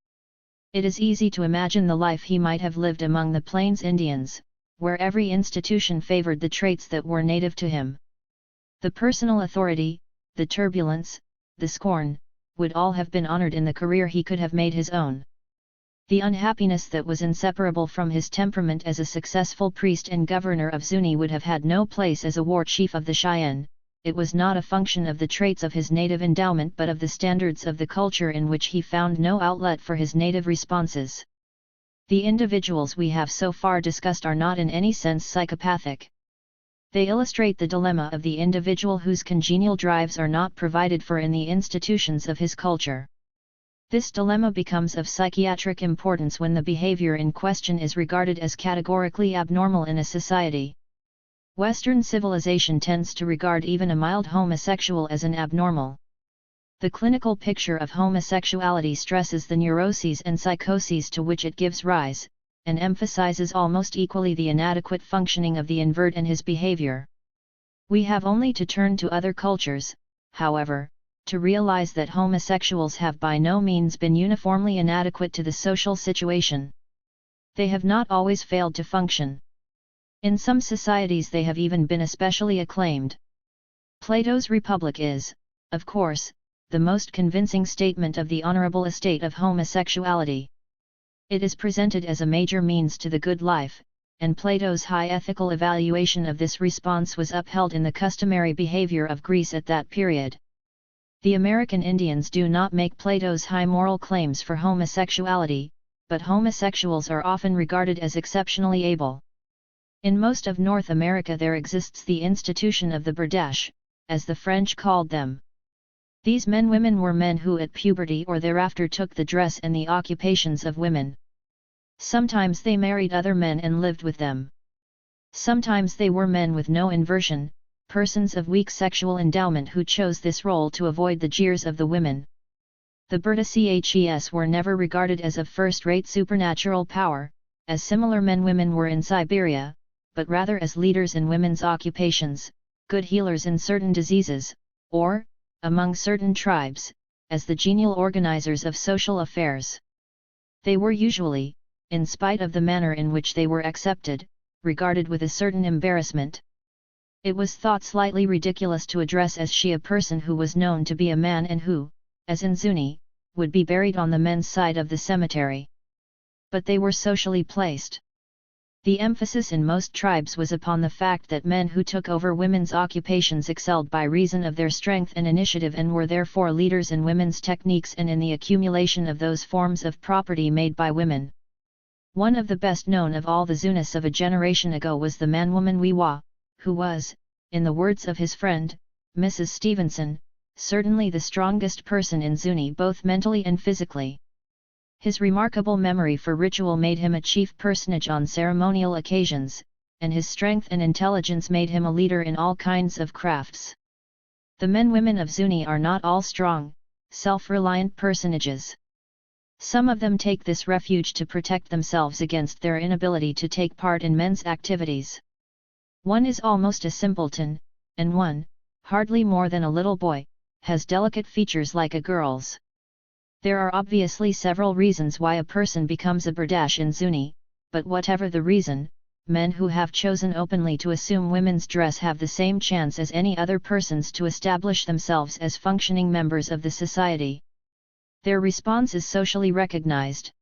It is easy to imagine the life he might have lived among the Plains Indians, where every institution favored the traits that were native to him. The personal authority, the turbulence, the scorn, would all have been honored in the career he could have made his own. The unhappiness that was inseparable from his temperament as a successful priest and governor of Zuni would have had no place as a war chief of the Cheyenne. It was not a function of the traits of his native endowment but of the standards of the culture in which he found no outlet for his native responses. The individuals we have so far discussed are not in any sense psychopathic. They illustrate the dilemma of the individual whose congenial drives are not provided for in the institutions of his culture. This dilemma becomes of psychiatric importance when the behavior in question is regarded as categorically abnormal in a society. Western civilization tends to regard even a mild homosexual as an abnormal. The clinical picture of homosexuality stresses the neuroses and psychoses to which it gives rise, and emphasizes almost equally the inadequate functioning of the invert and his behavior. We have only to turn to other cultures, however, to realize that homosexuals have by no means been uniformly inadequate to the social situation. They have not always failed to function. In some societies they have even been especially acclaimed. Plato's Republic is, of course, the most convincing statement of the honorable estate of homosexuality. It is presented as a major means to the good life, and Plato's high ethical evaluation of this response was upheld in the customary behavior of Greece at that period. The American Indians do not make Plato's high moral claims for homosexuality, but homosexuals are often regarded as exceptionally able. In most of North America there exists the institution of the Berdache, as the French called them. These men-women were men who at puberty or thereafter took the dress and the occupations of women. Sometimes they married other men and lived with them. Sometimes they were men with no inversion, persons of weak sexual endowment who chose this role to avoid the jeers of the women. The Berdaches were never regarded as of first-rate supernatural power, as similar men-women were in Siberia, but rather as leaders in women's occupations, good healers in certain diseases, or, among certain tribes, as the genial organizers of social affairs. They were usually, in spite of the manner in which they were accepted, regarded with a certain embarrassment. It was thought slightly ridiculous to address as she a person who was known to be a man and who, as in Zuni, would be buried on the men's side of the cemetery. But they were socially placed. The emphasis in most tribes was upon the fact that men who took over women's occupations excelled by reason of their strength and initiative and were therefore leaders in women's techniques and in the accumulation of those forms of property made by women. One of the best known of all the Zunis of a generation ago was the man-woman Wiwa, who was, in the words of his friend, Mrs. Stevenson, certainly the strongest person in Zuni both mentally and physically. His remarkable memory for ritual made him a chief personage on ceremonial occasions, and his strength and intelligence made him a leader in all kinds of crafts. The men-women of Zuni are not all strong, self-reliant personages. Some of them take this refuge to protect themselves against their inability to take part in men's activities. One is almost a simpleton, and one, hardly more than a little boy, has delicate features like a girl's. There are obviously several reasons why a person becomes a Bardash in Zuni, but whatever the reason, men who have chosen openly to assume women's dress have the same chance as any other persons to establish themselves as functioning members of the society. Their response is socially recognized.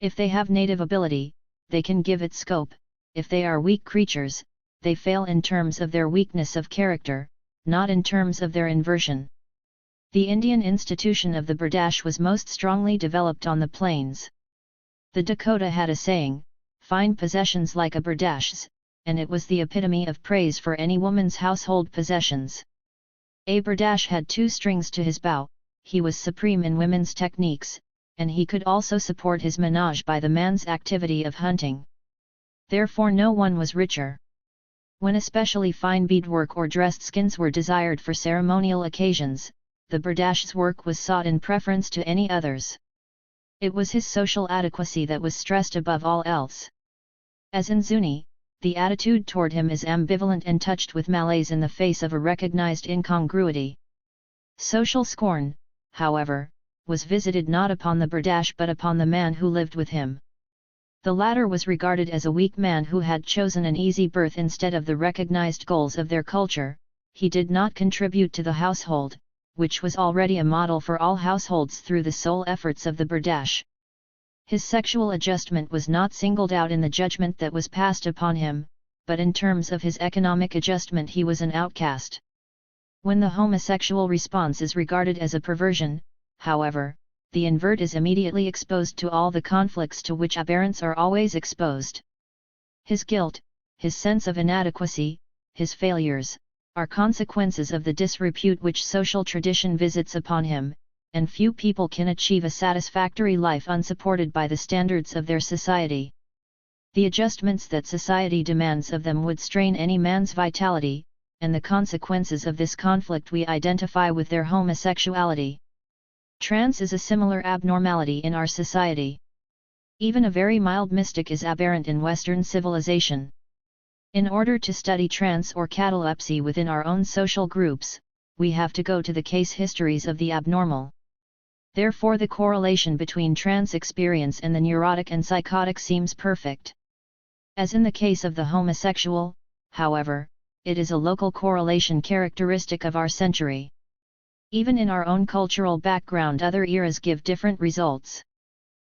If they have native ability, they can give it scope. If they are weak creatures, they fail in terms of their weakness of character, not in terms of their inversion. The Indian institution of the Bardash was most strongly developed on the plains. The Dakota had a saying, "Fine possessions like a Bardash's," and it was the epitome of praise for any woman's household possessions. A Bardash had two strings to his bow, he was supreme in women's techniques, and he could also support his menage by the man's activity of hunting. Therefore no one was richer. When especially fine beadwork or dressed skins were desired for ceremonial occasions, the Bardash's work was sought in preference to any others. It was his social adequacy that was stressed above all else. As in Zuni, the attitude toward him is ambivalent and touched with malaise in the face of a recognized incongruity. Social scorn, however, was visited not upon the Bardash but upon the man who lived with him. The latter was regarded as a weak man who had chosen an easy birth instead of the recognized goals of their culture. He did not contribute to the household, which was already a model for all households through the sole efforts of the Bardash. His sexual adjustment was not singled out in the judgment that was passed upon him, but in terms of his economic adjustment he was an outcast. When the homosexual response is regarded as a perversion, however, the invert is immediately exposed to all the conflicts to which aberrants are always exposed. His guilt, his sense of inadequacy, his failures, are consequences of the disrepute which social tradition visits upon him, and few people can achieve a satisfactory life unsupported by the standards of their society. The adjustments that society demands of them would strain any man's vitality, and the consequences of this conflict we identify with their homosexuality. Trance is a similar abnormality in our society. Even a very mild mystic is aberrant in Western civilization. In order to study trance or catalepsy within our own social groups, we have to go to the case histories of the abnormal. Therefore the correlation between trance experience and the neurotic and psychotic seems perfect. As in the case of the homosexual, however, it is a local correlation characteristic of our century. Even in our own cultural background other eras give different results.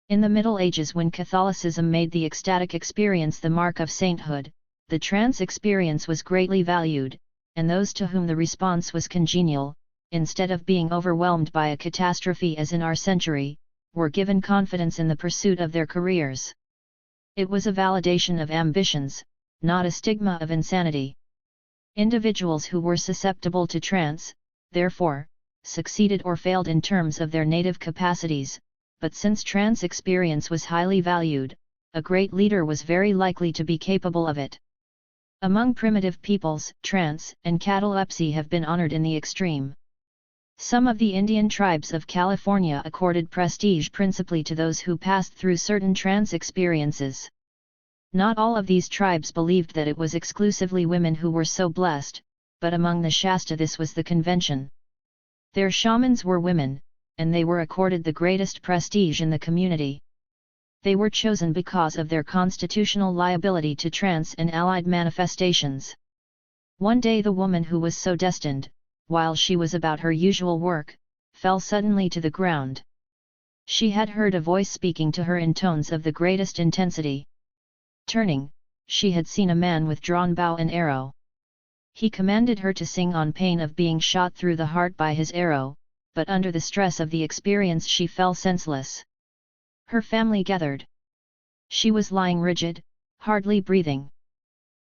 In the Middle Ages when Catholicism made the ecstatic experience the mark of sainthood, the trance experience was greatly valued, and those to whom the response was congenial, instead of being overwhelmed by a catastrophe as in our century, were given confidence in the pursuit of their careers. It was a validation of ambitions, not a stigma of insanity. Individuals who were susceptible to trance, therefore, succeeded or failed in terms of their native capacities, but since trance experience was highly valued, a great leader was very likely to be capable of it. Among primitive peoples, trance and catalepsy have been honored in the extreme. Some of the Indian tribes of California accorded prestige principally to those who passed through certain trance experiences. Not all of these tribes believed that it was exclusively women who were so blessed, but among the Shasta this was the convention. Their shamans were women, and they were accorded the greatest prestige in the community. They were chosen because of their constitutional liability to trance and allied manifestations. One day the woman who was so destined, while she was about her usual work, fell suddenly to the ground. She had heard a voice speaking to her in tones of the greatest intensity. Turning, she had seen a man with drawn bow and arrow. He commanded her to sing on pain of being shot through the heart by his arrow, but under the stress of the experience she fell senseless. Her family gathered. She was lying rigid, hardly breathing.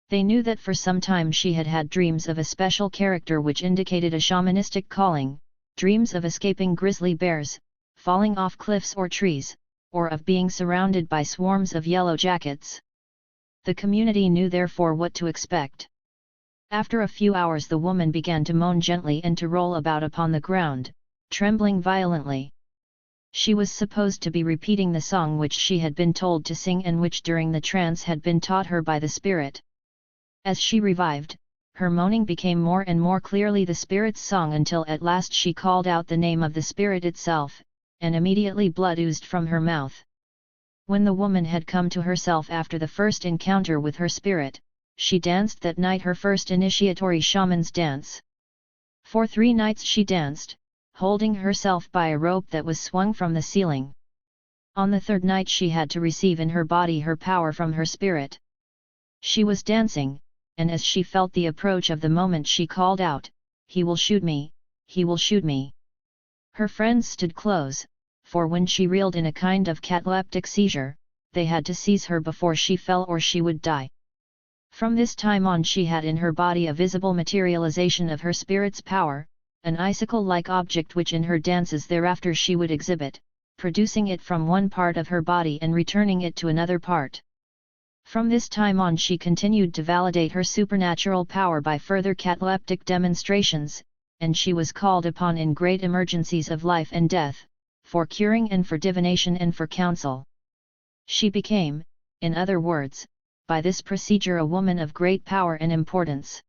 They knew that for some time she had had dreams of a special character which indicated a shamanistic calling, dreams of escaping grizzly bears, falling off cliffs or trees, or of being surrounded by swarms of yellow jackets. The community knew therefore what to expect. After a few hours the woman began to moan gently and to roll about upon the ground, trembling violently. She was supposed to be repeating the song which she had been told to sing and which during the trance had been taught her by the spirit. As she revived, her moaning became more and more clearly the spirit's song until at last she called out the name of the spirit itself, and immediately blood oozed from her mouth. When the woman had come to herself after the first encounter with her spirit, she danced that night her first initiatory shaman's dance. For 3 nights she danced, holding herself by a rope that was swung from the ceiling. On the 3rd night she had to receive in her body her power from her spirit. She was dancing, and as she felt the approach of the moment she called out, "He will shoot me, he will shoot me." Her friends stood close, for when she reeled in a kind of cataleptic seizure, they had to seize her before she fell or she would die. From this time on she had in her body a visible materialization of her spirit's power, an icicle-like object which in her dances thereafter she would exhibit, producing it from one part of her body and returning it to another part. From this time on she continued to validate her supernatural power by further cataleptic demonstrations, and she was called upon in great emergencies of life and death, for curing and for divination and for counsel. She became, in other words, by this procedure a woman of great power and importance.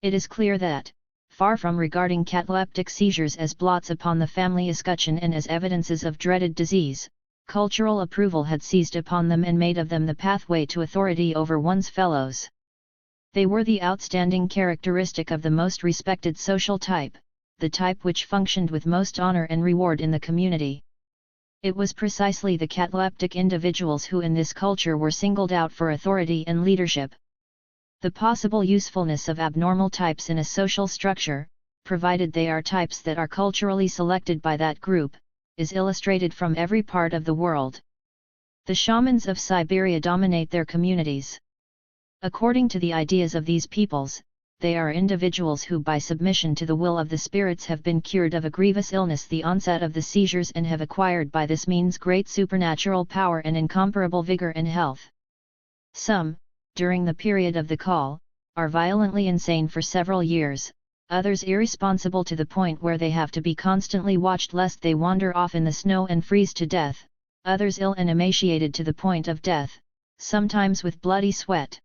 It is clear that, far from regarding cataleptic seizures as blots upon the family escutcheon and as evidences of dreaded disease, cultural approval had seized upon them and made of them the pathway to authority over one's fellows. They were the outstanding characteristic of the most respected social type, the type which functioned with most honor and reward in the community. It was precisely the cataleptic individuals who in this culture were singled out for authority and leadership. The possible usefulness of abnormal types in a social structure, provided they are types that are culturally selected by that group, is illustrated from every part of the world. The shamans of Siberia dominate their communities. According to the ideas of these peoples, they are individuals who by submission to the will of the spirits have been cured of a grievous illness, the onset of the seizures, and have acquired by this means great supernatural power and incomparable vigor and health. Some, during the period of the call, are violently insane for several years, others irresponsible to the point where they have to be constantly watched lest they wander off in the snow and freeze to death, others ill and emaciated to the point of death, sometimes with bloody sweat.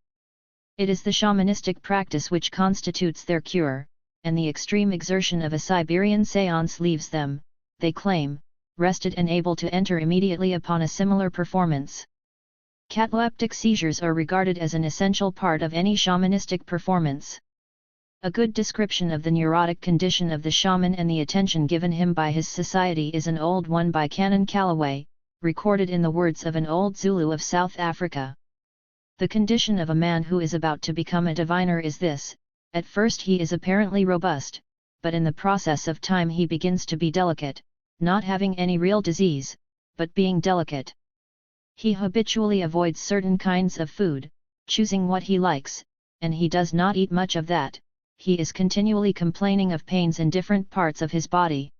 It is the shamanistic practice which constitutes their cure, and the extreme exertion of a Siberian séance leaves them, they claim, rested and able to enter immediately upon a similar performance. Cataleptic seizures are regarded as an essential part of any shamanistic performance. A good description of the neurotic condition of the shaman and the attention given him by his society is an old one by Canon Calloway, recorded in the words of an old Zulu of South Africa. The condition of a man who is about to become a diviner is this: at first he is apparently robust, but in the process of time he begins to be delicate, not having any real disease, but being delicate. He habitually avoids certain kinds of food, choosing what he likes, and he does not eat much of that. He is continually complaining of pains in different parts of his body.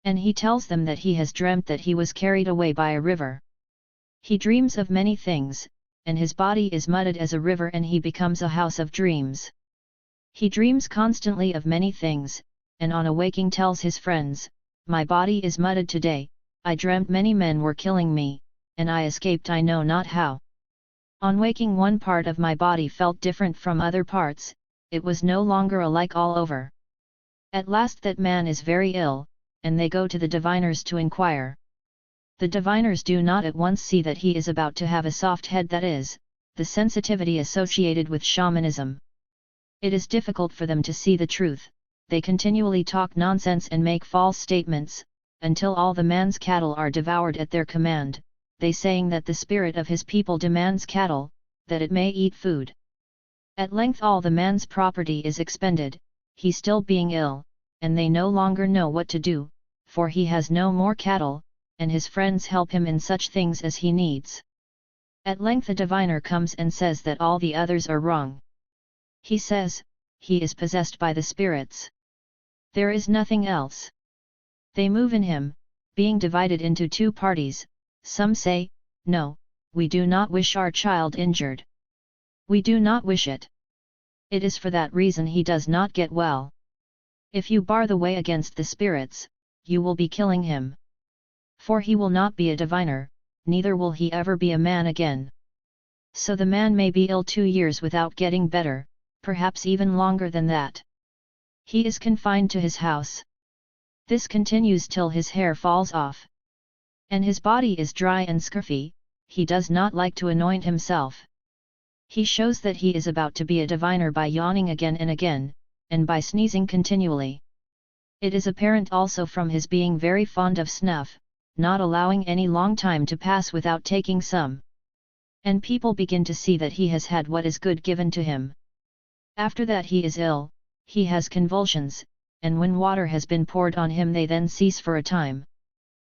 And he tells them that he has dreamt that he was carried away by a river. He dreams of many things, and his body is muddied as a river and he becomes a house of dreams. He dreams constantly of many things, and on awaking tells his friends, "My body is muddied today, I dreamt many men were killing me, and I escaped I know not how. On waking one part of my body felt different from other parts, it was no longer alike all over. At last that man is very ill, and they go to the diviners to inquire. The diviners do not at once see that he is about to have a soft head, that is, the sensitivity associated with shamanism. It is difficult for them to see the truth, they continually talk nonsense and make false statements, until all the man's cattle are devoured at their command, they saying that the spirit of his people demands cattle, that it may eat food. At length all the man's property is expended, he still being ill, and they no longer know what to do, for he has no more cattle, and his friends help him in such things as he needs. At length a diviner comes and says that all the others are wrong. He says, he is possessed by the spirits. There is nothing else. They move in him, being divided into two parties. Some say, no, we do not wish our child injured. We do not wish it. It is for that reason he does not get well. If you bar the way against the spirits, you will be killing him. For he will not be a diviner, neither will he ever be a man again. So the man may be ill 2 years without getting better, perhaps even longer than that. He is confined to his house. This continues till his hair falls off. And his body is dry and scurfy, he does not like to anoint himself. He shows that he is about to be a diviner by yawning again and again, and by sneezing continually. It is apparent also from his being very fond of snuff, not allowing any long time to pass without taking some. And people begin to see that he has had what is good given to him. After that he is ill, he has convulsions, and when water has been poured on him they then cease for a time.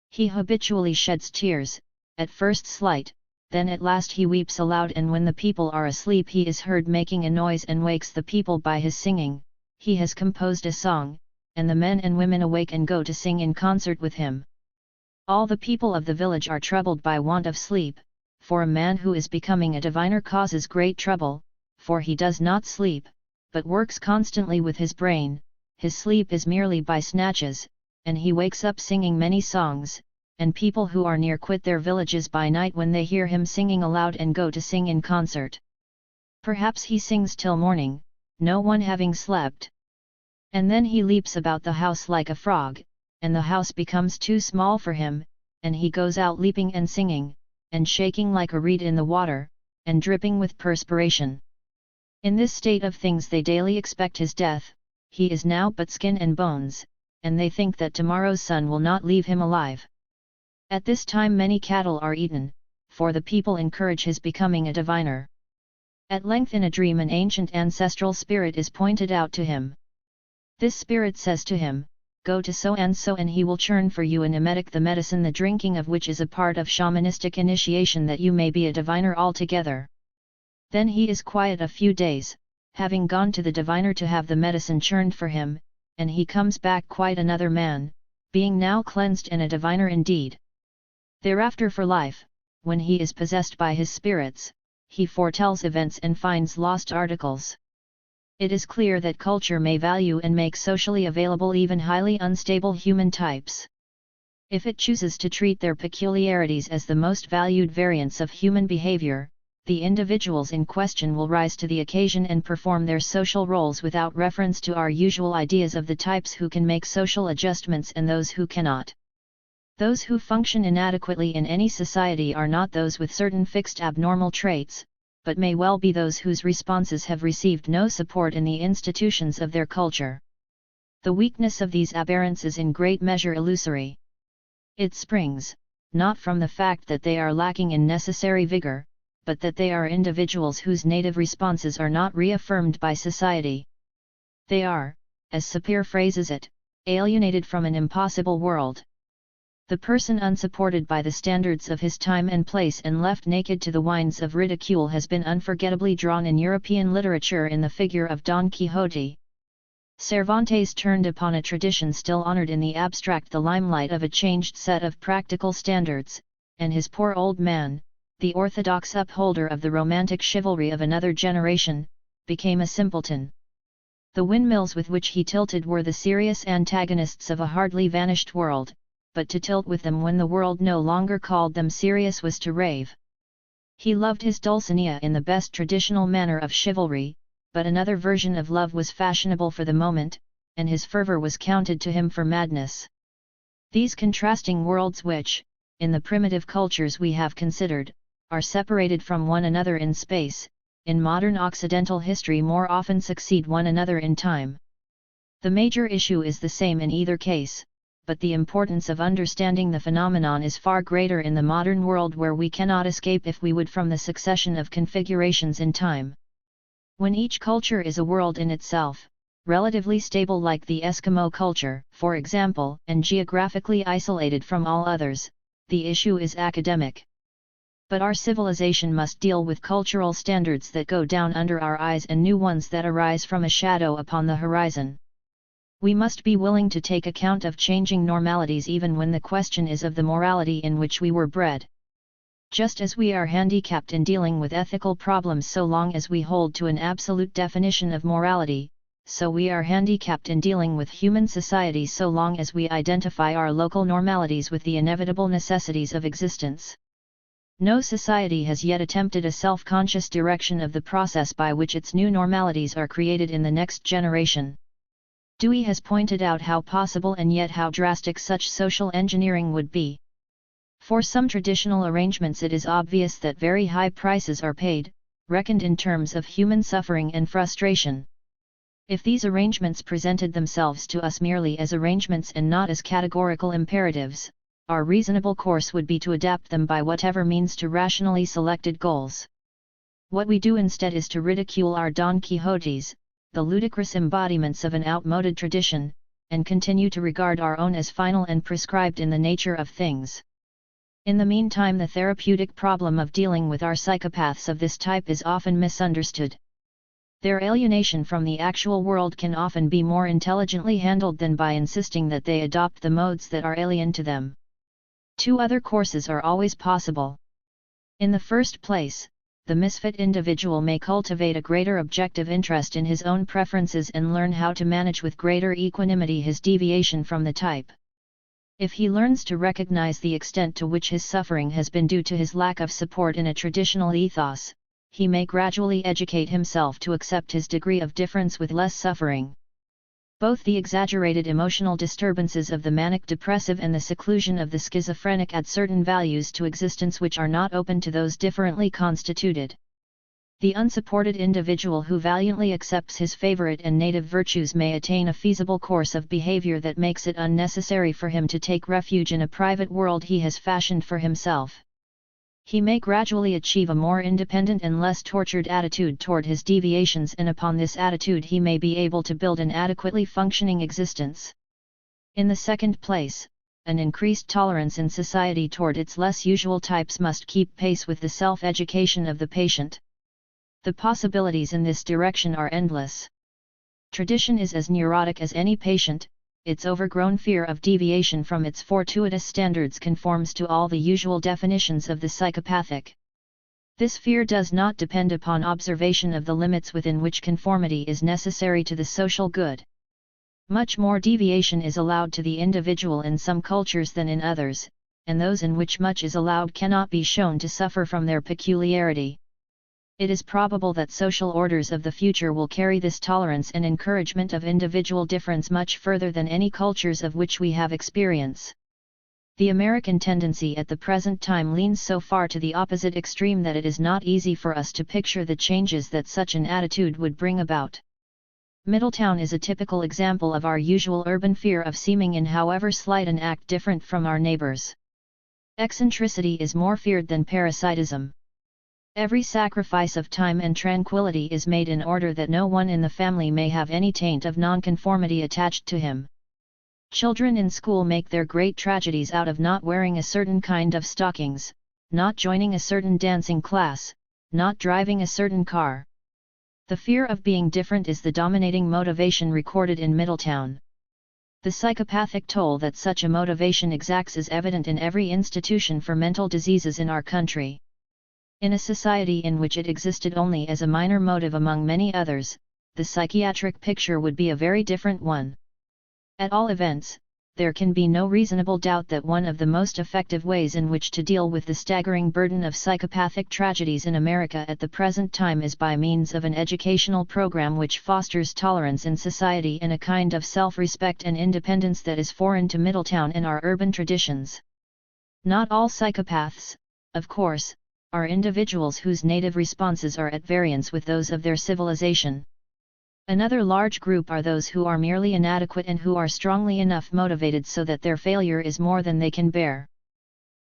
He habitually sheds tears, at first slight, then at last he weeps aloud, and when the people are asleep he is heard making a noise and wakes the people by his singing. He has composed a song, and the men and women awake and go to sing in concert with him. All the people of the village are troubled by want of sleep, for a man who is becoming a diviner causes great trouble, for he does not sleep, but works constantly with his brain. His sleep is merely by snatches, and he wakes up singing many songs, and people who are near quit their villages by night when they hear him singing aloud and go to sing in concert. Perhaps he sings till morning, no one having slept. And then he leaps about the house like a frog, and the house becomes too small for him, and he goes out leaping and singing, and shaking like a reed in the water, and dripping with perspiration. In this state of things they daily expect his death. He is now but skin and bones, and they think that tomorrow's sun will not leave him alive. At this time many cattle are eaten, for the people encourage his becoming a diviner. At length in a dream an ancient ancestral spirit is pointed out to him. This spirit says to him, go to so and he will churn for you an emetic, the medicine the drinking of which is a part of shamanistic initiation, that you may be a diviner altogether. Then he is quiet a few days, having gone to the diviner to have the medicine churned for him, and he comes back quite another man, being now cleansed and a diviner indeed. Thereafter for life, when he is possessed by his spirits, he foretells events and finds lost articles. It is clear that culture may value and make socially available even highly unstable human types. If it chooses to treat their peculiarities as the most valued variants of human behavior, the individuals in question will rise to the occasion and perform their social roles without reference to our usual ideas of the types who can make social adjustments and those who cannot. Those who function inadequately in any society are not those with certain fixed abnormal traits, but may well be those whose responses have received no support in the institutions of their culture. The weakness of these aberrants is in great measure illusory. It springs, not from the fact that they are lacking in necessary vigor, but that they are individuals whose native responses are not reaffirmed by society. They are, as Sapir phrases it, alienated from an impossible world. The person unsupported by the standards of his time and place and left naked to the winds of ridicule has been unforgettably drawn in European literature in the figure of Don Quixote. Cervantes turned upon a tradition still honored in the abstract the limelight of a changed set of practical standards, and his poor old man, the orthodox upholder of the romantic chivalry of another generation, became a simpleton. The windmills with which he tilted were the serious antagonists of a hardly vanished world, but to tilt with them when the world no longer called them serious was to rave. He loved his Dulcinea in the best traditional manner of chivalry, but another version of love was fashionable for the moment, and his fervour was counted to him for madness. These contrasting worlds which, in the primitive cultures we have considered, are separated from one another in space, in modern Occidental history more often succeed one another in time. The major issue is the same in either case, but the importance of understanding the phenomenon is far greater in the modern world, where we cannot escape if we would from the succession of configurations in time. When each culture is a world in itself, relatively stable like the Eskimo culture, for example, and geographically isolated from all others, the issue is academic. But our civilization must deal with cultural standards that go down under our eyes and new ones that arise from a shadow upon the horizon. We must be willing to take account of changing normalities even when the question is of the morality in which we were bred. Just as we are handicapped in dealing with ethical problems so long as we hold to an absolute definition of morality, so we are handicapped in dealing with human society so long as we identify our local normalities with the inevitable necessities of existence. No society has yet attempted a self-conscious direction of the process by which its new normalities are created in the next generation. Dewey has pointed out how possible and yet how drastic such social engineering would be. For some traditional arrangements it is obvious that very high prices are paid, reckoned in terms of human suffering and frustration. If these arrangements presented themselves to us merely as arrangements and not as categorical imperatives, our reasonable course would be to adapt them by whatever means to rationally selected goals. What we do instead is to ridicule our Don Quixotes, the ludicrous embodiments of an outmoded tradition, and continue to regard our own as final and prescribed in the nature of things. In the meantime, the therapeutic problem of dealing with our psychopaths of this type is often misunderstood. Their alienation from the actual world can often be more intelligently handled than by insisting that they adopt the modes that are alien to them. Two other courses are always possible. In the first place, the misfit individual may cultivate a greater objective interest in his own preferences and learn how to manage with greater equanimity his deviation from the type. If he learns to recognize the extent to which his suffering has been due to his lack of support in a traditional ethos, he may gradually educate himself to accept his degree of difference with less suffering. Both the exaggerated emotional disturbances of the manic-depressive and the seclusion of the schizophrenic add certain values to existence which are not open to those differently constituted. The unsupported individual who valiantly accepts his favorite and native virtues may attain a feasible course of behavior that makes it unnecessary for him to take refuge in a private world he has fashioned for himself. He may gradually achieve a more independent and less tortured attitude toward his deviations, and upon this attitude he may be able to build an adequately functioning existence. In the second place, an increased tolerance in society toward its less usual types must keep pace with the self-education of the patient. The possibilities in this direction are endless. Tradition is as neurotic as any patient. Its overgrown fear of deviation from its fortuitous standards conforms to all the usual definitions of the psychopathic. This fear does not depend upon observation of the limits within which conformity is necessary to the social good. Much more deviation is allowed to the individual in some cultures than in others, and those in which much is allowed cannot be shown to suffer from their peculiarity. It is probable that social orders of the future will carry this tolerance and encouragement of individual difference much further than any cultures of which we have experience. The American tendency at the present time leans so far to the opposite extreme that it is not easy for us to picture the changes that such an attitude would bring about. Middletown is a typical example of our usual urban fear of seeming in however slight an act different from our neighbors. Eccentricity is more feared than parasitism. Every sacrifice of time and tranquility is made in order that no one in the family may have any taint of nonconformity attached to him. Children in school make their great tragedies out of not wearing a certain kind of stockings, not joining a certain dancing class, not driving a certain car. The fear of being different is the dominating motivation recorded in Middletown. The psychopathic toll that such a motivation exacts is evident in every institution for mental diseases in our country. In a society in which it existed only as a minor motive among many others, the psychiatric picture would be a very different one. At all events, there can be no reasonable doubt that one of the most effective ways in which to deal with the staggering burden of psychopathic tragedies in America at the present time is by means of an educational program which fosters tolerance in society and a kind of self-respect and independence that is foreign to Middletown and our urban traditions. Not all psychopaths, of course, are individuals whose native responses are at variance with those of their civilization. Another large group are those who are merely inadequate and who are strongly enough motivated so that their failure is more than they can bear.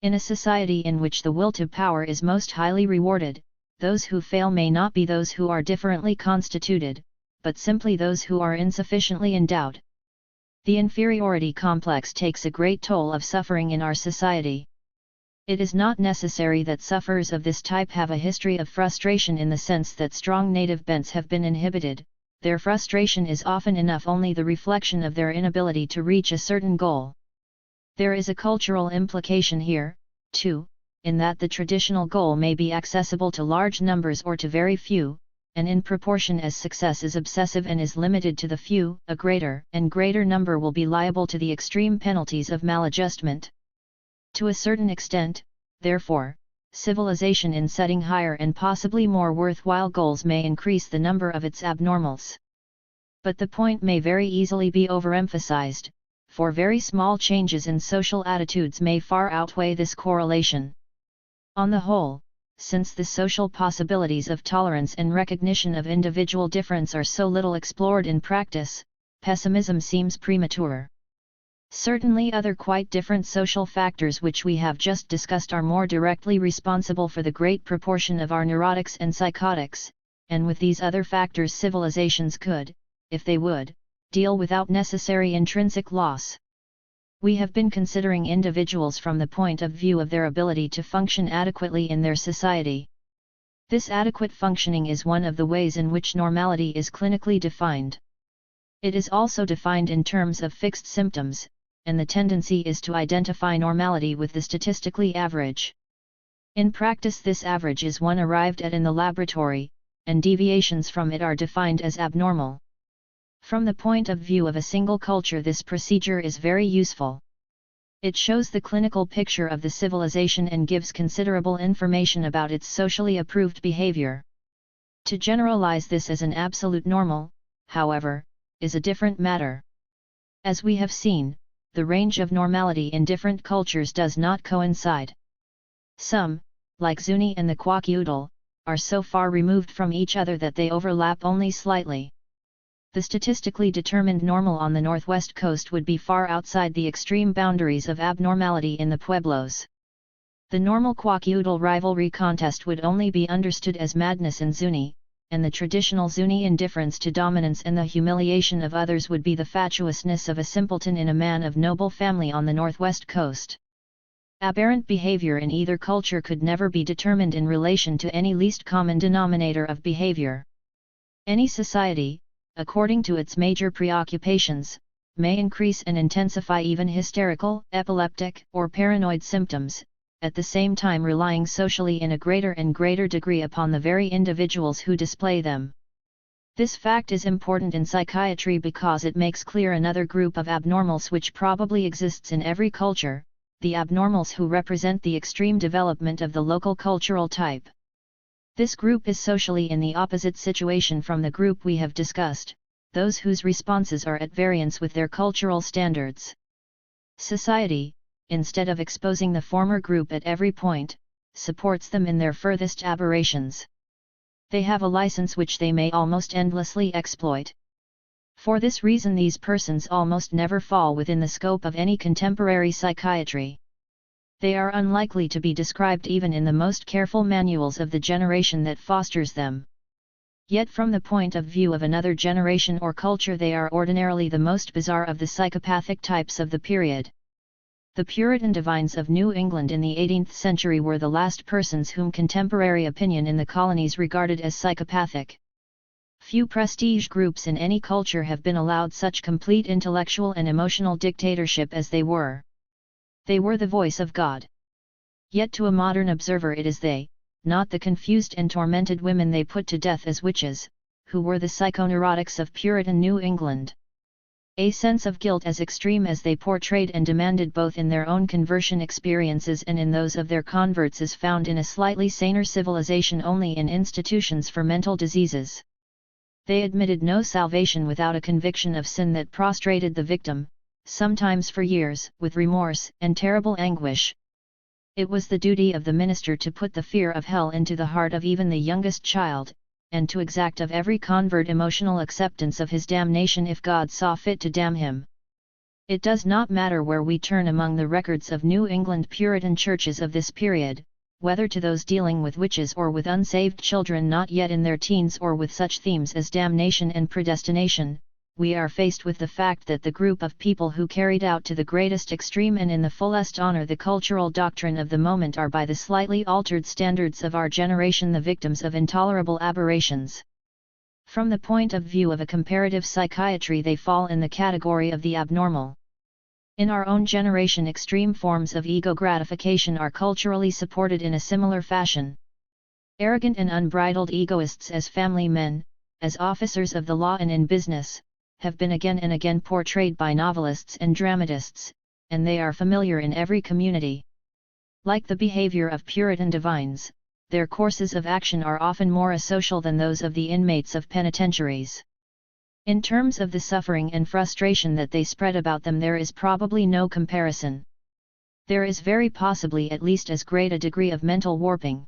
In a society in which the will to power is most highly rewarded, those who fail may not be those who are differently constituted, but simply those who are insufficiently endowed. The inferiority complex takes a great toll of suffering in our society. It is not necessary that sufferers of this type have a history of frustration in the sense that strong native bents have been inhibited. Their frustration is often enough only the reflection of their inability to reach a certain goal. There is a cultural implication here, too, in that the traditional goal may be accessible to large numbers or to very few, and in proportion as success is obsessive and is limited to the few, a greater and greater number will be liable to the extreme penalties of maladjustment. To a certain extent, therefore, civilization in setting higher and possibly more worthwhile goals may increase the number of its abnormals. But the point may very easily be overemphasized, for very small changes in social attitudes may far outweigh this correlation. On the whole, since the social possibilities of tolerance and recognition of individual difference are so little explored in practice, pessimism seems premature. Certainly other quite different social factors which we have just discussed are more directly responsible for the great proportion of our neurotics and psychotics, and with these other factors civilizations could, if they would, deal without necessary intrinsic loss. We have been considering individuals from the point of view of their ability to function adequately in their society. This adequate functioning is one of the ways in which normality is clinically defined. It is also defined in terms of fixed symptoms, and the tendency is to identify normality with the statistically average. In practice this average is one arrived at in the laboratory, and deviations from it are defined as abnormal. From the point of view of a single culture this procedure is very useful. It shows the clinical picture of the civilization and gives considerable information about its socially approved behavior. To generalize this as an absolute normal, however, is a different matter. As we have seen, the range of normality in different cultures does not coincide. Some, like Zuni and the Kwakiutl, are so far removed from each other that they overlap only slightly. The statistically determined normal on the northwest coast would be far outside the extreme boundaries of abnormality in the Pueblos. The normal Kwakiutl rivalry contest would only be understood as madness in Zuni, and the traditional Zuni indifference to dominance and the humiliation of others would be the fatuousness of a simpleton in a man of noble family on the northwest coast. Aberrant behavior in either culture could never be determined in relation to any least common denominator of behavior. Any society, according to its major preoccupations, may increase and intensify even hysterical, epileptic, or paranoid symptoms, at the same time relying socially in a greater and greater degree upon the very individuals who display them. This fact is important in psychiatry because it makes clear another group of abnormals which probably exists in every culture, the abnormals who represent the extreme development of the local cultural type. This group is socially in the opposite situation from the group we have discussed, those whose responses are at variance with their cultural standards. Society, instead of exposing the former group at every point, supports them in their furthest aberrations. They have a license which they may almost endlessly exploit. For this reason these persons almost never fall within the scope of any contemporary psychiatry. They are unlikely to be described even in the most careful manuals of the generation that fosters them. Yet from the point of view of another generation or culture they are ordinarily the most bizarre of the psychopathic types of the period. The Puritan divines of New England in the 18th century were the last persons whom contemporary opinion in the colonies regarded as psychopathic. Few prestige groups in any culture have been allowed such complete intellectual and emotional dictatorship as they were. They were the voice of God. Yet to a modern observer it is they, not the confused and tormented women they put to death as witches, who were the psychoneurotics of Puritan New England. A sense of guilt as extreme as they portrayed and demanded both in their own conversion experiences and in those of their converts is found in a slightly saner civilization only in institutions for mental diseases. They admitted no salvation without a conviction of sin that prostrated the victim, sometimes for years, with remorse and terrible anguish. It was the duty of the minister to put the fear of hell into the heart of even the youngest child, and to exact of every convert emotional acceptance of his damnation if God saw fit to damn him. It does not matter where we turn among the records of New England Puritan churches of this period, whether to those dealing with witches or with unsaved children not yet in their teens or with such themes as damnation and predestination, we are faced with the fact that the group of people who carried out to the greatest extreme and in the fullest honor the cultural doctrine of the moment are by the slightly altered standards of our generation the victims of intolerable aberrations. From the point of view of a comparative psychiatry they fall in the category of the abnormal. In our own generation extreme forms of ego gratification are culturally supported in a similar fashion. Arrogant and unbridled egoists as family men, as officers of the law and in business, have been again and again portrayed by novelists and dramatists, and they are familiar in every community. Like the behavior of Puritan divines, their courses of action are often more asocial than those of the inmates of penitentiaries. In terms of the suffering and frustration that they spread about them there is probably no comparison. There is very possibly at least as great a degree of mental warping.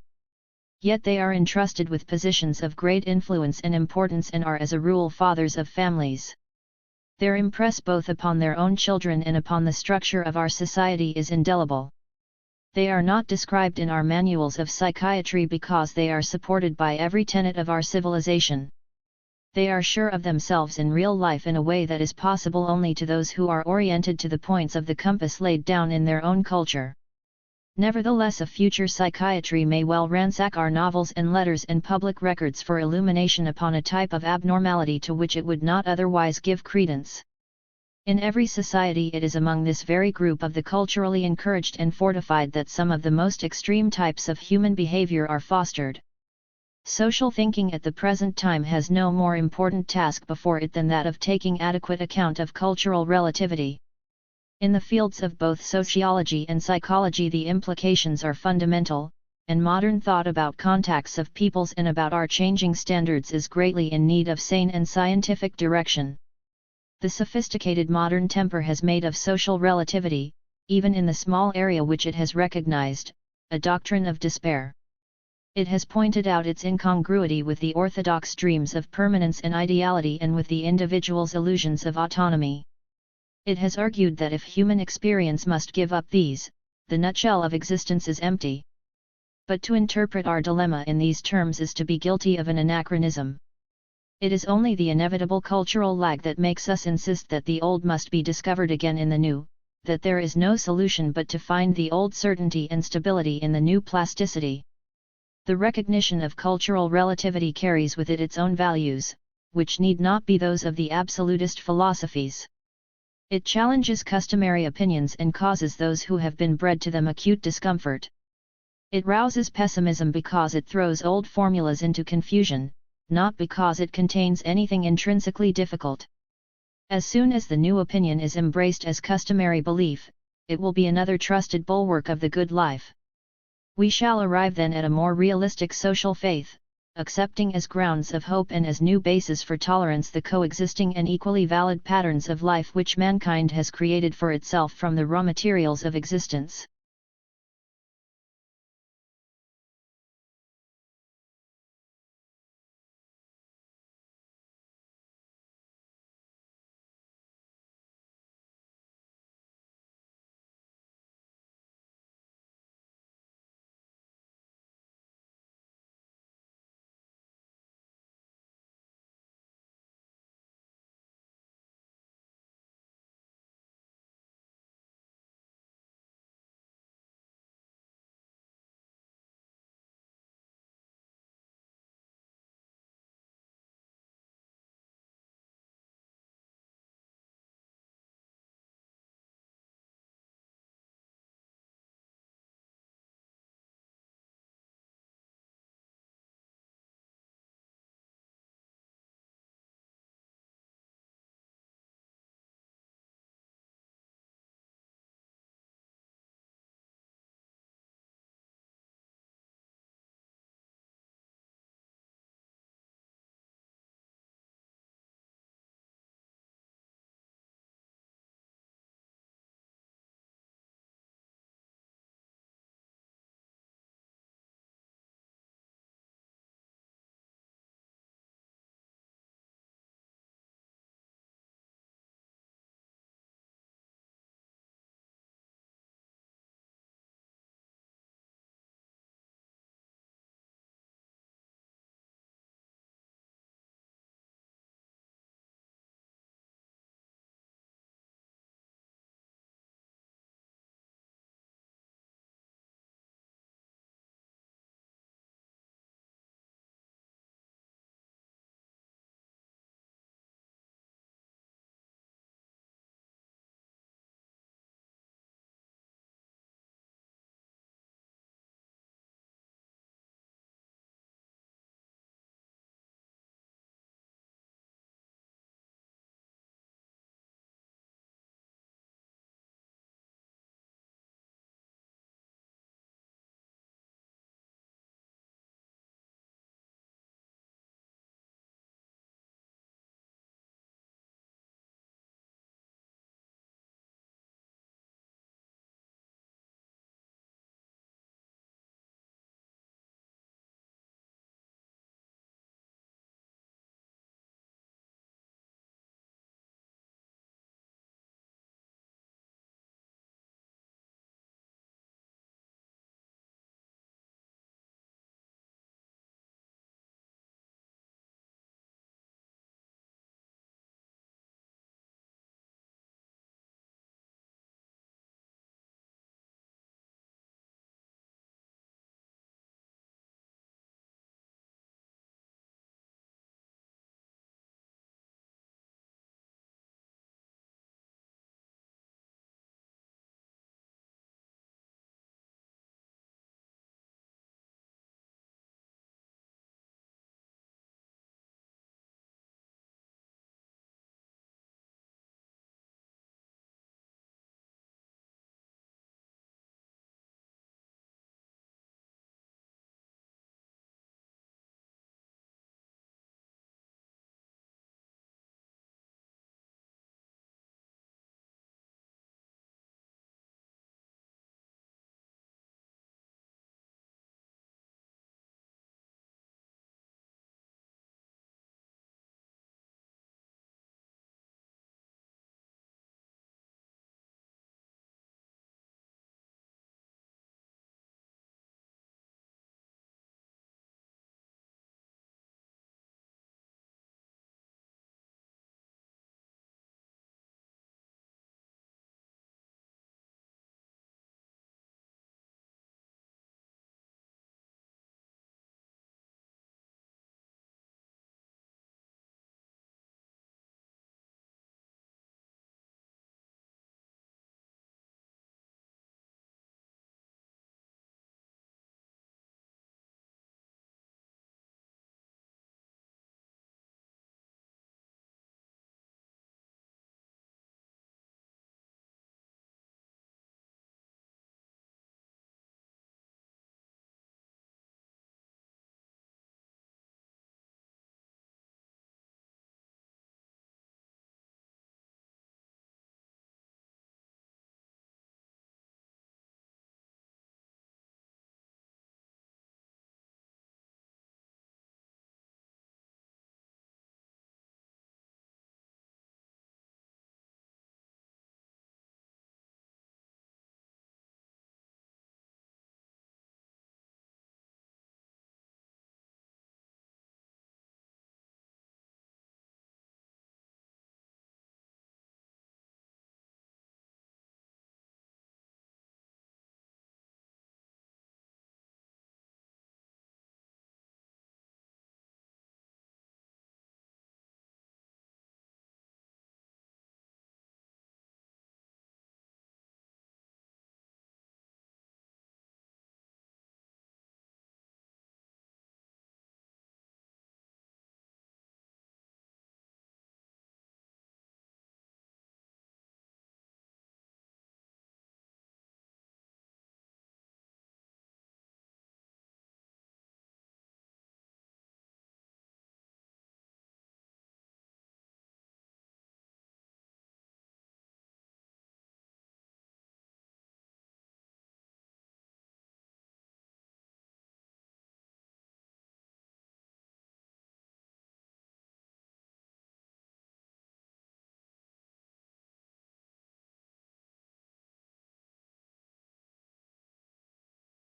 Yet they are entrusted with positions of great influence and importance and are as a rule fathers of families. Their impress both upon their own children and upon the structure of our society is indelible. They are not described in our manuals of psychiatry because they are supported by every tenet of our civilization. They are sure of themselves in real life in a way that is possible only to those who are oriented to the points of the compass laid down in their own culture. Nevertheless, a future psychiatry may well ransack our novels and letters and public records for illumination upon a type of abnormality to which it would not otherwise give credence. In every society it is among this very group of the culturally encouraged and fortified that some of the most extreme types of human behavior are fostered. Social thinking at the present time has no more important task before it than that of taking adequate account of cultural relativity. In the fields of both sociology and psychology the implications are fundamental, and modern thought about contacts of peoples and about our changing standards is greatly in need of sane and scientific direction. The sophisticated modern temper has made of social relativity, even in the small area which it has recognized, a doctrine of despair. It has pointed out its incongruity with the orthodox dreams of permanence and ideality and with the individual's illusions of autonomy. It has argued that if human experience must give up these, the nutshell of existence is empty. But to interpret our dilemma in these terms is to be guilty of an anachronism. It is only the inevitable cultural lag that makes us insist that the old must be discovered again in the new, that there is no solution but to find the old certainty and stability in the new plasticity. The recognition of cultural relativity carries with it its own values, which need not be those of the absolutist philosophies. It challenges customary opinions and causes those who have been bred to them acute discomfort. It rouses pessimism because it throws old formulas into confusion, not because it contains anything intrinsically difficult. As soon as the new opinion is embraced as customary belief, it will be another trusted bulwark of the good life. We shall arrive then at a more realistic social faith, accepting as grounds of hope and as new bases for tolerance the coexisting and equally valid patterns of life which mankind has created for itself from the raw materials of existence.